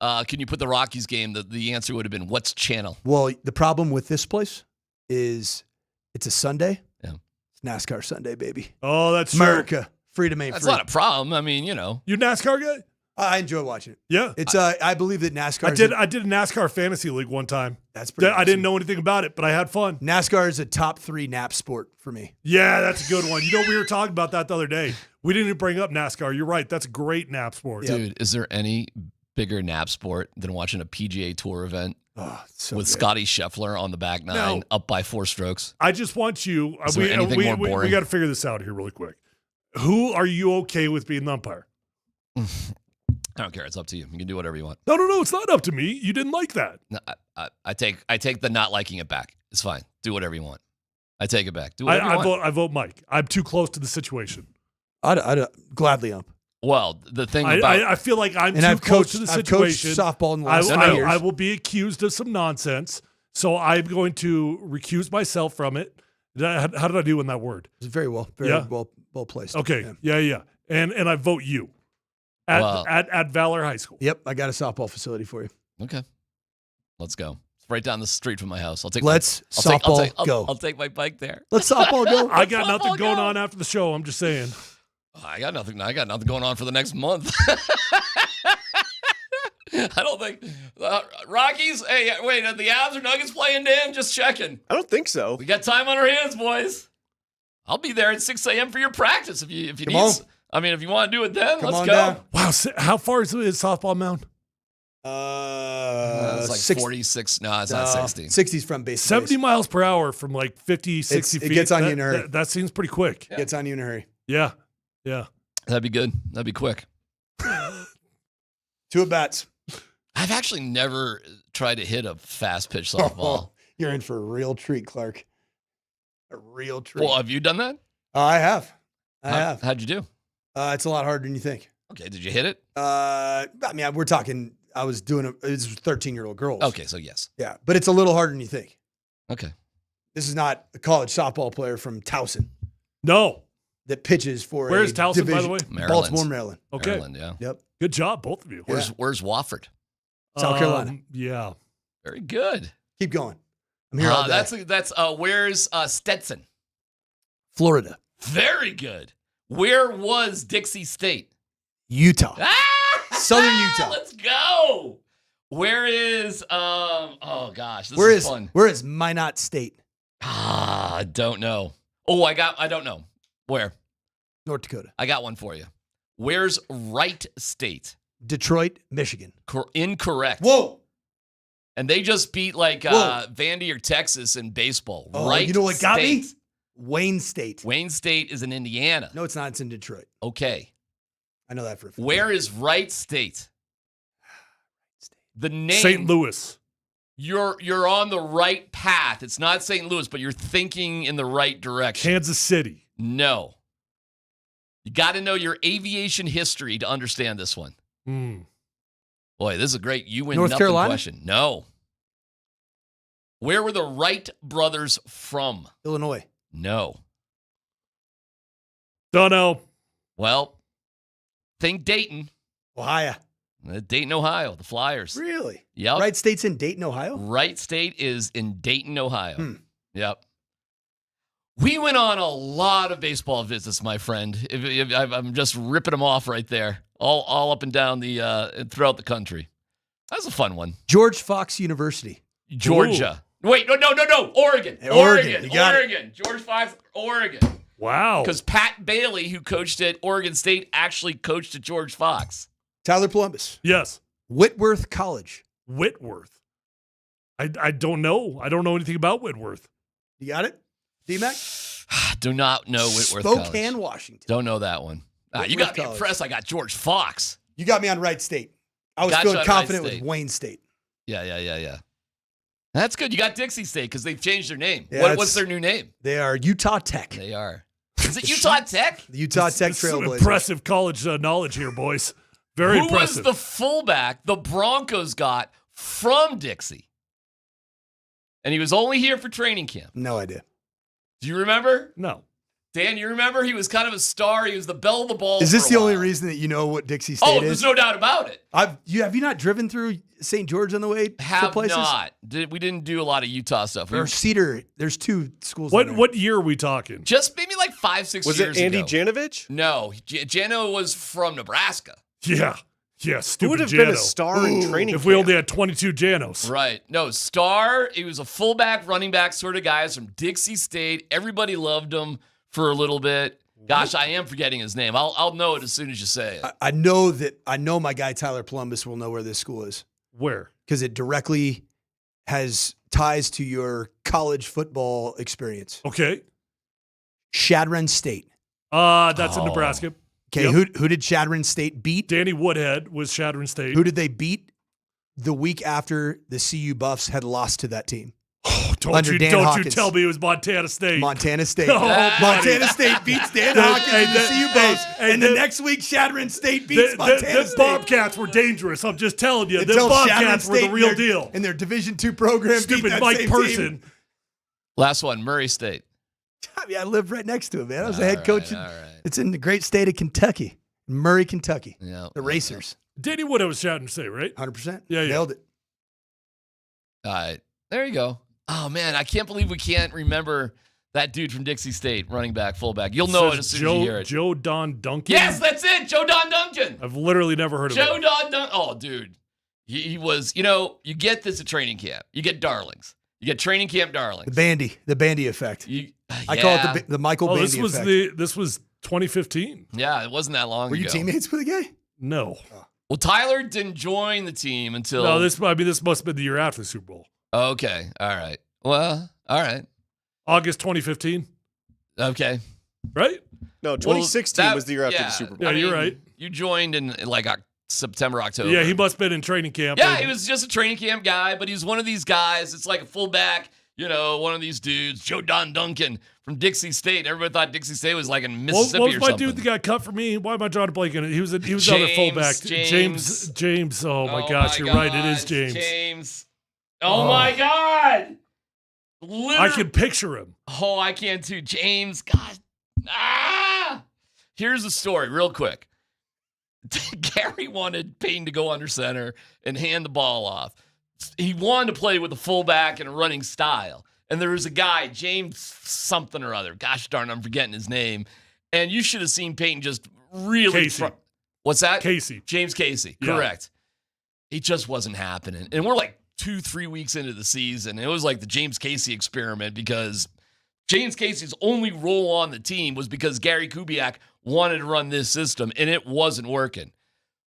can you put the Rockies game, the answer would have been, what's channel? Well, the problem with this place is it's a Sunday. Yeah. It's NASCAR Sunday, baby. Oh, that's America. Freedom ain't That's free. not a problem. I mean, You a NASCAR guy? I enjoy watching it. Yeah. It's I believe that NASCAR I did a NASCAR fantasy league one time. That's pretty I didn't know anything about it, but I had fun. NASCAR is a top 3 nap sport for me. Yeah, that's a good one. We were talking about that the other day. We didn't even bring up NASCAR. You're right. That's a great nap sport. Dude, is there any bigger nap sport than watching a PGA Tour event with Scotty Scheffler on the back nine, up by 4 strokes? I just want you. Is there anything more boring? We got to figure this out here really quick. Who are you okay with being the umpire? I don't care. It's up to you. You can do whatever you want. No. It's not up to me. You didn't like that. No, I take the not liking it back. It's fine. Do whatever you want. I take it back. Do whatever you want. I vote Mike. I'm too close to the situation. I'd gladly ump. Well, the thing about I feel like I'm And too I've close coached- to the I've coached situation. softball in the last 5 years. I will be accused of some nonsense, so I'm going to recuse myself from it. How did I do in that word? It's very well placed. Okay, yeah. And I vote you at Valor High School. Yep, I got a softball facility for you. Okay, let's go. It's right down the street from my house. I'll take. Go. I'll take my bike there. Let's softball go. I got nothing going on after the show. I'm just saying. I got nothing going on for the next month. I don't think Rockies. Hey, wait, are the Avs or Nuggets playing, Dan? Just checking. I don't think so. We got time on our hands, boys. I'll be there at 6 a.m. for your practice if you Come need. on. I mean, if you want to do it then, Come let's on go. down. Wow, how far is softball mound? It's like 46. No, it's not 60. 60's from base. 70 miles per hour from like 50, 60 feet. It gets on you in a hurry. That seems pretty quick. It gets on you in a hurry. Yeah. That'd be good. That'd be quick. 2 at-bats. I've actually never tried to hit a fast pitch softball. You're in for a real treat, Clark. A real treat. Well, have you done that? I have. I have. How'd you do? It's a lot harder than you think. Okay, did you hit it? I mean, we're talking, I was doing it was 13-year-old girls. Okay, so yes. Yeah, but it's a little harder than you think. Okay. This is not a college softball player from Towson No. that pitches for Where's a Towson, by the way? Maryland. Baltimore, Maryland. Okay. Maryland, yeah. Yep. Good job, both of you. Where's Wofford? South Carolina. Yeah. Very good. Keep going. I'm here all day. That's where's Stetson? Florida. Very good. Where was Dixie State? Utah. Southern Ah, Utah. let's go. Where is oh gosh, this Where is is fun. Where is Minot State? I don't know. Oh, I don't know. Where? North Dakota. I got one for you. Where's Wright State? Detroit, Michigan. Incorrect. Whoa. And they just beat like Vandy or Texas in baseball. Oh, Wright you know what got State. me? Wayne State. Wayne State is in Indiana. No, it's not. It's in Detroit. Okay. I know that for a fact. Where is Wright State? The name St. Louis. You're on the right path. It's not St. Louis, but you're thinking in the right direction. Kansas City. No. You got to know your aviation history to understand this one. Boy, this is a great you win North nothing Carolina? question. No. Where were the Wright brothers from? Illinois. No. Don't know. Well, think Dayton. Ohio. Dayton, Ohio, the Flyers. Really? Yep. Wright State's in Dayton, Ohio? Wright State is in Dayton, Ohio. Yep. We went on a lot of baseball visits, my friend. I'm just ripping them off right there, all up and down throughout the country. That's a fun one. George Fox University. Georgia. Ooh. Wait, no. Oregon. Hey, Oregon. You got Oregon. it. George Fox, Oregon. Wow. Because Pat Bailey, who coached at Oregon State, actually coached at George Fox. Tyler Polumbus. Yes. Whitworth College. Whitworth. I don't know. I don't know anything about Whitworth. You got it? DMac? Do not know Whitworth Spokane, College. Washington. Don't know that one. You got me impressed. I got George Fox. You got me on Wright State. I was feeling confident with Wayne State. Yeah. That's good. You got Dixie State because they've changed their name. Yeah, What's their new name? They are Utah Tech. They are. Is it Utah Tech? The Utah Tech This is some Trailblazers. impressive college knowledge here, boys. Very Who impressive. was the fullback the Broncos got from Dixie? And he was only here for training camp. No idea. Do you remember? No. Dan, you remember? He was kind of a star. He was the bell of the ball. Is this for a the only while. reason that you know what Dixie State Oh, is? there's no doubt about it. Have you not driven through St. George on the way to Have places? not. We didn't do a lot of Utah stuff. We Or were Cedar. There's 2 schools. down there. What year are we talking? just maybe like 5-6 Was years it Andy ago. Janovich? No, Jano was from Nebraska. Yeah. Yeah, stupid Who would have Jano. been a star in training if we camp? only had 22 Janos. Right. No, Star, he was a fullback, running back sort of guy. He's from Dixie State. Everybody loved him for a little bit. Gosh, I am forgetting his name. I'll know it as soon as you say it. I know my guy Tyler Polumbus will know where this school is. Where? Because it directly has ties to your college football experience. Okay. Shadron State. That's in Nebraska. Okay, Yep. who did Shadron State beat? Danny Woodhead was Shadron State. Who did they beat the week after the CU Buffs had lost to that team? Oh, under Dan Hawkins. You tell me it was Montana State. Montana State. Oh, Montana State beats Dan Hawkins in the CU Bowl. And the next week, Shadron State beats Montana State. The Bobcats were dangerous. I'm just telling you. The Until Bobcats were the State real deal. In their Division II program, Stupid beat that Mike same Person. team. Last one, Murray State. I mean, I lived right next to him, man. I was a head coach. It's in the great state of Kentucky, Murray, Kentucky. Yeah, the Racers. Danny Wood, I was shouting to say, right? 100%. Yeah. Nailed it. All right. There you go. Oh, man. I can't believe we can't remember that dude from Dixie State, running back, fullback. You'll know it as soon as you hear it. Joe Don Duncan? Yes, that's it. Joe Don Duncan. I've literally never heard of him. Joe Don Duncan. Oh, dude. He was, you get this at training camp. You get darlings. You get training camp darlings. The Bandy effect. I call it the Michael Bandy effect. This was 2015. Yeah, it wasn't that long ago. Were you teammates with the guy? No. Well, Tyler didn't join the team until... No, this must have been the year after the Super Bowl. Okay. All right. Well, all right. August 2015. Okay. Right? No, 2016 was the year after the Super Bowl. Yeah, you're right. You joined in like September, October. Yeah, he must have been in training camp. Yeah, he was just a training camp guy, but he's one of these guys. It's like a fullback, one of these dudes, Joe Don Duncan from Dixie State. Everybody thought Dixie State was like in Mississippi what was or my something. dude that got cut for me? Why am I drawing a blank in it? He was other fullback. James. Oh my gosh, you're right. It is James. Oh my God. I can picture him. Oh, I can too. James. God. Here's the story real quick. Gary wanted Payton to go under center and hand the ball off. He wanted to play with a fullback and a running style. And there was a guy, James something or other. Gosh darn, I'm forgetting his name. And you should have seen Payton just really... Casey. What's that? Casey. James Casey. Yeah. Correct. It just wasn't happening. And we're like 2-3 weeks into the season. It was like the James Casey experiment because James Casey's only role on the team was because Gary Kubiak wanted to run this system, and it wasn't working.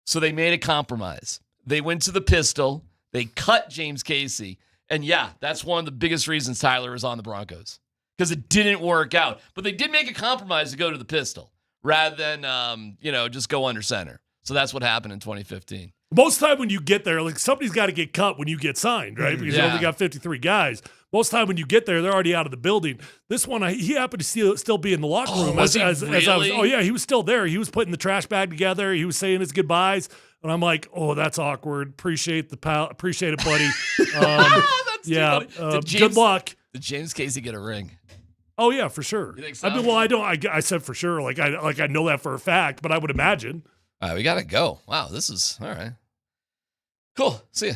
So they made a compromise. They went to the pistol. They cut James Casey. And yeah, that's one of the biggest reasons Tyler is on the Broncos, because it didn't work out. But they did make a compromise to go to the pistol rather than, just go under center. So that's what happened in 2015. Most time when you get there, like somebody's got to get cut when you get signed, right? Because you only got 53 guys. Most time when you get there, they're already out of the building. This one, he happened to still be in the locker room. Was he really? Oh yeah, he was still there. He was putting the trash bag together. He was saying his goodbyes, and I'm like, oh, that's awkward. Appreciate it, buddy. That's yeah. Good luck. Did James Casey get a ring? Oh yeah, for sure. You think so? I mean, well, I don't. I said for sure. Like I know that for a fact, but I would imagine. All right, we gotta go. Wow, this is all right. Cool. See ya.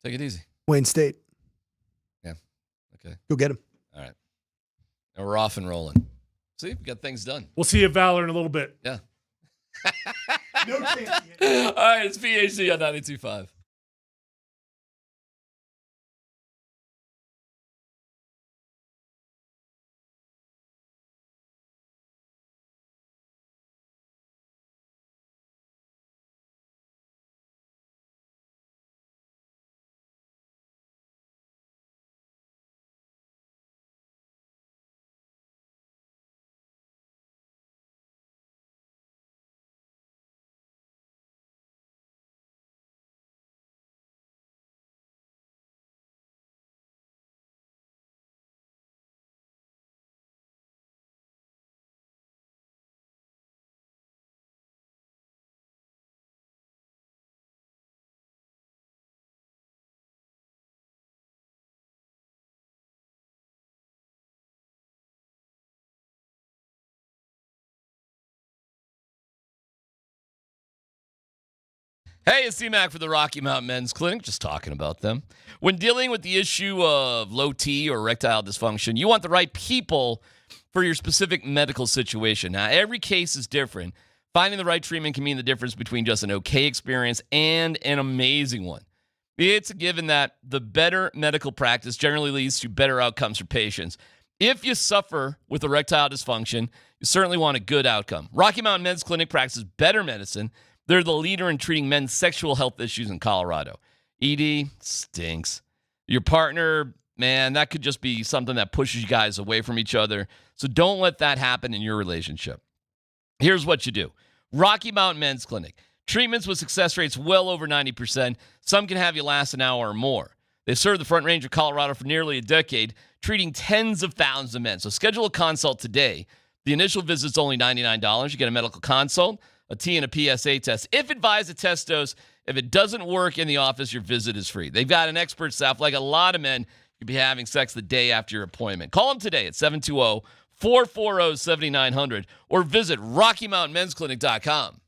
Take it easy. Wayne State. Yeah. Okay. Go get him. All right. And we're off and rolling. See, we got things done. We'll see you at Valor in a little bit. Yeah. No chance. All right, it's PhD on 92.5. Hey, it's DMac for the Rocky Mountain Men's Clinic. Just talking about them. When dealing with the issue of low T or erectile dysfunction, you want the right people for your specific medical situation. Now, every case is different. Finding the right treatment can mean the difference between just an okay experience and an amazing one. It's a given that the better medical practice generally leads to better outcomes for patients. If you suffer with erectile dysfunction, you certainly want a good outcome. Rocky Mountain Men's Clinic practices better medicine. They're the leader in treating men's sexual health issues in Colorado. ED stinks. Your partner, man, that could just be something that pushes you guys away from each other. So don't let that happen in your relationship. Here's what you do. Rocky Mountain Men's Clinic. Treatments with success rates well over 90%. Some can have you last an hour or more. They've served the Front Range of Colorado for nearly a decade, treating tens of thousands of men. So schedule a consult today. The initial visit's only $99. You get a medical consult, a T and a PSA test. If advised, a test dose. If it doesn't work in the office, your visit is free. They've got an expert staff. Like a lot of men, you could be having sex the day after your appointment. Call them today at 720-440-7900 or visit RockyMountainMen'sClinic.com.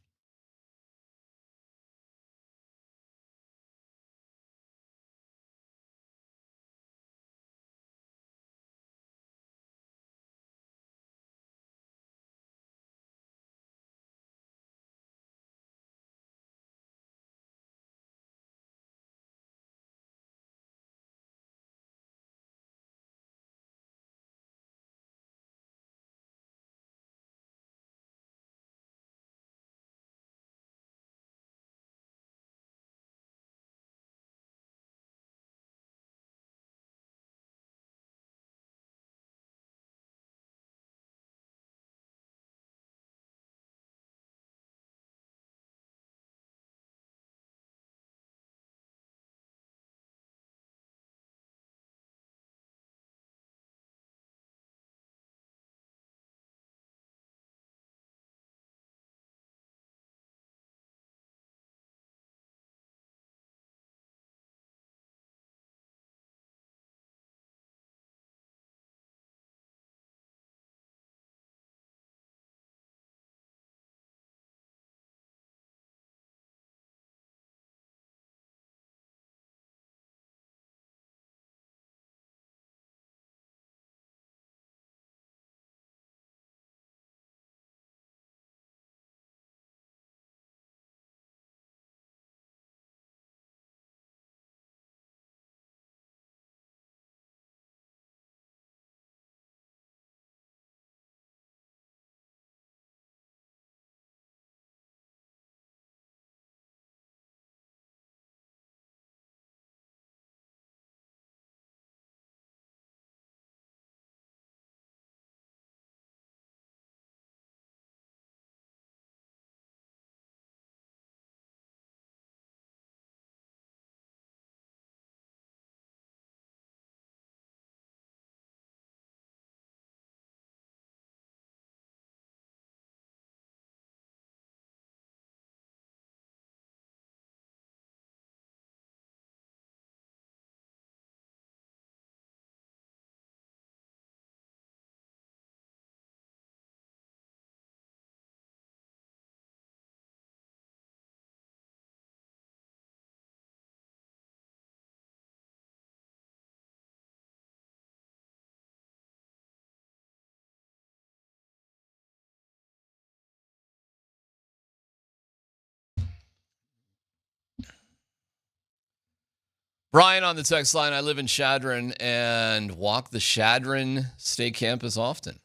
Brian on the text line. I live in Chadron and walk the Chadron State Campus often.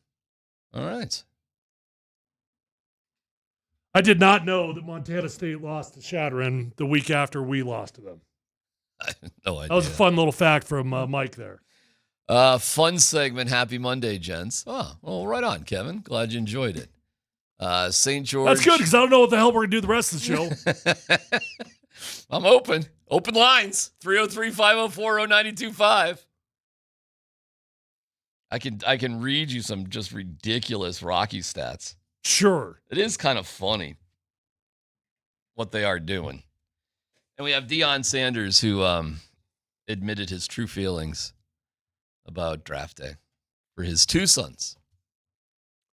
All right. I did not know that Montana State lost to Chadron the week after we lost to them. I have no idea. That was a fun little fact from Mike there. Fun segment. Happy Monday, gents. Oh, well, right on, Kevin. Glad you enjoyed it. St. George. That's good because I don't know what the hell we're going to do the rest of the show. I'm open. Open lines. 303-504-0925. I can read you some just ridiculous Rocky stats. Sure. It is kind of funny what they are doing. And we have Deion Sanders who admitted his true feelings about draft day for his two sons.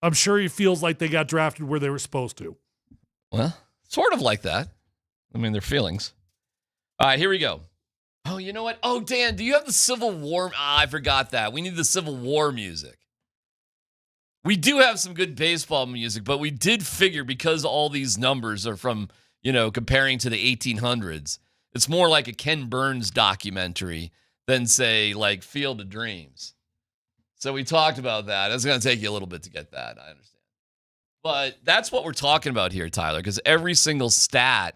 I'm sure he feels like they got drafted where they were supposed to. Well, sort of like that. I mean, their feelings. All right, here we go. Oh, you know what? Oh, Dan, do you have the Civil War? I forgot that. We need the Civil War music. We do have some good baseball music, but we did figure because all these numbers are from, comparing to the 1800s, it's more like a Ken Burns documentary than, say, like Field of Dreams. So we talked about that. It's going to take you a little bit to get that. I understand. But that's what we're talking about here, Tyler, because every single stat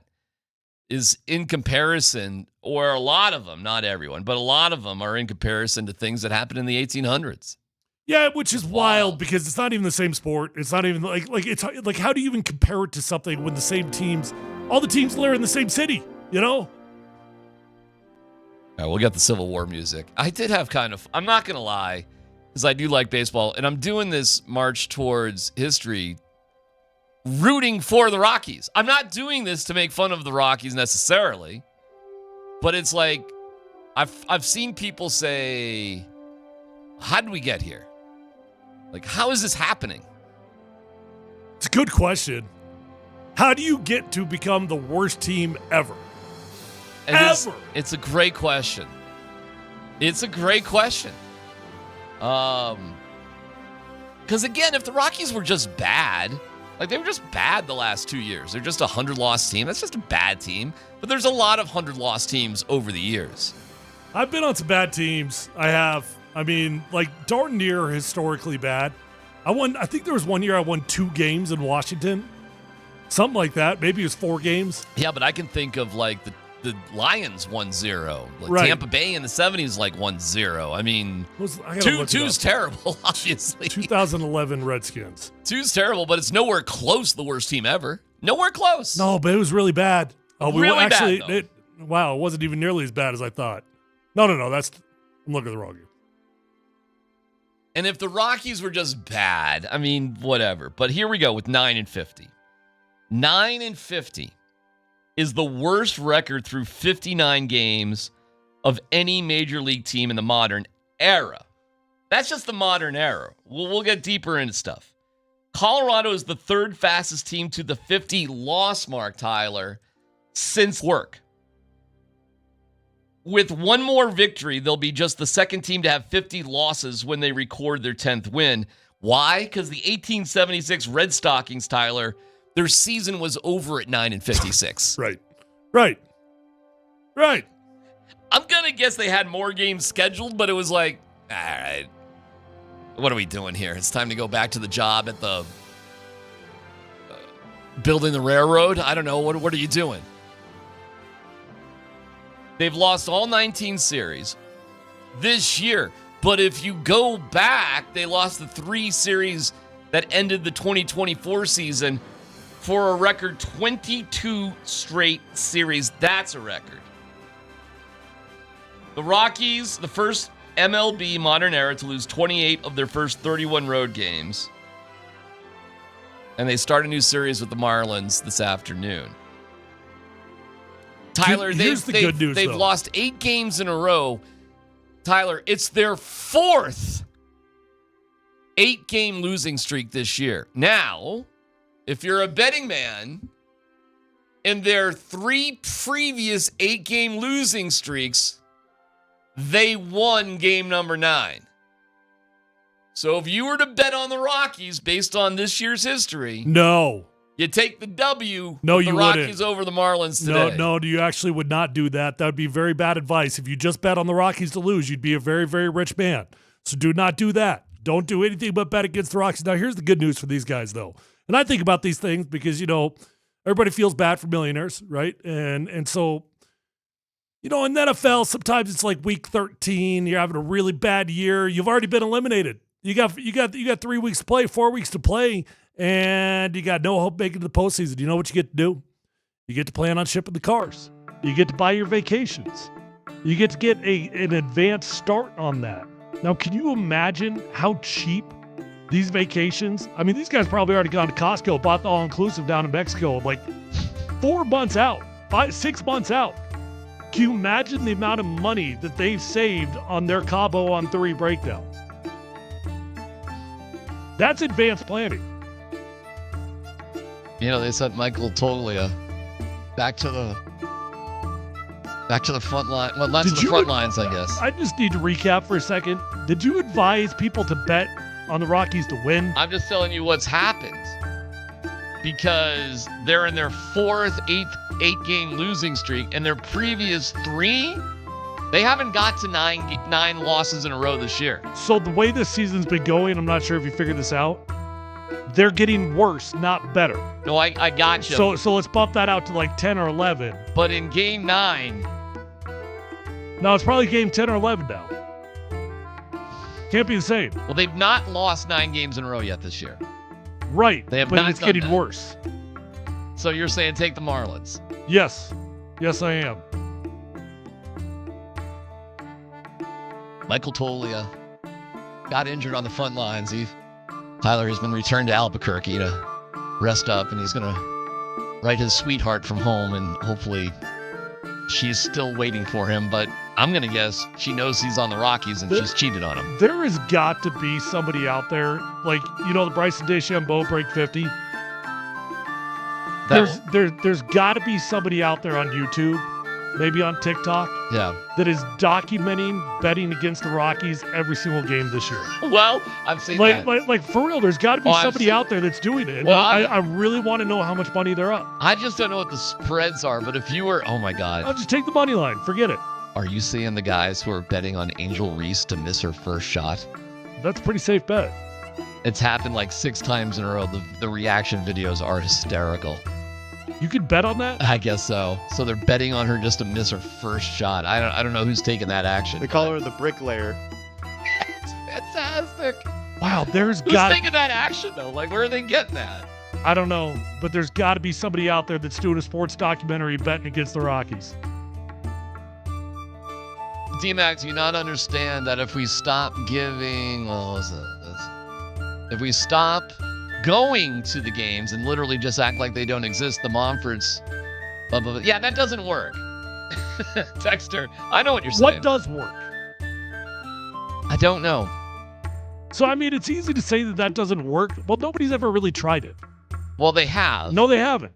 is in comparison, or a lot of them, not everyone, but a lot of them are in comparison to things that happened in the 1800s. Yeah, which is wild because it's not even the same sport. It's not even like it's like, how do you even compare it to something when the same teams, all the teams live in the same city, All All right, we'll get the Civil War music. I did have I'm not going to lie, because I do like baseball, and I'm doing this march towards history rooting for the Rockies. I'm not doing this to make fun of the Rockies necessarily, but it's like I've seen people say, how did we get here? Like, how is this happening? It's a good question. How do you get to become the worst team ever? It's a great question. It's a great question. Because again, if the Rockies were just bad, like they were just bad the last 2 years, they're just a 100-loss team. That's just a bad team. But there's a lot of 100-loss teams over the years. I've been on some bad teams. I have. I mean, like darn near historically bad. I think there was one year I won 2 games in Washington. Something like that. Maybe it was 4 games. Yeah, but I can think of like the Lions 1-0. Like Right. Tampa Bay in the 70s like 1-0. I mean, I gotta look it two's up. terrible, obviously. 2011 Redskins. 2's terrible, but it's nowhere close the worst team ever. Nowhere close. No, but it was really bad. Really actually, bad, wow, it wasn't even nearly as bad as I thought. No, I'm looking at the wrong year. And if the Rockies were just bad, I mean, whatever. But here we go with 9-50. 9-50 is the worst record through 59 games of any major league team in the modern era. That's just the modern era. We'll get deeper into stuff. Colorado is the 3rd fastest team to the 50 loss mark, Tyler, since work. With one more victory, they'll be just the 2nd team to have 50 losses when they record their 10th win. Why? Because the 1876 Red Stockings, Tyler, their season was over at 9-56. Right. I'm going to guess they had more games scheduled, but it was like, all right, what are we doing here? It's time to go back to the job at the building the railroad. I don't know. What are you doing? They've lost all 19 series this year. But if you go back, they lost the 3 series that ended the 2024 season for a record 22 straight series. That's a record. The Rockies, the first MLB modern era to lose 28 of their first 31 road games. And they start a new series with the Marlins this afternoon. Tyler, they've lost 8 games in a row. Tyler, it's their 4th 8-game losing streak this year. Now, if you're a betting man, in their 3 previous 8-game losing streaks, they won game number 9. So if you were to bet on the Rockies based on this year's history, No. you take the W. No, with you the wouldn't. Rockies over the Marlins today. No, you actually would not do that. That would be very bad advice. If you just bet on the Rockies to lose, you'd be a very, very rich man. So do not do that. Don't do anything but bet against the Rockies. Now, here's the good news for these guys, though. And I think about these things because, everybody feels bad for millionaires, right? And so, in the NFL, sometimes it's like week 13. You're having a really bad year. You've already been eliminated. You got 3 weeks to play, 4 weeks to play, and you got no hope making the postseason. You know what you get to do? You get to plan on shipping the cars. You get to buy your vacations. You get to get an advanced start on that. Now, can you imagine how cheap these vacations? I mean, these guys probably already gone to Costco, bought the all-inclusive down in Mexico, like 4 months out, 6 months out. Can you imagine the amount of money that they've saved on their Cabo on 3 breakdowns? That's advanced planning. They sent Michael Toglia back to the front line. Well, not to the front lines, I guess. I just need to recap for a second. Did you advise people to bet on the Rockies to win? I'm just telling you what's happened. Because they're in their 4th 8-game losing streak, and their previous 3, they haven't got to 9 losses in a row this year. So the way this season's been going, I'm not sure if you figured this out, they're getting worse, not better. No, I got you. So let's bump that out to like 10 or 11. But in game 9... No, it's probably game 10 or 11 now. Can't be the same. Well, they've not lost 9 games in a row yet this year. Right, They have but not it's done getting that. worse. So you're saying take the Marlins? Yes, I am. Michael Tolia got injured on the front lines. Tyler has been returned to Albuquerque to rest up, and he's going to write his sweetheart from home, and hopefully she's still waiting for him. But I'm going to guess she knows he's on the Rockies, and she's cheated on him. There has got to be somebody out there, like, the Bryson DeChambeau break 50. There's got to be somebody out there on YouTube, maybe on TikTok, that is documenting betting against the Rockies every single game this year. Well, I've seen that. Like for real, there's got to be somebody out there that's doing it. Well, I really want to know how much money they're up. I just don't know what the spreads are, but if you were, oh my God. I'll just take the money line. Forget it. Are you seeing the guys who are betting on Angel Reese to miss her first shot? That's a pretty safe bet. It's happened like 6 times in a row. The reaction videos are hysterical. You could bet on that? I guess so. So they're betting on her just to miss her first shot. I don't know who's taking that action. They call her the bricklayer. It's fantastic. Wow, Who's taking that action though? Like, where are they getting that? I don't know, but there's got to be somebody out there that's doing a sports documentary betting against the Rockies. DMac, do you not understand that if we stop giving, if we stop going to the games and literally just act like they don't exist, the Monforts, blah, blah, blah. Yeah, that doesn't work. Texter, I know what you're saying. What does work? I don't know. So, I mean, it's easy to say that doesn't work. Well, nobody's ever really tried it. Well, they have. No, they haven't.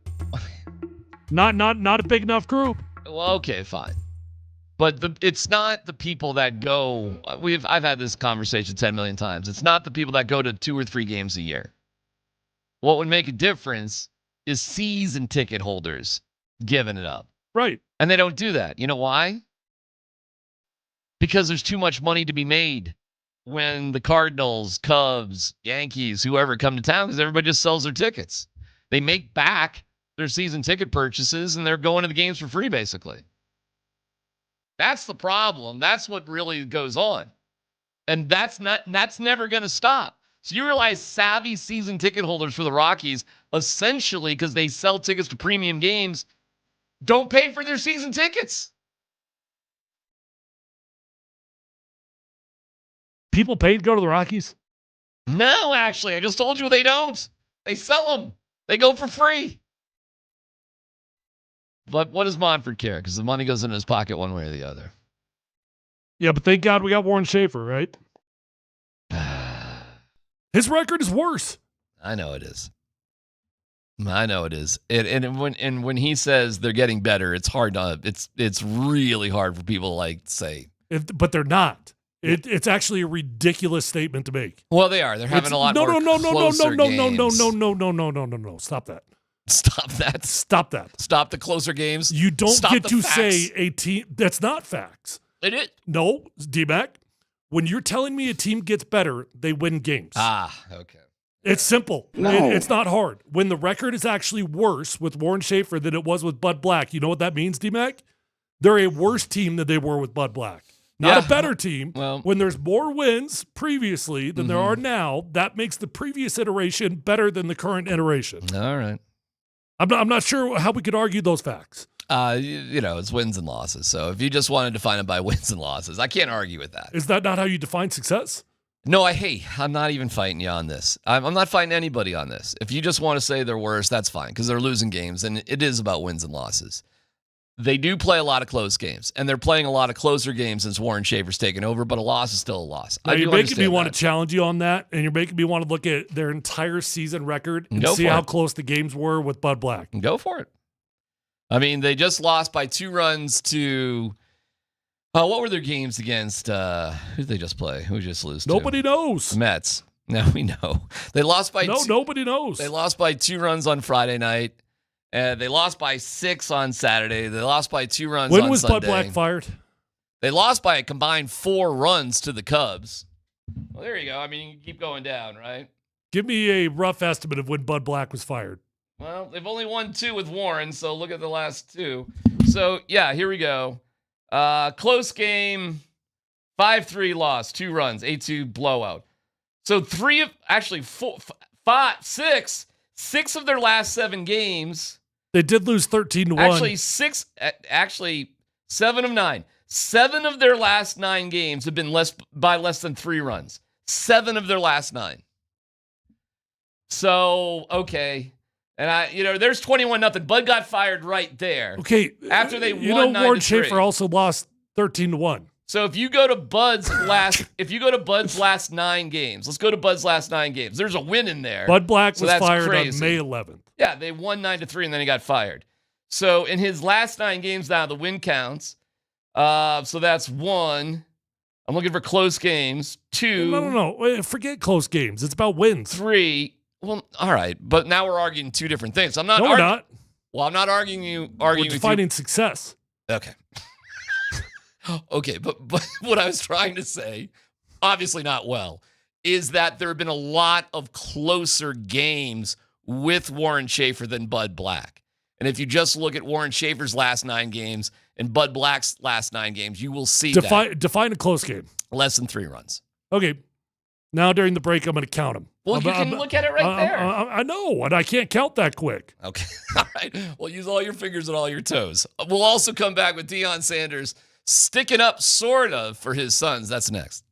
Not a big enough group. Well, okay, fine. But it's not the people that go. I've had this conversation 10 million times. It's not the people that go to 2 or 3 games a year. What would make a difference is season ticket holders giving it up. Right. And they don't do that. You know why? Because there's too much money to be made when the Cardinals, Cubs, Yankees, whoever come to town, because everybody just sells their tickets. They make back their season ticket purchases, and they're going to the games for free, basically. That's the problem. That's what really goes on. And that's never going to stop. So you realize savvy season ticket holders for the Rockies, essentially, because they sell tickets to premium games, don't pay for their season tickets. People pay to go to the Rockies? No, actually. I just told you they don't. They sell them. They go for free. But what does Monfort care? Because the money goes in his pocket one way or the other. Yeah, but thank God we got Warren Schaefer, right? His record is worse. I know it is. And when he says they're getting better, it's hard to. It's really hard for people to say. But they're not. It's actually a ridiculous statement to make. Well, they are. They're having a lot more closer games. Stop that. Stop that. Stop that. Stop the closer games. You don't get to say a team. That's not facts. It is. No, DMac. When you're telling me a team gets better, they win games. Okay. It's simple. No. It's not hard. When the record is actually worse with Warren Schaefer than it was with Bud Black, you know what that means, DMac? They're a worse team than they were with Bud Black. Not a better team. Well, when there's more wins previously than there are now, that makes the previous iteration better than the current iteration. All right. I'm not sure how we could argue those facts. It's wins and losses. So if you just wanted to define it by wins and losses, I can't argue with that. Is that not how you define success? No, I'm not even fighting you on this. I'm not fighting anybody on this. If you just want to say they're worse, that's fine, because they're losing games, and it is about wins and losses. They do play a lot of close games, and they're playing a lot of closer games since Warren Schaefer's taken over, but a loss is still a loss. Now, you're making me want to challenge you on that, and you're making me want to look at their entire season record and see how close the games were with Bud Black. Go for it. I mean, they just lost by 2 runs to what were their games against? Who did they just play? Who just lose to? Nobody knows. Mets. Now we know. They lost by nobody knows. They lost by 2 runs on Friday night. They lost by 6 on Saturday. They lost by 2 runs on Sunday. When was Bud Black fired? They lost by a combined 4 runs to the Cubs. Well, there you go. I mean, you can keep going down, right? Give me a rough estimate of when Bud Black was fired. Well, they've only won 2 with Warren, so look at the last 2. So, yeah, here we go. Close game, 5-3 loss, 2 runs, 8-2 blowout. So 6 of their last 7 games. They did lose 13-1. Actually, 7 of 9. 7 of their last 9 games have been by less than 3 runs. 7 of their last 9. So, okay. And there's 21-0. Bud got fired right there. Okay. After they won 9-3. Warren Schaefer also lost 13-1. So if you go to Bud's last 9 games, let's go to Bud's last 9 games. There's a win in there. Bud Black was fired crazy. on May 11th. Yeah, they won 9-3 and then he got fired. So in his last 9 games now, the win counts. So that's 1. I'm looking for close games. 2. No. Forget close games. It's about wins. 3. Well, all right, but now we're arguing 2 different things. I'm not. No, we're not. Well, I'm not arguing We're with defining you. success. Okay. Okay, but what I was trying to say, obviously not well, is that there have been a lot of closer games with Warren Schaefer than Bud Black. And if you just look at Warren Schaefer's last 9 games and Bud Black's last 9 games, you will see Define a close game. Less than 3 runs. Okay. Now during the break, I'm going to count them. Well, you can look at it right there. I know, and I can't count that quick. Okay. All right. Well, use all your fingers and all your toes. We'll also come back with Deion Sanders sticking up sort of for his sons. That's next.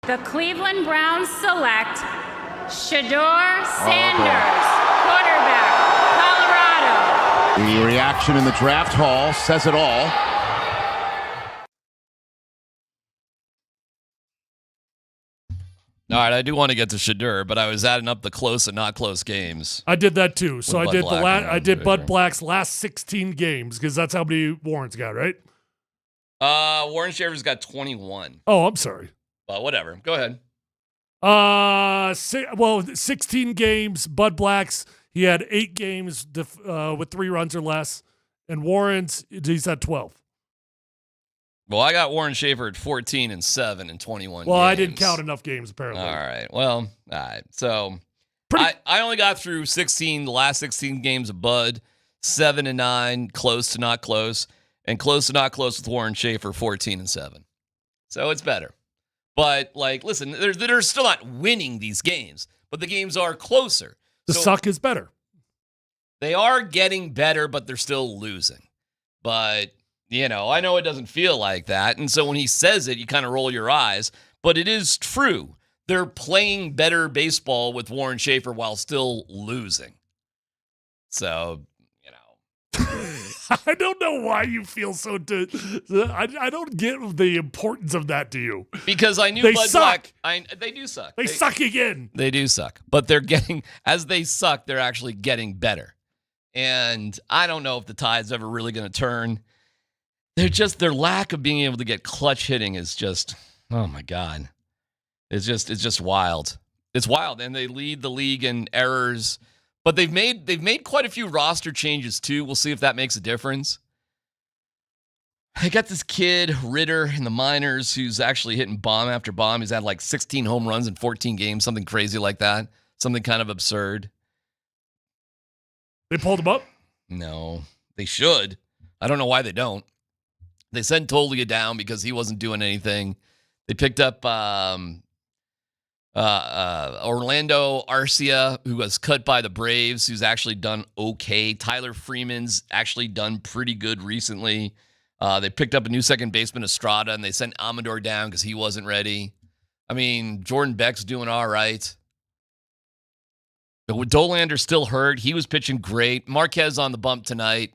The Cleveland Browns select Shadur Sanders, quarterback, Colorado. The reaction in the draft hall says it all. All right, I do want to get to Shadur, but I was adding up the close and not close games. I did that too. So With I did Bud Black I did Bud Black's last 16 games because that's how many Warren's got, right? Warren Schaefer's got 21. Oh, I'm sorry. But whatever. Go ahead. 16 games. Bud Black's, he had 8 games with 3 runs or less, and Warren's, he's at 12. Well, I got Warren Schaefer at 14 and 7 and 21 Well, games. I didn't count enough games, apparently. All right. Well, all right. So I only got through the last 16 games of Bud, 7 and 9, close to not close, and close to not close with Warren Schaefer, 14 and 7. So it's better. But, listen, they're still not winning these games, but the games are closer. The suck is better. They are getting better, but they're still losing. But, I know it doesn't feel like that. And so when he says it, you kind of roll your eyes. But it is true. They're playing better baseball with Warren Schaefer while still losing. So, I don't know why you feel so. I don't get the importance of that to you. Because I knew they Bud suck. Black. They do suck. They suck again. They do suck. But as they suck, they're actually getting better. And I don't know if the tide's ever really going to turn. Their lack of being able to get clutch hitting is just, oh my God. It's just wild. It's wild. And they lead the league in errors. But they've made quite a few roster changes too. We'll see if that makes a difference. I got this kid, Ritter, in the minors, who's actually hitting bomb after bomb. He's had 16 home runs in 14 games, something crazy like that. Something kind of absurd. They pulled him up? No, they should. I don't know why they don't. They sent Tolia down because he wasn't doing anything. They picked up Orlando Arcia, who was cut by the Braves, who's actually done okay. Tyler Freeman's actually done pretty good recently. They picked up a new second baseman, Estrada, and they sent Amador down because he wasn't ready. I mean, Jordan Beck's doing all right. But Dolander's still hurt. He was pitching great. Marquez on the bump tonight.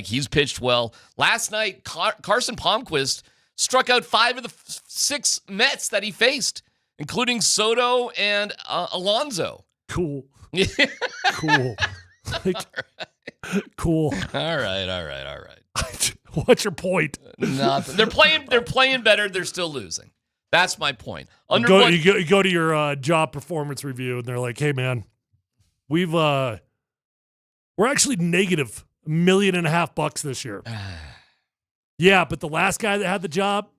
He's pitched well. Last night, Carson Palmquist struck out 5 of the 6 Mets that he faced, including Soto and Alonso. Cool. Cool. Cool. All right. What's your point? Nothing. They're playing better. They're still losing. That's my point. You go to your job performance review, and they're like, "Hey, man, we're actually negative $1.5 million this year." Yeah, but the last guy that had the job,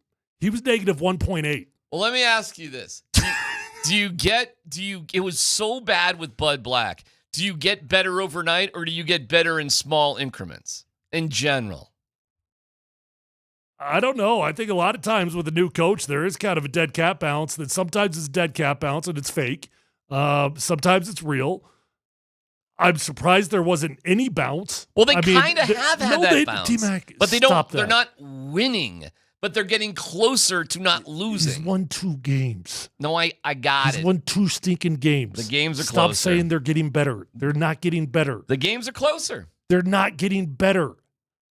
he was negative 1.8. Well, let me ask you this. It was so bad with Bud Black. Do you get better overnight, or do you get better in small increments in general? I don't know. I think a lot of times with a new coach, there is kind of a dead cat bounce. That sometimes it's dead cat bounce and it's fake. Sometimes it's real. I'm surprised there wasn't any bounce. Well, they kind of have had that bounce. DMac, but they're not winning. But they're getting closer to not losing. He's won 2 games. No, I got it. He's won 2 stinking games. The games are Stop closer. saying they're getting better. They're not getting better. The games are closer. They're not getting better.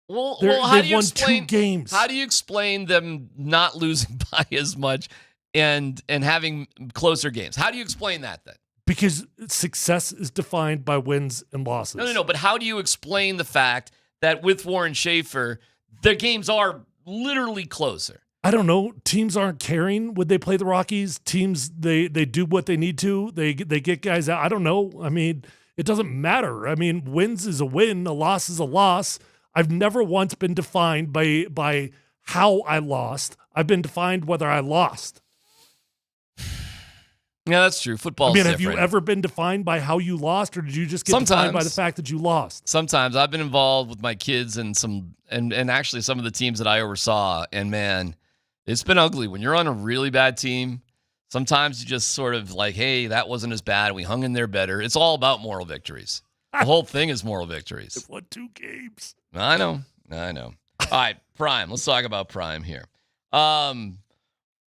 Well, how do you explain 2 games? How do you explain them not losing by as much and having closer games? How do you explain that then? Because success is defined by wins and losses. No. But how do you explain the fact that with Warren Schaefer, the games are literally closer? I don't know. Teams aren't caring when they play the Rockies. Teams, they do what they need to. They get guys out. I don't know. I mean, it doesn't matter. I mean, wins is a win. A loss is a loss. I've never once been defined by how I lost. I've been defined whether I lost. Yeah, that's true. Football's different. different. Have you ever been defined by how you lost, or did you just get defined by the fact that you lost? Sometimes I've been involved with my kids and actually some of the teams that I oversaw, and man, it's been ugly. When you're on a really bad team, sometimes you just sort of hey, that wasn't as bad. We hung in there better. It's all about moral victories. The whole thing is moral victories. They've won 2 games. I know. All right, Prime. Let's talk about Prime here.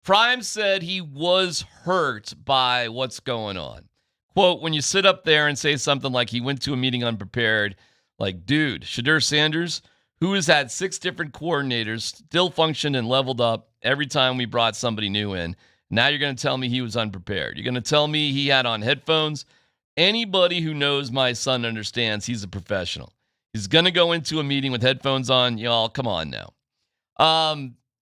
Prime said he was hurt by what's going on. Quote, when you sit up there and say something like he went to a meeting unprepared, like, dude, Shadur Sanders, who has had 6 different coordinators, still functioned and leveled up every time we brought somebody new in. Now you're going to tell me he was unprepared. You're going to tell me he had on headphones. Anybody who knows my son understands he's a professional. He's going to go into a meeting with headphones on. Y'all, come on now.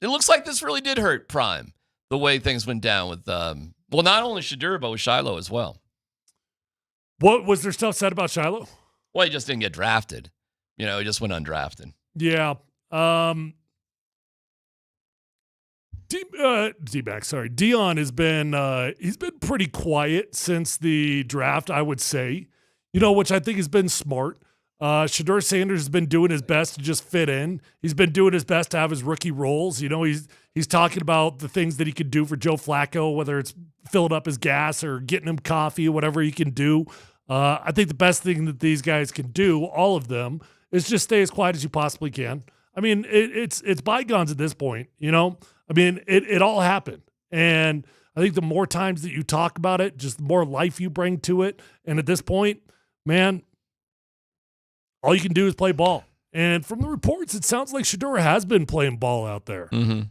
It looks like this really did hurt Prime, the way things went down with, not only Shadur, but with Shiloh as well. What was there stuff said about Shiloh? Well, he just didn't get drafted. He just went undrafted. Yeah. DMac, sorry. Deion has been he's been pretty quiet since the draft, I would say. Which I think has been smart. Shadur Sanders has been doing his best to just fit in. He's been doing his best to have his rookie roles. He's talking about the things that he could do for Joe Flacco, whether it's filling up his gas or getting him coffee, whatever he can do. I think the best thing that these guys can do, all of them, is just stay as quiet as you possibly can. I mean, it's bygones at this point, it all happened. And I think the more times that you talk about it, just the more life you bring to it. And at this point, man, all you can do is play ball. And from the reports, it sounds like Shadur has been playing ball out there. Mm-hmm.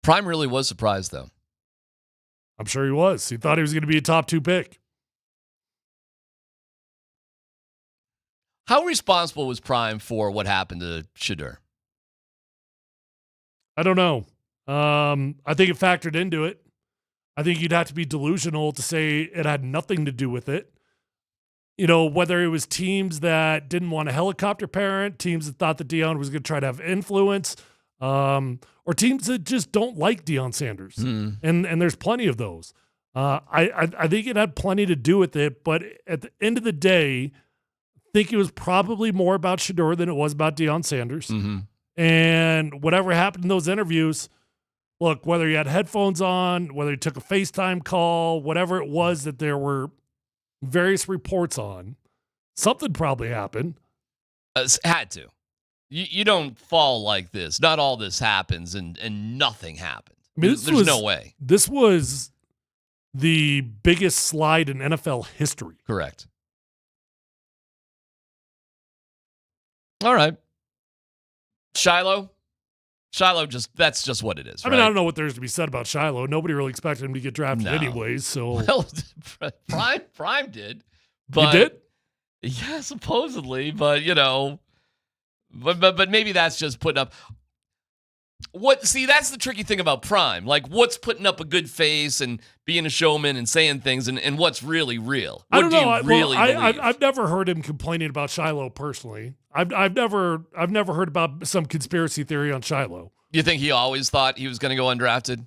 Prime really was surprised, though. I'm sure he was. He thought he was going to be a top 2 pick. How responsible was Prime for what happened to Shadur? I don't know. I think it factored into it. I think you'd have to be delusional to say it had nothing to do with it. Whether it was teams that didn't want a helicopter parent, teams that thought that Deion was going to try to have influence, or teams that just don't like Deion Sanders. And there's plenty of those. I think it had plenty to do with it, but at the end of the day, I think it was probably more about Shadur than it was about Deion Sanders. Mm-hmm. And whatever happened in those interviews, look, whether he had headphones on, whether he took a FaceTime call, whatever it was that there were various reports on, something probably happened. Had to. You don't fall like this. Not all this happens and nothing happened. There's no way. This was the biggest slide in NFL history. Correct. All right. Shiloh, that's just what it is. I mean, I don't know what there's to be said about Shiloh. Nobody really expected him to get drafted anyways. So, well, Prime did. But, he did? Yeah, supposedly. But but maybe that's just putting up. That's the tricky thing about Prime. Like, what's putting up a good face and being a showman and saying things, and what's really real? What I don't know. Really believe? I've never heard him complaining about Shiloh personally. I've never heard about some conspiracy theory on Shiloh. You think he always thought he was going to go undrafted?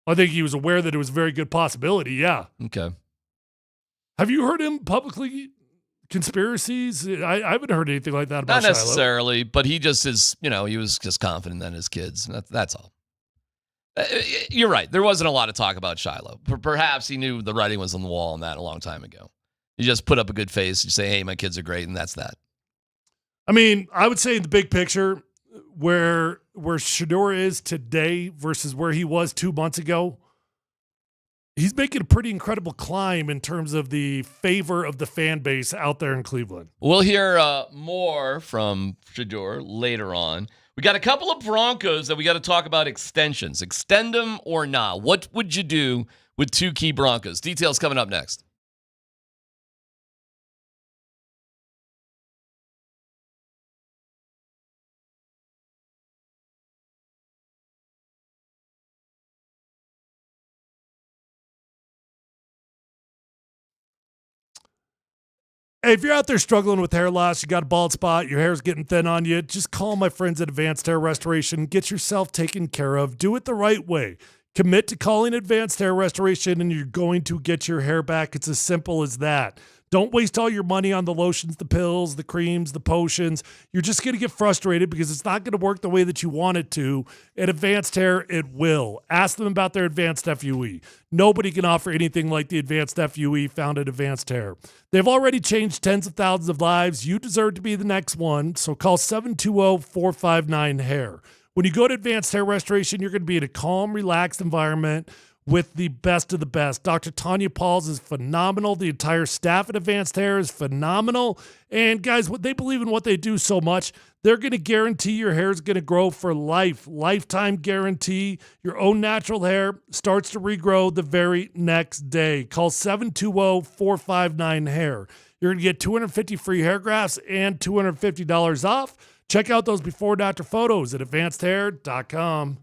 I think he was aware that it was a very good possibility. Yeah. Okay. Have you heard him publicly? Conspiracies? I haven't heard anything like that about Shiloh. Not necessarily, but he just is, he was just confident in his kids. That's all. You're right. There wasn't a lot of talk about Shiloh. Perhaps he knew the writing was on the wall on that a long time ago. You just put up a good face. You say, hey, my kids are great, and that's that. I mean, I would say in the big picture, where Shadur is today versus where he was 2 months ago, he's making a pretty incredible climb in terms of the favor of the fan base out there in Cleveland. We'll hear more from Shadur later on. We got a couple of Broncos that we got to talk about extensions. Extend them or not? What would you do with 2 key Broncos? Details coming up next. Hey, if you're out there struggling with hair loss, you got a bald spot, your hair's getting thin on you, just call my friends at Advanced Hair Restoration. Get yourself taken care of. Do it the right way. Commit to calling Advanced Hair Restoration and you're going to get your hair back. It's as simple as that. Don't waste all your money on the lotions, the pills, the creams, the potions. You're just going to get frustrated because it's not going to work the way that you want it to. At Advanced Hair, it will. Ask them about their Advanced FUE. Nobody can offer anything like the Advanced FUE found at Advanced Hair. They've already changed tens of thousands of lives. You deserve to be the next one, so call 720-459-HAIR. When you go to Advanced Hair Restoration, you're going to be in a calm, relaxed environment with the best of the best. Dr. Tanya Pauls is phenomenal. The entire staff at Advanced Hair is phenomenal. And guys, what they believe in what they do so much, they're going to guarantee your hair is going to grow for life. Lifetime guarantee. Your own natural hair starts to regrow the very next day. Call 720-459-HAIR. You're going to get 250 free hair grafts and $250 off. Check out those before and after photos at advancedhair.com.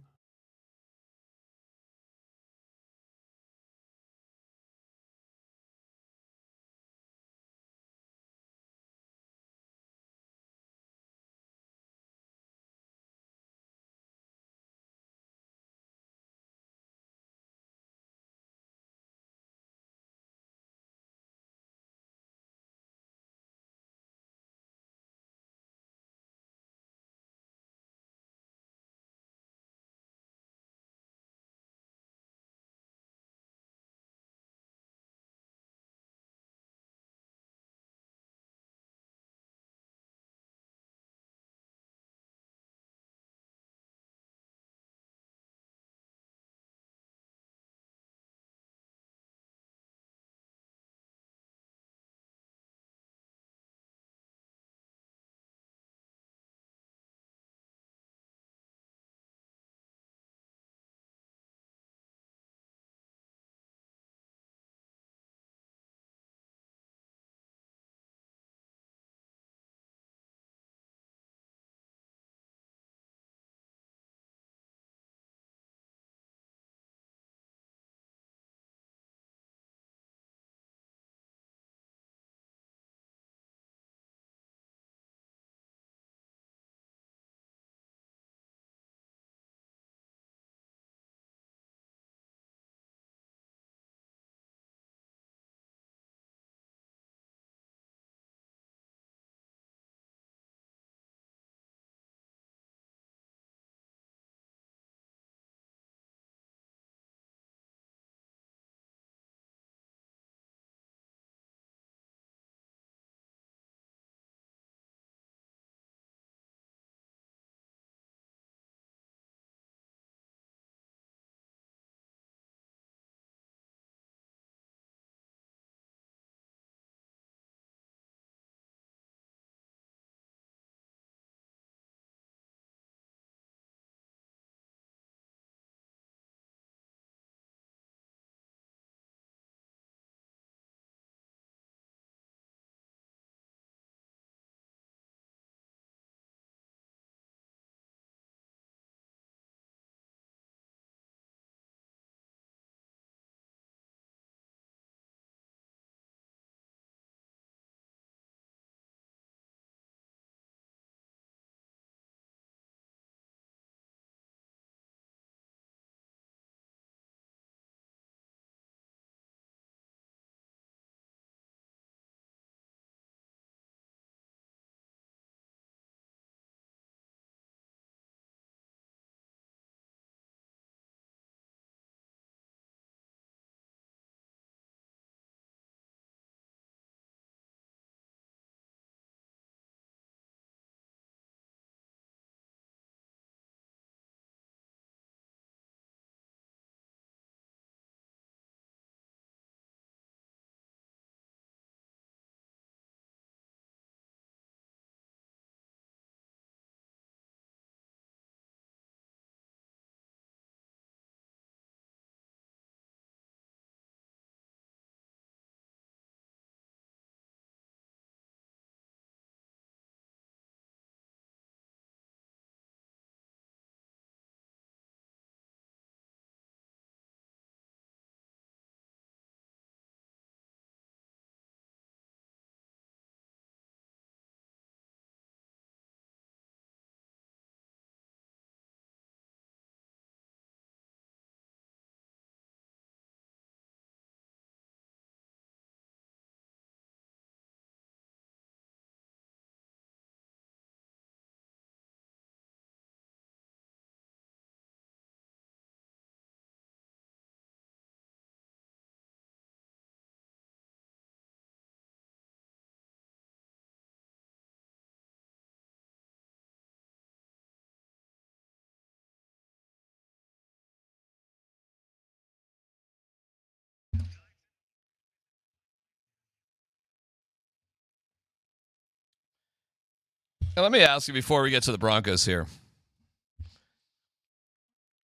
Now, let me ask you before we get to the Broncos here.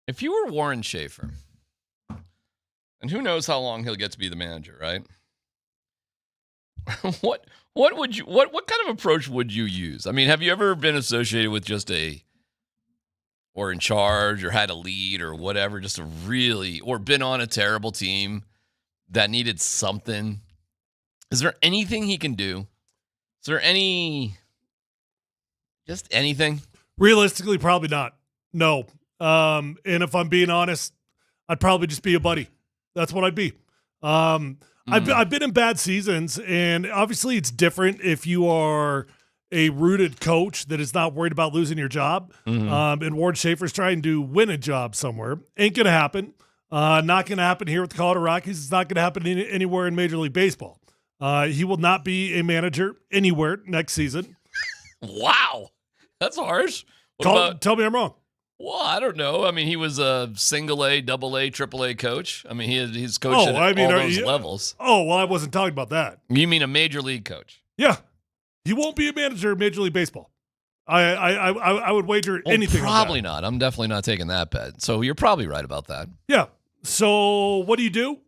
If you were Warren Schaefer, and who knows how long he'll get to be the manager, right? What kind of approach would you use? I mean, have you ever been associated with or in charge or had a lead or whatever, or been on a terrible team that needed something? Is there anything he can do? Is there just anything? Realistically, probably not. No. And if I'm being honest, I'd probably just be a buddy. That's what I'd be. I've been in bad seasons, and obviously it's different if you are a rooted coach that is not worried about losing your job. And Warren Schaefer's trying to win a job somewhere. Ain't going to happen. Not going to happen here with the Colorado Rockies. It's not going to happen anywhere in Major League Baseball. He will not be a manager anywhere next season. Wow. That's harsh. Tell me I'm wrong. Well, I don't know. I mean, he was a single A, double A, triple A coach. I mean, he's coached at all those levels. Oh, well, I wasn't talking about that. You mean a major league coach? Yeah. He won't be a manager in Major League Baseball. I would wager anything probably on that. not. I'm definitely not taking that bet. So you're probably right about that. Yeah. So what do?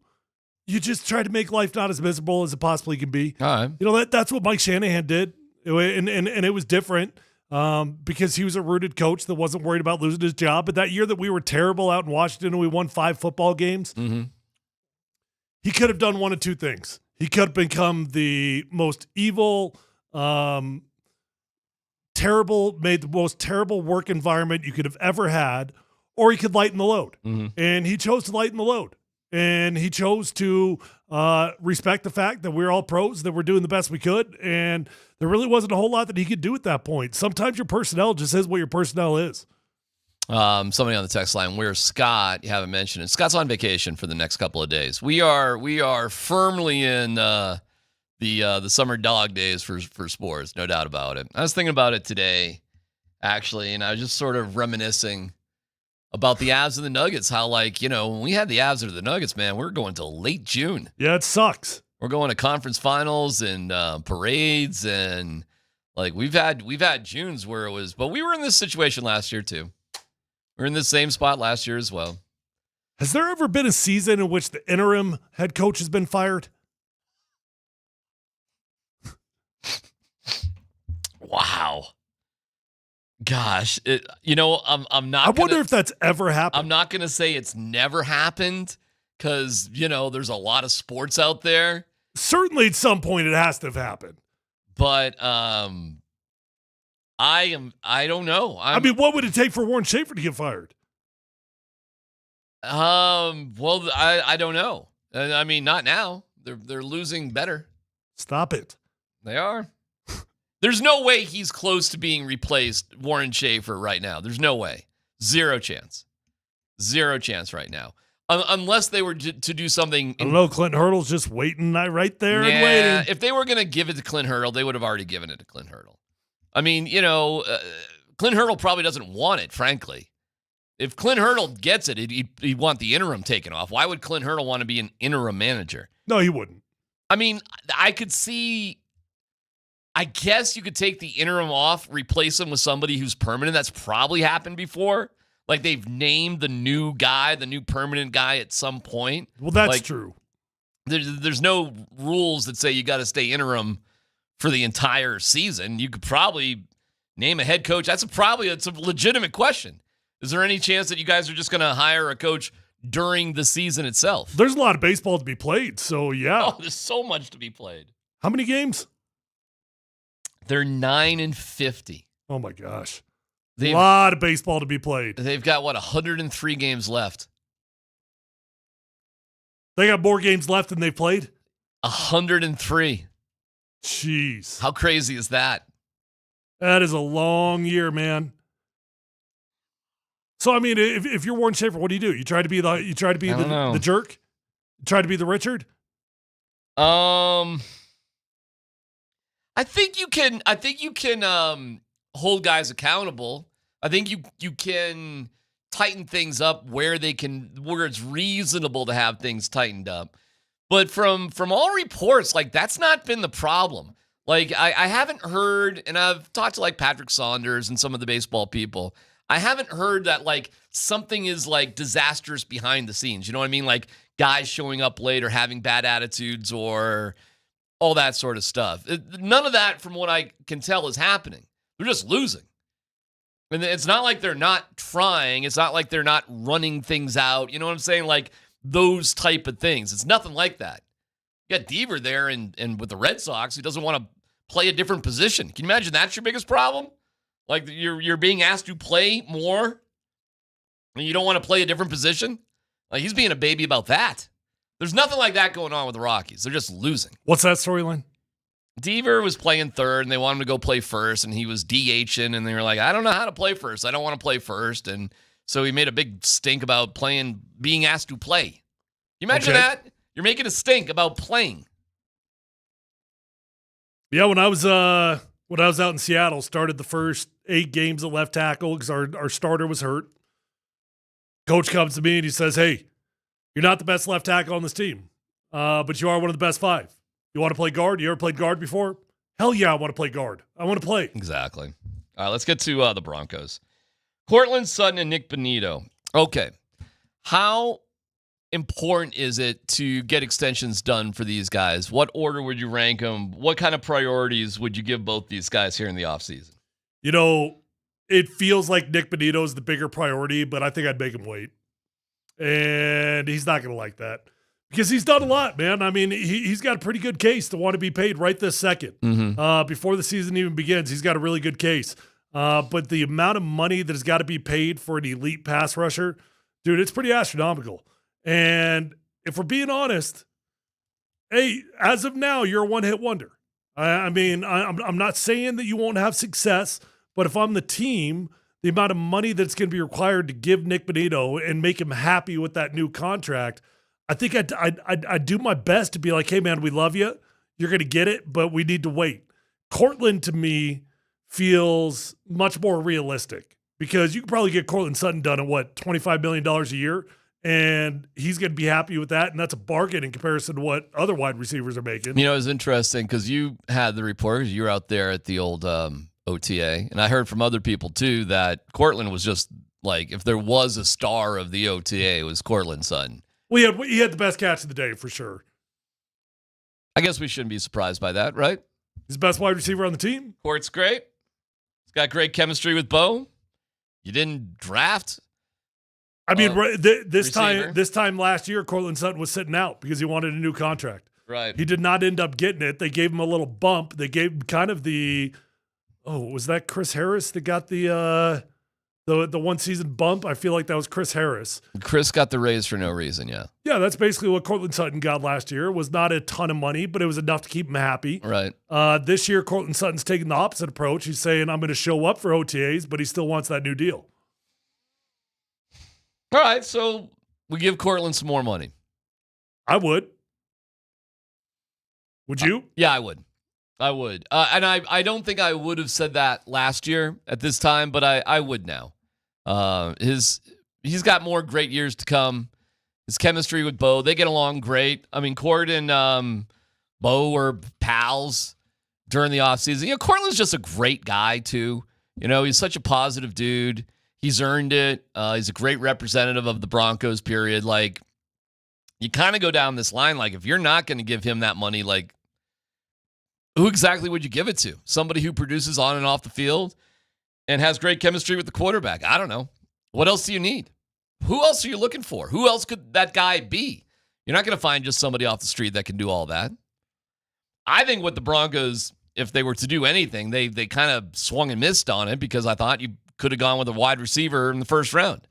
You just try to make life not as miserable as it possibly can be. All right. You know, that's what Mike Shanahan did. And it was different. Because he was a rooted coach that wasn't worried about losing his job. But that year that we were terrible out in Washington and we won 5 football games, he could have done one of two things. He could have become the most evil, made the most terrible work environment you could have ever had, or he could lighten the load. And he chose to lighten the load. And he chose to respect the fact that we're all pros, that we're doing the best we could, and there really wasn't a whole lot that he could do at that point. Sometimes your personnel just is what your personnel is. Somebody on the text line, where's Scott? You haven't mentioned it. Scott's on vacation for the next couple of days. We are firmly in the summer dog days for sports, no doubt about it. I was thinking about it today, actually, and I was just sort of reminiscing about the Avs and the Nuggets, how, when we had the Avs or the Nuggets, man, we're going till late June. Yeah, it sucks. We're going to conference finals and parades, and we've had Junes where it was, but we were in this situation last year too. We were in the same spot last year as well. Has there ever been a season in which the interim head coach has been fired? Wow. Gosh, I'm not. I wonder if that's ever happened. I'm not going to say it's never happened because there's a lot of sports out there. Certainly, at some point, it has to have happened. But I don't know. I mean, what would it take for Warren Schaefer to get fired? Well, I don't know. I mean, not now. They're losing better. Stop it. They are. There's no way he's close to being replaced, Warren Schaefer, right now. There's no way. Zero chance. Zero chance right now. Unless they were to do something. I don't know. Clint Hurdle's just waiting right there and waiting. If they were going to give it to Clint Hurdle, they would have already given it to Clint Hurdle. I mean, Clint Hurdle probably doesn't want it, frankly. If Clint Hurdle gets it, he'd want the interim taken off. Why would Clint Hurdle want to be an interim manager? No, he wouldn't. I mean, I could see. I guess you could take the interim off, replace him with somebody who's permanent. That's probably happened before. Like they've named the new guy, the new permanent guy at some point. Well, that's true. There's no rules that say you got to stay interim for the entire season. You could probably name a head coach. It's a legitimate question. Is there any chance that you guys are just going to hire a coach during the season itself? There's a lot of baseball to be played, so yeah. Oh, there's so much to be played. How many games? They're 9-50. Oh my gosh. A lot of baseball to be played. They've got 103 games left. They got more games left than they've played? 103. Jeez. How crazy is that? That is a long year, man. So I mean, if you're Warren Schaefer, what do? You try to be the jerk? You try to be the Richard? I think you can hold guys accountable. I think you can tighten things up where it's reasonable to have things tightened up. But from all reports, that's not been the problem. Like, I haven't heard, and I've talked to like Patrick Saunders and some of the baseball people. I haven't heard that like something is like disastrous behind the scenes. You know what I mean? Like guys showing up late or having bad attitudes or all that sort of stuff. None of that, from what I can tell, is happening. They're just losing. And it's not like they're not trying. It's not like they're not running things out. You know what I'm saying? Like those type of things. It's nothing like that. You got Deaver there and with the Red Sox, who doesn't want to play a different position. Can you imagine that's your biggest problem? Like you're being asked to play more and you don't want to play a different position? Like he's being a baby about that. There's nothing like that going on with the Rockies. They're just losing. What's that storyline? Deaver was playing third, and they wanted him to go play first, and he was DHing, and they were like, I don't know how to play first. I don't want to play first. And so he made a big stink about being asked to play. Can you imagine that? You're making a stink about playing. Yeah, when I was out in Seattle, started the first 8 games at left tackle because our starter was hurt. Coach comes to me and he says, hey, you're not the best left tackle on this team, but you are one of the best 5. You want to play guard? You ever played guard before? Hell yeah, I want to play guard. I want to play. Exactly. All right, let's get to the Broncos. Courtland Sutton and Nick Bonito. Okay. How important is it to get extensions done for these guys? What order would you rank them? What kind of priorities would you give both these guys here in the offseason? You know, it feels like Nick Bonito is the bigger priority, but I think I'd make him wait. And he's not going to like that. Because he's done a lot, man. I mean, he's got a pretty good case to want to be paid right this second. Mm-hmm. Before the season even begins, he's got a really good case. But the amount of money that has got to be paid for an elite pass rusher, dude, it's pretty astronomical. And if we're being honest, hey, as of now, you're a one-hit wonder. I'm not saying that you won't have success, but if I'm the team, the amount of money that's going to be required to give Nick Bonito and make him happy with that new contract, I think I'd do my best to be like, hey, man, we love you. You're going to get it, but we need to wait. Courtland, to me, feels much more realistic because you can probably get Courtland Sutton done at, $25 million a year, and he's going to be happy with that, and that's a bargain in comparison to what other wide receivers are making. You know, it's interesting because you had the report, you were out there at the old OTA, and I heard from other people, too, that Courtland was just like, if there was a star of the OTA, it was Courtland Sutton. Well, he had the best catch of the day for sure. I guess we shouldn't be surprised by that, right? He's the best wide receiver on the team. Court's great. He's got great chemistry with Bo. You didn't draft. I mean, this time last year, Courtland Sutton was sitting out because he wanted a new contract. Right. He did not end up getting it. They gave him a little bump. They gave kind of was that Chris Harris that got the one season bump? I feel like that was Chris Harris. Chris got the raise for no reason, yeah. Yeah, that's basically what Courtland Sutton got last year. It was not a ton of money, but it was enough to keep him happy. Right. This year, Courtland Sutton's taking the opposite approach. He's saying, I'm going to show up for OTAs, but he still wants that new deal. All right, so we give Courtland some more money. I would. Would you? Yeah, I would. And I don't think I would have said that last year at this time, but I would now. He's got more great years to come. His chemistry with Bo, they get along great. I mean, Court and Bo were pals during the offseason. You know, Courtland's just a great guy, too. You know, he's such a positive dude. He's earned it. He's a great representative of the Broncos, period. Like, you kind of go down this line, like, if you're not going to give him that money, like, who exactly would you give it to? Somebody who produces on and off the field and has great chemistry with the quarterback. I don't know. What else do you need? Who else are you looking for? Who else could that guy be? You're not going to find just somebody off the street that can do all that. I think what the Broncos, if they were to do anything, they kind of swung and missed on it because I thought you could have gone with a wide receiver in the first round.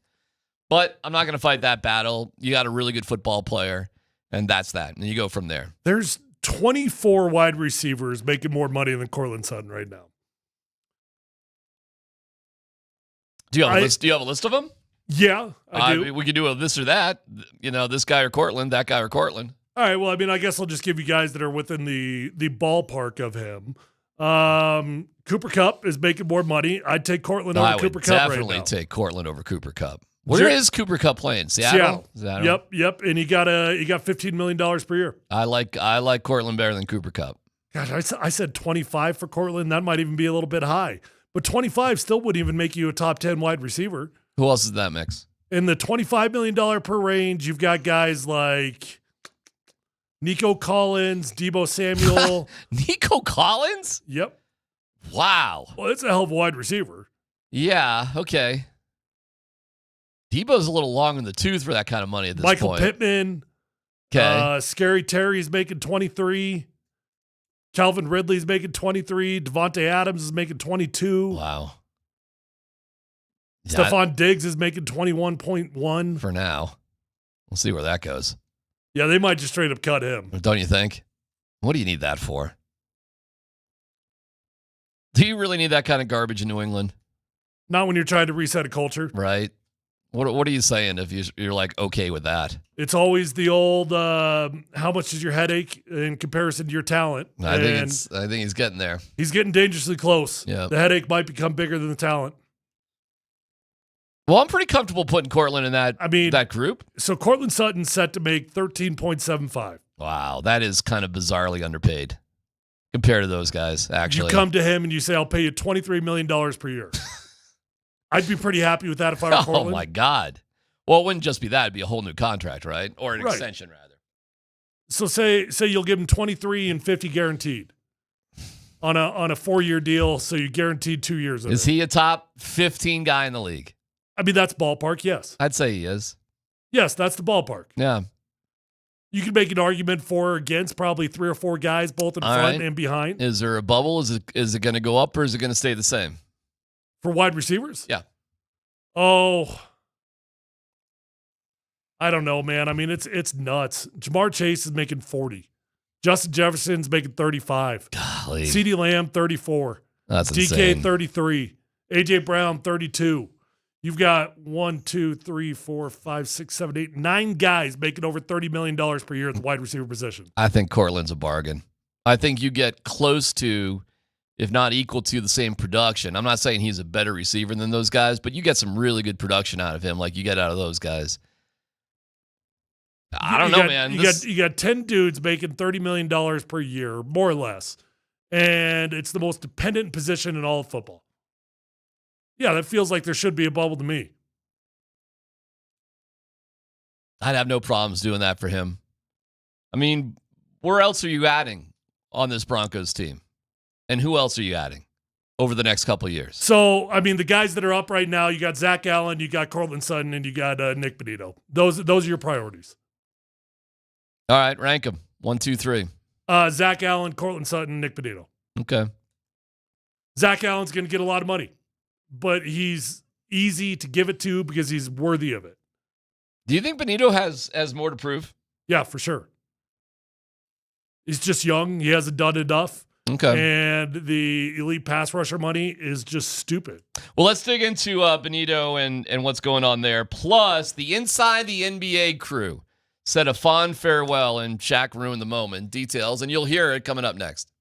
But I'm not going to fight that battle. You got a really good football player, and that's that. And you go from there. There's 24 wide receivers making more money than Courtland Sutton right now. Do you have a list of them? Yeah, I do. We could do a this or that. You know, this guy or Courtland, that guy or Courtland. All right, well, I mean, I guess I'll just give you guys that are within the ballpark of him. Cooper Kupp is making more money. I'd take Courtland over Cooper Kupp right now. I would definitely take Courtland over Cooper Kupp. Where is Cooper Kupp playing? Seattle? Yep. And he got $15 million per year. I like Courtland better than Cooper Kupp. Gosh, I said 25 for Cortland. That might even be a little bit high. But 25 still wouldn't even make you a top 10 wide receiver. Who else is that mix? In the $25 million per range, you've got guys like Nico Collins, Deebo Samuel. Nico Collins? Yep. Wow. Well, it's a hell of a wide receiver. Yeah, okay. Debo's a little long in the tooth for that kind of money at this Michael point. Pittman. Okay. Scary Terry's making 23. Calvin Ridley's making 23. Devontae Adams is making 22. Wow. Stephon Diggs is making 21.1. For now. We'll see where that goes. Yeah, they might just straight up cut him. Don't you think? What do you need that for? Do you really need that kind of garbage in New England? Not when you're trying to reset a culture. Right. What are you saying if you're like okay with that? It's always the old how much is your headache in comparison to your talent? I think he's getting there. He's getting dangerously close. Yeah. The headache might become bigger than the talent. Well, I'm pretty comfortable putting Cortland in that group. So Cortland Sutton's set to make 13.75. Wow, that is kind of bizarrely underpaid compared to those guys, actually. You come to him and you say, I'll pay you $23 million per year. I'd be pretty happy with that if I were Cortland. Oh, my God. Well, it wouldn't just be that. It'd be a whole new contract, right? Or an extension, rather. So say you'll give him 23 and 50 guaranteed on a 4-year deal, so you guaranteed 2 years of it. Is he a top 15 guy in the league? I mean, that's ballpark, yes. I'd say he is. Yes, that's the ballpark. Yeah. You could make an argument for or against probably 3 or 4 guys, both in front and behind. Is there a bubble? Is it going to go up or is it going to stay the same? For wide receivers? Yeah. Oh, I don't know, man. I mean, it's nuts. Jamar Chase is making 40. Justin Jefferson's making 35. Golly. CeeDee Lamb, 34. That's DK, insane. 33. AJ Brown, 32. You've got 1, 2, 3, 4, 5, 6, 7, 8, 9 guys making over $30 million per year at the wide receiver position. I think Cortland's a bargain. I think you get close to, if not equal to, the same production. I'm not saying he's a better receiver than those guys, but you get some really good production out of him like you get out of those guys. I don't know, man. You got 10 dudes making $30 million per year, more or less, and it's the most dependent position in all of football. Yeah, that feels like there should be a bubble to me. I'd have no problems doing that for him. I mean, where else are you adding on this Broncos team? And who else are you adding over the next couple of years? So, I mean, the guys that are up right now, you got Zach Allen, you got Cortland Sutton, and you got Nick Benito. Those are your priorities. All right, rank them. 1, 2, 3. Zach Allen, Cortland Sutton, Nick Benito. Okay. Zach Allen's going to get a lot of money, but he's easy to give it to because he's worthy of it. Do you think Benito has more to prove? Yeah, for sure. He's just young. He hasn't done enough. Okay. And the elite pass rusher money is just stupid. Well, let's dig into Benito and what's going on there. Plus, the Inside the NBA crew said a fond farewell and Shaq ruined the moment. Details, and you'll hear it coming up next.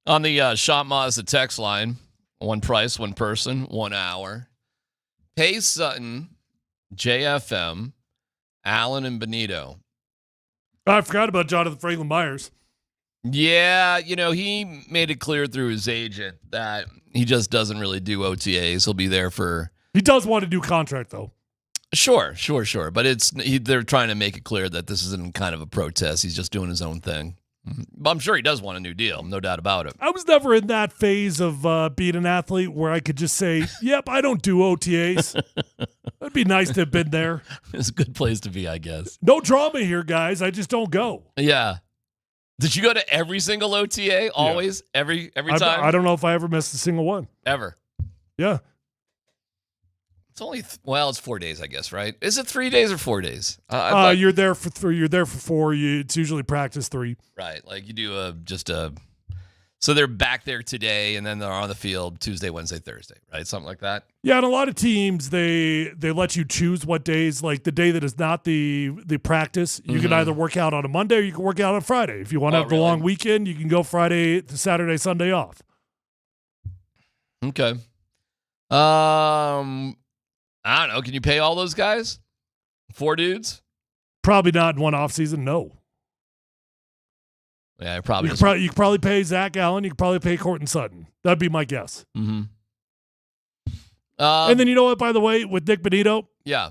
On the Shop Mazda text line, one price, one person, 1 hour. Pay Sutton, JFM, Allen, and Benito. I forgot about Jonathan Franklin Myers. Yeah, he made it clear through his agent that he just doesn't really do OTAs. He'll be there for... He does want a new contract, though. Sure. But they're trying to make it clear that this isn't kind of a protest. He's just doing his own thing. But I'm sure he does want a new deal, no doubt about it. I was never in that phase of being an athlete where I could just say, yep, I don't do OTAs. It'd be nice to have been there. It's a good place to be, I guess. No drama here, guys. I just don't go. Yeah. Did you go to every single OTA? Always? Yeah. Every time? I don't know if I ever missed a single one. Ever? Yeah. It's only it's 4 days, I guess, right? Is it 3 days or 4 days? You're there for 3. You're there for 4. It's usually practice 3. Right, like you do so they're back there today, and then they're on the field Tuesday, Wednesday, Thursday, right? Something like that. Yeah, and a lot of teams they let you choose what days. Like the day that is not the practice, you can either work out on a Monday or you can work out on Friday. If you want to have the long weekend, you can go Friday to Saturday, Sunday off. Okay. I don't know. Can you pay all those guys? 4 dudes? Probably not in one offseason, no. Yeah, you could probably pay Zach Allen. You could probably pay Courtland Sutton. That'd be my guess. Mm-hmm. And then you know what, by the way, with Nick Benito? Yeah.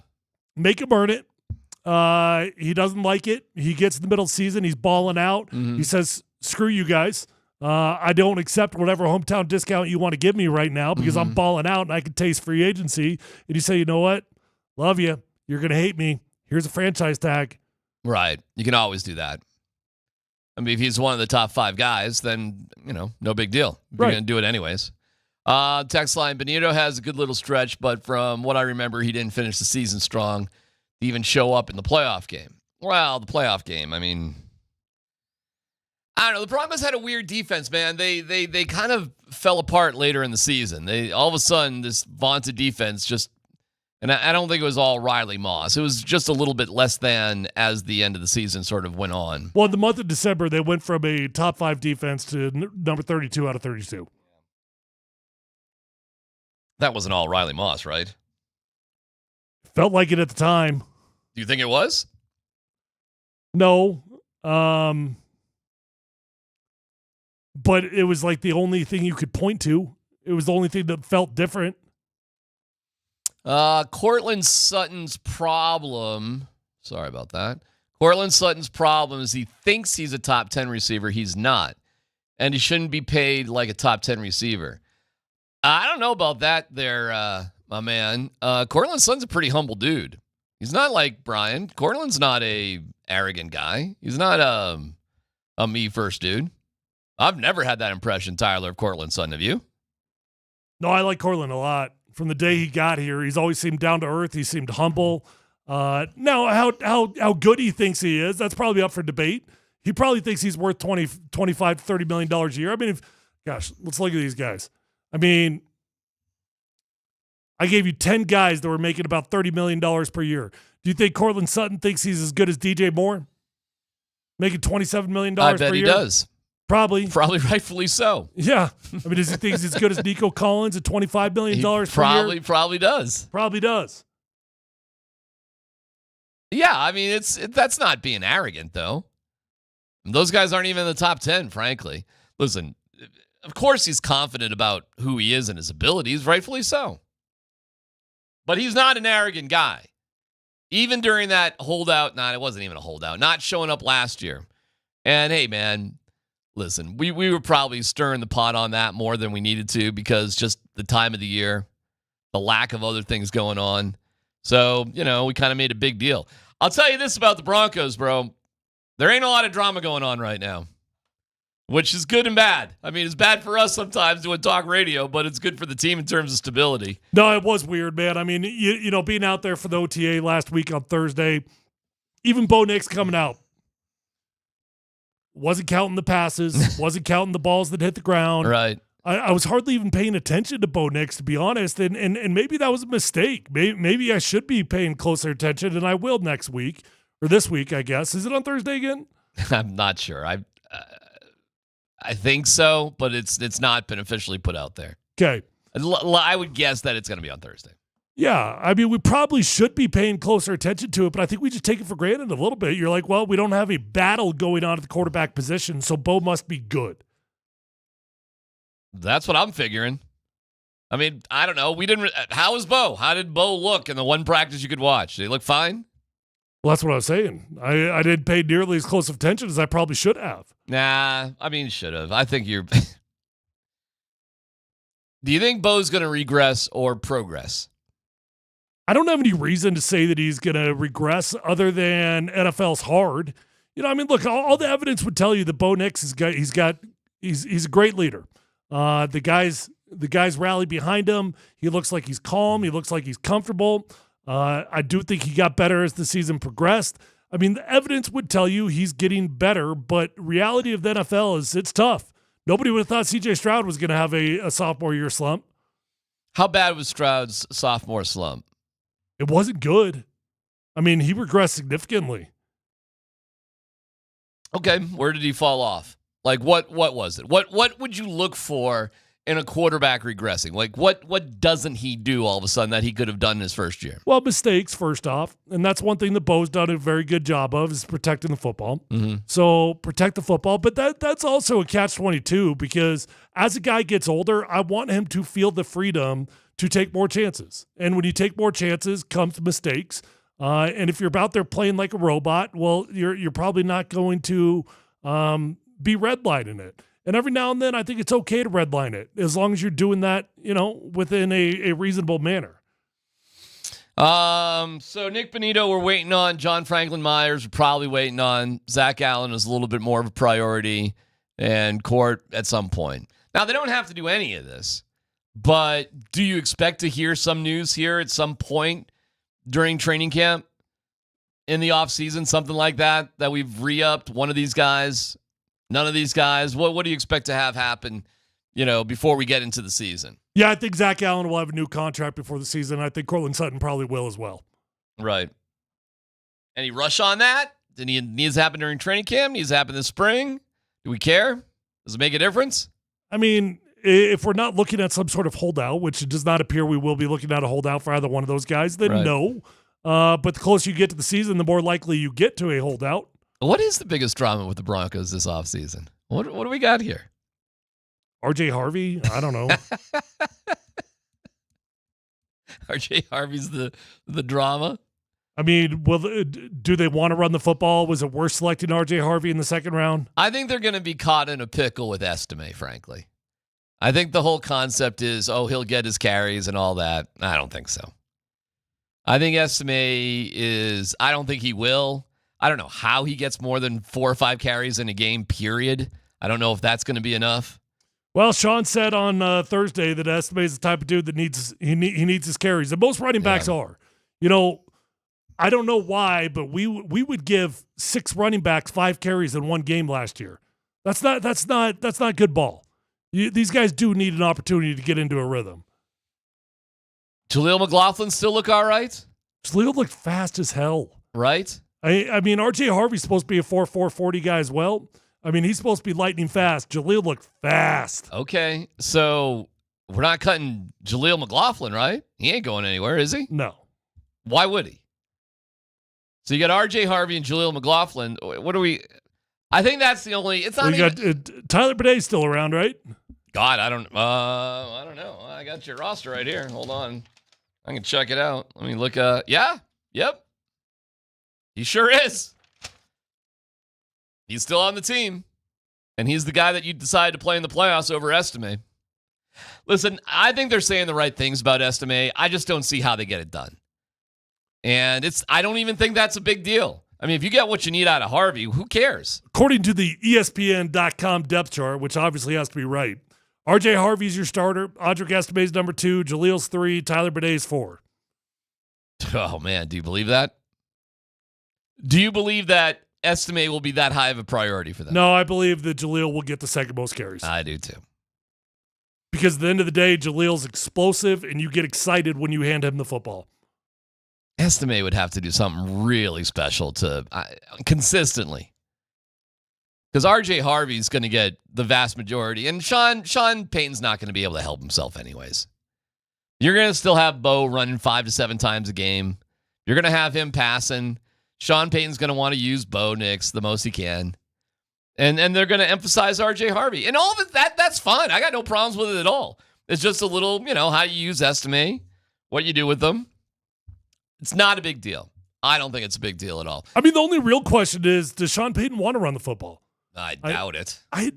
Make him earn it. He doesn't like it. He gets in the middle of the season. He's balling out. Mm-hmm. He says, screw you guys. I don't accept whatever hometown discount you want to give me right now because I'm balling out and I can taste free agency. And you say, you know what? Love you. You're going to hate me. Here's a franchise tag. Right. You can always do that. I mean, if he's one of the top 5 guys, then, no big deal. You're going to do it anyways. Text line, Benito has a good little stretch, but from what I remember, he didn't finish the season strong to even show up in the playoff game. Well, the playoff game, I mean... I don't know. The Broncos had a weird defense, man. They kind of fell apart later in the season. All of a sudden, this vaunted defense just, and I don't think it was all Riley Moss. It was just a little bit less than as the end of the season sort of went on. Well, in the month of December, they went from a top 5 defense to number 32 out of 32. That wasn't all Riley Moss, right? Felt like it at the time. Do you think it was? No. But it was like the only thing you could point to. It was the only thing that felt different. Courtland Sutton's problem. Sorry about that. Courtland Sutton's problem is he thinks he's a top 10 receiver. He's not. And he shouldn't be paid like a top 10 receiver. I don't know about that there, my man. Courtland Sutton's a pretty humble dude. He's not like Brian. Courtland's not a arrogant guy. He's not a me first dude. I've never had that impression, Tyler, of Courtland Sutton. Have you? No, I like Courtland a lot. From the day he got here, he's always seemed down to earth. He seemed humble. Now, how good he thinks he is, that's probably up for debate. He probably thinks he's worth $25 to $30 million a year. I mean, let's look at these guys. I mean, I gave you 10 guys that were making about $30 million per year. Do you think Courtland Sutton thinks he's as good as DJ Moore? Making $27 million per year? I bet he does. Probably rightfully so. Yeah. I mean, does he think he's as good as Nico Collins at $25 million per year? Probably does. Probably does. Yeah, I mean, that's not being arrogant, though. Those guys aren't even in the top 10, frankly. Listen, of course he's confident about who he is and his abilities, rightfully so. But he's not an arrogant guy. Even during that holdout, it wasn't even a holdout, not showing up last year. And hey, man, listen, we were probably stirring the pot on that more than we needed to because just the time of the year, the lack of other things going on. So, we kind of made a big deal. I'll tell you this about the Broncos, bro. There ain't a lot of drama going on right now, which is good and bad. I mean, it's bad for us sometimes doing talk radio, but it's good for the team in terms of stability. No, it was weird, man. I mean, being out there for the OTA last week on Thursday, even Bo Nix coming out. Wasn't counting the passes, wasn't counting the balls that hit the ground. Right. I was hardly even paying attention to Bo Nix, to be honest, and maybe that was a mistake. Maybe I should be paying closer attention, and I will next week, or this week, I guess. Is it on Thursday again? I'm not sure. I think so, but it's not been officially put out there. Okay. I would guess that it's going to be on Thursday. Yeah, I mean, we probably should be paying closer attention to it, but I think we just take it for granted a little bit. You're like, well, we don't have a battle going on at the quarterback position, so Bo must be good. That's what I'm figuring. I mean, I don't know. How is Bo? How did Bo look in the one practice you could watch? Did he look fine? Well, that's what I was saying. I didn't pay nearly as close attention as I probably should have. Nah, I mean, should have. I think you're... Do you think Bo's going to regress or progress? I don't have any reason to say that he's going to regress other than NFL's hard. You know, I mean, look, all the evidence would tell you that Bo Nix he's a great leader. The guys rally behind him. He looks like he's calm. He looks like he's comfortable. I do think he got better as the season progressed. I mean, the evidence would tell you he's getting better, but reality of the NFL is it's tough. Nobody would have thought C.J. Stroud was going to have a sophomore year slump. How bad was Stroud's sophomore slump? It wasn't good. I mean, he regressed significantly. Okay, where did he fall off? Like, what was it? What would you look for in a quarterback regressing? Like, what doesn't he do all of a sudden that he could have done in his first year? Well, mistakes, first off. And that's one thing that Bo's done a very good job of is protecting the football. Mm-hmm. So protect the football. But that's also a catch-22 because as a guy gets older, I want him to feel the freedom to take more chances. And when you take more chances comes mistakes. And if you're about there playing like a robot, well, you're probably not going to be redlining it. And every now and then, I think it's okay to redline it as long as you're doing that, within a reasonable manner. So Nick Bonito, we're waiting on. John Franklin Myers, we're probably waiting on. Zach Allen is a little bit more of a priority, and Court at some point. Now, they don't have to do any of this, but do you expect to hear some news here at some point during training camp in the offseason, something like that we've re-upped one of these guys? None of these guys. What do you expect to have happen, before we get into the season? Yeah, I think Zach Allen will have a new contract before the season. I think Cortland Sutton probably will as well. Right. Any rush on that? Needs to happen during training camp? Needs to happen this spring? Do we care? Does it make a difference? I mean, if we're not looking at some sort of holdout, which it does not appear we will be looking at a holdout for either one of those guys, then right. No. But the closer you get to the season, the more likely you get to a holdout. What is the biggest drama with the Broncos this offseason? What do we got here? RJ Harvey? I don't know. RJ Harvey's the drama? I mean, do they want to run the football? Was it worth selecting RJ Harvey in the second round? I think they're going to be caught in a pickle with Estime, frankly. I think the whole concept is, he'll get his carries and all that. I don't think so. I think Estime I don't think he will. I don't know how he gets more than 4 or 5 carries in a game, period. I don't know if that's going to be enough. Well, Sean said on Thursday that Estime is the type of dude that needs his carries. And most running backs are. I don't know why, but we would give 6 running backs 5 carries in one game last year. That's not good ball. These guys do need an opportunity to get into a rhythm. Jaleel McLaughlin still look all right? Jaleel looked fast as hell. Right? I mean, RJ Harvey's supposed to be a 4.40 guy as well. I mean, he's supposed to be lightning fast. Jaleel looked fast. Okay, so we're not cutting Jaleel McLaughlin, right? He ain't going anywhere, is he? No. Why would he? So you got RJ Harvey and Jaleel McLaughlin. What do we? I think that's the only. It's not. We got Tyler Baday's still around, right? God, I don't know. I got your roster right here. Hold on, I can check it out. Let me look. Yeah, yep. He sure is. He's still on the team. And he's the guy that you decide to play in the playoffs over Estime. Listen, I think they're saying the right things about Estime. I just don't see how they get it done. And I don't even think that's a big deal. I mean, if you get what you need out of Harvey, who cares? According to the ESPN.com depth chart, which obviously has to be right, RJ Harvey's your starter, Audric Estime's number 2, Jaleel's 3, Tyler Baday's 4. Oh, man, do you believe that? Do you believe that Estime will be that high of a priority for them? No, I believe that Jaleel will get the second most carries. I do too. Because at the end of the day, Jaleel's explosive, and you get excited when you hand him the football. Estime would have to do something really special to consistently. Because R.J. Harvey's going to get the vast majority. And Sean Payton's not going to be able to help himself anyways. You're going to still have Bo running 5 to 7 times a game. You're going to have him passing. Sean Payton's going to want to use Bo Nix the most he can. And they're going to emphasize R.J. Harvey. And all of it, that's fine. I got no problems with it at all. It's just a little, how you use Estime, what you do with them. It's not a big deal. I don't think it's a big deal at all. I mean, the only real question is, does Sean Payton want to run the football? I doubt it. I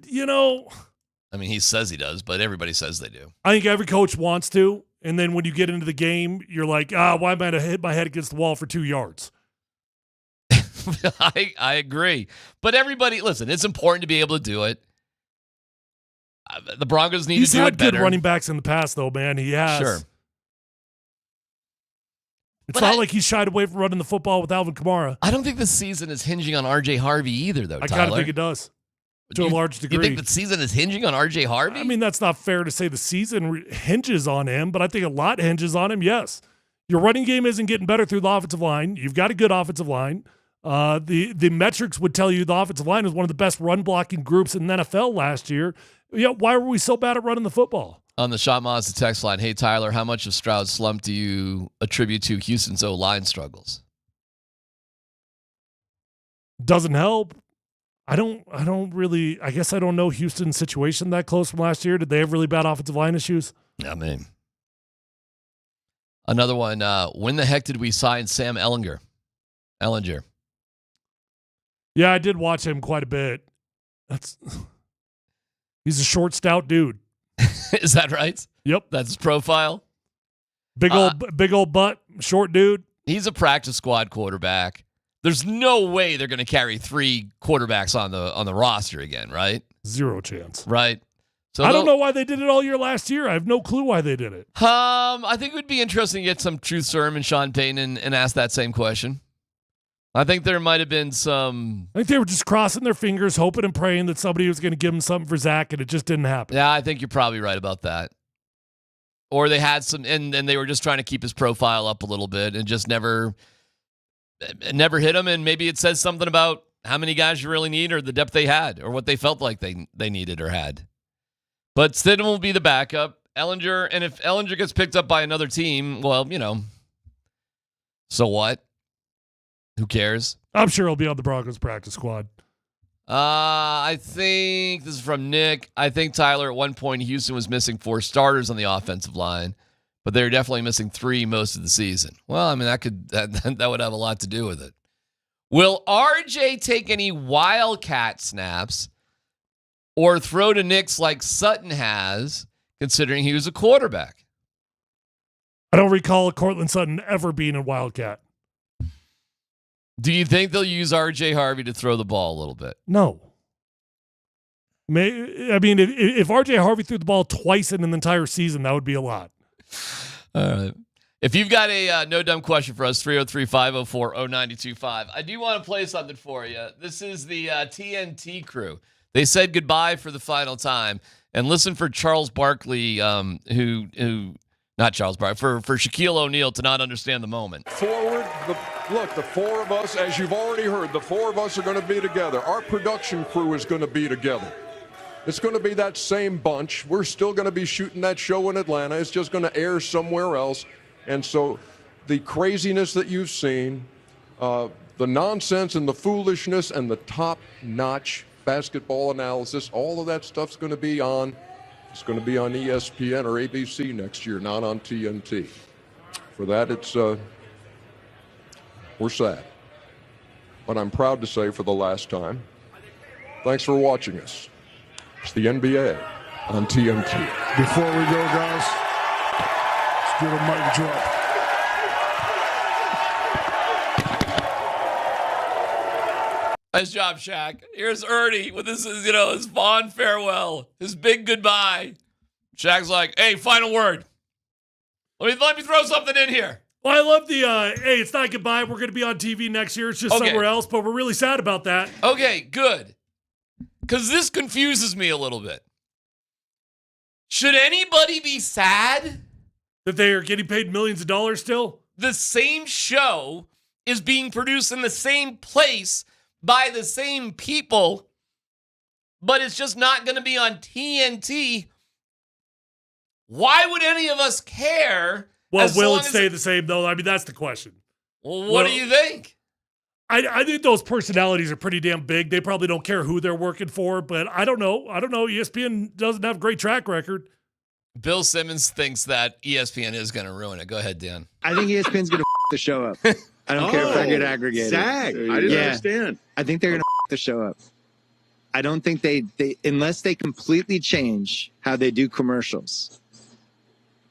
mean, he says he does, but everybody says they do. I think every coach wants to. And then when you get into the game, you're like, why am I going to hit my head against the wall for 2 yards? I agree. But everybody, listen, it's important to be able to do it. The Broncos need to do it better. He's had good running backs in the past, though, man. He has. Sure. It's not like he's shied away from running the football with Alvin Kamara. I don't think the season is hinging on R.J. Harvey either, though, I Tyler. kind of think it does, to a large degree. You think the season is hinging on R.J. Harvey? I mean, that's not fair to say the season hinges on him, but I think a lot hinges on him, yes. Your running game isn't getting better through the offensive line. You've got a good offensive line. The metrics would tell you the offensive line is one of the best run-blocking groups in the NFL last year. Yeah, why were we so bad at running the football? On the Shot Mazda text line, hey, Tyler, how much of Stroud's slump do you attribute to Houston's O-line struggles? Doesn't help. I guess I don't know Houston's situation that close from last year. Did they have really bad offensive line issues? I mean, another one. When the heck did we sign Sam Ellinger? Yeah, I did watch him quite a bit. He's a short, stout dude. Is that right? Yep. That's his profile? Big old butt, short dude. He's a practice squad quarterback. There's no way they're going to carry 3 quarterbacks on the roster again, right? Zero chance. Right. So I don't know why they did it all year last year. I have no clue why they did it. I think it would be interesting to get some truth serum and Sean Payton and ask that same question. I think there might have been some... I think they were just crossing their fingers, hoping and praying that somebody was going to give them something for Zach, and it just didn't happen. Yeah, I think you're probably right about that. Or they had some... And they were just trying to keep his profile up a little bit and just never hit him, and maybe it says something about how many guys you really need or the depth they had or what they felt like they needed or had. But Stidham will be the backup. Ellinger, and if Ellinger gets picked up by another team, well, so what? Who cares? I'm sure he'll be on the Broncos practice squad. I think this is from Nick. I think, Tyler, at one point Houston was missing 4 starters on the offensive line, but they were definitely missing 3 most of the season. Well, I mean, that would have a lot to do with it. Will RJ take any wildcat snaps or throw to Nix like Sutton has, considering he was a quarterback? I don't recall Cortland Sutton ever being a wildcat. Do you think they'll use R.J. Harvey to throw the ball a little bit? No. If R.J. Harvey threw the ball twice in an entire season, that would be a lot. All right. If you've got a no dumb question for us, 303-504-0925. I do want to play something for you. This is the TNT crew. They said goodbye for the final time. And listen for Charles Barkley, not Charles Barkley, for Shaquille O'Neal to not understand the moment. Forward, the 4 of us, as you've already heard, the 4 of us are going to be together. Our production crew is going to be together. It's going to be that same bunch. We're still going to be shooting that show in Atlanta. It's just going to air somewhere else. And so the craziness that you've seen, the nonsense and the foolishness and the top-notch basketball analysis, all of that stuff's going to be on. It's going to be on ESPN or ABC next year, not on TNT. For that, we're sad. But I'm proud to say for the last time, thanks for watching us. It's the NBA on TNT. Before we go, guys, let's do the mic drop. Nice job, Shaq. Here's Ernie with his fond farewell, his big goodbye. Shaq's like, hey, final word. Let me throw something in here. Well, I love the, hey, it's not goodbye. We're going to be on TV next year. It's just somewhere else, but we're really sad about that. Okay, good. Because this confuses me a little bit. Should anybody be sad that they are getting paid millions of dollars still? The same show is being produced in the same place by the same people but it's just not going to be on TNT. Why would any of us care? Well, will it stay the same, though? I mean, that's the question. Well, what do you think? I think those personalities are pretty damn big. They probably don't care who they're working for, but I don't know. ESPN doesn't have a great track record. Bill Simmons thinks that ESPN is going to ruin it. Go ahead, Dan. I think ESPN's going to the show up. I don't care if I get aggregated. Zag. I didn't understand. I think they're going to the show up. I don't think they unless they completely change how they do commercials,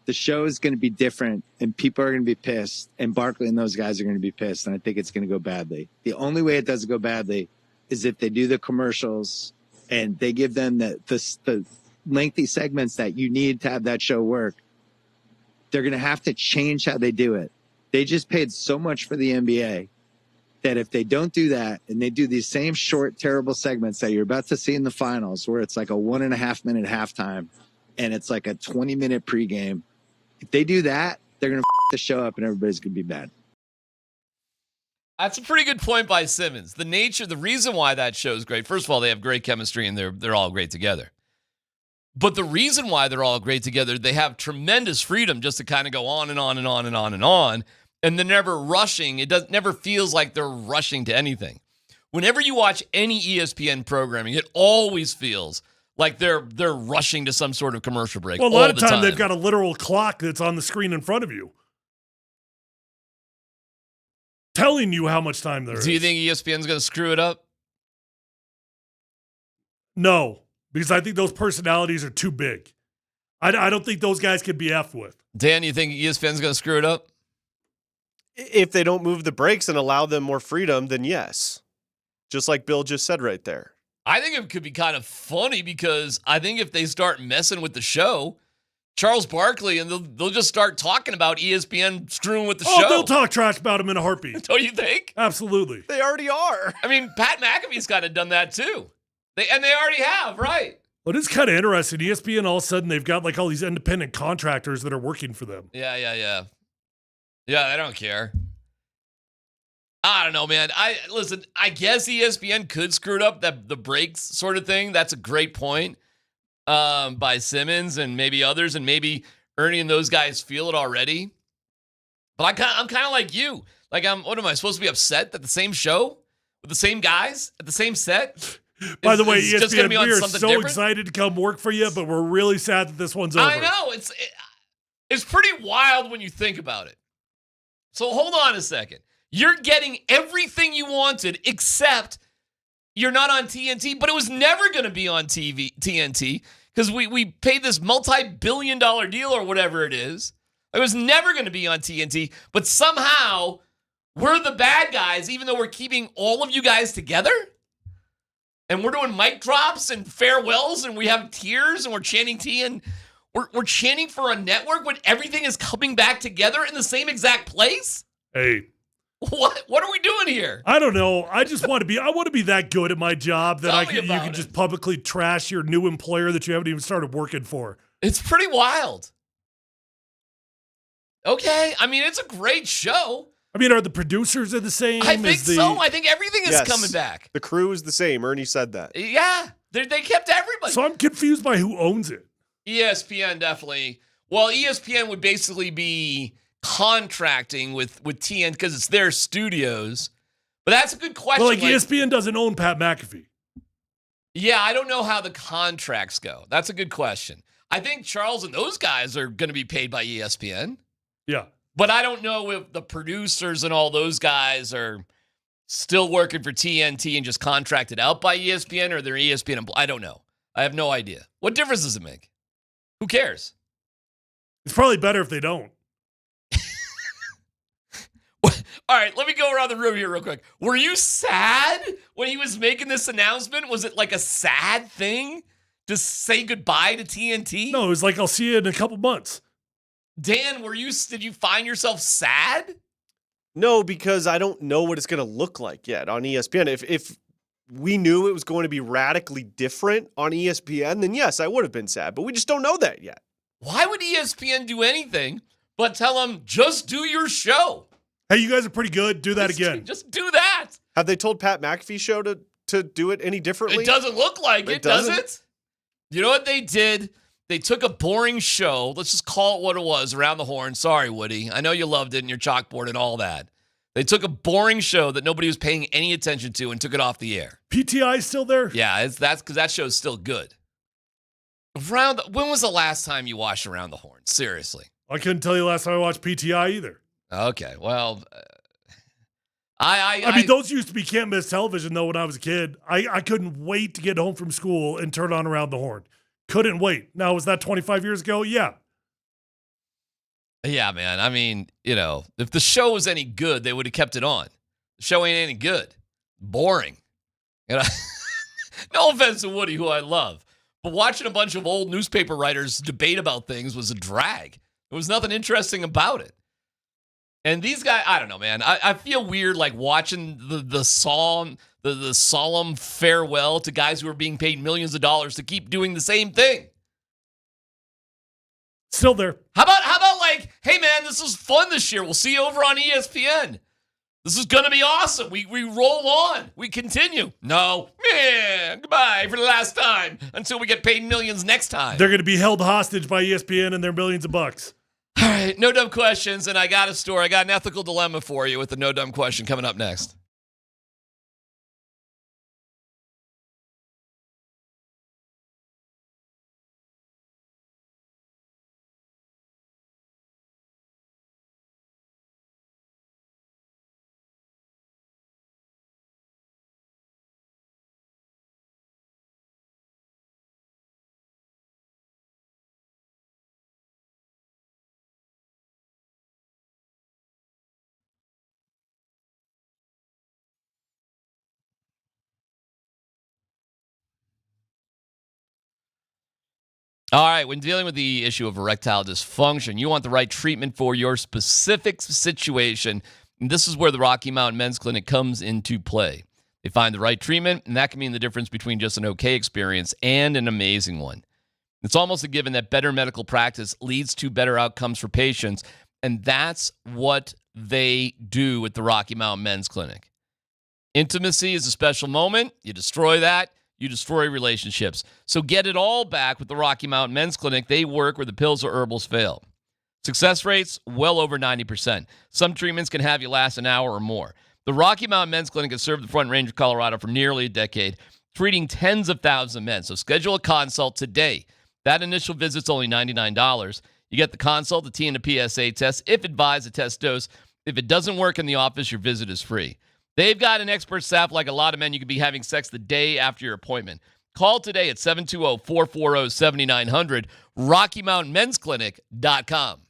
the show is going to be different and people are going to be pissed and Barkley and those guys are going to be pissed. And I think it's going to go badly. The only way it doesn't go badly is if they do the commercials and they give them the lengthy segments that you need to have that show work. They're going to have to change how they do it. They just paid so much for the NBA that if they don't do that and they do these same short, terrible segments that you're about to see in the finals, where it's like a 1.5 minute halftime and it's like a 20-minute pregame, if they do that, they're going to the show up and everybody's going to be mad. That's a pretty good point by Simmons. The reason why that show is great, first of all, they have great chemistry and they're all great together. But the reason why they're all great together, they have tremendous freedom just to kind of go on and on and on and on and on. And they're never rushing. It never feels like they're rushing to anything. Whenever you watch any ESPN programming, it always feels like they're rushing to some sort of commercial break. Well, a lot of time they've got a literal clock that's on the screen in front of you, telling you how much time there is. Do you think ESPN's going to screw it up? No, because I think those personalities are too big. I don't think those guys can be effed with. Dan, you think ESPN's going to screw it up? If they don't move the brakes and allow them more freedom, then yes. Just like Bill just said right there. I think it could be kind of funny because I think if they start messing with the show, Charles Barkley, and they'll just start talking about ESPN screwing with the show. They'll talk trash about him in a heartbeat. Don't you think? Absolutely. They already are. I mean, Pat McAfee's kind of done that too. They already have, right? Well, it's kind of interesting. ESPN, all of a sudden, they've got like all these independent contractors that are working for them. Yeah. Yeah, I don't care. I don't know, man. I guess ESPN could screw it up, the breaks sort of thing. That's a great point by Simmons and maybe others, and maybe Ernie and those guys feel it already. But I'm kind of like you. Like, what am I supposed to be upset that the same show with the same guys at the same set? By the way, ESPN, just gonna be on we are something so different? excited to come work for you, but we're really sad that this one's over. I know. It's pretty wild when you think about it. So hold on a second. You're getting everything you wanted except you're not on TNT, but it was never going to be on TNT because we paid this multi-billion-dollar deal or whatever it is. It was never going to be on TNT, but somehow we're the bad guys even though we're keeping all of you guys together? And we're doing mic drops and farewells and we have tears and we're chanting and we're chanting for a network when everything is coming back together in the same exact place? Hey. What are we doing here? I don't know. I want to be that good at my job that you can just publicly trash your new employer that you haven't even started working for. It's pretty wild. Okay. I mean, it's a great show. I mean, are the producers the same? I think so. I think everything is coming back. The crew is the same. Ernie said that. Yeah. They kept everybody. So I'm confused by who owns it. ESPN definitely. Well, ESPN would basically be contracting with TN because it's their studios. But that's a good question. Well, ESPN doesn't own Pat McAfee. Yeah, I don't know how the contracts go. That's a good question. I think Charles and those guys are going to be paid by ESPN. Yeah. But I don't know if the producers and all those guys are still working for TNT and just contracted out by ESPN or they're ESPN. I don't know. I have no idea. What difference does it make? Who cares? It's probably better if they don't. All right, let me go around the room here real quick. Were you sad when he was making this announcement? Was it like a sad thing to say goodbye to TNT? No, it was like, I'll see you in a couple months. Dan, did you find yourself sad? No, because I don't know what it's going to look like yet on ESPN. If we knew it was going to be radically different on ESPN, then yes, I would have been sad. But we just don't know that yet. Why would ESPN do anything but tell them, just do your show? Hey, you guys are pretty good. Do that again. Just do that. Have they told Pat McAfee's show to to do it any differently? It doesn't look like it, does it? You know what they did? They took a boring show. Let's just call it what it was, Around the Horn. Sorry, Woody. I know you loved it and your chalkboard and all that. They took a boring show that nobody was paying any attention to and took it off the air. PTI still there? Yeah, that's because that show's still good. When was the last time you watched Around the Horn? Seriously. I couldn't tell you last time I watched PTI either. Okay, well, I mean, those used to be can't miss television, though, when I was a kid. I couldn't wait to get home from school and turn on Around the Horn. Couldn't wait. Now, was that 25 years ago? Yeah. Yeah, man. I mean, if the show was any good, they would have kept it on. The show ain't any good. Boring. No offense to Woody, who I love, but watching a bunch of old newspaper writers debate about things was a drag. There was nothing interesting about it. And these guys, I don't know, man. I feel weird like watching the solemn farewell to guys who are being paid millions of dollars to keep doing the same thing. Still there. How about like, hey man, this was fun this year. We'll see you over on ESPN. This is gonna be awesome. We roll on. We continue. No, man, goodbye for the last time until we get paid millions next time. They're gonna be held hostage by ESPN and their millions of bucks. All right, no dumb questions, and I got a story. I got an ethical dilemma for you with the no dumb question coming up next. All right, when dealing with the issue of erectile dysfunction, you want the right treatment for your specific situation. And this is where the Rocky Mountain Men's Clinic comes into play. They find the right treatment, and that can mean the difference between just an okay experience and an amazing one. It's almost a given that better medical practice leads to better outcomes for patients, and that's what they do at the Rocky Mountain Men's Clinic. Intimacy is a special moment. You destroy that, you destroy relationships. So get it all back with the Rocky Mountain Men's Clinic. They work where the pills or herbals fail. Success rates, well over 90%. Some treatments can have you last an hour or more. The Rocky Mountain Men's Clinic has served the Front Range of Colorado for nearly a decade, treating tens of thousands of men. So schedule a consult today. That initial visit's only $99. You get the consult, the T and the PSA test. If advised, a test dose. If it doesn't work in the office, your visit is free. They've got an expert staff like a lot of men. You could be having sex the day after your appointment. Call today at 720-440-7900, RockyMountainMen'sClinic.com.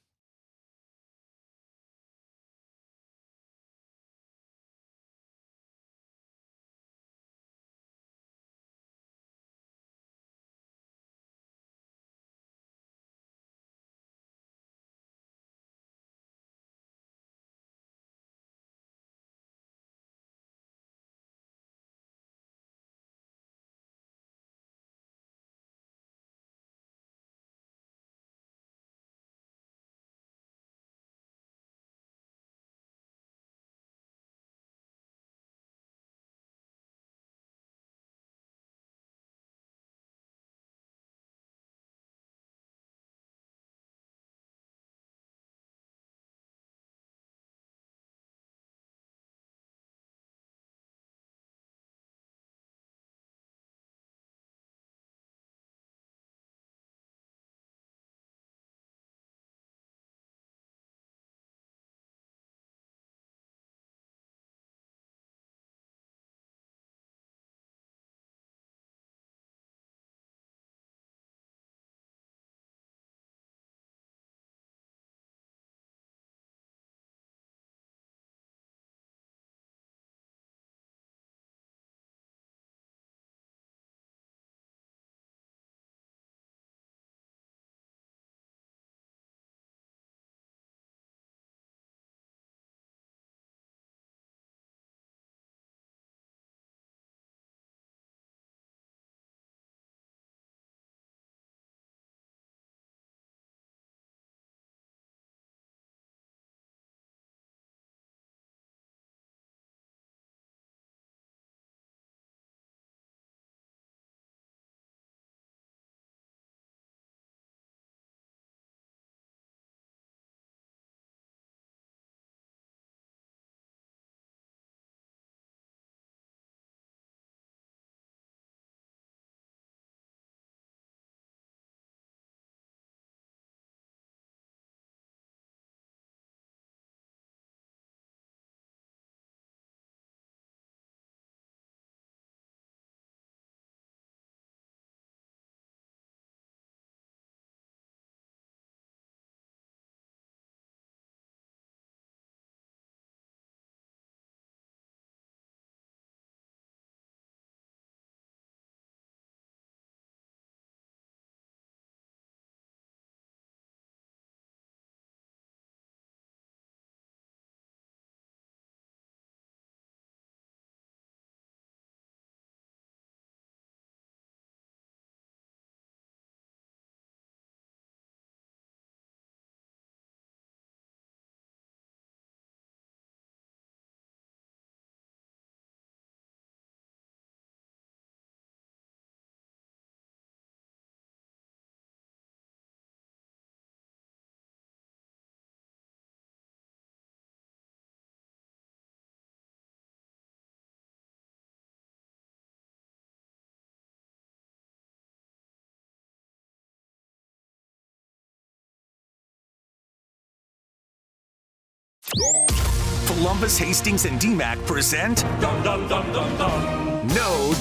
Polumbus, Hastings, and DMac present No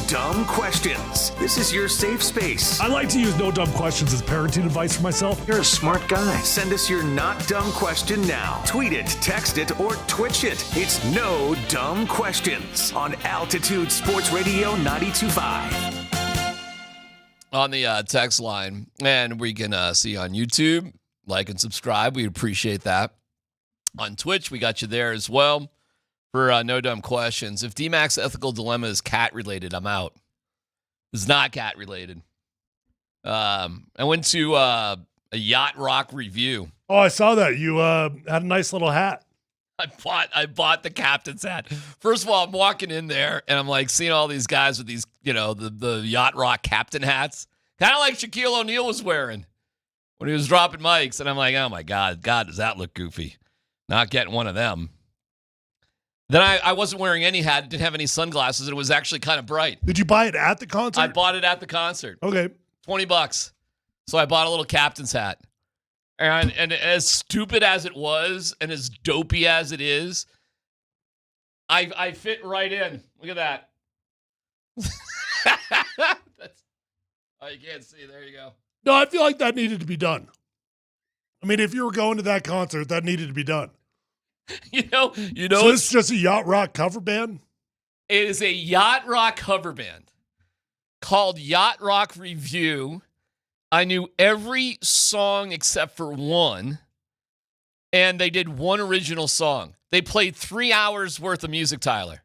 Dumb Questions. This is your safe space. I like to use no dumb questions as parenting advice for myself. You're a smart guy. Send us your not dumb question now. Tweet it, text it, or Twitch it. It's No Dumb Questions on Altitude Sports Radio 92.5. On the text line, and we can see you on YouTube. Like and subscribe. We appreciate that. On Twitch, we got you there as well for No Dumb Questions. If DMac's ethical dilemma is cat-related, I'm out. It's not cat-related. I went to a Yacht Rock review. Oh, I saw that. You had a nice little hat. I bought the captain's hat. First of all, I'm walking in there, and I'm like seeing all these guys with these, the Yacht Rock captain hats. Kind of like Shaquille O'Neal was wearing when he was dropping mics. And I'm like, oh, my God, does that look goofy? Not getting one of them. Then I wasn't wearing any hat, didn't have any sunglasses, and it was actually kind of bright. Did you buy it at the concert? I bought it at the concert. Okay. $20. So I bought a little captain's hat. And as stupid as it was and as dopey as it is, I fit right in. Look at that. Oh, you can't see. There you go. No, I feel like that needed to be done. I mean, if you were going to that concert, that needed to be done. So it's just a Yacht Rock cover band? It is a Yacht Rock cover band called Yacht Rock Review. I knew every song except for one, and they did one original song. They played 3 hours worth of music, Tyler.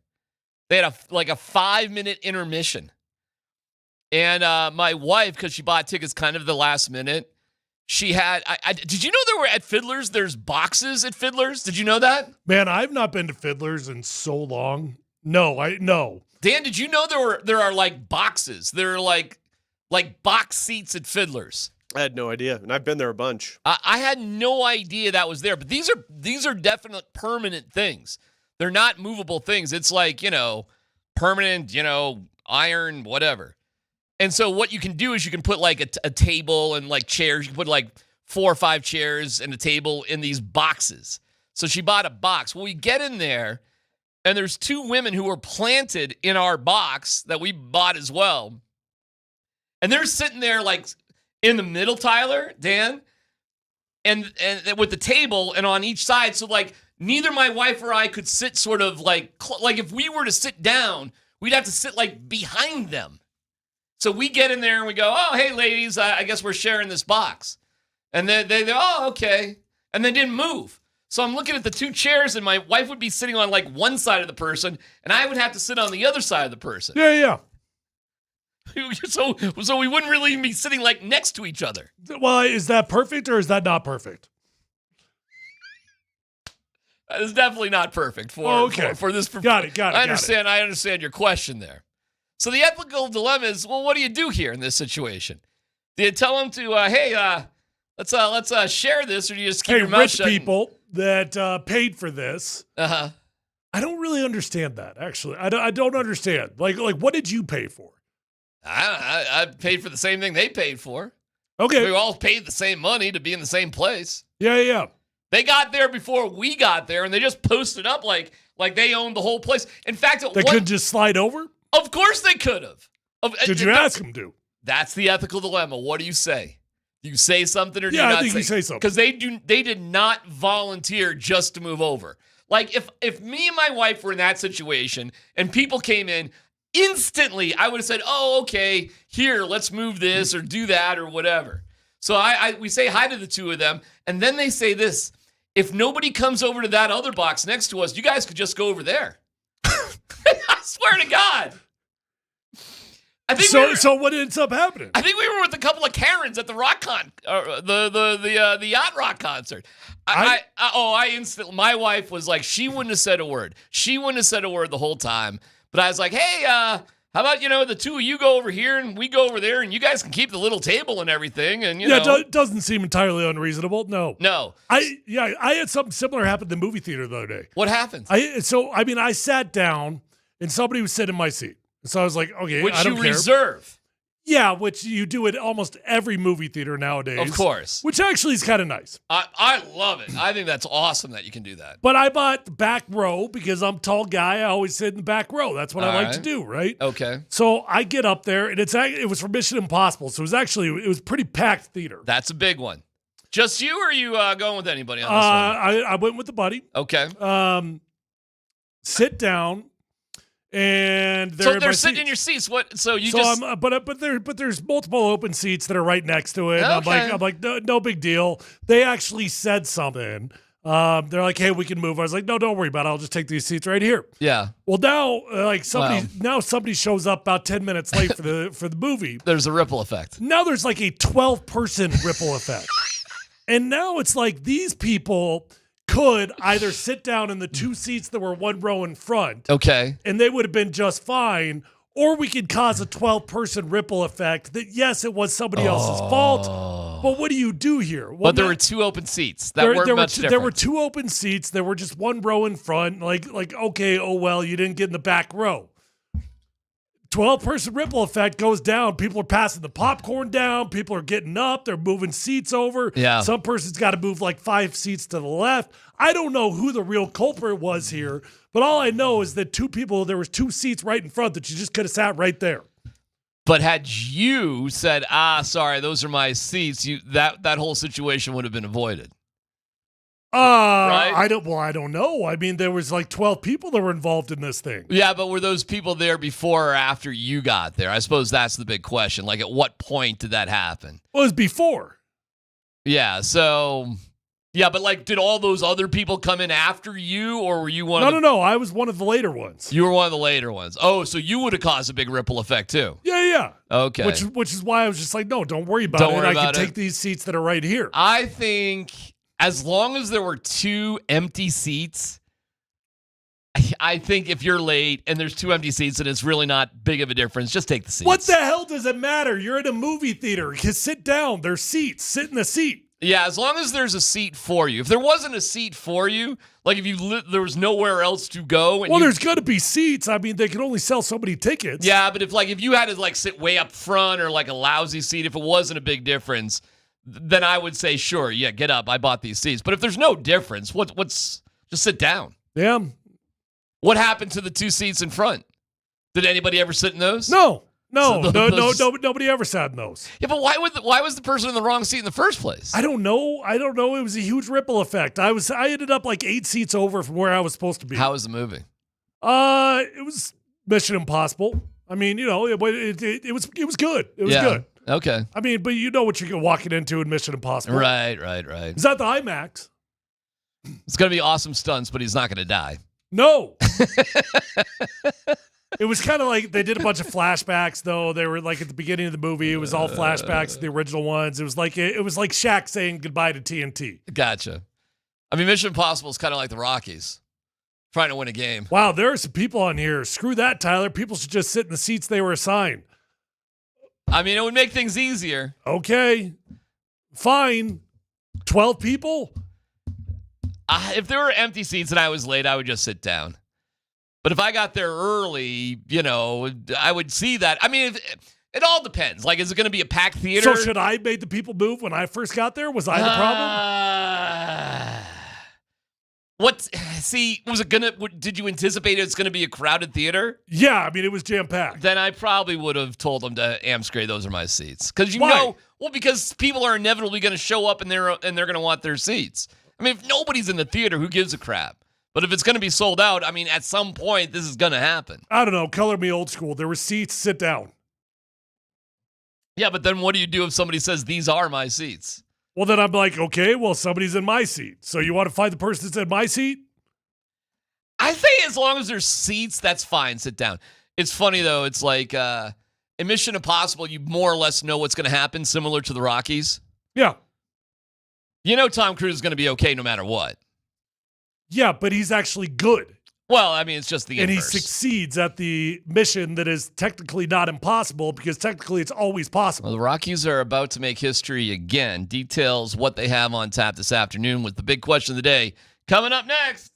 They had a 5-minute intermission. And my wife, because she bought tickets kind of the last minute, she had, did you know there were at Fiddler's, there's boxes at Fiddler's? Did you know that? Man, I've not been to Fiddler's in so long. No. Dan, did you know there are like boxes? There are like box seats at Fiddler's. I had no idea, and I've been there a bunch. I had no idea that was there, but these are definite permanent things. They're not movable things. It's like, permanent, iron, whatever. And so what you can do is you can put like a table and like chairs. You can put like 4 or 5 chairs and a table in these boxes. So she bought a box. Well, we get in there, and there's 2 women who were planted in our box that we bought as well. And they're sitting there like in the middle, Tyler, Dan, and with the table and on each side. So like neither my wife or I could sit sort of like if we were to sit down, we'd have to sit like behind them. So we get in there and we go, oh, hey, ladies, I guess we're sharing this box. And then they oh, okay. And they didn't move. So I'm looking at the 2 chairs, and my wife would be sitting on like one side of the person, and I would have to sit on the other side of the person. Yeah. So we wouldn't really even be sitting like next to each other. Well, is that perfect or is that not perfect? It's definitely not perfect for this. Got it. I understand your question there. So the ethical dilemma is, well, what do you do here in this situation? Do you tell them to, let's share this, or do you just keep your mouth shut? Rich people that paid for this. I don't really understand that, actually. I don't understand. Like, what did you pay for? I paid for the same thing they paid for. Okay. We all paid the same money to be in the same place. Yeah. They got there before we got there, and they just posted up like they owned the whole place. In fact, they could just slide over? Of course they could have. Did you ask them to? That's the ethical dilemma. What do you say? Do you say something or do you not say? Yeah, I think you say something. Because they did not volunteer just to move over. Like, if me and my wife were in that situation and people came in, instantly I would have said, oh, okay, here, let's move this or do that or whatever. So we say hi to the 2 of them, and then they say this: if nobody comes over to that other box next to us, you guys could just go over there. I swear to God. I think so what ends up happening? I think we were with a couple of Karens at the the Yacht Rock concert. I instantly, my wife was like, she wouldn't have said a word. She wouldn't have said a word the whole time. But I was like, hey, how about, the 2 of you go over here and we go over there, and you guys can keep the little table and everything. And it doesn't seem entirely unreasonable. No. I had something similar happen in the movie theater the other day. What happened? I sat down and somebody was sitting in my seat. So I was like, okay, which I don't you care. Reserve. Yeah, which you do at almost every movie theater nowadays. Of course. Which actually is kind of nice. I love it. I think that's awesome that you can do that. But I bought the back row because I'm a tall guy. I always sit in the back row. That's what I like to do, right? Okay. So I get up there, and it was for Mission Impossible. So it was pretty packed theater. That's a big one. Just you, or are you going with anybody on this one? I went with a buddy. Okay. Sit down. And they're sitting in your seats. What? So you just but there's multiple open seats that are right next to it. Okay. I'm like no big deal. They actually said something. They're like, hey, we can move. I was like, no, don't worry about it. I'll just take these seats right here. Yeah. Well, now somebody shows up about 10 minutes late for the movie. There's a ripple effect. Now there's like a 12-person ripple effect, and now it's like these people could either sit down in the two seats that were one row in front. Okay. And they would have been just fine. Or we could cause a 12-person ripple effect that, yes, it was somebody else's fault. But what do you do here? Well, but there were two open seats. There were two open seats. There were just one row in front. Like okay, oh, well, you didn't get in the back row. 12-person ripple effect goes down. People are passing the popcorn down. People are getting up. They're moving seats over. Yeah. Some person's got to move like 5 seats to the left. I don't know who the real culprit was here, but all I know is that there was 2 seats right in front that you just could have sat right there. But had you said, sorry, those are my seats, that whole situation would have been avoided. Right? I don't know. I mean, there was like 12 people that were involved in this thing. Yeah, but were those people there before or after you got there? I suppose that's the big question. Like, at what point did that happen? Well, it was before. Yeah, so... Yeah, but like, did all those other people come in after you, or were you one of No. I was one of the later ones. You were one of the later ones. Oh, so you would have caused a big ripple effect, too. Yeah. Okay. Which is why I was just like, no, don't worry about it. I can take these seats that are right here. I think... As long as there were 2 empty seats, I think if you're late and there's 2 empty seats and it's really not big of a difference, just take the seats. What the hell does it matter? You're in a movie theater. Just sit down. There's seats. Sit in the seat. Yeah, as long as there's a seat for you. If there wasn't a seat for you, like if there was nowhere else to go. And there's going to be seats. I mean, they can only sell so many tickets. Yeah, but if you had to sit way up front or like a lousy seat, if it wasn't a big difference, then I would say, sure, yeah, get up. I bought these seats. But if there's no difference, what's just sit down. Yeah. What happened to the 2 seats in front? Did anybody ever sit in those? No. Nobody ever sat in those. Yeah, but why was the person in the wrong seat in the first place? I don't know. It was a huge ripple effect. I ended up like 8 seats over from where I was supposed to be. How was the movie? It was Mission Impossible. I mean, it was good. It was good. Okay. I mean, but you know what you're walking into in Mission Impossible. Right. Is that the IMAX? It's going to be awesome stunts, but he's not going to die. No. It was kind of like they did a bunch of flashbacks, though. They were like at the beginning of the movie. It was all flashbacks to the original ones. It was like Shaq saying goodbye to TNT. Gotcha. I mean, Mission Impossible is kind of like the Rockies, trying to win a game. Wow, there are some people on here. Screw that, Tyler. People should just sit in the seats they were assigned. I mean, it would make things easier. Okay. Fine. 12 people? If there were empty seats and I was late, I would just sit down. But if I got there early, I would see that. I mean, it all depends. Like, is it going to be a packed theater? So should I have made the people move when I first got there? Was I the problem? Was it going to, did you anticipate it's going to be a crowded theater? Yeah, I mean, it was jam-packed. Then I probably would have told them to Amscray, those are my seats. Because Why? Because people are inevitably going to show up and they're going to want their seats. I mean, if nobody's in the theater, who gives a crap? But if it's going to be sold out, I mean, at some point, this is going to happen. I don't know. Color me old school. There were seats. Sit down. Yeah, but then what do you do if somebody says, these are my seats? Well, then I'm like, okay, well, somebody's in my seat. So you want to find the person that's in my seat? I think as long as there's seats, that's fine. Sit down. It's funny, though. It's like in Mission Impossible, you more or less know what's going to happen, similar to the Rockies. Yeah. Tom Cruise is going to be okay no matter what. Yeah, but he's actually good. Well, I mean, it's just the inverse. And he succeeds at the mission that is technically not impossible because technically it's always possible. Well, the Rockies are about to make history again. Details what they have on tap this afternoon with the big question of the day coming up next.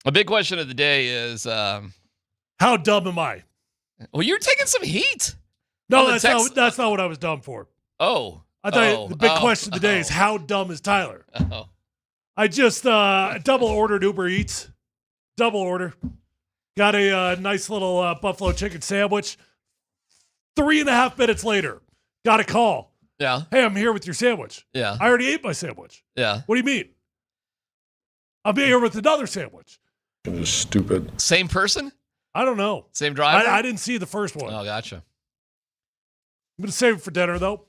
A big question of the day is how dumb am I? Well, you're taking some heat. No, that's not what I was dumb for. Oh. I thought the big question of the day is how dumb is Tyler? Oh. I just double ordered Uber Eats. Double order. Got a nice little buffalo chicken sandwich. 3.5 minutes later, got a call. Yeah. Hey, I'm here with your sandwich. Yeah. I already ate my sandwich. Yeah. What do you mean? I'm here with another sandwich. It's stupid. Same person? I don't know. Same driver? I didn't see the first one. Oh, gotcha. I'm going to save it for dinner, though.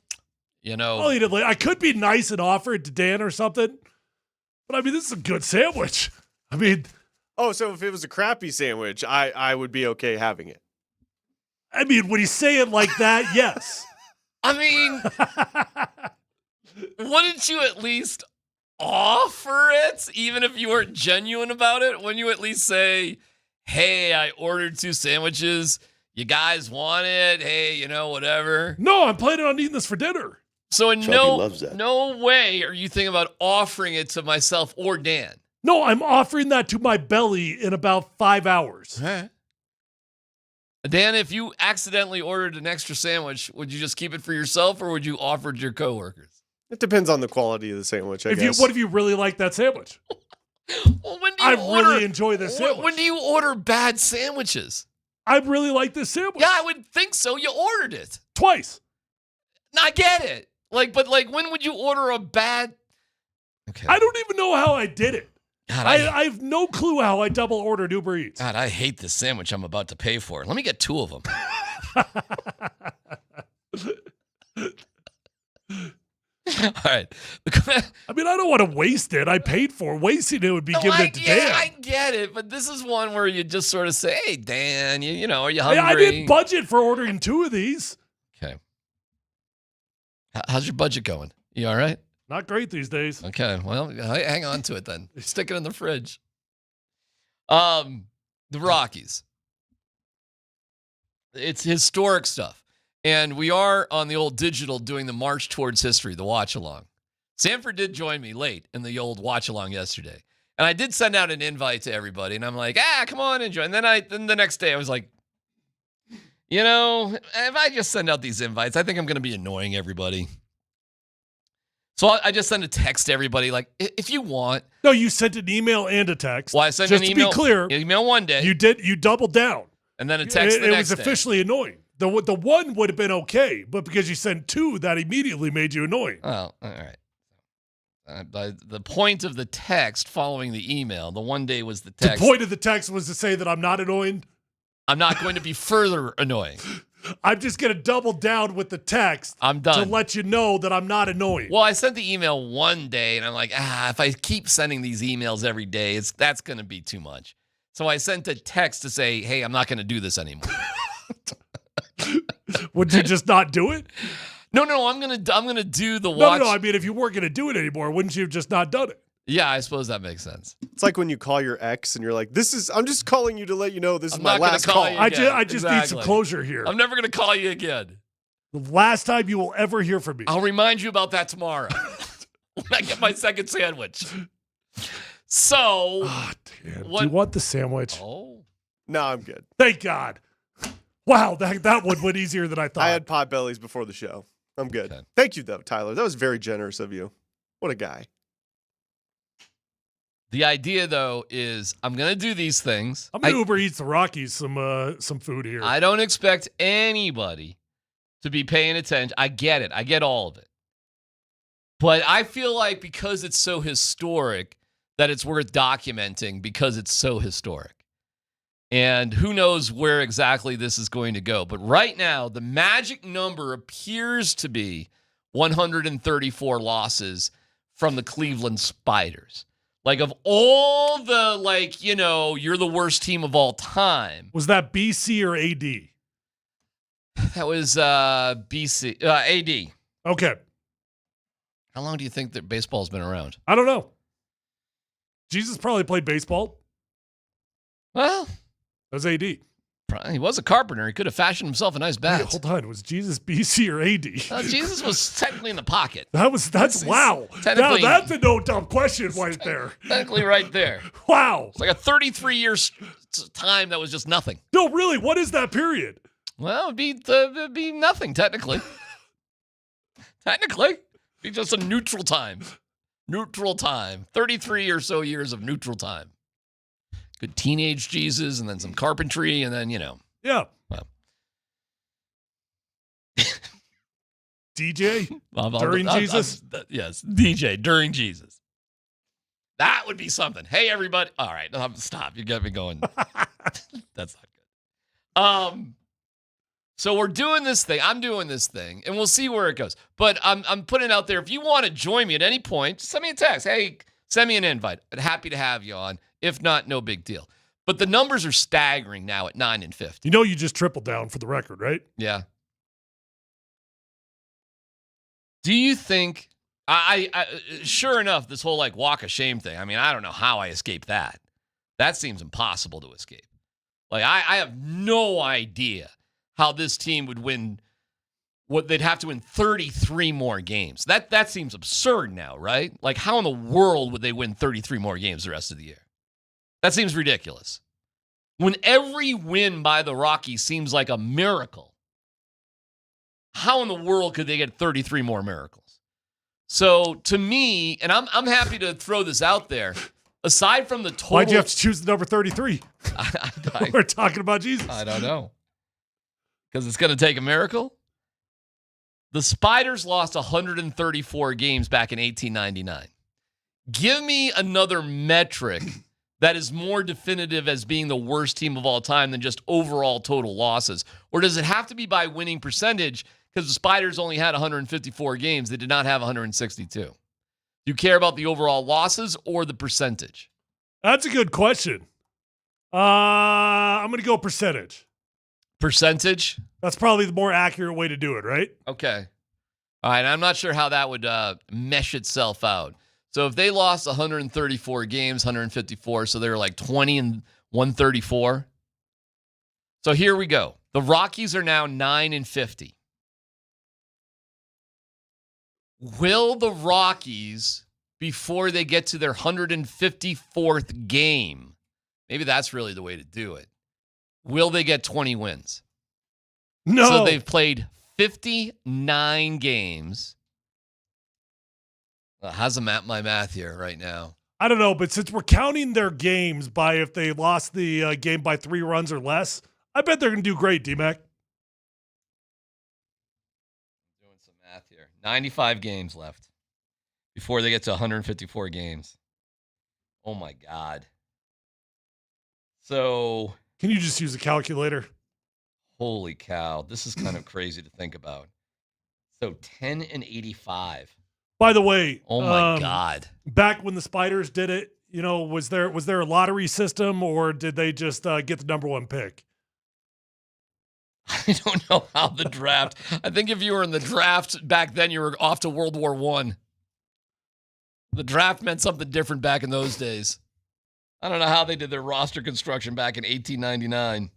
You know. I'll eat it later. I could be nice and offer it to Dan or something. But, I mean, this is a good sandwich. I mean. Oh, so if it was a crappy sandwich, I would be okay having it. I mean, when you say it like that, yes. I mean, wouldn't you at least offer it, even if you weren't genuine about it? Wouldn't you at least say, hey, I ordered 2 sandwiches. You guys want it? Hey, whatever. No, I'm planning on eating this for dinner. So in no way are you thinking about offering it to myself or Dan. No, I'm offering that to my belly in about 5 hours. Huh? Dan, if you accidentally ordered an extra sandwich, would you just keep it for yourself or would you offer it to your coworkers? It depends on the quality of the sandwich, I guess. What if you really like that sandwich? Well, when do you really enjoy this sandwich. When do you order bad sandwiches? I really like this sandwich. Yeah, I would think so. You ordered it. Twice. I get it. But when would you order a bad? Okay. I don't even know how I did it. God, I have no clue how I double ordered Uber Eats. God, I hate this sandwich I'm about to pay for. Let me get 2 of them. All right. I mean, I don't want to waste it. I paid for it. Wasting it would be giving it to Dan. I get it, but this is one where you just sort of say, hey, Dan, you know, are you hungry? I didn't budget for ordering 2 of these. Okay. How's your budget going? You all right? Not great these days. Okay, well, hang on to it then. Stick it in the fridge. The Rockies. It's historic stuff. And we are on the old digital doing the March Towards History, the watch-along. Sanford did join me late in the old watch-along yesterday. And I did send out an invite to everybody. And I'm like, come on and join. And then the next day I was like, if I just send out these invites, I think I'm going to be annoying everybody. So I just sent a text to everybody, like, if you want. No, you sent an email and a text. Well, I sent just an email. To be clear, email one day. You doubled down. And then a text the next day. It was officially annoying. The one would have been okay, but because you sent 2, that immediately made you annoying. Oh, all right. The point of the text following the email, the one day was the text. The point of the text was to say that I'm not annoying. I'm not going to be further annoying. I'm just going to double down with the text. I'm done. To let you know that I'm not annoying. Well, I sent the email one day, and I'm like, if I keep sending these emails every day, that's going to be too much. So I sent a text to say, hey, I'm not going to do this anymore. Would you just not do it? No, I'm gonna do the watch. No. I mean, if you weren't going to do it anymore, wouldn't you have just not done it? Yeah, I suppose that makes sense. It's like when you call your ex and you're like, I'm just calling you to let you know this is my last call. I just need some closure here. I'm never going to call you again. The last time you will ever hear from me. I'll remind you about that tomorrow when I get my second sandwich. So. Oh, damn. Do you want the sandwich? Oh. No, I'm good. Thank God. Wow, that one went easier than I thought. I had pot bellies before the show. I'm good. Okay. Thank you, though, Tyler. That was very generous of you. What a guy. The idea, though, is I'm going to do these things. I'm going to Uber Eats the Rockies some food here. I don't expect anybody to be paying attention. I get it. I get all of it. But I feel like because it's so historic that it's worth documenting because it's so historic. And who knows where exactly this is going to go. But right now, the magic number appears to be 134 losses from the Cleveland Spiders. Like, of all the, you're the worst team of all time. Was that BC or AD? That was BC, AD. Okay. How long do you think that baseball's been around? I don't know. Jesus probably played baseball. Well, that was AD. He was a carpenter. He could have fashioned himself a nice bat. Wait, hold on. Was Jesus BC or AD? Jesus was technically in the pocket. That's wow. Now that's a no dumb question right there. Technically right there. Wow. It's like a 33-year time that was just nothing. No, really, what is that period? Well, it'd be nothing, technically. Technically. It'd be just a neutral time. Neutral time. 33 or so years of neutral time. Good teenage Jesus, and then some carpentry, and then, Yeah. Well. DJ? During Jesus? Yes, DJ during Jesus. That would be something. Hey, everybody. All right, stop. You got me going. That's not good. So we're doing this thing. I'm doing this thing, and we'll see where it goes. But I'm putting it out there. If you want to join me at any point, just send me a text. Hey, send me an invite. I'm happy to have you on. If not, no big deal. But the numbers are staggering now at 9 and 50. You just tripled down for the record, right? Yeah. Do you think I sure enough, this whole walk of shame thing, I don't know how I escaped that. That seems impossible to escape. I have no idea how this team would win. What they'd have to win 33 more games. That seems absurd now, right? How in the world would they win 33 more games the rest of the year? That seems ridiculous. When every win by the Rockies seems like a miracle, how in the world could they get 33 more miracles? So to me, and I'm happy to throw this out there, aside from the total... Why'd you have to choose the number 33? We're talking about Jesus. I don't know. Because it's going to take a miracle? The Spiders lost 134 games back in 1899. Give me another metric that is more definitive as being the worst team of all time than just overall total losses? Or does it have to be by winning percentage? Because the Spiders only had 154 games. They did not have 162. Do you care about the overall losses or the percentage? That's a good question. I'm going to go percentage. Percentage? That's probably the more accurate way to do it, right? Okay. All right. I'm not sure how that would mesh itself out. So if they lost 134 games, 154, so they were 20 and 134. So here we go. The Rockies are now 9 and 50. Will the Rockies, before they get to their 154th game, maybe that's really the way to do it, will they get 20 wins? No. So they've played 59 games. How's my math here right now? I don't know, but since we're counting their games by if they lost the game by 3 runs or less, I bet they're going to do great, DMac. Doing some math here. 95 games left before they get to 154 games. Oh, my God. So... Can you just use a calculator? Holy cow. This is kind of crazy to think about. So 10 and 85. By the way, oh my God! Back when the Spiders did it, was there a lottery system, or did they just get the number 1 pick? I don't know how the draft. I think if you were in the draft back then, you were off to World War I. The draft meant something different back in those days. I don't know how they did their roster construction back in 1899.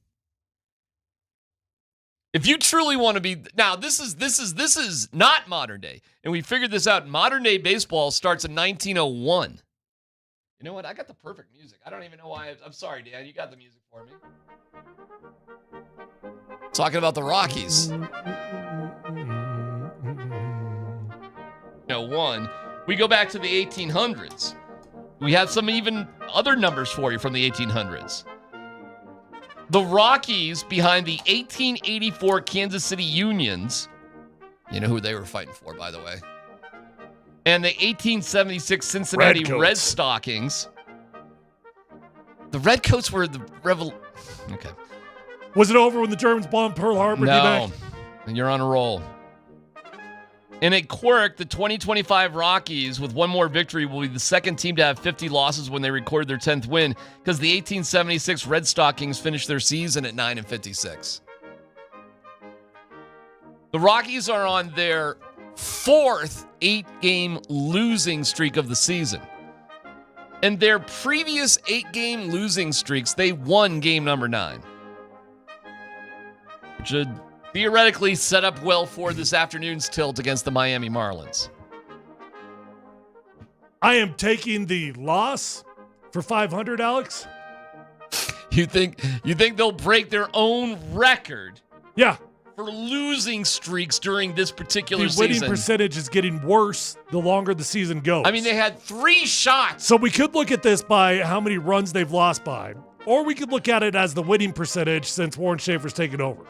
If you truly want to be now, this is not modern day, and we figured this out. Modern day baseball starts in 1901. You know what? I got the perfect music. I don't even know why. I'm sorry, Dan. You got the music for me. Talking about the Rockies. 1. We go back to the 1800s. We have some even other numbers for you from the 1800s. The Rockies behind the 1884 Kansas City Unions. You know who they were fighting for, by the way. And the 1876 Cincinnati Red Stockings. The Redcoats were the Okay. Was it over when the Germans bombed Pearl Harbor? No. You're on a roll. In a quirk, the 2025 Rockies, with one more victory, will be the second team to have 50 losses when they record their 10th win, because the 1876 Red Stockings finished their season at 9 and 56. The Rockies are on their 4th 8-game losing streak of the season. And their previous 8-game losing streaks, they won game number 9. should theoretically set up well for this afternoon's tilt against the Miami Marlins. I am taking the loss for 500, Alex. You think they'll break their own record? Yeah. For losing streaks during this particular season. The winning percentage is getting worse the longer the season goes. I mean, they had 3 shots. So we could look at this by how many runs they've lost by, or we could look at it as the winning percentage since Warren Schaefer's taken over.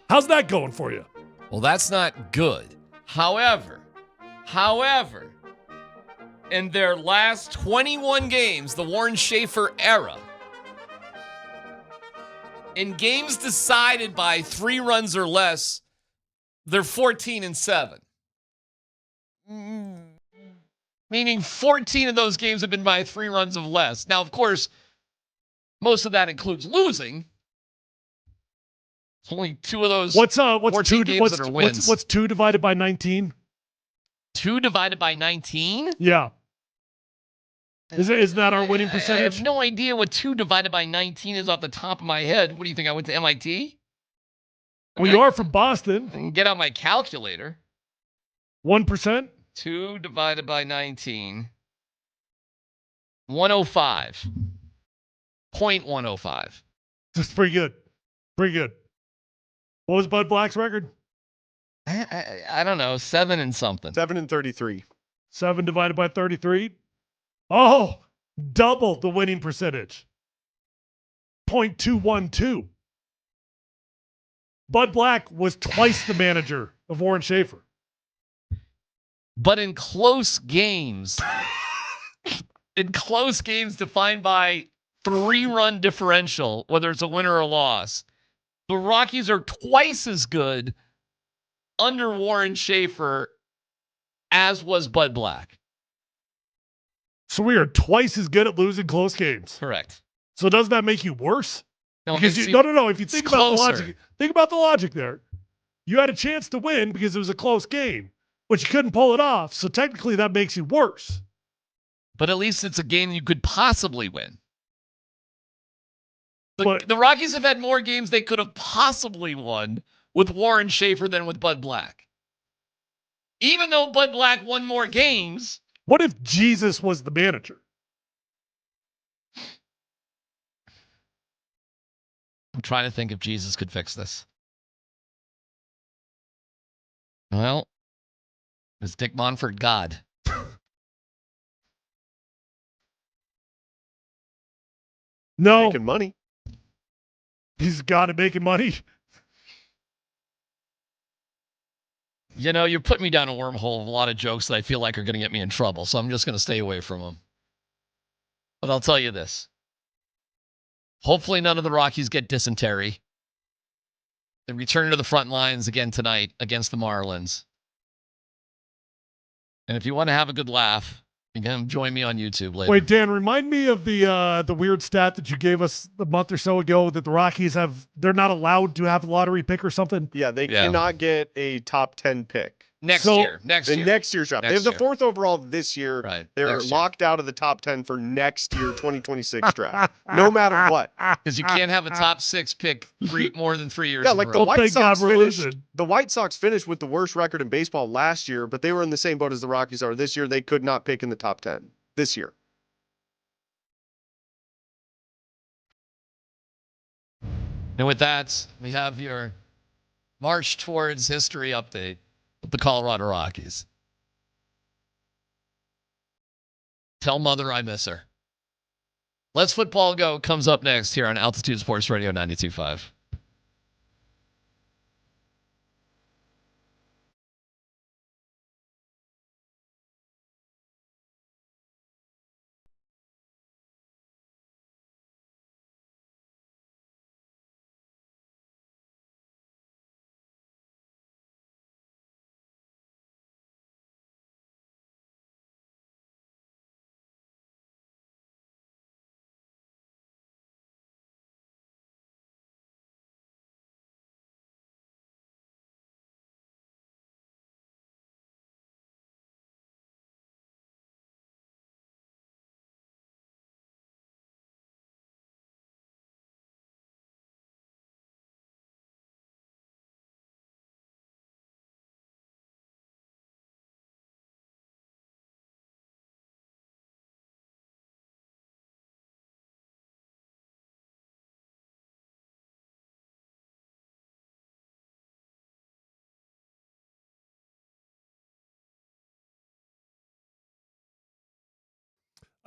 How's that going for you? Well, that's not good. However, in their last 21 games, the Warren Schaefer era, in games decided by 3 runs or less, they're 14-7. Meaning 14 of those games have been by 3 runs or less. Now, of course, most of that includes losing. It's only 2 of those. What's 14 games that are wins. What's 2 divided by 19? 2 divided by 19? Yeah. Isn't that our winning percentage? I have no idea what 2 divided by 19 is off the top of my head. What do you think? I went to MIT? Well, you are from Boston. I can get out my calculator. 1%? 2 divided by 19. 105. 0.105. That's pretty good. Pretty good. What was Bud Black's record? I don't know. 7 and something. 7 and 33. 7 divided by 33? Oh, double the winning percentage. 0.212. Bud Black was twice the manager of Warren Schaefer. But in close games, defined by 3-run differential, whether it's a win or a loss, the Rockies are twice as good under Warren Schaefer as was Bud Black. So we are twice as good at losing close games. Correct. So does that make you worse? No, because no. If you think about the logic there, you had a chance to win because it was a close game, but you couldn't pull it off. So technically, that makes you worse. But at least it's a game you could possibly win. The Rockies have had more games they could have possibly won with Warren Schaefer than with Bud Black. Even though Bud Black won more games. What if Jesus was the manager? I'm trying to think if Jesus could fix this. Well, is Dick Monfort God? No. Making money. He's God at making money. You know, you're putting me down a wormhole of a lot of jokes that I feel like are going to get me in trouble, so I'm just going to stay away from them. But I'll tell you this. Hopefully none of the Rockies get dysentery. They return to the front lines again tonight against the Marlins. And if you want to have a good laugh, you can join me on YouTube later. Wait, Dan, remind me of the weird stat that you gave us a month or so ago that the Rockies they're not allowed to have a lottery pick or something. Yeah, they cannot get a top 10 pick. Next year. Next year's draft. They have the 4th overall this year. Right. They're locked out of the top 10 for next year, 2026 draft. No matter what. Because you can't have a top 6 pick more than 3 years. Yeah, like the White Sox finished. The White Sox finished with the worst record in baseball last year, but they were in the same boat as the Rockies are this year. They could not pick in the top 10 this year. And with that, we have your March Towards History update with the Colorado Rockies. Tell mother I miss her. Let's Football Go comes up next here on Altitude Sports Radio 92.5.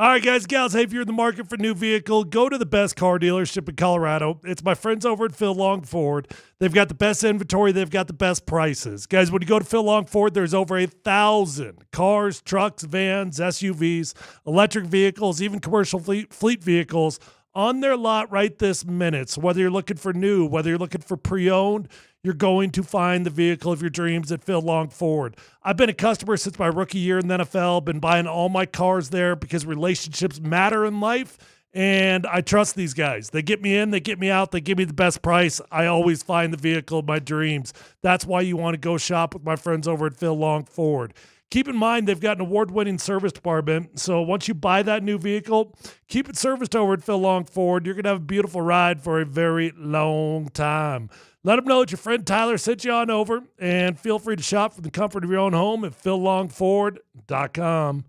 All right, guys, gals, hey, if you're in the market for a new vehicle, go to the best car dealership in Colorado. It's my friends over at Phil Long Ford. They've got the best inventory. They've got the best prices. Guys, when you go to Phil Long Ford, there's over 1,000 cars, trucks, vans, SUVs, electric vehicles, even commercial fleet vehicles on their lot right this minute. So whether you're looking for new, whether you're looking for pre-owned, you're going to find the vehicle of your dreams at Phil Long Ford. I've been a customer since my rookie year in the NFL, been buying all my cars there because relationships matter in life, and I trust these guys. They get me in, they get me out, they give me the best price. I always find the vehicle of my dreams. That's why you want to go shop with my friends over at Phil Long Ford. Keep in mind, they've got an award-winning service department, so once you buy that new vehicle, keep it serviced over at Phil Long Ford. You're going to have a beautiful ride for a very long time. Let them know that your friend Tyler sent you on over, and feel free to shop from the comfort of your own home at phillongford.com.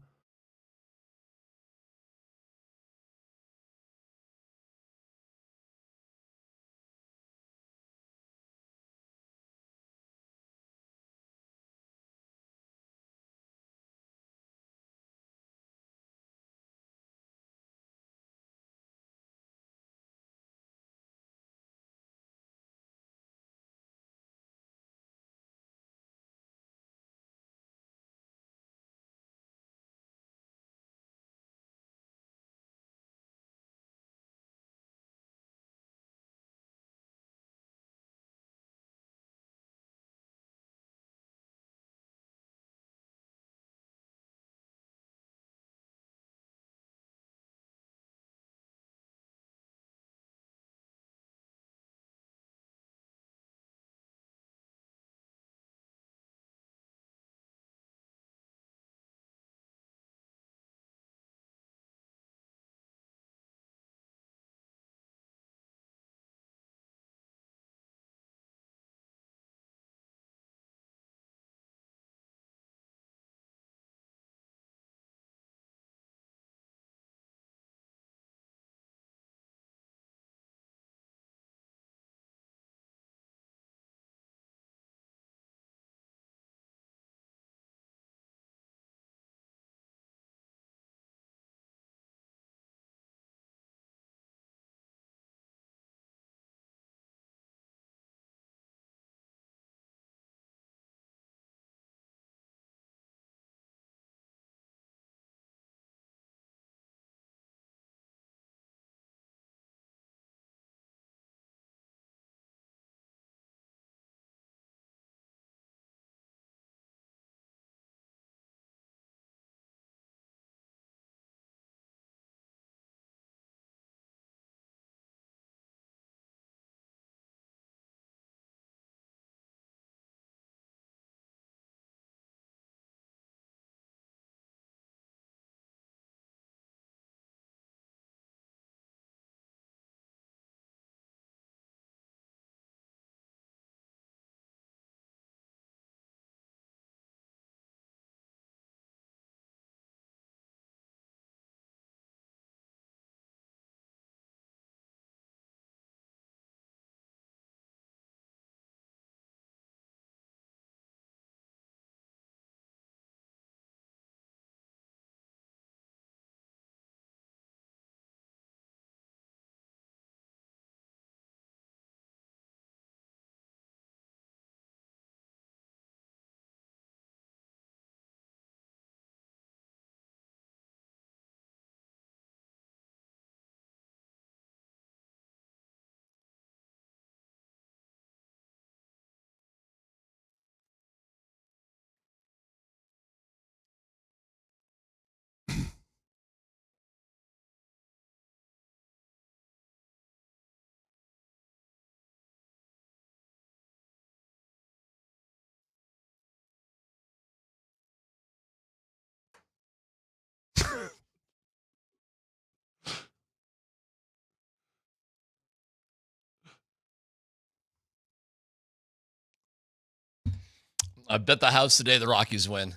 I bet the house today the Rockies win.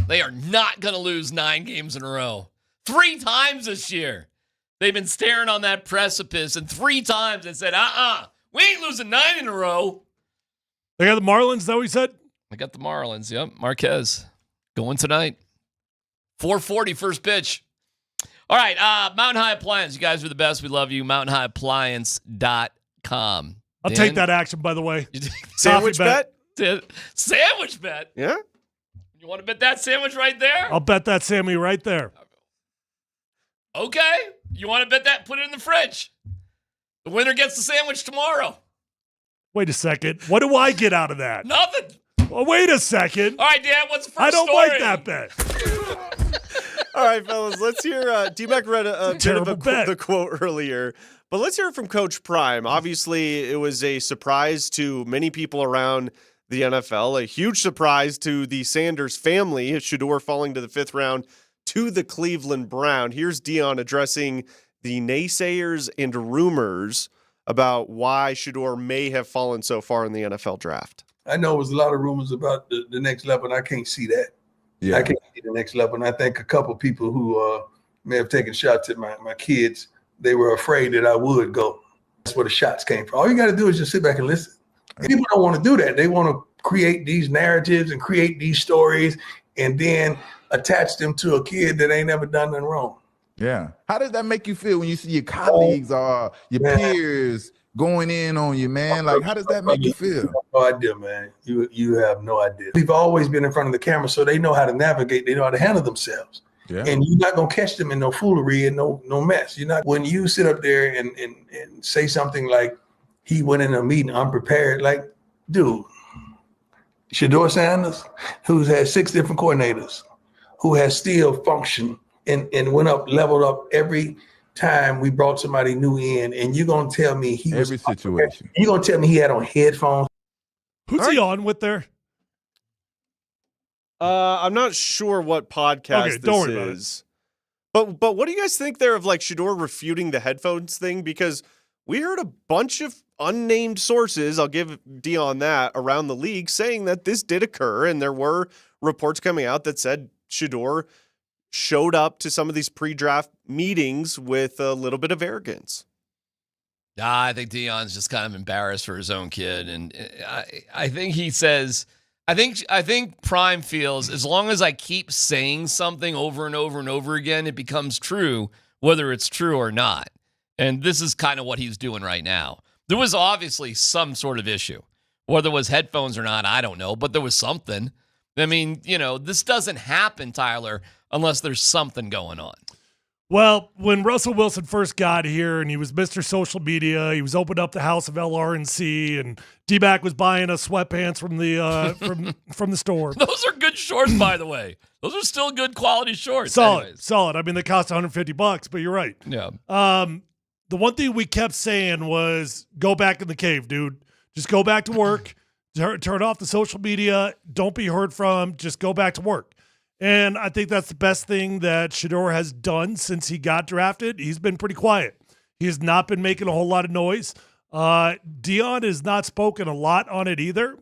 They are not going to lose 9 games in a row. 3 times this year. They've been staring on that precipice, and 3 times they said, we ain't losing 9 in a row. They got the Marlins, though, he said? I got the Marlins, yep. Marquez going tonight. 4:40 first pitch. All right, Mountain High Appliance. You guys are the best. We love you. MountainHighAppliance.com. I'll take that action, by the way. Sandwich bet? Sandwich bet? Yeah. You want to bet that sandwich right there? I'll bet that Sammy right there. Okay. You want to bet that? Put it in the fridge. The winner gets the sandwich tomorrow. Wait a second. What do I get out of that? Nothing. Well, wait a second. All right, Dan, what's the first I don't story? like that bet. All right, fellas, let's hear DMac read a bit of the quote earlier, but let's hear it from Coach Prime. Obviously, it was a surprise to many people around the NFL, a huge surprise to the Sanders family, Shadur falling to the 5th round to the Cleveland Browns. Here's Deion addressing the naysayers and rumors about why Shadur may have fallen so far in the NFL draft. I know it was a lot of rumors about the next level, and I can't see that. Yeah. I can't see the next level. And I think a couple of people who may have taken shots at my kids, they were afraid that I would go. That's where the shots came from. All you got to do is just sit back and listen. People don't want to do that. They want to create these narratives and create these stories and then attach them to a kid that ain't never done nothing wrong. Yeah. How does that make you feel when you see your colleagues or your peers going in on you, man? Like, how does that make you feel? No idea, man. You have no idea. We've always been in front of the camera, so they know how to navigate. They know how to handle themselves. Yeah. And you're not gonna catch them in no foolery and no mess. You're not. When you sit up there and say something like he went in a meeting unprepared, like, dude, Shadur Sanders, who's had 6 different coordinators, who has still functioned and leveled up every time we brought somebody new in, and you're gonna tell me he every situation. You're gonna tell me he had on headphones. Who's he on with there? I'm not sure what podcast this is. But what do you guys think there of like Shadur refuting the headphones thing? Because we heard a bunch of unnamed sources, I'll give Deion that, around the league saying that this did occur, and there were reports coming out that said Shadur showed up to some of these pre-draft meetings with a little bit of arrogance. I think Deion's just kind of embarrassed for his own kid, and I think he says, I think Prime feels as long as I keep saying something over and over and over again, it becomes true, whether it's true or not. And this is kind of what he's doing right now. There was obviously some sort of issue, whether it was headphones or not, I don't know, but there was something. I mean, this doesn't happen, Tyler, unless there's something going on. Well, when Russell Wilson first got here and he was Mr. Social Media, he was opening up the house of LRNC, and DMac was buying us sweatpants from the from the store. Those are good shorts, by the way. Those are still good quality shorts. Solid. I mean, they cost $150, but you're right. Yeah. The one thing we kept saying was, go back in the cave, dude. Just go back to work. Turn off the social media. Don't be heard from. Just go back to work. And I think that's the best thing that Shadur has done since he got drafted. He's been pretty quiet. He has not been making a whole lot of noise. Deion has not spoken a lot on it either.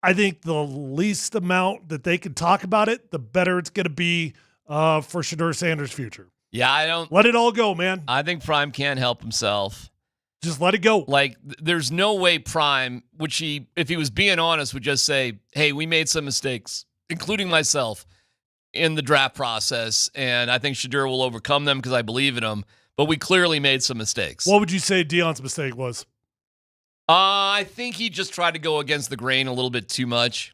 I think the least amount that they can talk about it, the better it's going to be for Shadur Sanders' future. Yeah, I don't... Let it all go, man. I think Prime can't help himself. Just let it go. Like, there's no way Prime, which he, if he was being honest, would just say, hey, we made some mistakes, including myself, in the draft process, and I think Shadur will overcome them because I believe in him, but we clearly made some mistakes. What would you say Deion's mistake was? I think he just tried to go against the grain a little bit too much.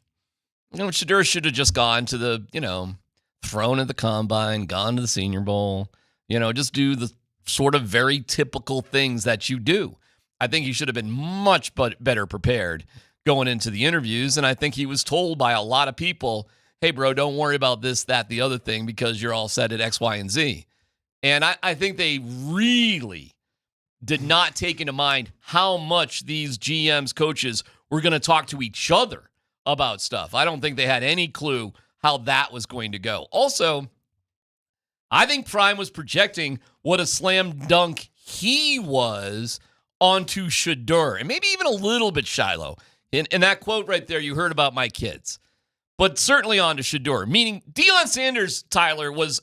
Shadur should have just gone to the, thrown at the combine, gone to the Senior Bowl, just do the sort of very typical things that you do. I think he should have been much better prepared going into the interviews, and I think he was told by a lot of people, hey, bro, don't worry about this, that, the other thing, because you're all set at X, Y, and Z. And I think they really did not take into mind how much these GMs, coaches, were going to talk to each other about stuff. I don't think they had any clue how that was going to go. Also, I think Prime was projecting what a slam dunk he was onto Shadur, and maybe even a little bit Shiloh. In that quote right there, you heard about my kids. But certainly on to Shadur, meaning Dion Sanders, Tyler, was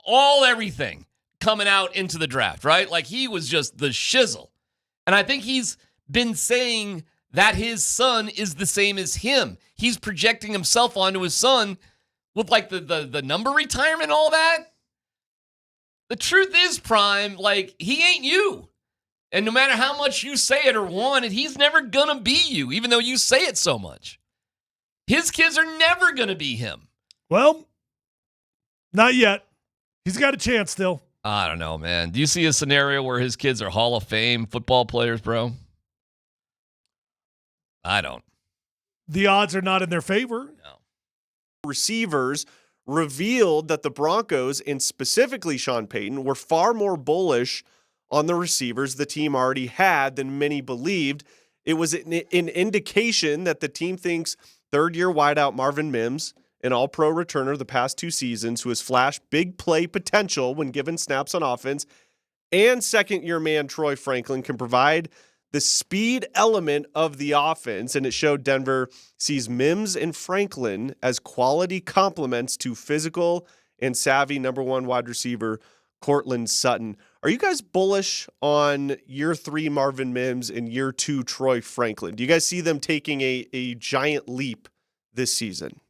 all everything coming out into the draft, right? Like, he was just the shizzle. And I think he's been saying that his son is the same as him. He's projecting himself onto his son with, like, the number retirement and all that. The truth is, Prime, like, he ain't you. And no matter how much you say it or want it, he's never going to be you, even though you say it so much. His kids are never going to be him. Well, not yet. He's got a chance still. I don't know, man. Do you see a scenario where his kids are Hall of Fame football players, bro? I don't. The odds are not in their favor. No. Receivers revealed that the Broncos, and specifically Sean Payton, were far more bullish on the receivers the team already had than many believed. It was an indication that the team thinks third-year wideout Marvin Mims, an all-pro returner the past 2 seasons, who has flashed big play potential when given snaps on offense, and second-year man Troy Franklin can provide the speed element of the offense, and it showed Denver sees Mims and Franklin as quality complements to physical and savvy number 1 wide receiver Courtland Sutton. Are you guys bullish on year 3 Marvin Mims and year 2 Troy Franklin? Do you guys see them taking a giant leap this season?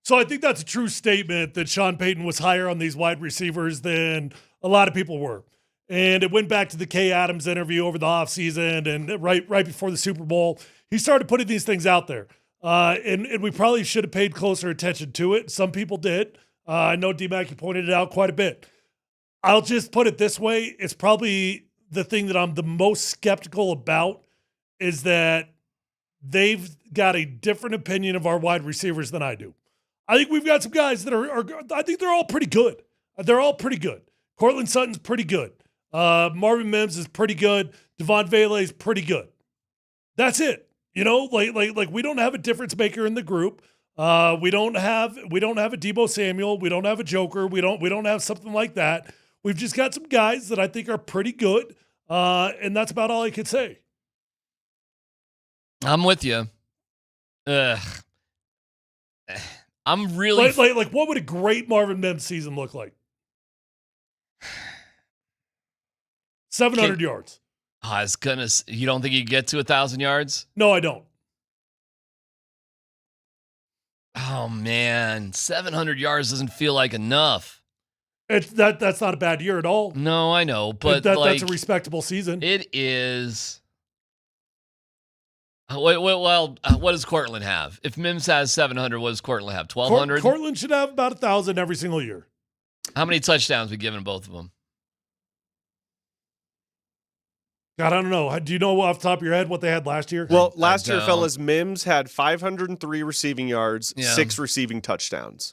So I think that's a true statement that Sean Payton was higher on these wide receivers than a lot of people were. And it went back to the Kay Adams interview over the offseason and right before the Super Bowl. He started putting these things out there. And we probably should have paid closer attention to it. Some people did. I know DMac pointed it out quite a bit. I'll just put it this way. It's probably the thing that I'm the most skeptical about is that they've got a different opinion of our wide receivers than I do. I think we've got some guys that are I think they're all pretty good. They're all pretty good. Courtland Sutton's pretty good. Marvin Mims is pretty good. Devon Vele is pretty good. That's it. You know, like we don't have a difference maker in the group. We don't have a Deebo Samuel. We don't have a Joker. We don't have something like that. We've just got some guys that I think are pretty good. And that's about all I could say. I'm with you. I'm really like what would a great Marvin Mims season look like? 700 yards. I was gonna. You don't think you could get to 1,000 yards? No, I don't. Oh man, 700 yards doesn't feel like enough. That's not a bad year at all. No, I know, but that's a respectable season. It is. Well, what does Courtland have? If Mims has 700, what does Courtland have? 1,200. Courtland should have about 1,000 every single year. How many touchdowns we given both of them? God, I don't know. Do you know off the top of your head what they had last year? Well, last year, fellas, Mims had 503 receiving yards, 6 receiving touchdowns,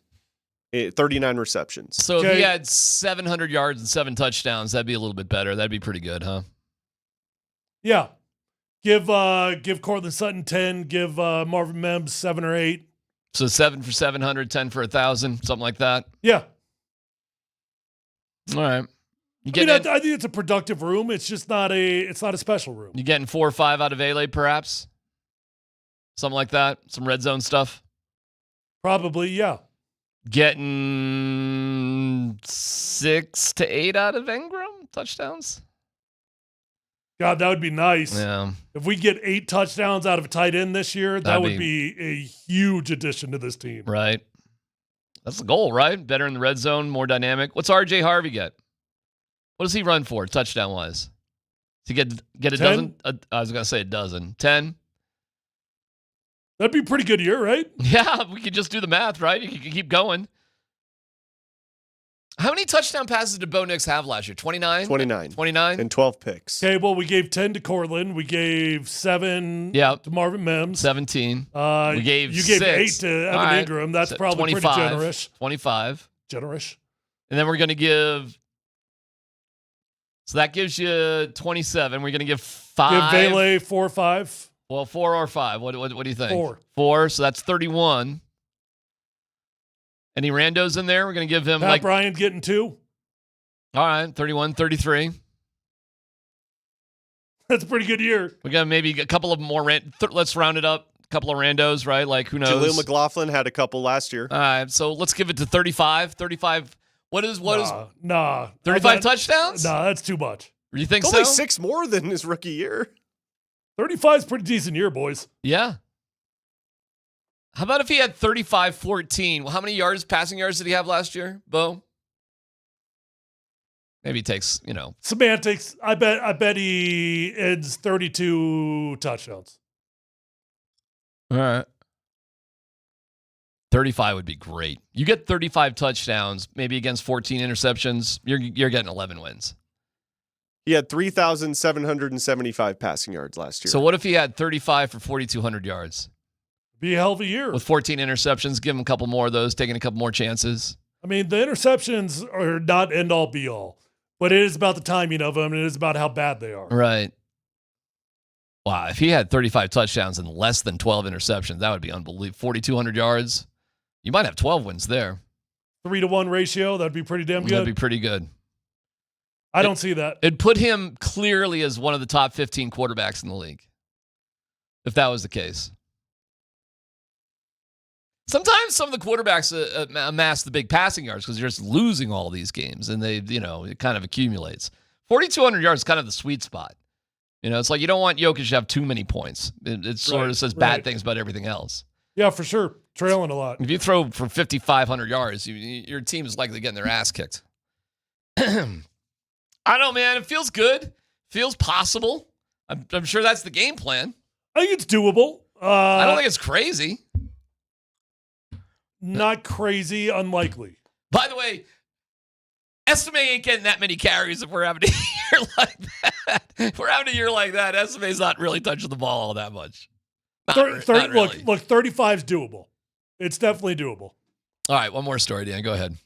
39 receptions. So if he had 700 yards and 7 touchdowns, that'd be a little bit better. That'd be pretty good, huh? Yeah. Give Courtland Sutton 10. Give Marvin Mims 7 or 8. So 7 for 700, 10 for 1,000, something like that. Yeah. All right. I think it's a productive room. It's just not a special room. You getting 4 or 5 out of Vele, perhaps? Something like that? Some red zone stuff? Probably, yeah. Getting 6 to 8 out of Ingram touchdowns? God, that would be nice. Yeah. If we get 8 touchdowns out of a tight end this year, that would be a huge addition to this team. Right. That's the goal, right? Better in the red zone, more dynamic. What's RJ Harvey get? What does he run for, touchdown-wise? To get a 10? Dozen? I was going to say a dozen. 10? That'd be a pretty good year, right? Yeah, we could just do the math, right? You could keep going. How many touchdown passes did Bo Nix have last year? 29? 29. And 12 picks. Okay, well, we gave 10 to Courtland. We gave 7 to Marvin Mims. 17. You gave 6. 8 to Evan Ingram. That's probably 25. pretty generous. 25. Generous. And then we're going to give... So that gives you 27. We're going to give 5. Give Vele 4 or 5. Well, 4 or 5. What do you think? 4. 4, so that's 31. Any randos in there? We're going to give him Pat Bryant getting 2. All right, 31, 33. That's a pretty good year. We got maybe a couple of more. Let's round it up. A couple of randos, right? Like, who knows? Jaleel McLaughlin had a couple last year. All right, so let's give it to 35. 35. What is 35 touchdowns? Nah, that's too much. You think it's so? Only 6 more than his rookie year. 35 is pretty decent year, boys. Yeah. How about if he had 35-14? Well, how many passing yards did he have last year, Bo? Maybe he takes, semantics. I bet he ends 32 touchdowns. All right. 35 would be great. You get 35 touchdowns, maybe against 14 interceptions, you're getting 11 wins. He had 3,775 passing yards last year. So what if he had 35 for 4,200 yards? Be a hell of a year. With 14 interceptions, give him a couple more of those, taking a couple more chances. I mean, the interceptions are not end-all, be-all. But it is about the timing of them, and it is about how bad they are. Right. Wow, if he had 35 touchdowns and less than 12 interceptions, that would be unbelievable. 4,200 yards, you might have 12 wins there. 3-to-1 ratio, that'd be pretty damn good. That'd be pretty good. I don't see that. It'd put him clearly as one of the top 15 quarterbacks in the league, if that was the case. Sometimes some of the quarterbacks amass the big passing yards because they're just losing all these games, and it kind of accumulates. 4,200 yards is kind of the sweet spot. It's like you don't want Jokic to have too many points. It sort of says bad things about everything else. Yeah, for sure. Trailing a lot. If you throw for 5,500 yards, your team is likely getting their ass kicked. I don't know, man. It feels good. Feels possible. I'm sure that's the game plan. I think it's doable. I don't think it's crazy. Not crazy, unlikely. By the way, Estime ain't getting that many carries if we're having a year like that. If we're having a year like that, Estime's not really touching the ball all that much. Not really. Look, 35 is doable. It's definitely doable. All right, one more story, Dan. Go ahead.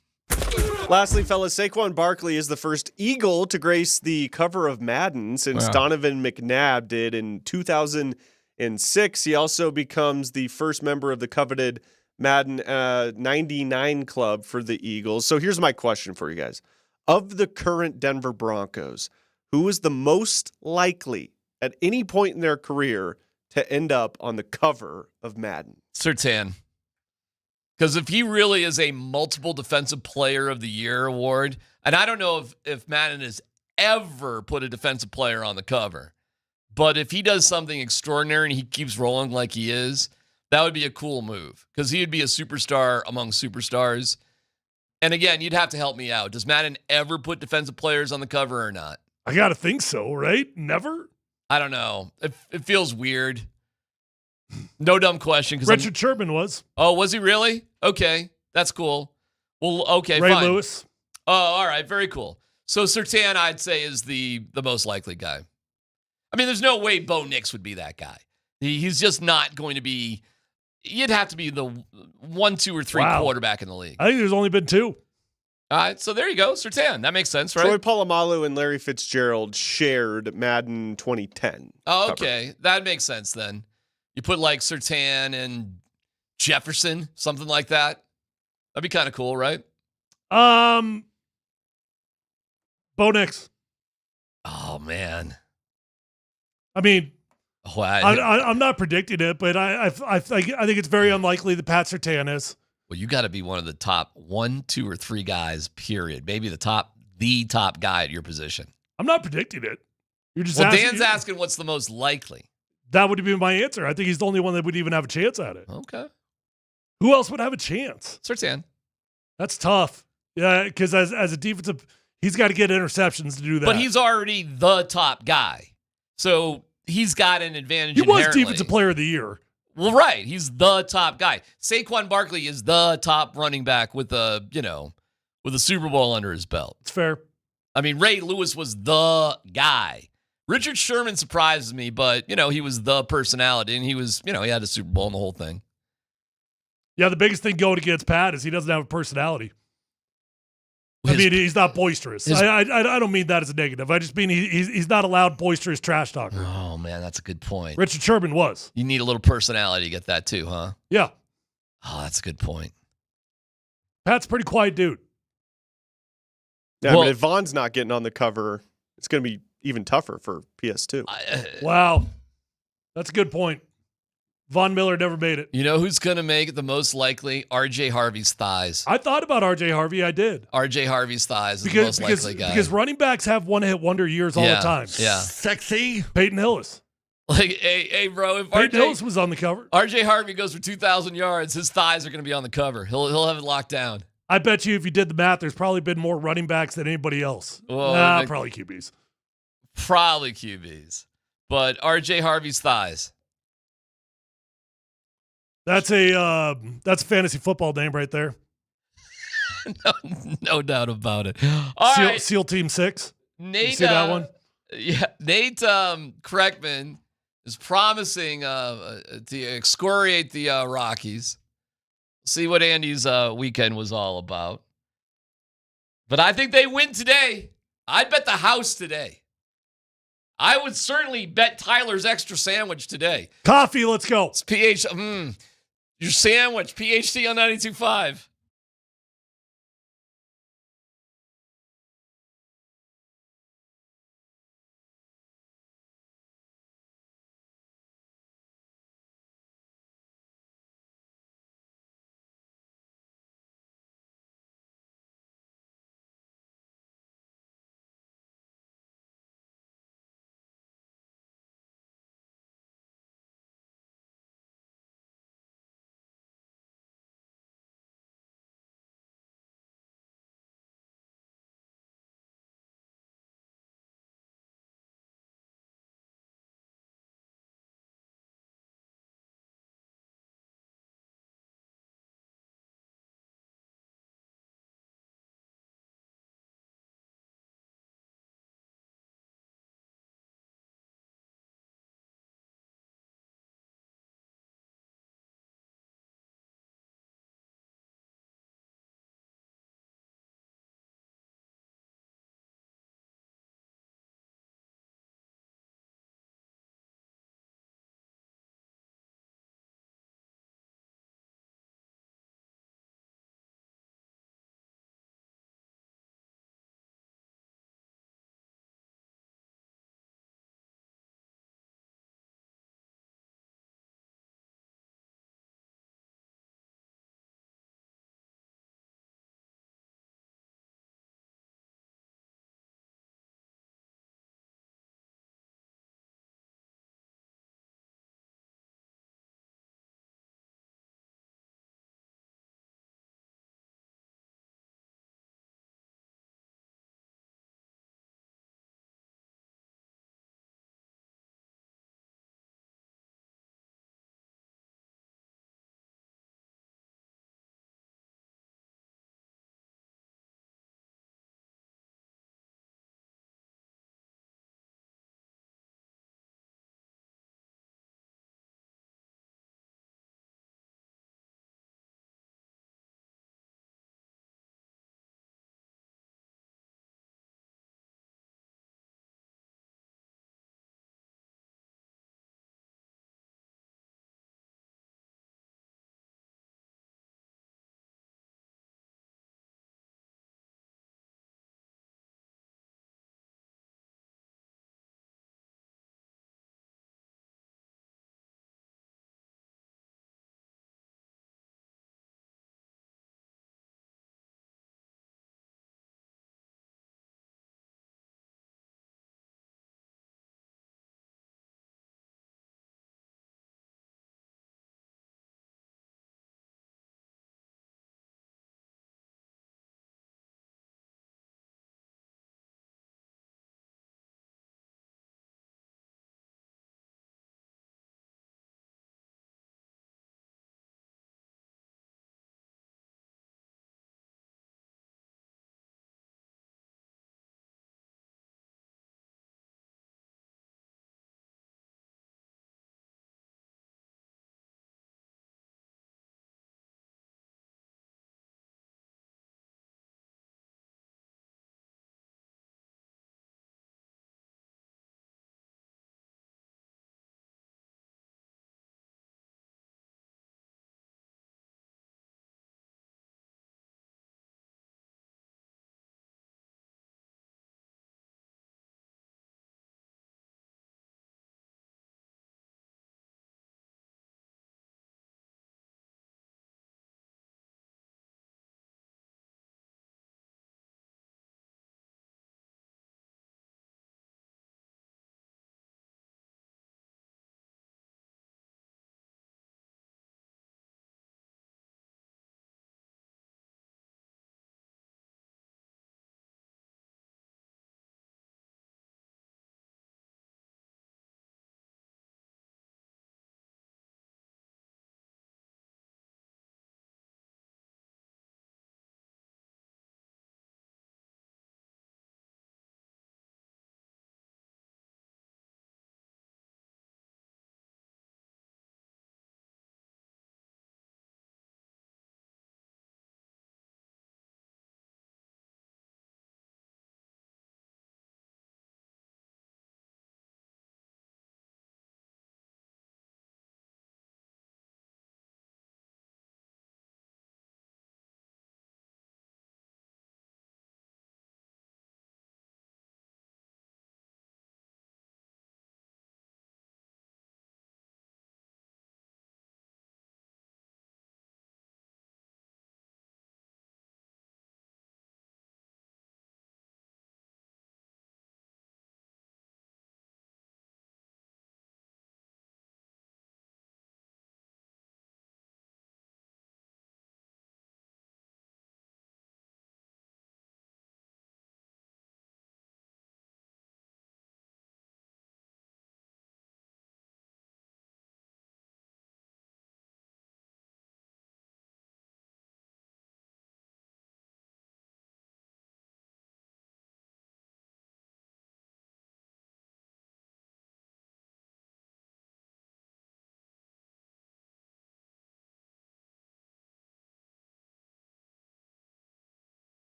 Lastly, fellas, Saquon Barkley is the first Eagle to grace the cover of Madden since Donovan McNabb did in 2006. He also becomes the first member of the coveted Madden 99 club for the Eagles. So here's my question for you guys. Of the current Denver Broncos, who is the most likely at any point in their career to end up on the cover of Madden? Surtain. Because if he really is a multiple defensive player of the year award, and I don't know if Madden has ever put a defensive player on the cover, but if he does something extraordinary and he keeps rolling like he is, that would be a cool move because he would be a superstar among superstars. And again, you'd have to help me out. Does Madden ever put defensive players on the cover or not? I got to think so, right? Never? I don't know. It feels weird. No dumb question. Richard Sherman was. Oh, was he really? Okay. That's cool. Well, okay, Ray fine. Lewis. Oh, all right. Very cool. So Surtain, I'd say, is the most likely guy. I mean, there's no way Bo Nix would be that guy. He's just not going to be. You'd have to be the 1, 2, or 3 quarterback in the league. I think there's only been 2. All right, so there you go. Surtain. That makes sense, right? Troy Polamalu and Larry Fitzgerald shared Madden 2010. Oh, okay. That makes sense then. You put like Surtain and Jefferson, something like that. That'd be kind of cool, right? Bo Nix. Oh, man. I mean, well, I'm not predicting it, but I think it's very unlikely that Pat Surtain is. Well, you got to be one of the top 1, 2, or 3 guys, period. Maybe the top guy at your position. I'm not predicting it. You're just Dan's asking what's the most likely. That would be my answer. I think he's the only one that would even have a chance at it. Okay. Who else would have a chance? Surtain. That's tough. Yeah, because as a defensive, he's got to get interceptions to do that. But he's already the top guy. So he's got an advantage. He was defensive player of the year. Well, right. He's the top guy. Saquon Barkley is the top running back with a Super Bowl under his belt. It's fair. I mean, Ray Lewis was the guy. Richard Sherman surprises me, but, he was the personality, and he was, he had a Super Bowl and the whole thing. Yeah, the biggest thing going against Pat is he doesn't have a personality. I mean, he's not boisterous. I don't mean that as a negative. I just mean he's not a loud, boisterous trash talker. Oh, man, that's a good point. Richard Sherman was. You need a little personality to get that too, huh? Yeah. Oh, that's a good point. Pat's a pretty quiet dude. Yeah, I mean, if Vaughn's not getting on the cover, it's going to be even tougher for PS2. Wow. That's a good point. Von Miller never made it. You know who's going to make it the most likely? R.J. Harvey's thighs. I thought about R.J. Harvey. I did. R.J. Harvey's thighs is the most likely guy. Because running backs have one-hit wonder years all the time. Yeah. Sexy. Peyton Hillis. Like, hey, bro. If Peyton Hillis was on the cover. R.J. Harvey goes for 2,000 yards, his thighs are going to be on the cover. He'll have it locked down. I bet you if you did the math, there's probably been more running backs than anybody else. Well, probably QBs. Probably QBs. But RJ Harvey's thighs. That's a fantasy football name right there. No doubt about it. All right. SEAL Team 6. Nate, you see that one? Yeah, Nate Kreckman is promising to excoriate the Rockies. See what Andy's weekend was all about. But I think they win today. I'd bet the house today. I would certainly bet Tyler's extra sandwich today. Coffee, let's go. It's your sandwich, PhD on 92.5.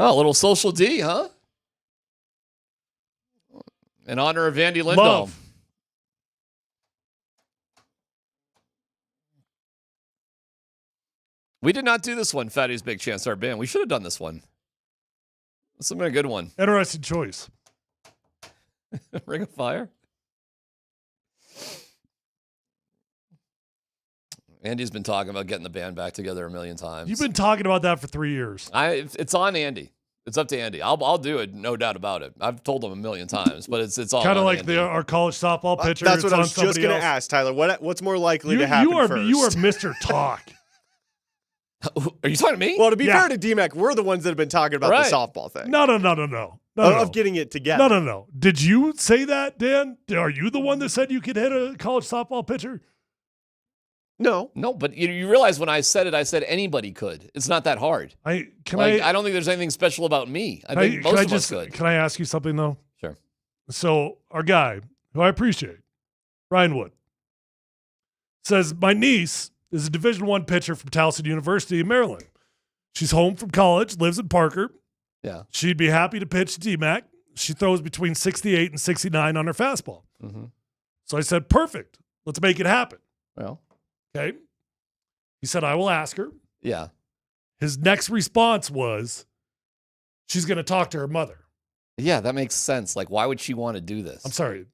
Oh, a little social D, huh? In honor of Andy Lindahl. Love. We did not do this one, Fatty's Big Chance, our band. We should have done this one. This would have been a good one. Interesting choice. Ring of Fire. Andy's been talking about getting the band back together a million times. You've been talking about that for 3 years. It's on Andy. It's up to Andy. I'll do it, no doubt about it. I've told him a million times, but it's all kind of like Andy. our college softball pitcher. That's what I was just going to else. ask, Tyler. What's more likely to happen first? You are Mr. Talk. Are you talking to me? Well, to be fair to DMac, we're the ones that have been talking about the softball thing. No. Of getting it together. No. Did you say that, Dan? Are you the one that said you could hit a college softball pitcher? No, but you realize when I said it, I said anybody could. It's not that hard. I don't think there's anything special about me. I think most of us could. Can I ask you something though? Sure. So our guy, who I appreciate, Ryan Wood, says my niece is a Division I pitcher from Towson University in Maryland. She's home from college, lives in Parker. Yeah. She'd be happy to pitch DMac. She throws between 68 and 69 on her fastball. Mm-hmm. So I said, perfect. Let's make it happen. Well. Okay. He said, I will ask her. Yeah. His next response was, she's going to talk to her mother. Yeah, that makes sense. Like, why would she want to do this? I'm sorry.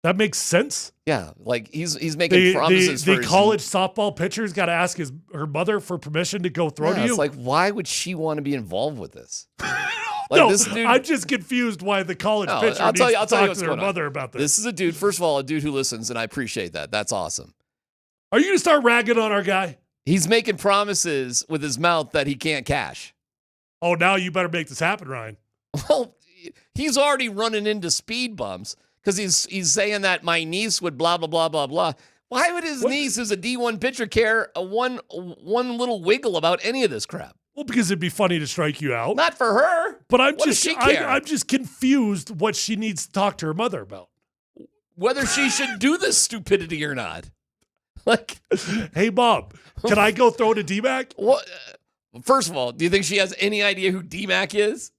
That makes sense? Yeah, like he's making promises the college softball pitcher's got to ask her mother for permission to go throw to you? It's like, why would she want to be involved with this? This dude, I'm just confused why the college pitcher needs to talk to her mother about this. This is a dude, first of all, a dude who listens, and I appreciate that. That's awesome. Are you going to start ragging on our guy? He's making promises with his mouth that he can't cash. Oh, now you better make this happen, Ryan. Well, he's already running into speed bumps because he's saying that my niece would blah, blah, blah, blah, blah. Why would his niece, who's a D1 pitcher, care one little wiggle about any of this crap? Well, because it'd be funny to strike you out. Not for her. But What does she care? I'm just confused what she needs to talk to her mother about. Whether she should do this stupidity or not. Like, hey, Bob, can I go throw to DMac? What? First of all, do you think she has any idea who DMac is?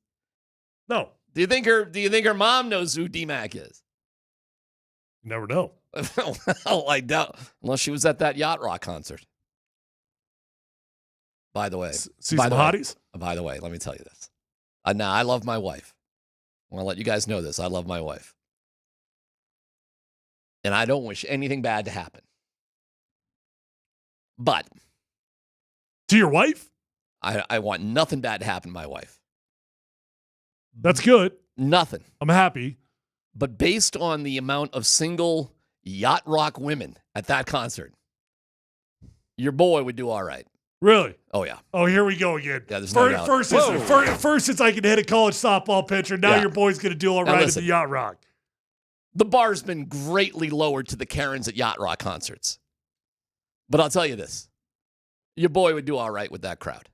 No. Do you think her mom knows who DMac is? You never know. Well, I doubt, unless she was at that Yacht Rock concert. By the way, see some hotties? By the way, let me tell you this. Now, I love my wife. I want to let you guys know this. I love my wife. And I don't wish anything bad to happen. But to your wife? I want nothing bad to happen to my wife. That's good. Nothing. I'm happy. But based on the amount of single Yacht Rock women at that concert, your boy would do all right. Really? Oh, yeah. Oh, here we go again. Yeah, there's no doubt. First it's I can hit a college softball pitcher. Now your boy's going to do all right at the Yacht Rock. The bar's been greatly lowered to the Karens at Yacht Rock concerts. But I'll tell you this. Your boy would do all right with that crowd.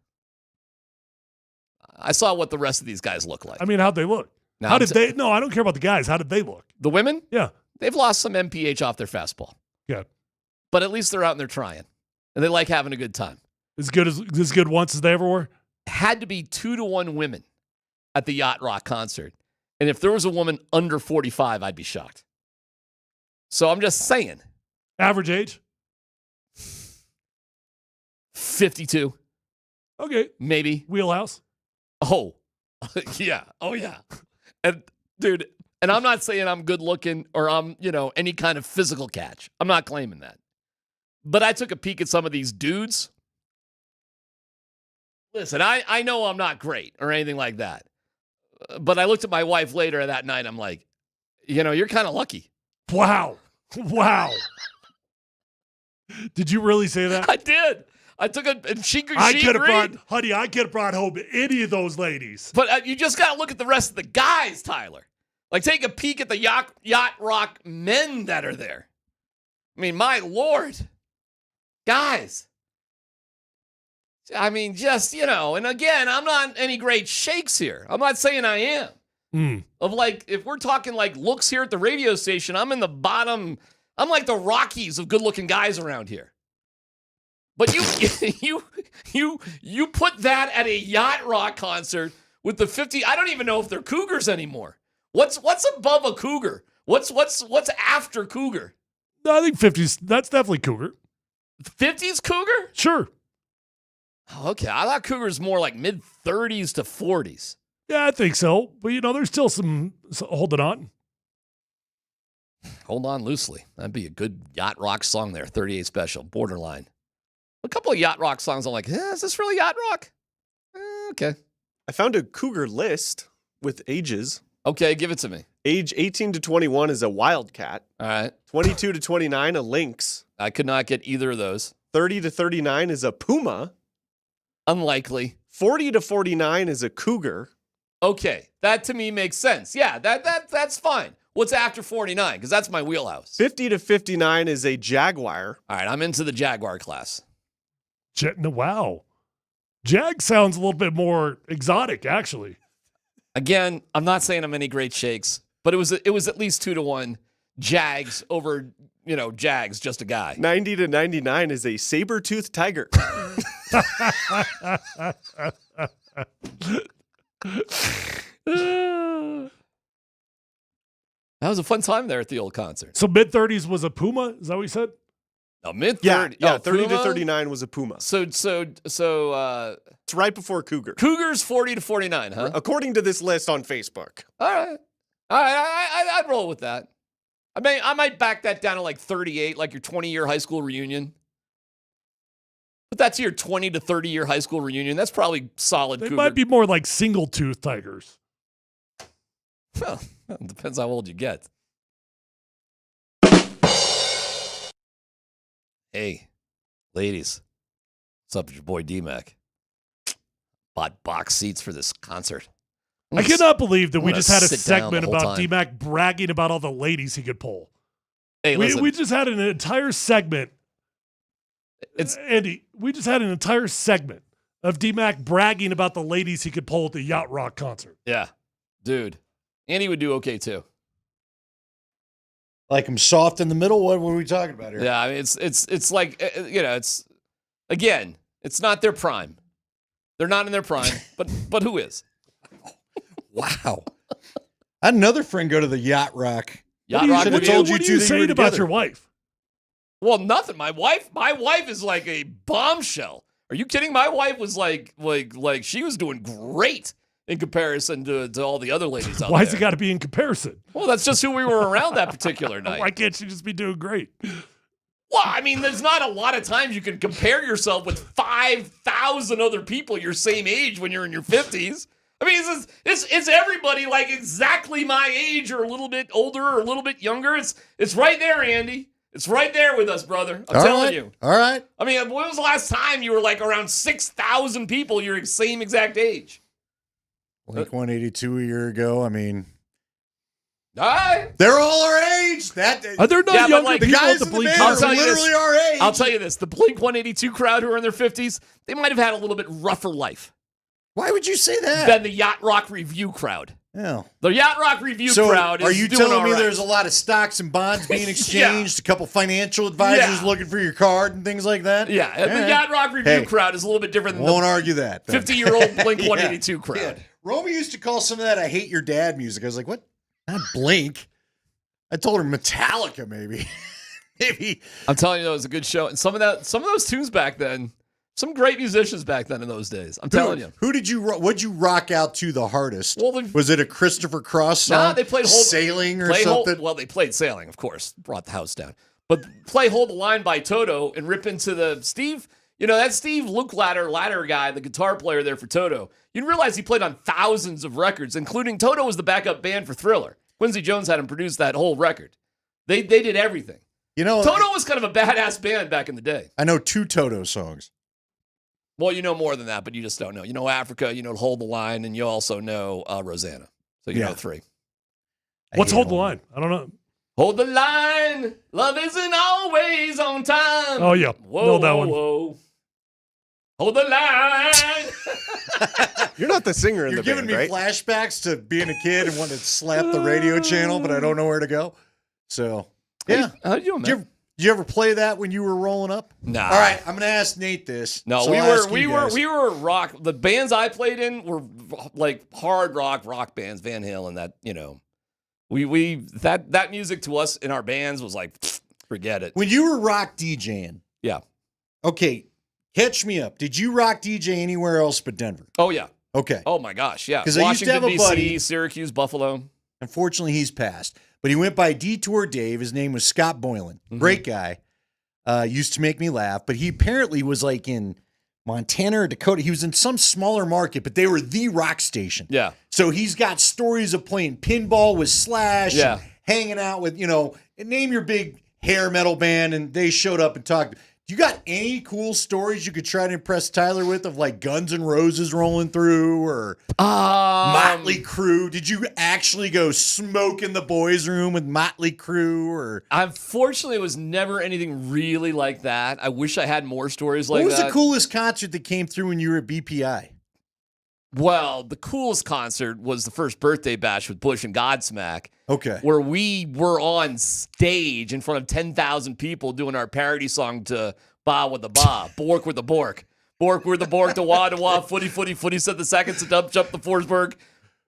I saw what the rest of these guys look like. I mean, how'd they look? No, I don't care about the guys. How did they look? The women? Yeah. They've lost some MPH off their fastball. Yeah. But at least they're out and they're trying. And they like having a good time. As good once as they ever were? Had to be 2-to-1 women at the Yacht Rock concert. And if there was a woman under 45, I'd be shocked. So I'm just saying. Average age? 52. Okay. Maybe. Wheelhouse? Oh, yeah. Oh, yeah. And, dude, and I'm not saying I'm good looking or I'm, any kind of physical catch. I'm not claiming that. But I took a peek at some of these dudes. Listen, I know I'm not great or anything like that. But I looked at my wife later that night. I'm like, you're kind of lucky. Wow. Wow. Did you really say that? I did. I took a, and she I could agreed. have brought home any of those ladies. But you just got to look at the rest of the guys, Tyler. Like, take a peek at the Yacht Rock men that are there. I mean, my Lord. Guys. I mean, just, and again, I'm not any great shakes here. I'm not saying I am. Of like, if we're talking like looks here at the radio station, I'm in the bottom. I'm like the Rockies of good-looking guys around here. But you put that at a Yacht Rock concert with the 50. I don't even know if they're Cougars anymore. What's above a Cougar? What's after Cougar? No, I think 50s. That's definitely Cougar. 50s Cougar? Sure. Oh, okay, I thought Cougars more like mid 30s to 40s. Yeah, I think so. But there's still some holding on. Hold on loosely. That'd be a good yacht rock song there. 38 Special, Borderline. A couple of yacht rock songs. I'm like, is this really yacht rock? Okay. I found a Cougar list with ages. Okay, give it to me. Age 18 to 21 is a Wildcat. All right. 22 to 29, a Lynx. I could not get either of those. 30 to 39 is a Puma. Unlikely. 40 to 49 is a Cougar. Okay, that to me makes sense. Yeah, that's fine. What's after 49? Because that's my wheelhouse. 50 to 59 is a Jaguar. All right, I'm into the Jaguar class. Wow. Jag sounds a little bit more exotic, actually. Again, I'm not saying I'm any great shakes, but it was at least 2-1 Jags over, Jags, just a guy. 90 to 99 is a saber-toothed tiger. That was a fun time there at the old concert. So mid-30s was a Puma? Is that what you said? No, mid-30s. Yeah, 30 to 39 was a Puma. So it's right before Cougar. Cougars 40 to 49, huh? According to this list on Facebook. All right. I'd roll with that. I might back that down to like 38, like your 20-year high school reunion. But that's your 20 to 30-year high school reunion. That's probably solid. They Cougar. might be more like single-tooth tigers. Well, it depends how old you get. Hey, ladies. What's up with your boy DMac? Bought box seats for this concert. I cannot believe that we just had a sit down segment the whole about time. DMac bragging about all the ladies he could pull. Hey, listen. We just had an entire segment. Andy, we just had an entire segment of DMac bragging about the ladies he could pull at the Yacht Rock concert. Yeah, dude. Andy would do okay too. Like I'm soft in the middle. What were we talking about here? Yeah, I mean, it's like it's again, it's not their prime. They're not in their prime, but who is? Wow. I had another friend go to the Yacht Rock. Yacht Rock. What are you saying about your wife? Well, nothing. My wife is like a bombshell. Are you kidding? My wife was like she was doing great in comparison to all the other ladies out there. Why's it got to be in comparison? Well, that's just who we were around that particular night. Why can't she just be doing great? Well, I mean, there's not a lot of times you can compare yourself with 5,000 other people your same age when you're in your 50s. I mean, is everybody like exactly my age or a little bit older or a little bit younger? It's right there, Andy. It's right there with us, brother. I'm telling you. All right. I mean, when was the last time you were like around 6,000 people your same exact age? Blink 182 a year ago. I mean, all right. They're all our age. They're not younger like, the people guys at the in the Blink. band are literally our age. I'll tell you this. The Blink 182 crowd who are in their 50s, they might have had a little bit rougher life. Why would you say that? Than the Yacht Rock Review crowd. Yeah. The Yacht Rock Review So crowd is are you doing telling all me right. there's a lot of stocks and bonds being exchanged, a couple financial advisors looking for your card and things like that? Yeah, All the right. Yacht Rock Review Hey, crowd is a little bit different than won't the argue that. 50-year-old Blink Yeah. 182 crowd. Yeah. Romy used to call some of that I Hate Your Dad music. I was like, what? Not Blink. I told her Metallica, maybe. Maybe. I'm telling you, it was a good show. And some of those tunes back then, some great musicians back then in those days. I'm telling you. What'd you rock out to the hardest? Well, was it a Christopher Cross song? Nah, they played Sailing or something? Well, they played Sailing, of course. Brought the house down. But play Hold the Line by Toto and rip into the Steve, that Steve Luke Ladder guy, the guitar player there for Toto. You realize he played on thousands of records, including Toto was the backup band for Thriller. Quincy Jones had him produce that whole record. They did everything. Toto was kind of a badass band back in the day. I know 2 Toto songs. Well, you know more than that, but you just don't know. You know Africa, you know Hold the Line, and you also know Rosanna. So you know 3. What's Hold the Line? I don't know. Hold the line. Love isn't always on time. Oh, yeah. Whoa, Know that one. whoa. Hold the line. You're not the singer in You're the band, giving me right? flashbacks to being a kid and wanting to slap the radio channel, but I don't know where to go. So, yeah. How you doing, man? Did you ever play that when you were rolling up? Nah. All right, I'm going to ask Nate this. No, so we were rock. The bands I played in were like hard rock bands, Van Halen. That that music to us in our bands was like, forget it. When you were rock DJing, yeah. Okay, catch me up. Did you rock DJ anywhere else but Denver? Oh yeah. Okay. Oh my gosh, yeah. Because I used to have a buddy, Syracuse, Buffalo. Unfortunately, he's passed. But he went by Detour Dave. His name was Scott Boylan. Great guy. Used to make me laugh. But he apparently was like in Montana or Dakota. He was in some smaller market, but they were the rock station. Yeah. So he's got stories of playing pinball with Slash, and hanging out with, name your big hair metal band, and they showed up and talked. You got any cool stories you could try to impress Tyler with of like Guns N' Roses rolling through or Motley Crue? Did you actually go smoke in the boys' room with Motley Crue? Or unfortunately, it was never anything really like that. I wish I had more stories like that. What was the coolest concert that came through when you were at BPI? Well, the coolest concert was the first birthday bash with Bush and Godsmack. Okay. Where we were on stage in front of 10,000 people doing our parody song to Ba with the Ba, Bork with the Bork. Bork with the Bork, the Wah, footy, footy, said the seconds to jump the Forsberg.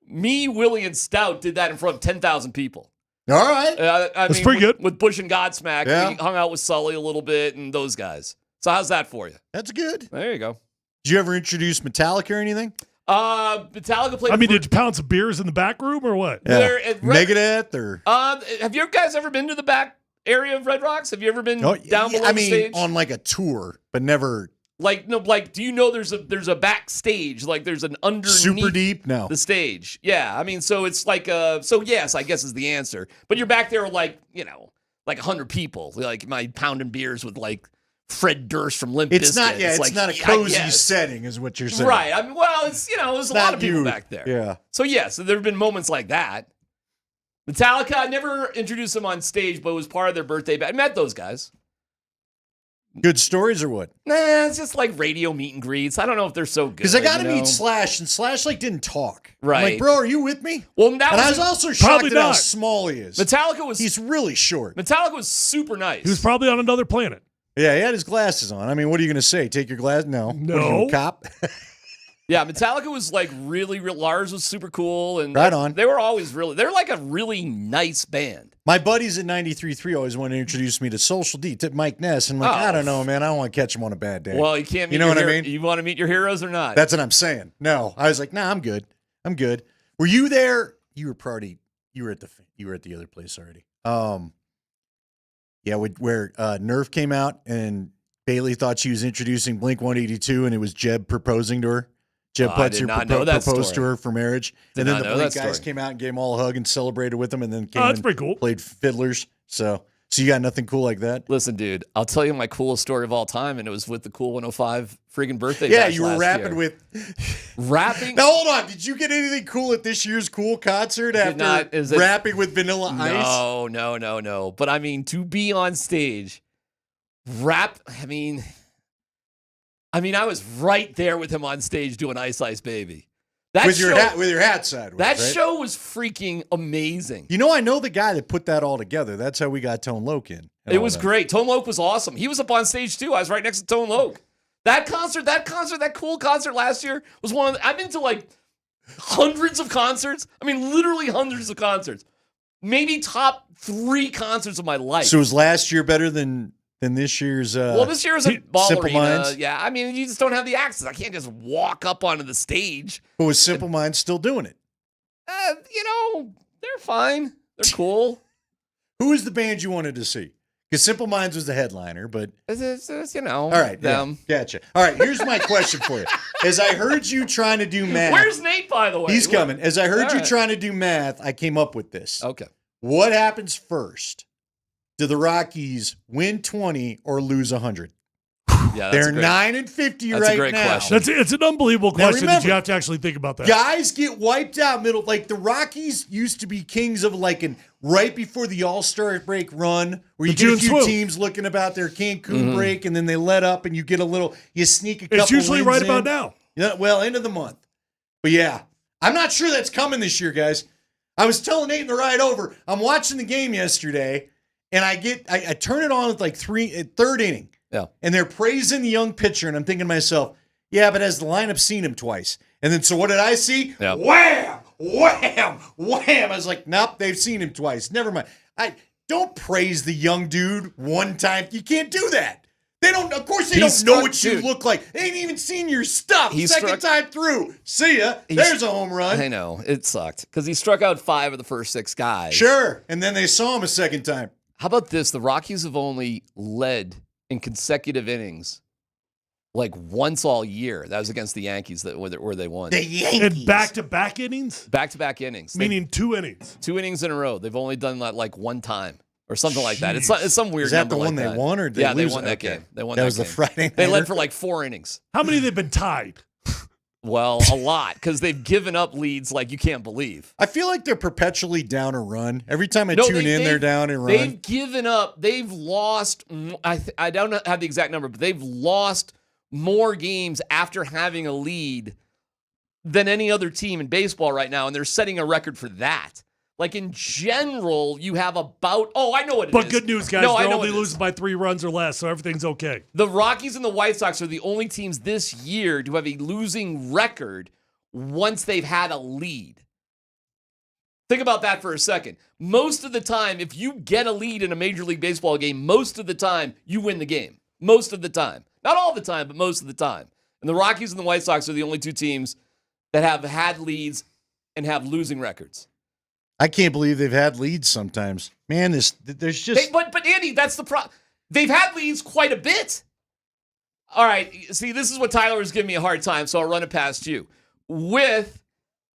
Me, Willie, and Stout did that in front of 10,000 people. All right. That's pretty good. With Bush and Godsmack, Yeah. we hung out with Sully a little bit and those guys. So how's that for you? That's good. There you go. Did you ever introduce Metallica or anything? Metallica played. I mean, did you pound some beers in the back room or what? Yeah. Megadeth or? Have you guys ever been to the back area of Red Rocks? Have you ever been down below the stage? on like a tour, but never. Do you know there's a backstage? Like there's an underneath Super deep? No. The stage. Yeah. I mean, so it's like so yes, I guess is the answer. But you're back there with like 100 people. Like my pounding beers with like Fred Durst from Limp Bizkit. It's not. Yeah, it's not a cozy setting, is what you're saying. Right. I mean, well, it's there's a lot of people back there. Yeah. So yes, there have been moments like that. Metallica, I never introduced them on stage, but it was part of their birthday. I met those guys. Good stories or what? Nah, it's just like radio meet and greets. I don't know if they're so good. Because I got to meet Slash, and Slash didn't talk. Right. I'm like, bro, are you with me? Well, I was also shocked at how small he is. He's really short. Metallica was super nice. He was probably on another planet. Yeah, he had his glasses on. I mean, what are you going to say? Take your glasses? No. What are you, a cop? Yeah, Metallica was like really, Lars was super cool. And right on. They were always they're like a really nice band. My buddies at 93.3 always want to introduce me to Social D, to Mike Ness. And I'm like, I don't know, man. I don't want to catch him on a bad day. Well, you can't meet you know what I mean? You want to meet your heroes or not? That's what I'm saying. No. I was like, nah, I'm good. I'm good. Were you there? You were at the other place already. Yeah, where Nerf came out and Bailey thought she was introducing Blink-182 and it was Jeb proposing to her. Jeb Putzer proposed to her for marriage. And then the Blink guys came out and gave them all a hug and celebrated with them and then came that's pretty cool. Played fiddlers. So you got nothing cool like that? Listen, dude, I'll tell you my coolest story of all time, and it was with the Cool 105 friggin' birthday Yeah, bash you were last rapping year. with... Rapping? Now, hold on. Did you get anything cool at this year's Cool concert after rapping with Vanilla Ice? No. But, I mean, to be on stage, rap, I mean, I was right there with him on stage doing Ice Ice Baby. With your hat sideways. That right? show was freaking amazing. You know, I know the guy that put that all together. That's how we got Tone Loc in. It was great. Tone Loc was awesome. He was up on stage too. I was right next to Tone Loc. That Cool concert last year was one of the, I've been to like hundreds of concerts. I mean, literally hundreds of concerts. Maybe top 3 concerts of my life. So was last year better than this year's? Well, this year is a ball Simple arena. Minds? Yeah, I mean, you just don't have the access. I can't just walk up onto the stage. But was Simple Minds still doing it? They're fine. They're cool. Who was the band you wanted to see? Because Simple Minds was the headliner, but it's all right, them. Yeah, gotcha. All right, here's my question for you. As I heard you trying to do math, Where's Nate, by the way? He's coming. As I heard All you right. trying to do math, I came up with this. Okay. What happens first? Do the Rockies win 20 or lose 100? Yeah, they're 9-50 that's right a great now. question. It's an unbelievable Now, question that you remember, have to actually think about that. Guys get wiped out middle. Like the Rockies used to be kings of right before the All-Star break run, where you The get a June few swoop. teams looking about their Cancun break, and then they let up, and you get you sneak a couple. It's usually wins right in. about now. Yeah, well, end of the month. But yeah, I'm not sure that's coming this year, guys. I was telling Nate in the ride over, I'm watching the game yesterday, and I turn it on at like third inning. Yeah. And they're praising the young pitcher, and I'm thinking to myself, yeah, but has the lineup seen him twice? And then, so what did I see? Yeah. Wham! Wham! Wham! I was like, nope, they've seen him twice. Never mind. Don't praise the young dude one time. You can't do that. They don't, of course, they don't know what you look like. They ain't even seen your stuff. Second time through. See ya. There's a home run. I know. It sucked because he struck out 5 of the first 6 guys. Sure. And then they saw him a second time. How about this? The Rockies have only led in consecutive innings like once all year. That was against the Yankees where they won. The Yankees. And back-to-back innings? Back-to-back innings. Meaning 2 innings. 2 innings in a row. They've only done that like one time or something like that. It's some weird Is that number the one like they that. won or did they yeah, lose? they won that Okay. game. They won That that was game. the Friday They nighter? led for like 4 innings. How many have they been tied? Well, a lot because they've given up leads like you can't believe. I feel like they're perpetually down a run. Every time I tune in, they're down a run. They've given up. They've lost. I don't have the exact number, but they've lost more games after having a lead than any other team in baseball right now, and they're setting a record for that. Like in general, you have about. Oh, I know what it is. But good news, guys. No, they're I know only what it is. losing by 3 runs or less, so everything's okay. The Rockies and the White Sox are the only teams this year to have a losing record once they've had a lead. Think about that for a second. Most of the time, if you get a lead in a Major League Baseball game, most of the time, you win the game. Most of the time. Not all the time, but most of the time. And the Rockies and the White Sox are the only 2 teams that have had leads and have losing records. I can't believe they've had leads sometimes. Man, there's just... But Andy, that's the problem. They've had leads quite a bit. All right, see, this is what Tyler was giving me a hard time, so I'll run it past you. With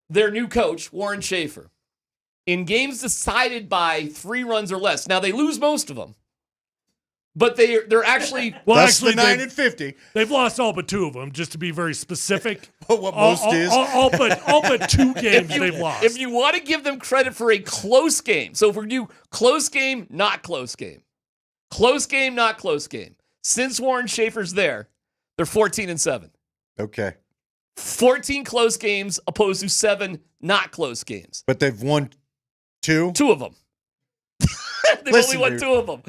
their new coach, Warren Schaefer, in games decided by 3 runs or less, now they lose most of them, but they're actually... Well, that's actually, the 9-50. They've lost all but 2 of them, just to be very specific. What most is. All but 2 games they've lost. If you want to give them credit for a close game, so if we do close game, not close game. Close game, not close game. Since Warren Schaefer's there, they're 14-7. Okay. 14 close games opposed to 7 not close games. But they've won 2? 2 of them. They've only won 2 of them.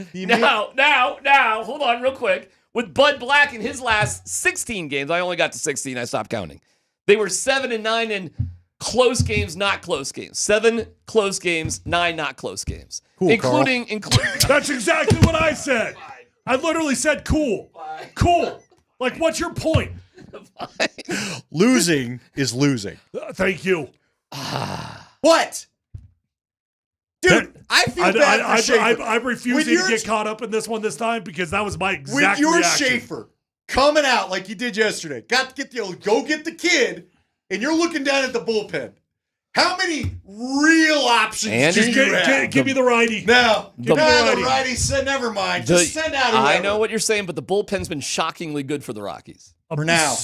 Now, hold on real quick. With Bud Black in his last 16 games, I only got to 16. I stopped counting. They were 7-9 in close games, not close games. 7 close games, 9 not close games. Cool, including. That's exactly what I said. I literally said cool. Cool. Like, what's your point? Losing is losing. Thank you. What? Dude, I feel bad for Schaefer. I'm refusing to get caught up in this one this time because that was my exact with your reaction. Schaefer coming out like you did yesterday. Got to go get the kid, and you're looking down at the bullpen. How many real options do you have? Give me the righty. No. Give me the righty said, never mind. Just send out whoever. I know what you're saying, but the bullpen's been shockingly good for the Rockies. For now.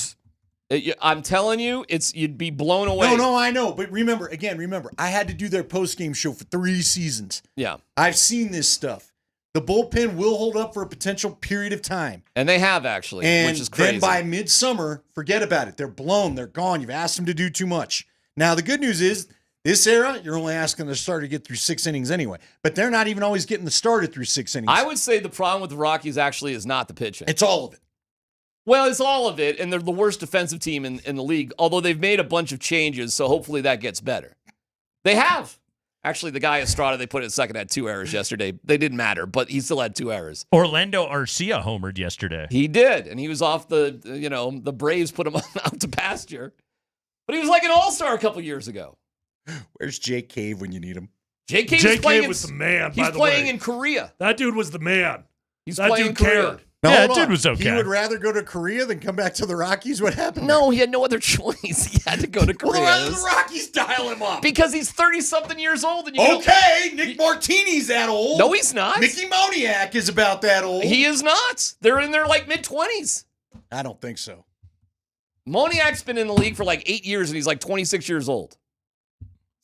I'm telling you, you'd be blown away. No, I know. But remember, I had to do their post-game show for 3 seasons. Yeah. I've seen this stuff. The bullpen will hold up for a potential period of time. And they have, actually, which is crazy. Then by midsummer, forget about it. They're blown. They're gone. You've asked them to do too much. Now, the good news is, this era, you're only asking the starter to get through 6 innings anyway. But they're not even always getting the starter through 6 innings. I would say the problem with the Rockies actually is not the pitching. It's all of it. Well, it's all of it, and they're the worst defensive team in the league, although they've made a bunch of changes, so hopefully that gets better. They have. Actually, the guy Estrada they put at second had 2 errors yesterday. They didn't matter, but he still had 2 errors. Orlando Arcia homered yesterday. He did, and he was off the Braves put him out to pasture. But he was like an all-star a couple years ago. Where's Jake Cave when you need him? Jake Cave was the man, by the way. He's playing in Korea. That dude was the man. That dude cared. Now, yeah, that dude was okay. He would rather go to Korea than come back to the Rockies? What happened? No, he had no other choice. He had to go to Korea. Well, why did the Rockies dial him up? Because he's 30-something years old. And Nick Martini's that old. No, he's not. Mickey Moniak is about that old. He is not. They're in their mid-20s. I don't think so. Moniak's been in the league for 8 years, and he's 26 years old.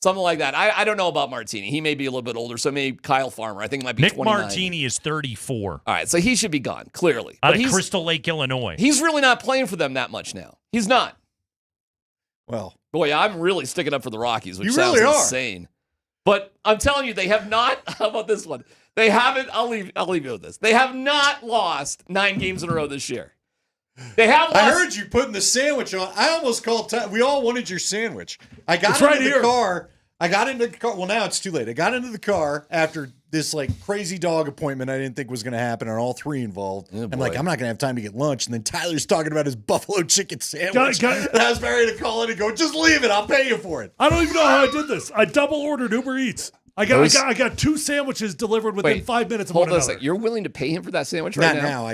Something like that. I don't know about Martini. He may be a little bit older, so maybe Kyle Farmer. I think it might be Nick 29. Martini is 34. All right, so he should be gone, clearly. Out of Crystal Lake, Illinois. He's really not playing for them that much now. He's not. Well. Boy, I'm really sticking up for the Rockies, which you sounds really insane. But I'm telling you, they have not. How about this one? They haven't. I'll leave you with this. They have not lost 9 games in a row this year. They have lost. I heard you putting the sandwich on. I almost called time. We all wanted your sandwich. I got It's into right the here. car. I got into the car. Well, now it's too late. I got into the car after this crazy dog appointment I didn't think was going to happen, and all 3 involved. I'm like, I'm not going to have time to get lunch. And then Tyler's talking about his buffalo chicken sandwich. And I was ready to call in and go, just leave it. I'll pay you for it. I don't even know how I did this. I double ordered Uber Eats. I got 2 sandwiches delivered within 5 minutes of one Hold on a another. second. You're willing to pay him for that sandwich right Not now? now.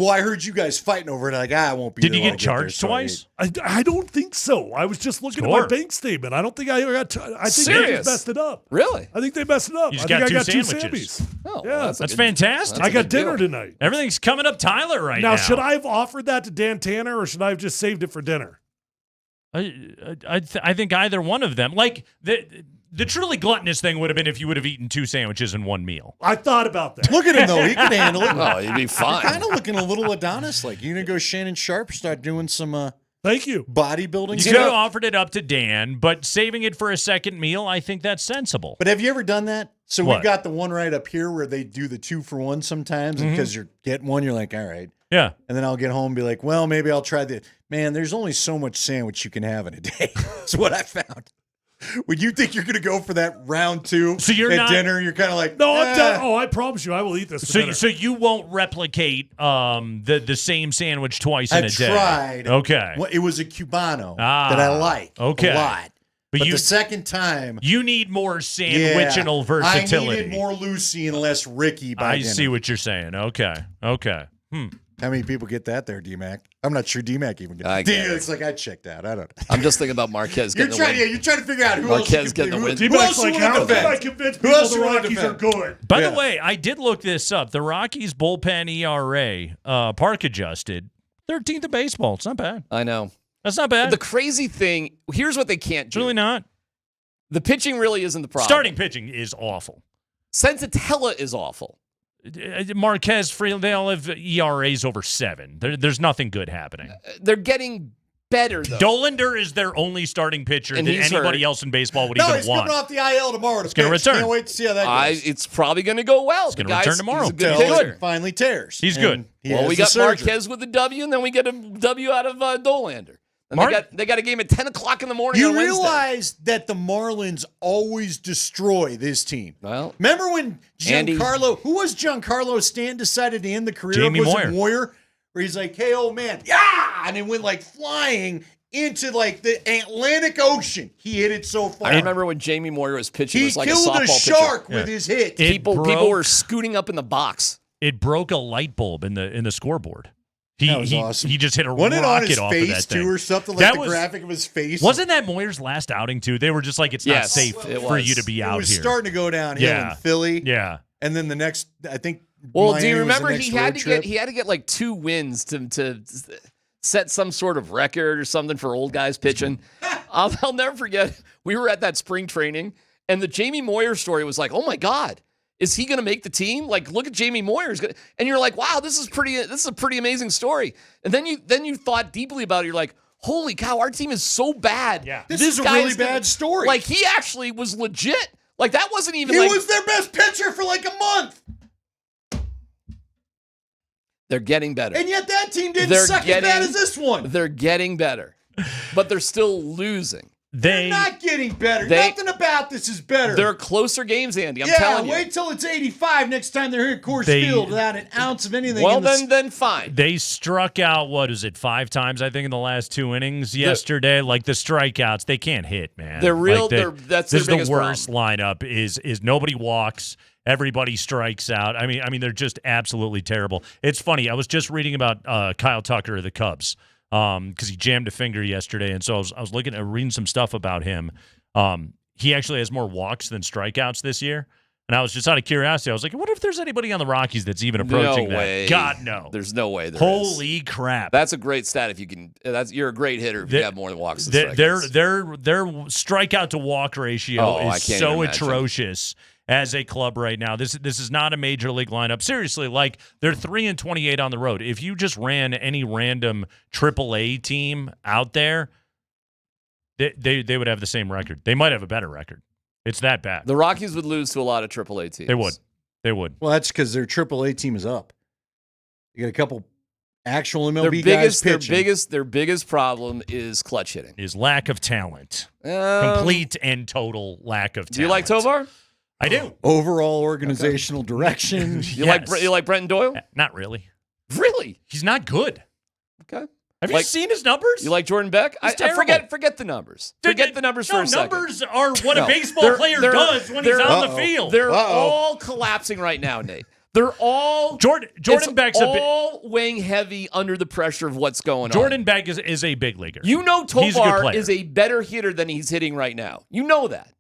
I heard you guys fighting over it. I won't be. Did there you when get I there, charged so twice? I don't think so. I was just looking at my bank statement. I don't think I got. I think they Serious? just messed it up. Really? I think they messed it up. You I just think got I 2 got 2 sandwiches. Sammies. Oh, Yeah, well, That's fantastic. I got dinner tonight. Everything's coming up Tyler right now. Now, should I have offered that to Dan Tanner or should I have just saved it for dinner? I think either one of them. Like the truly gluttonous thing would have been if you would have eaten 2 sandwiches in one meal. I thought about that. Look at him though; he can handle it. Oh, he'd be fine. Kind of looking a little Adonis like. You gonna go Shannon Sharp? Start doing some. Thank you. Bodybuilding. You could have offered it up to Dan, but saving it for a second meal, I think that's sensible. But have you ever done that? So What? we've got the one right up here where they do the 2-for-1 sometimes, and because you're getting one, you're like, all right. Yeah. And then I'll get home and be like, well, maybe I'll try the. Man, there's only so much sandwich you can have in a day. That's what I found. When you think you're going to go for that round 2 So you're at not- dinner, you're kind of like, No, I'm done. Oh, I promise you, I will eat this. For dinner. So you won't replicate the same sandwich twice in I a day. tried. Okay. Well, it was a Cubano Ah, that I like okay. a lot. But But you- the second time, You need more sandwichinal versatility. I needed more Lucy and less Ricky by I dinner. see what you're saying. Okay. How many people get that there, DMac? I'm not sure DMac even gets I it. get it. It's like I checked out. I don't know. I'm just thinking about Marquez You're getting trying, the win. you're trying to figure out who Marquez else you getting can, the win. who D-Mac's else you like, want how to can I defend? convince Who people else the you wanna Rockies are defend? good? By the way, I did look this up. The Rockies bullpen ERA, park adjusted, 13th in baseball. It's not bad. I know. That's not bad. The crazy thing, here's what they can't It's do. really not. The pitching really isn't the problem. Starting pitching is awful. Sensatella is awful. Marquez, they all have ERAs over 7. There's nothing good happening. They're getting better, though. Dolander is their only starting pitcher And that he's anybody hurt. else in baseball would No, even he's want. coming off the IL tomorrow. He's gonna return. Can't wait to see how that goes. It's probably going to go well. He's gonna return tomorrow. He's a good Until pitcher. it finally tears. He's And good. he Well, has we the got surgery. Marquez with the W, and then we get a W out of Dolander. And they got a game at 10 o'clock in the morning You on Wednesday. realize that the Marlins always destroy this team. Well, remember when Andy- who was Giancarlo Stanton decided to end the career Jamie of? Was Moyer. it Moyer? Where he's like, hey, old man, yeah! And it went like flying into like the Atlantic Ocean. He hit it so far. I remember when Jamie Moyer was pitching. He It was like killed a softball a shark pitcher. with his hit. People broke- were scooting up in the box. It broke a light bulb in the scoreboard. That was awesome. He just hit a Wasn't it on rocket his off of face that thing. too, or something? Like That the was- graphic of his face. Wasn't that Moyer's last outing too? They were just like, it's not Yes, safe it for was. you to be It out was here. starting to go downhill in Philly. Yeah. And then the next, I think. Well, Miami do you was the remember next he had road to trip. get like 2 wins to set some sort of record or something for old guys pitching? I'll never forget. We were at that spring training, and the Jamie Moyer story was like, oh my God, is he going to make the team? Like, look at Jamie Moyer, and you're like, wow, this is a pretty amazing story. And then you thought deeply about it. You're like, holy cow, our team is so bad. Yeah. This is a guy really gonna- bad story. Like, he actually was legit. Like, that wasn't even He like was their best pitcher for like a month. they're getting better. And yet that team didn't They're suck as bad as this one. They're getting better, but they're still losing. They're not getting better. they- Nothing about this is better. They're closer games, Andy. I'm yeah, telling you. wait till it's 85 next time they're here at Coors They- Field without an ounce of anything. Well, in the then fine. They struck out, 5 times, I think, in the last 2 innings yesterday. Like the strikeouts, they can't hit, man. They're real. Like That's this their is biggest the worst lineup. Is nobody walks, everybody strikes out. I mean, they're just absolutely terrible. It's funny. I was just reading about Kyle Tucker of the Cubs because he jammed a finger yesterday, and so I was reading some stuff about him. He actually has more walks than strikeouts this year. And I was just out of curiosity. I was like, what if there's anybody on the Rockies that's even approaching No that? way. God, no. There's no way. There Holy is. crap. That's a great stat. If you can, you're a great hitter if you have more than walks. Than Their strikeouts. strikeout to walk ratio Oh, I is can't so even imagine. atrocious as a club right now. This is not a major league lineup. Seriously, like they're 3-28 on the road. If you just ran any random AAA team out there, they would have the same record. They might have a better record. It's that bad. The Rockies would lose to a lot of AAA teams. They would. Well, that's because their AAA team is up. You got a couple actual MLB guys pitching. Their biggest problem is clutch hitting. Is lack of talent. Complete and total lack of talent. Do you like Tovar? I do. Overall organizational direction. You like Brenton Doyle? Not really. Really? He's not good. Okay. Have you seen his numbers? You like Jordan Beck? He's terrible. Forget the numbers. Forget the numbers for a second. Numbers are what a baseball player does when he's on the field. They're all collapsing right now, Nate. They're all Jordan Beck's all weighing heavy under the pressure of what's going on. Jordan Beck is a big leaguer. You know Tovar is a better hitter than he's hitting right now. You know that.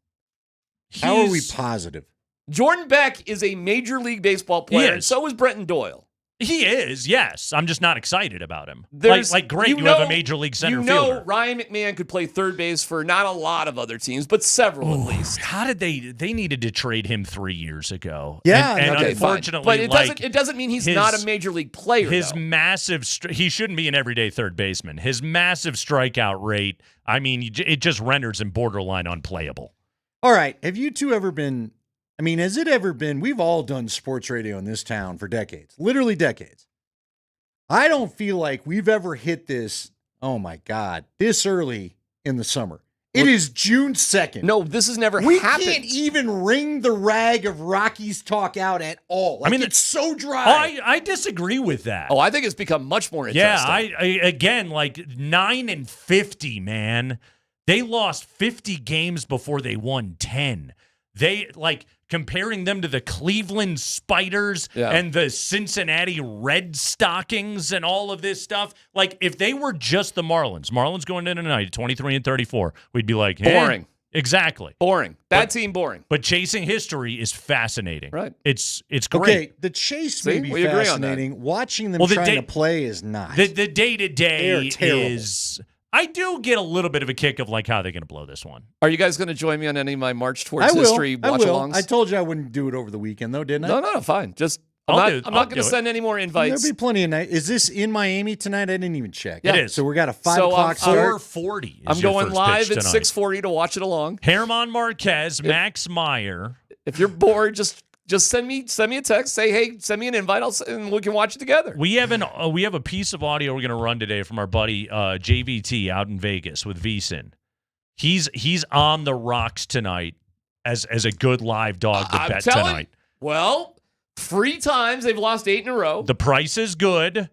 How are we positive? Jordan Beck is a Major League Baseball player, and so is Brenton Doyle. He is, yes. I'm just not excited about him. Great, you have a Major League center fielder. Ryan McMahon could play third base for not a lot of other teams, but several at least. How did they needed to trade him 3 years ago? Yeah. And unfortunately, but it doesn't mean he's not a Major League player. His massive, he shouldn't be an everyday third baseman. His massive strikeout rate, I mean, it just renders him borderline unplayable. All right. Have you two ever been, has it ever been, we've all done sports radio in this town for decades, literally decades. I don't feel like we've ever hit this, oh my God, this early in the summer. It is June 2nd. No, this has never happened. happened. We can't even wring the rag of Rockies talk out at all. It's so dry. I disagree with that. Oh, I think it's become much more interesting. Yeah, I again, 9-50, man. They lost 50 games before they won 10. They, comparing them to the Cleveland Spiders and the Cincinnati Red Stockings and all of this stuff. If they were just the Marlins going in tonight at 23-34, we'd be like, hey. Boring. Exactly. Boring. Bad team, boring. But chasing history is fascinating. Right. It's great. Okay, the chase may be fascinating. Watching them trying to play is not. The day-to-day is... I do get a little bit of a kick of how they're going to blow this one. Are you guys going to join me on any of my March Towards History watch-alongs? I told you I wouldn't do it over the weekend, though, didn't I? No, fine. I'm not going to send any more invites. There'll be plenty of night. Is this in Miami tonight? I didn't even check. Yeah, it is. So we got a 5 o'clock start. 4:40. I'm going live at 6:40 to watch it along. Herman Marquez, Max Meyer. If you're bored, just send me a text. Say, hey, send me an invite, and we can watch it together. We have a piece of audio we're going to run today from our buddy JVT out in Vegas with VSiN. He's on the rocks tonight as a good live dog to bet tonight. Well, 3 times they've lost 8 in a row. The price is good.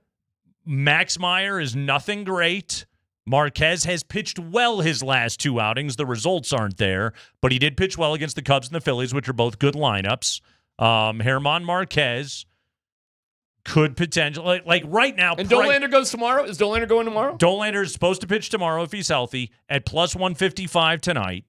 Max Meyer is nothing great. Marquez has pitched well his last 2 outings. The results aren't there, but he did pitch well against the Cubs and the Phillies, which are both good lineups. Herman Marquez could potentially, right now. And Dolander goes tomorrow? Is Dolander going tomorrow? Dolander is supposed to pitch tomorrow if he's healthy at plus 155 tonight.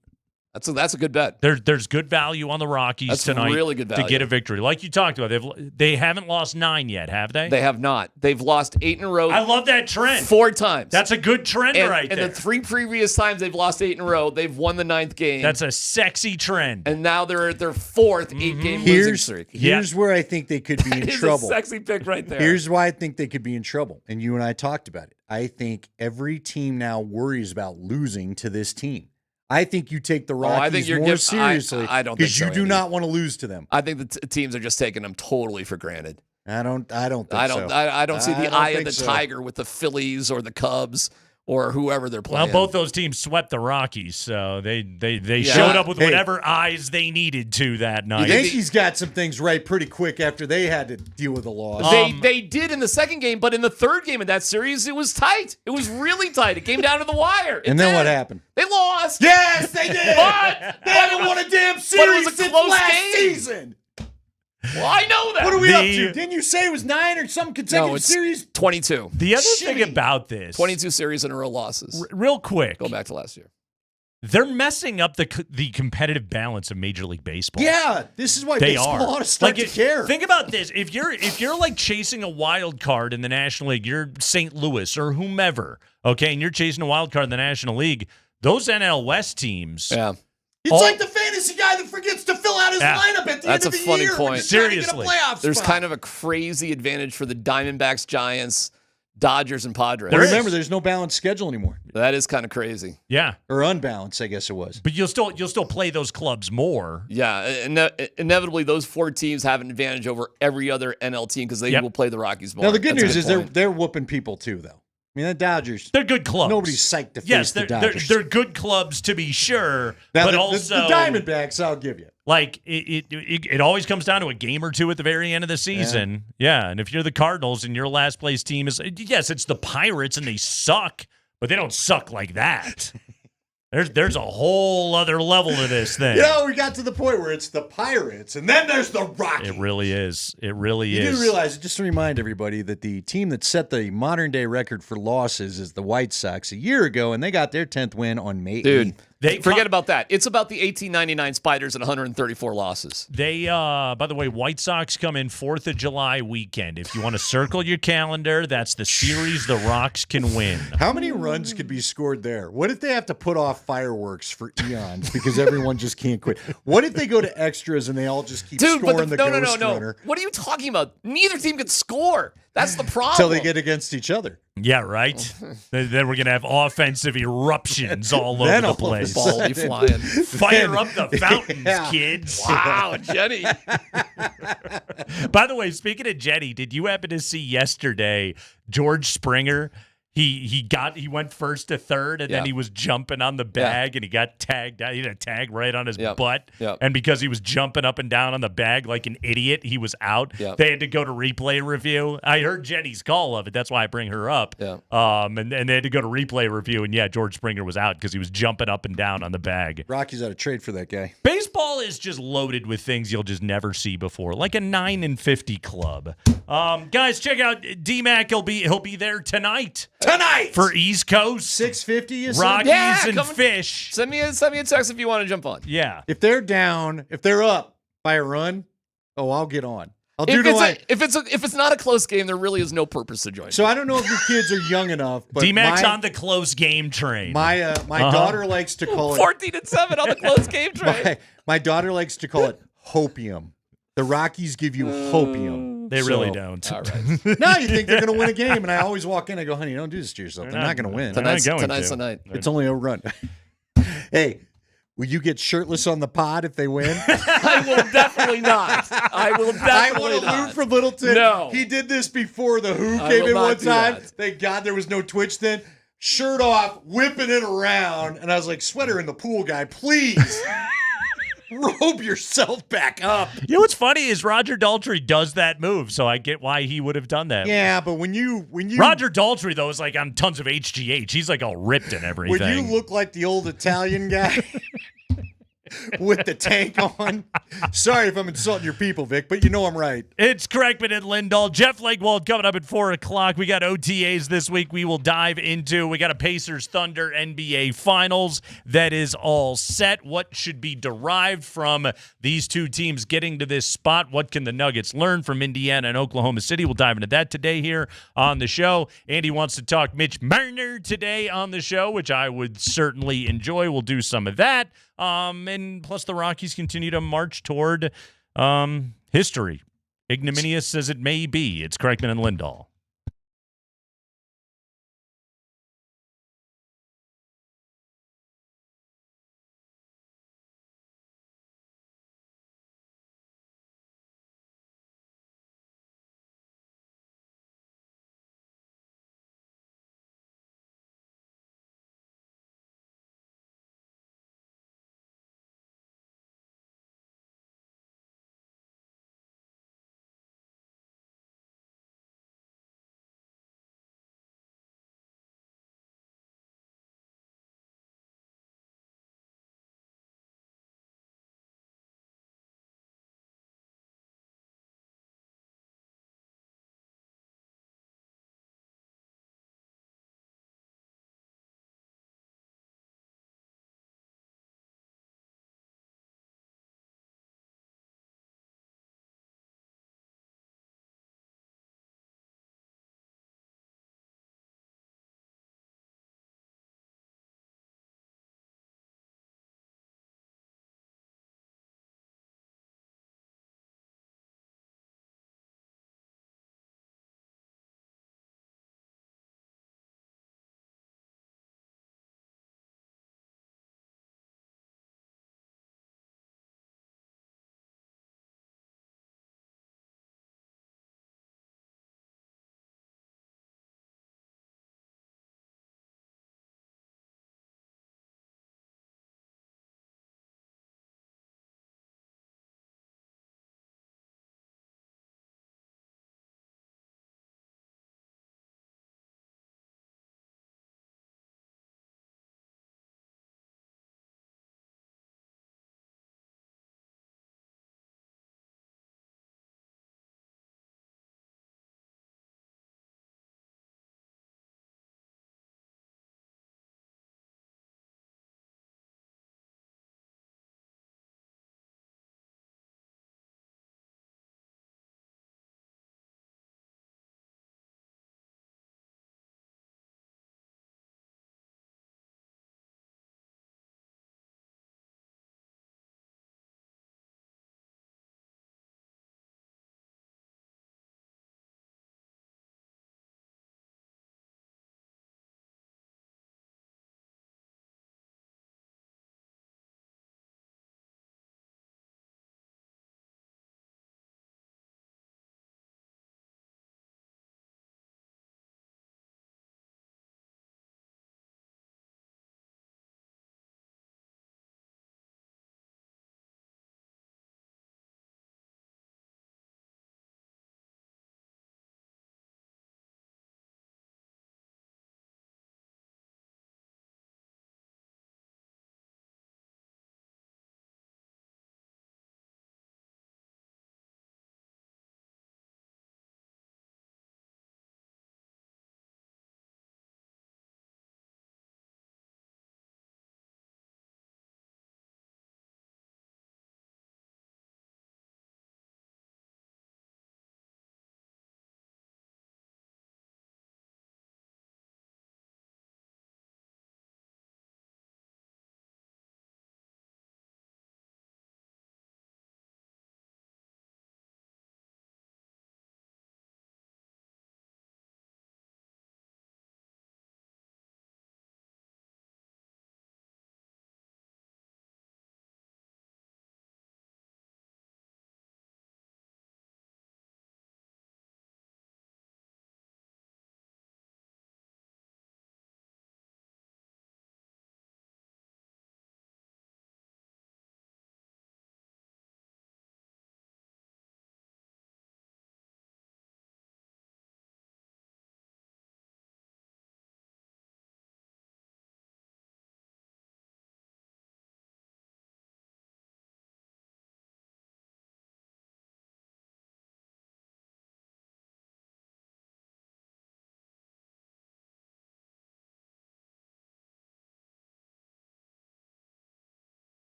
That's a good bet. There's good value on the Rockies tonight really good value to get a victory. Like you talked about, they haven't lost 9 yet, have they? They have not. They've lost 8 in a row. I love that trend. 4 times. That's a good trend right there. And the 3 previous times they've lost 8 in a row, they've won the 9th game. That's a sexy trend. And now they're at their 4th 8-game losing streak. Here's where I think they could be in trouble. A sexy pick right there. Here's why I think they could be in trouble. And you and I talked about it. I think every team now worries about losing to this team. I think you take the Rockies more seriously because you do not want to lose to them. I think the teams are just taking them totally for granted. I don't think so. I don't see the eye of the tiger with the Phillies or the Cubs or whoever they're playing. Well, both those teams swept the Rockies, so they showed up with whatever eyes they needed to that night. Yankees got some things right pretty quick after they had to deal with the loss. They did in the second game, but in the third game of that series, it was tight. It was really tight. It came down to the wire. And then what happened? They lost. Yes, they did. But they haven't won a damn series since since last last season. Well, I know that. What are we up to? Didn't you say it was 9 or some consecutive series? 22. The other thing about this, 22 series in a row losses. Real quick, go back to last year. They're messing up the competitive balance of Major League Baseball. Yeah, this is why baseball ought to start to care. Think about this: if you're chasing a wild card in the National League, you're St. Louis or whomever, okay, and you're chasing a wild card in the National League. Those NL West teams, It's like the fantasy guy that forgets to fill out his lineup at the end of the year. Point. Seriously, there's kind of a crazy advantage for the Diamondbacks, Giants, Dodgers and Padres. Well, remember, there's no balanced schedule anymore. That is kind of crazy. Yeah. Or unbalanced, I guess it was. But you'll still play those clubs more. Yeah, inevitably those 4 teams have an advantage over every other NL team because they will play the Rockies more. Now, the good That's a news is point. they're whooping people, too, though. I mean, the Dodgers. They're good clubs. Nobody's psyched to face yes, the they're, Dodgers. they're good clubs to be sure. Now, but the also Diamondbacks, I'll give you. Like it always comes down to a game or two at the very end of the season. Yeah. And if you're the Cardinals and your last place team is, yes, it's the Pirates and they suck, but they don't suck like that. There's a whole other level to this thing. We got to the point where it's the Pirates, and then there's the Rockies. It really is. It really is. You do realize, just to remind everybody, that the team that set the modern-day record for losses is the White Sox a year ago, and they got their 10th win on May 8th. Forget about that. It's about the 1899 Spiders and 134 losses. They, by the way, White Sox come in 4th of July weekend. If you want to circle your calendar, that's the series the Rocks can win. How many runs could be scored there? What if they have to put off fireworks for eons because everyone just can't quit? What if they go to extras and they all just keep scoring the ghost runner? What are you talking about? Neither team can score. That's the problem. Until they get against each other. Yeah, right. Then we're gonna have offensive eruptions all over the place. Ball be flying. Fire up the fountains, kids. Wow, Jenny. By the way, speaking of Jenny, did you happen to see yesterday George Springer? He went first to third, and then he was jumping on the bag, and he got tagged out. He had a tag right on his butt, and because he was jumping up and down on the bag like an idiot, he was out. They had to go to replay review. I heard Jenny's call of it. That's why I bring her up. And they had to go to replay review, and George Springer was out because he was jumping up and down on the bag. Rockies had a trade for that guy. Baseball is just loaded with things you'll just never see before, like a 9-50 club. Guys, check out DMac. He'll be there tonight for East Coast 650 Rockies and Fish. Send me a text if you want to jump on. Yeah, if they're down, if they're up by a run, I'll get on. If it's not a close game, there really is no purpose to join. So I don't know if your kids are young enough, but DMac's on the close game train. My daughter likes to call it 14-7 on the close game train. My daughter likes to call it hopium. The Rockies give you hopium. They really don't. All right. Now you think they're going to win a game, and I always walk in. I go, honey, don't do this to yourself. They're not going to win. Tonight's the night. It's only a run. Hey, will you get shirtless on the pod if they win? I will definitely not. I want to loot from Littleton. No. He did this before the Who came in one time. That. Thank God there was no Twitch then. Shirt off, whipping it around. And I was like, sweater in the pool guy, please. Robe yourself back up. You know what's funny is Roger Daltrey does that move, so I get why he would have done that. Yeah, but when you Roger Daltrey though is like on tons of HGH. He's like all ripped and everything. When you look like the old Italian guy with the tank on. Sorry if I'm insulting your people, Vic, but you know I'm right. It's Kreckman and Lindahl. Jeff Legwold coming up at 4 o'clock. We got OTAs this week we will dive into. We got a Pacers Thunder NBA Finals that is all set. What should be derived from these two teams getting to this spot? What can the Nuggets learn from Indiana and Oklahoma City? We'll dive into that today here on the show. Andy wants to talk Mitch Marner today on the show, which I would certainly enjoy. We'll do some of that. And plus the Rockies continue to march toward history. Ignominious as it may be. It's Kreckman and Lindahl.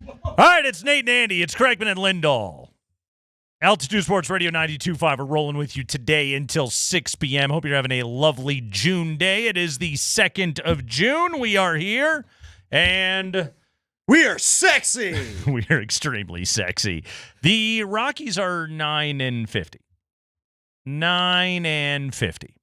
All right, it's Nate and Andy. It's Kreckman and Lindahl. Altitude Sports Radio 92.5. We're rolling with you today until 6 p.m. Hope you're having a lovely June day. It is the 2nd of June. We are here, and we are sexy. We are extremely sexy. The Rockies are 9-50. 9-50.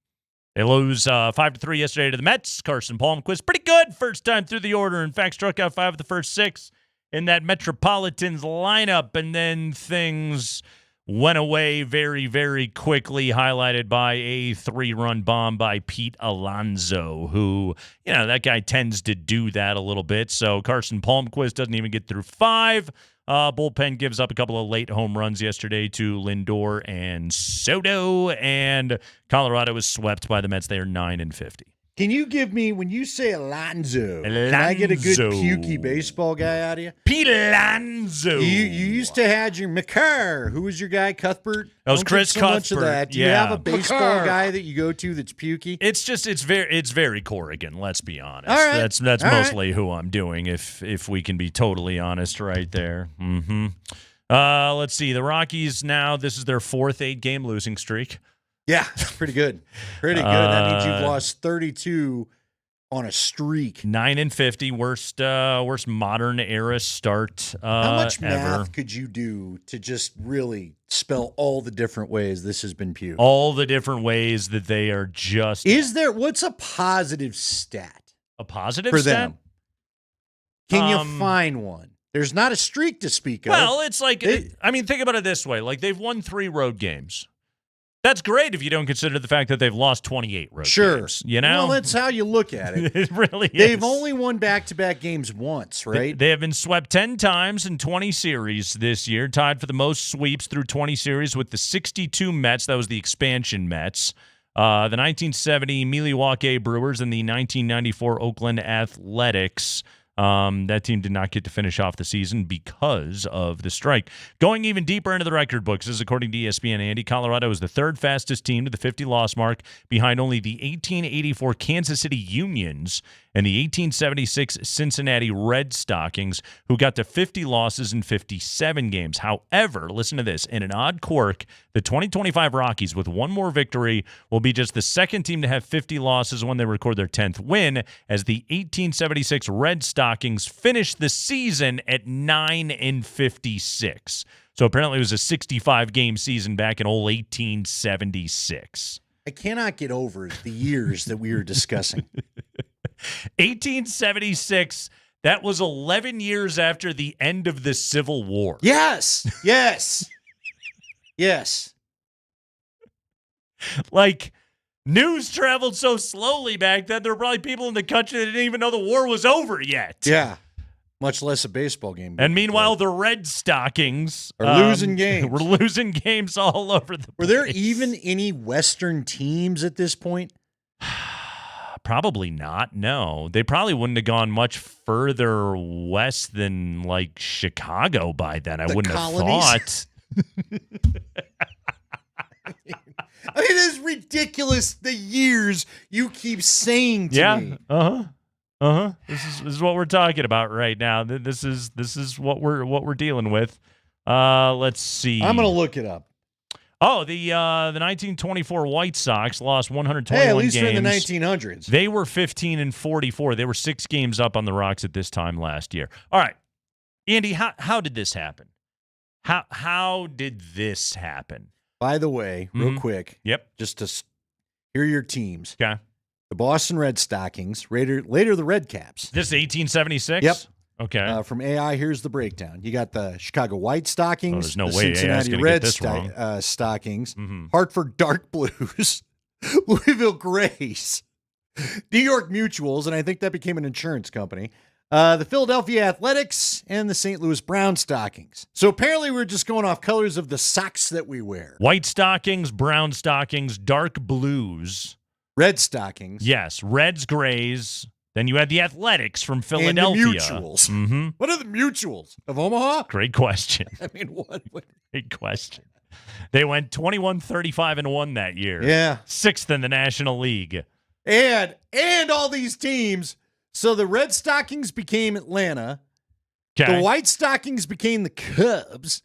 They lose 5-3 yesterday to the Mets. Carson Palmquist, pretty good first time through the order. In fact, struck out 5 of the first 6 in that Metropolitans lineup, and then things went away very, very quickly, highlighted by a 3-run bomb by Pete Alonso, who, that guy tends to do that a little bit. So Carson Palmquist doesn't even get through 5. Bullpen gives up a couple of late home runs yesterday to Lindor and Soto, and Colorado was swept by the Mets. They are 9-50. Can you give me, when you say Alonso, can I get a good pukey baseball guy out of you? Pete Alonso. You used to have your McCarr. Who was your guy, Cuthbert? That was Chris so Cuthbert. Much of that. Do you have a baseball guy that you go to that's pukey? It's very Corrigan, let's be honest. All right. That's mostly who I'm doing, if we can be totally honest right there. Let's see. The Rockies now, this is their 4th 8-game losing streak. Yeah, pretty good. Pretty good. That means you've lost 32 on a streak. 9-50, worst modern era start How much ever. math could you do to just really spell all the different ways this has been puke? All the different ways that they are just. What's a positive stat? A positive for stat? them? Can you find one? There's not a streak to speak of. Well, it's like, think about it this way. Like, they've won 3 road games. That's great if you don't consider the fact that they've lost 28 road games. Well, that's how you look at it. It really is. They've only won back-to-back games once, right? They have been swept 10 times in 20 series this year, tied for the most sweeps through 20 series with the 62 Mets. That was the expansion Mets. The 1970 Milwaukee Brewers and the 1994 Oakland Athletics. That team did not get to finish off the season because of the strike. Going even deeper into the record books, this is according to ESPN, Andy, Colorado is the 3rd fastest team to the 50-loss mark, behind only the 1884 Kansas City Unions and the 1876 Cincinnati Red Stockings, who got to 50 losses in 57 games. However, listen to this, in an odd quirk, the 2025 Rockies, with one more victory, will be just the 2nd team to have 50 losses when they record their 10th win, as the 1876 Red Stockings finished the season at 9-56. So apparently it was a 65-game season back in old 1876. I cannot get over the years that we were discussing. 1876, that was 11 years after the end of the Civil War. Yes. Like, news traveled so slowly back then, there were probably people in the country that didn't even know the war was over yet. Yeah. Much less a baseball game. And meanwhile, the Red Stockings are losing games. We're losing games all over the place. Were there even any Western teams at this point? Probably not, no. They probably wouldn't have gone much further west than, like, Chicago by then. I wouldn't have thought. I mean, it's ridiculous the years you keep saying to me. This is what we're talking about right now. This is what we're dealing with. Let's see. I'm gonna look it up. Oh, the 1924 White Sox lost 121 Hey, at least games. in the 1900s. They were 15-44. They were 6 games up on the Rocks at this time last year. All right, Andy, how did this happen? How did this happen? By the way, real quick. Yep. Just to hear your teams. Okay. The Boston Red Stockings, later the Red Caps. This is 1876? Yep. Okay. From AI, here's the breakdown. You got the Chicago White Stockings, there's no the way Cincinnati Red Stockings, Hartford Dark Blues, Louisville Grays, New York Mutuals, and I think that became an insurance company, the Philadelphia Athletics, and the St. Louis Brown Stockings. So apparently we're just going off colors of the socks that we wear. White Stockings, Brown Stockings, Dark Blues. Red Stockings. Yes, Reds, Grays. Then you had the Athletics from Philadelphia. And the Mutuals. What are the Mutuals? Of Omaha? Great question. I mean, what? Great question. They went 21-35-1 that year. Yeah. 6th in the National League. And all these teams. So the Red Stockings became Atlanta. The White Stockings became the Cubs.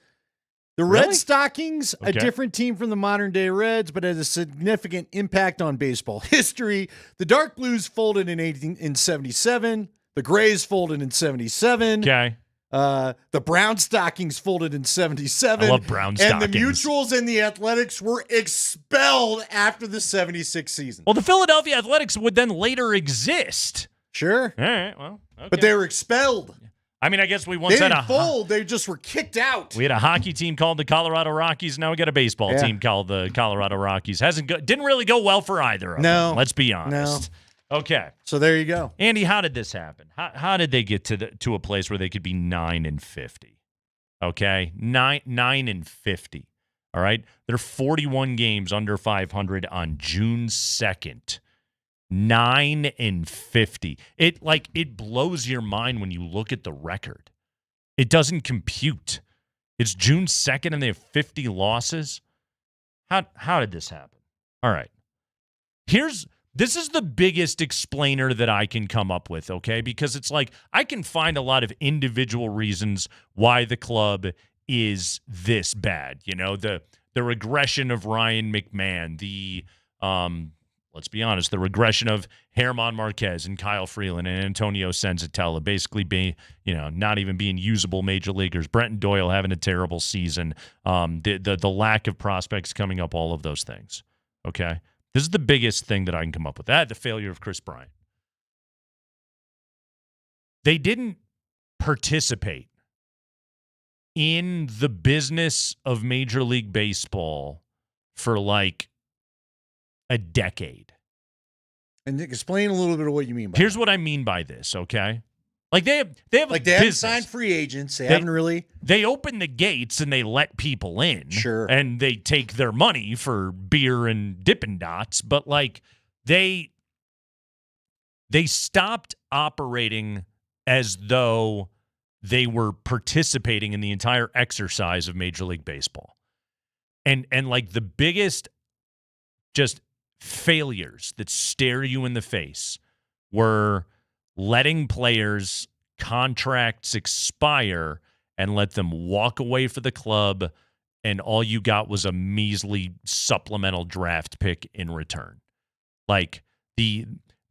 The Red Stockings, a different team from the modern-day Reds, but has a significant impact on baseball history. The Dark Blues folded in 77. The Grays folded in 77. Okay. The Brown Stockings folded in 77. I love Brown Stockings. And the Mutuals and the Athletics were expelled after the 76 season. Well, the Philadelphia Athletics would then later exist. Sure. All right, well. Okay. But they were expelled. I mean, I guess we once They had didn't fold. They just were kicked out. We had a hockey team called the Colorado Rockies. Now we got a baseball team called the Colorado Rockies. Didn't really go well for either of them. Let's be honest. No. Okay. So there you go. Andy, how did this happen? How did they get to a place where they could be 9-50? Okay, 9-50. All right, they're 41 games under 500 on June 2nd. 9-50. It blows your mind when you look at the record. It doesn't compute. It's June 2nd and they have 50 losses. How did this happen? All right. This is the biggest explainer that I can come up with, okay? Because it's like I can find a lot of individual reasons why the club is this bad. You know, the regression of Ryan McMahon, let's be honest, the regression of Germán Marquez and Kyle Freeland and Antonio Senzatella basically being, not even being usable major leaguers. Brenton Doyle having a terrible season. The lack of prospects coming up, all of those things, okay? This is the biggest thing that I can come up with. The failure of Chris Bryant. They didn't participate in the business of Major League Baseball for like a decade. And explain a little bit of what you mean by Here's what I mean by this, okay? Like they have like they haven't signed free agents. They haven't really. They open the gates and they let people in. Sure. And they take their money for beer and Dippin' Dots, but like they stopped operating as though they were participating in the entire exercise of Major League Baseball. And like the biggest just failures that stare you in the face were letting players' contracts expire and let them walk away for the club, and all you got was a measly supplemental draft pick in return. Like the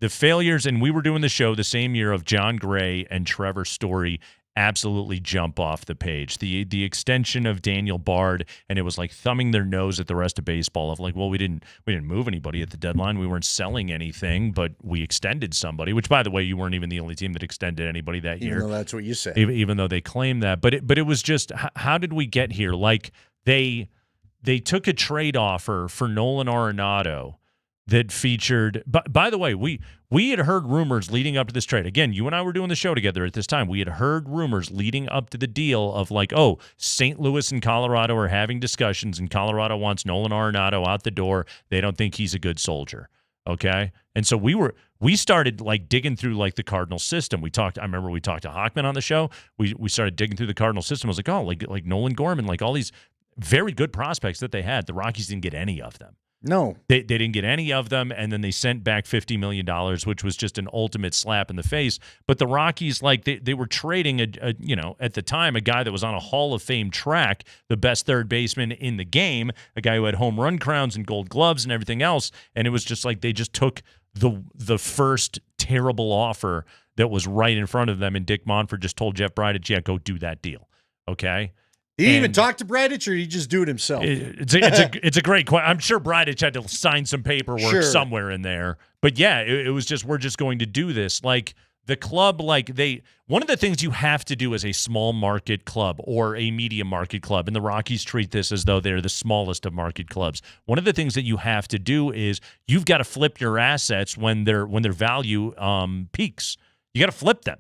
failures, and we were doing the show the same year of John Gray and Trevor Story absolutely jump off the page. The extension of Daniel Bard, and it was like thumbing their nose at the rest of baseball of like, well, we didn't move anybody at the deadline. We weren't selling anything, but we extended somebody, which by the way, you weren't even the only team that extended anybody that year. Even though that's what you say. Even though they claim that. But it was just, how did we get here? Like they took a trade offer for Nolan Arenado that featured, by the way, we had heard rumors leading up to this trade. Again, you and I were doing the show together at this time. We had heard rumors leading up to the deal of like, oh, St. Louis and Colorado are having discussions, and Colorado wants Nolan Arenado out the door. They don't think he's a good soldier. Okay? And so we started like digging through like the Cardinal system. I remember we talked to Hockman on the show. We started digging through the Cardinal system. I was like, oh, like Nolan Gorman, like all these very good prospects that they had. The Rockies didn't get any of them. No. They didn't get any of them, and then they sent back $50 million, which was just an ultimate slap in the face. But the Rockies, like, they were trading, at the time, a guy that was on a Hall of Fame track, the best third baseman in the game, a guy who had home run crowns and gold gloves and everything else, and it was just like they just took the first terrible offer that was right in front of them, and Dick Monfort just told Jeff Bridich, yeah, go do that deal, okay? Did he even talk to Bridich, or did he just do it himself? It's a great question. I'm sure Bridich had to sign some paperwork somewhere in there. But yeah, it was just, we're just going to do this. Like the club, one of the things you have to do as a small market club or a medium market club, and the Rockies treat this as though they're the smallest of market clubs. One of the things that you have to do is you've got to flip your assets when their value peaks. You got to flip them.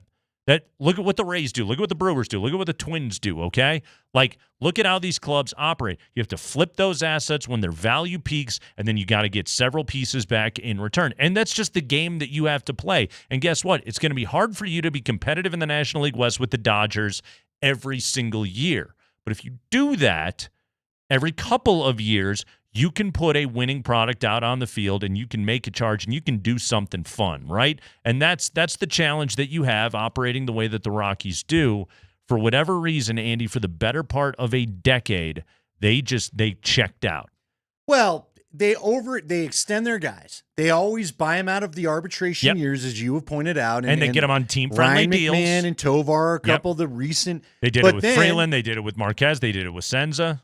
Look at what the Rays do. Look at what the Brewers do. Look at what the Twins do, okay? Like, look at how these clubs operate. You have to flip those assets when their value peaks, and then you got to get several pieces back in return. And that's just the game that you have to play. And guess what? It's going to be hard for you to be competitive in the National League West with the Dodgers every single year. But if you do that every couple of years, you can put a winning product out on the field, and you can make a charge, and you can do something fun, right? And that's the challenge that you have operating the way that the Rockies do for whatever reason, Andy, for the better part of a decade, they checked out. Well, they extend their guys. They always buy them out of the arbitration years, as you have pointed out. And they get them on team-friendly deals. Ryan McMahon and Tovar, a couple of the recent. They did it with Freeland. They did it with Marquez. They did it with Senza.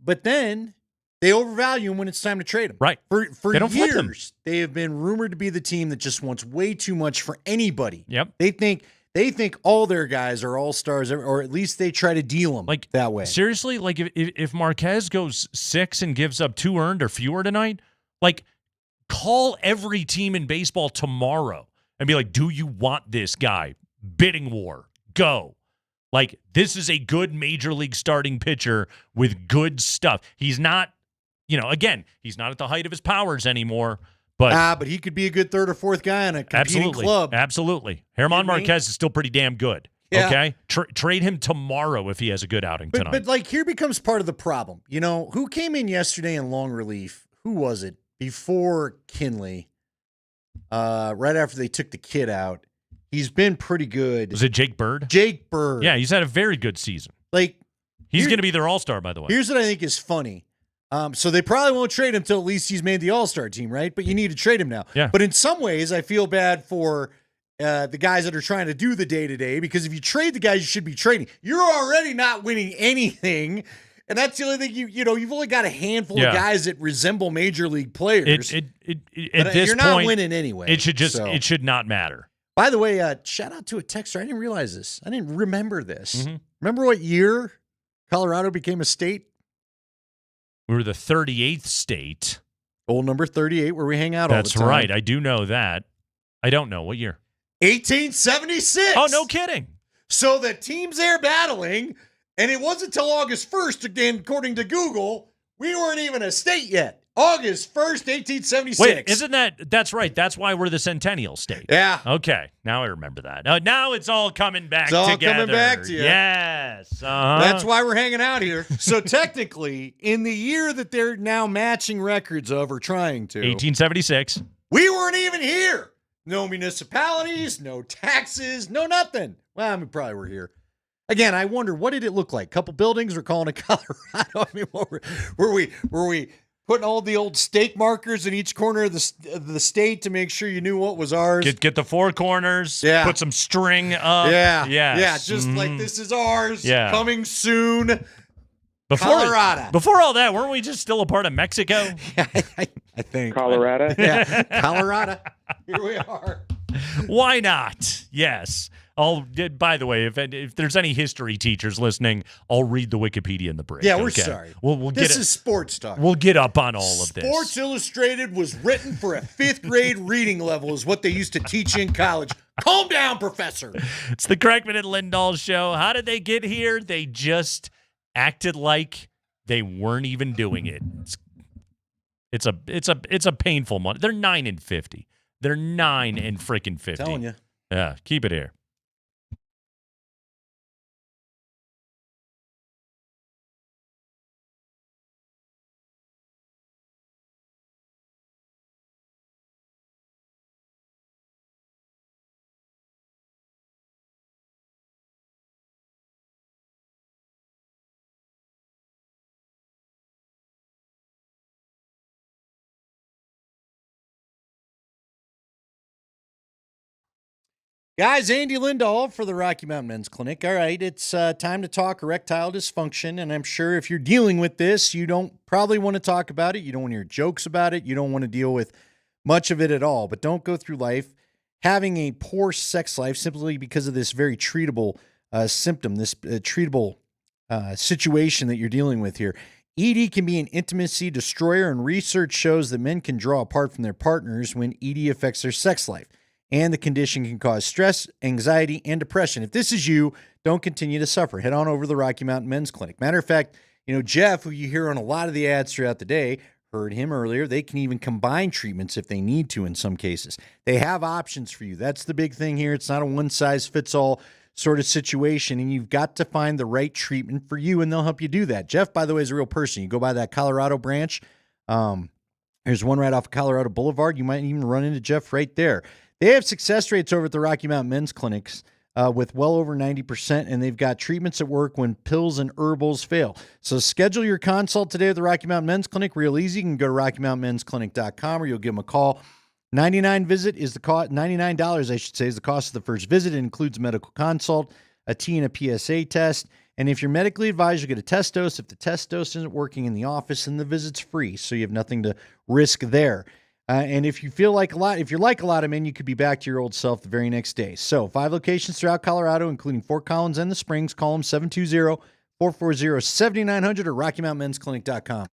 But then they overvalue them when it's time to trade them. Right. For they don't flip them. years, they have been rumored to be the team that just wants way too much for anybody. Yep. They think all their guys are all-stars, or at least they try to deal them that way. Seriously, like if Marquez goes 6 and gives up 2 earned or fewer tonight, like call every team in baseball tomorrow and be like, do you want this guy? Bidding war. Go. Like, this is a good major league starting pitcher with good stuff. He's not, again, he's not at the height of his powers anymore. But he could be a good third or fourth guy on a competing club. Absolutely. Herman Marquez is still pretty damn good. Yeah. Okay? Trade him tomorrow if he has a good outing tonight. But like, here becomes part of the problem. Who came in yesterday in long relief? Who was it? Before Kinley, right after they took the kid out. He's been pretty good. Was it Jake Bird? Jake Bird. Yeah, he's had a very good season. Like, he's going to be their all-star, by the way. Here's what I think is funny. So they probably won't trade him until at least he's made the all-star team, right? But you need to trade him now. Yeah. But in some ways, I feel bad for the guys that are trying to do the day-to-day, because if you trade the guys you should be trading, you're already not winning anything. And that's the only thing you've only got a handful of guys that resemble major league players. At but this you're point, not winning anyway. It should not matter. By the way, shout out to a texter. I didn't realize this. I didn't remember this. Remember what year Colorado became a state? We were the 38th state. Old number 38, where we hang out all the time. That's right. I do know that. I don't know. What year? 1876. Oh, no kidding. So the teams there battling, and it wasn't until August 1st, again, according to Google, we weren't even a state yet. August 1st, 1876. Wait, isn't that's right. That's why we're the Centennial State. Yeah. Okay. Now I remember that. Now it's all coming back together. It's all coming back to you. Yes. That's why we're hanging out here. So technically, in the year that they're now matching records of, or trying to. 1876. We weren't even here. No municipalities, no taxes, no nothing. Well, we probably were here. Again, I wonder, what did it look like? Couple buildings? We're calling it Colorado. I mean, what were we putting all the old stake markers in each corner of the state to make sure you knew what was ours? Get the 4 corners. Yeah. Put some string up. Yeah. Yes. Yeah. Just like this is ours. Yeah. Coming soon. Colorado. Before all that, weren't we just still a part of Mexico? I think. Colorado. Yeah. Colorado. Here we are. Why not? Yes. By the way, if there's any history teachers listening, I'll read the Wikipedia in the break. Yeah, we're okay? sorry. We'll this get is sports talk. We'll get up on all of this. Sports Illustrated was written for a 5th grade reading level, is what they used to teach in college. Calm down, professor. It's the Kreckman and Lindahl show. How did they get here? They just acted like they weren't even doing it. It's a painful month. They're 9-50. They're 9-50. Telling you. Yeah, keep it here. Guys, Andy Lindahl for the Rocky Mountain Men's Clinic. All right, it's time to talk erectile dysfunction, and I'm sure if you're dealing with this, you don't probably want to talk about it. You don't want to hear jokes about it. You don't want to deal with much of it at all, but don't go through life having a poor sex life simply because of this very treatable symptom, this treatable situation that you're dealing with here. ED can be an intimacy destroyer, and research shows that men can draw apart from their partners when ED affects their sex life. And the condition can cause stress, anxiety, and depression. If this is you, don't continue to suffer. Head on over to the Rocky Mountain Men's Clinic. Matter of fact, Jeff, who you hear on a lot of the ads throughout the day, heard him earlier. They can even combine treatments if they need to in some cases. They have options for you. That's the big thing here. It's not a one-size-fits-all sort of situation, and you've got to find the right treatment for you, and they'll help you do that. Jeff, by the way, is a real person. You go by that Colorado branch. There's one right off of Colorado Boulevard. You might even run into Jeff right there. They have success rates over at the Rocky Mountain Men's Clinics with well over 90%, and they've got treatments that work when pills and herbals fail. So schedule your consult today at the Rocky Mountain Men's Clinic. Real easy. You can go to RockyMountainMen'sClinic.com, or you'll give them a call. $99 I should say, is the cost of the first visit. It includes a medical consult, a T and a PSA test. And if you're medically advised, you'll get a test dose. If the test dose isn't working in the office, then the visit's free, so you have nothing to risk there. And if you feel like if you're like a lot of men, you could be back to your old self the very next day. So 5 locations throughout Colorado, including Fort Collins and the Springs. Call them 720-440-7900 or RockyMountainMen'sClinic.com.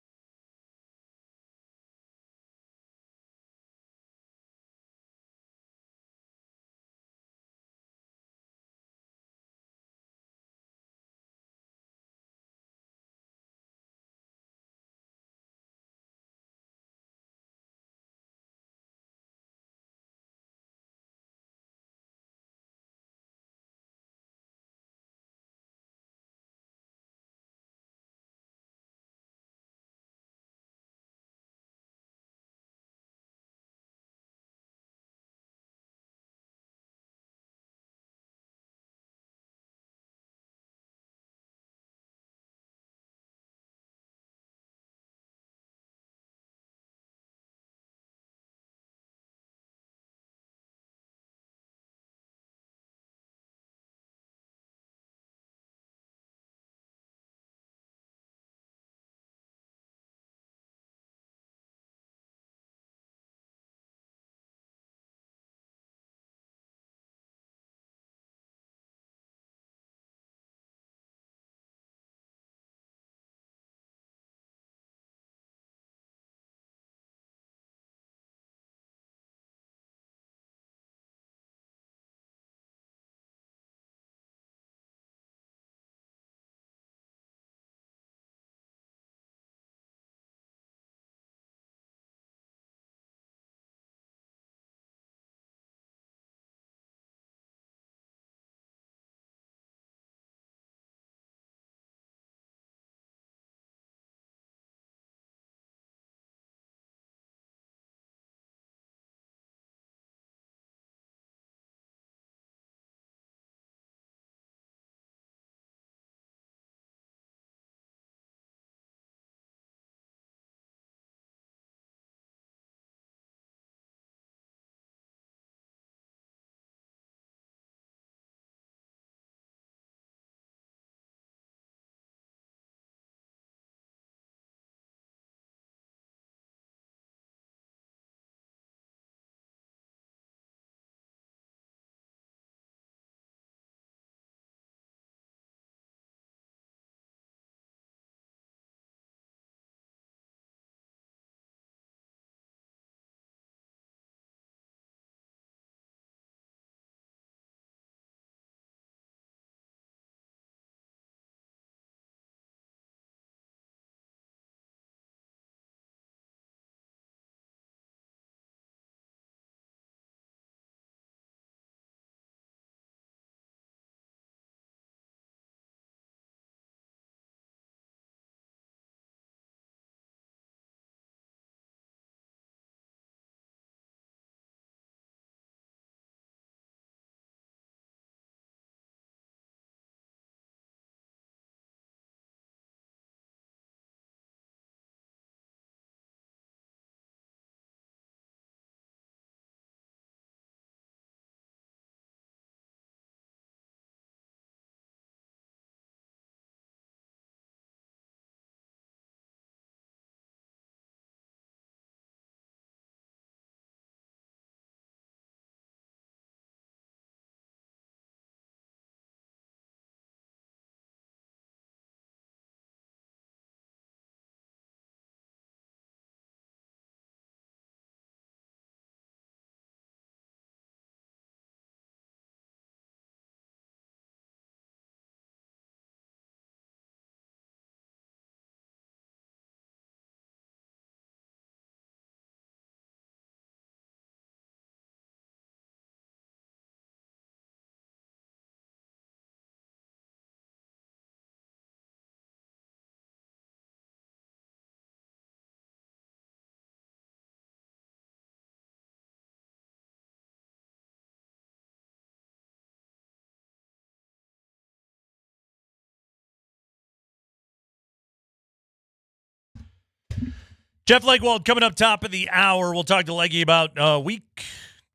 Jeff Legwold coming up top of the hour. We'll talk to Leggy about week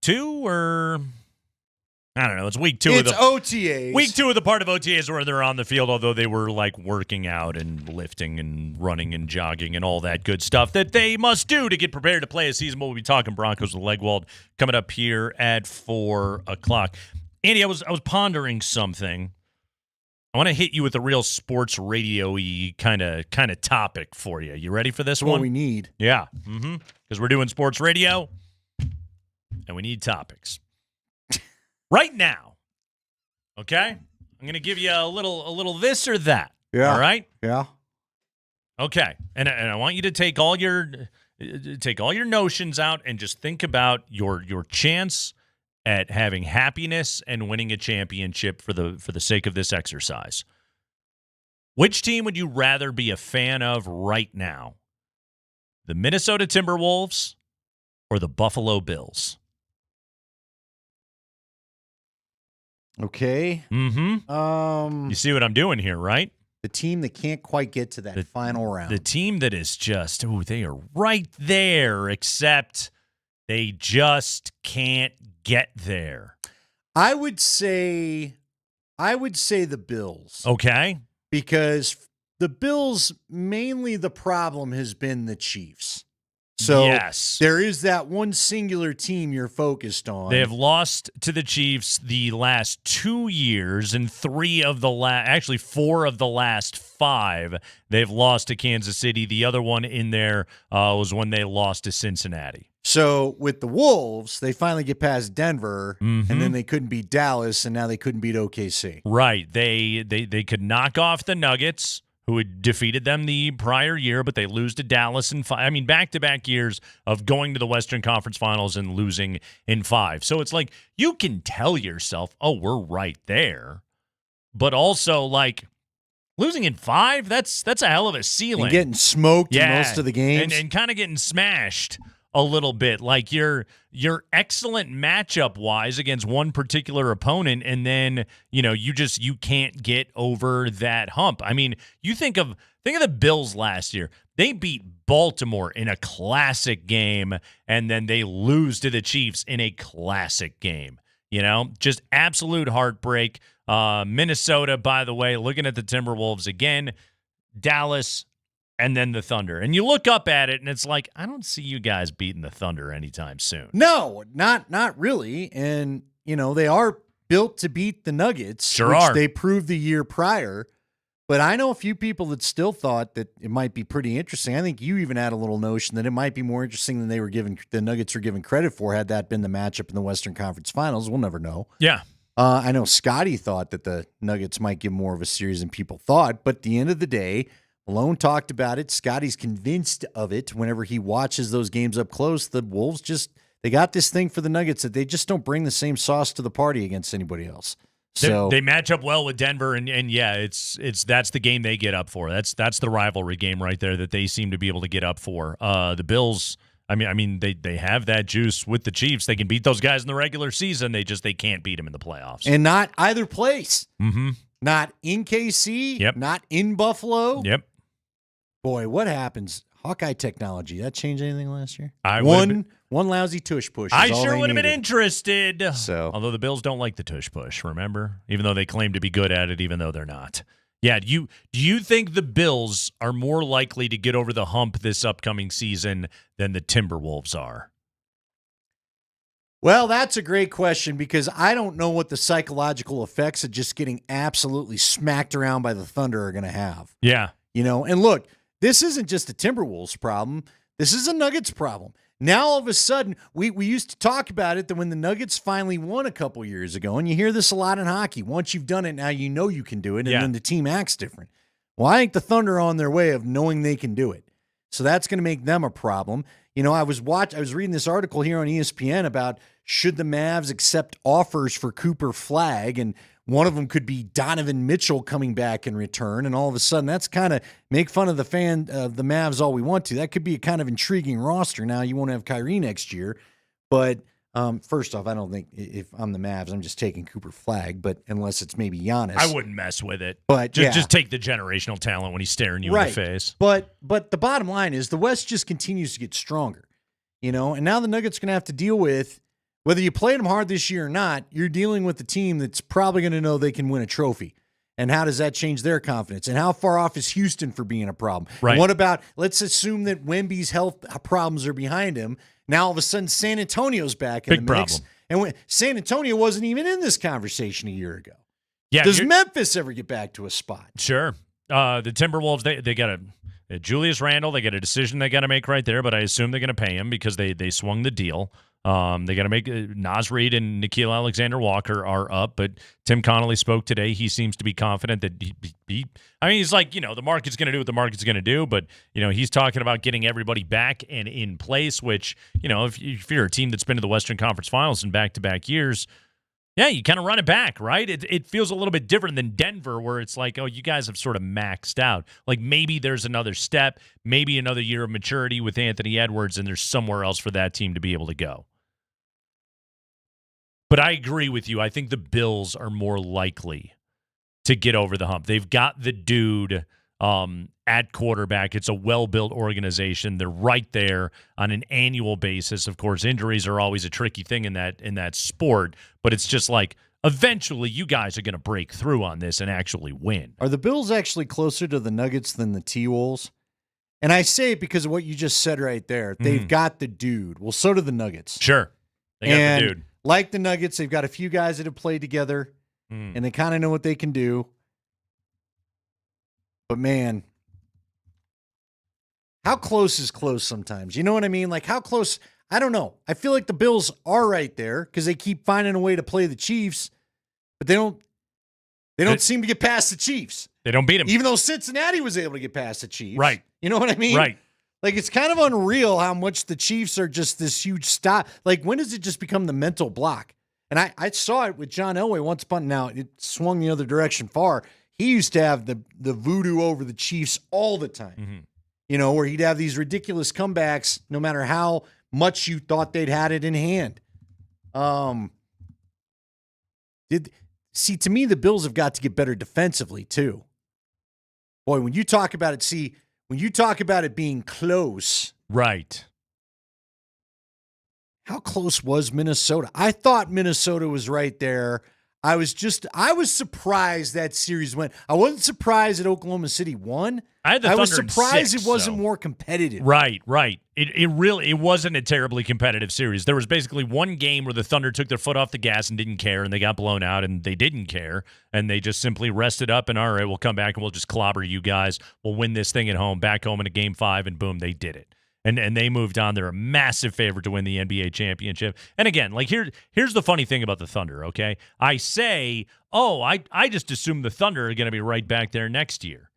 2 or I don't know. It's week 2 It's of the OTAs. Week 2 of the part of OTAs where they're on the field, although they were like working out and lifting and running and jogging and all that good stuff that they must do to get prepared to play a season. We'll be talking Broncos with Legwold coming up here at 4:00. Andy, I was pondering something. I want to hit you with a real sports radio-y kind of topic for you. You ready for this one? What we need. Yeah. Because we're doing sports radio, and we need topics. Right now, okay? I'm going to give you a little this or that. Yeah. All right? Yeah. Okay. And I want you to take all your notions out and just think about your chance at having happiness and winning a championship for the sake of this exercise. Which team would you rather be a fan of right now? The Minnesota Timberwolves or the Buffalo Bills? Okay. You see what I'm doing here, right? The team that can't quite get to that final round. The team that is just, they are right there, except they just can't get there. I would say the Bills. Okay. Because the Bills, mainly the problem has been the Chiefs. So yes, there is that one singular team you're focused on. They have lost to the Chiefs the last 2 years, and 4 of the last 5 they've lost to Kansas City. The other one in there was when they lost to Cincinnati. So with the Wolves, they finally get past Denver, and then they couldn't beat Dallas, and now they couldn't beat OKC. Right. They could knock off the Nuggets, who had defeated them the prior year, but they lose to Dallas in 5. I mean, back-to-back years of going to the Western Conference Finals and losing in 5. So it's like you can tell yourself, we're right there. But also, like, losing in 5, that's a hell of a ceiling. And getting smoked in most of the games. And kind of getting smashed a little bit. Like you're excellent matchup wise against one particular opponent, and then you can't get over that hump. I mean, you think of the Bills last year. They beat Baltimore in a classic game, and then they lose to the Chiefs in a classic game. Just absolute heartbreak. Minnesota, by the way, looking at the Timberwolves again, Dallas, and then the Thunder. And you look up at it, and it's like, I don't see you guys beating the Thunder anytime soon. No, not really. And, they are built to beat the Nuggets, sure which are. They proved the year prior. But I know a few people that still thought that it might be pretty interesting. I think you even had a little notion that it might be more interesting than the Nuggets were given credit for had that been the matchup in the Western Conference Finals. We'll never know. Yeah. I know Scotty thought that the Nuggets might give more of a series than people thought. But at the end of the day, Malone talked about it. Scotty's convinced of it. Whenever he watches those games up close, the Wolves they got this thing for the Nuggets that they just don't bring the same sauce to the party against anybody else. So they match up well with Denver, and yeah, it's that's the game they get up for. That's the rivalry game right there that they seem to be able to get up for. The Bills, I mean they have that juice with the Chiefs. They can beat those guys in the regular season. They can't beat them in the playoffs. And not either place. Mm-hmm. Not in KC. Yep. Not in Buffalo. Yep. Boy, what happens? Hawkeye technology. That change anything last year? One lousy tush push. I sure would have been interested. So, although the Bills don't like the tush push, remember? Even though they claim to be good at it, even though they're not. Yeah, do you think the Bills are more likely to get over the hump this upcoming season than the Timberwolves are? Well, that's a great question because I don't know what the psychological effects of just getting absolutely smacked around by the Thunder are going to have. Yeah. And look, this isn't just a Timberwolves problem. This is a Nuggets problem. Now, all of a sudden, we used to talk about it that when the Nuggets finally won a couple years ago, and you hear this a lot in hockey. Once you've done it, now you know you can do it, and then the team acts different. Well, I think the Thunder are on their way of knowing they can do it. So that's going to make them a problem. I was reading this article here on ESPN about should the Mavs accept offers for Cooper Flagg, and one of them could be Donovan Mitchell coming back in return, and all of a sudden that's kind of make fun of the Mavs all we want to. That could be a kind of intriguing roster. Now you won't have Kyrie next year, but First off, I don't think if I'm the Mavs, I'm just taking Cooper Flag, but unless it's maybe Giannis. I wouldn't mess with it. But just take the generational talent when he's staring you in the face. But the bottom line is the West just continues to get stronger, and now the Nuggets are going to have to deal with, whether you played them hard this year or not, you're dealing with a team that's probably going to know they can win a trophy. And how does that change their confidence? And how far off is Houston for being a problem? Right. And what about, let's assume that Wemby's health problems are behind him. Now all of a sudden San Antonio's back in the mix. Problem. And San Antonio wasn't even in this conversation a year ago. Yeah, Does Memphis ever get back to a spot? Sure. The Timberwolves, they got Julius Randle, they got a decision they got to make right there, but I assume they're going to pay him because they swung the deal. They got to make Naz Reid and Nickeil Alexander-Walker are up, but Tim Connolly spoke today. He seems to be confident that he's like, the market's going to do what the market's going to do, but, he's talking about getting everybody back and in place, which, if you're a team that's been to the Western Conference Finals in back-to-back years, yeah, you kind of run it back, right? It feels a little bit different than Denver, where it's like, oh, you guys have sort of maxed out. Like maybe there's another step, maybe another year of maturity with Anthony Edwards, and there's somewhere else for that team to be able to go. But I agree with you. I think the Bills are more likely to get over the hump. They've got the dude at quarterback. It's a well-built organization. They're right there on an annual basis. Of course, injuries are always a tricky thing in that sport, but it's just like eventually you guys are going to break through on this and actually win. Are the Bills actually closer to the Nuggets than the T-Wolves? And I say it because of what you just said right there. They've got the dude. Well, so do the Nuggets. Sure. They got the dude. Like the Nuggets, they've got a few guys that have played together, and they kind of know what they can do. But, man, how close is close sometimes? You know what I mean? Like, how close? I don't know. I feel like the Bills are right there because they keep finding a way to play the Chiefs, but they don't seem to get past the Chiefs. They don't beat them. Even though Cincinnati was able to get past the Chiefs. Right. You know what I mean? Right. Like, it's kind of unreal how much the Chiefs are just this huge stop. Like, when does it just become the mental block? And I saw it with John Elway once upon now. It swung the other direction far. He used to have the voodoo over the Chiefs all the time. Where he'd have these ridiculous comebacks no matter how much you thought they'd had it in hand. To me, the Bills have got to get better defensively, too. Boy, when you talk about it, when you talk about it being close. Right. How close was Minnesota? I thought Minnesota was right there. I was surprised that series went. I wasn't surprised that Oklahoma City won. I was surprised it wasn't more competitive. Right. It wasn't a terribly competitive series. There was basically one game where the Thunder took their foot off the gas and didn't care, and they got blown out, and they didn't care, and they just simply rested up and, all right, we'll come back and we'll just clobber you guys. We'll win this thing at home, back home in a Game 5, and boom, they did it. And they moved on. They're a massive favorite to win the NBA championship. And again, like here's the funny thing about the Thunder, okay? I say, I just assume the Thunder are going to be right back there next year.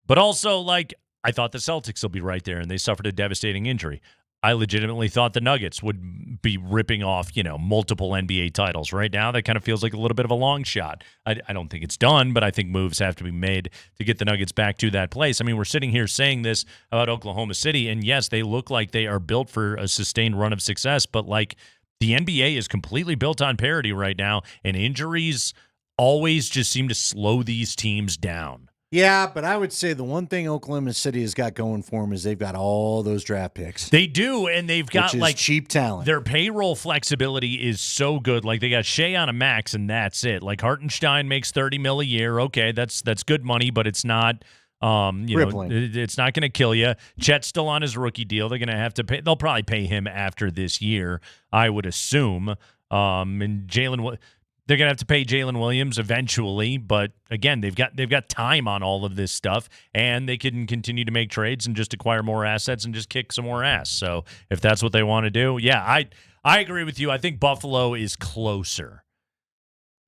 But also, like, I thought the Celtics will be right there, and they suffered a devastating injury. I legitimately thought the Nuggets would be ripping off, multiple NBA titles. Right now, that kind of feels like a little bit of a long shot. I don't think it's done, but I think moves have to be made to get the Nuggets back to that place. I mean, we're sitting here saying this about Oklahoma City, and yes, they look like they are built for a sustained run of success, but like the NBA is completely built on parity right now, and injuries always just seem to slow these teams down. Yeah, but I would say the one thing Oklahoma City has got going for them is they've got all those draft picks. They do, and they've got like cheap talent. Their payroll flexibility is so good. Like they got Shea on a max, and that's it. Like Hartenstein makes $30 million a year. Okay, that's good money, but it's not. It's not going to kill you. Chet's still on his rookie deal. They're going to have to pay. They'll probably pay him after this year, I would assume. And Jalen. They're going to have to pay Jalen Williams eventually, but again, they've got time on all of this stuff, and they can continue to make trades and just acquire more assets and just kick some more ass. So if that's what they want to do, yeah, I agree with you. I think Buffalo is closer,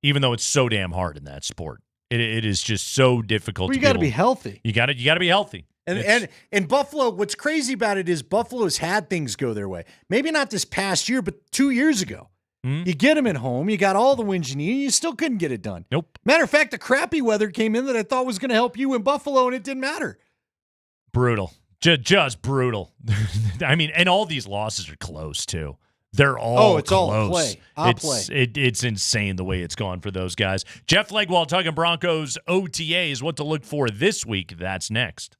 even though it's so damn hard in that sport. It is just so difficult. Well, you got to be healthy. You got to be healthy. And Buffalo, what's crazy about it is Buffalo's had things go their way. Maybe not this past year, but 2 years ago. You get them at home. You got all the wins you need. And you still couldn't get it done. Nope. Matter of fact, the crappy weather came in that I thought was going to help you in Buffalo, and it didn't matter. Brutal. Just brutal. I mean, and all these losses are close, too. They're all it's all close. play. It's insane the way it's gone for those guys. Jeff Legwall talking Broncos OTAs, what to look for this week. That's next.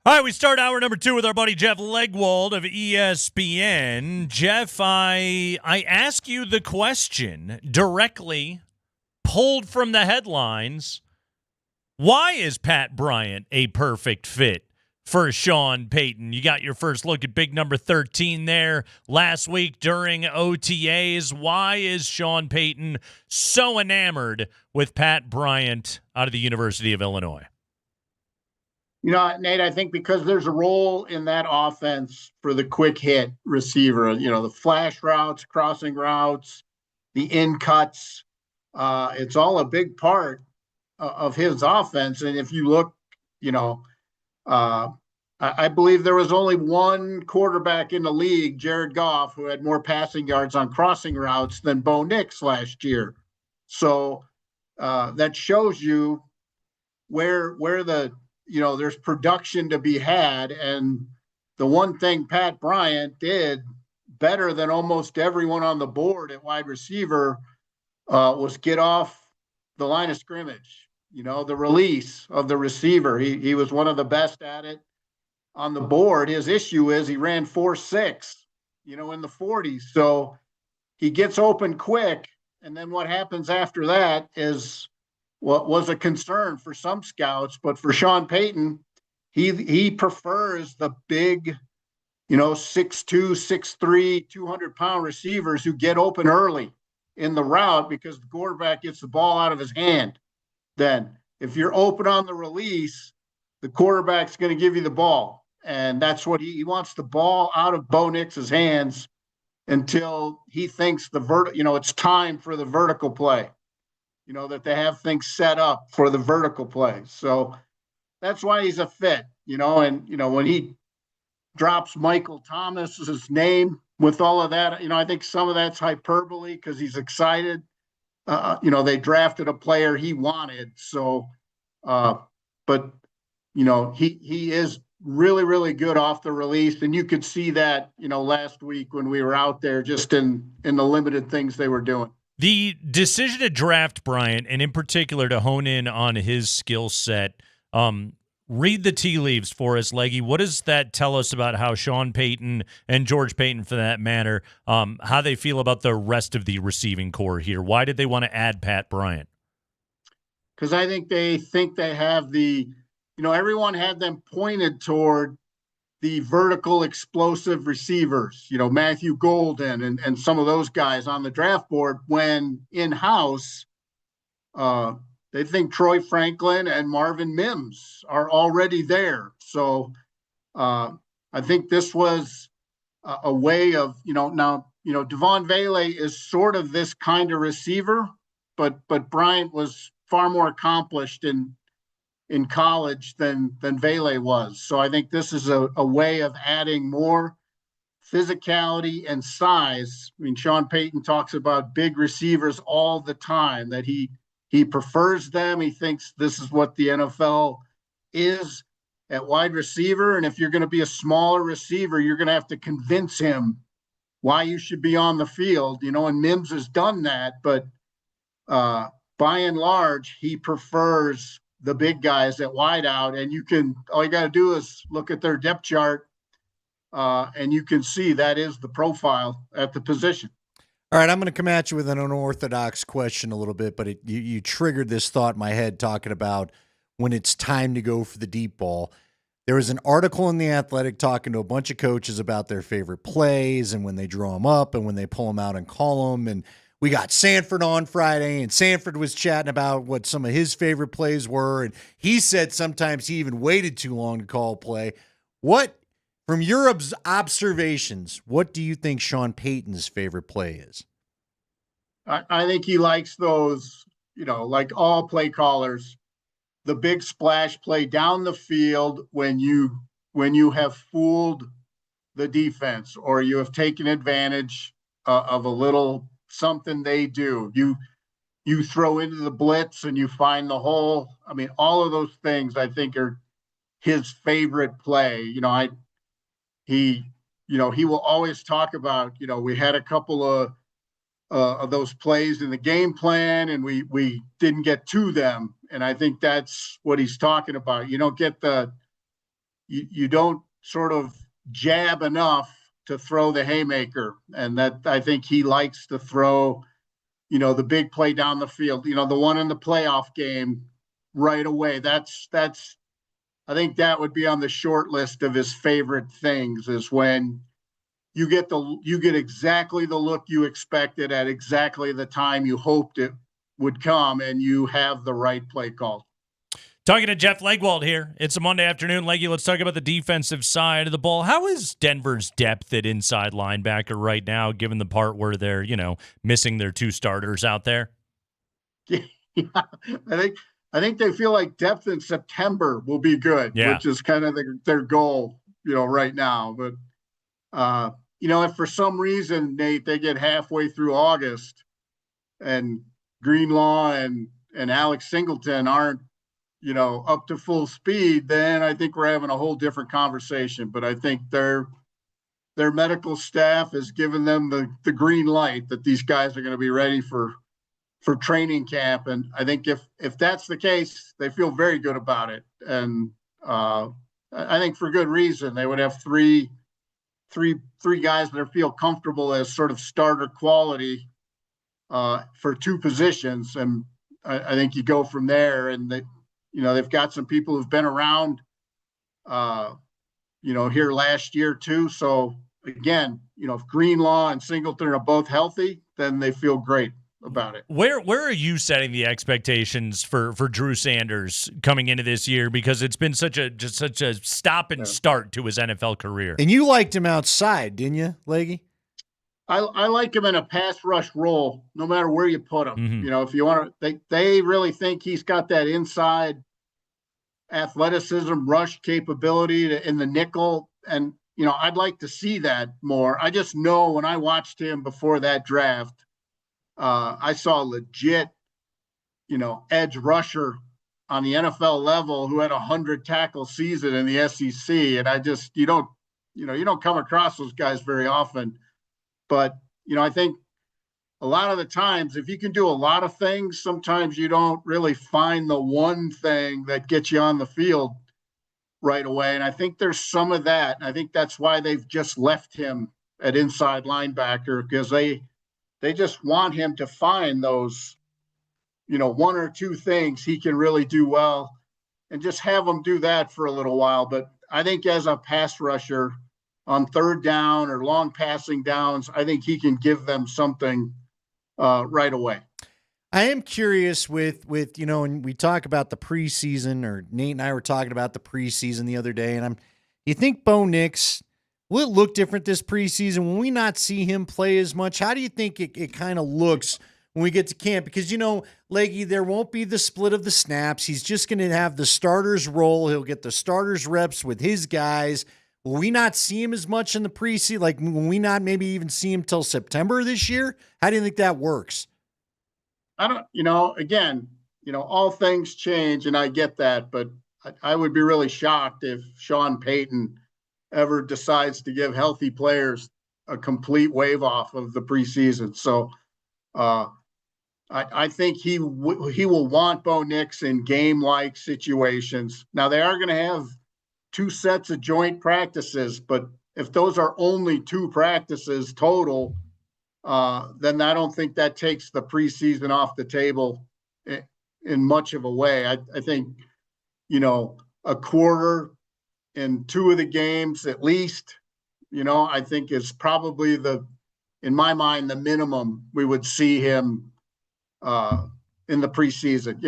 All right, we start hour number 2 with our buddy Jeff Legwold of ESPN. Jeff, I ask you the question directly, pulled from the headlines. Why is Pat Bryant a perfect fit for Sean Payton? You got your first look at big number 13 there last week during OTAs. Why is Sean Payton so enamored with Pat Bryant out of the University of Illinois? You know, Nate, I think because there's a role in that offense for the quick hit receiver, you know, the flash routes, crossing routes, the in cuts. It's all a big part of his offense. And if you look, you know, I believe there was only one quarterback in the league, Jared Goff, who had more passing yards on crossing routes than Bo Nix last year. So that shows you where the, you know, there's production to be had. And the one thing Pat Bryant did better than almost everyone on the board at wide receiver was get off the line of scrimmage. You know, the release of the receiver. He was one of the best at it on the board. His issue is he ran 4.6, you know, in the 40s. So he gets open quick. And then what happens after that is what was a concern for some scouts, but for Sean Payton, he prefers the big, you know, 6'2", 6'3", 200-pound receivers who get open early in the route because the quarterback gets the ball out of his hand. Then if you're open on the release, the quarterback's going to give you the ball. And that's what he wants, the ball out of Bo Nix's hands until he thinks it's time for the vertical play. You know, that they have things set up for the vertical play. So that's why he's a fit, you know, and, you know, when he drops Michael Thomas's name with all of that, you know, I think some of that's hyperbole because he's excited. You know, they drafted a player he wanted. So, but, you know, he is really, really good off the release. And you could see that, you know, last week when we were out there just in the limited things they were doing. The decision to draft Bryant, and in particular to hone in on his skill set, read the tea leaves for us, Leggy. What does that tell us about how Sean Payton and George Payton, for that matter, how they feel about the rest of the receiving core here? Why did they want to add Pat Bryant? Because I think they have the, you know, everyone had them pointed toward the vertical explosive receivers, you know, Matthew Golden and some of those guys on the draft board, when in-house, they think Troy Franklin and Marvin Mims are already there. So I think this was a way of, you know, now, you know, Devon Vele is sort of this kind of receiver, but Bryant was far more accomplished in college than Vele was. So I think this is a way of adding more physicality and size. I mean, Sean Payton talks about big receivers all the time, that he prefers them. He thinks this is what the NFL is at wide receiver. And if you're going to be a smaller receiver, you're going to have to convince him why you should be on the field, you know, and Mims has done that. But by and large, he prefers the big guys at wide out, and all you got to do is look at their depth chart, and you can see that is the profile at the position. All right, I'm going to come at you with an unorthodox question a little bit, but you triggered this thought in my head talking about when it's time to go for the deep ball. There was an article in The Athletic talking to a bunch of coaches about their favorite plays and when they draw them up and when they pull them out and call them, and we got Sanford on Friday, and Sanford was chatting about what some of his favorite plays were, and he said sometimes he even waited too long to call a play. What, from your observations, what do you think Sean Payton's favorite play is? I think he likes those, you know, like all play callers, the big splash play down the field when you have fooled the defense or you have taken advantage of a little something they do. You throw into the blitz and you find the hole. I mean, all of those things I think are his favorite play. You know, he will always talk about, you know, we had a couple of those plays in the game plan and we didn't get to them. And I think that's what he's talking about. You don't get the you don't sort of jab enough to throw the haymaker. And that I think he likes to throw, the big play down the field, the one in the playoff game right away. I think that would be on the short list of his favorite things, is when you get exactly the look you expected at exactly the time you hoped it would come, and you have the right play called. Talking to Jeff Legwold here. It's a Monday afternoon. Leggy, let's talk about the defensive side of the ball. How is Denver's depth at inside linebacker right now, given the part where they're, missing their 2 starters out there? Yeah, I think they feel like depth in September will be good, which is kind of their goal, right now. But, if for some reason, Nate, they get halfway through August and Greenlaw and Alex Singleton aren't, up to full speed, then I think we're having a whole different conversation. But I think their medical staff has given them the green light that these guys are going to be ready for training camp. And I think if that's the case, they feel very good about it. And I think for good reason. They would have three guys that feel comfortable as sort of starter quality for 2 positions. And I think you go from there, and they've got some people who've been around, here last year too. So again, if Greenlaw and Singleton are both healthy, then they feel great about it. Where are you setting the expectations for Drew Sanders coming into this year? Because it's been such a stop and start to his NFL career. And you liked him outside, didn't you, Leggy? I like him in a pass rush role, no matter where you put him. Mm-hmm. If you want to, they really think he's got that inside athleticism, rush capability in the nickel. And, I'd like to see that more. I just know when I watched him before that draft, I saw a legit, edge rusher on the NFL level who had 100 tackle season in the SEC. And you don't come across those guys very often. But, I think a lot of the times, if you can do a lot of things, sometimes you don't really find the one thing that gets you on the field right away. And I think there's some of that. And I think that's why they've just left him at inside linebacker, because they just want him to find those, 1 or 2 things he can really do well, and just have him do that for a little while. But I think as a pass rusher on 3rd down or long passing downs, I think he can give them something right away. I am curious with and we talk about the preseason, or Nate and I were talking about the preseason the other day, and you think Bo Nix, will it look different this preseason? Will we not see him play as much? How do you think it kind of looks when we get to camp? Because, Leggy, there won't be the split of the snaps. He's just going to have the starters role. He'll get the starters reps with his guys. Will we not see him as much in the preseason? Like, will we not maybe even see him till September this year? How do you think that works? I don't, again, all things change, and I get that, but I would be really shocked if Sean Payton ever decides to give healthy players a complete wave off of the preseason. So I think he will want Bo Nix in game-like situations. Now, they are going to have 2 sets of joint practices, but if those are only 2 practices total, then I don't think that takes the preseason off the table in much of a way. I think, a quarter in 2 of the games at least, I think is probably in my mind, the minimum we would see him in the preseason.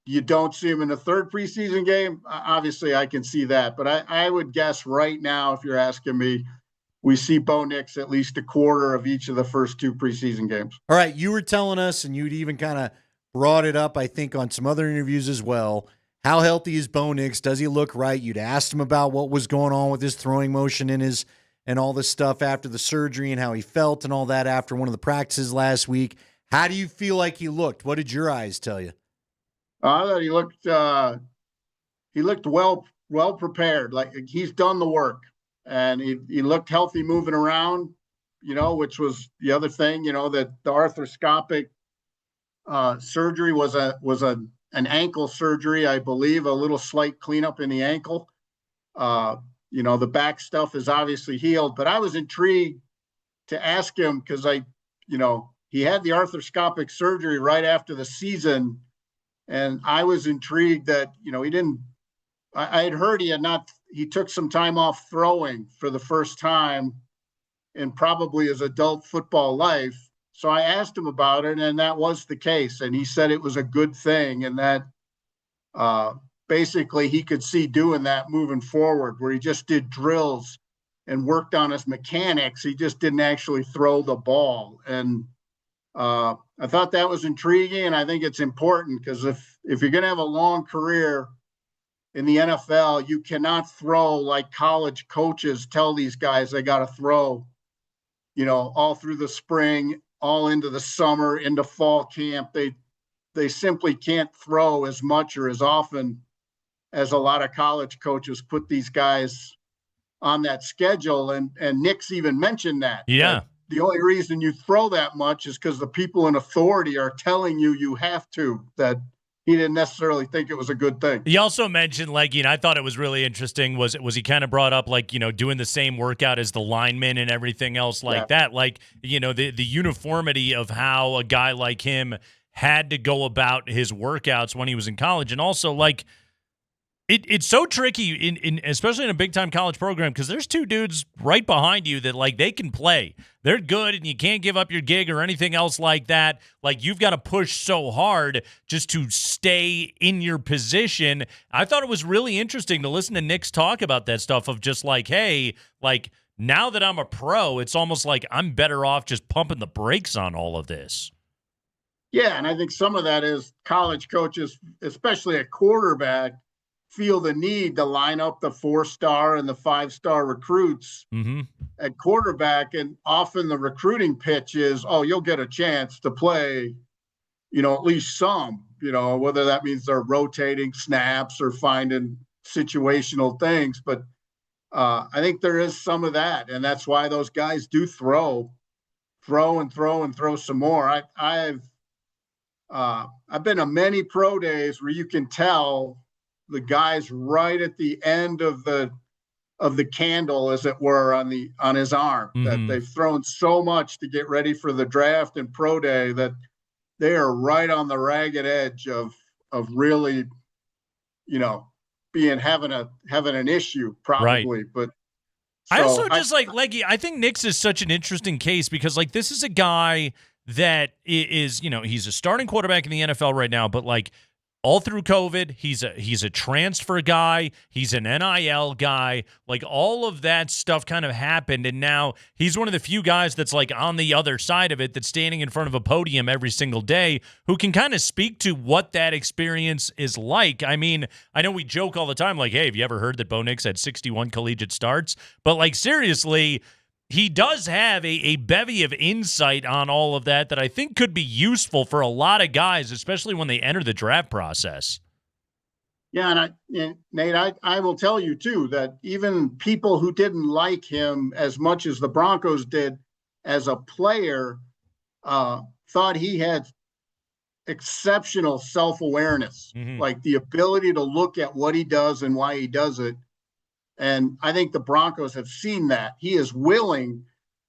You don't see him in the 3rd preseason game. Obviously, I can see that. But I would guess right now, if you're asking me, we see Bo Nix at least a quarter of each of the first 2 preseason games. All right, you were telling us, and you'd even kind of brought it up, I think, on some other interviews as well. How healthy is Bo Nix? Does he look right? You'd asked him about what was going on with his throwing motion and all this stuff after the surgery, and how he felt and all that after one of the practices last week. How do you feel like he looked? What did your eyes tell you? I thought he looked well prepared. Like, he's done the work, and he looked healthy moving around, which was the other thing, that the arthroscopic surgery was an ankle surgery, I believe, a little slight cleanup in the ankle. The back stuff is obviously healed, but I was intrigued to ask him because he had the arthroscopic surgery right after the season. And I was intrigued that, I had heard he took some time off throwing for the first time in probably his adult football life. So I asked him about it, and that was the case. And he said it was a good thing, and that basically he could see doing that moving forward, where he just did drills and worked on his mechanics. He just didn't actually throw the ball. And I thought that was intriguing, and I think it's important because if you're going to have a long career in the NFL, you cannot throw like college coaches tell these guys they got to throw, all through the spring, all into the summer, into fall camp. They simply can't throw as much or as often as a lot of college coaches put these guys on that schedule. And Nick's even mentioned that. Yeah. That the only reason you throw that much is because the people in authority are telling you have to, that he didn't necessarily think it was a good thing. He also mentioned, I thought it was really interesting was he kind of brought up, doing the same workout as the linemen and everything else that. The uniformity of how a guy like him had to go about his workouts when he was in college. And also, it's so tricky, in especially in a big-time college program, because there's two dudes right behind you that, they can play. They're good, and you can't give up your gig or anything else like that. You've got to push so hard just to stay in your position. I thought it was really interesting to listen to Nick's talk about that stuff of just hey, now that I'm a pro, it's almost like I'm better off just pumping the brakes on all of this. Yeah, and I think some of that is college coaches, especially at quarterback, feel the need to line up the 4-star and the 5-star recruits at quarterback. And often the recruiting pitch is, you'll get a chance to play, at least some, whether that means they're rotating snaps or finding situational things. But I think there is some of that. And that's why those guys do throw some more. I've been to many pro days where you can tell the guys right at the end of the candle, as it were, on his arm, that they've thrown so much to get ready for the draft and pro day that they are right on the ragged edge of really, having an issue probably. Right. But I also just Leggy, I think Nix is such an interesting case because this is a guy that is, he's a starting quarterback in the NFL right now, but all through COVID, he's a transfer guy. He's an NIL guy. All of that stuff kind of happened, and now he's one of the few guys that's on the other side of it, that's standing in front of a podium every single day, who can kind of speak to what that experience is like. I mean, I know we joke all the time, hey, have you ever heard that Bo Nix had 61 collegiate starts? But seriously, he does have a bevy of insight on all of that I think could be useful for a lot of guys, especially when they enter the draft process. Yeah, and Nate, I will tell you, too, that even people who didn't like him as much as the Broncos did as a player thought he had exceptional self-awareness, the ability to look at what he does and why he does it. And I think the Broncos have seen that. He is willing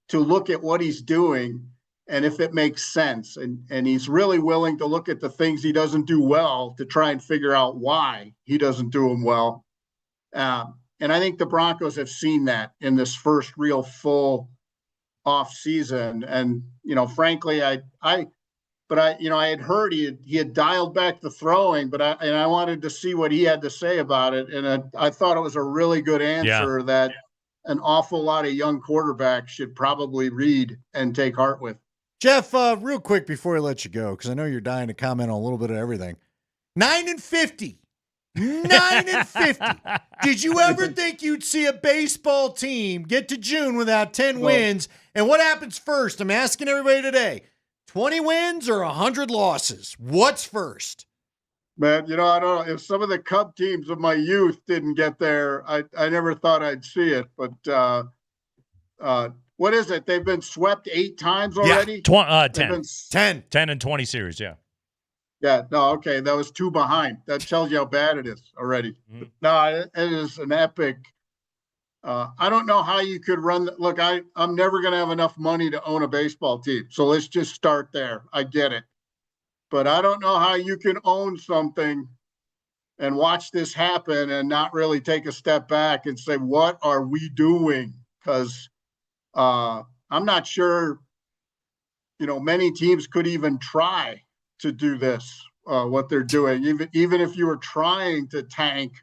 to look at what he's doing and if it makes sense. And he's really willing to look at the things he doesn't do well to try and figure out why he doesn't do them well. And I think the Broncos have seen that in this first real full off season. And, frankly, I had heard he had dialed back the throwing, but I wanted to see what he had to say about it. And I thought it was a really good answer that an awful lot of young quarterbacks should probably read and take heart with. Jeff, real quick before I let you go, because I know you're dying to comment on a little bit of everything. 9-50. 9-50. Did you ever think you'd see a baseball team get to June without 10 wins? And what happens first? I'm asking everybody today. 20 wins or 100 losses? What's first? Man, I don't know. If some of the Cub teams of my youth didn't get there, I never thought I'd see it. But what is it? They've been swept 8 times already? Yeah, 10 and 20 series, yeah. Yeah, no, okay. That was 2 behind. That tells you how bad it is already. No, it is an epic I don't know how you could run. Look, I'm never going to have enough money to own a baseball team. So let's just start there. I get it. But I don't know how you can own something and watch this happen and not really take a step back and say, what are we doing? Because I'm not sure, many teams could even try to do this, what they're doing. Even if you were trying to tank,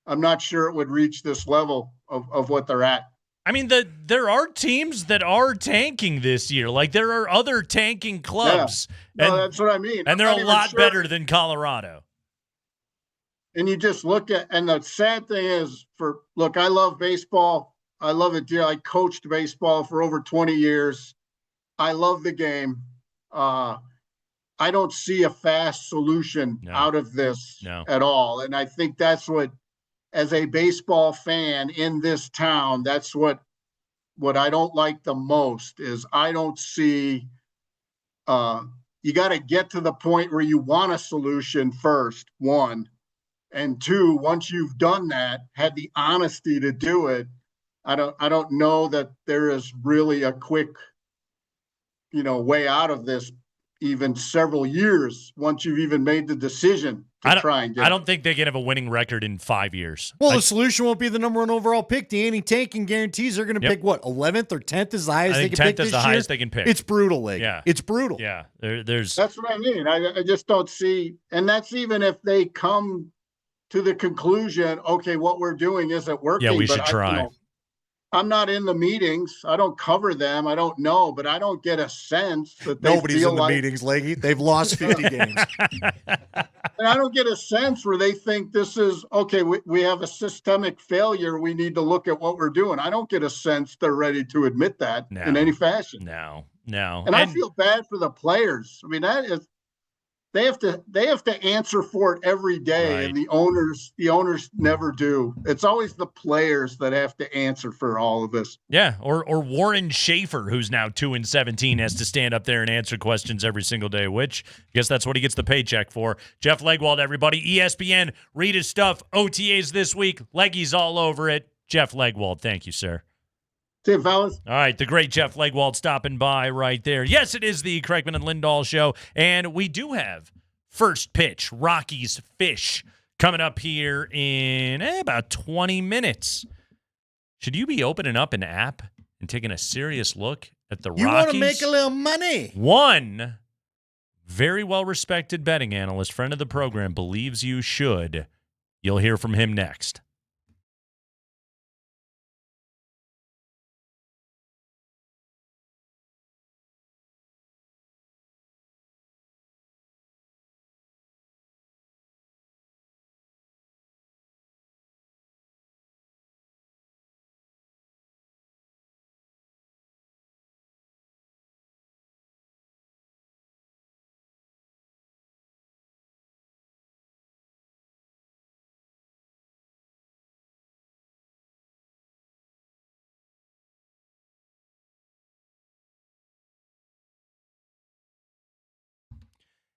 I'm not sure it would reach this level of what they're at. I mean, there are teams that are tanking this year. Like, there are other tanking clubs. Yeah. No, that's what I mean. And they're a lot better than Colorado. And you just look at, and the sad thing is, I love baseball. I love it, dear. I coached baseball for over 20 years. I love the game. I don't see a fast solution out of this at all. And I think that's what, as a baseball fan in this town, that's what I don't like the most is I don't see, you got to get to the point where you want a solution first, one. And two, once you've done that, had the honesty to do it, I don't know that there is really a quick, way out of this, even several years once you've even made the decision to try and get I don't think they can have a winning record in 5 years. Well, the solution won't be the number one overall pick. Danny tanking guarantees they're going to pick what, 11th or 10th is the highest they can pick this year? 10th is the highest they can pick. It's brutal, League. Yeah. It's brutal. Yeah. There's. That's what I mean. I just don't see, and that's even if they come to the conclusion, okay, what we're doing isn't working. Yeah, we should try. I'm not in the meetings. I don't cover them. I don't know, but I don't get a sense that nobody's in the meetings, Leggy. They've lost 50 games. And I don't get a sense where they think this is, okay, we have a systemic failure. We need to look at what we're doing. I don't get a sense they're ready to admit that in any fashion. No. And I feel bad for the players. I mean, they have to answer for it every day, right. And the owners never do. It's always the players that have to answer for all of this. Yeah, or Warren Schaefer, who's now 2-17, has to stand up there and answer questions every single day, which I guess that's what he gets the paycheck for. Jeff Legwold, everybody. ESPN, read his stuff. OTAs this week. Leggy's all over it. Jeff Legwold, thank you, sir. See you, fellas. All right, the great Jeff Legwold stopping by right there. Yes, it is the Kreckman and Lindahl show, and we do have first pitch, Rockies Fish, coming up here in about 20 minutes. Should you be opening up an app and taking a serious look at the Rockies? You want to make a little money. One very well-respected betting analyst, friend of the program, believes you should. You'll hear from him next.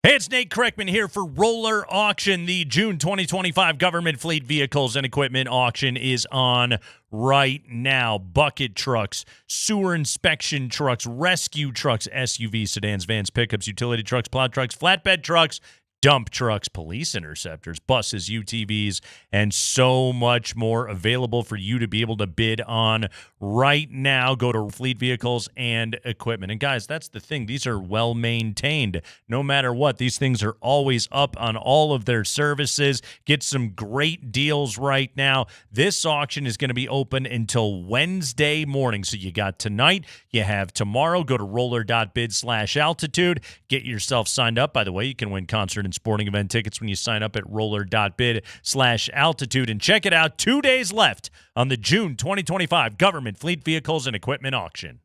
Hey, it's Nate Kreckman here for Roller Auction. The June 2025 Government Fleet Vehicles and Equipment Auction is on right now. Bucket trucks, sewer inspection trucks, rescue trucks, SUVs, sedans, vans, pickups, utility trucks, plow trucks, flatbed trucks, dump trucks, police interceptors, buses, UTVs, and so much more available for you to be able to bid on right now. Go to Fleet Vehicles and Equipment. And guys, that's the thing. These are well maintained. No matter what, these things are always up on all of their services. Get some great deals right now. This auction is going to be open until Wednesday morning. So you got tonight, you have tomorrow. Go to roller.bid/altitude. Get yourself signed up. By the way, you can win concert and sporting event tickets when you sign up at roller.bid/altitude. And check it out, 2 days left on the June 2025 Government Fleet Vehicles and Equipment Auction.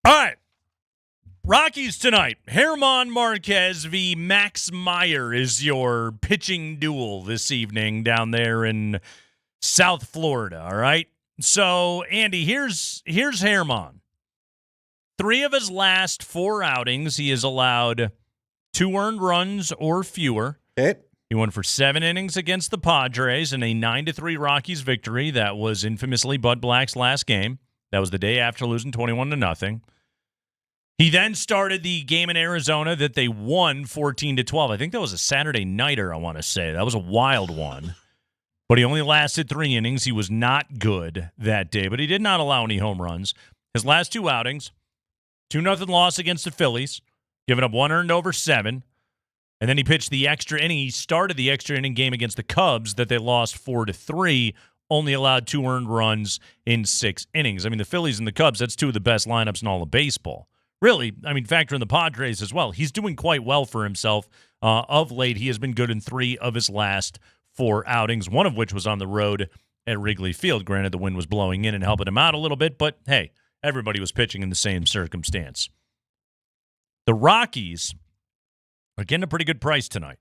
All right. Rockies tonight. German Marquez v. Max Meyer is your pitching duel this evening down there in South Florida, all right? So, Andy, here's German. 3 of his last 4 outings, he has allowed 2 earned runs or fewer. Okay. He went for 7 innings against the Padres in a 9-3 Rockies victory. That was infamously Bud Black's last game. That was the day after losing 21-0. He then started the game in Arizona that they won 14-12. I think that was a Saturday nighter, I want to say. That was a wild one. But he only lasted 3 innings. He was not good that day, but he did not allow any home runs. His last 2 outings, 2-0 loss against the Phillies, giving up 1 earned over 7. And then he pitched the extra inning. He started the extra inning game against the Cubs that they lost 4-3, only allowed 2 earned runs in 6 innings. I mean, the Phillies and the Cubs, that's 2 of the best lineups in all of baseball. Really, I mean, factor in the Padres as well. He's doing quite well for himself. Of late, he has been good in 3 of his last 4 outings, one of which was on the road at Wrigley Field. Granted, the wind was blowing in and helping him out a little bit, but hey, everybody was pitching in the same circumstance. The Rockies are getting a pretty good price tonight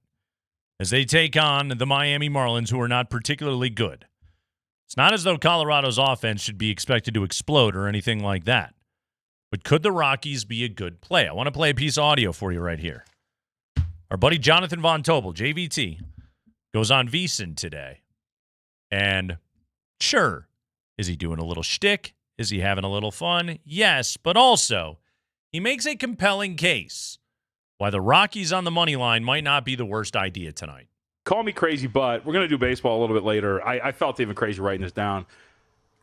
as they take on the Miami Marlins, who are not particularly good. It's not as though Colorado's offense should be expected to explode or anything like that. But could the Rockies be a good play? I want to play a piece of audio for you right here. Our buddy Jonathan Von Tobel, JVT, goes on VSiN today. And sure, is he doing a little shtick? Is he having a little fun? Yes, but also he makes a compelling case why the Rockies on the money line might not be the worst idea tonight. Call me crazy, but we're going to do baseball a little bit later. I felt even crazy writing this down.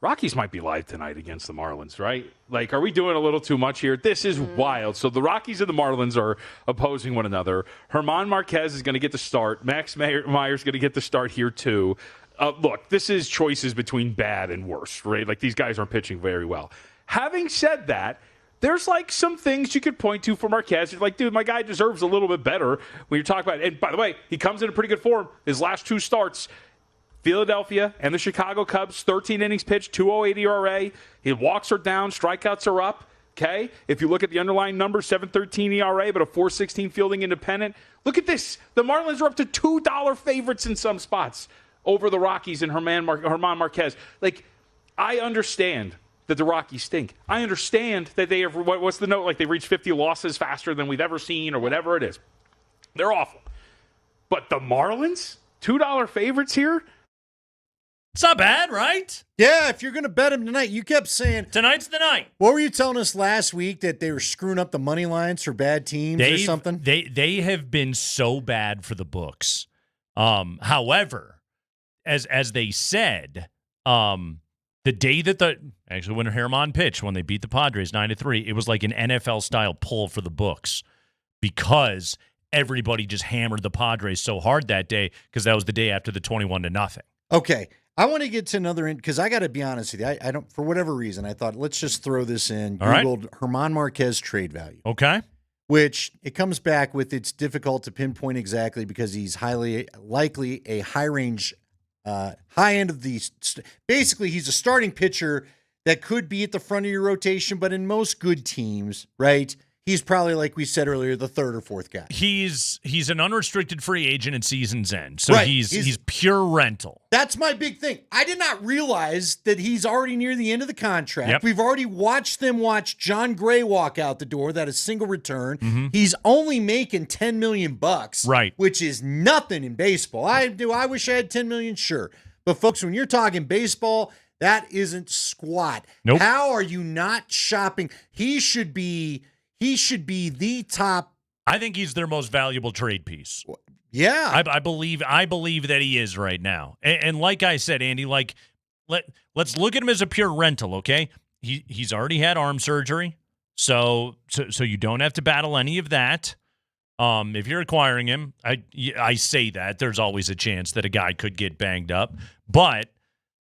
Rockies might be live tonight against the Marlins, right? Like, are we doing a little too much here? This is wild. So the Rockies and the Marlins are opposing one another. German Marquez is going to get the start. Max Meyer's going to get the start here, too. Look, this is choices between bad and worse, right? Like, these guys aren't pitching very well. Having said that, there's, like, some things you could point to for Marquez. You're like, dude, my guy deserves a little bit better when you're talking about it. And, by the way, he comes in a pretty good form. His last 2 starts, Philadelphia and the Chicago Cubs, 13 innings pitched, 2.08 ERA. His walks are down, strikeouts are up, okay? If you look at the underlying numbers, 7.13 ERA, but a 4.16 fielding independent. Look at this. The Marlins are up to $2 favorites in some spots over the Rockies and German Marquez. Like, I understand that the Rockies stink. I understand that they have, what's the note? Like, they reached 50 losses faster than we've ever seen or whatever it is. They're awful. But the Marlins, $2 favorites here? It's not bad, right? Yeah, if you're going to bet them tonight, you kept saying tonight's the night. What were you telling us last week, that they were screwing up the money lines for bad teams or something? They have been so bad for the books. However, as they said, the day that when German pitched, when they beat the Padres 9-3, it was like an NFL style pull for the books because everybody just hammered the Padres so hard that day because that was the day after the 21-0. Okay. I want to get to another end because I got to be honest with you. I don't, for whatever reason, I thought let's just throw this in. Googled German Marquez trade value. Okay. Which it comes back with it's difficult to pinpoint exactly because he's highly likely a high range, high end of the. Basically, he's a starting pitcher that could be at the front of your rotation, but in most good teams, right? He's probably, like we said earlier, the 3rd or 4th guy. He's an unrestricted free agent at season's end. So right. he's pure rental. That's my big thing. I did not realize that he's already near the end of the contract. Yep. We've already watched them watch John Gray walk out the door. That is single return. Mm-hmm. He's only making $10 million, right? Which is nothing in baseball. I wish I had $10 million, sure. But folks, when you're talking baseball, that isn't squat. Nope. How are you not shopping? He should be the top. I think he's their most valuable trade piece. Yeah. I believe that he is right now. And like I said, Andy, like let's look at him as a pure rental, okay? He's already had arm surgery. So you don't have to battle any of that. If you're acquiring him, I say that there's always a chance that a guy could get banged up, but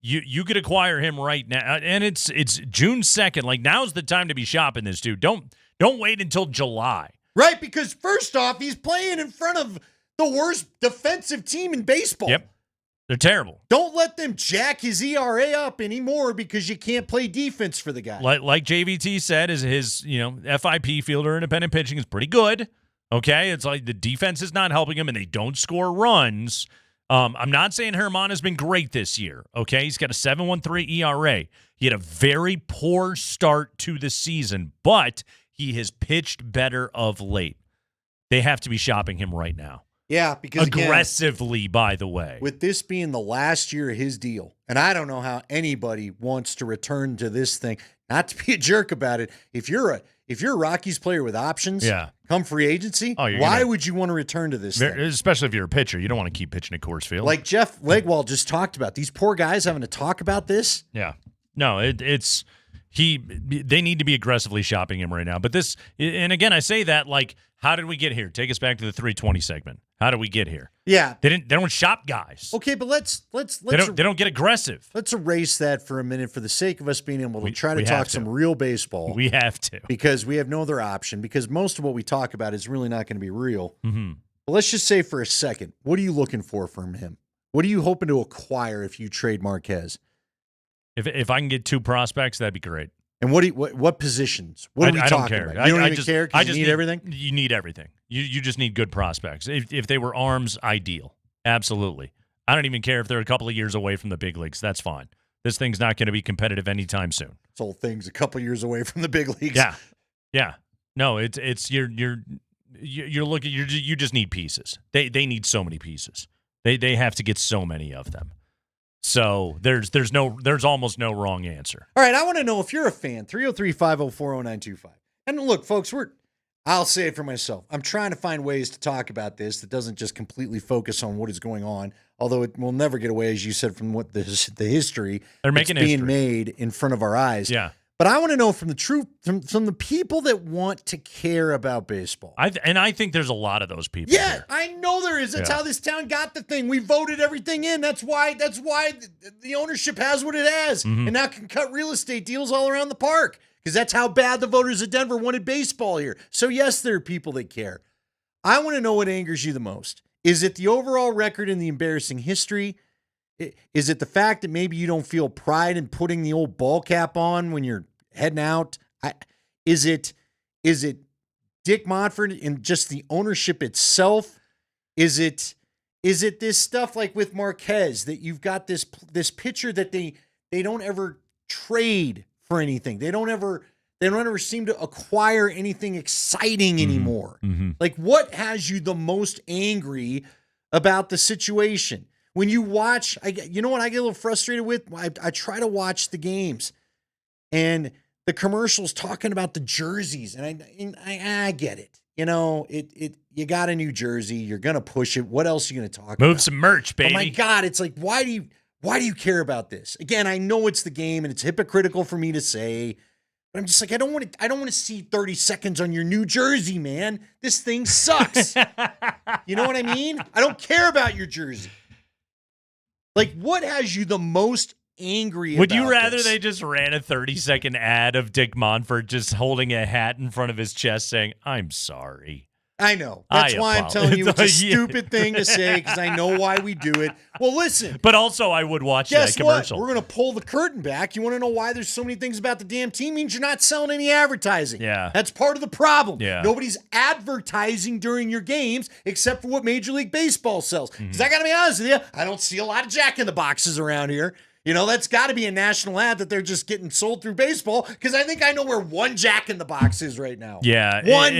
you could acquire him right now, and it's June 2nd. Like, now's the time to be shopping this dude. Don't wait until July. Right, because first off, he's playing in front of the worst defensive team in baseball. Yep. They're terrible. Don't let them jack his ERA up anymore because you can't play defense for the guy. Like JVT said, his FIP fielder independent pitching is pretty good. Okay, it's like the defense is not helping him, and they don't score runs. I'm not saying Herman has been great this year. Okay, he's got a 7.13 ERA. He had a very poor start to the season, but he has pitched better of late. They have to be shopping him right now. Yeah, because aggressively, by the way. With this being the last year of his deal, and I don't know how anybody wants to return to this thing. Not to be a jerk about it. If you're a Rockies player with options, come free agency, why would you want to return to this thing? Especially if you're a pitcher. You don't want to keep pitching at Coors Field. Like Jeff Legwall just talked about. These poor guys having to talk about this. Yeah. No, they need to be aggressively shopping him right now. But this, and again, I say that like, how did we get here? Take us back to the 320 segment. How did we get here? Yeah. They don't shop guys. Okay, but let's they don't get aggressive. Let's erase that for a minute for the sake of us being able to try to talk some real baseball. We have to. Because we have no other option, because most of what we talk about is really not going to be real. Mm-hmm. But let's just say for a second, what are you looking for from him? What are you hoping to acquire if you trade Marquez? If I can get 2 prospects, that'd be great. And what positions? What are we talking don't care. about? You don't even care because you need everything? You need everything. You just need good prospects. If they were arms, ideal. Absolutely. I don't even care if they're a couple of years away from the big leagues. That's fine. This thing's not going to be competitive anytime soon. This whole thing's a couple of years away from the big leagues. Yeah. No, it's you're looking. You just need pieces. They need so many pieces. They have to get so many of them. So there's almost no wrong answer. All right, I want to know if you're a fan. 303-504-0925. And look, folks, I'll say it for myself. I'm trying to find ways to talk about this that doesn't just completely focus on what is going on, although it will never get away, as you said, from what the history that's being made in front of our eyes. Yeah. But I want to know from the people that want to care about baseball. I think there's a lot of those people. Yeah, here. I know there is. That's how this town got the thing. We voted everything in. That's why the ownership has what it has, and now can cut real estate deals all around the park because that's how bad the voters of Denver wanted baseball here. So yes, there are people that care. I want to know what angers you the most. Is it the overall record and the embarrassing history? Is it the fact that maybe you don't feel pride in putting the old ball cap on when you're heading out? Is it Dick Montfort and just the ownership itself? Is it this stuff like with Marquez that you've got this pitcher that they don't ever trade for anything. They don't ever seem to acquire anything exciting anymore. Mm-hmm. Like, what has you the most angry about the situation? When you watch, you know what I get a little frustrated with? I try to watch the games, and the commercials talking about the jerseys, and I get it. You know, you got a new jersey, you're gonna push it. What else are you gonna talk about? Move some merch, baby. Oh my God, it's like, why do you care about this? Again, I know it's the game, and it's hypocritical for me to say, but I'm just like, I don't want to see 30 seconds on your new jersey, man. This thing sucks. You know what I mean? I don't care about your jersey. Like, what has you the most angry Would about you rather this? they just ran a 30-second ad of Dick Montfort just holding a hat in front of his chest saying, "I'm sorry"? I know. That's why I'm telling you it's a stupid thing to say, because I know why we do it. Well, listen. But also, I would watch that commercial. We're going to pull the curtain back. You want to know why there's so many things about the damn team? Means you're not selling any advertising. Yeah. That's part of the problem. Yeah. Nobody's advertising during your games except for what Major League Baseball sells. Because I got to be honest with you, I don't see a lot of Jack in the Boxes around here. You know, that's got to be a national ad that they're just getting sold through baseball, because I think I know where one Jack in the Box is right now. Yeah. One.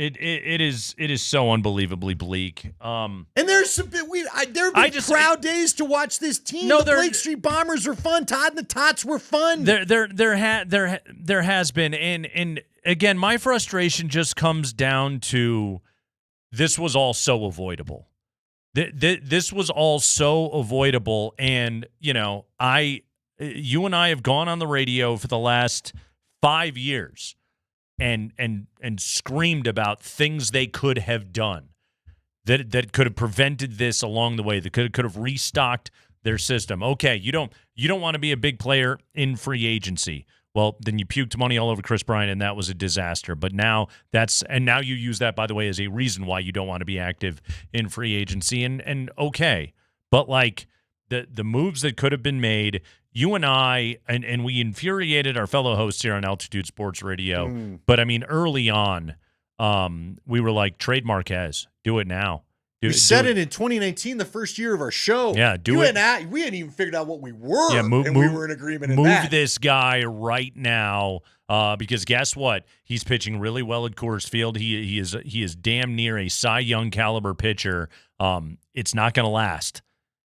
It is so unbelievably bleak. And there's some there have been proud days to watch this team. No, the Blake Street Bombers were fun. Todd and the Tots were fun. There has been, and again, my frustration just comes down to this was all so avoidable. This was all so avoidable, and you and I have gone on the radio for the last 5 years. And screamed about things they could have done that could have prevented this along the way, that could have restocked their system. Okay, you don't want to be a big player in free agency. Well, then you puked money all over Chris Bryant, and that was a disaster. But now now you use that, by the way, as a reason why you don't want to be active in free agency. And okay, but like the moves that could have been made. You and I, and we infuriated our fellow hosts here on Altitude Sports Radio. But I mean, early on, we were like, trade Marquez, do it now. We said it in 2019, the first year of our show. Yeah, do you it. And I, we hadn't even figured out what we were, Yeah, and we were in agreement. Move this guy right now, because guess what? He's pitching really well at Coors Field. He is damn near a Cy Young caliber pitcher. It's not going to last.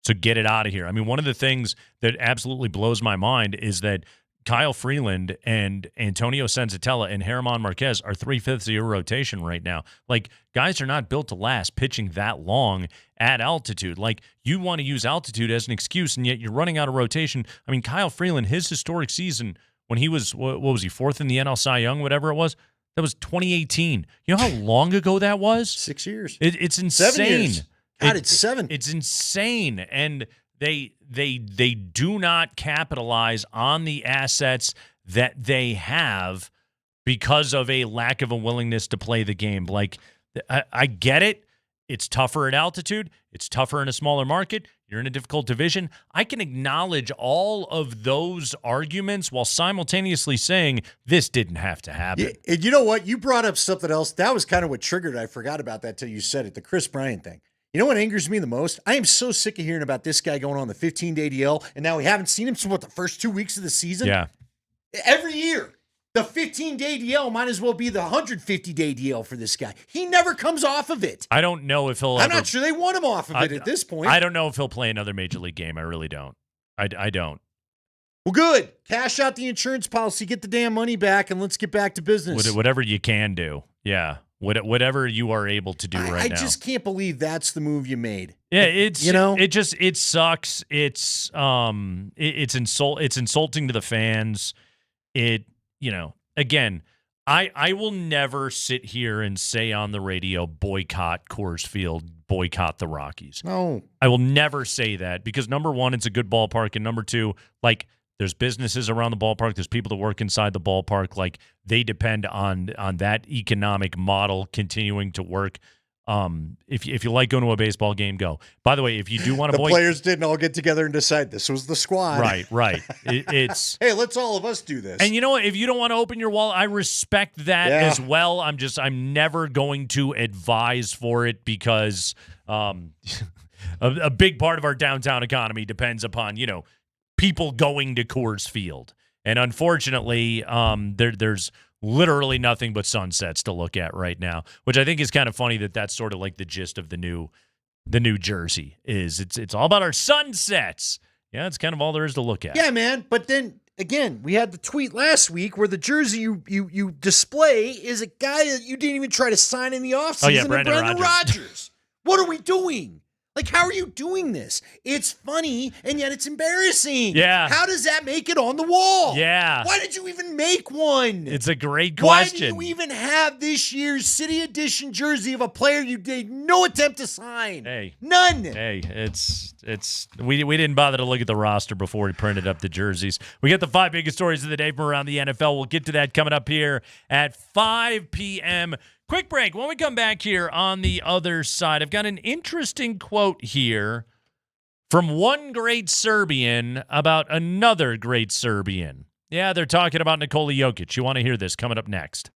So get it out of here. I mean, one of the things that absolutely blows my mind is that Kyle Freeland and Antonio Senzatella and Germán Marquez are 3/5 of your rotation right now. Like, guys are not built to last pitching that long at altitude. Like, you want to use altitude as an excuse, and yet you're running out of rotation. I mean, Kyle Freeland, his historic season when he was, what was he, 4th in the NL Cy Young, whatever it was, that was 2018. You know how long ago that was? 6 years. It's insane. 7 years. God, it's 7. It's insane. And they do not capitalize on the assets that they have because of a lack of a willingness to play the game. Like, I get it. It's tougher at altitude. It's tougher in a smaller market. You're in a difficult division. I can acknowledge all of those arguments while simultaneously saying this didn't have to happen. Yeah, and you know what? You brought up something else. That was kind of what triggered it. I forgot about that till you said it, the Chris Bryant thing. You know what angers me the most? I am so sick of hearing about this guy going on the 15-day DL, and now we haven't seen him since, the first 2 weeks of the season? Yeah. Every year, the 15-day DL might as well be the 150-day DL for this guy. He never comes off of it. I don't know if he'll I'm not sure they want him off of it at this point. I don't know if he'll play another Major League game. I really don't. I don't. Well, good. Cash out the insurance policy, get the damn money back, and let's get back to business. Whatever you can do. Yeah. Whatever you are able to do right now. I just can't believe that's the move you made. Yeah, it sucks. It's insulting to the fans. Again, I will never sit here and say on the radio, boycott Coors Field, boycott the Rockies. No. I will never say that because, number one, it's a good ballpark, and number two, like, there's businesses around the ballpark. There's people that work inside the ballpark. Like, they depend on that economic model continuing to work. If you like going to a baseball game, go. By the way, if you do want to the players didn't all get together and decide this was the squad. Right. It's hey, let's all of us do this. And you know what? If you don't want to open your wallet, I respect that as well. I'm never going to advise for it because a big part of our downtown economy depends upon people going to Coors Field. And unfortunately, there's literally nothing but sunsets to look at right now, which I think is kind of funny that that's sort of like the gist of the new jersey is it's all about our sunsets. Yeah, it's kind of all there is to look at. Yeah, man. But then again, we had the tweet last week where the jersey you display is a guy that you didn't even try to sign in the offseason. Oh, yeah, Brendan Rodgers. What are we doing? Like, how are you doing this? It's funny, and yet it's embarrassing. Yeah. How does that make it on the wall? Yeah. Why did you even make one? It's a great question. Why do you even have this year's City Edition jersey of a player you did no attempt to sign? Hey. None. Hey, we didn't bother to look at the roster before we printed up the jerseys. We got the 5 biggest stories of the day from around the NFL. We'll get to that coming up here at 5 p.m. Quick break. When we come back here on the other side, I've got an interesting quote here from one great Serbian about another great Serbian. Yeah, they're talking about Nikola Jokic. You want to hear this coming up next.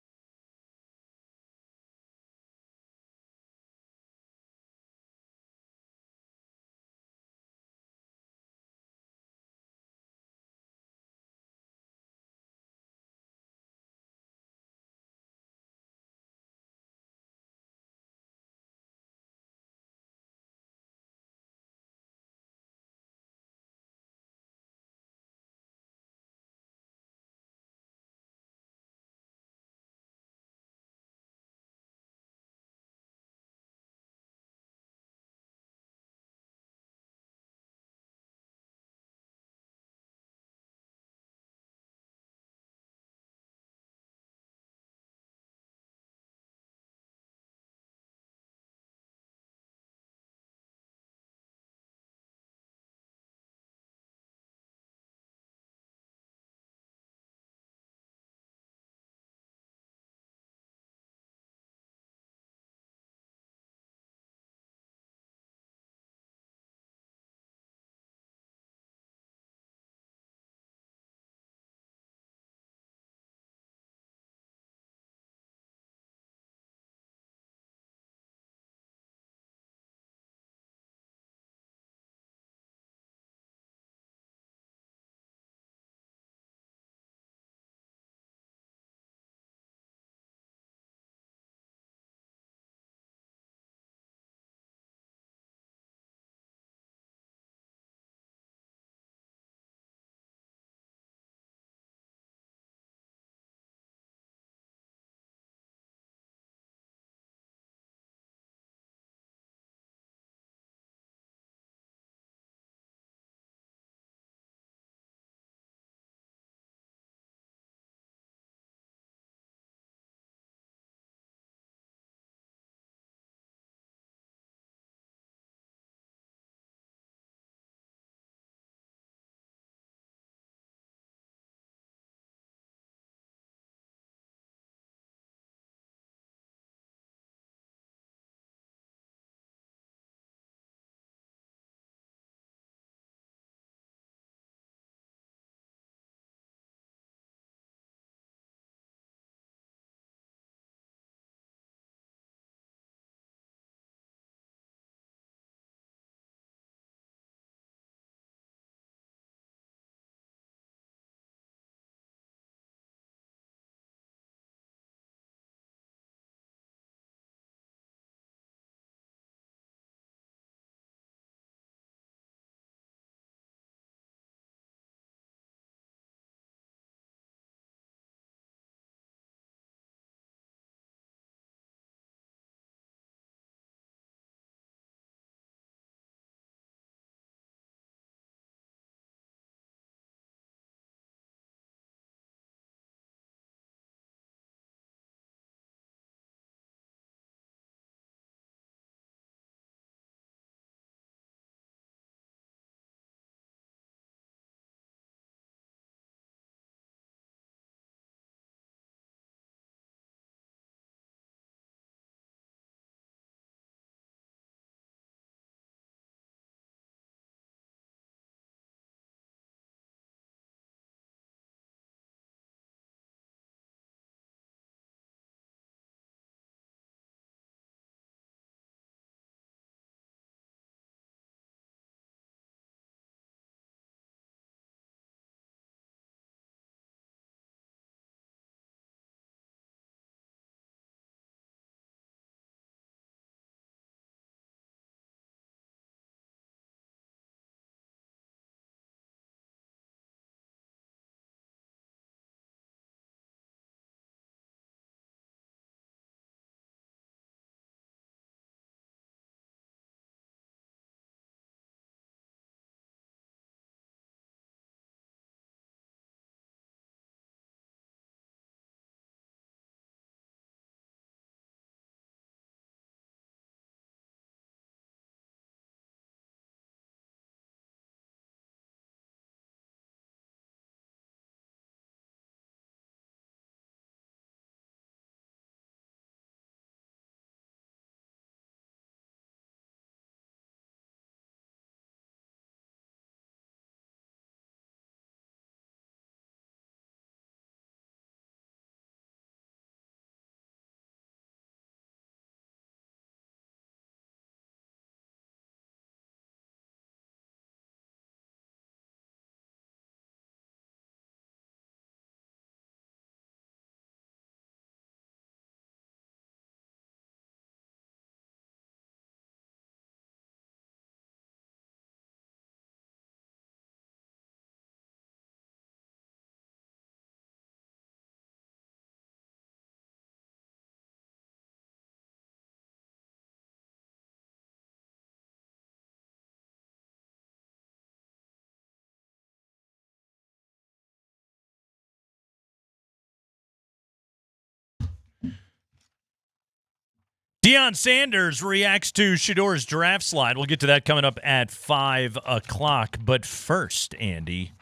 Deion Sanders reacts to Shadur's draft slide. We'll get to that coming up at 5 o'clock. But first, Andy,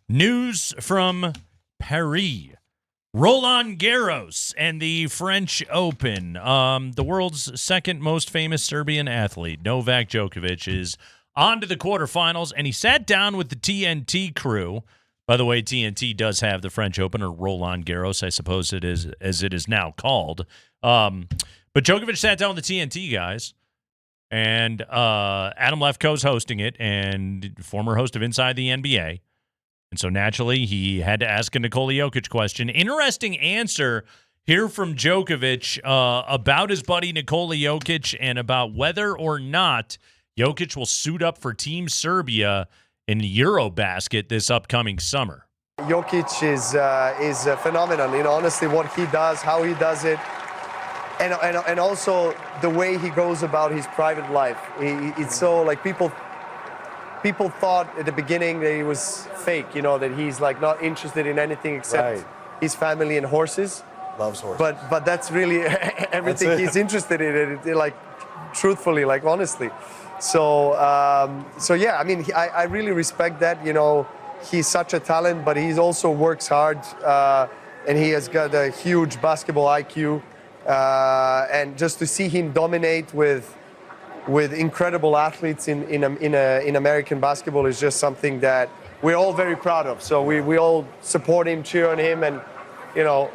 news from Paris. Roland Garros and the French Open. The world's second most famous Serbian athlete, Novak Djokovic, is on to the quarterfinals, and he sat down with the TNT crew. By the way, TNT does have the French Open, or Roland Garros, I suppose it is, as it is now called. But Djokovic sat down with the TNT guys, and Adam Lefkoe's hosting it, and former host of Inside the NBA. And so naturally, he had to ask a Nikola Jokic question. Interesting answer here from Djokovic about his buddy Nikola Jokic and about whether or not Jokic will suit up for Team Serbia in Eurobasket this upcoming summer. Jokic is a phenomenon. Honestly, what he does, how he does it, and also the way he goes about his private life. It's so like people thought at the beginning that he was fake, that he's like not interested in anything except his family and horses. Loves horses. But that's really everything he's interested in, like truthfully, like honestly. So yeah, I mean, I really respect that. He's such a talent, but he also works hard, and he has got a huge basketball IQ. And just to see him dominate with incredible athletes in American basketball is just something that we're all very proud of. So we all support him, cheer on him, and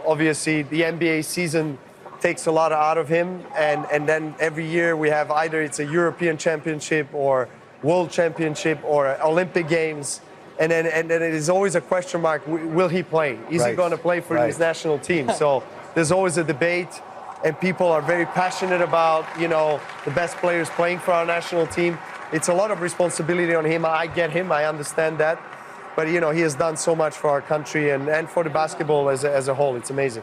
obviously the NBA season takes a lot out of him. And then every year we have either it's a European Championship or World Championship or Olympic Games, and then it is always a question mark: will he play? Is he going to play for his national team? So there's always a debate. And people are very passionate about, the best players playing for our national team. It's a lot of responsibility on him. I get him. I understand that. But, he has done so much for our country and for the basketball as a whole. It's amazing.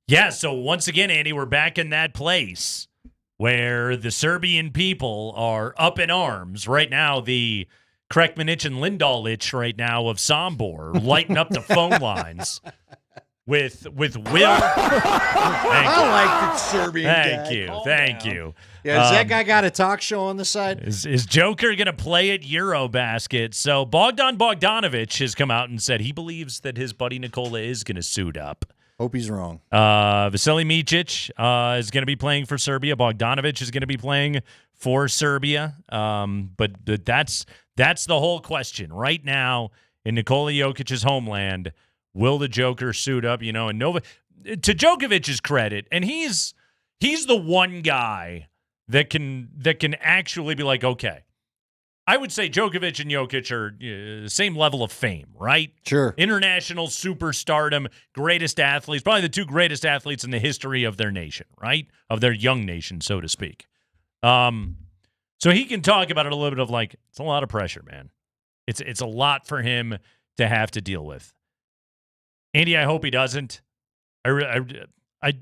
Yeah, so once again, Andy, we're back in that place where the Serbian people are up in arms. Right now, the Kreckman and Lindahl right now of Sombor lighting up the phone lines. With Will. I like the Serbian guy. Thank you. Yeah, does that guy got a talk show on the side? Is Joker going to play at Eurobasket? So Bogdan Bogdanovic has come out and said he believes that his buddy Nikola is going to suit up. Hope he's wrong. Vasily Micic is going to be playing for Serbia. Bogdanovic is going to be playing for Serbia. But that's the whole question right now in Nikola Jokic's homeland. Will the Joker suit up? And to Djokovic's credit, and he's the one guy that can actually be like, okay, I would say Djokovic and Jokic are same level of fame, right? Sure. International superstardom, greatest athletes, probably the two greatest athletes in the history of their nation, right? Of their young nation, so to speak. So he can talk about it a little bit of like, it's a lot of pressure, man. It's a lot for him to have to deal with. Andy, I hope he doesn't. I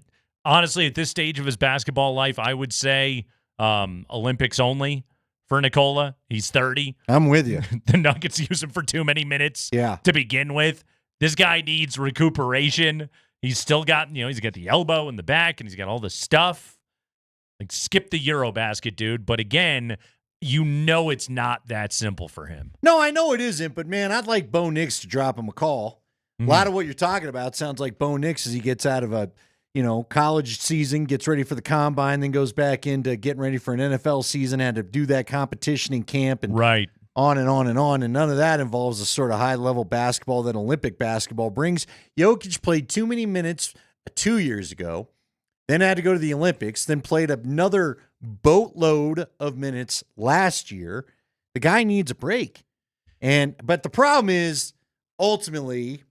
honestly, at this stage of his basketball life, I would say Olympics only for Nikola. He's 30. I'm with you. The Nuggets use him for too many minutes to begin with. This guy needs recuperation. He's still got, he's got the elbow in the back, and he's got all the stuff. Like, skip the Eurobasket, dude. But again, it's not that simple for him. No, I know it isn't, but man, I'd like Bo Nix to drop him a call. A lot of what you're talking about sounds like Bo Nix as he gets out of a, college season, gets ready for the combine, then goes back into getting ready for an NFL season, had to do that competition in camp and on and on and on. And none of that involves the sort of high-level basketball that Olympic basketball brings. Jokic played too many minutes 2 years ago, then had to go to the Olympics, then played another boatload of minutes last year. The guy needs a break. But the problem is, ultimately,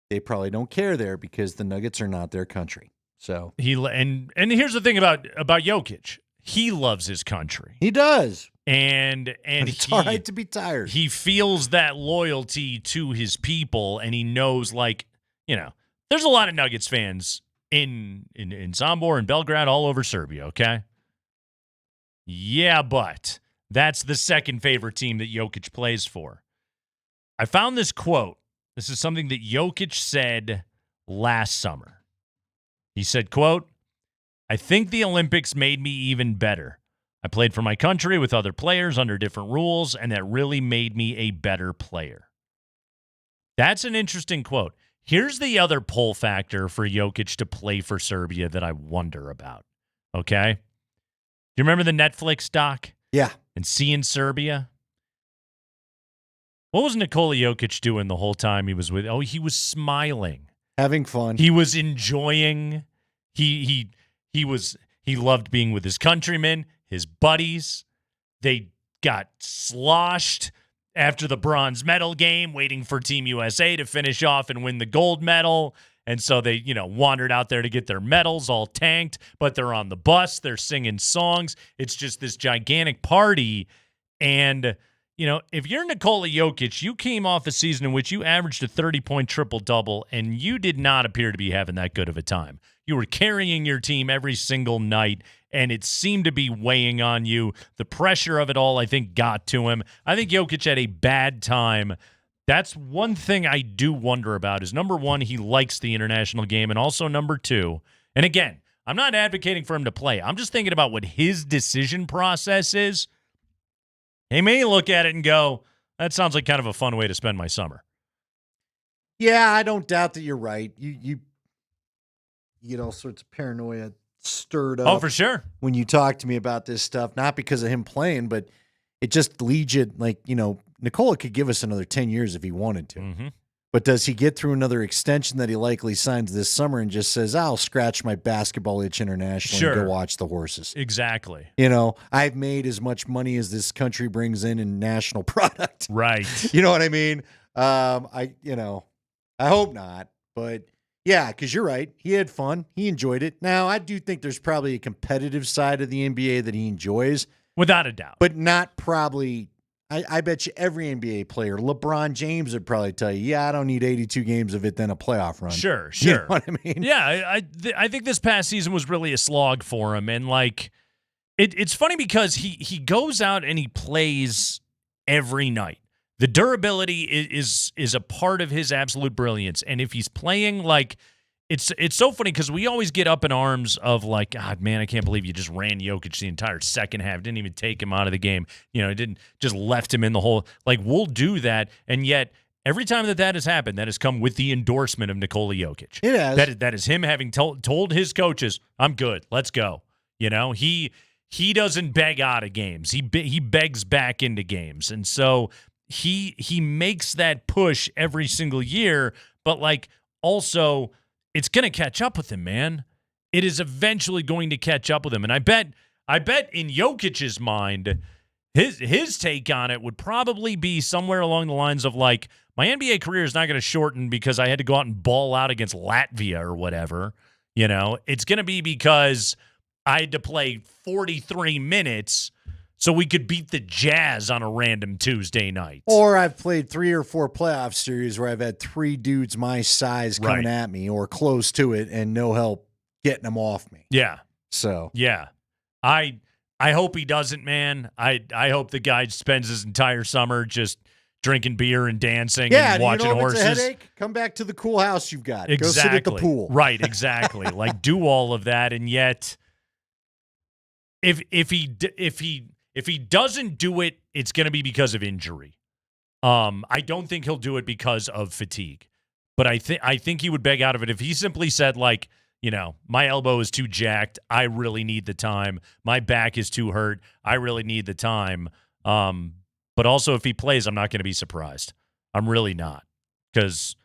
they probably don't care there because the Nuggets are not their country. So and here's the thing about Jokic. He loves his country. He does. And it's all right to be tired. He feels that loyalty to his people, and he knows, there's a lot of Nuggets fans in Sombor and Belgrade, all over Serbia, okay? Yeah, but that's the second favorite team that Jokic plays for. I found this quote. This is something that Jokic said last summer. He said, quote, I think the Olympics made me even better. I played for my country with other players under different rules, and that really made me a better player. That's an interesting quote. Here's the other pull factor for Jokic to play for Serbia that I wonder about. Okay? Do you remember the Netflix doc? Yeah. And seeing Serbia? What was Nikola Jokic doing the whole time he was with? Oh, he was smiling. Having fun. He was enjoying. He loved being with his countrymen, his buddies. They got sloshed after the bronze medal game, waiting for Team USA to finish off and win the gold medal. And so they, wandered out there to get their medals all tanked, but they're on the bus. They're singing songs. It's just this gigantic party. And, if you're Nikola Jokic, you came off a season in which you averaged a 30-point triple-double, and you did not appear to be having that good of a time. You were carrying your team every single night, and it seemed to be weighing on you. The pressure of it all, I think, got to him. I think Jokic had a bad time. That's one thing I do wonder about is, number one, he likes the international game, and also number two, and again, I'm not advocating for him to play. I'm just thinking about what his decision process is. He may look at it and go, that sounds like kind of a fun way to spend my summer. Yeah, I don't doubt that you're right. You get all sorts of paranoia stirred up. Oh, for sure. When you talk to me about this stuff, not because of him playing, but it just leads you, Nikola could give us another 10 years if he wanted to. Mm-hmm. But does he get through another extension that he likely signs this summer and just says, I'll scratch my basketball itch internationally and go watch the horses? Exactly. I've made as much money as this country brings in national product. Right. You know what I mean? I hope not. But, yeah, because you're right. He had fun. He enjoyed it. Now, I do think there's probably a competitive side of the NBA that he enjoys. Without a doubt. But not probably – I bet you every NBA player, LeBron James would probably tell you, I don't need 82 games of it than a playoff run. Sure. You know what I mean? Yeah, I think this past season was really a slog for him. And, it's funny because he goes out and he plays every night. The durability is a part of his absolute brilliance. And if he's playing it's so funny because we always get up in arms of God, man, I can't believe you just ran Jokic the entire second half. Didn't even take him out of the game. Didn't just left him in the hole. We'll do that. And yet every time that has happened, that has come with the endorsement of Nikola Jokic. It has. That is him having told his coaches, I'm good. Let's go. He doesn't beg out of games. He begs back into games. And so he makes that push every single year, but also it's going to catch up with him, man. It is eventually going to catch up with him. And I bet in Jokic's mind, his take on it would probably be somewhere along the lines of my NBA career is not going to shorten because I had to go out and ball out against Latvia or whatever. It's going to be because I had to play 43 minutes so we could beat the Jazz on a random Tuesday night. Or I've played 3 or 4 playoff series where I've had 3 dudes my size coming at me or close to it and no help getting them off me. Yeah. So. Yeah. I hope he doesn't, man. I hope the guy spends his entire summer just drinking beer and dancing and watching horses. It's a headache? Come back to the cool house you've got. Exactly. Go sit at the pool. Right, exactly. Do all of that, and yet if he doesn't do it, it's going to be because of injury. I don't think he'll do it because of fatigue. But I think he would beg out of it if he simply said, my elbow is too jacked. I really need the time. My back is too hurt. I really need the time. But also, if he plays, I'm not going to be surprised. I'm really not, because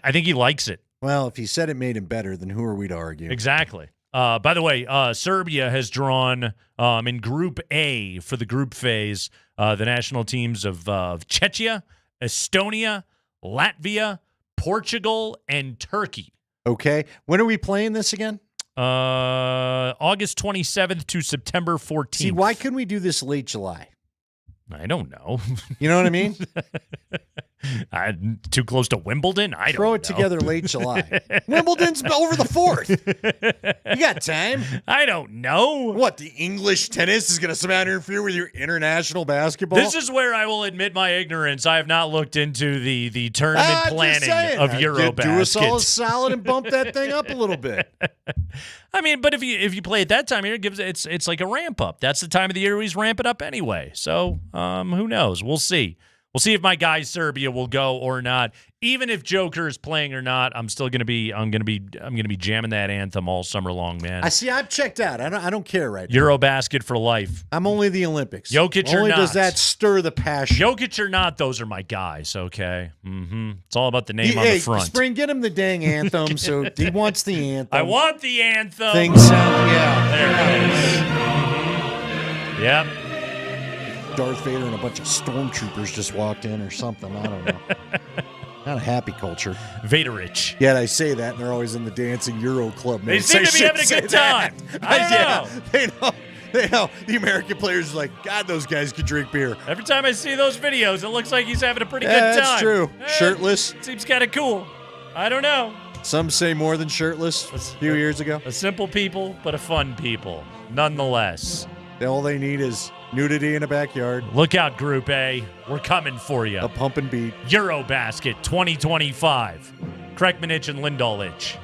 I think he likes it. Well, if he said it made him better, then who are we to argue? Exactly. By the way, Serbia has drawn in Group A for the group phase the national teams of Czechia, Estonia, Latvia, Portugal, and Turkey. Okay. When are we playing this again? August 27th to September 14th. See, why couldn't we do this late July? I don't know. You know what I mean? Too close to Wimbledon? I Throw don't it know. together late July. Wimbledon's over the 4th. You got time. I don't know. What, the English tennis is going to somehow interfere with your international basketball? This is where I will admit my ignorance. I have not looked into the tournament planning of Eurobasket. Do us all a solid and bump that thing up a little bit. I mean, but if you play at that time of year, it's like a ramp up. That's the time of the year he's ramp it up anyway. So who knows? We'll see. We'll see if my guy Serbia will go or not. Even if Joker is playing or not, I'm gonna be jamming that anthem all summer long, man. I'm checked out. I don't care right now. Eurobasket for life. I'm only the Olympics. Jokic or only not. does that stir the passion. Jokic or not, those are my guys. Okay. It's all about the name on the front. Spring, get him the dang anthem. So he wants the anthem. I want the anthem. Things sound there it is. Yep. Darth Vader and a bunch of stormtroopers just walked in or something. I don't know. Not a happy culture. Vaderich. Yet I say that, and they're always in the dancing Euro club. They seem to be having a good time. I don't know. They know. The American players are like, God, those guys could drink beer. Every time I see those videos, it looks like he's having a pretty good time. That's true. Shirtless. Seems kind of cool. I don't know. Some say more than shirtless a few years ago. A simple people, but a fun people, nonetheless. All they need is nudity in a backyard. Look out, Group A. We're coming for you. A pump and beat. Eurobasket 2025. Kreckman and Lindahl.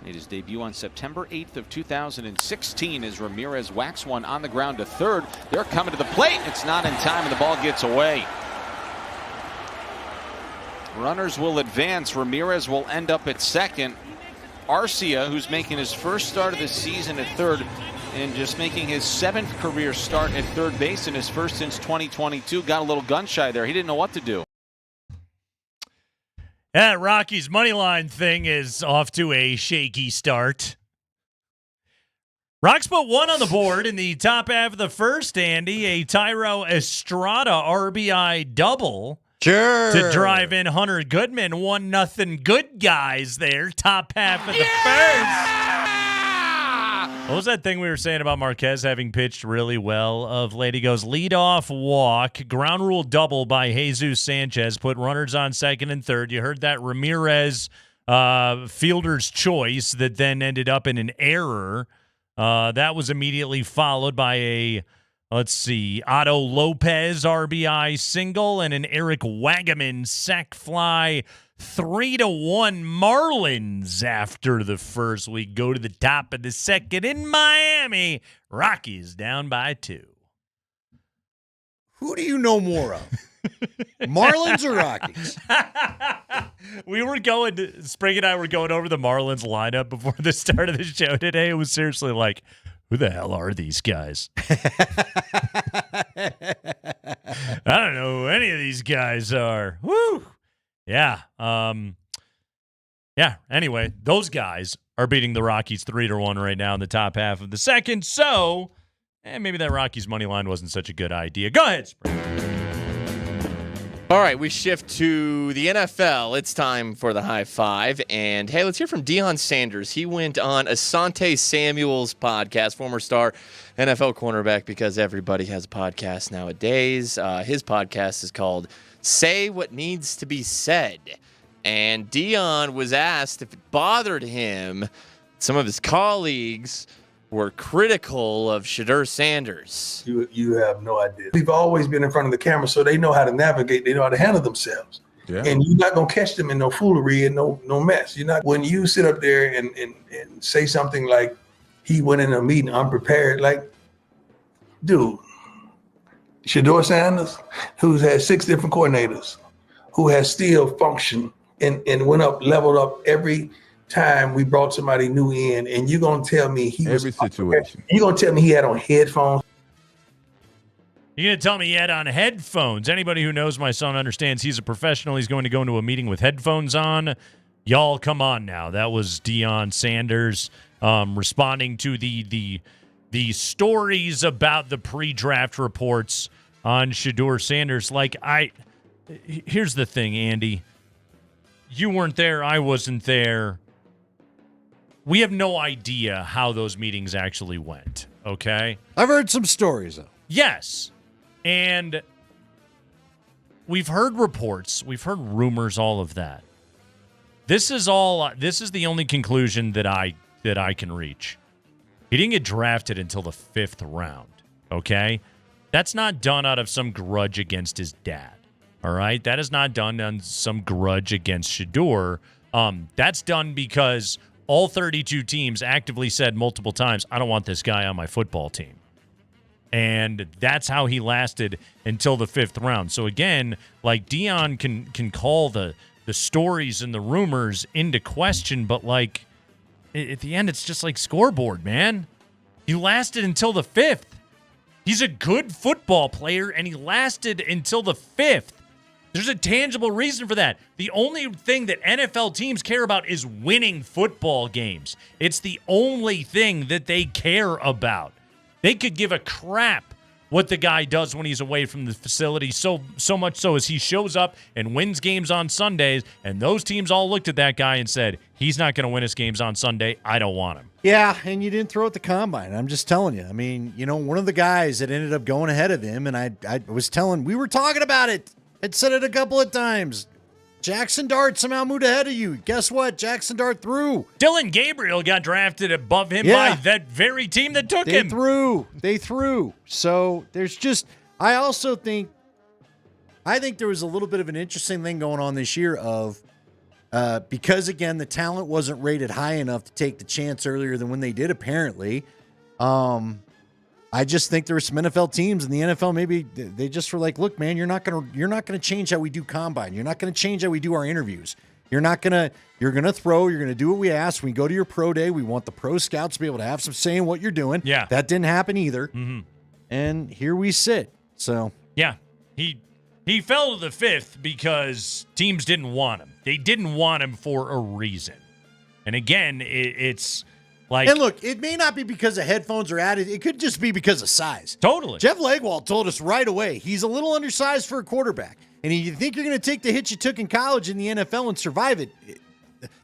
Made his debut on September 8th of 2016 as Ramirez whacks one on the ground to third. They're coming to the plate. It's not in time, and the ball gets away. Runners will advance. Ramirez will end up at second. Arcia, who's making his first start of the season at third and just making his 7th career start at third base and his first since 2022, got a little gun shy there. He didn't know what to do. That Rockies money line thing is off to a shaky start. Rocks put one on the board in the top half of the first, Andy. A Tyro Estrada RBI double. Sure. To drive in Hunter Goodman. 1-0 good guys there. Top half of the first. What was that thing we were saying about Marquez having pitched really well of late? He goes leadoff walk, ground rule double by Jesus Sanchez, put runners on second and third. You heard that Ramirez fielder's choice that then ended up in an error. That was immediately followed by a, Otto Lopez RBI single and an Eric Wagaman sac fly. 3-1 Marlins after the first. We go to the top of the second in Miami. Rockies down by 2. Who do you know more of? Marlins or Rockies? Spring and I were going over the Marlins lineup before the start of the show today. It was seriously like, who the hell are these guys? I don't know who any of these guys are. Woo! Yeah. Anyway, those guys are beating the Rockies 3-1 right now in the top half of the second. So, maybe that Rockies money line wasn't such a good idea. Go ahead, Spring. All right, we shift to the NFL. It's time for the high five. And hey, let's hear from Deion Sanders. He went on Asante Samuel's podcast, former star NFL cornerback, because everybody has a podcast nowadays. His podcast is called Say What Needs to Be Said. And Deion was asked if it bothered him some of his colleagues were critical of Shadur Sanders. You have no idea. We've always been in front of the camera, so they know how to navigate. They know how to handle themselves. Yeah. And you're not going to catch them in no foolery and no mess. You're not. When you sit up there and say something like, he went in a meeting unprepared, like, dude, Shadur Sanders, who's had 6 different coordinators, who has still functioned and went up, leveled up every time we brought somebody new in, and you're going to tell me every situation. You're going to tell me he had on headphones. You're going to tell me he had on headphones. Anybody who knows my son understands he's a professional. He's going to go into a meeting with headphones on. Y'all, come on now. That was Deion Sanders responding to the stories about the pre-draft reports on Shadur Sanders. Here's the thing, Andy. You weren't there. I wasn't there. We have no idea how those meetings actually went, okay? I've heard some stories, though. Yes. And we've heard reports. We've heard rumors, all of that. This is the only conclusion that I can reach. He didn't get drafted until the 5th round, okay? That's not done out of some grudge against his dad, all right? That is not done on some grudge against Shadur. That's done because all 32 teams actively said multiple times, I don't want this guy on my football team. And that's how he lasted until the 5th round. So again, Deion can call the stories and the rumors into question, but at the end, it's just like scoreboard, man. He lasted until the 5th. He's a good football player, and he lasted until the 5th. There's a tangible reason for that. The only thing that NFL teams care about is winning football games. It's the only thing that they care about. They could give a crap what the guy does when he's away from the facility, so much so as he shows up and wins games on Sundays, and those teams all looked at that guy and said, he's not going to win us games on Sunday. I don't want him. Yeah, and you didn't throw at the combine. I'm just telling you. I mean, one of the guys that ended up going ahead of him, and I was telling, we were talking about it. I'd said it a couple of times. Jackson Dart somehow moved ahead of you. Guess what? Jackson Dart threw. Think Gabriel got drafted above him by that very team that took him. They threw. So there's just, I think there was a little bit of an interesting thing going on this year of because, again, the talent wasn't rated high enough to take the chance earlier than when they did, apparently. I just think there were some NFL teams in the NFL, maybe they just were like, look, man, you're not gonna change how we do combine. You're not gonna change how we do our interviews. You're gonna throw, you're gonna do what we ask. When we go to your pro day, we want the pro scouts to be able to have some say in what you're doing. Yeah. That didn't happen either. Mm-hmm. And here we sit. So yeah, he fell to the fifth because teams didn't want him. They didn't want him for a reason. And again, it's like, and look, it may not be because of headphones or added. It could just be because of size. Totally. Jeff Legwald told us right away he's a little undersized for a quarterback. And you think you're going to take the hit you took in college in the NFL and survive it,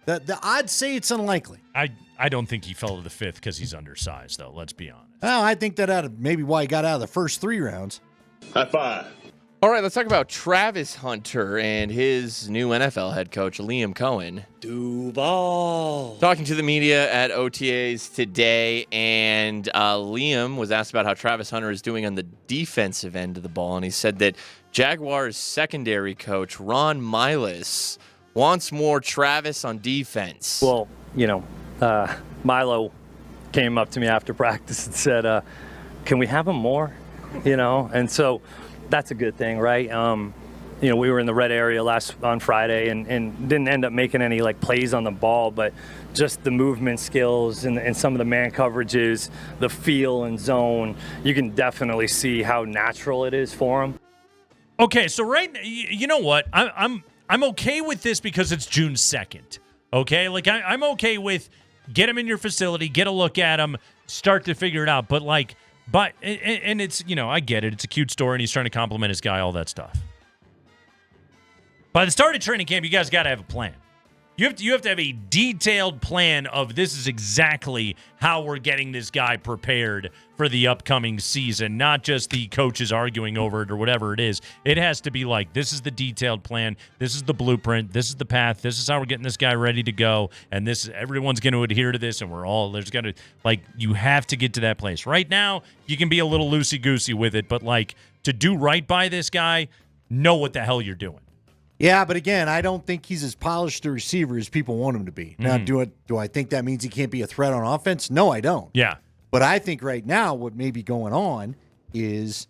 the odds say it's unlikely. I don't think he fell to the fifth because he's undersized, though. Let's be honest. Well, I think that maybe why he got out of the first 3 rounds. High five. All right, let's talk about Travis Hunter and his new NFL head coach, Liam Cohen. Duval. Talking to the media at OTAs today, and Liam was asked about how Travis Hunter is doing on the defensive end of the ball, and he said that Jaguars secondary coach Ron Miles wants more Travis on defense. Well, Milo came up to me after practice and said, can we have him more? And so that's a good thing, right? We were in the red area on Friday and didn't end up making any plays on the ball, but just the movement skills and some of the man coverages, the feel and zone, you can definitely see how natural it is for him. Okay, so you know what? I'm okay with this because it's June 2nd. Okay, I'm okay with get him in your facility, get a look at him, start to figure it out. But it's I get it. It's a cute story, and he's trying to compliment his guy, all that stuff. By the start of training camp, you guys got to have a plan. You have to have a detailed plan of this is exactly how we're getting this guy prepared for the upcoming season, not just the coaches arguing over it or whatever it is. It has to be this is the detailed plan, this is the blueprint, this is the path, this is how we're getting this guy ready to go, and everyone's going to adhere to this, and you have to get to that place. Right now, you can be a little loosey-goosey with it, but to do right by this guy, know what the hell you're doing. Yeah, but again, I don't think he's as polished a receiver as people want him to be. Now, do I think that means he can't be a threat on offense? No, I don't. Yeah. But I think right now what may be going on is,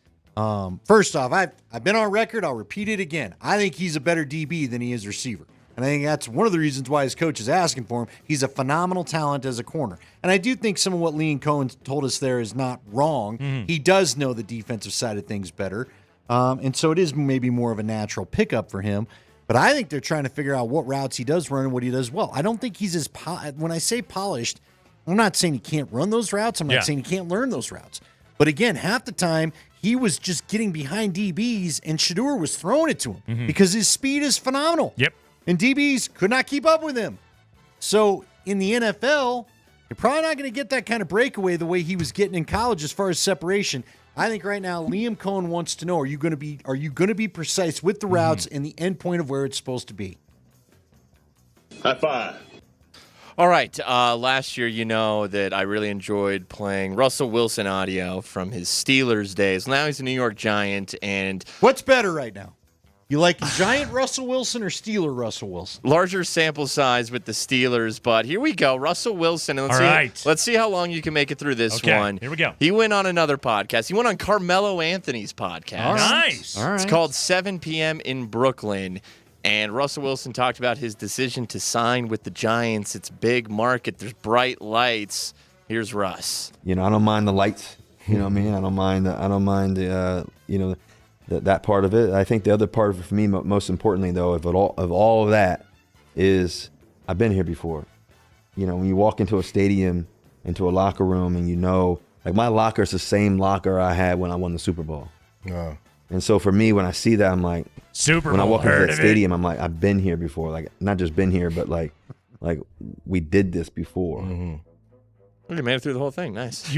first off, I've been on record. I'll repeat it again. I think he's a better DB than he is receiver. And I think that's one of the reasons why his coach is asking for him. He's a phenomenal talent as a corner. And I do think some of what Liam Cohen told us there is not wrong. Mm-hmm. He does know the defensive side of things better. And so it is maybe more of a natural pickup for him. But I think they're trying to figure out what routes he does run and what he does well. I don't think he's as when I say polished, I'm not saying he can't run those routes. I'm not saying he can't learn those routes. But again, half the time he was just getting behind DBs and Shadur was throwing it to him because his speed is phenomenal. Yep. And DBs could not keep up with him. So in the NFL, you're probably not going to get that kind of breakaway the way he was getting in college as far as separation. I think right now Liam Cohen wants to know: Are you going to be precise with the routes and the end point of where it's supposed to be? High five. All right. Last year, that I really enjoyed playing Russell Wilson audio from his Steelers days. Now he's a New York Giant, and what's better right now? You like Giant Russell Wilson or Steeler Russell Wilson? Larger sample size with the Steelers, but here we go. Russell Wilson. And let's see how long you can make it through this one. Here we go. He went on another podcast. He went on Carmelo Anthony's podcast. All right. Nice. All right. It's called 7 p.m. in Brooklyn. And Russell Wilson talked about his decision to sign with the Giants. It's a big market. There's bright lights. Here's Russ. I don't mind the lights. You know what I mean? I don't mind that part of it. I think the other part of it for me, most importantly, though, of all of that, is I've been here before. When you walk into a stadium, into a locker room, and my locker is the same locker I had when I won the Super Bowl. Oh. And so for me, when I see that, I'm like, Super Bowl. When I walk into that stadium, I'm like, I've been here before. Not just been here, but we did this before. Mm-hmm. You made it through the whole thing. Nice.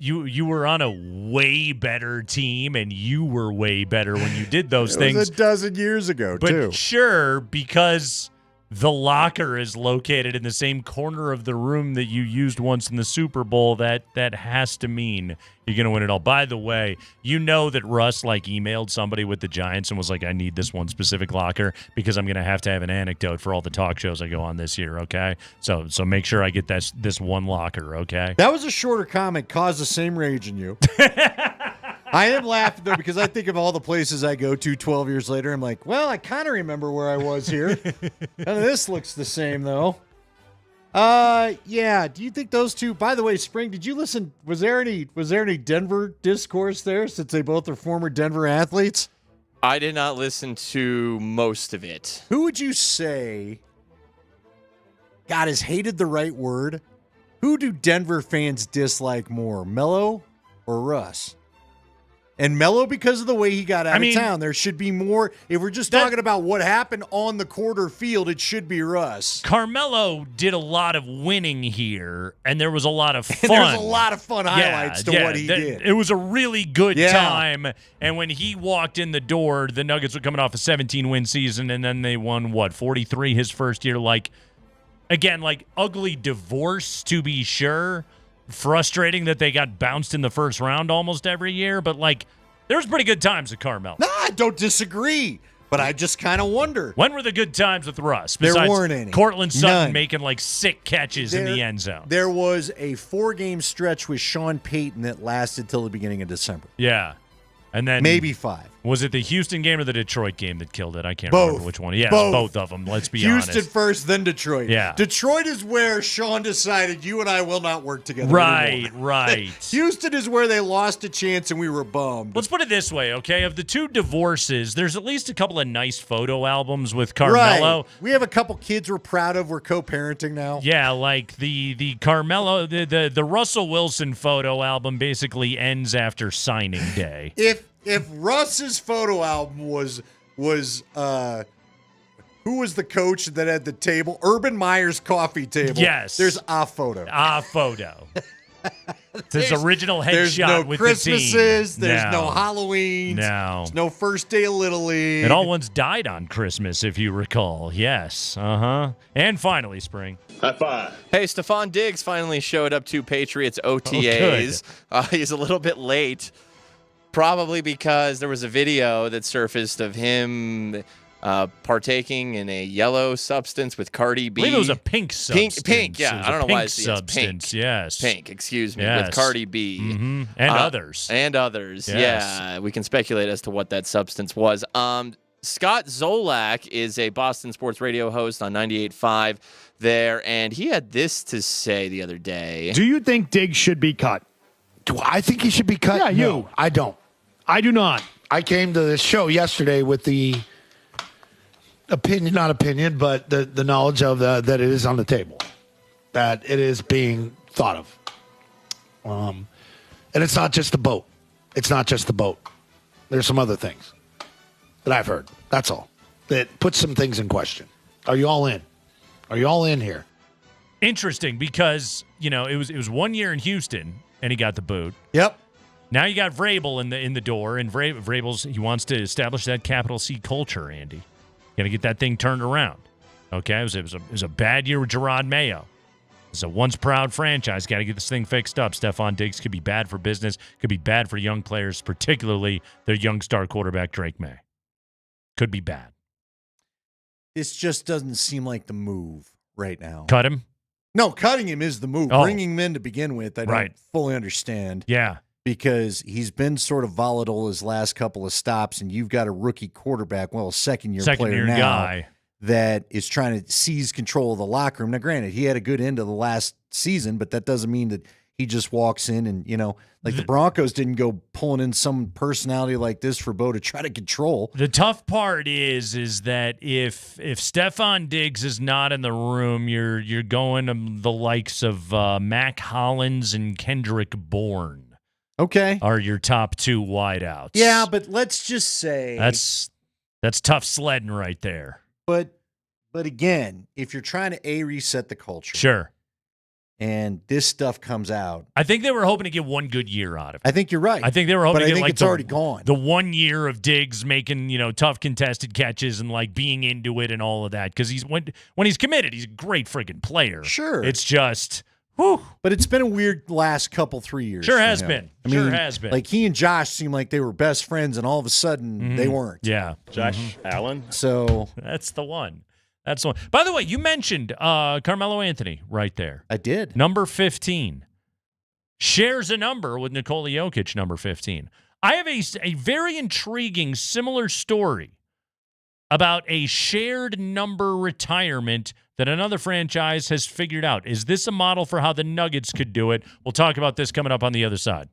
You were on a way better team, and you were way better when you did those things. It was a dozen years ago, but too. Sure, because The locker is located in the same corner of the room that you used once in the Super Bowl. That has to mean you're going to win it all. By the way, you know that Russ emailed somebody with the Giants and was like, I need this one specific locker because I'm going to have an anecdote for all the talk shows I go on this year, okay? So make sure I get this one locker, okay? That was a shorter comment, caused the same rage in you. I am laughing, though, because I think of all the places I go to 12 years later. I'm like, well, I kind of remember where I was here. None of this looks the same, though. Yeah. Do you think those two, by the way, Spring, did you listen? Was there any Denver discourse there since they both are former Denver athletes? I did not listen to most of it. Who would you say, God, is hated the right word? Who do Denver fans dislike more, Melo or Russ? And Melo, because of the way he got out of town, there should be more. If we're just talking about what happened on the quarter field, it should be Russ. Carmelo did a lot of winning here, and there was a lot of fun. There's a lot of fun highlights to what he did. It was a really good time, and when he walked in the door, the Nuggets were coming off a 17-win season, and then they won, 43 his first year. Again, ugly divorce, to be sure. Frustrating that they got bounced in the first round almost every year, but there's pretty good times at Carmelo. No, I don't disagree, but I just kind of wonder. When were the good times with Russ? There weren't any. Cortland Sutton None. making sick catches in the end zone. There was a 4-game stretch with Sean Payton that lasted till the beginning of December. Yeah. And then maybe 5. Was it the Houston game or the Detroit game that killed it? I can't Both. remember which one. Yeah, Both of them. Let's be honest. Houston first, then Detroit. Yeah. Detroit is where Sean decided you and I will not work together anymore. Right. Houston is where they lost a chance and we were bummed. Let's put it this way, okay? Of the two divorces, there's at least a couple of nice photo albums with Carmelo. Right. We have a couple kids we're proud of. We're co-parenting now. Yeah, the Carmelo, the Russell Wilson photo album basically ends after signing day. If Russ's photo album was who was the coach that had the table? Urban Meyer's coffee table. Yes. There's a photo. A photo. It's his original There's headshot no with Christmases. the team. There's no Halloweens. No. There's no first day of Little League. It all once died on Christmas, if you recall. Yes. And finally, Spring. High five. Hey, Stephon Diggs finally showed up to Patriots OTAs. He's a little bit late. Probably because there was a video that surfaced of him partaking in a yellow substance with Cardi B. I believe it was a pink substance. Pink, yeah. I don't know why it's substance. pink. Yes. Pink, excuse me, yes. with Cardi B. Mm-hmm. And others. And others, yes. yeah. We can speculate as to what that substance was. Scott Zolak is a Boston sports radio host on 98.5 there, and he had this to say the other day. Do you think Diggs should be cut? Do I think he should be cut? Yeah, No, you. I don't. I do not. I came to the show yesterday with the not opinion, but the knowledge of that it is on the table, that it is being thought of. And it's not just the boat. It's not just the boat. There's some other things that I've heard. That's all. That puts some things in question. Are you all in? Are you all in here? Interesting because, it was 1 year in Houston and he got the boot. Yep. Now you got Vrabel in the door, and Vrabel's he wants to establish that capital C culture, Andy. Got to get that thing turned around. Okay, it was a bad year with Gerard Mayo. It's a once proud franchise. Got to get this thing fixed up. Stephon Diggs could be bad for business, could be bad for young players, particularly their young star quarterback Drake May. Could be bad. This just doesn't seem like the move right now. Cut him? No, cutting him is the move. Oh. Bringing him in to begin with, I don't fully understand. Yeah. Because he's been sort of volatile his last couple of stops, and you've got a rookie quarterback, well, a second-year player now, guy that is trying to seize control of the locker room. Now, granted, he had a good end of the last season, but that doesn't mean that he just walks in and, the Broncos didn't go pulling in some personality like this for Bo to try to control. The tough part is that if Stephon Diggs is not in the room, you're going to the likes of Mac Hollins and Kendrick Bourne. Okay. Are your top two wideouts. Yeah, but let's just say that's tough sledding right there. But again, if you're trying to reset the culture. Sure. and this stuff comes out. I think they were hoping to get one good year out of it. I think you're right. I think they were hoping but to I get think like it's already gone. The 1 year of Diggs making, tough contested catches and like being into it and all of that. Because when he's committed, he's a great friggin' player. Sure. It's just whew. But it's been a weird last 3 years. Sure for has him. been. I mean, Sure has been. Like he and Josh seemed like they were best friends, and all of a sudden they weren't. Yeah. Josh Allen. So that's the one. That's the one. By the way, you mentioned Carmelo Anthony right there. I did. Number 15. Shares a number with Nikola Jokic, number 15. I have a very intriguing similar story about a shared number retirement that another franchise has figured out. Is this a model for how the Nuggets could do it? We'll talk about this coming up on the other side.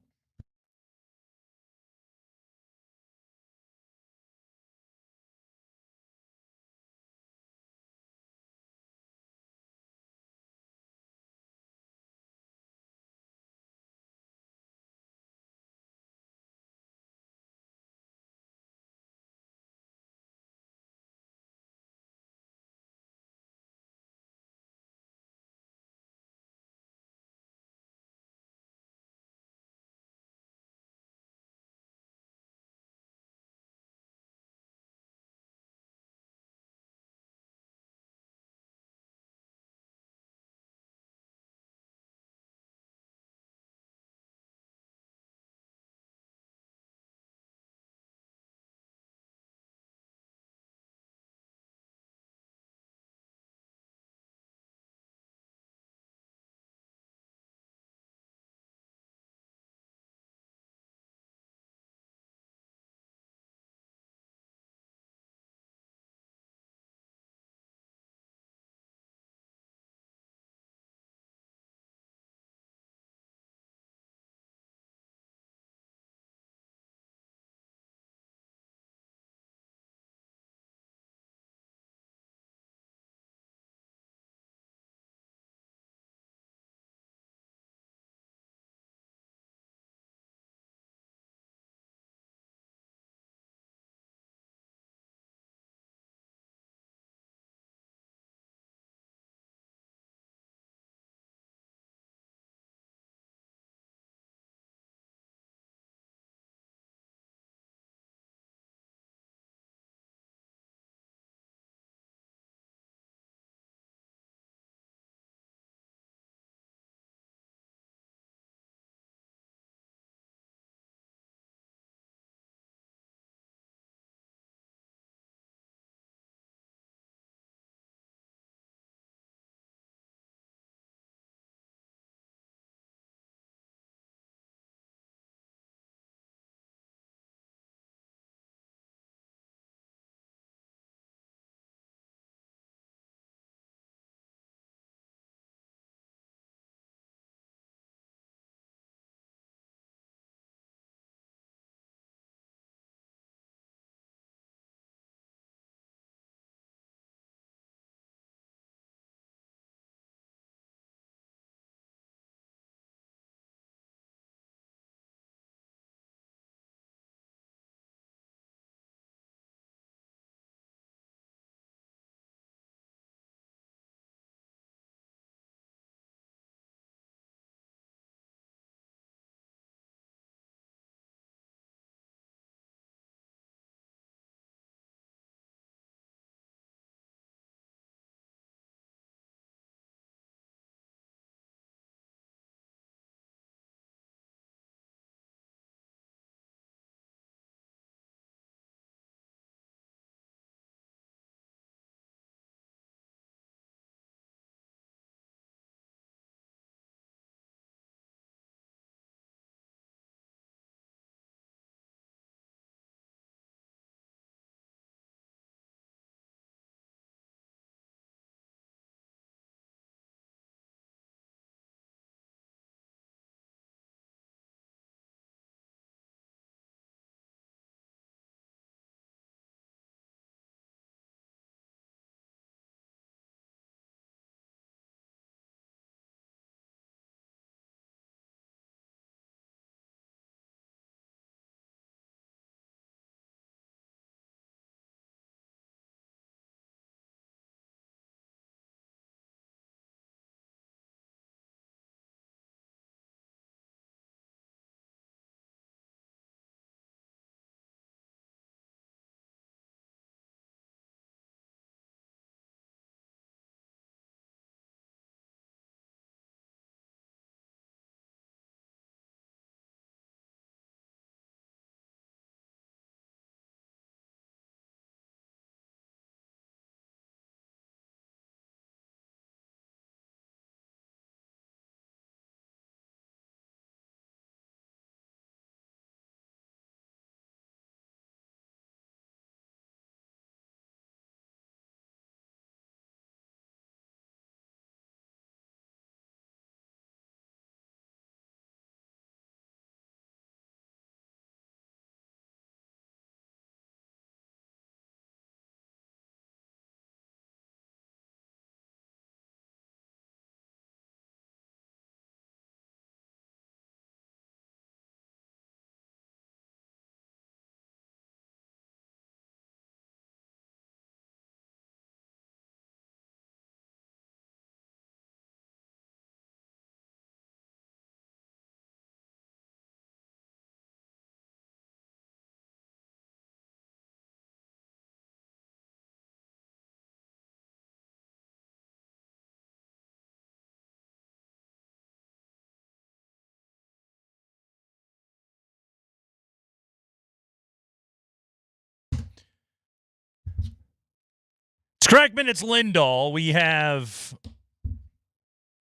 It's Kreckman, it's Lindahl. We have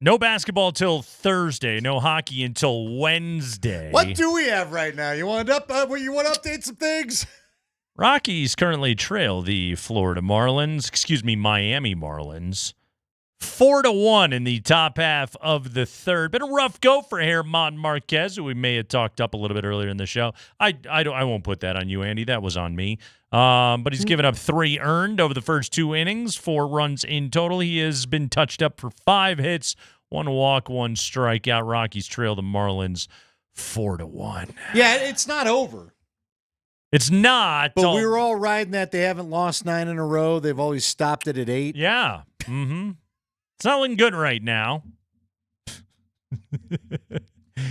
no basketball till Thursday, no hockey until Wednesday. What do we have right now? You want to update some things? Rockies currently trail the Miami Marlins, 4-1 in the top half of the third. Been a rough go for Herman Marquez, who we may have talked up a little bit earlier in the show. I won't put that on you, Andy. That was on me. But he's given up 3 earned over the first 2 innings, 4 runs in total. He has been touched up for 5 hits, 1 walk, 1 strikeout. Rockies trail the Marlins 4-1. Yeah, it's not over. It's not. But we were all riding that. They haven't lost 9 in a row. They've always stopped it at 8. Yeah. Mm-hmm. It's not looking good right now.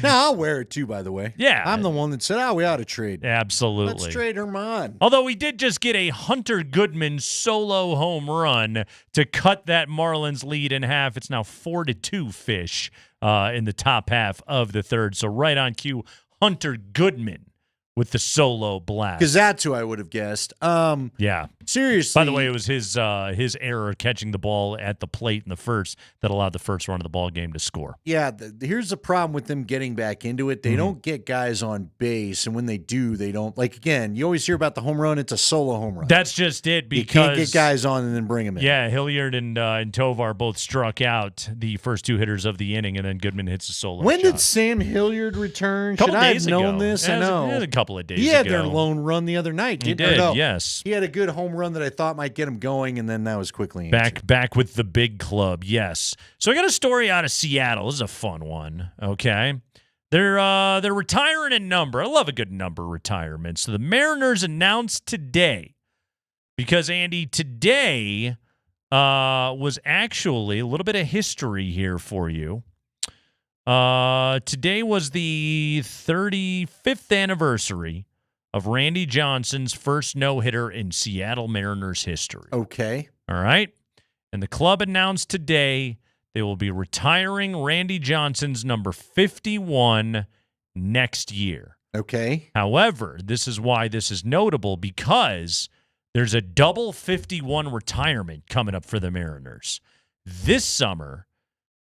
No, I'll wear it too, by the way. Yeah. I'm the one that said, we ought to trade. Absolutely. Let's trade Herman. Although we did just get a Hunter Goodman solo home run to cut that Marlins lead in half. It's now 4-2 Fish in the top half of the third. So right on cue, Hunter Goodman with the solo blast. Because that's who I would have guessed. Yeah. Seriously. By the way, it was his error catching the ball at the plate in the first that allowed the first run of the ball game to score. Yeah, here's the problem with them getting back into it. They don't get guys on base, and when they do, they don't. Like, again, you always hear about the home run. It's a solo home run. That's just it because you can't get guys on and then bring them in. Yeah, Hilliard and Tovar both struck out the first 2 hitters of the inning, and then Goodman hits a solo When shot. did Sam Hilliard return? Couple Should I have days known ago. this? Yeah, I know. It was a couple of days ago. He had their lone run the other night, He didn't he? did, No. yes. He had a good home run that I thought might get him going, and then that was quickly answered. Back with the big club, yes. So I got a story out of Seattle. This is a fun one, okay? They're retiring a number. I love a good number retirement. So the Mariners announced today, because, Andy, today was actually a little bit of history here for you. Today was the 35th anniversary of Randy Johnson's first no-hitter in Seattle Mariners history. Okay. All right? And the club announced today they will be retiring Randy Johnson's number 51 next year. Okay. However, this is why this is notable, because there's a double 51 retirement coming up for the Mariners. This summer,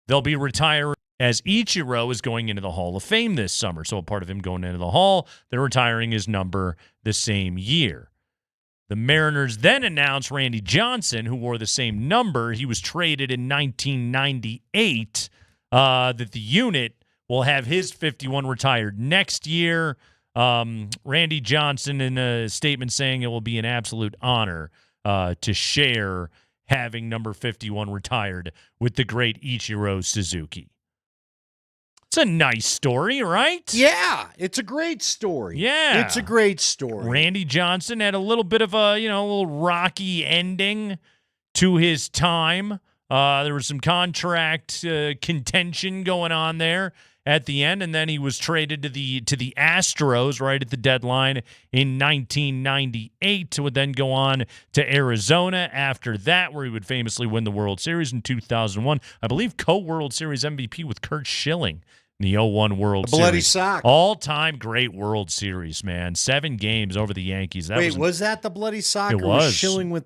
they'll be retiring as Ichiro is going into the Hall of Fame this summer. So a part of him going into the Hall, they're retiring his number the same year. The Mariners then announced Randy Johnson, who wore the same number. He was traded in 1998, that the unit will have his 51 retired next year. Randy Johnson in a statement saying it will be an absolute honor to share having number 51 retired with the great Ichiro Suzuki. It's a nice story, right? Yeah, it's a great story. Yeah. It's a great story. Randy Johnson had a little bit of a little rocky ending to his time. There was some contract contention going on there at the end, and then he was traded to the Astros right at the deadline in 1998, would then go on to Arizona after that, where he would famously win the World Series in 2001. I believe co-World Series MVP with Curt Schilling in the 01 World Series. Bloody sock. All-time great World Series, man. 7 games over the Yankees. Was that the bloody sock? It or was. Schilling with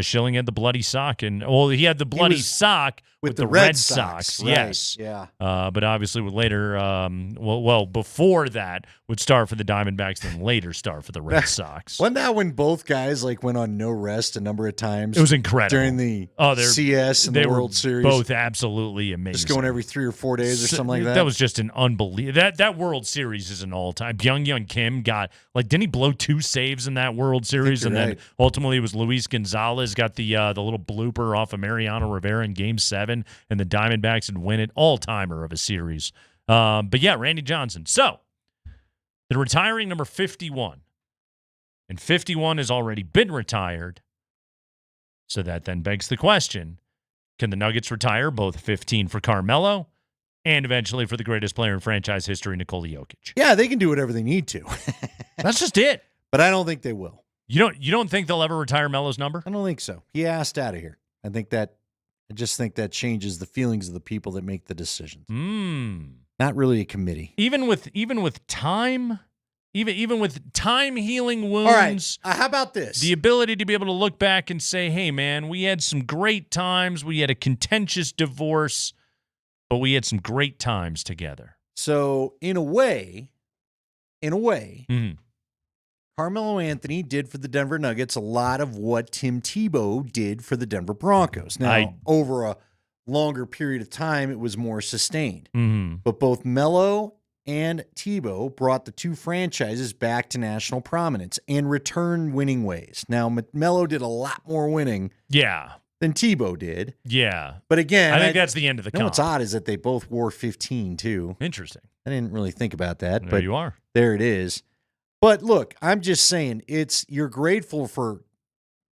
Schilling had the bloody sock, and he had the bloody sock with the Red Sox. Right. Yes, yeah. But obviously, with later, before that, would start for the Diamondbacks, then later start for the Red Sox. Wasn't that when both guys went on no rest a number of times? It was incredible during the CS and the World Series. Both absolutely amazing. Just going every 3 or 4 days or something like that. That was just an unbelievable. That World Series is an all-time. Byung-Hyun Kim got didn't he blow 2 saves in that World Series, and then ultimately it was Luis Gonzalez got the little blooper off of Mariano Rivera in Game 7, and the Diamondbacks would win it. All-timer of a series. But yeah, Randy Johnson. So they're retiring number 51, and 51 has already been retired. So that then begs the question: can the Nuggets retire both 15 for Carmelo and eventually for the greatest player in franchise history, Nikola Jokic? Yeah, they can do whatever they need to. That's just it. But I don't think they will. You don't think they'll ever retire Melo's number? I don't think so. He asked out of here. I just think that changes the feelings of the people that make the decisions. Not really a committee. Even with time, even with time healing wounds. All right. How about this? The ability to be able to look back and say, hey, man, we had some great times. We had a contentious divorce, but we had some great times together. So in a way, Carmelo Anthony did for the Denver Nuggets a lot of what Tim Tebow did for the Denver Broncos. Now, over a longer period of time, it was more sustained. But both Melo and Tebow brought the two franchises back to national prominence and returned winning ways. Now, Melo did a lot more winning than Tebow did. Yeah. But again, I think that's the end of the what's odd is that they both wore 15 too. Interesting. I didn't really think about that. There but you are. There it is. But look, I'm just saying you're grateful for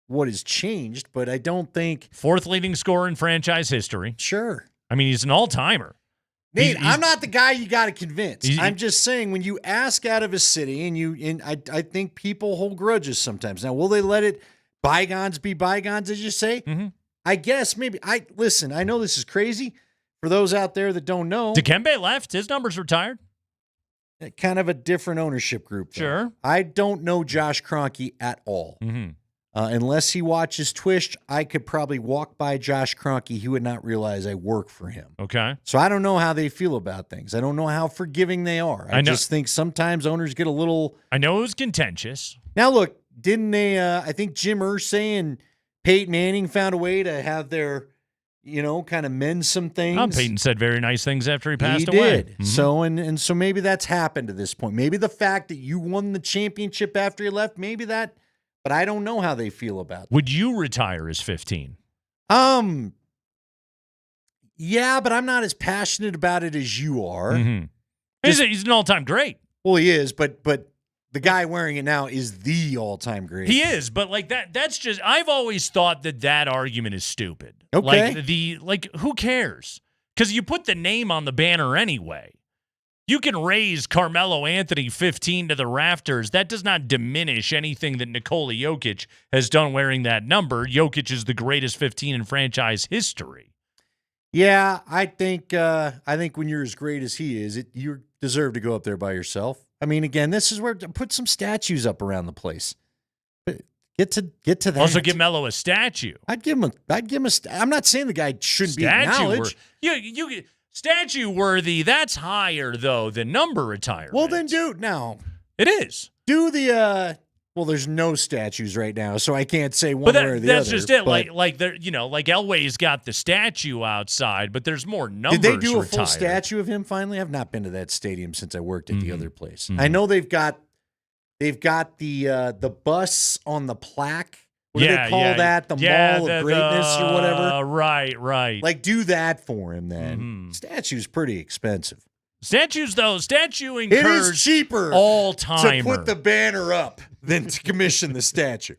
what has changed, but I don't think 4th leading scorer in franchise history. Sure. I mean, he's an all-timer. Nate, I'm not the guy you got to convince. I'm just saying when you ask out of a city and I think people hold grudges sometimes. Now, will they let it bygones be bygones, as you say? I guess maybe. Listen, I know this is crazy for those out there that don't know. Dikembe left. His number's retired. Kind of a different ownership group. Though. Sure. I don't know Josh Kroenke at all. Unless he watches Twitch, I could probably walk by Josh Kroenke. He would not realize I work for him. Okay. So I don't know how they feel about things. I don't know how forgiving they are. I just think sometimes owners get a little... I know it was contentious. Now, look, didn't they... I think Jim Irsay and Peyton Manning found a way to have their, kind of mend some things. Peyton said very nice things after he passed away. He did. So, and so maybe that's happened to this point. Maybe the fact that you won the championship after he left, maybe that... But I don't know how they feel about it. Would you retire as 15? Yeah, but I'm not as passionate about it as you are. He's an all-time great. Well, he is, but the guy wearing it now is the all-time great. He is, but that's just I've always thought that argument is stupid. Okay. Who cares? Cuz you put the name on the banner anyway. You can raise Carmelo Anthony 15 to the rafters. That does not diminish anything that Nikola Jokic has done wearing that number. Jokic is the greatest 15 in franchise history. Yeah, I think when you're as great as he is, you deserve to go up there by yourself. I mean, again, this is where put some statues up around the place. Get to that. Also, give Melo a statue. I'd give him I'm not saying the guy shouldn't be acknowledged. You statue worthy. That's higher though than number retirement. Well, then, dude, no, it is. Do the Well, there's no statues right now, so I can't say one way or the that's other. just it. But Like Elway's got the statue outside, but there's more numbers. did they do a retired. full statue of him finally? I've not been to that stadium since I worked at the other place. Mm-hmm. I know they've got the bus on the plaque. What do they call that? The Mall of Greatness or whatever? Right. Like, do that for him then. Statue's pretty expensive. Statues, though, statuing it is cheaper all time to put the banner up than to commission the statue.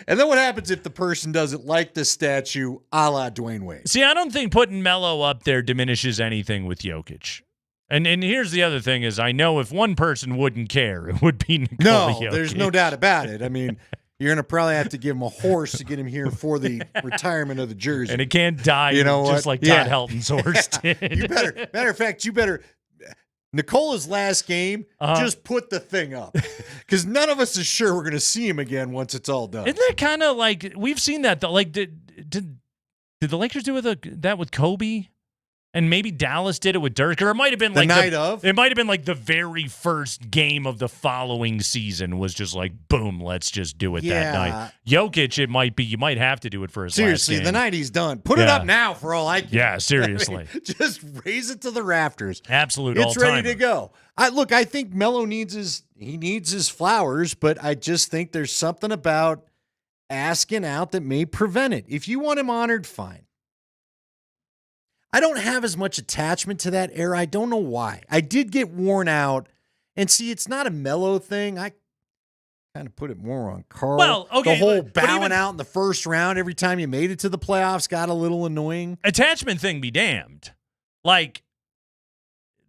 And then what happens if the person doesn't like the statue, a la Dwayne Wade? See, I don't think putting Melo up there diminishes anything with Jokic. And here's the other thing is I know if one person wouldn't care, it would be Nikola Jokic. There's no doubt about it. I mean, you're going to probably have to give him a horse to get him here for the retirement of the jersey. And it can't die just like Todd Helton's horse did. Matter of fact, you better Nicola's last game, just put the thing up. Because none of us is sure we're going to see him again once it's all done. Isn't that kind of like, we've seen that, though. Like, did the Lakers do that with Kobe? And maybe Dallas did it with Dirk, or it might have been like the night of. It might have been like the very first game of the following season was just like, boom, let's just do it that night. Jokic, it might be. You might have to do it for his seriously, last game. the night he's done. Put it up now for all I care. Yeah, seriously. I mean, just raise it to the rafters. Absolute It's all-timer. ready to go. I think Melo needs his flowers, but I just think there's something about asking out that may prevent it. If you want him honored, fine. I don't have as much attachment to that era. I don't know why. I did get worn out. And see, it's not a Melo thing. I kind of put it more on Carl. Well, okay. The whole bowing out in the first round every time you made it to the playoffs got a little annoying. Attachment thing be damned. Like,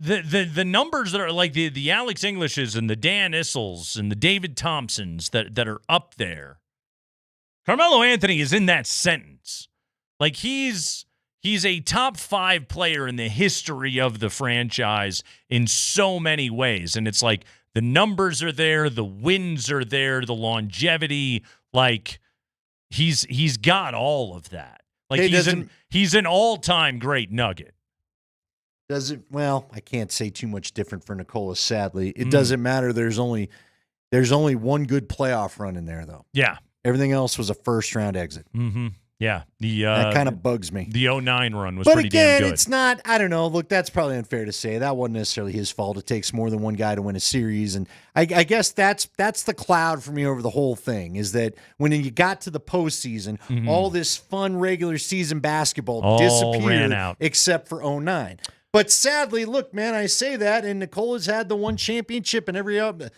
the numbers that are like the Alex Englishes and the Dan Issels and the David Thompsons that are up there. Carmelo Anthony is in that sentence. Like, he's he's a top 5 player in the history of the franchise in so many ways. And it's like the numbers are there, the wins are there, the longevity, like he's got all of that. Like he's an all-time great Nugget. Well, I can't say too much different for Nikola, sadly. It doesn't matter. There's only one good playoff run in there, though. Yeah. Everything else was a first-round exit. Mm-hmm. Yeah. That kind of bugs me. The 09 run was but pretty again, damn good. It's not, I don't know. Look, that's probably unfair to say. That wasn't necessarily his fault. It takes more than one guy to win a series. And I guess that's the cloud for me over the whole thing, is that when you got to the postseason, all this fun regular season basketball All disappeared ran out. except for 09. But sadly, look, man, I say that, and Nikola's had the one championship, and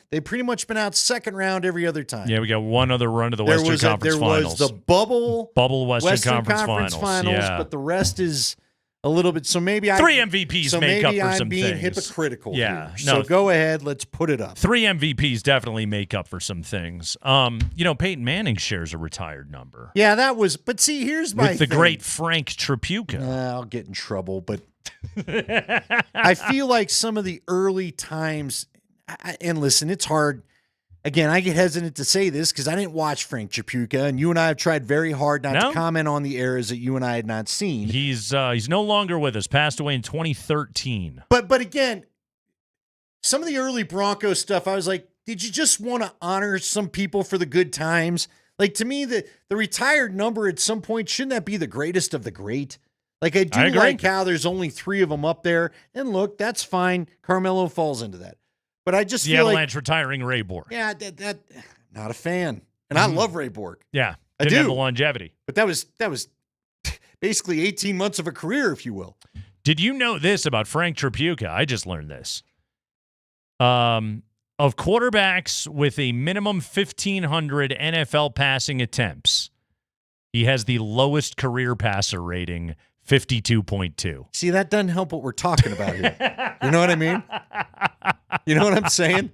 they've pretty much been out second round every other time. Yeah, we got one other run to the Western Conference Finals. There was the bubble Western Conference Finals, yeah. but the rest is a little bit. So maybe 3 MVPs make up for I'm some being things. hypocritical. Yeah, here. So go ahead, let's put it up. 3 MVPs definitely make up for some things. Peyton Manning shares a retired number. Yeah, that was. But see, here's my with the great Frank Tripucka. I'll get in trouble, but I feel like some of the early times, and listen, it's hard. Again, I get hesitant to say this because I didn't watch Frank Tripucka, and you and I have tried very hard not to comment on the eras that you and I had not seen. He's no longer with us. Passed away in 2013. But again, some of the early Broncos stuff, I was like, did you just want to honor some people for the good times? Like, to me, the retired number at some point, shouldn't that be the greatest of the great? Like, I do like how there's only 3 of them up there. And look, that's fine. Carmelo falls into that. But I just feel Avalanche retiring Ray Borg. Yeah, that not a fan. And I love Ray Borg. Yeah. I Didn't do. have the longevity. But that was basically 18 months of a career, if you will. Did you know this about Frank Tripucka? I just learned this. Of quarterbacks with a minimum 1,500 NFL passing attempts, he has the lowest career passer rating, 52.2. See, that doesn't help what we're talking about here. You know what I mean? You know what I'm saying?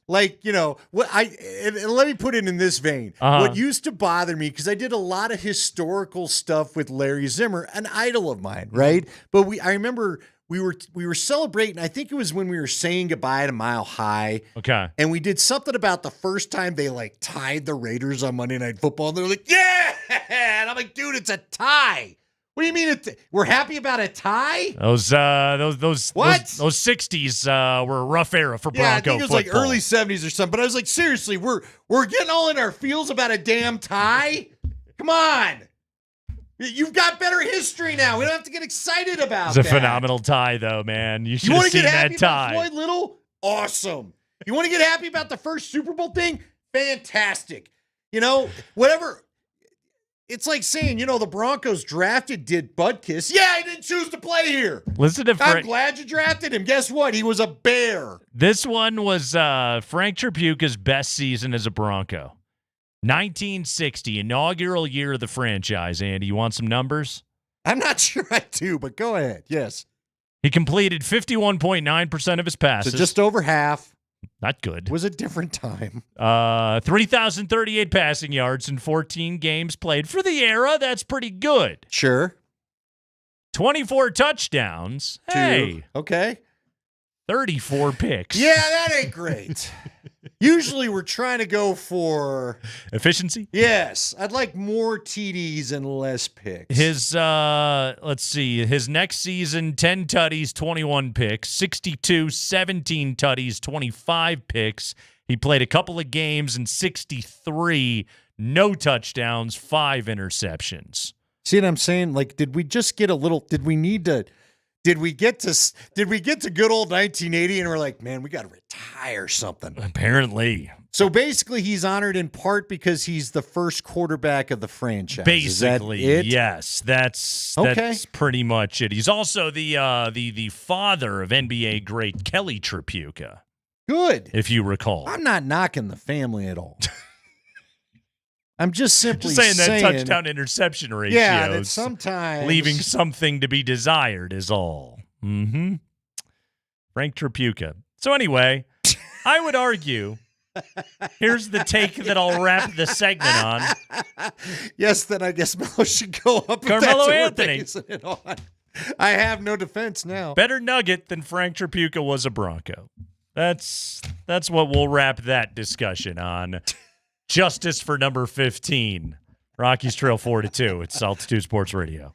Like, let me put it in this vein. What used to bother me, because I did a lot of historical stuff with Larry Zimmer, an idol of mine, right? But I remember we were celebrating, I think it was when we were saying goodbye to Mile High. Okay. And we did something about the first time they tied the Raiders on Monday Night Football, and they're like, yeah! And I'm like, dude, it's a tie. What do you mean we're happy about a tie? Those 60s were a rough era for Bronco I think it was football. like early 70s or something. But I was like, seriously, we're getting all in our feels about a damn tie? Come on. You've got better history now. We don't have to get excited about It's a that. phenomenal tie, though, man. You should You have want to seen get happy that tie. about Floyd Little? Awesome. You want to get happy about the first Super Bowl thing? Fantastic. Whatever. It's like saying, the Broncos drafted did Butkus. Yeah, he didn't choose to play here. Listen to I'm Frank. glad you drafted him. Guess what? He was a Bear. This one was Frank Tripucka's best season as a Bronco. 1960, inaugural year of the franchise. Andy, you want some numbers? I'm not sure I do, but go ahead. Yes. He completed 51.9% of his passes. So just over half. Not good. It was a different time. 3,038 passing yards in 14 games played. For the era, that's pretty good. Sure. 24 touchdowns. 2. Hey. Okay. 34 picks. Yeah, that ain't great. Usually we're trying to go for efficiency. Yes. I'd like more TDs and less picks. His, let's see, his next season, 10 tutties, 21 picks, 62, 17 tutties, 25 picks. He played a couple of games in 63, no touchdowns, 5 interceptions. See what I'm saying? Did we just get a little, did we get to good old 1980 and we're like, man, we got to retire something. Apparently. So basically he's honored in part because he's the first quarterback of the franchise. Basically, Is that it? yes. That's pretty much it. He's also the father of NBA great Kelly Tripucka. Good. If you recall. I'm not knocking the family at all. I'm just simply saying that touchdown interception ratio. Yeah, that sometimes leaving something to be desired is all. Mm-hmm. Frank Tripucka. So anyway, I would argue Here's the take that I'll wrap the segment on. Yes, then I guess Melo should go up. if Carmelo that's what we're Anthony. basing it on. I have no defense now. Better Nugget than Frank Tripucka was a Bronco. That's what we'll wrap that discussion on. Justice for number 15. Rockies trail 4-2. It's Altitude Sports Radio.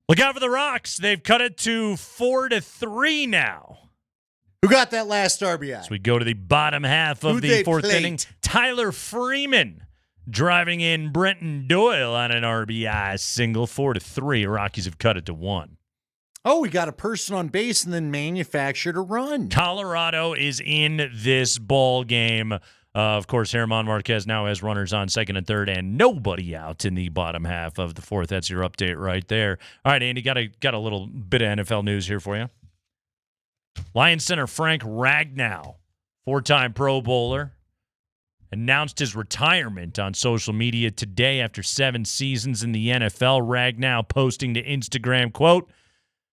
Look out for the Rocks. They've cut it to 4-3 now. Who got that last RBI? So we go to the bottom half of the fourth inning. Tyler Freeman driving in Brenton Doyle on an RBI single. 4-3. Rockies have cut it to 1. Oh, we got a person on base and then manufactured a run. Colorado is in this ball game. Of course, German Marquez now has runners on second and third and nobody out in the bottom half of the fourth. That's your update right there. All right, Andy, got a little bit of NFL news here for you. Lions center Frank Ragnow, 4-time Pro Bowler, announced his retirement on social media today after 7 seasons in the NFL. Ragnow posting to Instagram, quote,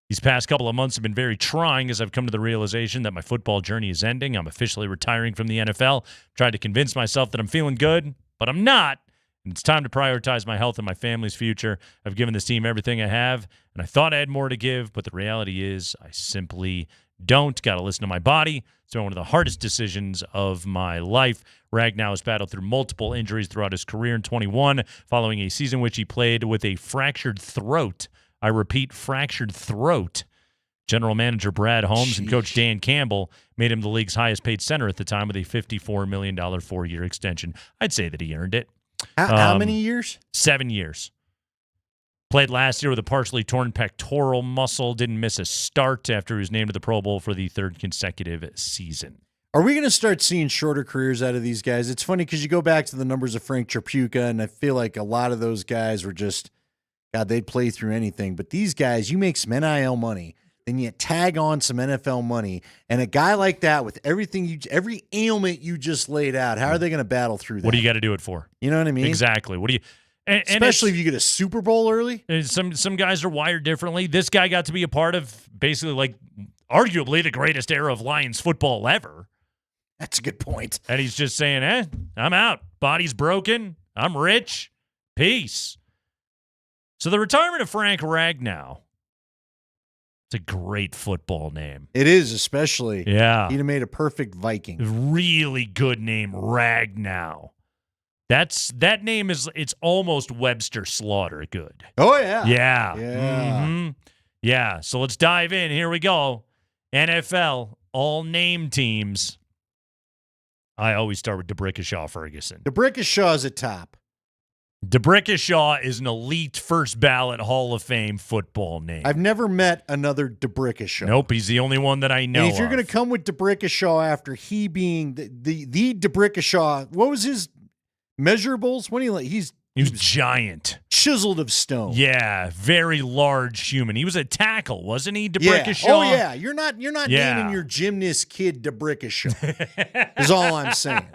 "These past couple of months have been very trying as I've come to the realization that my football journey is ending. I'm officially retiring from the NFL. Tried to convince myself that I'm feeling good, but I'm not. And it's time to prioritize my health and my family's future. I've given this team everything I have, and I thought I had more to give, but the reality is I simply don't. Got to listen to my body. It's been one of the hardest decisions of my life." Ragnow has battled through multiple injuries throughout his career in 21, following a season which he played with a fractured throat. I repeat, fractured throat. General manager Brad Holmes and coach Dan Campbell made him the league's highest paid center at the time with a $54 million 4-year extension. I'd say that he earned it. How many years? 7 years. Played last year with a partially torn pectoral muscle. Didn't miss a start after he was named to the Pro Bowl for the 3rd consecutive season. Are we going to start seeing shorter careers out of these guys? It's funny because you go back to the numbers of Frank Tripucka, and I feel like a lot of those guys were just, God, they'd play through anything. But these guys, you make some NIL money, then you tag on some NFL money, and a guy like that with everything, every ailment you just laid out, how are they going to battle through that? What do you got to do it for? You know what I mean? Exactly. What do you? And especially if you get a Super Bowl early. Some guys are wired differently. This guy got to be a part of basically like arguably the greatest era of Lions football ever. That's a good point. And he's just saying, I'm out. Body's broken. I'm rich. Peace. So the retirement of Frank Ragnow. It's a great football name. It is, especially. Yeah. He'd have made a perfect Viking. Really good name, Ragnow. That name it's almost Webster Slaughter good. Oh, yeah. Yeah. Yeah. Mm-hmm. Yeah. So let's dive in. Here we go. NFL, all name teams. I always start with DeBrickashaw Ferguson. DeBrickashaw's at top. DeBrickashaw is an elite first ballot Hall of Fame football name. I've never met another DeBrickashaw. Nope, he's the only one that I know. And if you're going to come with DeBrickashaw after he being the DeBrickashaw, what was his measurables? He was giant, chiseled of stone. Yeah, very large human. He was a tackle, wasn't he? DeBrickashaw. Yeah. Oh yeah, you're not naming your gymnast kid DeBrickashaw. Is all I'm saying.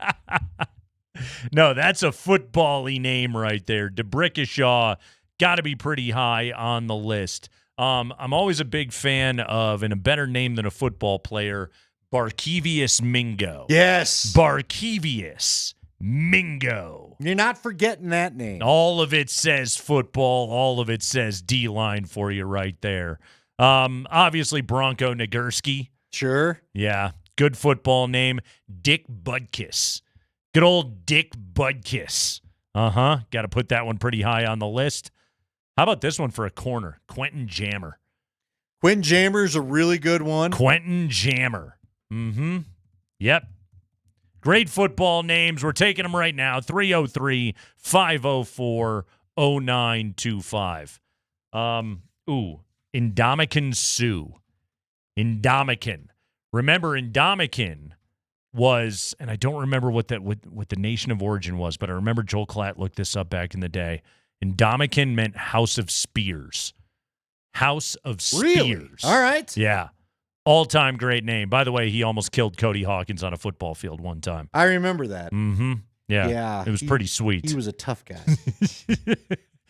No, that's a football-y name right there. DeBrickashaw got to be pretty high on the list. I'm always a big fan of, and a better name than a football player, Barkevious Mingo. Yes. Barkevious Mingo. You're not forgetting that name. All of it says football. All of it says D-line for you right there. Obviously, Bronco Nagurski. Sure. Yeah. Good football name. Dick Butkus. Good old Dick Butkus. Got to put that one pretty high on the list. How about this one for a corner? Quentin Jammer. Quentin Jammer's a really good one. Quentin Jammer. Yep. Great football names. We're taking them right now. 303-504-0925. Ndamukong Suh. Ndamukong. Remember, Ndamukong was, and I don't remember what the nation of origin was, but I remember Joel Klatt looked this up back in the day. Ndamukong meant House of Spears. House of Spears. Really? All right. Yeah. All-time great name. By the way, he almost killed Cody Hawkins on a football field one time. I remember that. Yeah. Yeah. It was pretty sweet. He was a tough guy.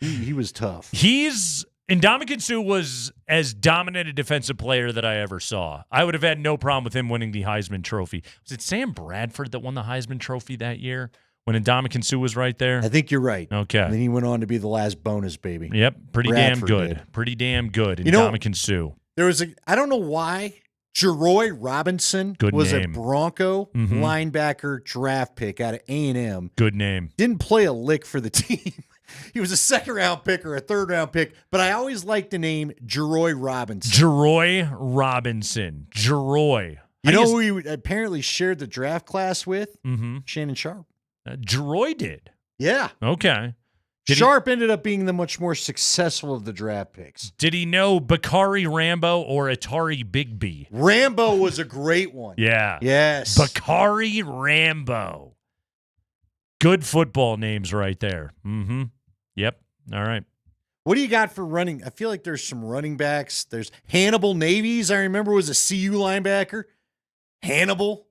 he was tough. Ndamukong Suh was as dominant a defensive player that I ever saw. I would have had no problem with him winning the Heisman Trophy. Was it Sam Bradford that won the Heisman Trophy that year when Ndamukong Suh was right there? I think you're right. Okay. And then he went on to be the last bonus baby. Yep. Pretty Bradford damn good. did. Pretty damn good. Ndamukong Suh. There was I don't know why, Jeroy Robinson was name. a Bronco linebacker draft pick out of A&M. Good name. Didn't play a lick for the team. He was a second-round pick or a third-round pick, but I always liked the name Jeroy Robinson. Jeroy Robinson. Jeroy. You know who he apparently shared the draft class with? Mm-hmm. Shannon Sharp. Jeroy did. Yeah. Okay. Sharp ended up being the much more successful of the draft picks. Did he know Bakari Rambo or Atari Bigby? Rambo was a great one. Yeah. Yes. Bakari Rambo. Good football names right there. Mm-hmm. Yep. All right. What do you got for running? I feel like there's some running backs. There's Hannibal Navies, I remember, was a CU linebacker. Hannibal.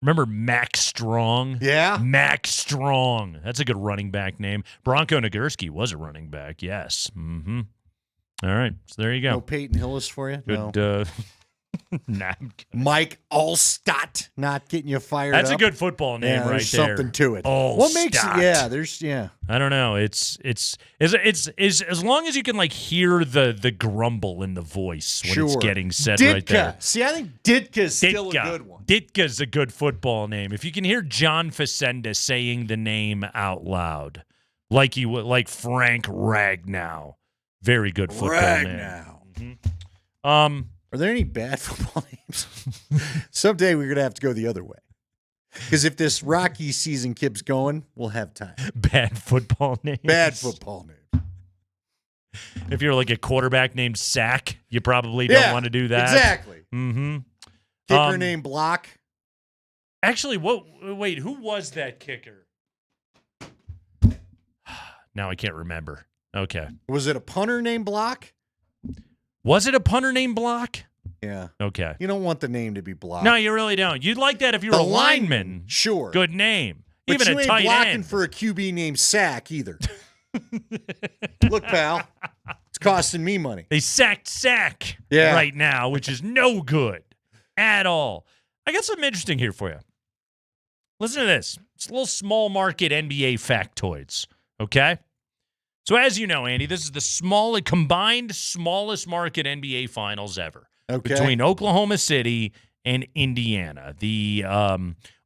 Remember Max Strong? Yeah. Max Strong. That's a good running back name. Bronco Nagurski was a running back. Yes. Mm-hmm. All right. So there you go. No Peyton Hillis for you? Good. Nah, Mike Allstott, not getting you fired That's up. a good football name right there's there. something to it. Allstott. What makes it? Yeah. I don't know. It's as long as you can like hear the grumble in the voice when it's getting said Ditka. right there. See, I think Ditka's still a good one. Ditka's a good football name. If you can hear John Facenda saying the name out loud, like you would, like Frank Ragnow, very good football name. Mm-hmm. Are there any bad football names? Someday we're going to have to go the other way. Because if this Rocky season keeps going, we'll have time. Bad football names. Bad football names. If you're like a quarterback named Sack, you probably don't want to do that. Exactly. Mm-hmm. Kicker named Block. Actually, wait, who was that kicker? Now I can't remember. Okay. Was it a punter named Block? Was it a punter named Block? Yeah. Okay. You don't want the name to be Block. No, you really don't. You'd like that if you were a lineman. Sure. Good name. But Even you a ain't tight blocking end. for a QB named Sack either. Look, pal, it's costing me money. They sacked Sack Yeah. right now, which is no good at all. I got something interesting here for you. Listen to this. It's a little small market NBA factoids, okay? So as you know, Andy, this is the combined smallest market NBA finals ever between Oklahoma City and Indiana. The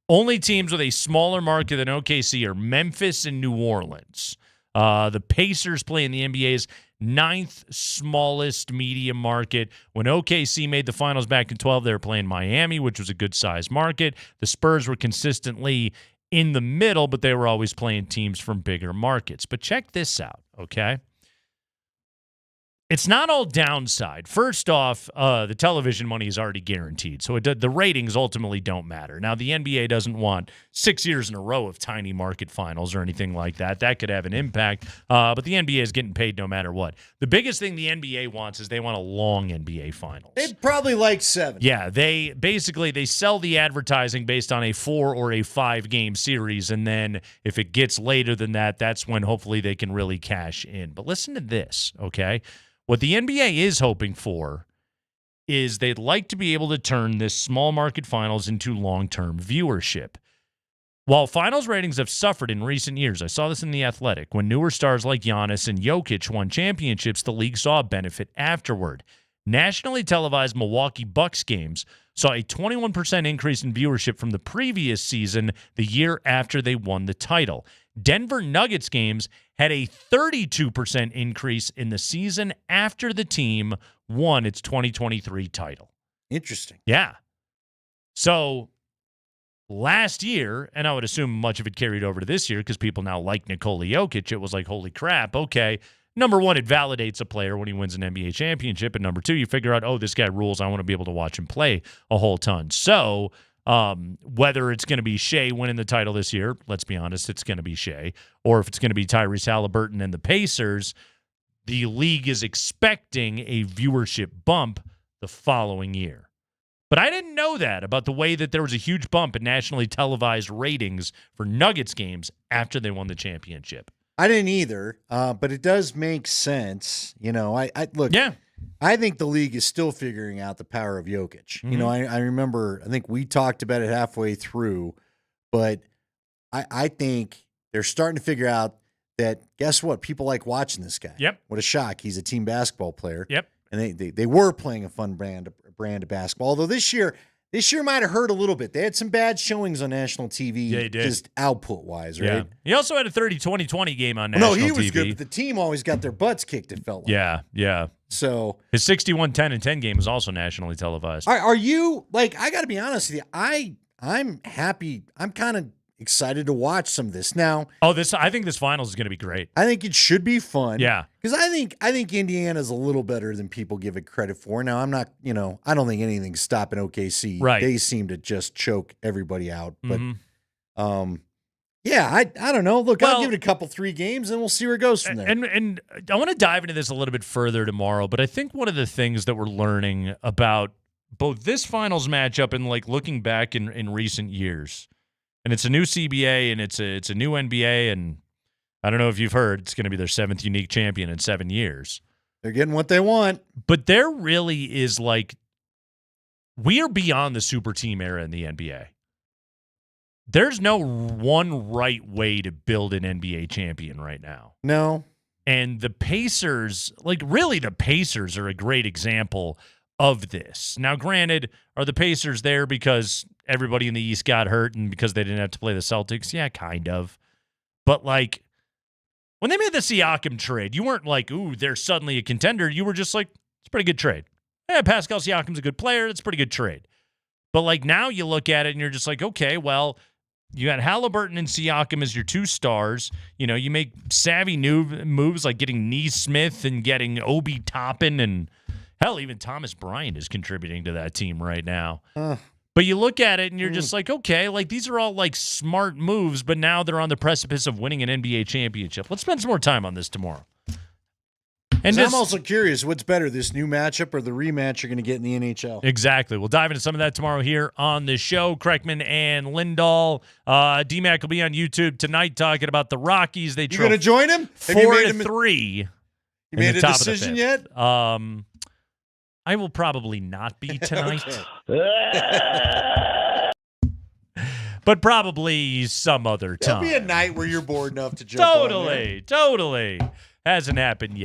only teams with a smaller market than OKC are Memphis and New Orleans. The Pacers play in the NBA's 9th smallest media market. When OKC made the finals back in 12, they were playing Miami, which was a good-sized market. The Spurs were consistently in the middle, but they were always playing teams from bigger markets. But check this out, okay? It's not all downside. First off, the television money is already guaranteed, so the ratings ultimately don't matter. Now, the NBA doesn't want 6 years in a row of tiny market finals or anything like that. That could have an impact, but the NBA is getting paid no matter what. The biggest thing the NBA wants is they want a long NBA finals. They'd probably like 7. Yeah, they sell the advertising based on a 4 or a 5 game series, and then if it gets later than that, that's when hopefully they can really cash in. But listen to this, okay? What the NBA is hoping for is they'd like to be able to turn this small market finals into long-term viewership. While finals ratings have suffered in recent years, I saw this in The Athletic, when newer stars like Giannis and Jokic won championships, the league saw a benefit afterward. Nationally televised Milwaukee Bucks games saw a 21% increase in viewership from the previous season, the year after they won the title. Denver Nuggets games had a 32% increase in the season after the team won its 2023 title. Interesting. Yeah. So last year, and I would assume much of it carried over to this year because people now like Nikola Jokic, it was like, holy crap, okay. Number one, it validates a player when he wins an NBA championship. And number two, you figure out, oh, this guy rules. I want to be able to watch him play a whole ton. So whether it's going to be Shea winning the title this year, let's be honest, it's going to be Shea. Or if it's going to be Tyrese Halliburton and the Pacers, the league is expecting a viewership bump the following year. But I didn't know that about the way that there was a huge bump in nationally televised ratings for Nuggets games after they won the championship. I didn't either, but it does make sense. You know, I look. Yeah. I think the league is still figuring out the power of Jokic. Mm-hmm. You know, I remember, I think we talked about it halfway through, but I think they're starting to figure out that, guess what? People like watching this guy. Yep. What a shock. He's a team basketball player. Yep. And they were playing a fun brand of basketball. Although this year, This year might have hurt a little bit. They had some bad showings on national TV, Yeah, they did. just output-wise, right? Yeah. He also had a 30-20-20 game on national TV. No, he was good, but the team always got their butts kicked, it felt like. Yeah. So his 61-10-10 game was also nationally televised. Are you, like, I got to be honest with you, I'm happy. I'm kind of excited to watch some of this. Now, I think this finals is going to be great. I think it should be fun. Yeah. Because I think Indiana's a little better than people give it credit for. Now, I'm not, I don't think anything's stopping OKC. Right. They seem to just choke everybody out. But, yeah, I don't know. Look, I'll give it a 3 games, and we'll see where it goes from there. And I want to dive into this a little bit further tomorrow, but I think one of the things that we're learning about both this finals matchup and, like, looking back in recent years, and it's a new CBA and it's a new NBA, and I don't know if you've heard, it's going to be their 7th unique champion in 7 years. They're getting what they want. But there really is, like, we are beyond the super team era in the NBA. There's no one right way to build an NBA champion right now. No. And the Pacers, like, really the Pacers are a great example of this. Now, granted, are the Pacers there because everybody in the East got hurt and because they didn't have to play the Celtics? Yeah, kind of. But, like, when they made the Siakam trade, you weren't like, ooh, they're suddenly a contender. You were just like, it's a pretty good trade. Yeah, Pascal Siakam's a good player. It's a pretty good trade. But, like, now you look at it and you're just like, okay, well, you got Halliburton and Siakam as your 2 stars. You know, you make savvy new moves like getting Neesmith and getting Obi Toppin, and hell, even Thomas Bryant is contributing to that team right now. But you look at it and you're just like, okay, like, these are all, like, smart moves, but now they're on the precipice of winning an NBA championship. Let's spend some more time on this tomorrow. And I'm also curious, what's better, this new matchup or the rematch you're going to get in the NHL? Exactly. We'll dive into some of that tomorrow here on the show. Kreckman and Lindahl. DMac will be on YouTube tonight talking about the Rockies. They You going to join him? 4-3. You made a decision yet? I will probably not be tonight. But probably some other time. There'll be a night where you're bored enough to jump on there. Totally. Hasn't happened yet.